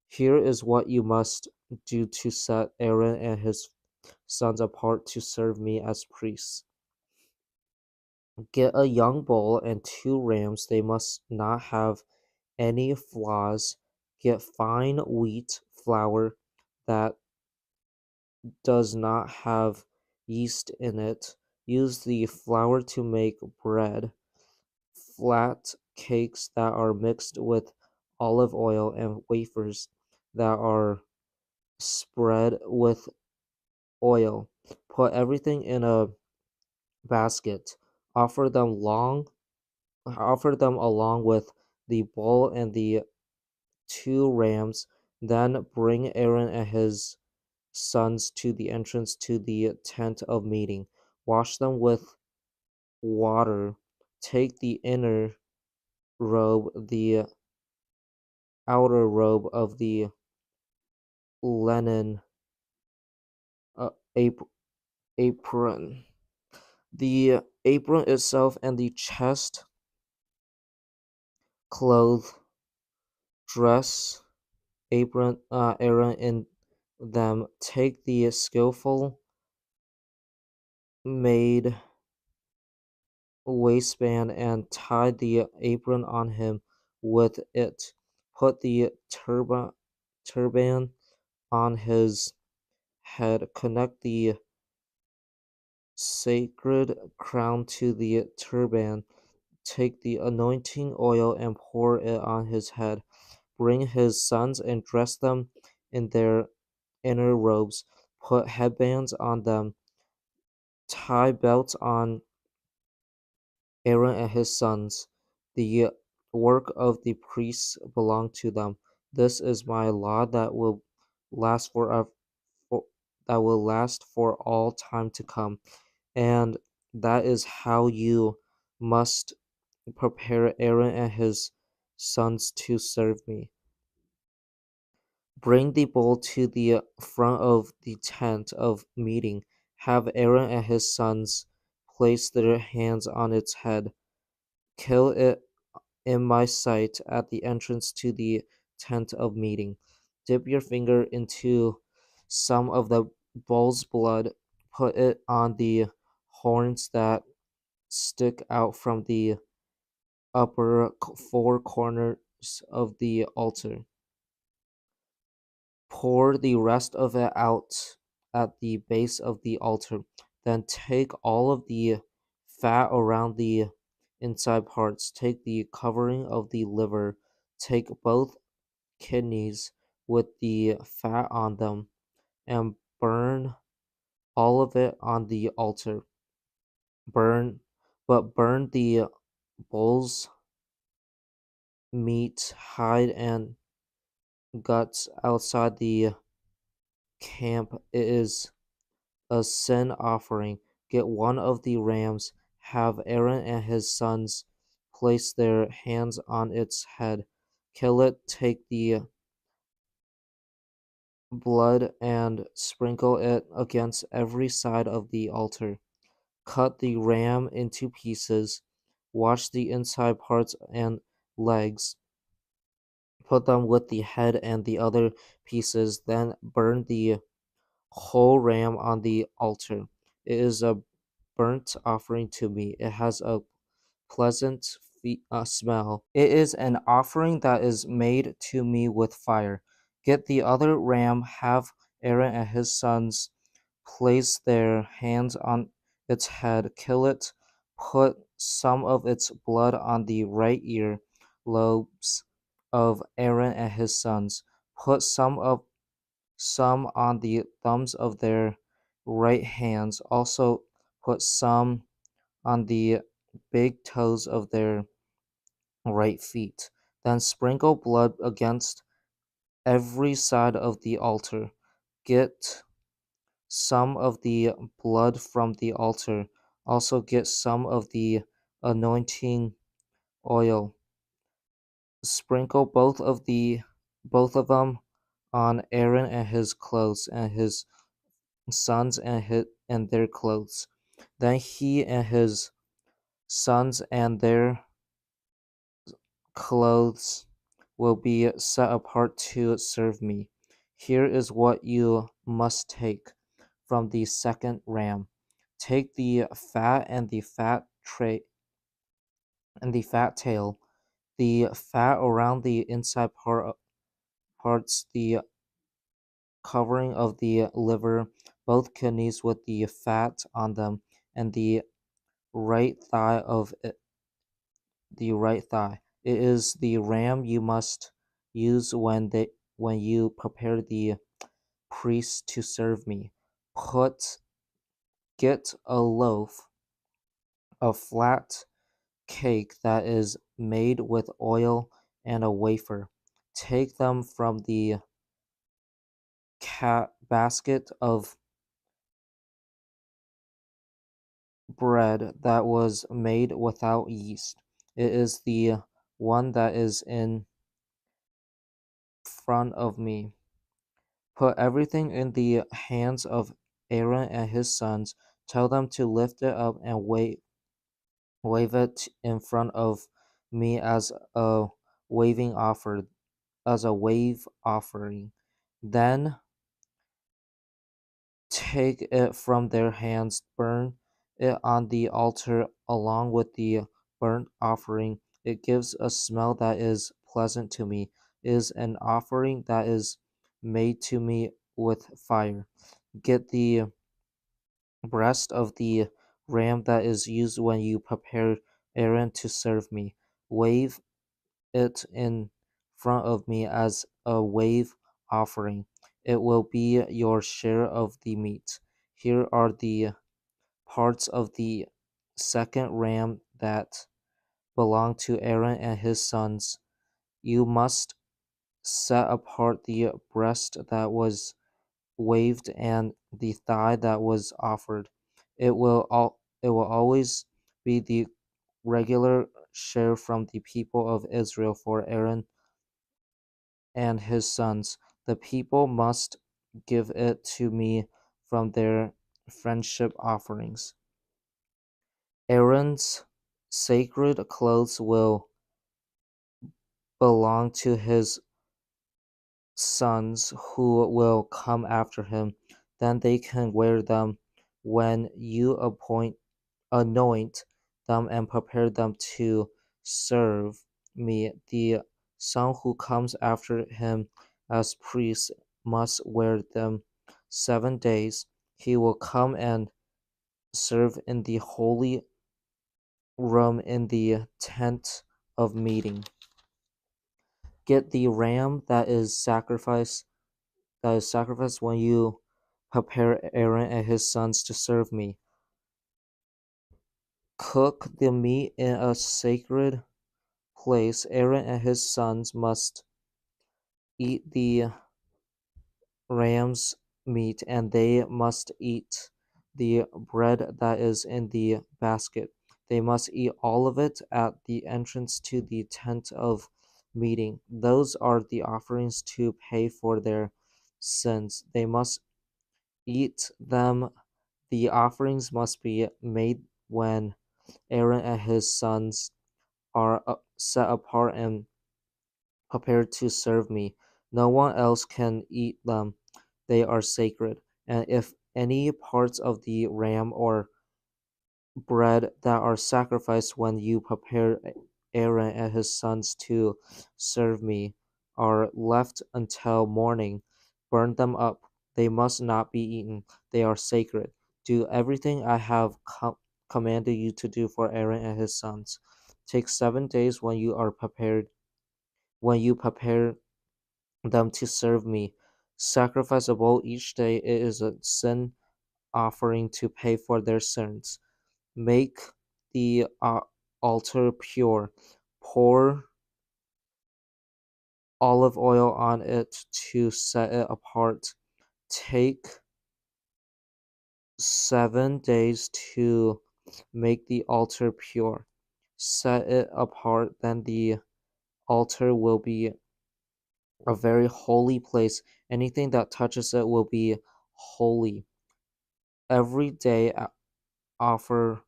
Here is what you must do to set Aaron and his sons apart to serve me as priests. Get a young bull and two rams. They must not have any flaws. Get fine wheat flour that does not have yeast in it. Use the flour to make bread, flat cakes that are mixed with olive oil, and wafers that are spread with oil. Put everything in a basket. Offer them long Offer them along with the bull and the two rams. Then bring Aaron and his sons to the entrance to the tent of meeting. Wash them with water. Take the inner robe, the outer robe of the linen uh, apron, the apron itself, and the chest cloth, dress Aaron in them. Take the skillful maid waistband and tie the apron on him with it. Put the turban on his head. Connect the sacred crown to the turban. Take the anointing oil and pour it on his head. Bring his sons and dress them in their inner robes. Put headbands on them. Tie belts on Aaron and his sons. The work of the priests belong to them. This is my law that will last for, that will last for all time to come. And that is how you must prepare Aaron and his sons to serve me. Bring the bull to the front of the tent of meeting. Have Aaron and his sons place their hands on its head. Kill it in my sight at the entrance to the tent of meeting. Dip your finger into some of the bull's blood. Put it on the horns that stick out from the upper four corners of the altar. Pour the rest of it out at the base of the altar. Then take all of the fat around the inside parts. Take the covering of the liver. Take both kidneys with the fat on them and burn all of it on the altar. Burn, but burn the bull's meat, hide, and guts outside the camp. It is a sin offering. Get one of the rams, have Aaron and his sons place their hands on its head, kill it, take the blood and sprinkle it against every side of the altar. Cut the ram into pieces, wash the inside parts and legs, put them with the head and the other pieces, then burn the whole ram on the altar. It is a burnt offering to me. It has a pleasant smell. It is an offering that is made to me with fire. Get the other ram, have Aaron and his sons place their hands on its head, kill it, put some of its blood on the right ear lobes of Aaron and his sons, put some on the thumbs of their right hands, also put some on the big toes of their right feet. Then sprinkle blood against every side of the altar. Get some of the blood from the altar. Also get some of the anointing oil. Sprinkle both of them on Aaron and his clothes and his sons and their clothes. Then he and his sons and their clothes will be set apart to serve me. Here is what you must take from the second ram. Take the fat and the fat tray and the fat tail, the fat around the inside parts, the covering of the liver, both kidneys with the fat on them, and the right thigh. It is the ram you must use when you prepare the priests to serve me. Put Get a loaf of flat cake that is made with oil and a wafer. Take them from the basket of bread that was made without yeast. It is the one that is in front of me. Put everything in the hands of Aaron and his sons. Tell them to lift it up and wave it in front of me waving offer, as a wave offering. Then take it from their hands, burn it on the altar along with the burnt offering. It gives a smell that is pleasant to me. It is an offering that is made to me with fire. Get the breast of the ram that is used when you prepare Aaron to serve me. Wave it in front of me as a wave offering. It will be your share of the meat. Here are the parts of the second ram that belong to Aaron and his sons. You must set apart the breast that was waved and the thigh that was offered. It will always be the regular share from the people of Israel for Aaron and his sons. The people must give it to me from their friendship offerings. Aaron's sacred clothes will belong to his sons who will come after him. Then they can wear them when you anoint them and prepare them to serve me. The son who comes after him as priest must wear them 7 days. He will come and serve in the holy room in the tent of meeting. Get the ram that is sacrificed when you prepare Aaron and his sons to serve me. Cook the meat in a sacred place. Aaron and his sons must eat the ram's meat, and they must eat the bread that is in the basket. They must eat all of it at the entrance to the tent of meeting. Those are the offerings to pay for their sins. They must eat them. The offerings must be made when Aaron and his sons are set apart and prepared to serve me. No one else can eat them. They are sacred. And if any parts of the ram or bread that are sacrificed when you prepare Aaron and his sons to serve me are left until morning, burn them up. They must not be eaten. They are sacred. Do everything I have commanded you to do for Aaron and his sons. Take 7 days when you prepare them to serve me. Sacrifice a bull each day. It is a sin offering to pay for their sins. Make the altar pure. Pour olive oil on it to set it apart. Take 7 days to make the altar pure. Set it apart, then the altar will be a very holy place. Anything that touches it will be holy. Every day offer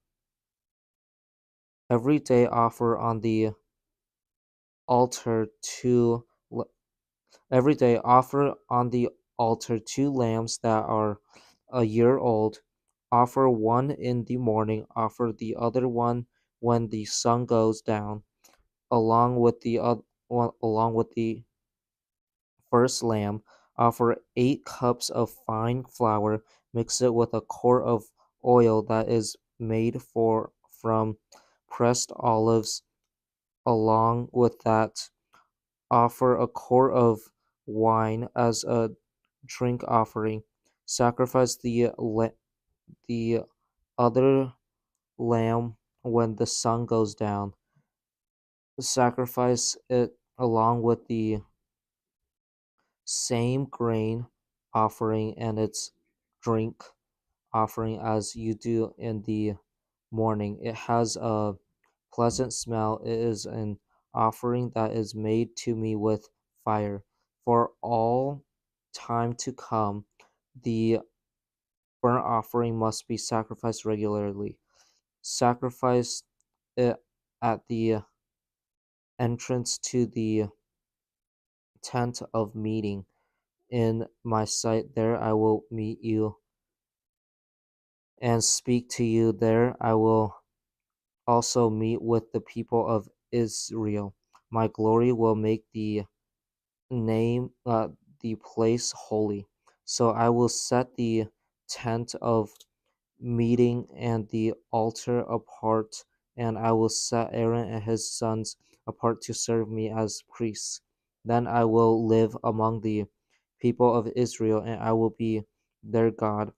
offer on the altar two every day offer on the altar 2 lambs that are a year old. Offer one in the morning, offer the other one when the sun goes down, along with along with the first lamb. Offer 8 cups of fine flour, mix it with a quart of oil that is made from pressed olives. Along with that, offer a quart of wine as a drink offering. Sacrifice the other lamb when the sun goes down. Sacrifice it along with the same grain offering and its drink offering as you do in the morning. It has a pleasant smell. It is an offering that is made to me with fire. For all time to come, the burnt offering must be sacrificed regularly. Sacrifice it at the entrance to the tent of meeting. In my sight, there I will meet you and speak to you there. I will also meet with the people of Israel. My glory will make name the place holy. So I will set the tent of meeting and the altar apart, and I will set Aaron and his sons apart to serve me as priests. Then I will live among the people of Israel, and I will be their God.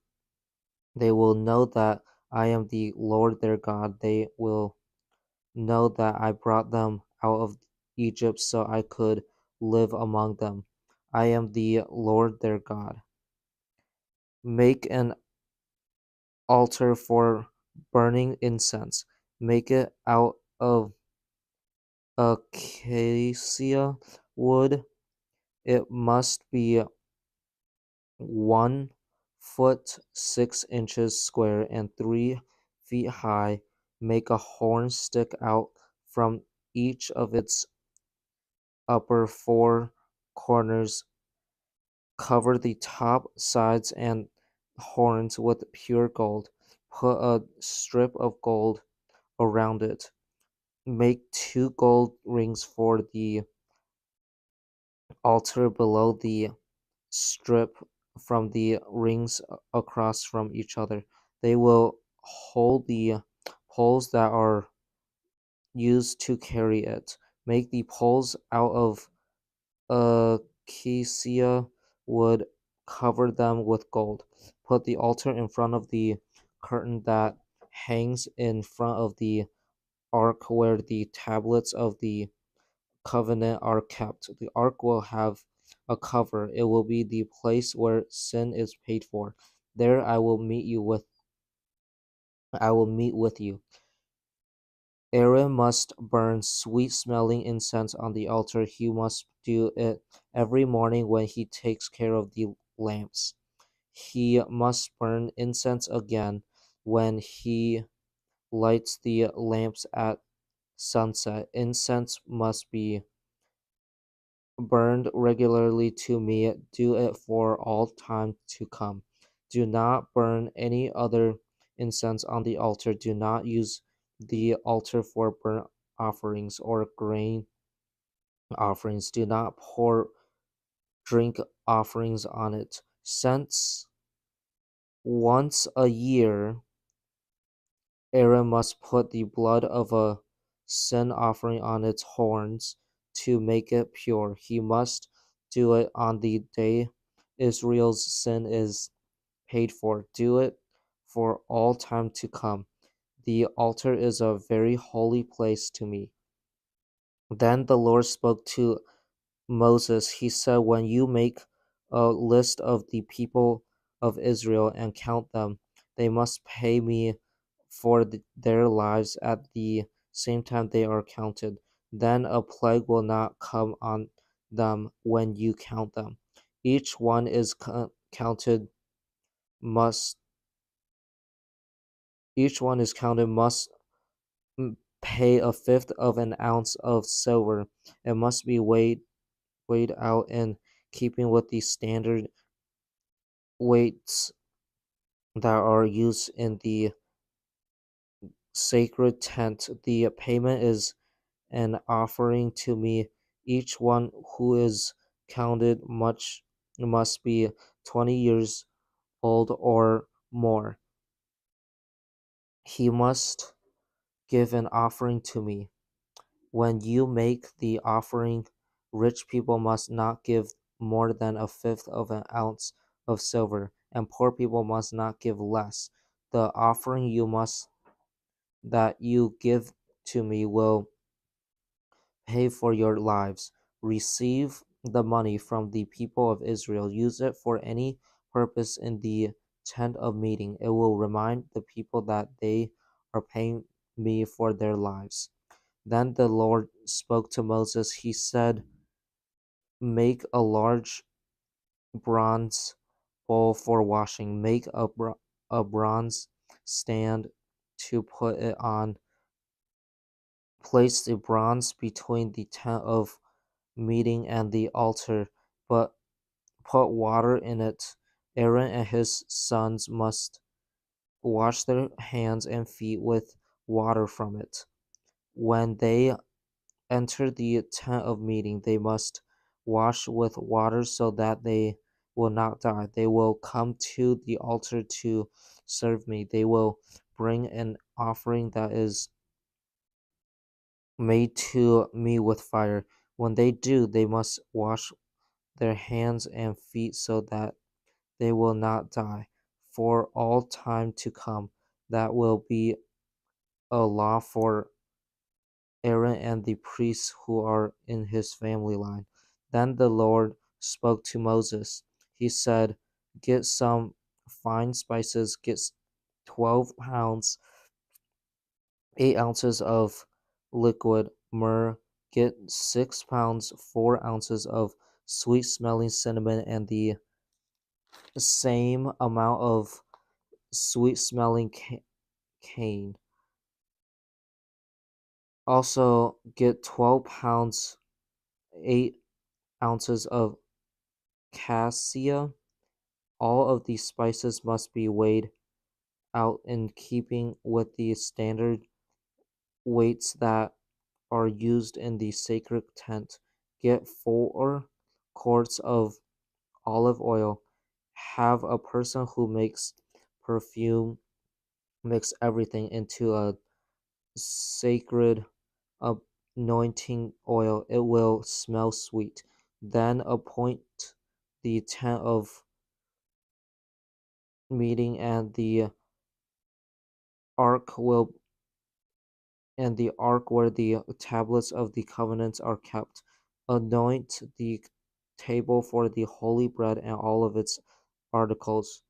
They will know that I am the Lord their God. They will know that I brought them out of Egypt so I could live among them. I am the Lord their God. Make an altar for burning incense. Make it out of acacia wood. It must be 1 foot 6 inches square and 3 feet high. Make a horn stick out from each of its upper four corners. Cover the top, sides, and horns with pure gold. Put a strip of gold around it. Make 2 gold rings for the altar below the strip from the rings across from each other. They will hold the poles that are used to carry it. Make the poles out of acacia wood, cover them with gold. Put the altar in front of the curtain that hangs in front of the ark where the tablets of the covenant are kept. The ark will have a cover. It will be the place where sin is paid for. There I will meet with you. Aaron must burn sweet-smelling incense on the altar. He must do it every morning when he takes care of the lamps. He must burn incense again when he lights the lamps at sunset. Incense must be burned regularly to me. Do it for all time to come. Do not burn any other incense on the altar. Do not use the altar for burnt offerings or grain offerings. Do not pour drink offerings on it. Since once a year Aaron must put the blood of a sin offering on its horns to make it pure. He must do it on the day Israel's sin is paid for. Do it for all time to come. The altar is a very holy place to me. Then the Lord spoke to Moses. He said, when you make a list of the people of Israel and count them, they must pay me for their lives at the same time they are counted. Then a plague will not come on them when you count them. Each one is counted must each one is counted must pay a fifth of an ounce of silver. It must be weighed out in keeping with the standard weights that are used in the sacred tent. The payment is an offering to me. Each one who is counted much must be 20 years old or more. He must give an offering to me. When you make the offering, rich people must not give more than a fifth of an ounce of silver, and poor people must not give less. The offering that you give to me will pay for your lives. Receive the money from the people of Israel. Use it for any purpose in the tent of meeting. It will remind the people that they are paying me for their lives. Then the Lord spoke to Moses. He said, make a large bronze bowl for washing. Make a bronze stand to put it on. Place the bronze between the tent of meeting and the altar, but put water in it. Aaron and his sons must wash their hands and feet with water from it. When they enter the tent of meeting, they must wash with water so that they will not die. They will come to the altar to serve me. They will bring an offering that is made to me with fire. When they do, they must wash their hands and feet so that they will not die. For all time to come, that will be a law for Aaron and the priests who are in his family line. Then the Lord spoke to Moses. He said, get some fine spices, get 12 pounds, 8 ounces of liquid myrrh, get 6 pounds, 4 ounces of sweet smelling cinnamon, and the same amount of sweet smelling cane. Also, get 12 pounds, 8 ounces of cassia. All of these spices must be weighed out in keeping with the standard weights that are used in the sacred tent. Get 4 quarts of olive oil. Have a person who makes perfume mix everything into a sacred anointing oil. It will smell sweet. Then appoint the tent of meeting ark will and the ark where the tablets of the covenants are kept. Anoint the table for the holy bread and all of its articles.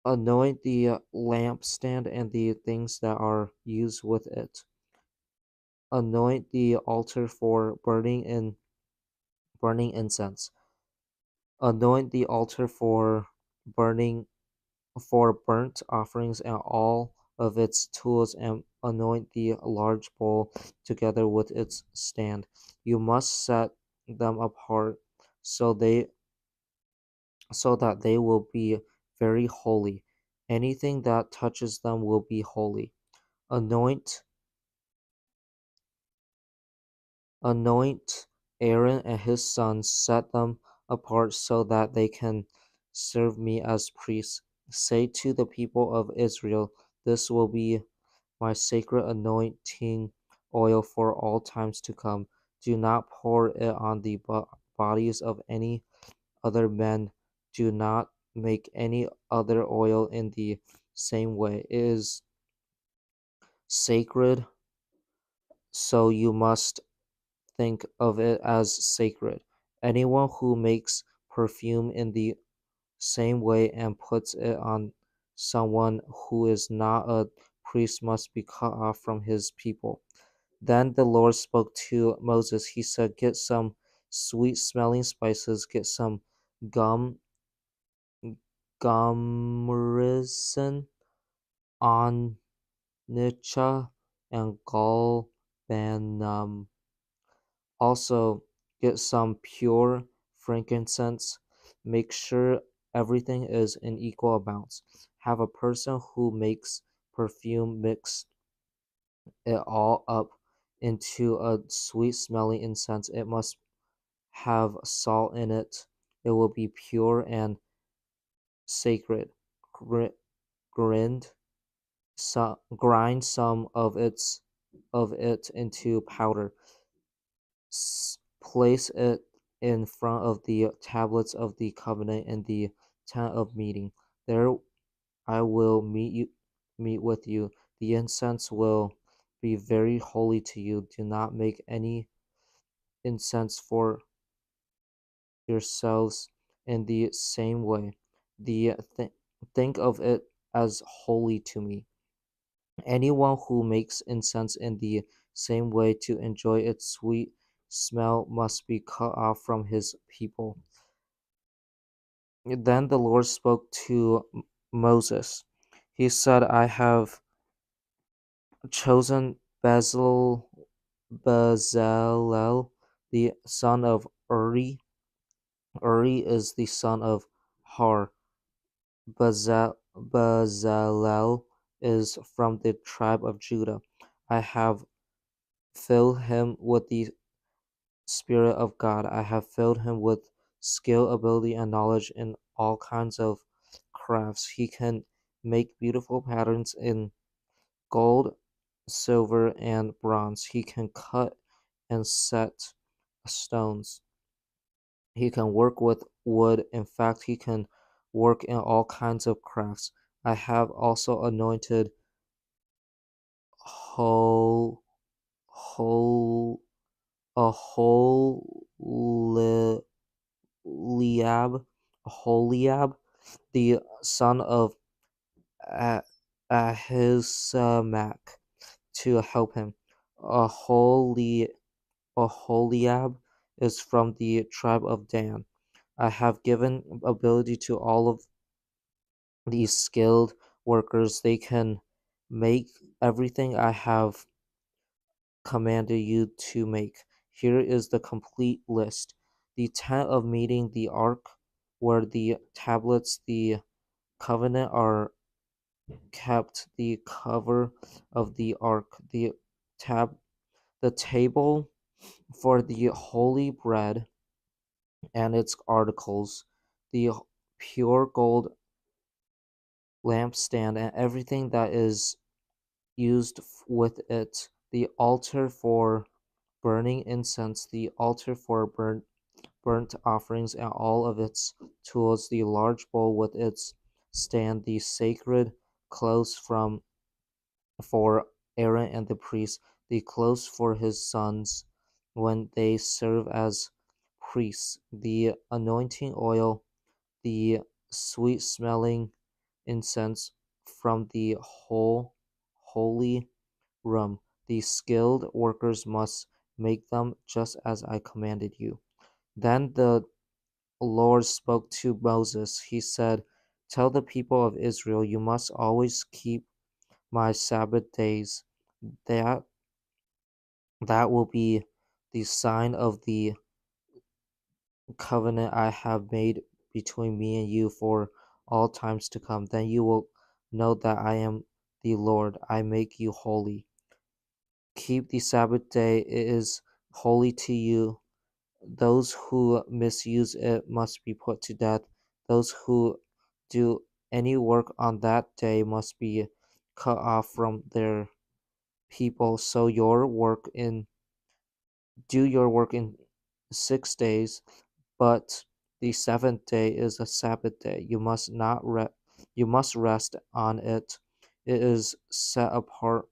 Anoint the lampstand and the things that are used with it. Anoint the altar for burning incense. Anoint the altar burning for burnt offerings and all of its tools, and anoint the large bowl together with its stand. You must set them apart so they so that they will be very holy. Anything that touches them will be holy. Anoint Anoint Aaron and his sons, set them apart so that they can serve me as priests. Say to the people of Israel, this will be my sacred anointing oil for all times to come. Do not pour it on the bodies of any other men. Do not make any other oil in the same way. It is sacred, so you must think of it as sacred. Anyone who makes perfume in the same way and puts it on someone who is not a priest must be cut off from his people. Then the Lord spoke to Moses. He said, get some sweet smelling spices, get some gum, gumrisen, onycha, and galbanum. Also, get some pure frankincense. Make sure everything is in equal amounts. Have a person who makes perfume mix it all up into a sweet smelling incense. It must have salt in it. It will be pure and sacred. Grind grind some of it into powder. Place it in front of the tablets of the covenant in the tent of meeting. There I will meet with you. The incense will be very holy to you. Do not make any incense for yourselves in the same way. The think of it as holy to me. Anyone who makes incense in the same way to enjoy its sweet smell must be cut off from his people. Then the Lord spoke to Moses. He said, I have chosen Bezalel, the son of Uri. Uri is the son of Har. Bezalel is from the tribe of Judah. I have filled him with the Spirit of God. I have filled him with skill, ability, and knowledge in all kinds of crafts. He can make beautiful patterns in gold, silver, and bronze. He can cut and set stones. He can work with wood. In fact, he can work in all kinds of crafts. I have also anointed whole, whole, a whole Liab, Holiab, the son of Ah- Ahisamach, to help him. Aholi- Aholiab is from the tribe of Dan. I have given ability to all of these skilled workers. They can make everything I have commanded you to make. Here is the complete list: the tent of meeting, the ark, where the tablets, the covenant are kept, the cover of the ark, tab, the table for the holy bread and its articles, the pure gold lampstand and everything that is used with it, the altar for burning incense, the altar for burnt offerings and all of its tools, the large bowl with its stand, the sacred clothes for Aaron and the priests, the clothes for his sons when they serve as priests, the anointing oil, the sweet smelling incense from the whole holy room. The skilled workers must make them just as I commanded you. Then the Lord spoke to Moses. He said, "Tell the people of Israel, you must always keep my Sabbath days. That that will be the sign of the covenant I have made between me and you for all times to come. Then you will know that I am the Lord. I make you holy. Keep the Sabbath day. It is holy to you. Those who misuse it must be put to death. Those who do any work on that day must be cut off from their people. So do your work in 6 days, but the seventh day is a Sabbath day. You must rest on it. It is set apart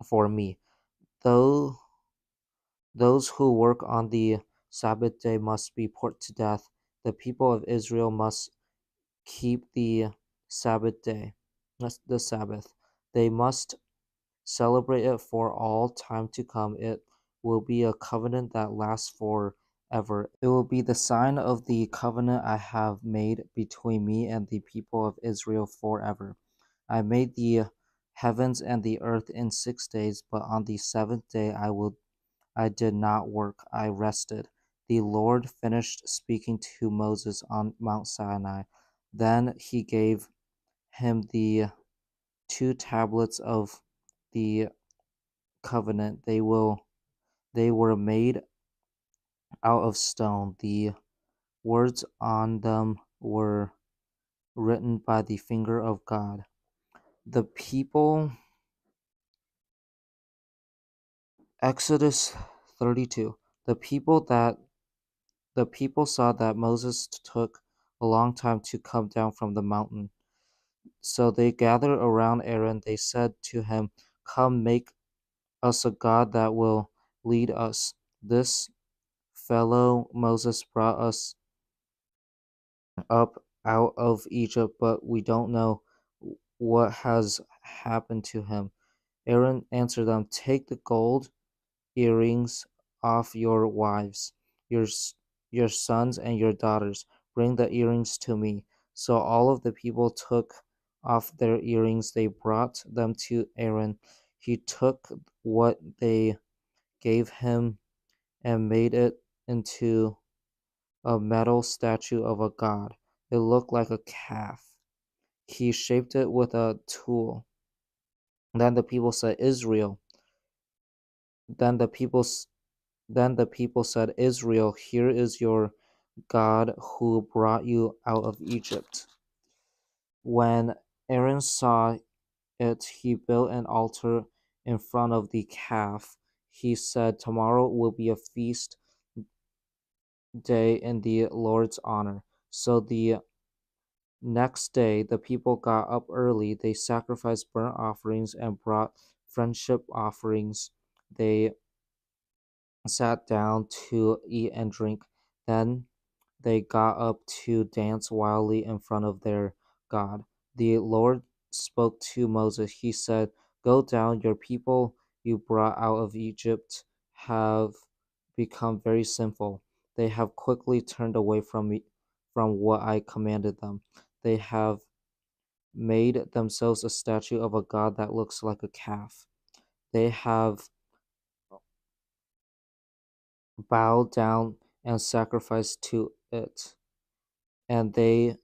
for me. Though those who work on the Sabbath day must be put to death. The people of Israel must keep the Sabbath day, that's the Sabbath. They must celebrate it for all time to come. It will be a covenant that lasts forever. It will be the sign of the covenant I have made between me and the people of Israel forever. I made the heavens and the earth in 6 days, but on the seventh day I did not work. I rested. The Lord finished speaking to Moses on Mount Sinai. Then he gave him the two tablets of the covenant. They were made out of stone. The words on them were written by the finger of God. The people Exodus 32. The people that the people saw that Moses took a long time to come down from the mountain. So they gathered around Aaron. They said to him, "Come, make us a god that will lead us. This fellow Moses brought us up out of Egypt, but we don't know what has happened to him." Aaron answered them, "Take the gold earrings off your wives, your your sons and your daughters. Bring the earrings to me." So all of the people took off their earrings. They brought them to Aaron. He took what they gave him and made it into a metal statue of a god. It looked like a calf. He shaped it with a tool. Then the people said, Israel. Then the people then the people said, Israel, here is your God who brought you out of Egypt. When Aaron saw it, he built an altar in front of the calf. He said, Tomorrow will be a feast day in the Lord's honor. So the next day, the people got up early. They sacrificed burnt offerings and brought friendship offerings. They sat down to eat and drink. Then they got up to dance wildly in front of their God. The Lord spoke to Moses. He said, Go down, your people you brought out of Egypt have become very sinful. They have quickly turned away from me, from what I commanded them. They have made themselves a statue of a god that looks like a calf. They have bowed down and sacrificed to it. And they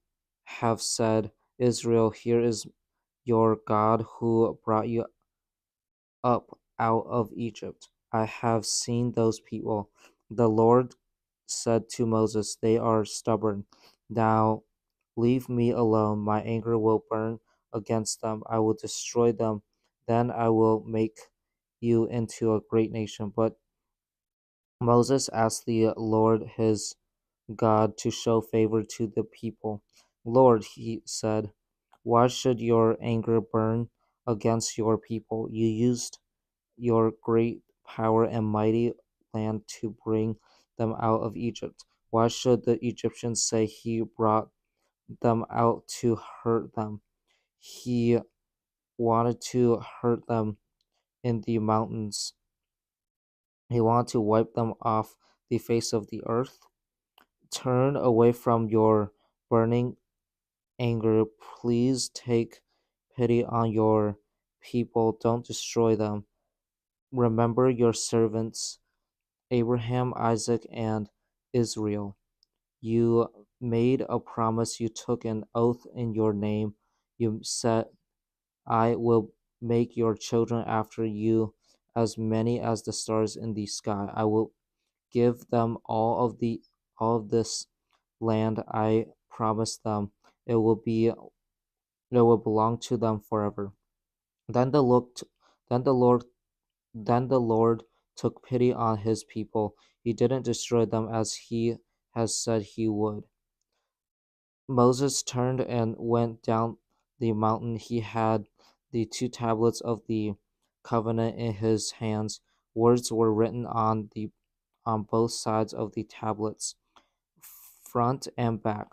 have said, Israel, here is your God who brought you up out of Egypt. I have seen those people. The Lord said to Moses, They are stubborn. Now leave me alone. My anger will burn against them. I will destroy them. Then I will make you into a great nation. But Moses asked the Lord his God to show favor to the people. Lord, he said, why should your anger burn against your people? You used your great power and mighty land to bring them out of Egypt. Why should the Egyptians say he brought them out to hurt them? He wanted to hurt them in the mountains. He wanted to wipe them off the face of the earth. Turn away from your burning anger. Please take pity on your people. Don't destroy them. Remember your servants, Abraham, Isaac, and Israel. You made a promise. You took an oath in your name. You said, I will make your children after you as many as the stars in the sky. I will give them all of this land I promised them. It will be it will belong to them forever. Then the looked then the Lord then the Lord took pity on his people. He didn't destroy them as he has said he would. Moses turned and went down the mountain. He had the two tablets of the covenant in his hands. Words were written on both sides of the tablets, front and back.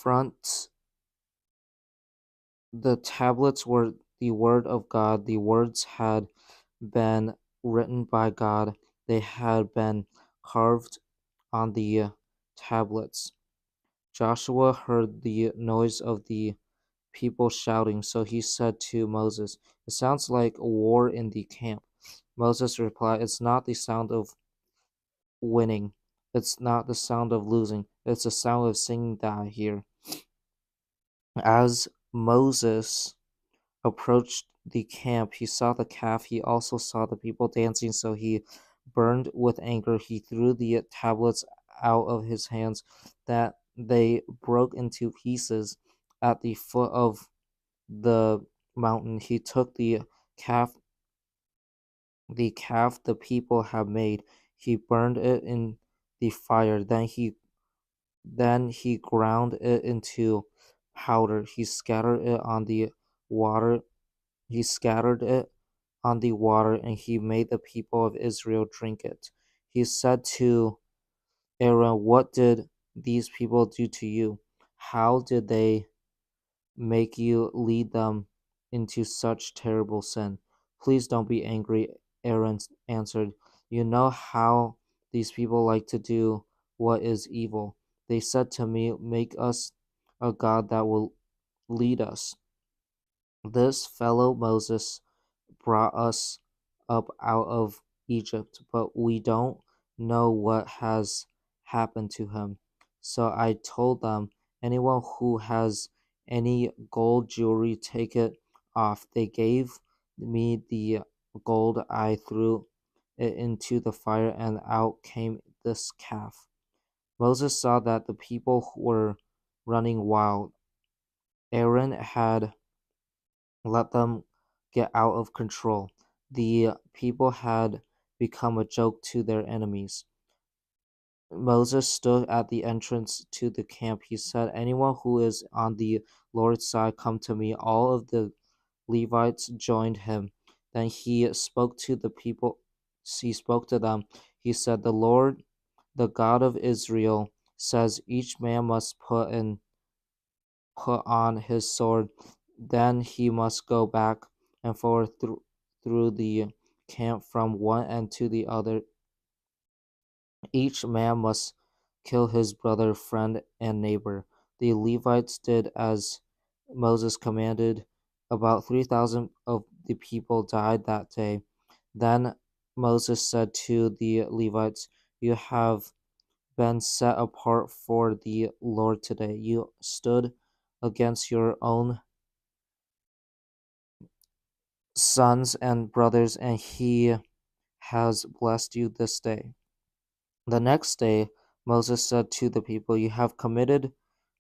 Front the tablets were the word of God. The words had been written by God. They had been carved on the tablets. Joshua heard the noise of the people shouting, so he said to Moses, It sounds like a war in the camp. Moses replied, It's not the sound of winning. It's not the sound of losing. It's the sound of singing that I hear. As Moses approached the camp, he saw the calf. He also saw the people dancing, so he burned with anger. He threw the tablets out of his hands, that they broke into pieces at the foot of the mountain. He took calf calf the people had made. He burned it in the fire. Then he ground it into powder. Water. He scattered it on the water, and he made the people of Israel drink it. He said to Aaron, What did these people do to you? How did they make you lead them into such terrible sin? Please don't be angry, Aaron answered. You know how these people like to do what is evil. They said to me, Make us a God that will lead us. This fellow Moses brought us up out of Egypt, but we don't know what has happened to him. So I told them, anyone who has any gold jewelry, take it off. They gave me the gold. I threw it into the fire, and out came this calf. Moses saw that the people were running wild. Aaron had let them get out of control. The people had become a joke to their enemies. Moses stood at the entrance to the camp. He said, anyone who is on the Lord's side, come to me. All of the Levites joined him. Then he spoke to the people. He spoke to them. He said, the Lord, the God of Israel, says each man must put on his sword. Then he must go back and forth through the camp from one end to the other. Each man must kill his brother, friend, and neighbor. The Levites did as Moses commanded. About 3,000 of the people died that day. Then Moses said to the Levites, you have been set apart for the Lord today. You stood against your own sons and brothers, and he has blessed you this day. The next day, Moses said to the people, you have committed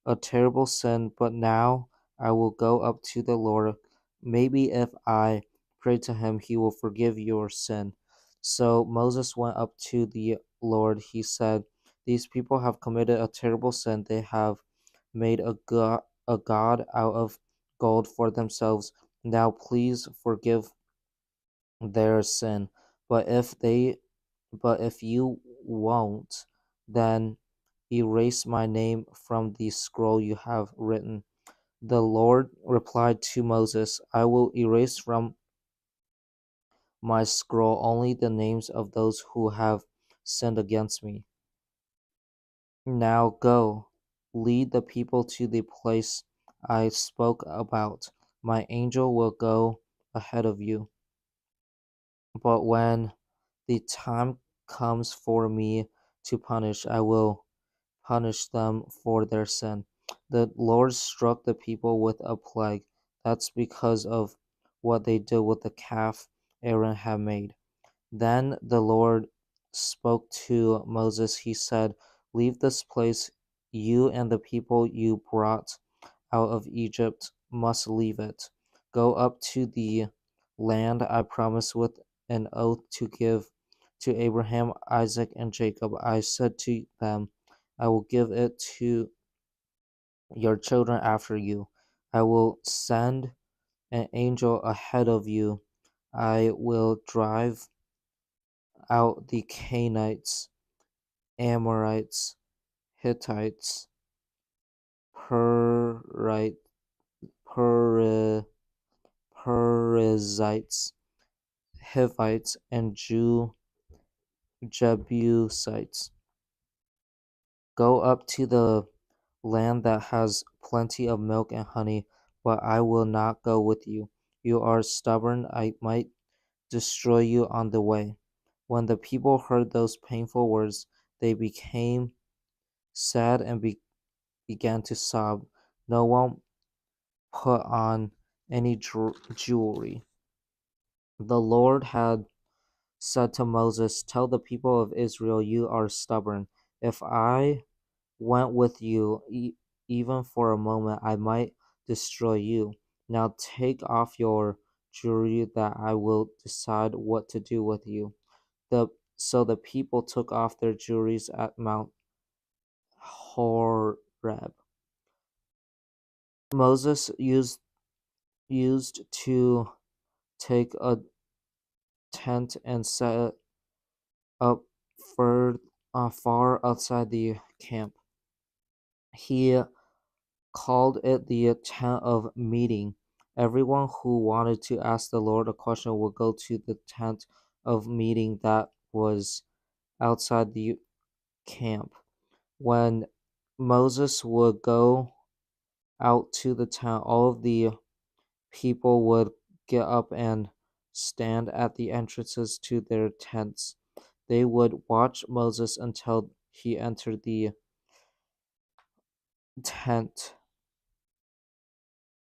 a terrible sin, but now I will go up to the Lord. Maybe if I pray to him, he will forgive your sin. So Moses went up to the Lord. He said, these people have committed a terrible sin. They have made a god out of gold for themselves. Now please forgive their sin. But if they but if you won't, then erase my name from the scroll you have written. The Lord replied to Moses, I will erase from my scroll only the names of those who have sinned against me. Now go, lead the people to the place I spoke about. My angel will go ahead of you. But when the time comes for me to punish, I will punish them for their sin. The Lord struck the people with a plague. That's because of what they did with the calf Aaron had made. Then the Lord spoke to Moses. He said, leave this place. You and the people you brought out of Egypt must leave it. Go up to the land I promised with an oath to give to Abraham, Isaac, and Jacob. I said to them, I will give it to your children after you. I will send an angel ahead of you. I will drive out the Canaanites, Amorites, Hittites, Perite, Peri- Perizzites, Hivites, and Jebusites. Go up to the land that has plenty of milk and honey, but I will not go with you. You are stubborn. I might destroy you on the way. When the people heard those painful words, they became sad and began to sob. No one put on any jewelry. The Lord had said to Moses, tell the people of Israel, you are stubborn. If I went with you, even for a moment, I might destroy you. Now take off your jewelry, that I will decide what to do with you. So the people took off their jewelries at Mount Horeb. Moses used to take a tent and set it up far outside the camp. He called it the tent of meeting. Everyone who wanted to ask the Lord a question would go to the tent of meeting that was outside the camp. When Moses would go out to the tent, all of the people would get up and stand at the entrances to their tents. They would watch Moses until he entered the tent.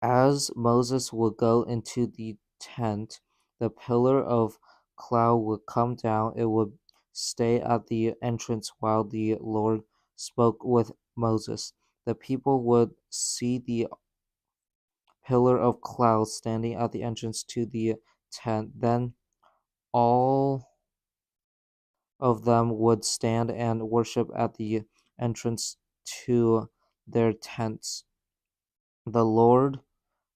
As Moses would go into the tent, the pillar of cloud would come down. It would stay at the entrance while the Lord spoke with Moses. The people would see the pillar of cloud standing at the entrance to the tent. Then all of them would stand and worship at the entrance to their tents. The Lord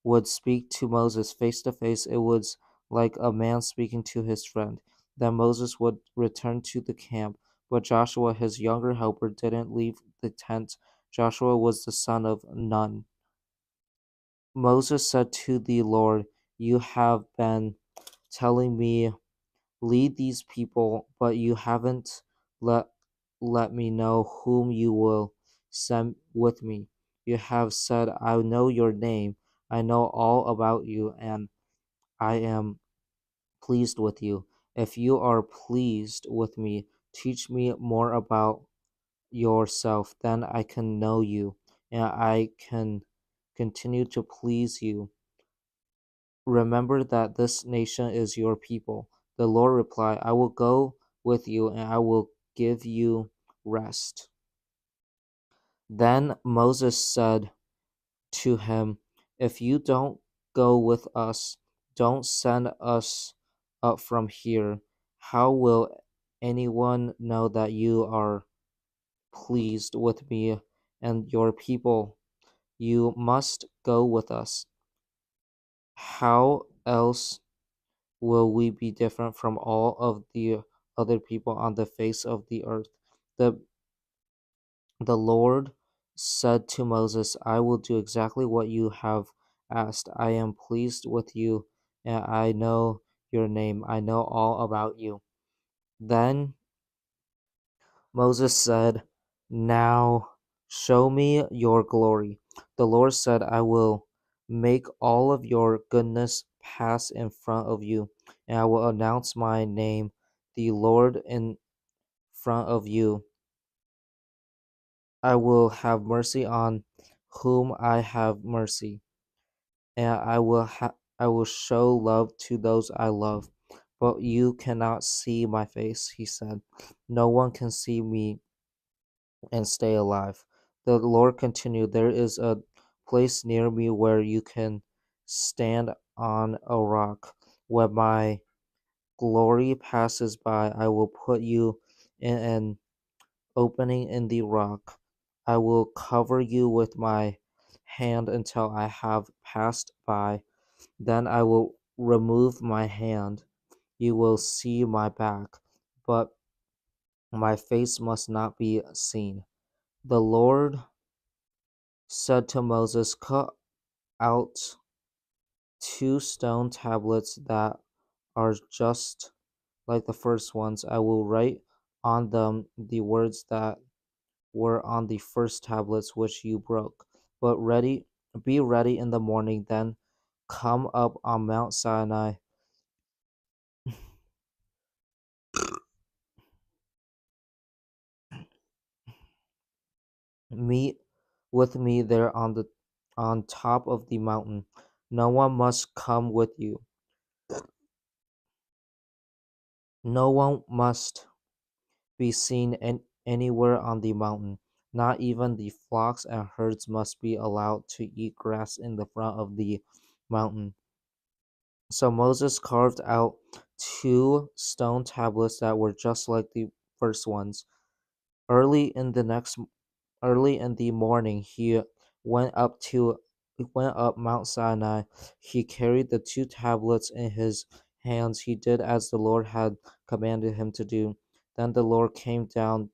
would speak to Moses face to face. It was like a man speaking to his friend. Then Moses would return to the camp, but Joshua, his younger helper, didn't leave the tent. Joshua was the son of Nun. Moses said to the Lord, "You have been telling me, lead these people, but you haven't let, let me know whom you will send with me. You have said, I know your name, I know all about you, and I am pleased with you. If you are pleased with me, teach me more about yourself, then I can know you, and I can continue to please you. Remember that this nation is your people." The Lord replied, "I will go with you and I will give you rest." Then Moses said to him, "If you don't go with us, don't send us up from here. How will anyone know that you are pleased with me and your people? You must go with us. How else will we be different from all of the other people on the face of the earth?" The, the Lord said to Moses, "I will do exactly what you have asked. I am pleased with you, and I know your name. I know all about you." Then Moses said, "Now show me your glory." The Lord said, "I will make all of your goodness pass in front of you, and I will announce my name, the Lord, in front of you. I will have mercy on whom I have mercy, and I will show love to those I love. But you cannot see my face," he said. "No one can see me and stay alive." The Lord continued, "There is a place near me where you can stand on a rock. When my glory passes by, I will put you in an opening in the rock. I will cover you with my hand until I have passed by. Then I will remove my hand. You will see my back, but my face must not be seen." The Lord said to Moses, "Cut out 2 stone tablets that are just like the first ones. I will write on them the words that were on the first tablets which you broke. But be ready in the morning, then come up on Mount Sinai. Meet with me there on top of the mountain. No one must come with you. No one must be seen anywhere on the mountain. Not even the flocks and herds must be allowed to eat grass in the front of the mountain." So Moses carved out 2 stone tablets that were just like the first ones. Early in the next Early in the morning, went up to he went up Mount Sinai. He carried the 2 tablets in his hands. He did as the Lord had commanded him to do. Then the Lord came down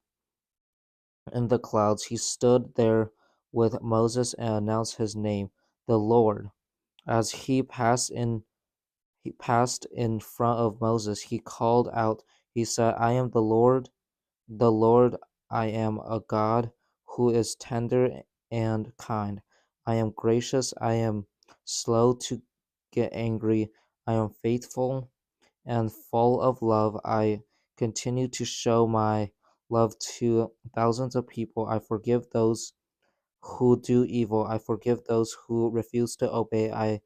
in the clouds. He stood there with Moses and announced his name, the Lord. As he passed in front of Moses, he called out. He said, "I am the Lord, I am a God who is tender and kind. I am gracious, I am slow to get angry, I am faithful and full of love. I continue to show my love to thousands of people. I forgive those who do evil. I forgive those who refuse to obey. I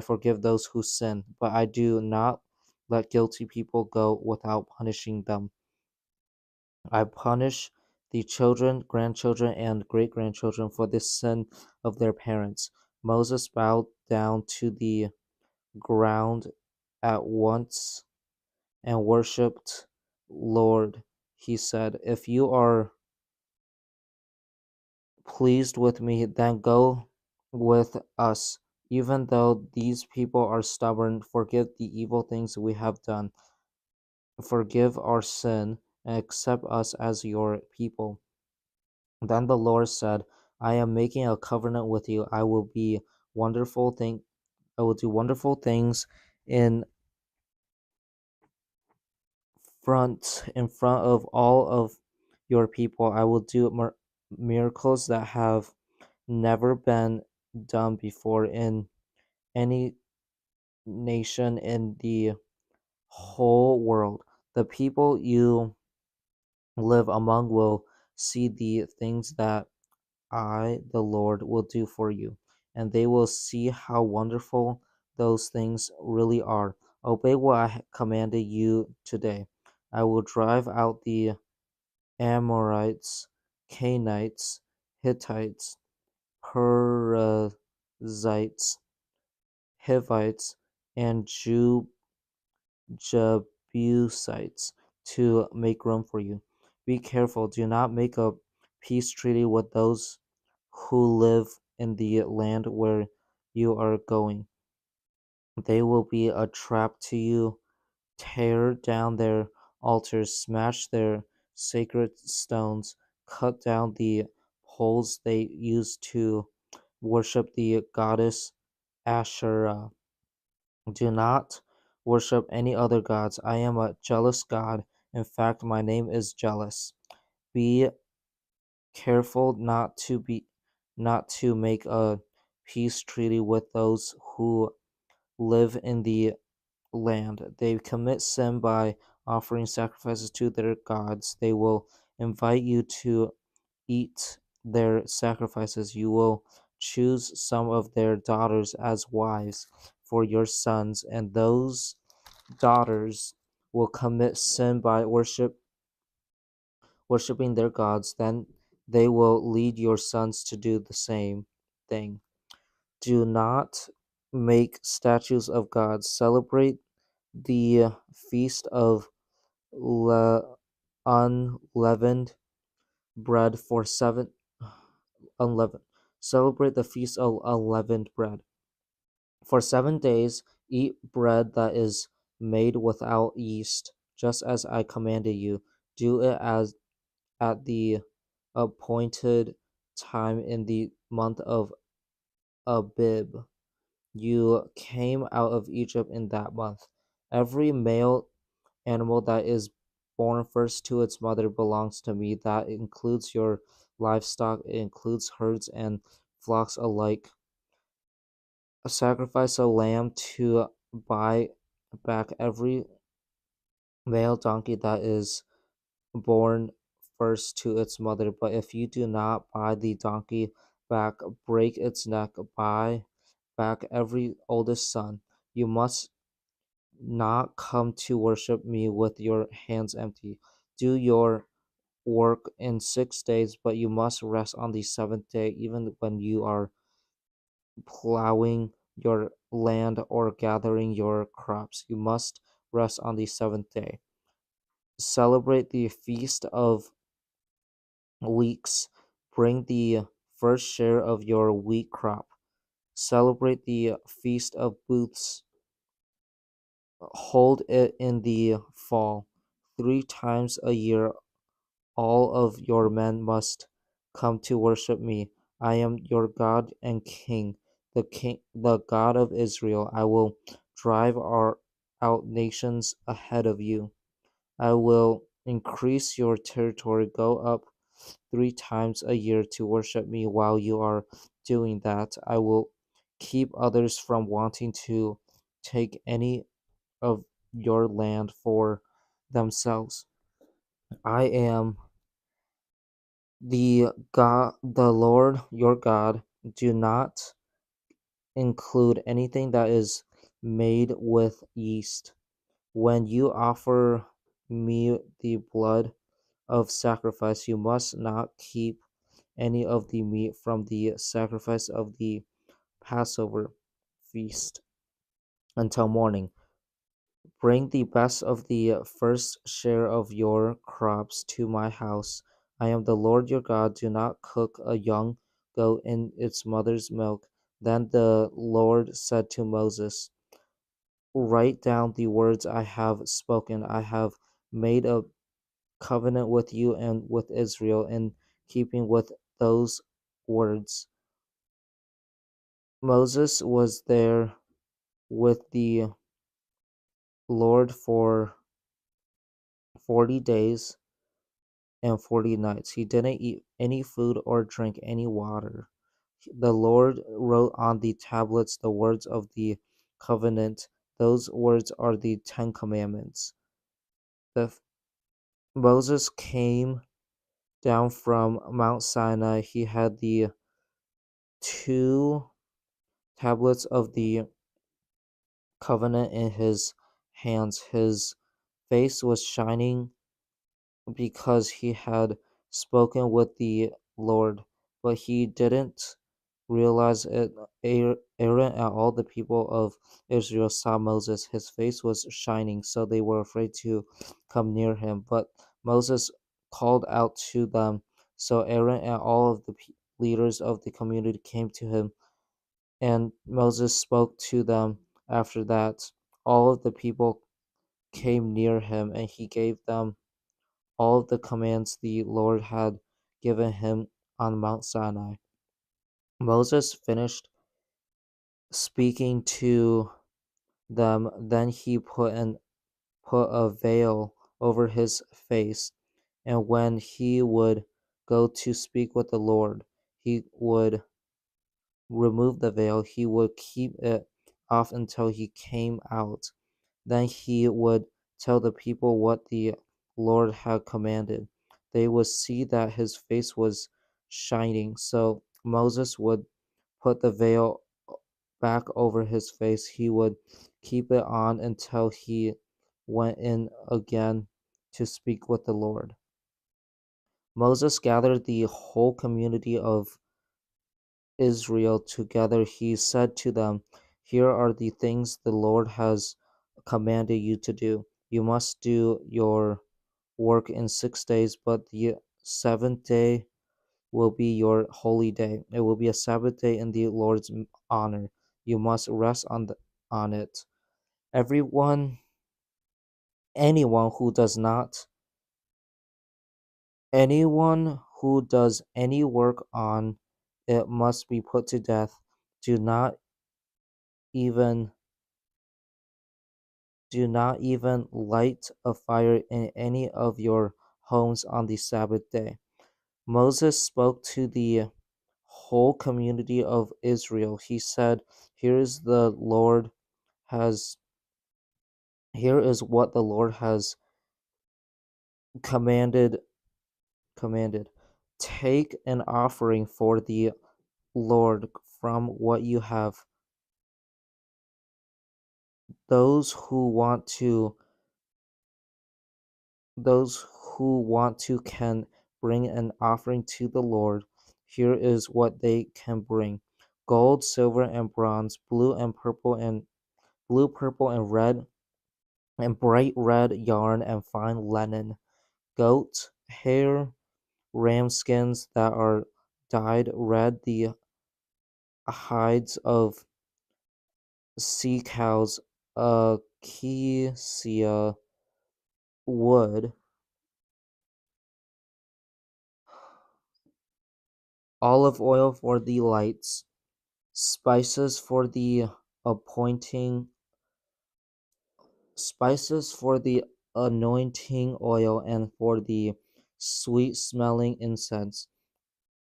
forgive those who sin, but I do not let guilty people go without punishing them. I punish the children, grandchildren, and great grandchildren for the sin of their parents. Moses bowed down to the ground at once and worshipped. Lord, he said, if you are pleased with me, then go with us. Even though these people are stubborn, forgive the evil things we have done. Forgive our sin and accept us as your people. Then the Lord said, I am making a covenant with you. I will do wonderful things in in front of all of your people. I will do miracles that have never been done before in any nation in the whole world. The people you live among will see the things that I, the Lord, will do for you, and they will see how wonderful those things really are. Obey what I commanded you today. I will drive out the Amorites, Canaanites, Hittites, Perizzites, Hivites, and Jebusites to make room for you. Be careful, do not make a peace treaty with those who live in the land where you are going. They will be a trap to you. Tear down their altars, smash their sacred stones, cut down the poles they used to worship the goddess Asherah. Do not worship any other gods. I am a jealous God. In fact, my name is jealous. Be careful not to make a peace treaty with those who live in the land. They commit sin by offering sacrifices to their gods. They will invite you to eat their sacrifices. You will choose some of their daughters as wives for your sons, and those daughters will commit sin by worshiping their gods. Then they will lead your sons to do the same thing. Do not make statues of gods. Celebrate the feast of le- unleavened bread for unleavened. Celebrate the feast of unleavened bread. For 7 days, eat bread that is made without yeast, just as I commanded you. Do it as at the appointed time in the month of Abib. You came out of Egypt in that month. Every male animal that is born first to its mother belongs to me. That includes your livestock, it includes herds and flocks alike. Sacrifice a lamb to buy back every male donkey that is born first to its mother. But if you do not buy the donkey back, break its neck, buy back every oldest son. You must not come to worship me with your hands empty. Do your work in 6 days, but you must rest on the seventh day, even when you are plowing your land or gathering your crops. You must rest on the seventh day. Celebrate the feast of weeks. Bring the first share of your wheat crop. Celebrate the feast of booths. Hold it in the fall. 3 times a year, all of your men must come to worship me. I am your God and King, the God of Israel. I will drive out nations ahead of you. I will increase your territory. Go up 3 times a year to worship me. While you are doing that, I will keep others from wanting to take any of your land for themselves. I am The Lord your God, do not include anything that is made with yeast. When you offer me the blood of sacrifice, you must not keep any of the meat from the sacrifice of the Passover feast until morning. Bring the best of the first share of your crops to my house. I am the Lord your God. Do not cook a young goat in its mother's milk. Then the Lord said to Moses, write down the words I have spoken. I have made a covenant with you and with Israel in keeping with those words. Moses was there with the Lord for 40 days and 40 nights. He didn't eat any food or drink any water. The Lord wrote on the tablets the words of the covenant. Those words are the Ten Commandments. The, Moses came down from Mount Sinai. He had the two tablets of the covenant in his hands. His face was shining because he had spoken with the Lord, but he didn't realize it. Aaron and all the people of Israel saw Moses. His face was shining, so they were afraid to come near him. But Moses called out to them, so Aaron and all of the leaders of the community came to him, and Moses spoke to them. After that, all of the people came near him, and he gave them all of the commands the Lord had given him on Mount Sinai. Moses finished speaking to them, then he put a veil over his face, and when he would go to speak with the Lord, he would remove the veil. He would keep it off until he came out. Then he would tell the people what the Lord had commanded. They would see that his face was shining, so Moses would put the veil back over his face. He would keep it on until he went in again to speak with the Lord. Moses gathered the whole community of Israel together. He said to them, here are the things the Lord has commanded you to do. You must do your work in 6 days, but the seventh day will be your holy day. It will be a Sabbath day in the Lord's honor. You must rest on it. Everyone, anyone who does not, anyone who does any work on it must be put to death. Do not even Do not even light a fire in any of your homes on the Sabbath day. Moses spoke to the whole community of Israel. He said, Here is has here is what the Lord has commanded commanded. Take an offering for the Lord from what you have. Those who want to Those who want to can bring an offering to the Lord. Here is what they can bring: gold, silver, and bronze, blue, purple, and red, and bright red yarn and fine linen, goat hair, ram skins that are dyed red, the hides of sea cows, acacia wood, olive oil for the lights, spices for the appointing spices for the anointing oil and for the sweet smelling incense,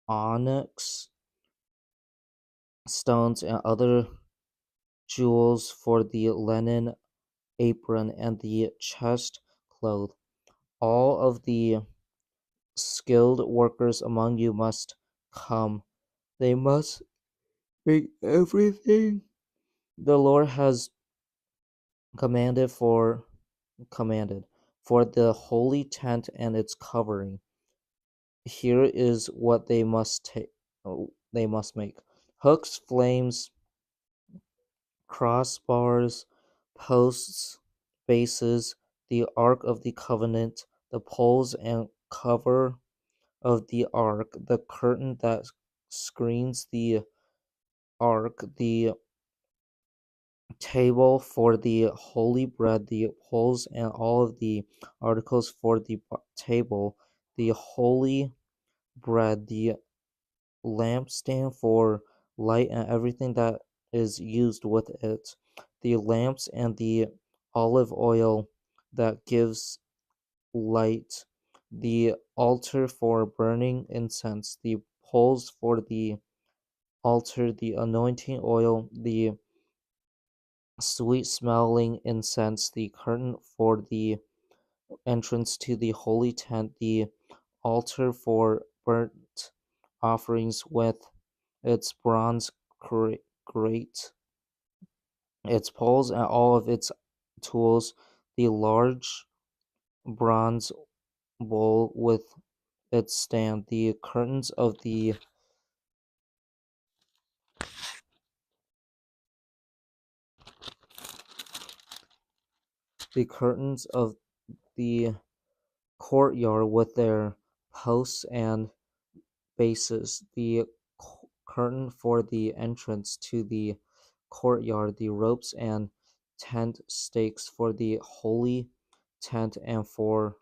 onyx stones and other jewels for the linen apron and the chest cloth. All of the skilled workers among you must come. They must make everything the Lord has commanded for commanded for the holy tent and its covering. Here is what they must make: hooks, flames, crossbars, posts, bases, the ark of the covenant, the poles and cover of the ark, the curtain that screens the ark, the table for the holy bread, the poles and all of the articles for the table, the holy bread, the lampstand for light and everything that is used with it, the lamps and the olive oil that gives light, the altar for burning incense, the poles for the altar, the anointing oil, the sweet smelling incense, the curtain for the entrance to the holy tent, the altar for burnt offerings with its bronze grate, its poles and all of its tools, the large bronze bowl with its stand, the curtains of the courtyard with their posts and bases, the curtain for the entrance to the courtyard, the ropes and tent stakes for the holy tent and for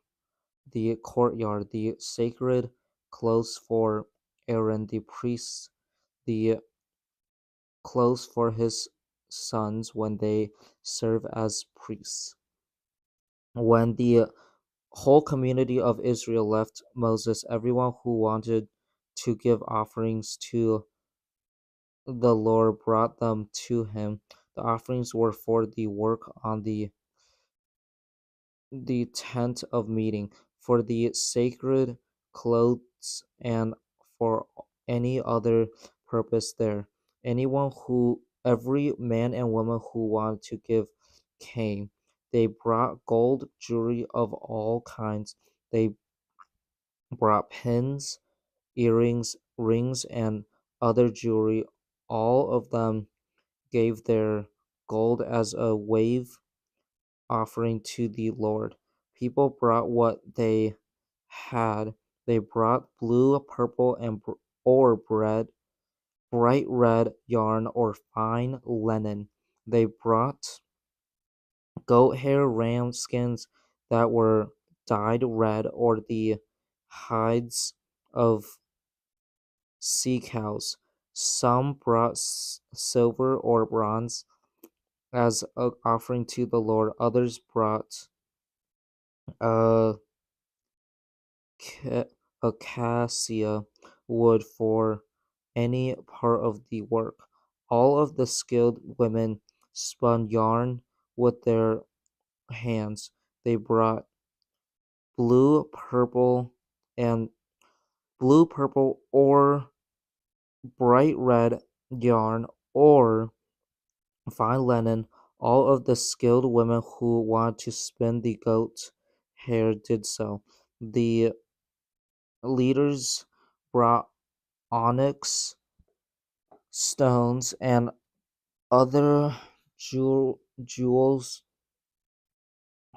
the courtyard, the sacred clothes for Aaron the priest, the clothes for his sons when they serve as priests. When the whole community of Israel left Moses, everyone who wanted to give offerings to the Lord brought them to him. The offerings were for the work on the tent of meeting, for the sacred clothes, and for any other purpose there. Every man and woman who wanted to give came. They brought gold jewelry of all kinds. They brought pins, earrings, rings, and other jewelry. All of them gave their gold as a wave offering to the Lord. People brought what they had. They brought blue, purple, and or bright red yarn or fine linen. They brought goat hair, ram skins that were dyed red, or the hides of sea cows. Some brought silver or bronze as an offering to the Lord. Others brought uh, acacia wood for any part of the work. All of the skilled women spun yarn with their hands. They brought blue, purple, and blue, purple, or bright red yarn, or fine linen. All of the skilled women who wanted to spin the goat hair did so. The leaders brought onyx stones and other jewels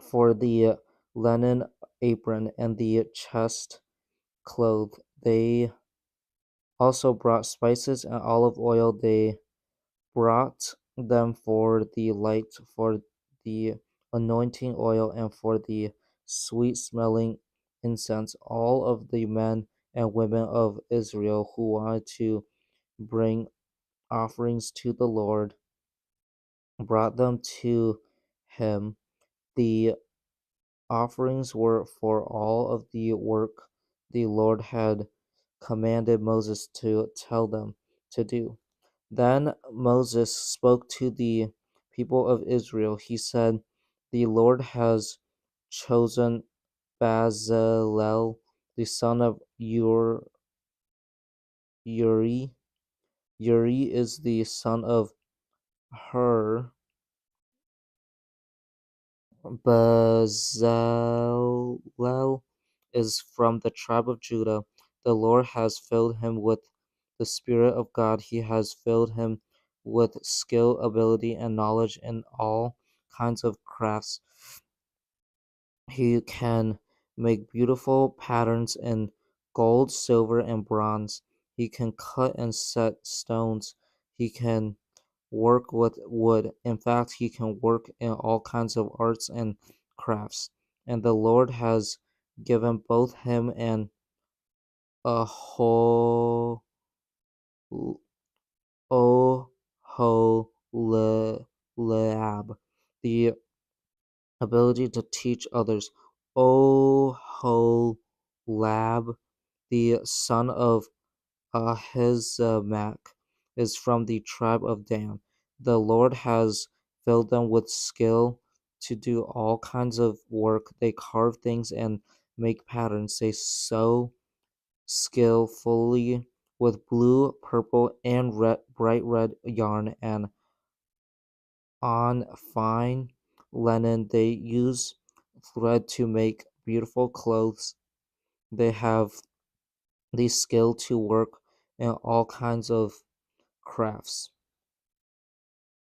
for the linen apron and the chest cloth. They also brought spices and olive oil. They brought them for the light, for the anointing oil, and for the sweet smelling incense. All of the men and women of Israel who wanted to bring offerings to the Lord brought them to him. The offerings were for all of the work the Lord had commanded Moses to tell them to do. Then Moses spoke to the people of Israel. He said, "The Lord has chosen Bezalel the son of Uri. Uri is the son of Hur. Bezalel is from the tribe of Judah. The Lord has filled him with the Spirit of God. He has filled him with skill, ability, and knowledge in all kinds of crafts. He can make beautiful patterns in gold, silver, and bronze. He can cut and set stones. He can work with wood. In fact, he can work in all kinds of arts and crafts. And the Lord has given both him and Aholiab the ability to teach others. Oholab, the son of Ahisamach, is from the tribe of Dan. The Lord has filled them with skill to do all kinds of work. They carve things and make patterns. They sew skillfully with blue, purple, and bright red yarn, and on fine linen they use thread to make beautiful clothes. They have the skill to work in all kinds of crafts.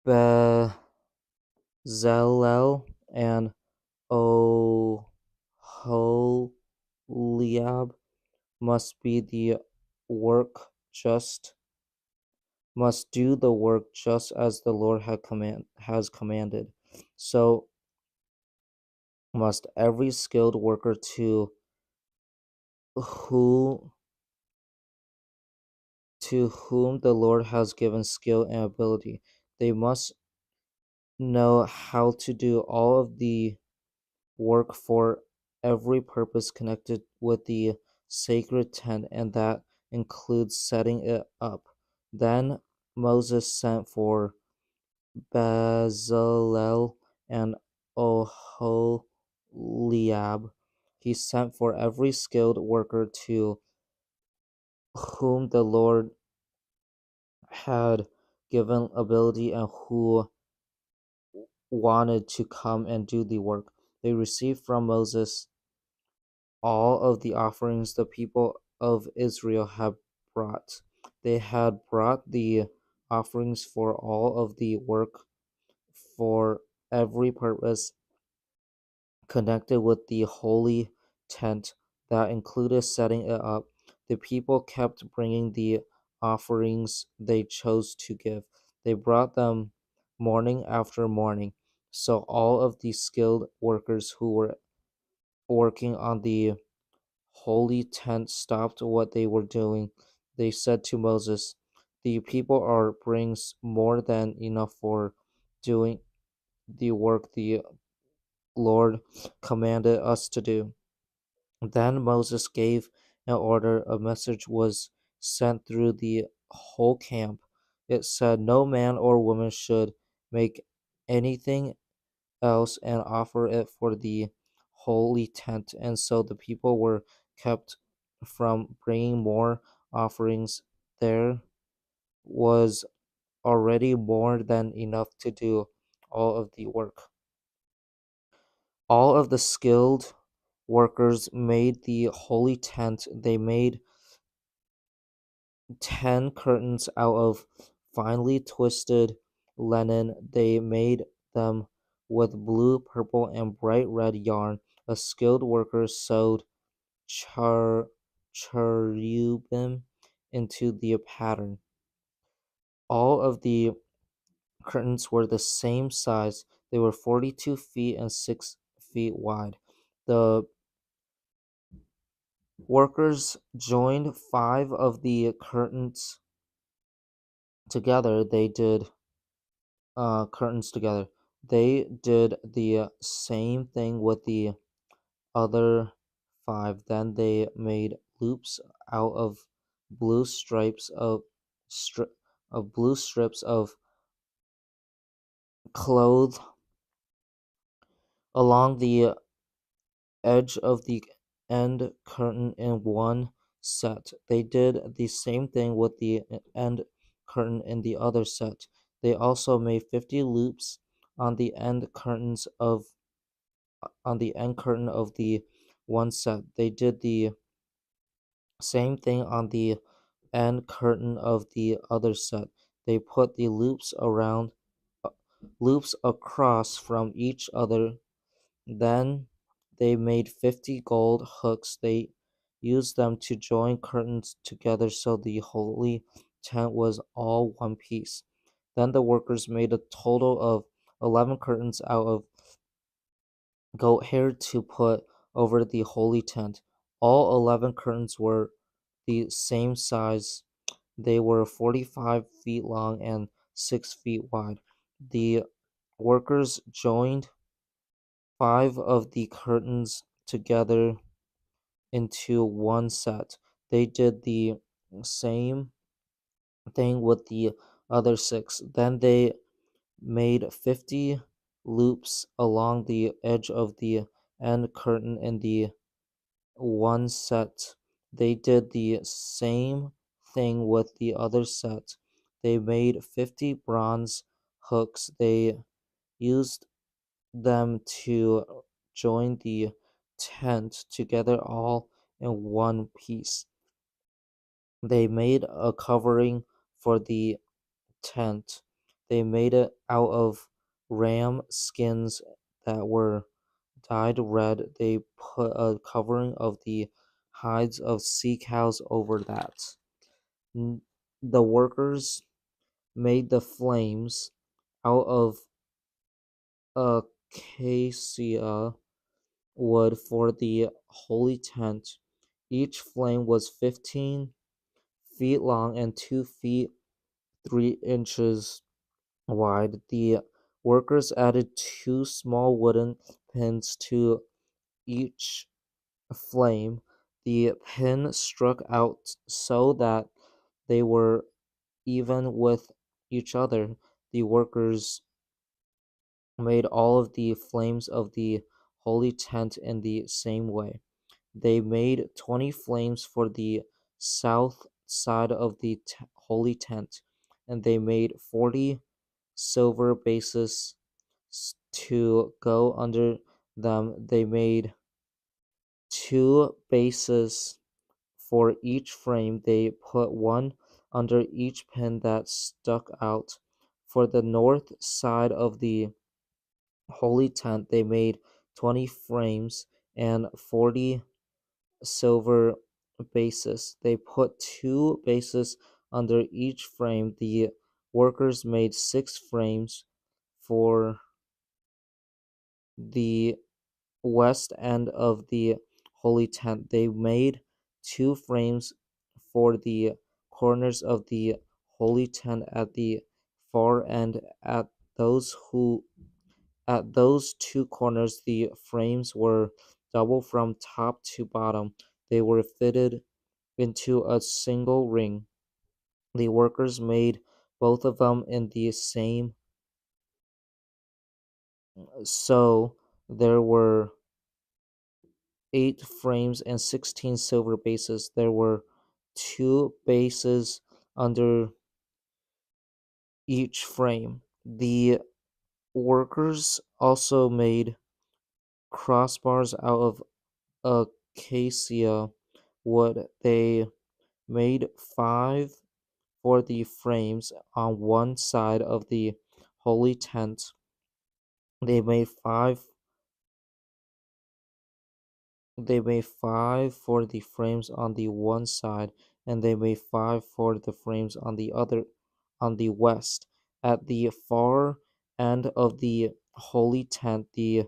Bezalel and Oholiab must be the work just must do the work just as the Lord has commanded. So must every skilled worker who to whom the Lord has given skill and ability. They must know how to do all of the work for every purpose connected with the sacred tent, and that includes setting it up. Then Moses sent for Bezalel and Oholiab. He sent for every skilled worker to whom the Lord had given ability and who wanted to come and do the work. They received from Moses all of the offerings the people of Israel had brought. They had brought the offerings for all of the work for every purpose connected with the holy tent that included setting it up. The people kept bringing the offerings they chose to give. They brought them morning after morning. So all of the skilled workers who were working on the holy tent stopped what they were doing. They said to Moses, "The people are brings more than enough for doing the work the Lord commanded us to do." Then Moses gave an order. A message was sent through the whole camp. It said, "No man or woman should make anything else and offer it for the holy tent." And so the people were kept from bringing more offerings. There was already more than enough to do all of the work. All of the skilled workers made the holy tent. They made 10 curtains out of finely twisted linen. They made them with blue, purple, and bright red yarn. A skilled worker sewed cherubim into the pattern. All of the curtains were the same size. They were 42 feet and 6 feet wide. The workers joined 5 of the curtains together. Curtains together. They did the same thing with the other 5. Then they made loops out of blue stripes of stri- of blue strips of cloth along the edge of the end curtain in one set. They did the same thing with the end curtain in the other set. They also made 50 loops on the end curtains of on the end curtain of the one set. They did the same thing on the end curtain of the other set. They put the uh, loops across from each other. Then they made 50 gold hooks. They used them to join curtains together so the holy tent was all one piece. Then the workers made a total of 11 curtains out of goat hair to put over the holy tent. All 11 curtains were the same size. They were 45 feet long and 6 feet wide. The workers joined 5 of the curtains together into one set. They did the same thing with the other 6. Then they made 50 loops along the edge of the end curtain in the one set. They did the same thing with the other set. They made 50 bronze hooks. They used them to join the tent together all in one piece. They made a covering for the tent. They made it out of ram skins that were dyed red. They put a covering of the hides of sea cows over that. The workers made the flames out of acacia wood for the holy tent. Each flame was 15 feet long and 2 feet 3 inches wide. The workers added 2 small wooden pins to each flame. The pin struck out so that they were even with each other. The workers made all of the flames of the holy tent in the same way. They made 20 flames for the south side of the holy tent, and they made 40 silver bases to go under them. They made 2 bases for each frame. They put one under each pin that stuck out. For the north side of the holy tent, they made 20 frames and 40 silver bases. They put 2 bases under each frame. The workers made 6 frames for the west end of the holy tent. They made 2 frames for the corners of the holy tent at the far end. Those who At those 2 corners, the frames were double from top to bottom. They were fitted into a single ring. The workers made both of them in the same, so there were 8 frames and 16 silver bases. There were 2 bases under each frame. The workers also made crossbars out of acacia wood. They made 5 for the frames on one side of the holy tent. They made 5 for the frames on the one side, and they made 5 for the frames on the other, on the west. At the far end of the holy tent, the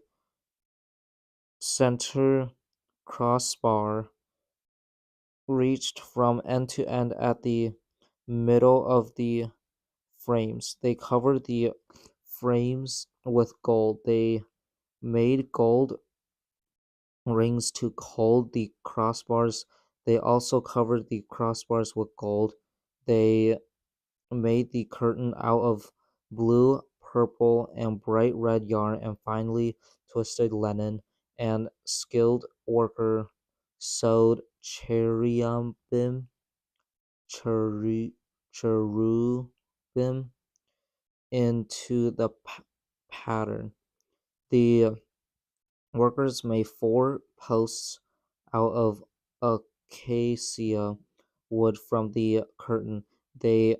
center crossbar reached from end to end at the middle of the frames. They covered the frames with gold. They made gold rings to hold the crossbars. They also covered the crossbars with gold. They made the curtain out of blue, purple, and bright red yarn and finely twisted linen, and skilled worker sewed cheru- cherubim into the pattern. The workers made 4 posts out of acacia wood from the curtain. They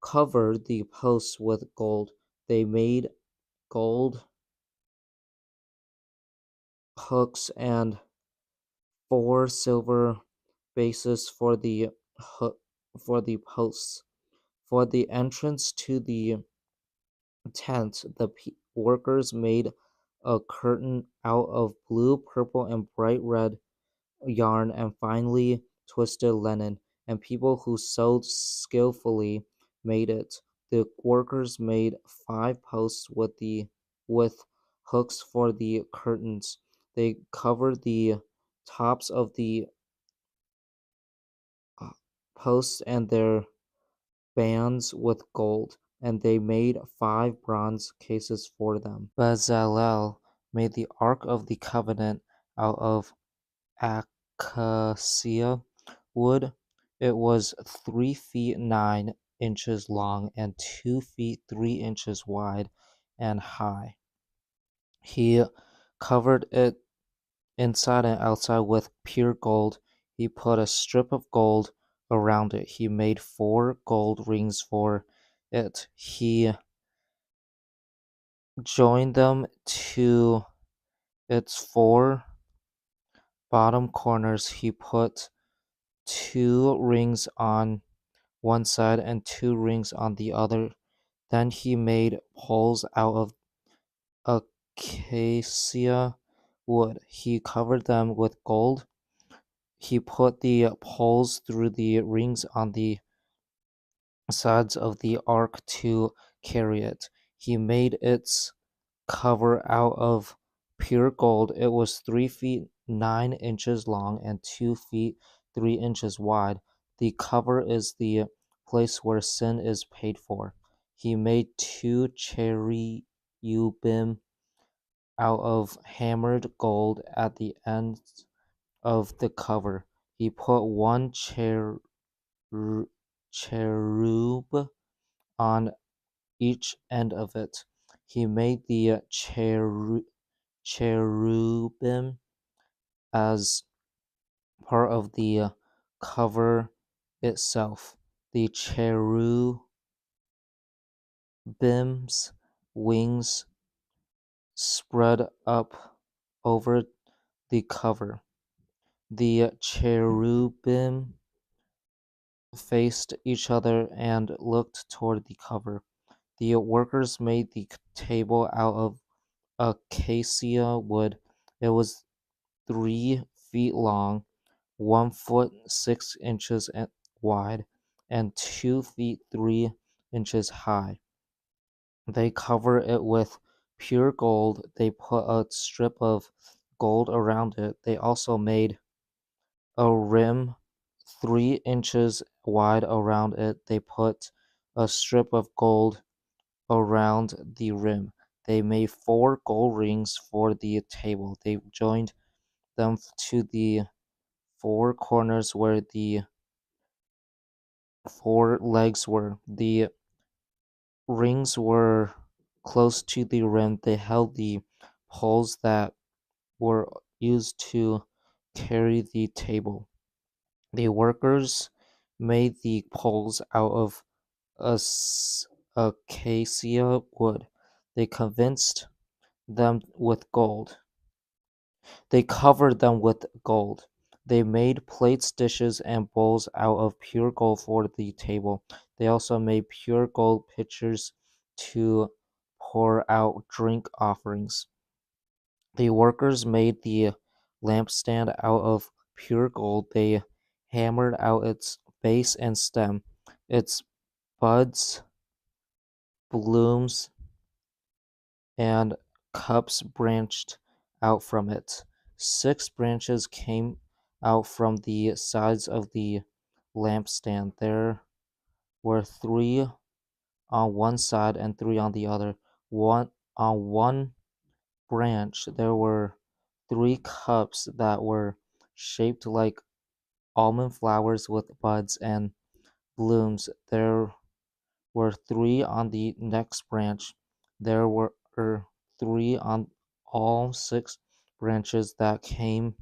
covered the posts with gold. They made gold hooks and 4 silver bases for the posts. For the entrance to the tent, the workers made a curtain out of blue, purple, and bright red yarn and finely twisted linen, and people who sewed skillfully made it. The workers made 5 posts with hooks for the curtains. They covered the tops of the uh, posts and their bands with gold, and they made 5 bronze cases for them. Bezalel made the Ark of the Covenant out of acacia wood. It was 3 feet 9 inches long and 2 feet 3 inches wide and high. He covered it inside and outside with pure gold. He put a strip of gold around it. He made 4 gold rings for it. He joined them to its 4 bottom corners. He put 2 rings on one side and 2 rings on the other. Then he made poles out of acacia wood. He covered them with gold. He put the poles through the rings on the sides of the ark to carry it. He made its cover out of pure gold. It was 3 feet 9 inches long and 2 feet 3 inches wide. The cover is the place where sin is paid for. He made 2 cherubim out of hammered gold at the ends of the cover. He put one cherub on each end of it. He made the cherubim as part of the cover itself. The cherubim's wings spread up over the cover. The cherubim faced each other and looked toward the cover. The workers made the table out of acacia wood. It was 3 feet long, 1 foot 6 inches wide, and 2 feet 3 inches high. They covered it with pure gold. They put a strip of gold around it. They also made a rim 3 inches wide around it. They put a strip of gold around the rim. They made 4 gold rings for the table. They joined them to the 4 corners where the 4 legs were. The rings were close to the rim. They held the poles that were used to carry the table. The workers made the poles out of acacia wood. They convinced them with gold. They covered them with gold. They made plates, dishes, and bowls out of pure gold for the table. They also made pure gold pitchers to pour out drink offerings. The workers made the lampstand out of pure gold. They hammered out its base and stem, its buds, blooms, and cups branched out from it. 6 branches came out from the sides of the lampstand. There were 3 on one side and 3 on the other. On one branch there were 3 cups that were shaped like almond flowers with buds and blooms. There were 3 on the next branch. There were 3 on all 6 branches that came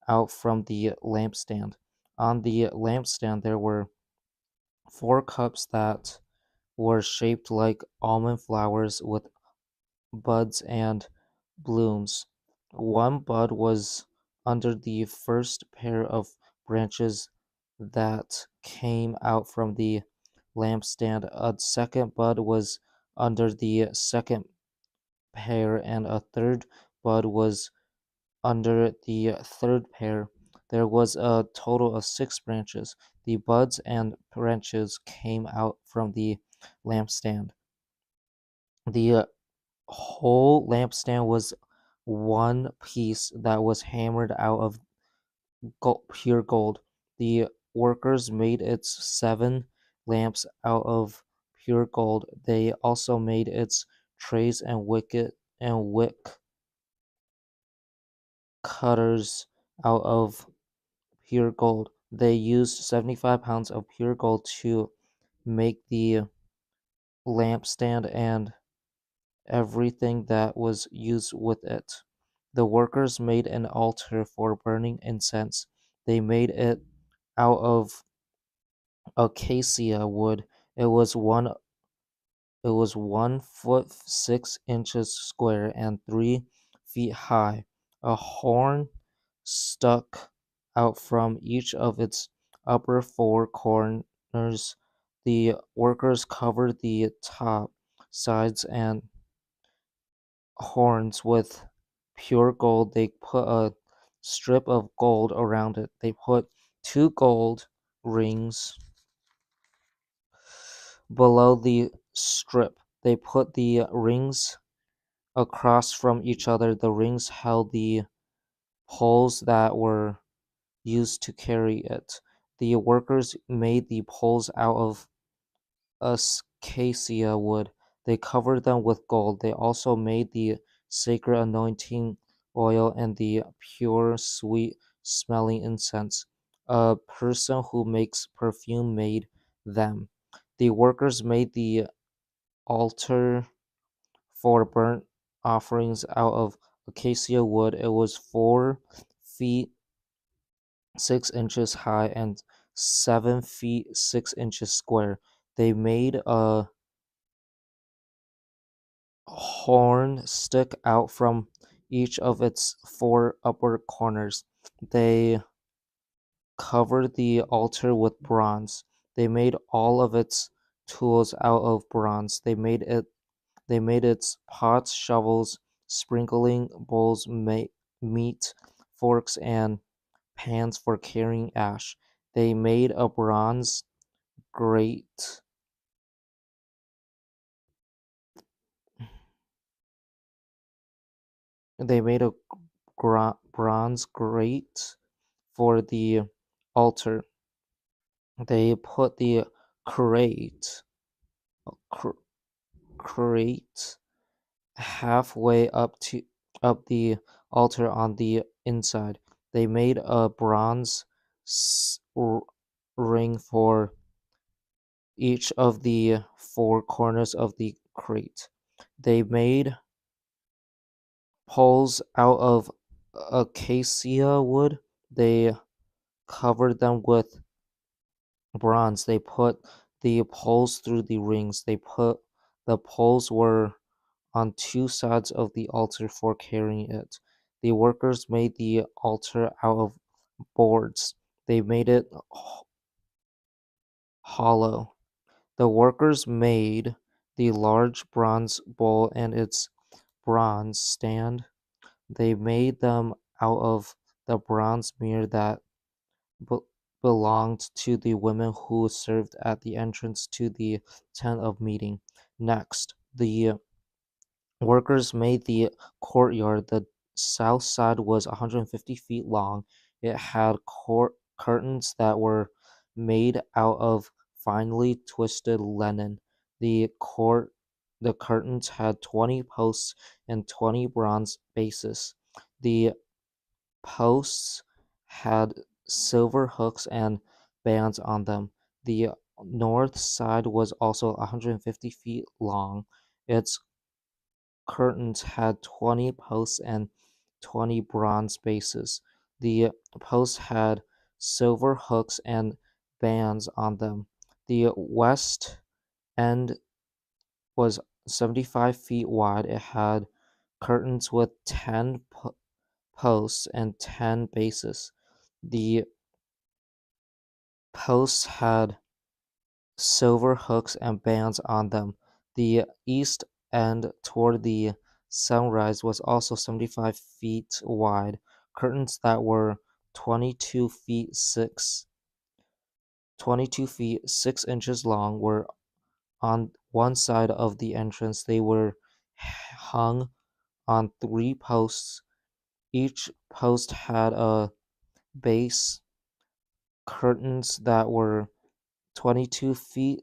out from the lampstand. On the lampstand there were 4 cups that were shaped like almond flowers with buds and blooms. One bud was under the first pair of branches that came out from the lampstand. A second bud was under the second pair, and a third bud was under the third pair. There was a total of 6 branches. The buds and branches came out from the lampstand. The whole lampstand was one piece that was hammered out of pure gold. The workers made its 7 lamps out of pure gold. They also made its trays and wick cutters out of pure gold. They used 75 pounds of pure gold to make the lampstand and everything that was used with it. The workers made an altar for burning incense. They made it out of acacia wood. It was one it was 1 foot 6 inches square and 3 feet high. A horn stuck out from each of its upper 4 corners. The workers covered the top, sides, and horns with pure gold. They put a strip of gold around it. They put 2 gold rings below the strip. They put the rings across from each other. The rings held the poles that were used to carry it. The workers made the poles out of acacia wood. They covered them with gold. They also made the sacred anointing oil and the pure, sweet smelling incense. A person who makes perfume made them. The workers made the altar for burnt offerings out of acacia wood. It was 4 feet 6 inches high and 7 feet 6 inches square. They made a horn stick out from each of its 4 upper corners. They covered the altar with bronze. They made all of its tools out of bronze. They made its pots, shovels, sprinkling bowls, meat, forks, and pans for carrying ash. They made a bronze grate. They made a bronze grate for the altar. They put the crate, cr- crate halfway up the altar on the inside. They made a bronze ring for each of the 4 corners of the crate. They made poles out of acacia wood. They covered them with bronze. They put the poles through the rings. The poles were on 2 sides of the altar for carrying it. The workers made the altar out of boards. They made it hollow. The workers made the large bronze bowl and its bronze stand. They made them out of the bronze mirror that be- belonged to the women who served at the entrance to the tent of meeting. Next, the workers made the courtyard. The south side was 150 feet long. It had curtains that were made out of finely twisted linen. The court the curtains had 20 posts and 20 bronze bases. The posts had silver hooks and bands on them. The north side was also 150 feet long. Its curtains had 20 posts and 20 bronze bases. The posts had silver hooks and bands on them. The west end was 75 feet wide. It had curtains with 10 posts and 10 bases. The posts had silver hooks and bands on them. The east end toward the sunrise was also 75 feet wide. Curtains that were 22 feet 6 long were on one side of the entrance. They were hung on 3 posts. Each post had a base. Curtains that were 22 feet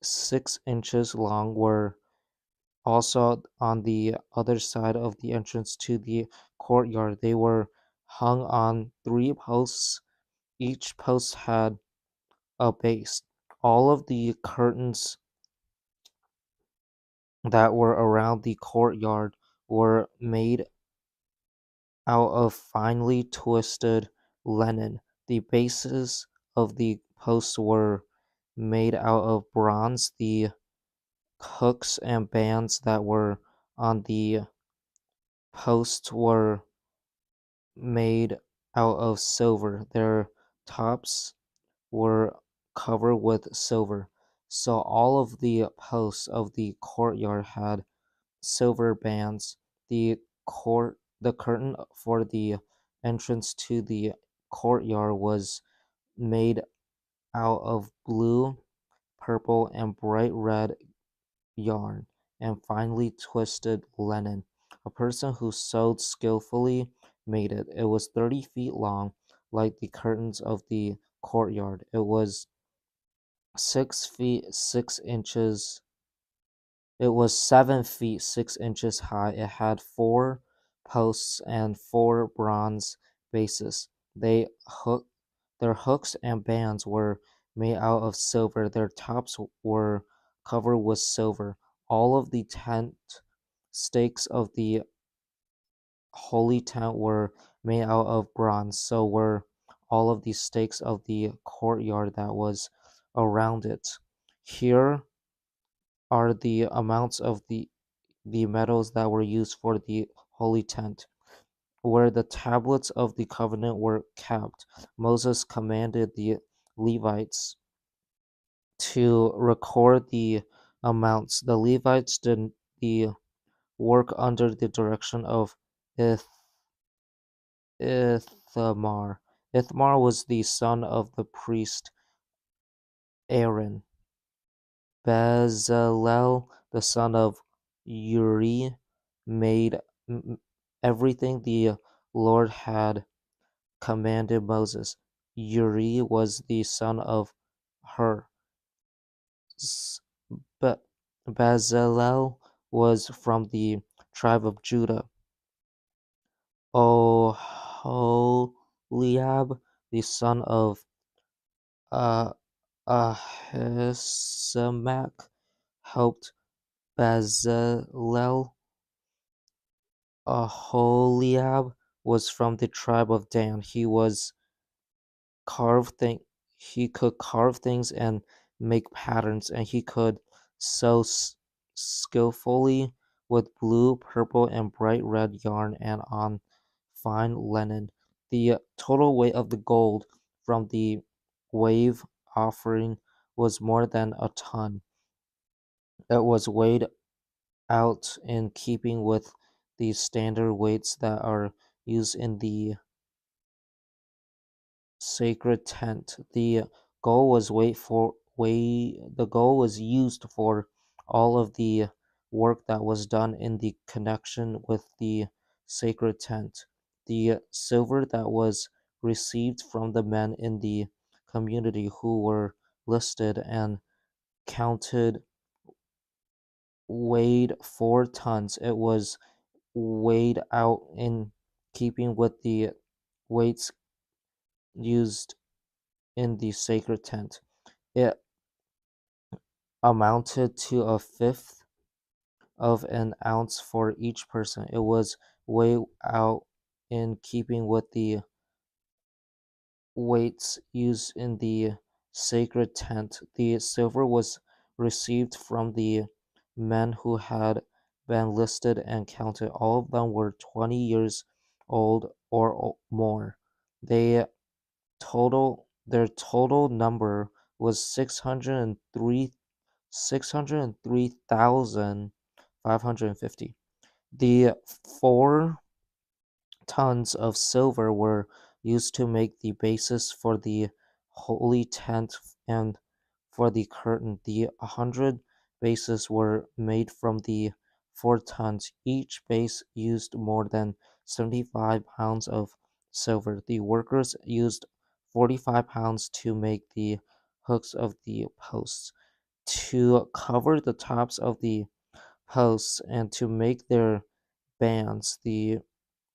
6 long were also on the other side of the entrance to the courtyard. They were hung on 3 posts. Each post had a base. All of the curtains that were around the courtyard were made out of finely twisted linen. The bases of the posts were made out of bronze. The hooks and bands that were on the posts were made out of silver. Their tops were covered with silver. So all of the posts of the courtyard had silver bands. The curtain for the entrance to the courtyard was made out of blue, purple, and bright red yarn and finely twisted linen. A person who sewed skillfully made it. It was 30 feet long, like the curtains of the courtyard. It was 6 feet 6 inches. It was 7 feet 6 inches high. It had 4 posts and 4 bronze bases. Their hooks and bands were made out of silver. Their tops were covered with silver. All of the tent stakes of the holy tent were made out of bronze. So were all of the stakes of the courtyard that was around it. Here are the amounts of the metals that were used for the holy tent. Where the tablets of the covenant were kept, Moses commanded the Levites to record the amounts. The Levites did the work under the direction of Ith- Ithamar. Ithamar was the son of the priest Aaron. Bezalel, the son of Uri, made everything the Lord had commanded Moses. Uri was the son of Hur. But Bezalel was from the tribe of Judah. Oholiab, the son of uh, Ahisamach, helped Bezalel. Aholiab was from the tribe of Dan. Carve thing he could carve things and make patterns, and he could sew skillfully with blue, purple, and bright red yarn and on fine linen. The total weight of the gold from the wave offering was more than a ton. It was weighed out in keeping with the standard weights that are used in the sacred tent. The goal was used for all of the work that was done in the connection with the sacred tent. The silver that was received from the men in the community who were listed and counted weighed 4 tons. It was weighed out in keeping with the weights used in the sacred tent. It amounted to a fifth of an ounce for each person. It was weighed out in keeping with the weights used in the sacred tent. The silver was received from the men who had been listed and counted. All of them were 20 years old or more. They their total number was 603,550. The 4 tons of silver were used to make the basis for the holy tent and for the curtain. The 100 bases were made from the 4 tons. Each base used more than 75 pounds of silver. The workers used 45 pounds to make the hooks of the posts, to cover the tops of the posts, and to make their bands. The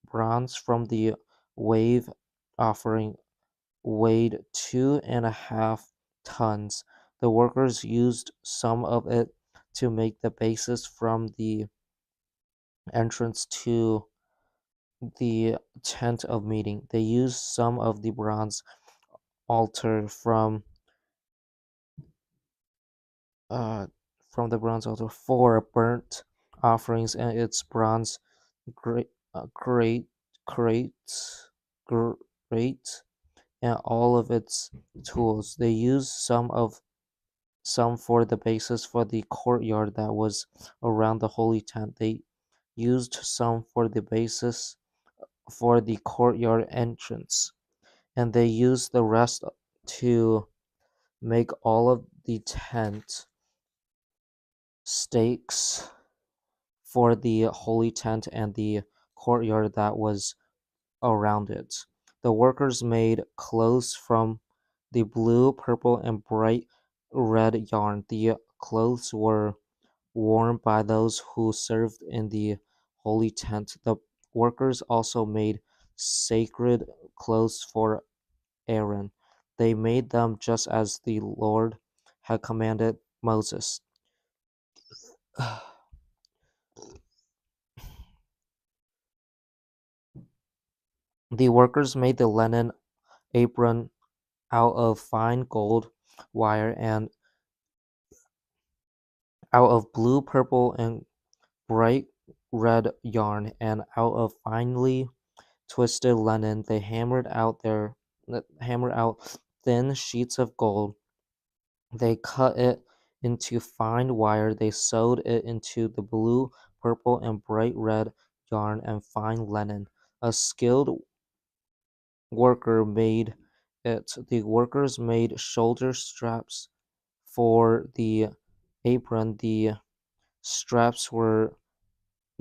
bronze from the wave offering weighed 2.5 tons. The workers used some of it to make the bases from the entrance to the tent of meeting. They used some of the bronze altar uh, from the bronze altar for burnt offerings and its bronze great great crates great and all of its tools. They used some for the basis for the courtyard that was around the holy tent. They used some for the basis for the courtyard entrance, and they used the rest to make all of the tent stakes for the holy tent and the courtyard that was around it. The workers made clothes from the blue, purple, and bright red yarn. The clothes were worn by those who served in the holy tent. The workers also made sacred clothes for Aaron. They made them just as the Lord had commanded Moses. The workers made the linen apron out of fine gold wire and out of blue, purple, and bright red yarn, and out of finely twisted linen. They hammered out thin sheets of gold. They cut it into fine wire. They sewed it into the blue, purple, and bright red yarn and fine linen. A skilled worker made it. The workers made shoulder straps for the apron. The straps were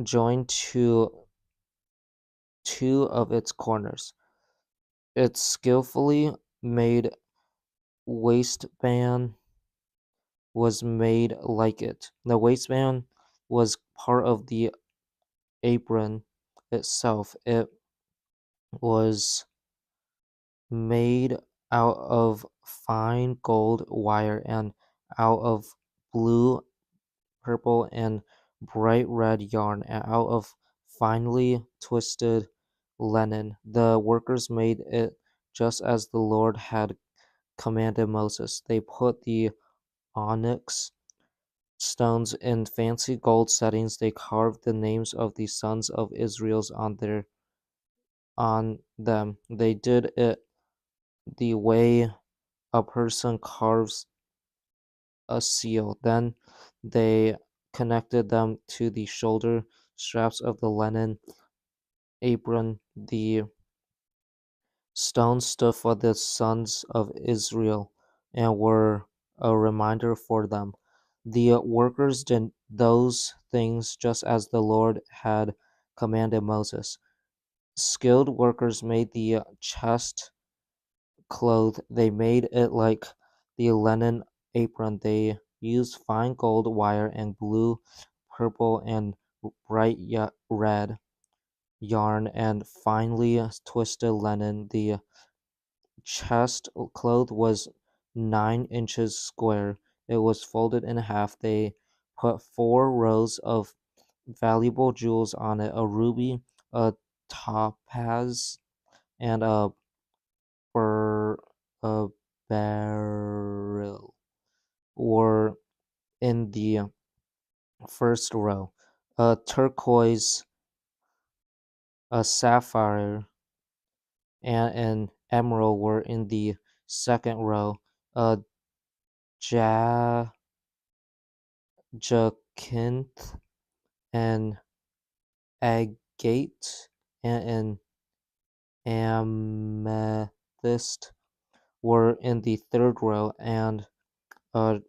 joined to two of its corners. Its skillfully made waistband was made like it. The waistband was part of the apron itself. It was made out of fine gold wire and out of blue, purple, and bright red yarn, and out of finely twisted linen. The workers made it just as the Lord had commanded Moses. They put the onyx stones in fancy gold settings. They carved the names of the sons of Israel on them. They did it the way a person carves a seal. Then they connected them to the shoulder straps of the linen apron. The stones stood for the sons of Israel and were a reminder for them. The workers did those things just as the Lord had commanded Moses. Skilled workers made the chest cloth. They made it like the linen apron. They used fine gold wire and blue, purple, and bright red yarn, and finely twisted linen. The chest cloth was 9 inches square. It was folded in half. They put 4 rows of valuable jewels on it: a ruby, a topaz, and ber- a beryl were in the first row. A turquoise, a sapphire, and an emerald were in the second row. A ja- jacinth, an agate, and an amethyst were in the third row, and a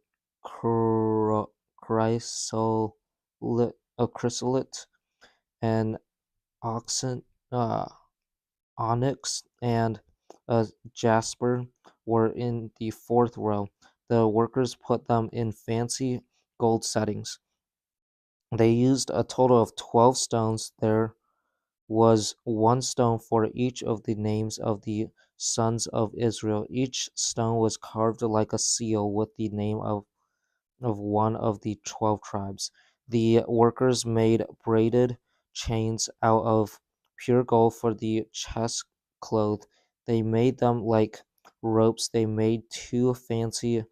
chrysolite, an oxen, uh, onyx, and a jasper were in the fourth row. The workers put them in fancy gold settings. They used a total of 12 stones. There was one stone for each of the names of the sons of Israel. Each stone was carved like a seal with the name of one of the 12 tribes. The workers made braided chains out of pure gold for the chest cloth. They made them like ropes. They made 2 fancy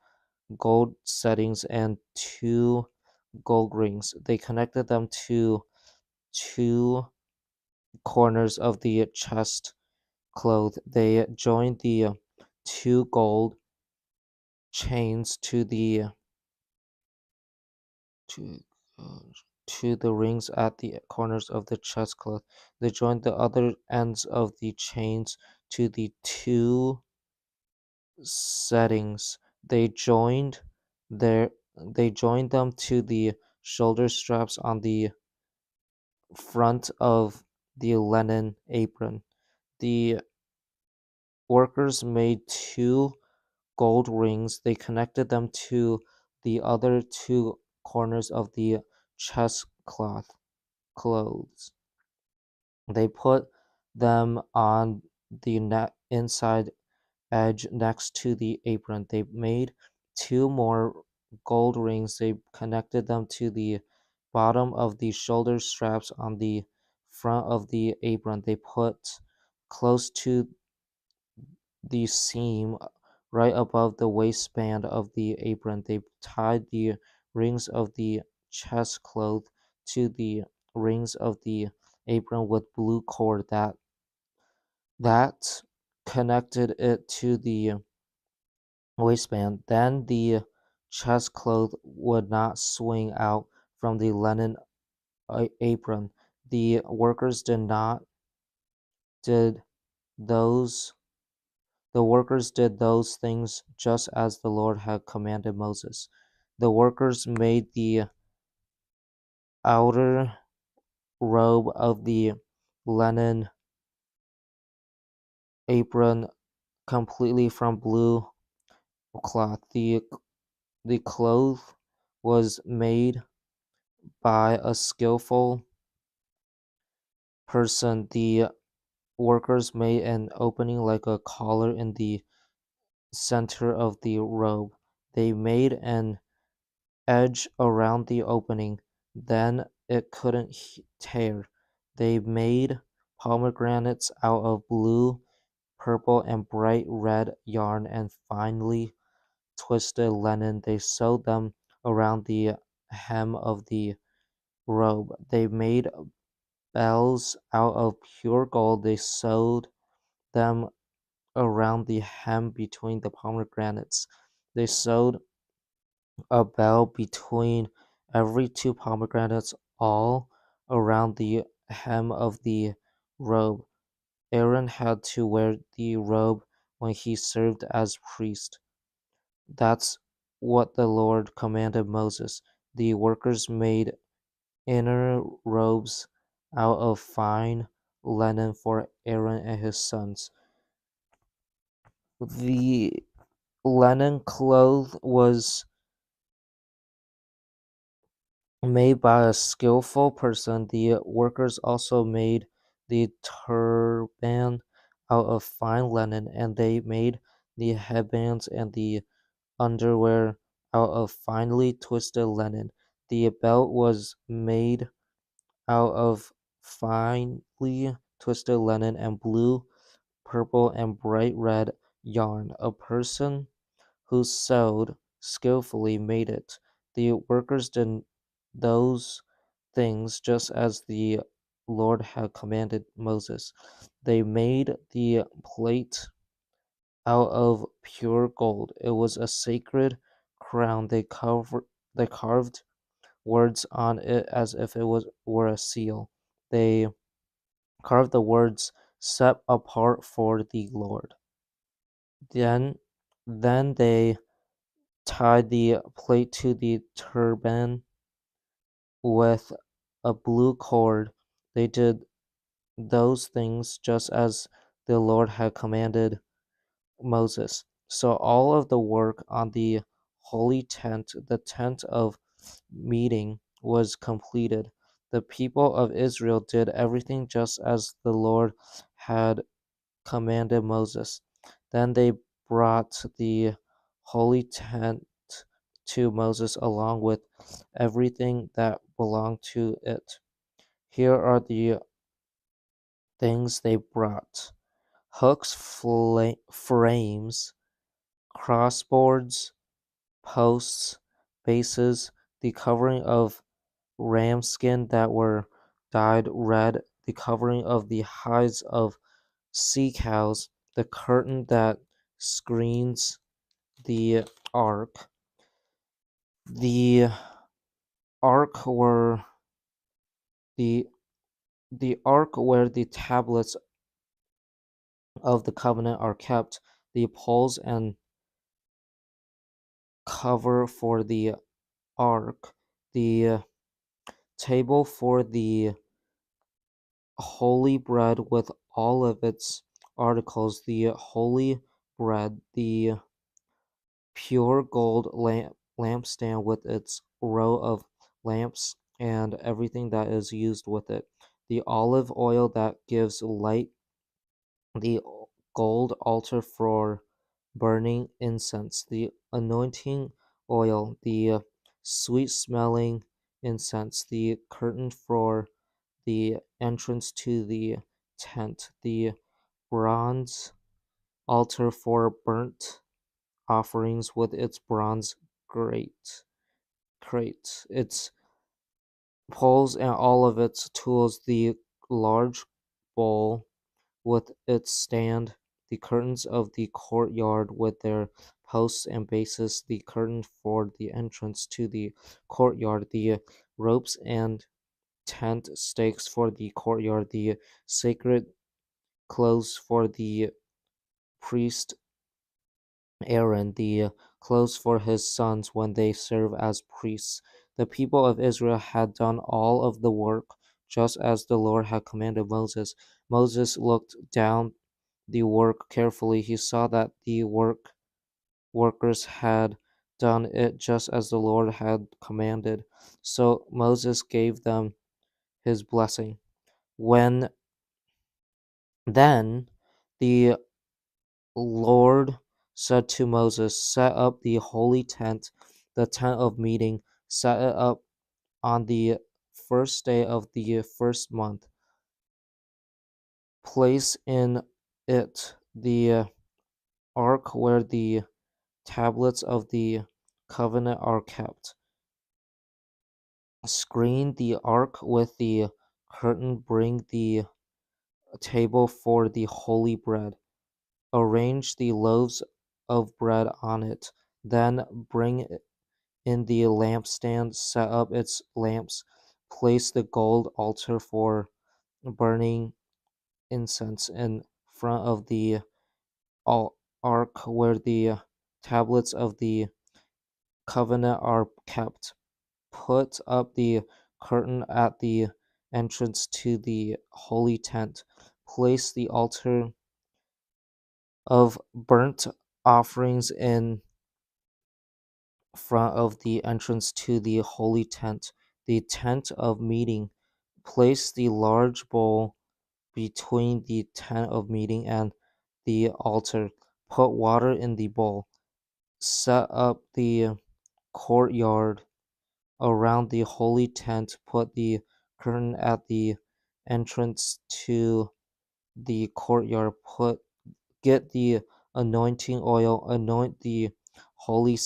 gold settings and 2 gold rings. They connected them to 2 corners of the chest cloth. They joined the 2 gold chains to uh, to the rings at the corners of the chest cloth. They joined the other ends of the chains to the 2 settings. Their they joined them to the shoulder straps on the front of the linen apron. The workers made 2 gold rings. They connected them to the other 2 corners of the chest clothes. They put them on the inside edge next to the apron. They made 2 more gold rings. They connected them to the bottom of the shoulder straps on the front of the apron. They put close to the seam right above the waistband of the apron. They tied the rings of the chest cloth to the rings of the apron with blue cord that connected it to the waistband. Then the chest cloth would not swing out from the linen apron. The workers did those The workers did those things just as the Lord had commanded Moses. The workers made the outer robe of the linen apron completely from blue cloth. The cloth was made by a skillful person. The workers made an opening like a collar in the center of the robe. They made an edge around the opening, then it couldn't tear. They made pomegranates out of blue, purple, and bright red yarn and finely twisted linen. They sewed them around the hem of the robe. They made bells out of pure gold. They sewed them around the hem between the pomegranates. They sewed a bell between every 2 pomegranates, all around the hem of the robe. Aaron had to wear the robe when he served as priest. That's what the Lord commanded Moses. The workers made inner robes out of fine linen for Aaron and his sons. The linen cloth was made by a skillful person. The workers also made the turban out of fine linen, and they made the headbands and the underwear out of finely twisted linen. The belt was made out of finely twisted linen and blue, purple, and bright red yarn. A person who sewed skillfully made it. The workers did those things just as the Lord had commanded Moses. They made the plate out of pure gold. It was a sacred crown. They carved words on it as if it were a seal. They carved the words set apart for the Lord. Then then they tied the plate to the turban with a blue cord. They did those things just as the Lord had commanded Moses. So all of the work on the holy tent, the tent of meeting, was completed. The people of Israel did everything just as the Lord had commanded Moses. Then they brought the holy tent to Moses along with everything that belonged to it. Here are the things they brought: hooks, frames, crossboards, posts, bases, the covering of ram skin that were dyed red, the covering of the hides of sea cows, the curtain that screens the ark, the ark were the the ark where the tablets of the covenant are kept, the poles and cover for the ark, the table for the holy bread with all of its articles, the holy bread, the pure gold lampstand with its row of lamps and everything that is used with it, the olive oil that gives light, the gold altar for burning incense, the anointing oil, the sweet smelling incense, the curtain for the entrance to the tent, the bronze altar for burnt offerings with its bronze crate, its poles and all of its tools, the large bowl with its stand, the curtains of the courtyard with their posts and bases, the curtain for the entrance to the courtyard, the ropes and tent stakes for the courtyard, the sacred clothes for the priest Aaron, the clothes for his sons when they serve as priests. The people of Israel had done all of the work just as the Lord had commanded Moses. Moses looked down the work carefully. He saw that the workers had done it just as the Lord had commanded. So Moses gave them his blessing. When then the Lord said to Moses, set up the holy tent, the tent of meeting, set it up on the first day of the first month. Place in it the ark where the tablets of the covenant are kept. Screen the ark with the curtain, bring the table for the holy bread. Arrange the loaves of bread on it. Then bring in the lampstand, set up its lamps. Place the gold altar for burning incense in front of the ark where the tablets of the covenant are kept. Put up the curtain at the entrance to the holy tent. Place the altar of burnt offerings in front of the entrance to the holy tent, the tent of meeting. Place the large bowl between the tent of meeting and the altar. Put water in the bowl. Set up the courtyard around the holy tent. Put the curtain at the entrance to the courtyard. Get the anointing oil. Anoint the holy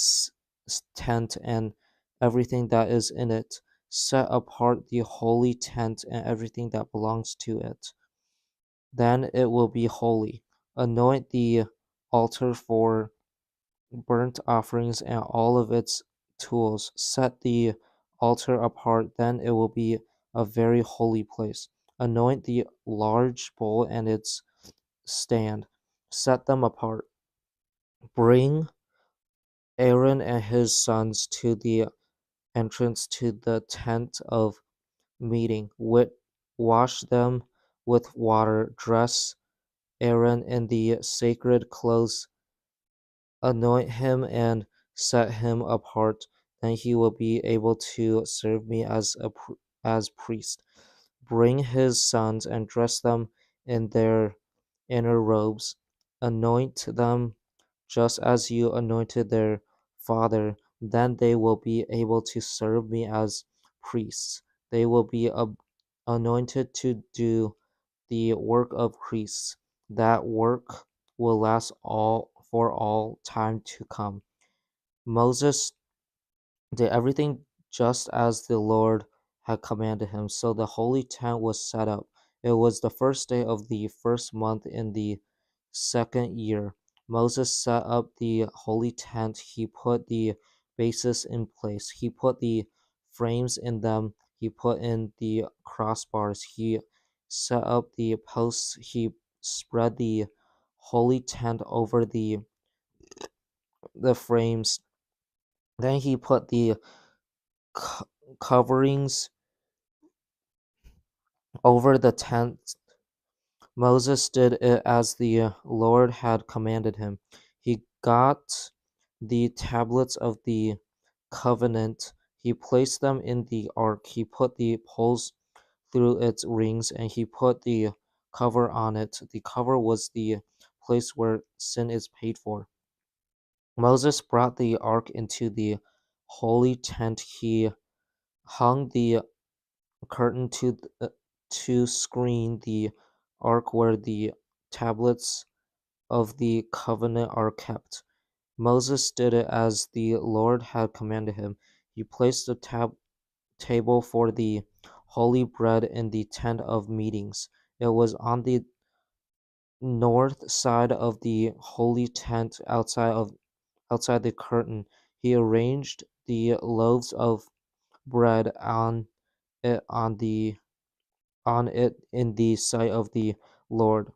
tent and everything that is in it. Set apart the holy tent and everything that belongs to it. Then it will be holy. Anoint the altar for burnt offerings and all of its tools. Set the altar apart, then it will be a very holy place. Anoint the large bowl and its stand. Set them apart. Bring Aaron and his sons to the entrance to the tent of meeting. Wash them with water. Dress Aaron in the sacred clothes. Anoint him and set him apart. Then he will be able to serve me as priest. Bring his sons and dress them in their inner robes. Anoint them just as you anointed their father. Then they will be able to serve me as priests. They will be anointed to do the work of priests. That work will last all time to come. Moses did everything just as the Lord had commanded him. So the holy tent was set up. It was the first day of the first month in the second year. Moses set up the holy tent. He put the bases in place. He put the frames in them. He put in the crossbars. He set up the posts. He spread the holy tent over the frames. Then he put the coverings over the tent. Moses did it as the Lord had commanded him. He got the tablets of the covenant. He placed them in the ark. He put the poles through its rings and he put the cover on it. The cover was the place where sin is paid for. Moses brought the ark into the holy tent. He hung the curtain to screen the ark where the tablets of the covenant are kept. Moses did it as the Lord had commanded him. He placed the table for the holy bread in the tent of meetings. It was on the north side of the holy tent outside the curtain. He arranged the loaves of bread it on it in the sight of the Lord.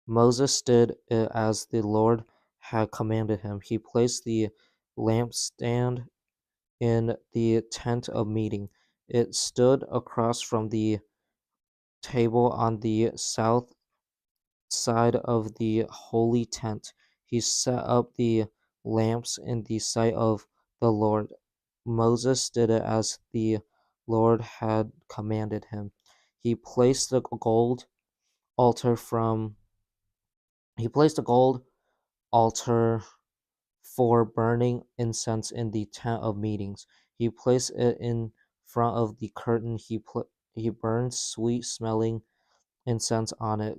Moses did it as the Lord had commanded him. He placed the lampstand in the tent of meeting. It stood across from the table on the south side of the holy tent. He set up the lamps in the sight of the Lord. Moses did it as the Lord had commanded him. He placed the gold altar from he placed a gold altar for burning incense in the tent of meetings. He placed it in front of the curtain. He burned sweet smelling incense on it.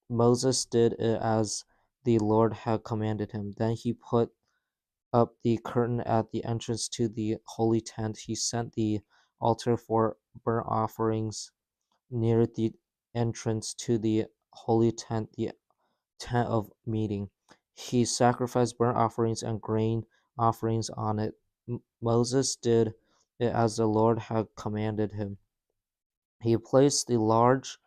Moses did it as the Lord had commanded him. Then he put up the curtain at the entrance to the holy tent. He set the altar for burnt offerings near the entrance to the holy tent, the tent of meeting. He sacrificed burnt offerings and grain offerings on it. Moses did it as the Lord had commanded him. He placed the large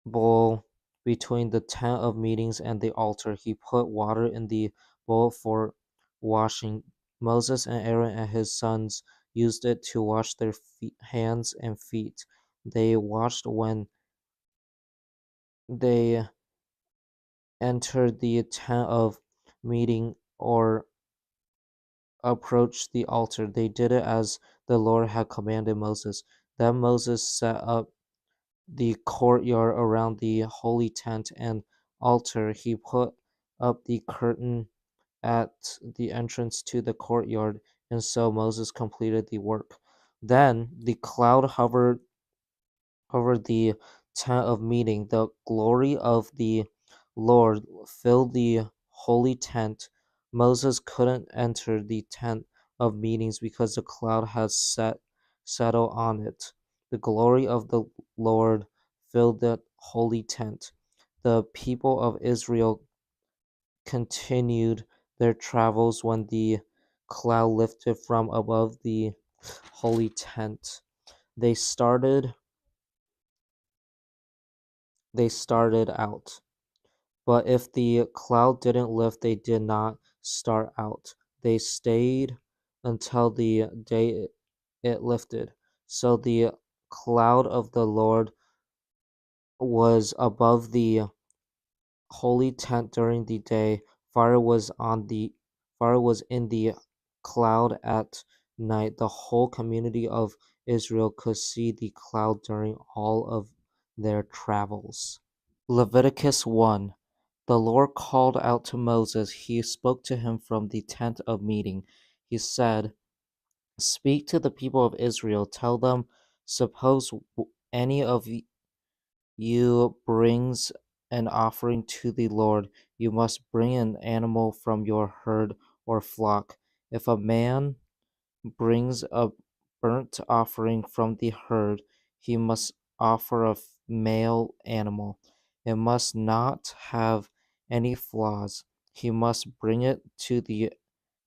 bowl between the tent of meetings and the altar. He put water in the bowl for washing. Moses and Aaron and his sons used it to wash their hands and feet. They washed when they entered the tent of meeting or approached the altar. They did it as the Lord had commanded Moses. Then Moses set up the courtyard around the holy tent and altar. He put up the curtain at the entrance to the courtyard, and so Moses completed the work. Then the cloud hovered over the tent of meeting. The glory of the Lord filled the holy tent. Moses couldn't enter the tent of meetings because the cloud had settled on it. The glory of the Lord filled the holy tent. The people of Israel continued their travels when the cloud lifted from above the holy tent. They started they started out. But if the cloud didn't lift, they did not start out. They stayed until the day it lifted. So the cloud of the Lord was above the holy tent during the day. Fire was on the fire was in the cloud at night. The whole community of Israel could see the cloud during all of their travels. Leviticus 1. The Lord called out to Moses. He spoke to him from the tent of meeting. He said, Speak to the people of Israel. Tell them, suppose any of you brings an offering to the Lord. You must bring an animal from your herd or flock. If a man brings a burnt offering from the herd, he must offer a male animal. It must not have any flaws. He must bring it to the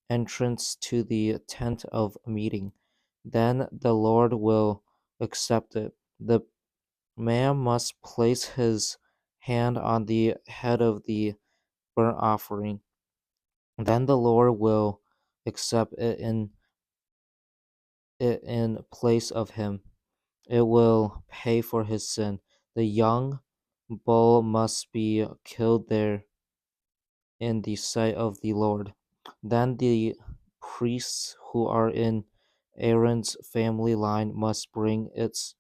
entrance to the tent of meeting. Then the Lord will accept it. The man must place his hand on the head of the burnt offering. Then the Lord will accept it in place of him. It will pay for his sin. The young bull must be killed there in the sight of the Lord. Then the priests who are in Aaron's family line must bring its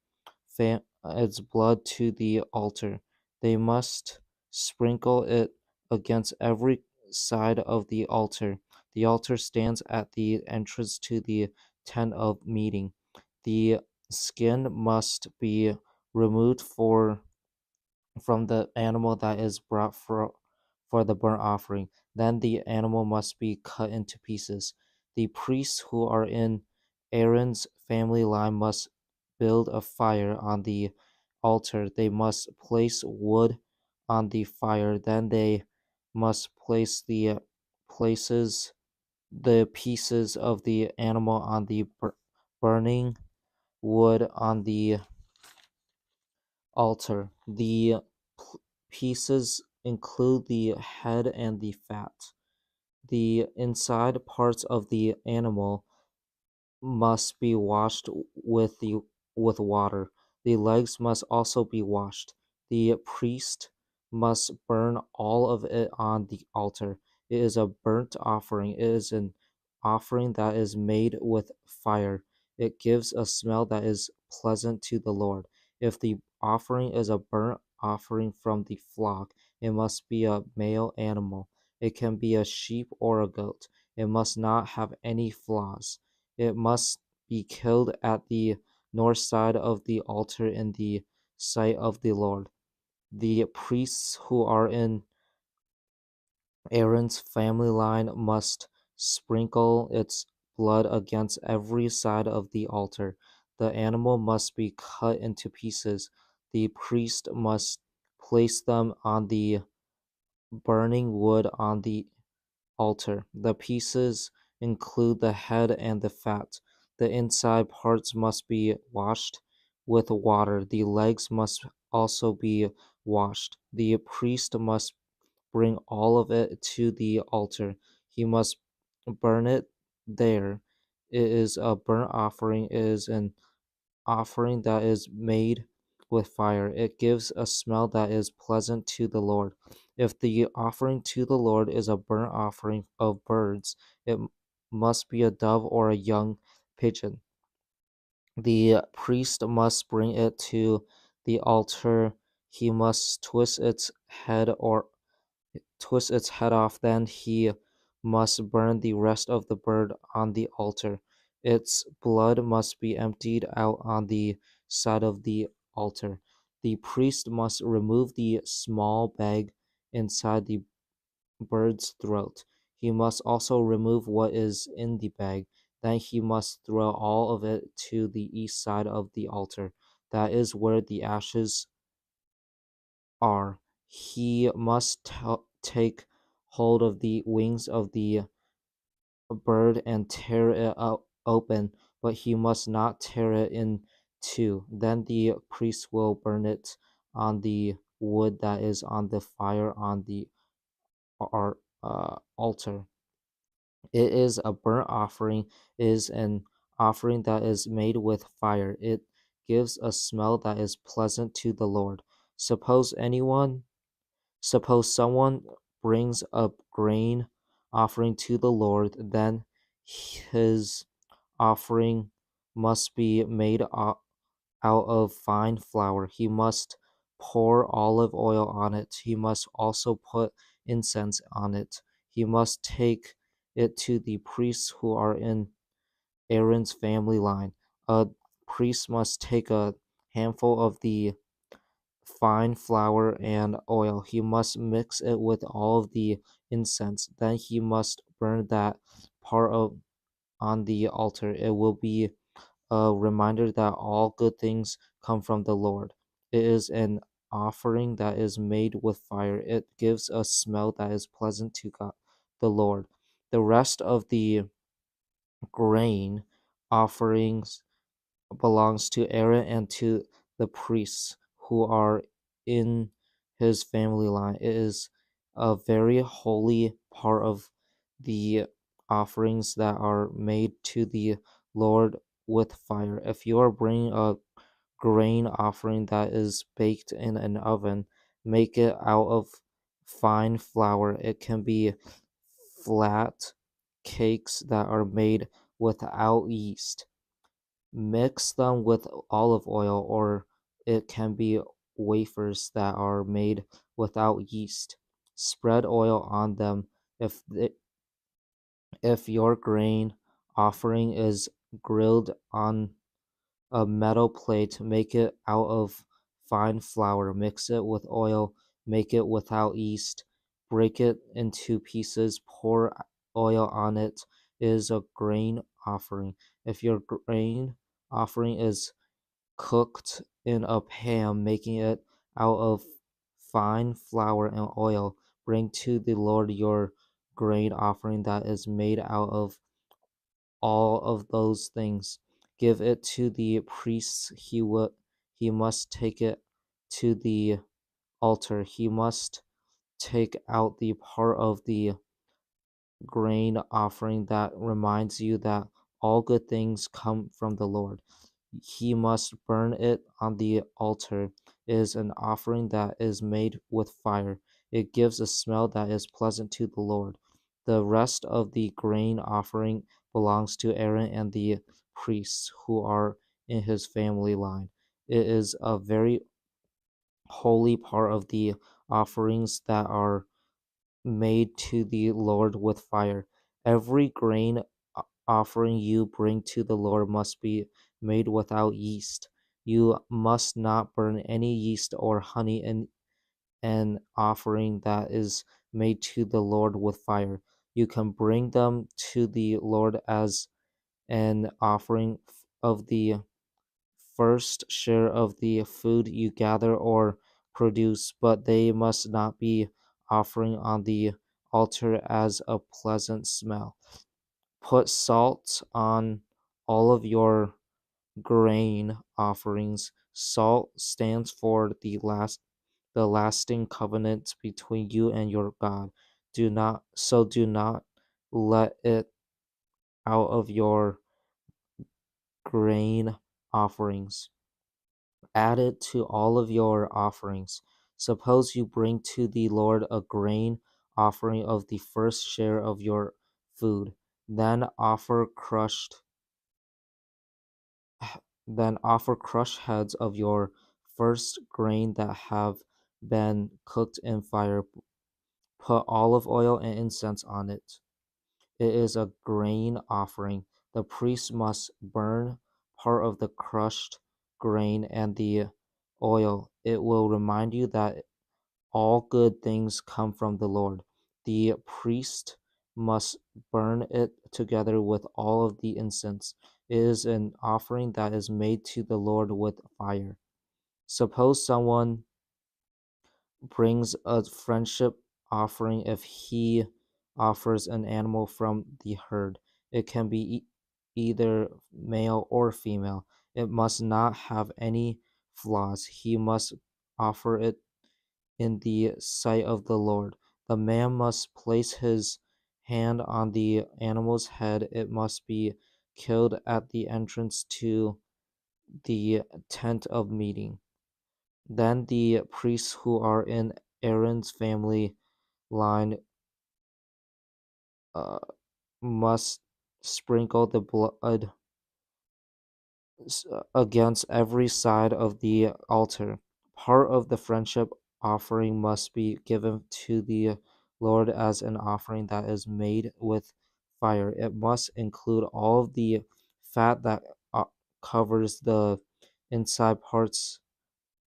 blood to the altar. They must sprinkle it against every side of the altar. The altar stands at the entrance to the tent of meeting. The skin must be removed from the animal that is brought for the burnt offering. Then the animal must be cut into pieces. The priests who are in Aaron's family line must build a fire on the altar. They must place wood on the fire. Then they must place places the pieces of the animal on the burning wood on the altar. The pieces include the head and the fat. The inside parts of the animal must be washed with water. The legs must also be washed. The priest must burn all of it on the altar. It is a burnt offering. It is an offering that is made with fire. It gives a smell that is pleasant to the Lord. If the offering is a burnt offering from the flock, it must be a male animal. It can be a sheep or a goat. It must not have any flaws. It must be killed at the north side of the altar in the sight of the Lord. The priests who are in Aaron's family line must sprinkle its blood against every side of the altar. The animal must be cut into pieces. The priest must place them on the burning wood on the altar. The pieces include the head and the fat. The inside parts must be washed with water. The legs must also be washed. The priest must bring all of it to the altar. He must burn it there. It is a burnt offering. It is an offering that is made with fire. It gives a smell that is pleasant to the Lord. If the offering to the Lord is a burnt offering of birds, it must be a dove or a young pigeon. The priest must bring it to the altar, he must twist its head off. Then he must burn the rest of the bird on the altar. Its blood must be emptied out on the side of the altar. The priest must remove the small bag inside the bird's throat. He must also remove what is in the bag. Then he must throw all of it to the east side of the altar. That is where the ashes are. He must take hold of the wings of the bird and tear it open, but he must not tear it in two. Then the priest will burn it on the wood that is on the fire on the altar. It is a burnt offering, is an offering that is made with fire. It gives a smell that is pleasant to the Lord. Suppose anyone Suppose someone brings a grain offering to the Lord, then his offering must be made out of fine flour. He must pour olive oil on it. He must also put incense on it. He must take it to the priests who are in Aaron's family line. A priest must take a handful of the fine flour and oil. He must mix it with all of the incense. Then he must burn that part of on the altar. It will be a reminder that all good things come from the Lord. It is an offering that is made with fire. It gives a smell that is pleasant to God, the Lord. The rest of the grain offerings belongs to Aaron and to the priests who are in his family line. It is a very holy part of the offerings that are made to the Lord with fire. If you are bringing a grain offering that is baked in an oven, make it out of fine flour. It can be flat cakes that are made without yeast. Mix them with olive oil, or it can be wafers that are made without yeast. Spread oil on them. If your grain offering is grilled on a metal plate, make it out of fine flour. Mix it with oil. Make it without yeast. Break it into pieces. Pour oil on it. It is a grain offering. If your grain offering is cooked in a pan, making it out of fine flour and oil, bring to the Lord your grain offering that is made out of all of those things. Give it to the priest. He must take it to the altar. He must take out the part of the grain offering that reminds you that all good things come from the Lord. He must burn it on the altar. It is an offering that is made with fire. It gives a smell that is pleasant to the Lord. The rest of the grain offering belongs to Aaron and the priests who are in his family line. It is a very holy part of the offerings that are made to the Lord with fire. Every grain offering you bring to the Lord must be made without yeast. You must not burn any yeast or honey in an offering that is made to the Lord with fire. You can bring them to the Lord as an offering of the first share of the food you gather or produce, but they must not be offering on the altar as a pleasant smell. Put salt on all of your grain offerings. Salt stands for the lasting covenant between you and your God. Do not let it out of your grain offerings. Add it to all of your offerings. Suppose you bring to the Lord a grain offering of the first share of your food, then offer crushed heads of your first grain that have been cooked in fire. Put olive oil and incense on it. It is a grain offering. The priest must burn part of the crushed grain and the oil. It will remind you that all good things come from the Lord. The priest must burn it together with all of the incense. It is an offering that is made to the Lord with fire. Suppose someone brings a friendship offering. If he offers an animal from the herd, it can be either male or female. It must not have any flaws. He must offer it in the sight of the Lord. The man must place his hand on the animal's head. It must be killed at the entrance to the tent of meeting. Then the priests who are in Aaron's family line uh, must sprinkle the blood against every side of the altar. Part of the friendship offering must be given to the Lord as an offering that is made with fire. It must include all of the fat that uh, covers the inside parts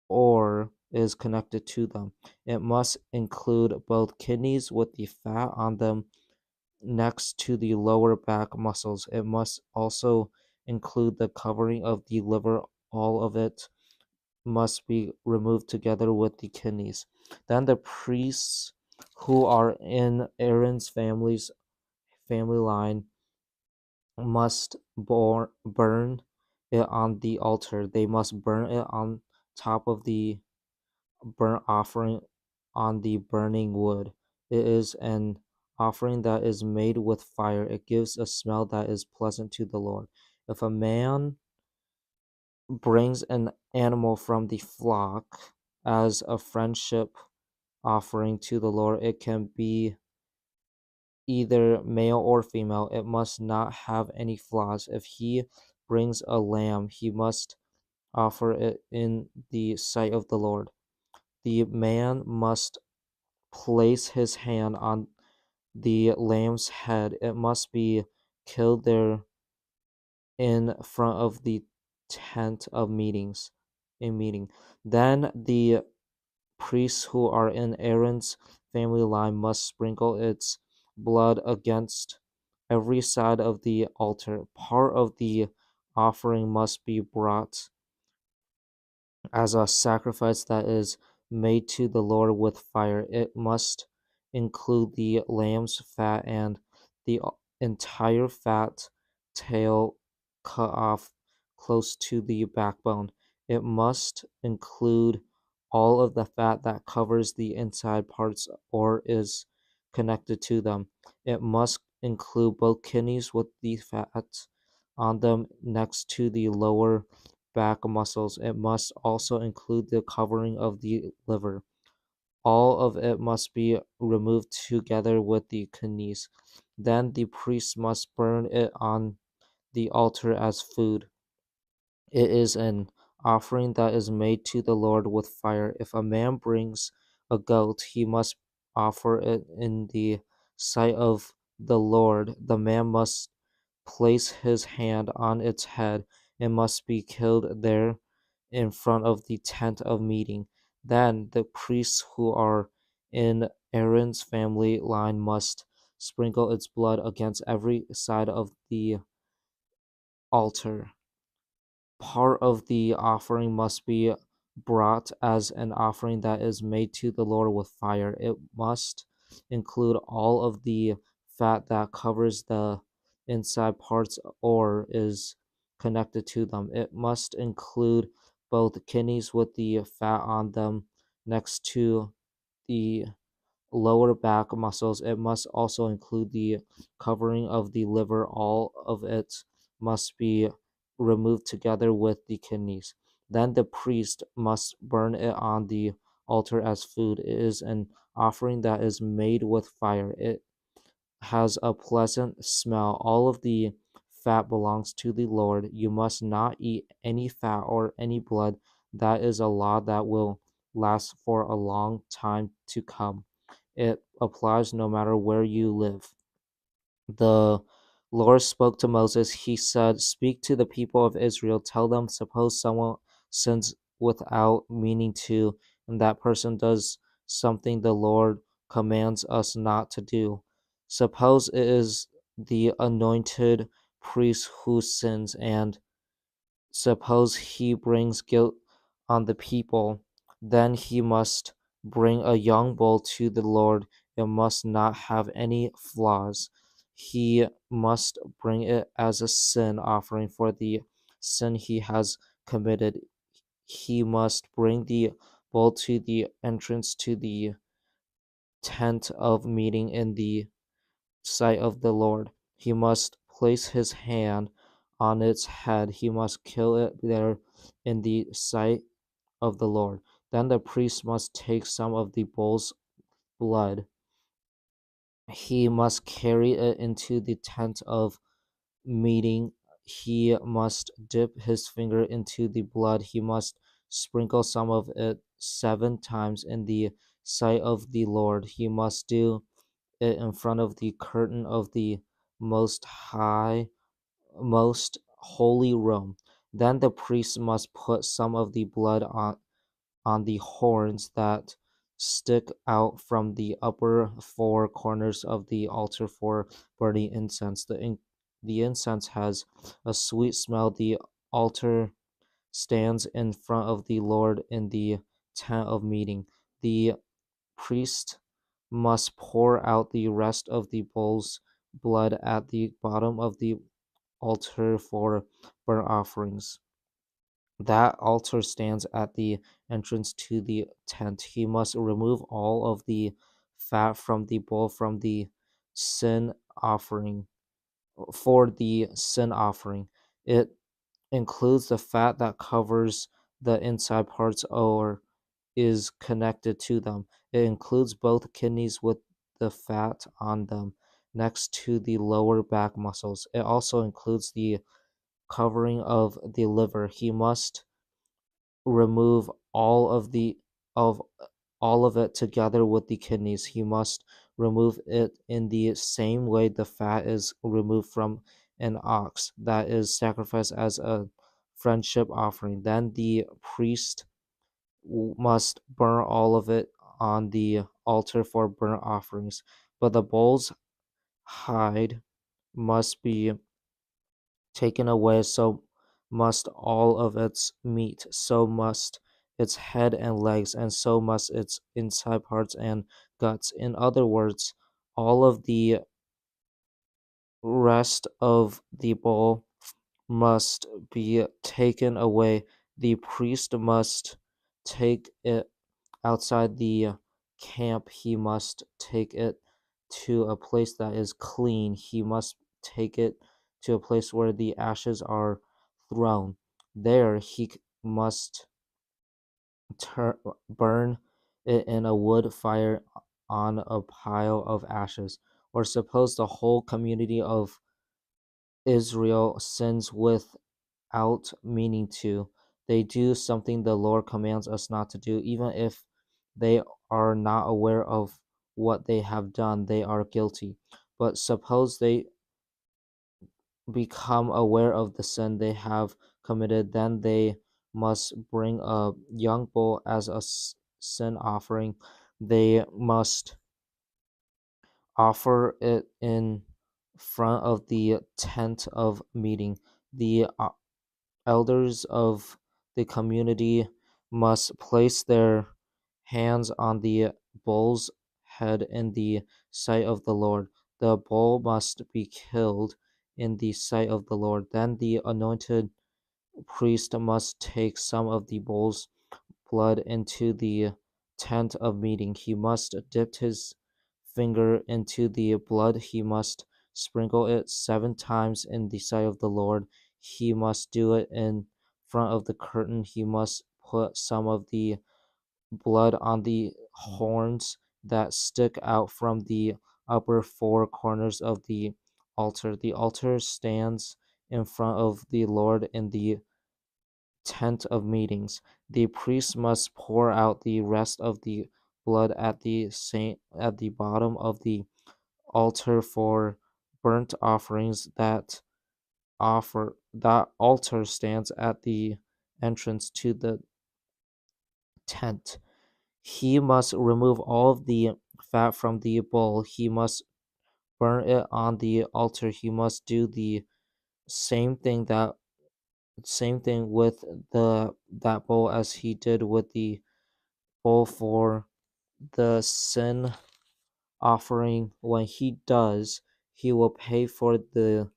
or is connected to them. It must include both kidneys with the fat on them next to the lower back muscles. It must also include the covering of the liver. All of it must be removed together with the kidneys. Then the priests who are in Aaron's family line must burn it on the altar. They must burn it on top of the burnt offering on the burning wood. It is an offering that is made with fire. It gives a smell that is pleasant to the Lord. If a man brings an animal from the flock as a friendship offering to the Lord, it can be either male or female. It must not have any flaws. If he brings a lamb, he must offer it in the sight of the Lord. The man must place his hand on the lamb's head. It must be killed there in front of the tent of meetings. A meeting. Then the priests who are in Aaron's family line must sprinkle its blood against every side of the altar. Part of the offering must be brought as a sacrifice that is made to the Lord with fire. It must include the lamb's fat and the entire fat tail cut off close to the backbone. It must include all of the fat that covers the inside parts or is connected to them. It must include both kidneys with the fat on them next to the lower back muscles. It must also include the covering of the liver. All of it must be removed together with the kidneys. Then the priest must burn it on the altar as food. It is an offering that is made to the Lord with fire. If a man brings a goat, he must offer it in the sight of the Lord. The man must place his hand on its head. It must be killed there in front of the tent of meeting. Then the priests who are in Aaron's family line must sprinkle its blood against every side of the altar. Part of the offering must be brought as an offering that is made to the Lord with fire. It must include all of the fat that covers the inside parts or is connected to them. It must include both kidneys with the fat on them next to the lower back muscles. It must also include the covering of the liver. All of it must be removed together with the kidneys. Then the priest must burn it on the altar as food. It is an offering that is made with fire. It has a pleasant smell. All of the fat belongs to the Lord. You must not eat any fat or any blood That is a law that will last for a long time to come. It applies no matter where you live. The Lord spoke to Moses. He said, "Speak to the people of Israel. Tell them, suppose someone sins without meaning to, and that person does something the Lord commands us not to do. Suppose it is the anointed priest who sins, and suppose he brings guilt on the people, then he must bring a young bull to the Lord. It must not have any flaws. He must bring it as a sin offering for the sin he has committed. He must bring the bull to the entrance to the tent of meeting in the sight of the Lord. He must place his hand on its head. He must kill it there in the sight of the Lord. Then the priest must take some of the bull's blood. He must carry it into the tent of meeting. He must dip his finger into the blood. He must sprinkle some of it 7 times in the sight of the Lord. He must do it in front of the curtain of the most high, most holy room. Then the priest must put some of the blood on the horns that stick out from the upper 4 corners of the altar for burning incense. The incense has a sweet smell. The altar stands in front of the Lord in the tent of meeting. The priest must pour out the rest of the bull's blood at the bottom of the altar for burnt offerings. That altar stands at the entrance to the tent. He must remove all of the fat from the bull from the sin offering for the sin offering. It includes the fat that covers the inside parts or is connected to them. It includes both kidneys with the fat on them next to the lower back muscles. It also includes the covering of the liver. He must remove of all of it together with the kidneys. He must remove it in the same way the fat is removed from an ox that is sacrificed as a friendship offering. Then the priest must burn all of it on the altar for burnt offerings. But the bull's hide must be taken away, so must all of its meat, so must its head and legs, and so must its inside parts and guts. In other words, all of the rest of the bull must be taken away. The priest must take it outside the camp. He must take it to a place that is clean. He must take it to a place where the ashes are thrown. There he must burn it in a wood fire on a pile of ashes. Or suppose the whole community of Israel sins without meaning to. They do something the Lord commands us not to do, even if they are not aware of what they have done, they are guilty. But suppose they become aware of the sin they have committed, then they must bring a young bull as a sin offering. They must offer it in front of the tent of meeting. The elders of the community must place their hands on the bull's head in the sight of the Lord. The bull must be killed in the sight of the Lord. Then the anointed priest must take some of the bull's blood into the tent of meeting. He must dip his finger into the blood. He must sprinkle it 7 times in the sight of the Lord. He must do it in front of the curtain. He must put some of the blood on the horns that stick out from the upper 4 corners of the altar. The altar stands in front of the Lord in the tent of meetings. The priest must pour out the rest of the blood at the bottom of the altar for burnt offerings. That altar stands at the entrance to the tent. He must remove all of the fat from the bull. He must burn it on the altar. He must do the same thing that same thing with the that bull as he did with the bull for the sin offering. When he does, he will pay for the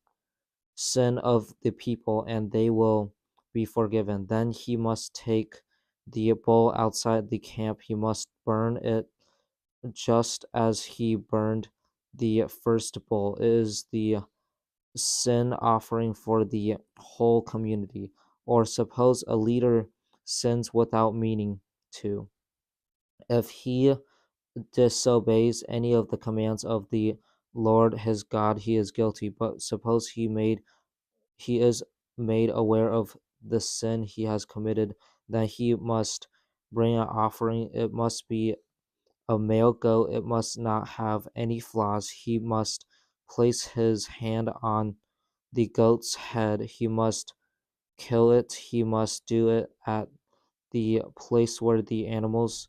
sin of the people and they will be forgiven. Then he must take the bull outside the camp. He must burn it just as he burned the first bull. It is the sin offering for the whole community. Or suppose a leader sins without meaning to. If he disobeys any of the commands of the Lord his God, he is guilty. But suppose he is made aware of the sin he has committed, then he must bring an offering. It must be a male goat. It must not have any flaws. He must place his hand on the goat's head. He must kill it. He must do it at the place where the animals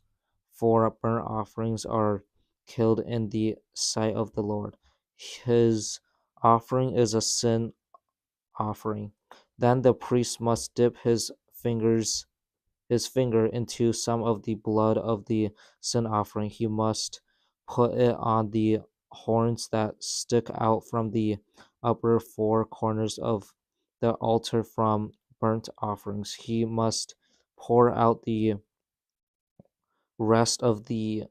for burnt offerings are killed in the sight of the Lord. His offering is a sin offering. Then the priest must dip his finger into some of the blood of the sin offering. He must put it on the horns that stick out from the upper four corners of the altar from burnt offerings. He must pour out the rest of the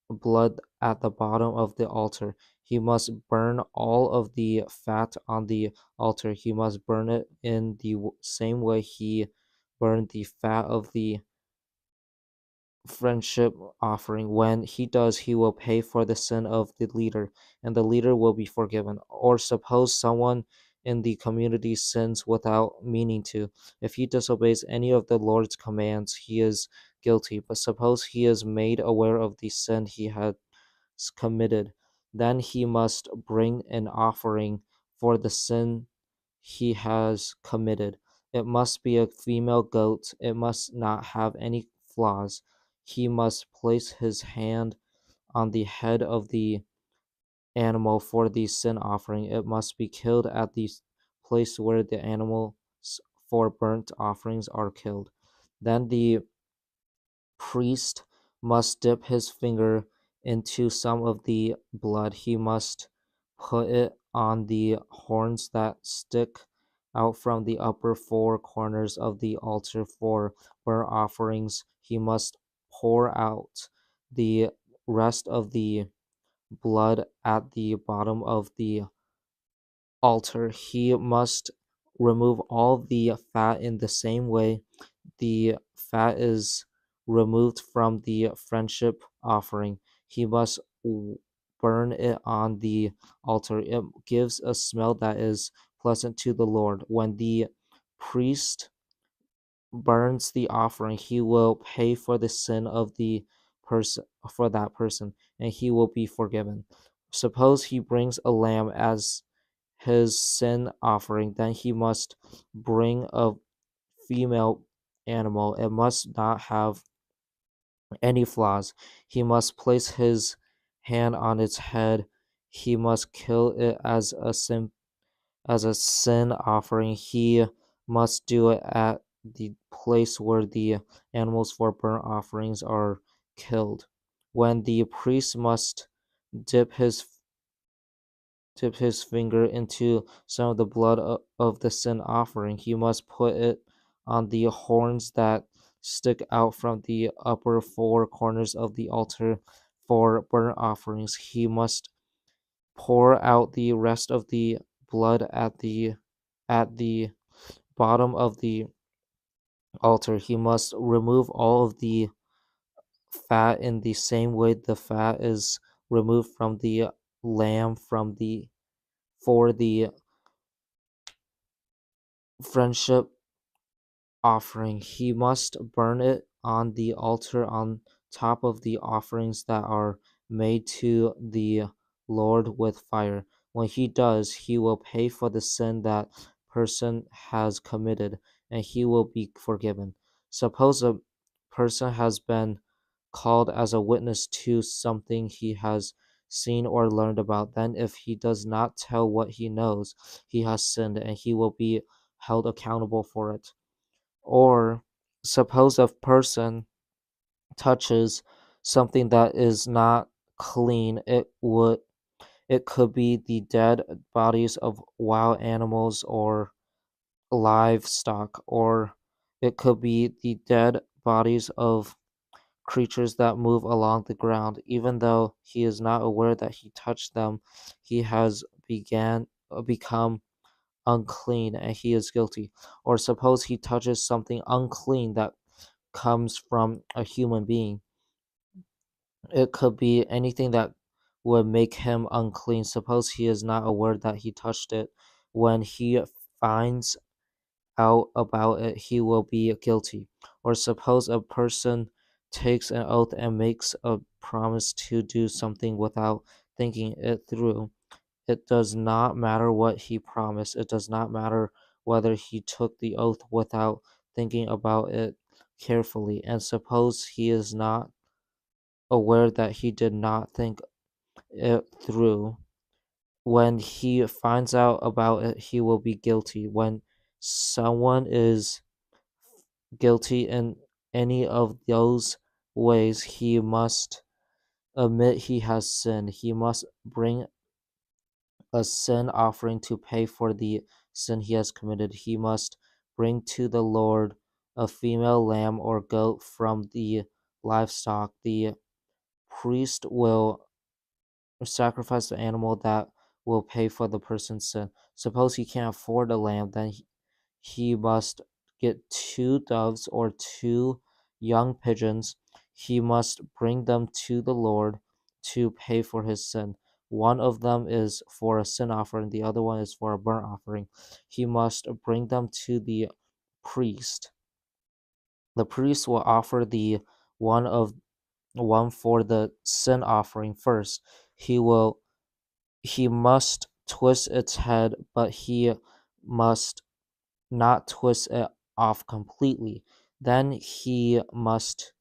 blood at the bottom of the altar. He must burn all of the fat on the altar. He must burn it in the same way he burned the fat of the friendship offering. When he does, he will pay for the sin of the leader, and the leader will be forgiven. Or suppose someone in the community sins without meaning to. If he disobeys any of the Lord's commands, he is guilty. But suppose he is made aware of the sin he has committed, then he must bring an offering for the sin he has committed. It must be a female goat. It must not have any flaws. He must place his hand on the head of the animal for the sin offering. It must be killed at the place where the animals for burnt offerings are killed. Then the priest must dip his finger into some of the blood. He must put it on the horns that stick out from the upper four corners of the altar for burnt offerings. He must pour out the rest of the blood at the bottom of the altar. He must remove all the fat in the same way the fat is removed from the friendship offering. He must burn it on the altar. It gives a smell that is pleasant to the Lord. When the priest burns the offering, he will pay for the sin of the person for that person, and he will be forgiven. Suppose he brings a lamb as his sin offering, then he must bring a female animal. It must not have any flaws. He must place his hand on its head. He must kill it as a sin offering. He must do it at the place where the animals for burnt offerings are killed. When the priest must dip his dip his finger into some of the blood of the sin offering. He must put it on the horns that stick out from the upper four corners of the altar for burnt offerings. He must pour out the rest of the blood at the bottom of the altar. He must remove all of the fat in the same way the fat is removed from the lamb from the for the friendship offering. He must burn it on the altar on top of the offerings that are made to the Lord with fire. When he does, he will pay for the sin that person has committed, and he will be forgiven. Suppose a person has been called as a witness to something he has seen or learned about. Then, if he does not tell what he knows, he has sinned, and he will be held accountable for it. Or suppose a person touches something that is not clean, it could be the dead bodies of wild animals or livestock, or it could be the dead bodies of creatures that move along the ground. Even though he is not aware that he touched them, he has become unclean and he is guilty. Or suppose he touches something unclean that comes from a human being. It could be anything that would make him unclean. Suppose he is not aware that he touched it. When he finds out about it, he will be guilty. Or suppose a person takes an oath and makes a promise to do something without thinking it through. It does not matter what he promised. It does not matter whether he took the oath without thinking about it carefully. And suppose he is not aware that he did not think it through. When he finds out about it, he will be guilty. When someone is guilty in any of those ways, he must admit he has sinned. He must bring a sin offering to pay for the sin he has committed. He must bring to the Lord a female lamb or goat from the livestock. The priest will sacrifice the animal that will pay for the person's sin. Suppose he can't afford a lamb, then he must get two doves or two young pigeons. He must bring them to the Lord to pay for his sin. One of them is for a sin offering, the other one is for a burnt offering. He must bring them to the priest. The priest will offer the one of one for the sin offering first. He must twist its head, but he must not twist it off completely. Then he must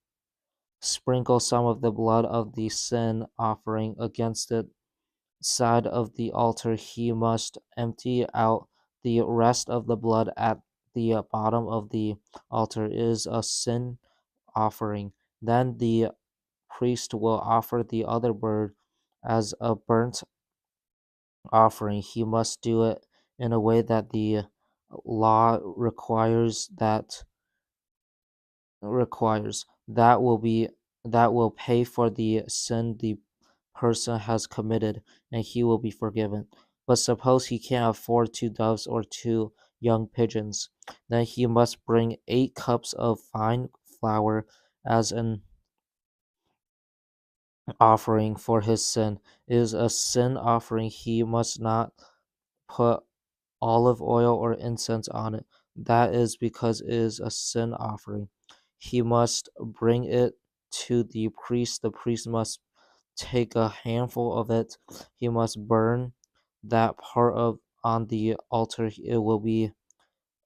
sprinkle some of the blood of the sin offering against the side of the altar. He must empty out the rest of the blood at the bottom of the altar. It is a sin offering. Then the priest will offer the other bird as a burnt offering. He must do it in a way that the law requires that will pay for the sin the person has committed, and he will be forgiven. But suppose he can't afford two doves or two young pigeons, then he must bring 8 cups of fine flour as an offering for his sin. It is a sin offering. He must not put olive oil or incense on it. That is because it is a sin offering. He must bring it to the priest. The priest must take a handful of it. He must burn that part of on the altar. It will be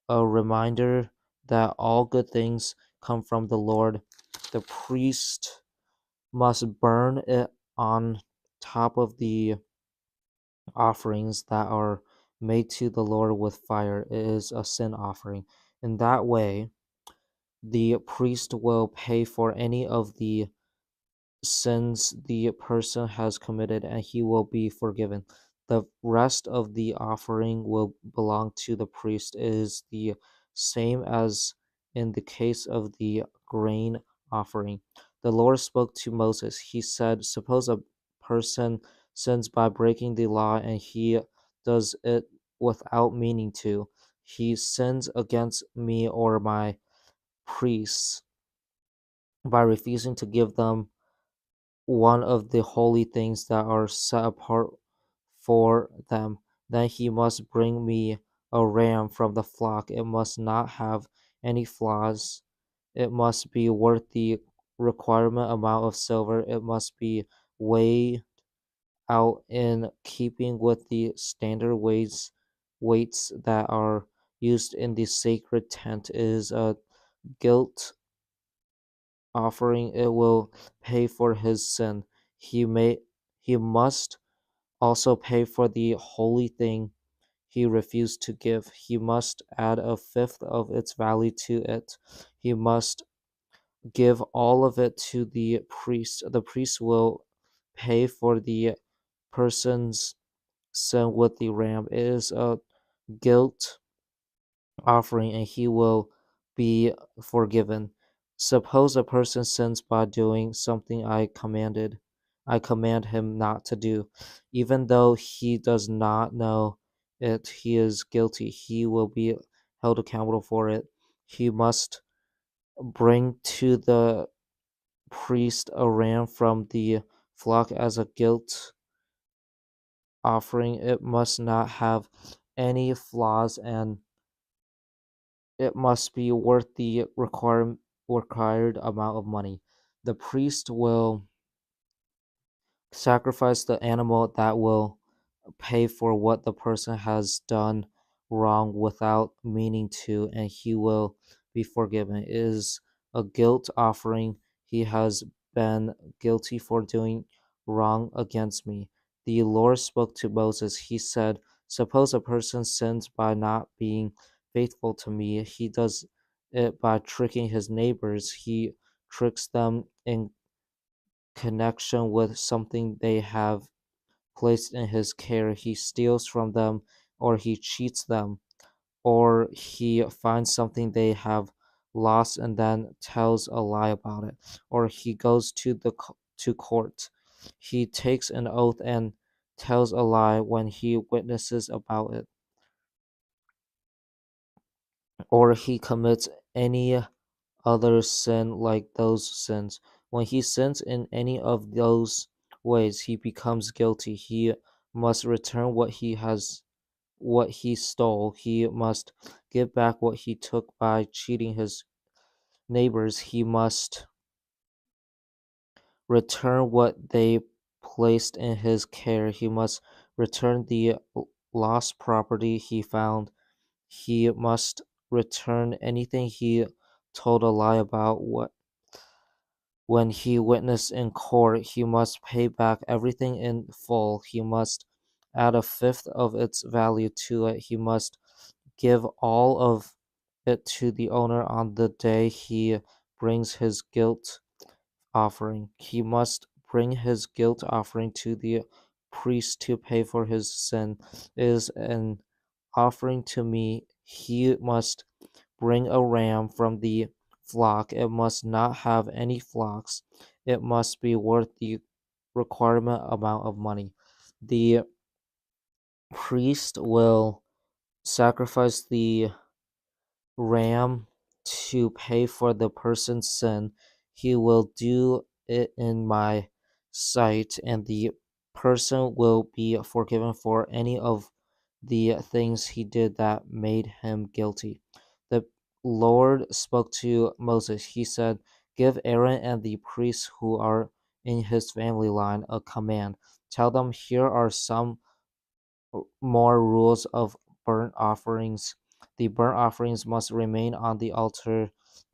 a reminder that all good things come from the Lord. The priest must burn it on top of the offerings that are made to the Lord with fire. It is a sin offering. In that way, the priest will pay for any of the sins the person has committed, and he will be forgiven. The rest of the offering will belong to the priest. It is the same as in the case of the grain offering. The Lord spoke to Moses. He said, suppose a person sins by breaking the law and he does it without meaning to. He sins against me or my priests by refusing to give them one of the holy things that are set apart for them. Then he must bring me a ram from the flock. It must not have any flaws. It must be worth the requirement amount of silver. It must be weighed out in keeping with the standard weights that are used in the sacred tent. It is a guilt offering. It will pay for his sin. He must also pay for the holy thing he refused to give. He must add a fifth of its value to it. He must give all of it to the priest. The priest will pay for the person's sin with the ram. It is a guilt offering, and he will be forgiven. Suppose a person sins by doing something I command him not to do. Even though he does not know it, he is guilty. He will be held accountable for it. He must bring to the priest a ram from the flock as a guilt offering. It must not have any flaws, and it must be worth the required amount of money. The priest will sacrifice the animal that will pay for what the person has done wrong without meaning to, and he will be forgiven. It is a guilt offering. He has been guilty for doing wrong against me. The Lord spoke to Moses. He said, suppose a person sins by not being faithful to me. He does it by tricking his neighbors. He tricks them in connection with something they have placed in his care. He steals from them, or he cheats them, or he finds something they have lost and then tells a lie about it, or he goes to court. He takes an oath and tells a lie when he witnesses about it, or he commits any other sin like those sins. When he sins in any of those ways, he becomes guilty. He must return what he stole. He must give back what he took by cheating his neighbors. He must return what they placed in his care. He must return the lost property he found. He must return anything he told a lie about. When he witnessed in court, he must pay back everything in full. He must add a fifth of its value to it. He must give all of it to the owner on the day he brings his guilt offering. He must bring his guilt offering to the priest to pay for his sin. It is an offering to me. He must bring a ram from the flock. It must not have any flocks. It must be worth the requirement amount of money. The priest will sacrifice the ram to pay for the person's sin. He will do it in my sight, and the person will be forgiven for any of the things he did that made him guilty. The Lord spoke to Moses. He said, give Aaron and the priests who are in his family line a command. Tell them, here are some more rules of burnt offerings. The burnt offerings must remain on the altar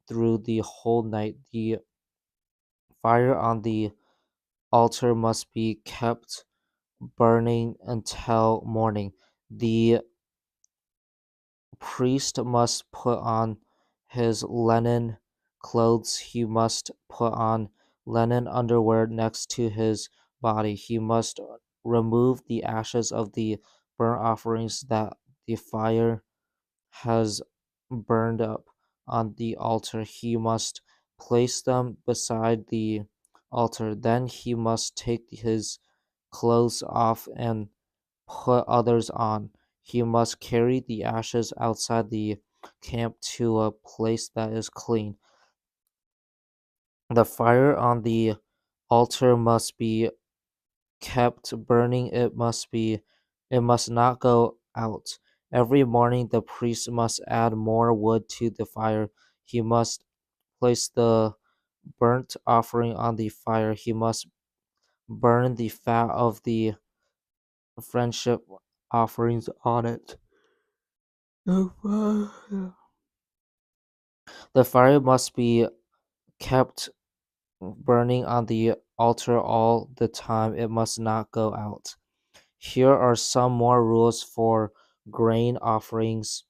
through the whole night. The fire on the altar must be kept burning until morning. The priest must put on his linen clothes. He must put on linen underwear next to his body. He must remove the ashes of the burnt offerings that the fire has burned up on the altar. He must place them beside the altar. Then he must take his clothes off and put others on. He must carry the ashes outside the camp to a place that is clean. The fire on the altar must be kept burning. It must not go out. Every morning the priest must add more wood to the fire. He must place the burnt offering on the fire. He must burn the fat of the friendship offerings on it. The fire must be kept burning on the altar all the time. It must not go out. Here are some more rules for grain offerings.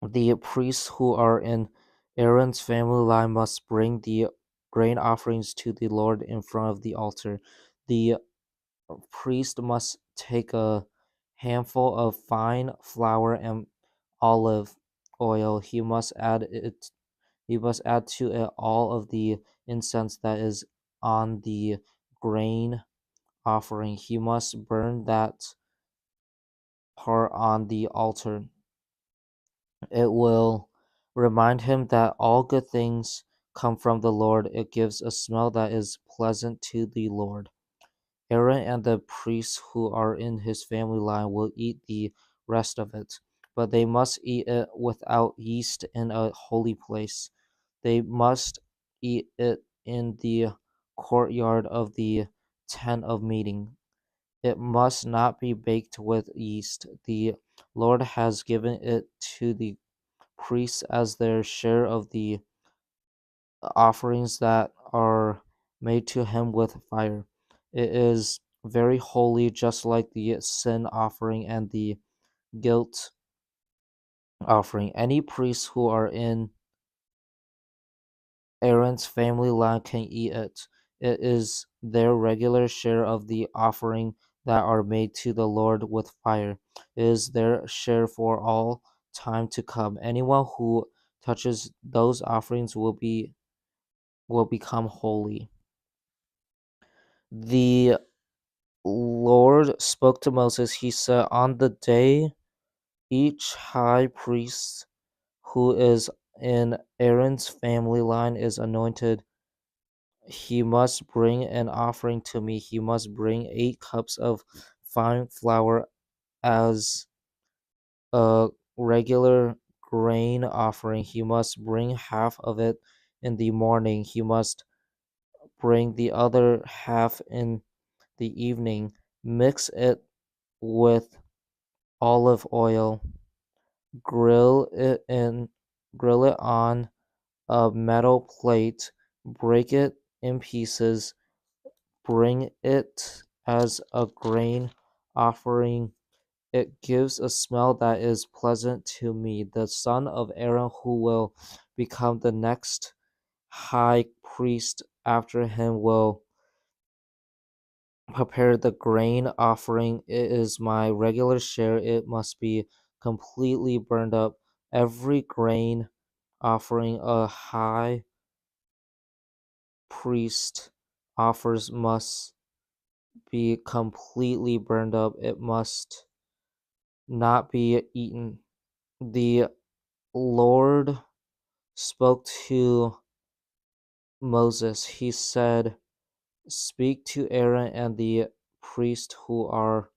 The priests who are in Aaron's family line must bring the grain offerings to the Lord in front of the altar. The priest must take a handful of fine flour and olive oil. He must add to it all of the incense that is on the grain offering. He must burn that part on the altar. It will remind him that all good things come from the Lord. It gives a smell that is pleasant to the Lord. Aaron and the priests who are in his family line will eat the rest of it, but they must eat it without yeast in a holy place. They must eat it in the courtyard of the tent of meeting. It must not be baked with yeast. The Lord has given it to the priests as their share of the offerings that are made to him with fire. It is very holy, just like the sin offering and the guilt offering. Any priests who are in Aaron's family line can eat it. It is their regular share of the offering that are made to the Lord with fire. It is their share for all time to come. Anyone who touches those offerings will become holy. The Lord spoke to Moses. He said, "On the day each high priest who is in Aaron's family line is anointed, he must bring an offering to me. He must bring 8 cups of fine flour as a regular grain offering. He must bring half of it in the morning. He must bring the other half in the evening. Mix it with olive oil. Grill it in Grill it on a metal plate. Break it in pieces. Bring it as a grain offering. It gives a smell that is pleasant to me. The son of Aaron who will become the next high priest after him will prepare the grain offering. It is my regular share. It must be completely burned up. Every grain offering a high priest offers must be completely burned up. It must not be eaten. The Lord spoke to Moses. He said, "Speak to Aaron and the priests who are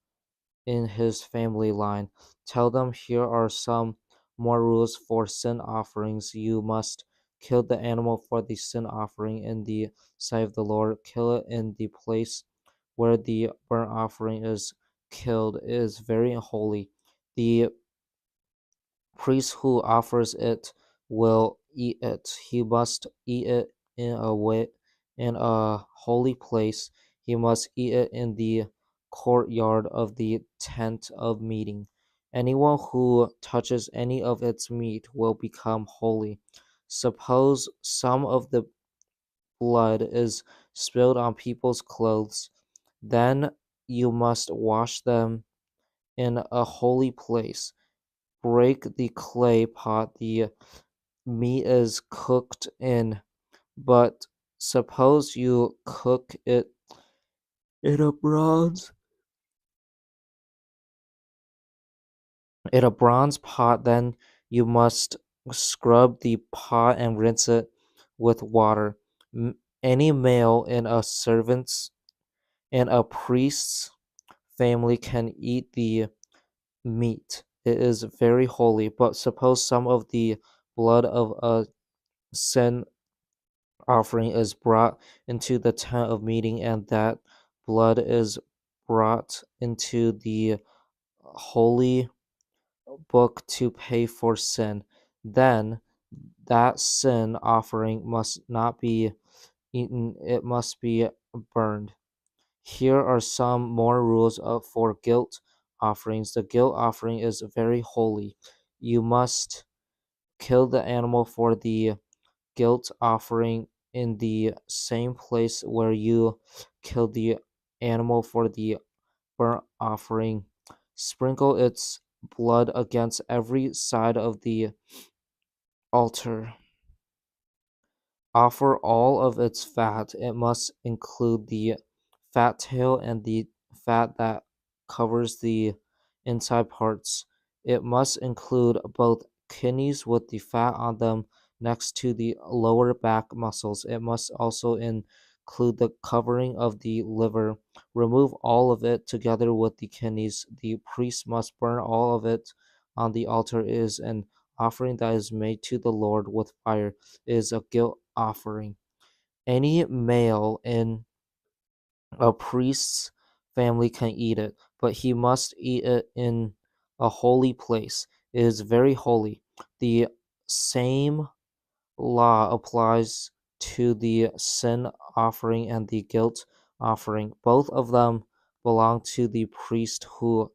in his family line. Tell them here are some more rules for sin offerings. You must kill the animal for the sin offering in the sight of the Lord. Kill it in the place where the burnt offering is killed. It is very holy. The priest who offers it will eat it. He must eat it in a holy place. He must eat it in the courtyard of the tent of meeting. Anyone who touches any of its meat will become holy. Suppose some of the blood is spilled on people's clothes, then you must wash them in a holy place. Break the clay pot the meat is cooked in, but suppose you cook it in a bronze pot, then you must scrub the pot and rinse it with water. Any male in a servant's and a priest's family can eat the meat. it is very holy. But suppose some of the blood of a sin offering is brought into the tent of meeting, and that blood is brought into the holy book to pay for sin. Then that sin offering must not be eaten, it must be burned. Here are some more rules for guilt offerings. The guilt offering is very holy. You must kill the animal for the guilt offering in the same place where you killed the animal for the burnt offering. Sprinkle its blood against every side of the altar. Offer all of its fat. It must include the fat tail and the fat that covers the inside parts. It must include both kidneys with the fat on them next to the lower back muscles. It must also include the covering of the liver. Remove all of it together with the kidneys. The priest must burn all of it on the altar. It is an offering that is made to the Lord with fire. It is a guilt offering. Any male in a priest's family can eat it, but he must eat it in a holy place. It is very holy. The same law applies to the sin offering and the guilt offering. Both of them belong to the priest who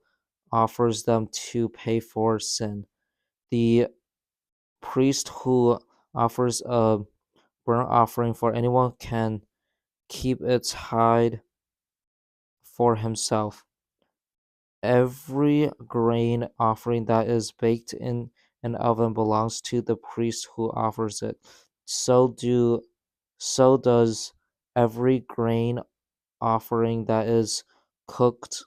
offers them to pay for sin. The priest who offers a burnt offering for anyone can keep its hide for himself. Every grain offering that is baked in an oven belongs to the priest who offers it. So does every grain offering that is cooked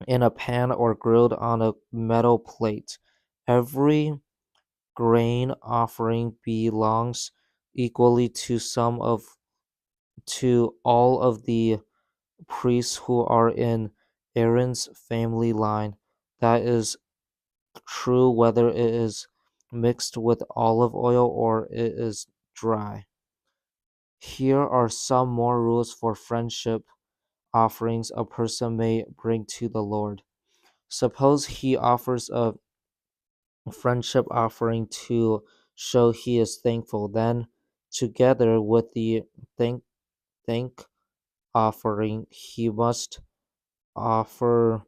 in a pan or grilled on a metal plate. Every grain offering belongs equally to all of the priests who are in Aaron's family line. That is true whether it is mixed with olive oil or it is dry. Here are some more rules for friendship offerings a person may bring to the Lord. Suppose he offers a friendship offering to show he is thankful. Then, together with the thank offering, he must offer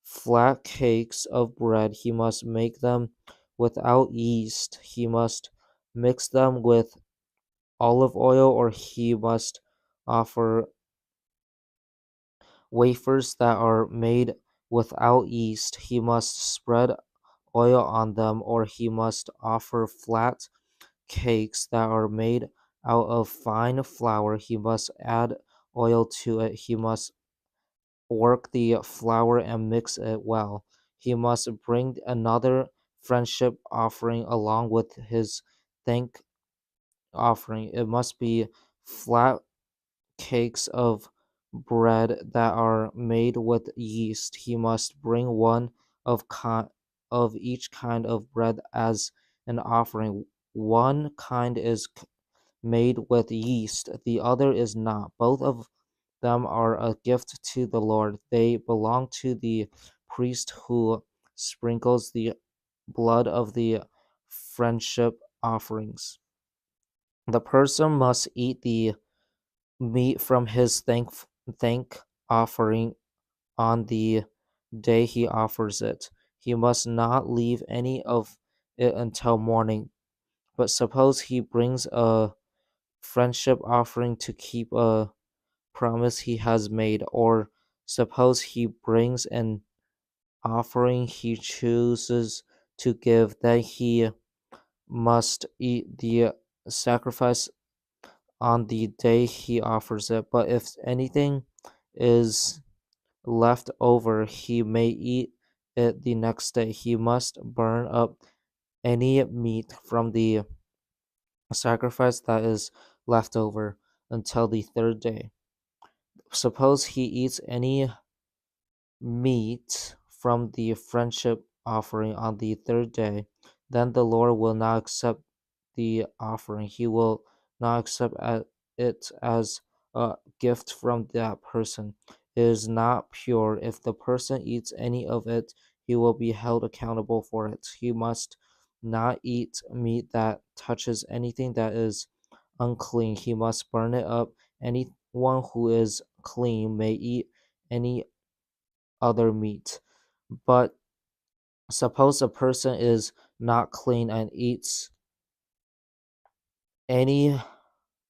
flat cakes of bread. He must make them without yeast. He must mix them with olive oil, or he must offer wafers that are made without yeast. He must spread oil on them, or he must offer flat cakes that are made out of fine flour. He must add oil to it. He must work the flour and mix it well. He must bring another friendship offering along with his thank offering. It must be flat cakes of bread that are made with yeast. He must bring one of each kind of bread as an offering. One kind is made with yeast, the other is not. Both of them are a gift to the Lord. They belong to the priest who sprinkles the blood of the friendship offerings. The person must eat the meat from his thank offering on the day he offers it. He must not leave any of it until morning. But suppose he brings a friendship offering to keep a promise he has made, or suppose he brings an offering he chooses to give, then he must eat the sacrifice on the day he offers it. But if anything is left over, he may eat it the next day. He must burn up any meat from the sacrifice that is left over until the third day. Suppose he eats any meat from the friendship offering on the third day, then the Lord will not accept the offering. He will not accept it as a gift from that person. It is not pure. If the person eats any of it, he will be held accountable for it. He must not eat meat that touches anything that is unclean. He must burn it up. Anyone who is clean may eat any other meat. But suppose a person is not clean and eats any